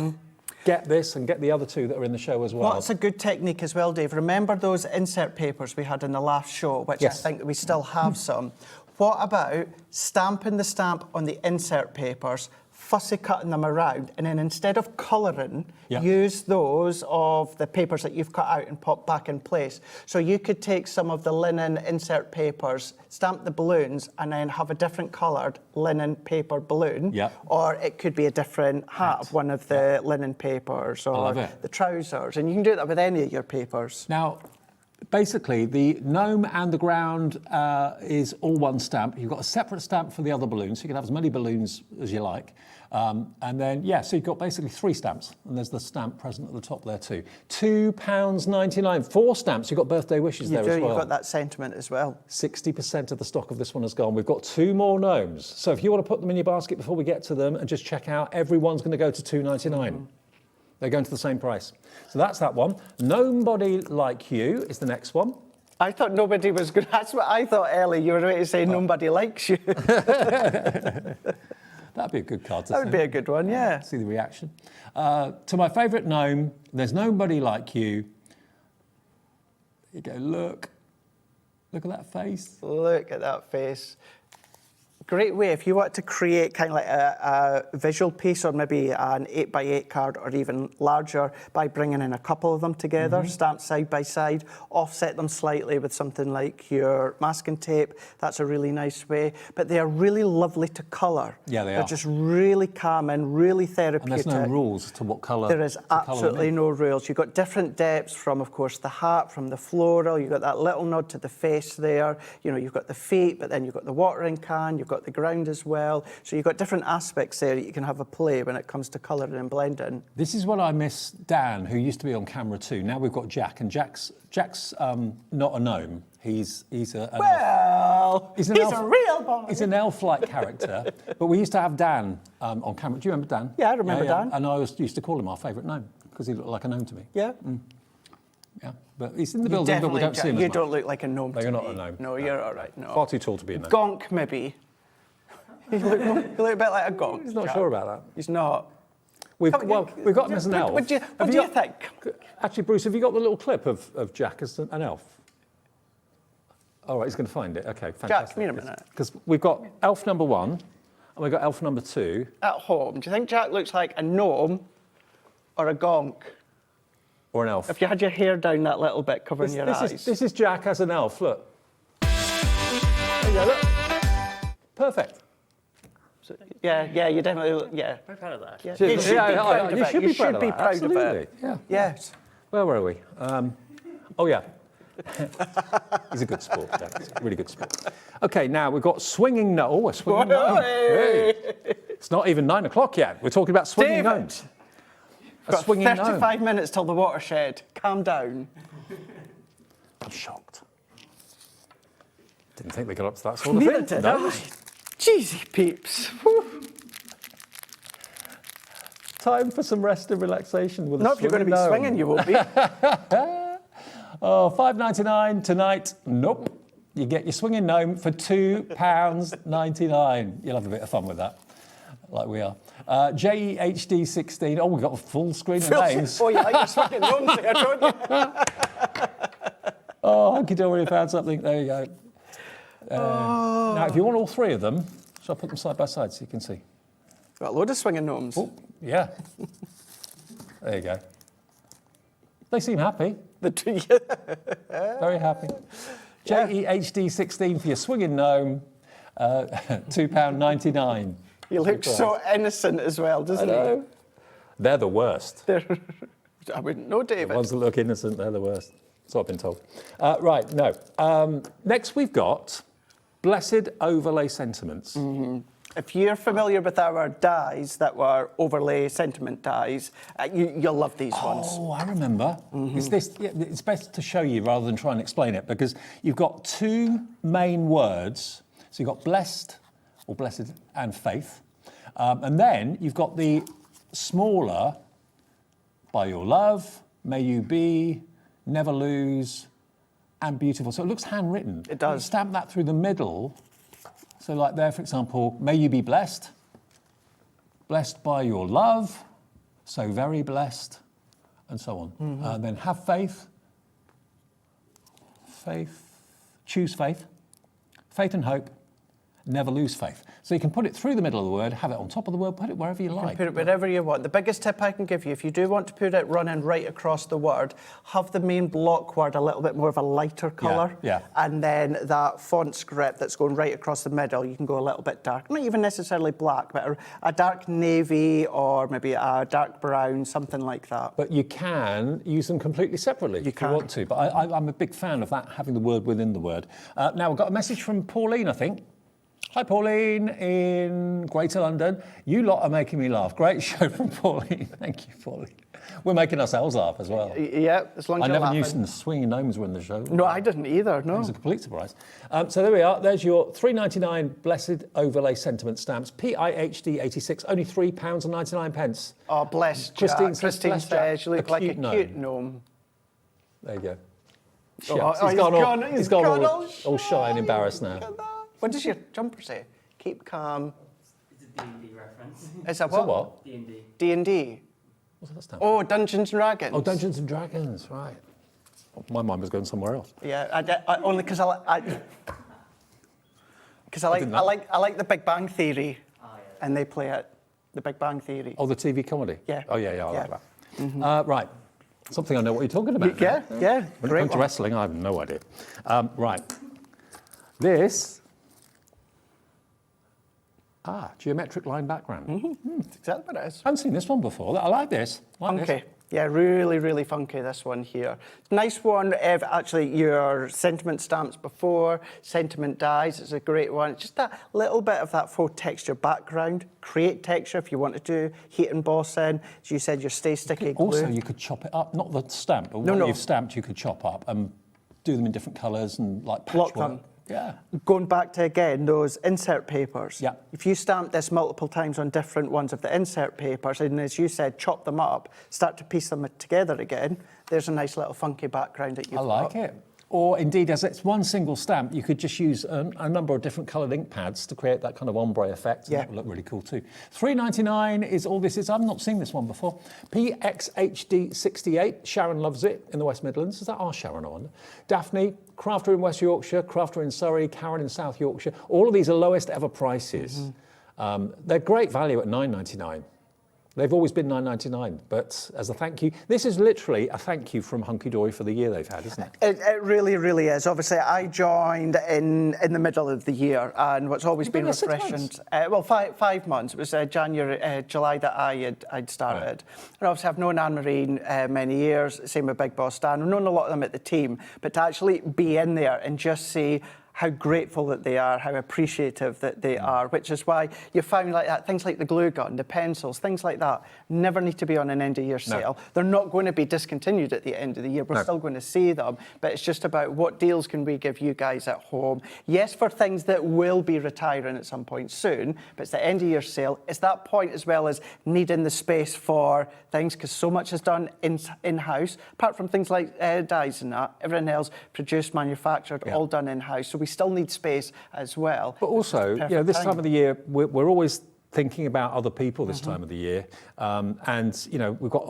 get this and get the other 2 that are in the show as well. What's a good technique as well, Dave? Remember those insert papers we had in the last show, which I think we still have some. What about stamping the stamp on the insert papers, fussy cutting them around, and then instead of colouring, use those of the papers that you've cut out and pop back in place. So you could take some of the linen insert papers, stamp the balloons, and then have a different coloured linen paper balloon. Or it could be a different hat of one of the linen papers or the trousers. And you can do that with any of your papers. Now, basically, the gnome and the ground is all one stamp. You've got a separate stamp for the other balloons, so you can have as many balloons as you like. And then, so you've got basically 3 stamps, and there's the stamp present at the top there too. £2.99, 4 stamps. You've got birthday wishes there as well. You've got that sentiment as well. 60% of the stock of this one has gone. We've got 2 more gnomes. So if you want to put them in your basket before we get to them and just check out, everyone's going to go to $2.99. They're going to the same price. So that's that one. Nobody Like You is the next one. I thought nobody was good. That's what I thought, Ellie. You were going to say nobody likes you. That'd be a good card to see. That would be a good one, yeah. See the reaction. To my favourite gnome, there's nobody like you. There you go, look. Look at that face. Look at that face. Great way if you want to create kind of like a visual piece or maybe an 8x8 card or even larger by bringing in a couple of them together, stamped side by side, offset them slightly with something like your masking tape. That's a really nice way. But they are really lovely to colour. Yeah, they are. They're just really calming, really therapeutic. And there's no rules to what colour. There is absolutely no rules. You've got different depths from, of course, the hat, from the floral. You've got that little nod to the face there. You know, you've got the feet, but then you've got the watering can. You've got the ground as well. So you've got different aspects there that you can have a play when it comes to colouring and blending. This is what I miss Dan, who used to be on camera too. Now we've got Jack, and Jack's not a gnome. He's a real boy. He's an elf-like character. But we used to have Dan on camera. Do you remember Dan? Yeah, I remember Dan. And I used to call him our favourite gnome because he looked like a gnome to me. Yeah. Yeah. But he's in the You building, but we definitely don't see him as You much. don't look like a gnome No, to you're not me. a gnome. No, you're all right. No. Far too tall to be a gnome. Gonk, maybe. You look a bit like a gonk. He's not Jack. sure about that. He's not. We've got him as an elf. What do you think? Actually, Bruce, have you got the little clip of Jack as an elf? All right, he's going to find it. Okay, fantastic. Jack, come here a minute. Because we've got elf number 1 and we've got elf number 2. At home, do you think Jack looks like a gnome or a gonk? Or an elf. If you had your hair down that little bit covering your eyes. This is Jack as an elf, look. There you go, look. Perfect. So, yeah, you definitely look, yeah. Very proud of that. Yeah. You should be proud of it. You should be proud of it. Absolutely. Yeah. Yes. Where were we? Oh, yeah. He's a good sport, Jack. He's a really good sport. Okay, now we've got swinging gnome. Oh, a swinging gnome. Hey. It's not even 9 o'clock yet. We're talking about swinging gnomes. Got 35 minutes till the watershed. Calm down. I'm shocked. Didn't think they got up to that sort of Neither thing. did I. Jeezy peeps. Whew. Time for some rest and relaxation with Not a if you're going to be gnome. swinging, you won't be. Oh, $5.99 tonight. Nope. You get your swinging gnome for £2.99. You'll have a bit of fun with that, like we are. JEHD16. Oh, we've got a full screen of names. Oh, you like your swinging gnomes there, don't you? Oh, Hunkydory found something. There you go. Now, if you want all 3 of them, shall I put them side by side so you can see? Got a load of swinging gnomes. Oh, yeah. There you go. They seem happy. Very happy. JEHD16 for your swinging gnome, £2.99. He looks so innocent as well, doesn't he? They're the worst. I wouldn't know, David. The ones that look innocent, they're the worst. That's what I've been told. Right, no. Next we've got Blessed Overlay Sentiments. Mm-hmm. If you're familiar with our dies that were overlay sentiment dies, you'll love these ones. Oh, I remember. Mm-hmm. It's best to show you rather than try and explain it, because you've got 2 main words. So you've got blessed, or blessed, and faith. And then you've got the smaller, by your love, may you be, never lose, and beautiful. So it looks handwritten. It does. You stamp that through the middle. So like there, for example, may you be blessed, blessed by your love, so very blessed, and so on. Mm-hmm. Then have faith, choose faith, faith and hope, never lose faith. So you can put it through the middle of the word, have it on top of the word, put it wherever you like. Put it wherever you want. The biggest tip I can give you, if you do want to put it running right across the word, have the main block word a little bit more of a lighter colour. Yeah. And then that font script that's going right across the middle, you can go a little bit dark. Not even necessarily black, but a dark navy or maybe a dark brown, something like that. But you can use them completely separately if you want to. But I'm a big fan of that, having the word within the word. Now, we've got a message from Pauline, I think. Hi, Pauline in Greater London. You lot are making me laugh. Great show from Pauline. Thank you, Pauline. We're making ourselves laugh as well. Yeah, as long as I you're never knew laughing. the swinging gnomes were in the show. No, I didn't either, no. It was a complete surprise. So there we are. There's your £3.99 Blessed Overlay Sentiment stamps. PIHD 86, only £3.99. Oh, bless Christine Jack. says, Christine bless says Jack, you look like a gnome. cute gnome. There you go. Oh, Shucks. He's gone all shy and embarrassed now. What does your jumper say? Keep calm. It's a D&D reference. Is that Is that what? D&D. D&D. What's that stand? Oh, Dungeons and Dragons. Oh, Dungeons and Dragons, right. My mind was going somewhere else. Yeah, I only because I like the Big Bang Theory, and they play it. The Big Bang Theory. Oh, the TV comedy? Yeah. Oh, yeah, I like that. Mm-hmm. Right. Something I know what you're talking about. Yeah. When it Great comes to one. wrestling, I have no idea. Right. This. Geometric line background. Mm-hmm. That's exactly what it is. I haven't seen this one before. I like this. Funky. Yeah, really, really funky, this one here. Nice one if actually your sentiment stamps before, sentiment dies, it's a great one. It's just that little bit of that faux texture background. Create texture if you want to do heat emboss in. As you said, your stay sticky glue. Also, you could chop it up. Not the stamp, but what you've stamped, you could chop up and do them in different colours and like patchwork. Block them. Yeah. Going back to, again, those insert papers. Yeah. If you stamp this multiple times on different ones of the insert papers, and as you said, chop them up, start to piece them together again, there's a nice little funky background that you've got. I like it. Or indeed, as it's one single stamp, you could just use a number of different coloured ink pads to create that kind of ombre effect. And Yeah. that would look really cool too. $3.99 is all this is. I've not seen this one before. PXHD68. Sharon loves it in the West Midlands. Is that our Sharon, I wonder? Daphne, Crafter in West Yorkshire, Crafter in Surrey, Karen in South Yorkshire. All of these are lowest ever prices. They're great value at $9.99. They've always been $9.99, but as a thank you, this is literally a thank you from Hunkydory for the year they've had, isn't it? It really, really is. Obviously, I joined in the middle of the year, and what's always been refreshing. Well, 5 months. It was July that I'd started. Right. And obviously, I've known Anne-Marie many years. Same with Big Boss Dan. I've known a lot of them at the team, but to actually be in there and just see how grateful that they are, how appreciative that they are, which is why you found like that, things like the glue gun, the pencils, things like that, never need to be on an end of year sale. They're not going to be discontinued at the end of the year. We're still going to see them, but it's just about what deals can we give you guys at home. Yes, for things that will be retiring at some point soon, but it's the end of year sale. It's that point as well as needing the space for things, because so much is done in-house, apart from things like dyes and that, everything else produced, manufactured, all done in-house. So we still need space as well. But also, this time of the year, we're always thinking about other people this time of the year. And, we've got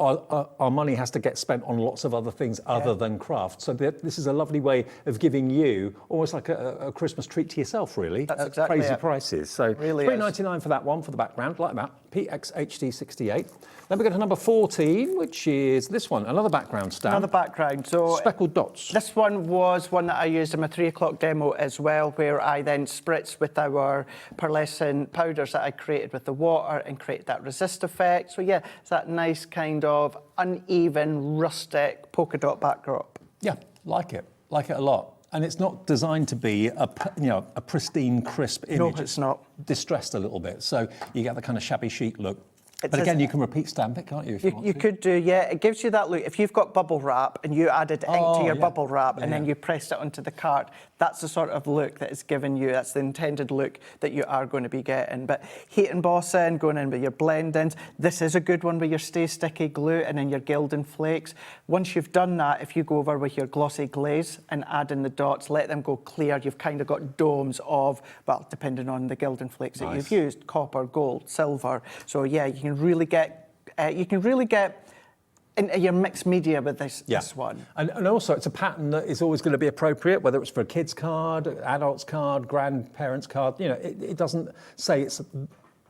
our money has to get spent on lots of other things other than craft. So this is a lovely way of giving you almost like a Christmas treat to yourself, really. That's at exactly crazy it. prices. So really $3.99 for that one, for the background, like that. PXHD68. Then we go to number 14, which is this one, another background stamp. Another background. So speckled dots. This one was one that I used in my 3 o'clock demo as well, where I then spritzed with our pearlescent powders that I created with the water and created that resist effect. So yeah, it's that nice kind of uneven, rustic polka dot backdrop. Yeah, like it a lot. And it's not designed to be a pristine, crisp image. No, it's not. Distressed a little bit, so you get the kind of shabby chic look. But again, you can repeat stamp it, can't you? If you want you to. could do, yeah. It gives you that look. If you've got bubble wrap and you added ink to your bubble wrap and then you pressed it onto the card, that's the sort of look that it's given you. That's the intended look that you are going to be getting. But heat embossing, going in with your blendings. This is a good one with your Stay Sticky glue and then your Gildan flakes. Once you've done that, if you go over with your glossy glaze and add in the dots, let them go clear, you've kind of got domes of, well, depending on the Gildan flakes that you've used, copper, gold, silver. So yeah, you can really get into your mixed media with this one. And also, it's a pattern that is always going to be appropriate, whether it's for a kid's card, adult's card, grandparents' card. It doesn't say it's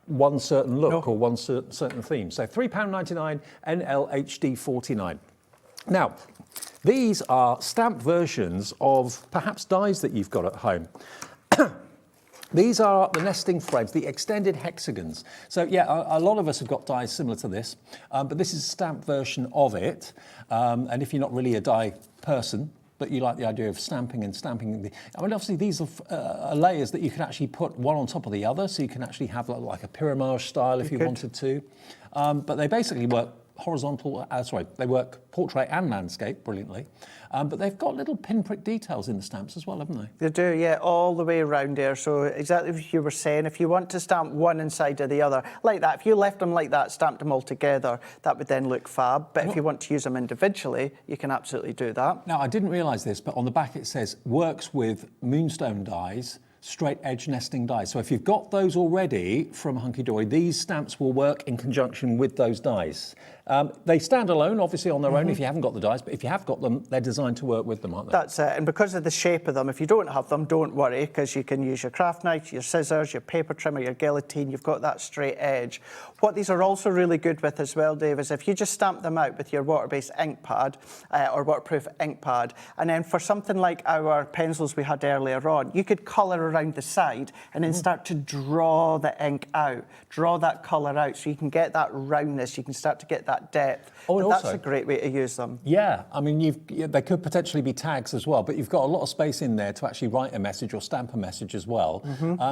one certain look or one certain theme. So £3.99 NLHD 49. Now, these are stamped versions of perhaps dies that you've got at home. These are the nesting threads, the extended hexagons. So yeah, a lot of us have got dies similar to this, but this is a stamped version of it. And if you're not really a die person, but you like the idea of stamping, obviously these are layers that you can actually put one on top of the other, so you can actually have like a pyramide style if you wanted to. But they basically work they work portrait and landscape brilliantly. But they've got little pinprick details in the stamps as well, haven't they? They do, yeah, all the way around there. So exactly what you were saying, if you want to stamp one inside of the other, like that, if you left them like that, stamped them all together, that would then look fab. But if you want to use them individually, you can absolutely do that. Now, I didn't realise this, but on the back it says, works with moonstone dies, straight edge nesting dies. So if you've got those already from Hunkydory, these stamps will work in conjunction with those dies. They stand alone, obviously, on their own if you haven't got the dies, but if you have got them, they're designed to work with them, aren't they? That's it, and because of the shape of them, if you don't have them, don't worry, because you can use your craft knife, your scissors, your paper trimmer, your guillotine, you've got that straight edge. What these are also really good with as well, Dave, is if you just stamp them out with your water-based ink pad, or waterproof ink pad, and then for something like our pencils we had earlier on, you could colour around the side and then start to draw the ink out, draw that colour out so you can get that roundness, you can start to get that depth. Oh, and that's also, a great way to use them. Yeah, I mean, they could potentially be tags as well, but you've got a lot of space in there to actually write a message or stamp a message as well.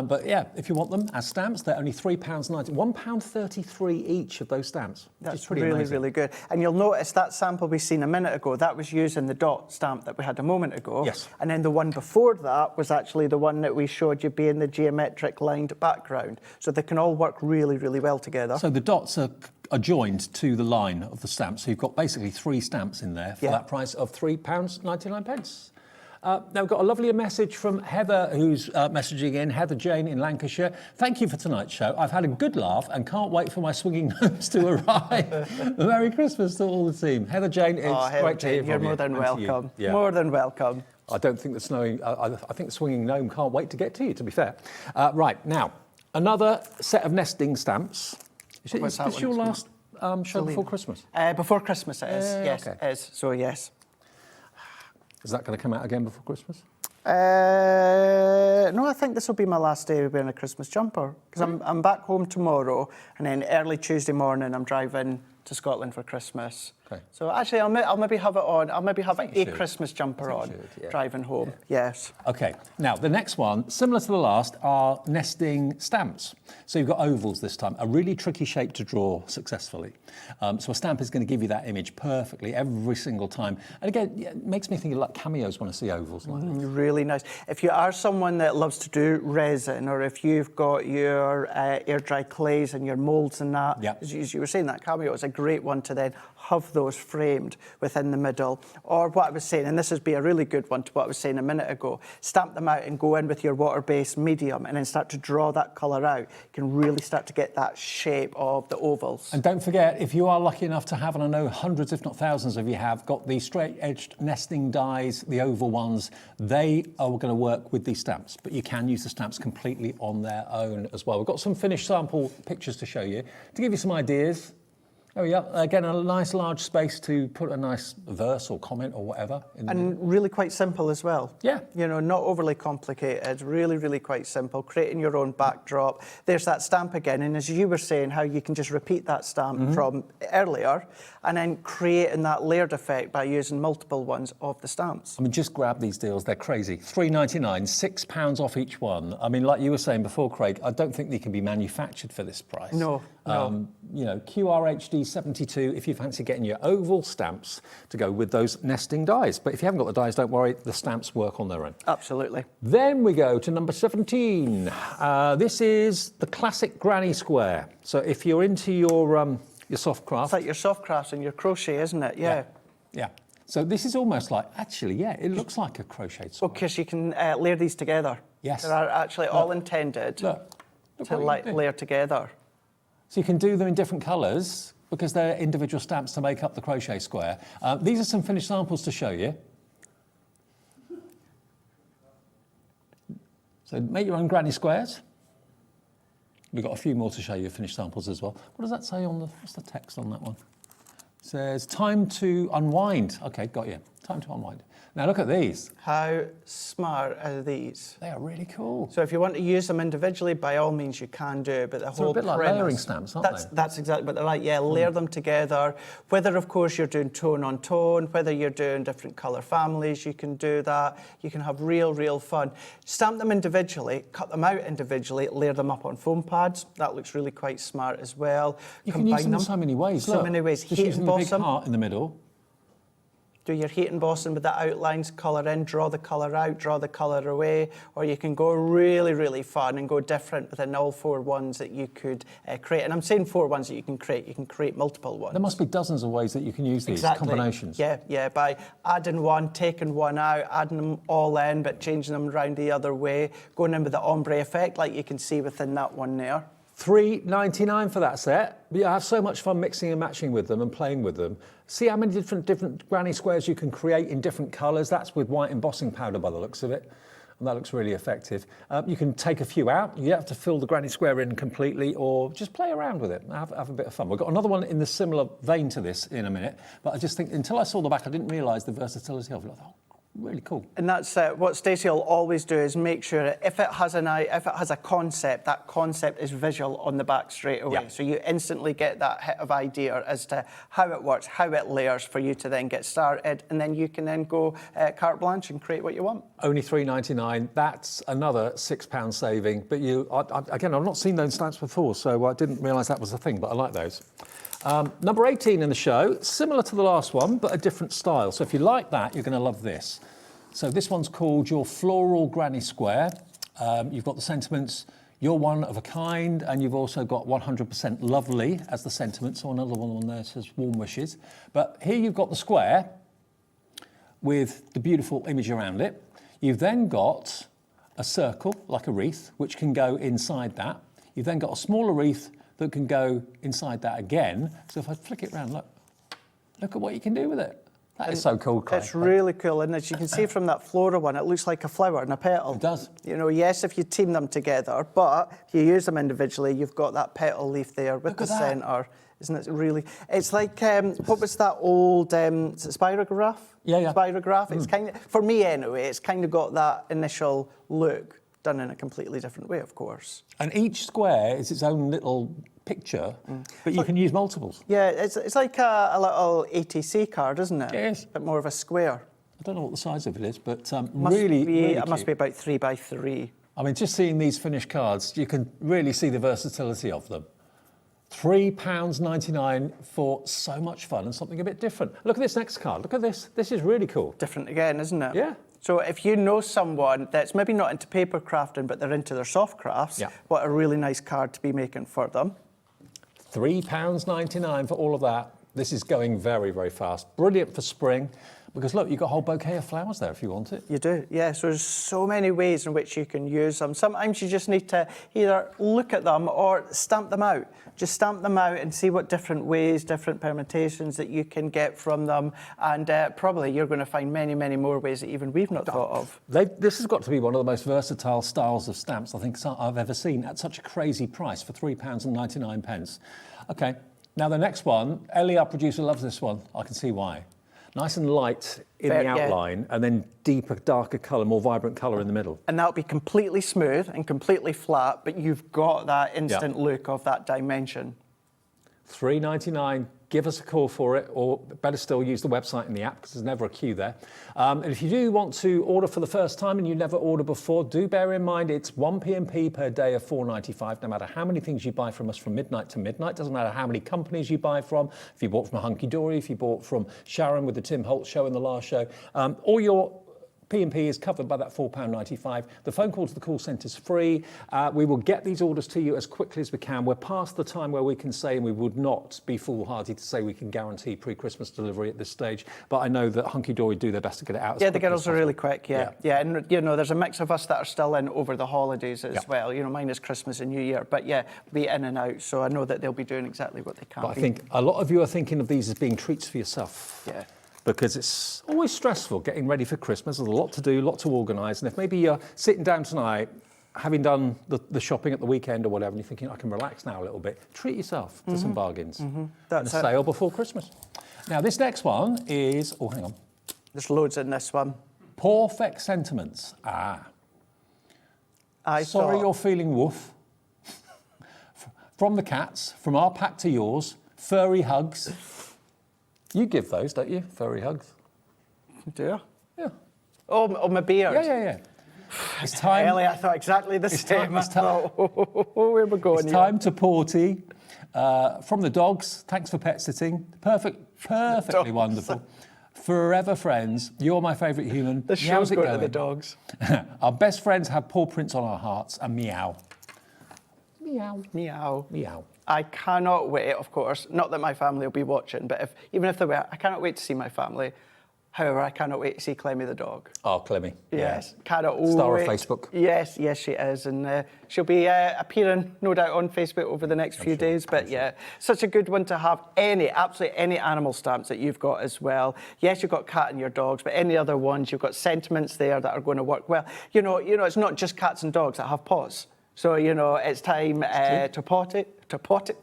But yeah, if you want them as stamps, they're only £3.90, £1.33 each of those stamps. That's pretty really, amazing. really good. And you'll notice that sample we seen a minute ago, that was using the dot stamp that we had a moment ago. Yes. And then the one before that was actually the one that we showed you being the geometric lined background. So they can all work really, really well together. So the dots are joined to the line of the stamp. So you've got basically 3 stamps in there for that price of £3.99. Now we've got a lovely message from Heather, who's messaging in, Heather Jane in Lancashire. Thank you for tonight's show. I've had a good laugh and can't wait for my swinging gnomes to arrive. Merry Christmas to all the team. Heather Jane, it's great to hear from you. You're more than welcome. Yeah. More than welcome. I don't think the snowing, I think the swinging gnome can't wait to get to you, to be fair. Right, now, another set of nesting stamps. Is this your last show before Christmas? Before Christmas it is, yes, okay. it is, so yes. Is that going to come out again before Christmas? No, I think this will be my last day wearing a Christmas jumper, because I'm back home tomorrow, and then early Tuesday morning I'm driving to Scotland for Christmas. Okay. So actually I'll maybe have it on, I'll maybe have a Christmas jumper on, driving home, yes. Okay, now the next one, similar to the last, are nesting stamps. So you've got ovals this time, a really tricky shape to draw successfully. So a stamp is going to give you that image perfectly every single time. And again, it makes me think of like cameos when I see ovals like this. Really nice. If you are someone that loves to do resin, or if you've got your air dry clays and your moulds and that, as you were saying, that cameo is a great one to then have those framed within the middle. Or what I was saying, and this would be a really good one to what I was saying a minute ago, stamp them out and go in with your water-based medium and then start to draw that colour out. You can really start to get that shape of the ovals. And don't forget, if you are lucky enough to have, and I know hundreds, if not thousands of you have, got the straight-edged nesting dies, the oval ones, they are going to work with these stamps, but you can use the stamps completely on their own as well. We've got some finished sample pictures to show you, to give you some ideas. Oh yeah, again, a nice large space to put a nice verse or comment or whatever. And really quite simple as well. Yeah. You know, not overly complicated, really, really quite simple, creating your own backdrop. There's that stamp again, and as you were saying, how you can just repeat that stamp from earlier and then creating that layered effect by using multiple ones of the stamps. I mean, just grab these deals, they're crazy. £3.99, £6 off each one. I mean, like you were saying before, Craig, I don't think they can be manufactured for this price. No, no. You know, QRHD 72 if you fancy getting your oval stamps to go with those nesting dies. But if you haven't got the dies, don't worry, the stamps work on their own. Absolutely. Then we go to number 17. This is the classic granny square. So if you're into your soft craft. It's like your soft crafts and your crochet, isn't it? Yeah. Yeah. So this is almost like, actually, yeah, it looks like a crocheted square. Well, because you can layer these together. Yes. They are actually all intended to layer together. So you can do them in different colours because they're individual stamps to make up the crochet square. These are some finished samples to show you. So make your own granny squares. We've got a few more to show you, finished samples as well. What does that say on the, what's the text on that one? It says, time to unwind. Okay, got you. Time to unwind. Now look at these. How smart are these? They are really cool. So if you want to use them individually, by all means you can do, but the whole they're a bit like layering stamps, aren't they? That's exactly what they're like, yeah, layer them together. Whether, of course, you're doing tone on tone, whether you're doing different colour families, you can do that. You can have real fun. Stamp them individually, cut them out individually, layer them up on foam pads. That looks really quite smart as well. You can use them in so many ways. So many ways. Just using the big heart in the middle. Do your heat embossing with the outlines, colour in, draw the colour out, draw the colour away, or you can go really fun and go different within all 4 ones that you could create. And I'm saying 4 ones that you can create multiple ones. There must be dozens of ways that you can use these combinations. Yeah, by adding one, taking one out, adding them all in, but changing them around the other way, going in with the ombre effect like you can see within that one there. $3.99 for that set. But you have so much fun mixing and matching with them and playing with them. See how many different granny squares you can create in different colours. That's with white embossing powder by the looks of it. And that looks really effective. You can take a few out. You don't have to fill the granny square in completely or just play around with it and have a bit of fun. We've got another one in the similar vein to this in a minute. But I just think until I saw the back, I didn't realise the versatility of it. I thought, Really cool. And that's what Stacey will always do, is make sure if it has a concept, that concept is visual on the back straight away. Yeah. So you instantly get that hit of idea as to how it works, how it layers for you to then get started, and then you can then go carte blanche and create what you want. Only $3.99. That's another £6 saving. But again, I've not seen those stamps before, so I didn't realise that was a thing, but I like those. Number 18 in the show, similar to the last one, but a different style. So if you like that, you're going to love this. So this one's called Your Floral Granny Square. You've got the sentiments, you're one of a kind, and you've also got 100% lovely as the sentiment. So another one on there says warm wishes. But here you've got the square with the beautiful image around it. You've then got a circle, like a wreath, which can go inside that. You've then got a smaller wreath that can go inside that again. So if I flick it around, look at what you can do with it. That is so cool, Clay. It's really cool, and as you can see from that floral one, it looks like a flower and a petal. It does. You know, yes, if you team them together, but if you use them individually, you've got that petal leaf there with the centre. Isn't it really? It's like, what was that old, is it spirograph? Yeah. Spirograph. It's kind of, for me anyway, it's kind of got that initial look, done in a completely different way, of course. And each square is its own little picture, but you can use multiples. Yeah, it's like a little ATC card, isn't it? It is. But more of a square. I don't know what the size of it is, but It really must be about 3 by 3. I mean, just seeing these finished cards, you can really see the versatility of them. £3.99 for so much fun and something a bit different. Look at this next card. Look at this. This is really cool. Different again, isn't it? Yeah. So if you know someone that's maybe not into paper crafting, but they're into their soft crafts, what a really nice card to be making for them. £3.99 for all of that. This is going very, very fast. Brilliant for spring, because look, you've got a whole bouquet of flowers there if you want it. You do, yeah. So there's so many ways in which you can use them. Sometimes you just need to either look at them or stamp them out. Just stamp them out and see what different ways, different permutations that you can get from them. And probably you're going to find many, many more ways that even we've not thought of. This has got to be one of the most versatile styles of stamps I think I've ever seen at such a crazy price for £3.99. OK, now the next one, Ellie, our producer, loves this one. I can see why. Nice and light in the outline, and then deeper, darker colour, more vibrant colour in the middle. And that'll be completely smooth and completely flat, but you've got that instant look of that dimension. $3.99. Give us a call for it, or better still, use the website and the app, because there's never a queue there. And if you do want to order for the first time and you never ordered before, do bear in mind it's 1 P&P per day of $4.95, no matter how many things you buy from us from midnight to midnight. Doesn't matter how many companies you buy from. If you bought from Hunkydory, if you bought from Sharon with the Tim Holtz show in the last show, all your P&P is covered by that £4.95. The phone call to the call centre is free. We will get these orders to you as quickly as we can. We're past the time where we can say, and we would not be foolhardy to say we can guarantee pre-Christmas delivery at this stage, but I know that Hunkydory do their best to get it out as quickly the girls as possible. are really quick, yeah. And you know, there's a mix of us that are still in over the holidays as well. You know, mine is Christmas and New Year, but be in and out, so I know that they'll be doing exactly what they can. But I think a lot of you are thinking of these as being treats for yourself. Yeah. Because it's always stressful getting ready for Christmas. There's a lot to do, a lot to organise. And if maybe you're sitting down tonight, having done the shopping at the weekend or whatever, and you're thinking, I can relax now a little bit, treat yourself to some bargains. That's and a sale before Christmas. Now, this next one is... Oh, hang on. There's loads in this one. Perfect sentiments. Sorry you're feeling woof. From the cats, from our pack to yours, furry hugs. You give those, don't you? Furry hugs. Do you? Yeah. Oh, my beard. Yeah. It's time. Ellie, I thought exactly the same. Where we're going. It's time to porty. From the dogs, thanks for pet sitting. Perfectly wonderful. Forever friends, you're my favourite human. The show's going to the dogs. Our best friends have paw prints on our hearts, and meow. Meow. Meow. Meow. I cannot wait, of course, not that my family will be watching, but even if they were, I cannot wait to see my family. However, I cannot wait to see Clemmy the dog. Oh, Clemmy. Yes, cannot wait. Star of Facebook. Yes, she is. And she'll be appearing, no doubt, on Facebook over the next few days. But such a good one to have. Absolutely any animal stamps that you've got as well. Yes, you've got cat and your dogs, but any other ones, you've got sentiments there that are going to work well. You know, it's not just cats and dogs that have paws. So, you know, it's time to potty. to potty, to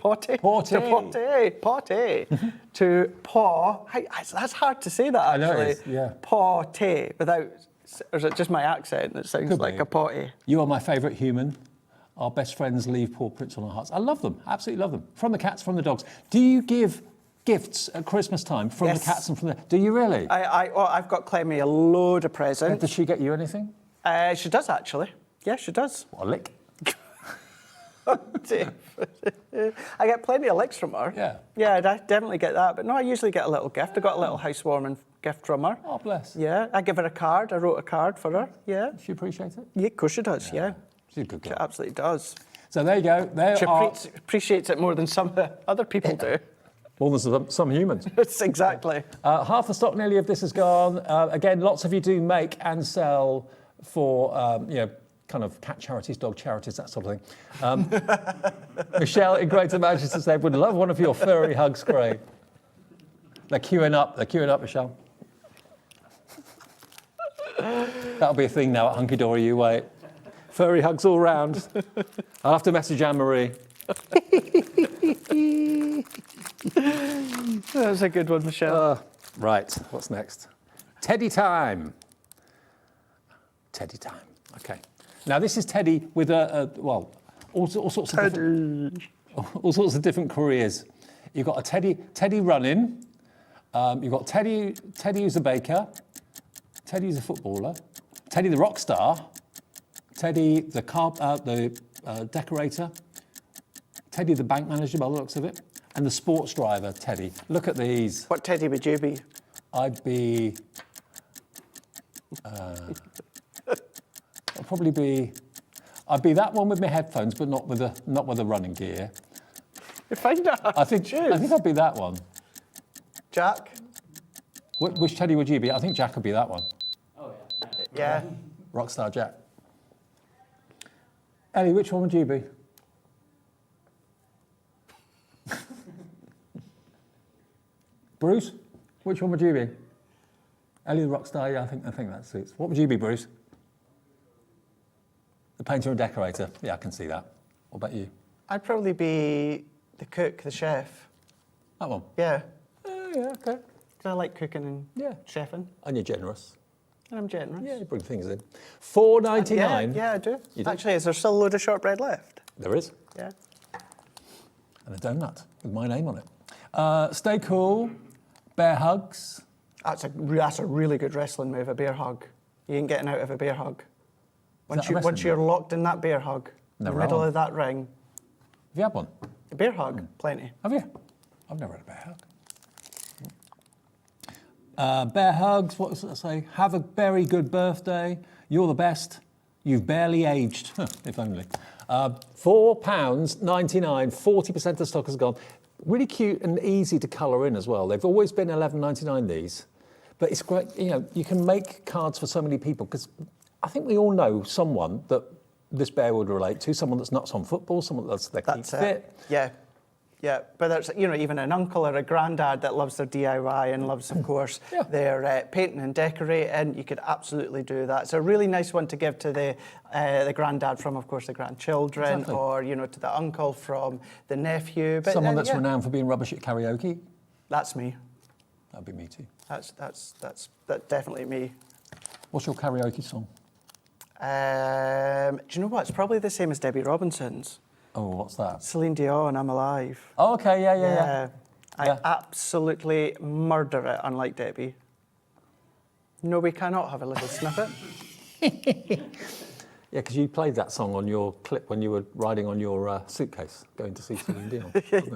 paw. That's hard to say that, actually. I know it is, yeah. Potty, without, or is it just my accent that sounds Could like be. a potty? You are my favourite human. Our best friends leave paw prints on our hearts. I love them, absolutely love them. From the cats, from the dogs. Do you give gifts at Christmas time from the cats and from the... Do you really? I've got Clemmy a load of presents. Does she get you anything? She does, actually. Yeah, she does. What, a lick? I get plenty of licks from her. Yeah. Yeah, I definitely get that. But no, I usually get a little gift. I got a little housewarming gift from her. Oh, bless. Yeah, I give her a card. I wrote a card for her. Yeah. She appreciates it? Yeah, of course she does, yeah. She's a good girl. She absolutely does. So there you go. She appreciates it more than some other people do. More than some humans. Exactly. Half the stock nearly of this is gone. Again, lots of you do make and sell for, kind of cat charities, dog charities, that sort of thing. Michelle in Greater Manchester said, would love one of your furry hugs, Craig. They're queuing up, Michelle. That'll be a thing now at Hunkydory, you wait. Furry hugs all round. I'll have to message Anne-Marie. That was a good one, Michelle. Right, what's next? Teddy time. Teddy time, okay. Now this is Teddy with all sorts of different careers. You've got a Teddy running. You've got Teddy who's a baker. Teddy who's a footballer. Teddy the rock star. Teddy the decorator. Teddy the bank manager by the looks of it. And the sports driver, Teddy. Look at these. What Teddy would you be? I'd be... I'd be that one with my headphones, but not with the running gear. You find that? I think I'd be that one. Jack? Which Teddy would you be? I think Jack would be that one. Oh, yeah. Rockstar Jack. Ellie, which one would you be? Bruce, which one would you be? Ellie the rockstar, yeah, I think that suits. What would you be, Bruce? The painter and decorator. Yeah, I can see that. What about you? I'd probably be the cook, the chef. That one? Yeah. Yeah, okay. Because I like cooking and chefing. And you're generous. And I'm generous. Yeah, you bring things in. $4.99. Yeah, I do. You do? Actually, is there still a load of shortbread left? There is. Yeah. And a donut with my name on it. Stay cool. Bear hugs. That's a really good wrestling move, a bear hug. You ain't getting out of a bear hug. Once you're locked in that bear hug, in the middle of that ring. Have you had one? A bear hug? Plenty. Have you? I've never had a bear hug. Bear hugs, what does it say? Have a very good birthday. You're the best. You've barely aged. If only. £4.99, 40% of the stock has gone. Really cute and easy to colour in as well. They've always been £11.99, these. But it's great, you can make cards for so many people, because I think we all know someone that this bear would relate to, someone that's nuts on football, someone that's keep fit. Yeah. Yeah, but there's, even an uncle or a granddad that loves their DIY and loves, of course, their painting and decorating. You could absolutely do that. It's a really nice one to give to the granddad from, of course, the grandchildren, or, to the uncle from the nephew. But someone that's renowned for being rubbish at karaoke. That's me. That'd be me too. That's definitely me. What's your karaoke song? Do you know what? It's probably the same as Debbie Robinson's. Oh, what's that? Celine Dion, I'm Alive. Oh, okay, yeah. I absolutely murder it, unlike Debbie. No, we cannot have a little snippet. Yeah, because you played that song on your clip when you were riding on your suitcase, going to see Celine Dion.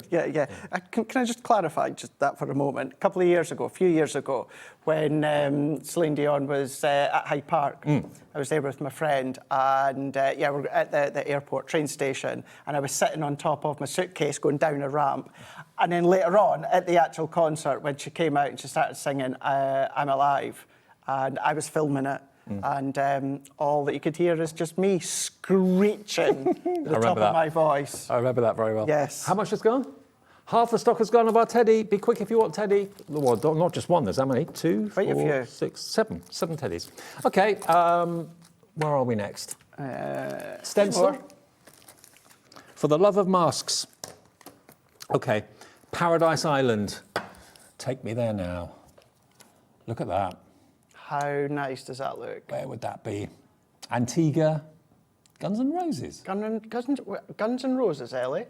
Yeah. Can I just clarify just that for a moment? A few years ago, when Celine Dion was at Hyde Park, I was there with my friend, and we're at the airport train station, and I was sitting on top of my suitcase going down a ramp. And then later on, at the actual concert, when she came out and she started singing I'm Alive, and I was filming it, and all that you could hear is just me screeching at the top of my voice. I remember that very well. Yes. How much has gone? Half the stock has gone of our Teddy. Be quick if you want Teddy. Well, not just one, there's how many? 2, 4, 6, 7. 7 Teddies. Okay, where are we next? Stencil. For the love of masks. Okay, Paradise Island. Take me there now. Look at that. How nice does that look? Where would that be? Antigua, Guns N' Roses. Guns N' Roses, Ellie?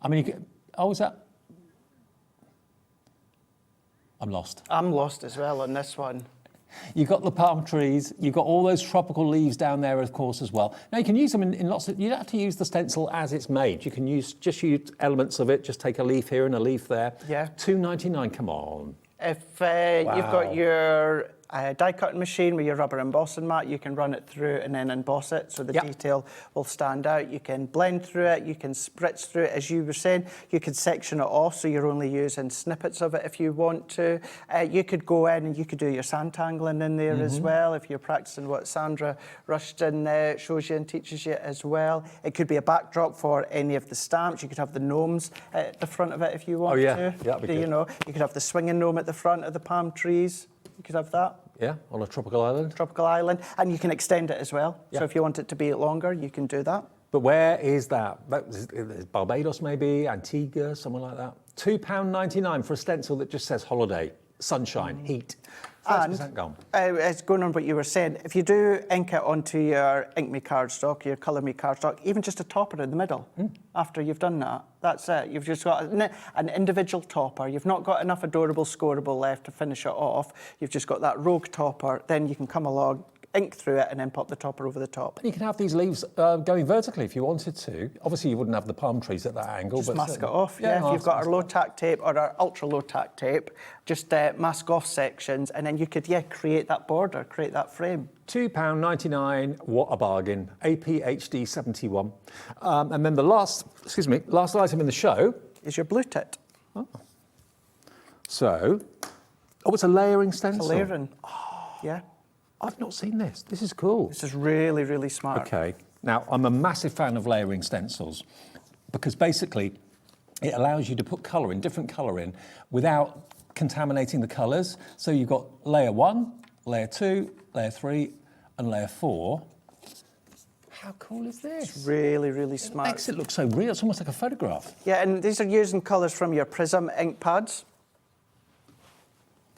I mean, is that? I'm lost. I'm lost as well on this one. You've got the palm trees, you've got all those tropical leaves down there, of course, as well. Now, you can use them in lots of... You don't have to use the stencil as it's made. You can just use elements of it, just take a leaf here and a leaf there. Yeah. $2.99, come on. If you've got your die cutting machine with your rubber embossing mat, you can run it through and then emboss it so the detail will stand out. You can blend through it, you can spritz through it, as you were saying. You could section it off so you're only using snippets of it if you want to. You could go in and you could do your sandtangling in there as well if you're practicing what Sandra Rushton shows you and teaches you as well. It could be a backdrop for any of the stamps. You could have the gnomes at the front of it if you want to. Yeah, that'd be good. You know, you could have the swinging gnome at the front of the palm trees. You could have that. Yeah, on a tropical island. Tropical island. And you can extend it as well. Yeah. So if you want it to be longer, you can do that. But where is that? Barbados, maybe? Antigua, somewhere like that? £2.99 for a stencil that just says holiday, sunshine, heat. 30% gone. It's going on what you were saying. If you do ink it onto your Ink Me cardstock, your Colour Me cardstock, even just a topper in the middle, after you've done that, that's it. You've just got an individual topper. You've not got enough adorable scoreable left to finish it off. You've just got that rogue topper. Then you can come along, ink through it, and then pop the topper over the top. You can have these leaves going vertically if you wanted to. Obviously, you wouldn't have the palm trees at that angle. Just but mask it off, yeah. If you've got our low tack tape or our ultra low tack tape, just mask off sections, and then you could, create that border, create that frame. £2.99, what a bargain. APHD 71. And then the last item in the show is your blue tit. Oh. So, it's a layering stencil. It's a layering, yeah. I've not seen this. This is cool. This is really, really smart. Okay. Now, I'm a massive fan of layering stencils because basically it allows you to put different colour in without contaminating the colours. So you've got layer 1, layer 2, layer 3 and layer 4. How cool is this? It's really, really smart. It makes it look so real. It's almost like a photograph. Yeah, and these are using colours from your Prism ink pads.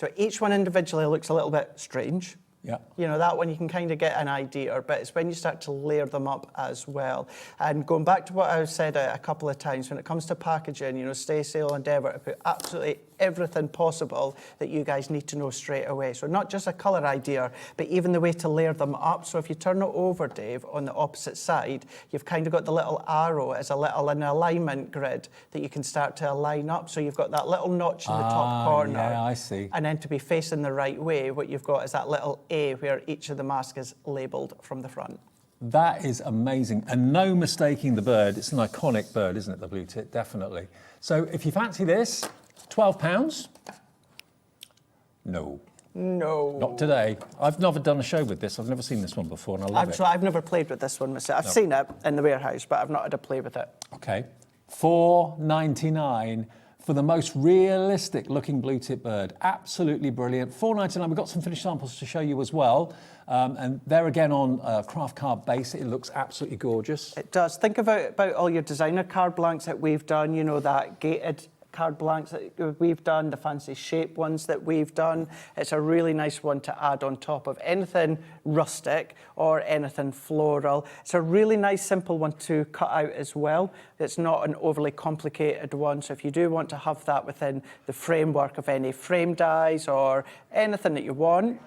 So each one individually looks a little bit strange. Yeah. You know, that one you can kind of get an idea, but it's when you start to layer them up as well. And going back to what I said a couple of times, when it comes to packaging, you know, Stacey will endeavour to put absolutely everything possible that you guys need to know straight away. So not just a colour idea, but even the way to layer them up. So if you turn it over, Dave, on the opposite side, you've kind of got the little arrow as an alignment grid that you can start to align up. So you've got that little notch in the top corner. Yeah, I see. And then to be facing the right way, what you've got is that little A where each of the mask is labelled from the front. That is amazing. And no mistaking the bird. It's an iconic bird, isn't it, the blue tit? Definitely. So if you fancy this, £12? No. No. Not today. I've never done a show with this. I've never seen this one before, and I love it. I've never played with this one myself. I've seen it in the warehouse, but I've not had to play with it. Okay. £4.99 for the most realistic looking blue tit bird. Absolutely brilliant. £4.99. We've got some finished samples to show you as well. And they're again on craft card base. It looks absolutely gorgeous. It does. Think about all your designer card blanks that we've done, you know, that gated card blanks that we've done, the fancy shape ones that we've done. It's a really nice one to add on top of anything rustic or anything floral. It's a really nice simple one to cut out as well. It's not an overly complicated one, so if you do want to have that within the framework of any frame dies or anything that you want.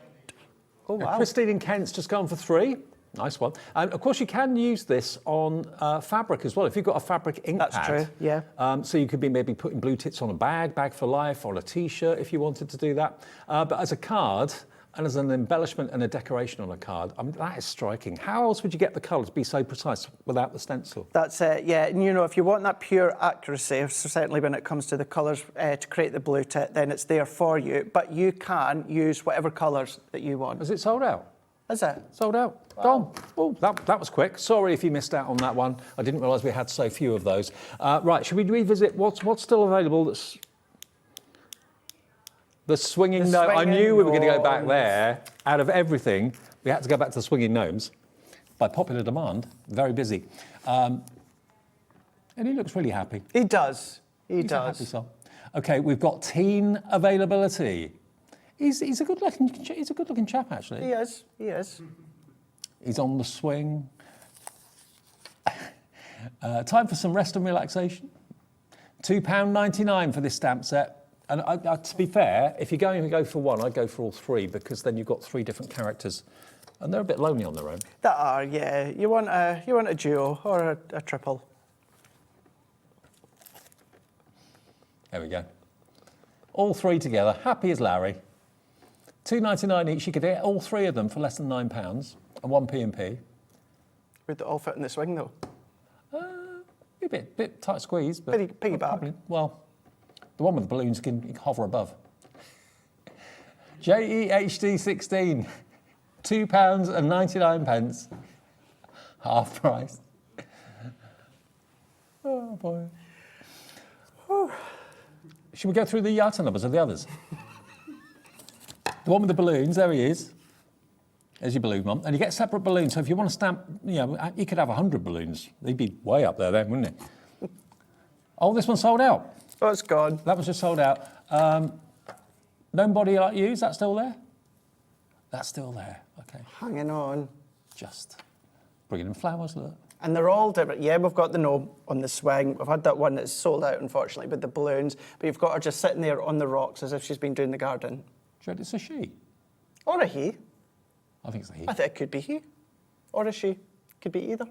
Oh wow. Christine in Kent's just gone for £3. Nice one. And of course, you can use this on fabric as well. If you've got a fabric ink pad. That's true, yeah. So you could be maybe putting blue tits on a bag for life, or a T-shirt if you wanted to do that. But as a card, and as an embellishment and a decoration on a card, I mean, that is striking. How else would you get the colour to be so precise without the stencil? That's it, yeah. And you know, if you want that pure accuracy, certainly when it comes to the colours to create the blue tit, then it's there for you. But you can use whatever colours that you want. Is it sold out? Is it? Sold out. Wow. Gone. Oh, that was quick. Sorry if you missed out on that one. I didn't realise we had so few of those. Right, should we revisit what's still available? That's the swinging gnome. I knew we were going to go back there. Out of everything, we had to go back to the swinging gnomes. By popular demand, very busy. And he looks really happy. He does. He He's does. a happy soul. Okay, we've got teen availability. He's a good looking chap, actually. He is. He is. He's on the swing. Time for some rest and relaxation. £2.99 for this stamp set. And to be fair, if you're going to go for one, I'd go for all three, because then you've got three different characters, and they're a bit lonely on their own. That are, yeah. You want a duo or a triple. There we go. All three together, happy as Larry. £2.99 each. You could get all three of them for less than £9 and one P&P. Would they all fit in the swing though? A bit tight squeeze, but piggyback. Probably, well, the one with the balloons you can hover above. JEHD16, £2.99, half price. Oh boy. Should we go through the item numbers of the others? The one with the balloons, there he is. There's your balloon one. And you get separate balloons, so if you want to stamp, you could have 100 balloons. They'd be way up there then, wouldn't it? Oh, this one's sold out. Oh, it's gone. That was just sold out. Nobody Like You, is that still there? That's still there, okay. Hanging on. Just bringing in flowers, look. And they're all different. Yeah, we've got the gnome on the swing. We've had that one that's sold out, unfortunately, with the balloons. But you've got her just sitting there on the rocks as if she's been doing the garden. Do you reckon it's a she? Or a he. I think it's a he. I think it could be he. Or a she. Could be either.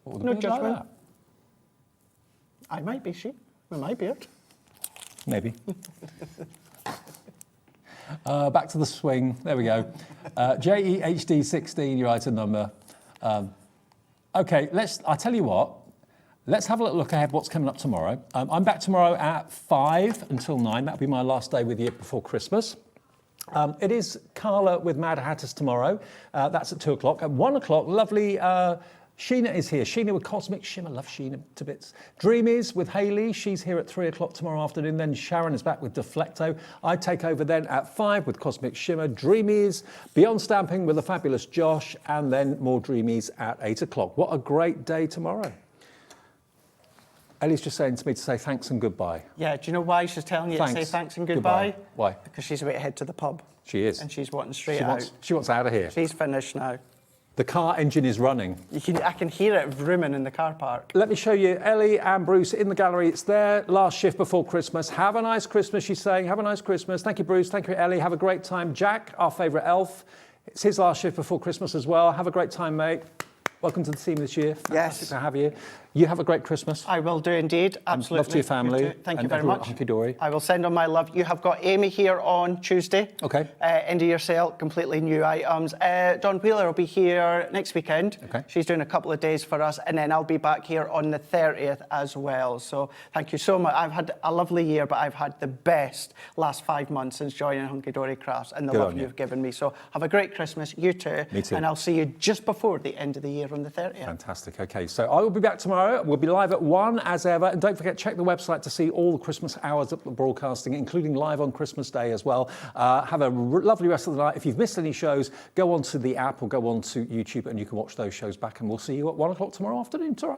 No Like judgment. that? I might be she. With my beard. Maybe. Back to the swing. There we go. JEHD16, your item number. Okay, I tell you what. Let's have a little look ahead what's coming up tomorrow. I'm back tomorrow at 5 until 9. That'll be my last day with you before Christmas. It is Carla with Mad Hatters tomorrow. That's at 2 o'clock. At 1 o'clock, lovely Sheena is here. Sheena with Cosmic Shimmer. Love Sheena to bits. Dreamies with Hayley. She's here at 3 o'clock tomorrow afternoon. Then Sharon is back with Deflecto. I take over then at 5 with Cosmic Shimmer. Dreamies, Beyond Stamping with the fabulous Josh. And then more Dreamies at 8 o'clock. What a great day tomorrow. Ellie's just saying to me to say thanks and goodbye. Yeah, do you know why she's telling you to say thanks and goodbye? Why? Because she's about to head to the pub. She is. And she's wanting straight out. She wants out of here. She's finished now. The car engine is running. I can hear it vrooming in the car park. Let me show you Ellie and Bruce in the gallery. It's their last shift before Christmas. Have a nice Christmas, she's saying. Have a nice Christmas. Thank you, Bruce. Thank you, Ellie. Have a great time. Jack, our favourite elf. It's his last shift before Christmas as well. Have a great time, mate. Welcome to the team this year. Fantastic to have you. You have a great Christmas. I will do indeed. Absolutely. Love to your family. Thank you very much. Hunkydory. I will send on my love. You have got Amy here on Tuesday. Okay. End of year sale, completely new items. Dawn Wheeler will be here next weekend. Okay. She's doing a couple of days for us, and then I'll be back here on the 30th as well. So thank you so much. I've had a lovely year, but I've had the best last 5 months since joining Hunkydory Crafts, and the love you've given me. So have a great Christmas. You too. Me too. And I'll see you just before the end of the year on the 30th. Fantastic. Okay, so I will be back tomorrow. We'll be live at 1 as ever. And don't forget, check the website to see all the Christmas hours of the broadcasting, including live on Christmas Day as well. Have a lovely rest of the night. If you've missed any shows, go onto the app or go onto YouTube and you can watch those shows back. And we'll see you at 1 o'clock tomorrow afternoon. Ta-ra.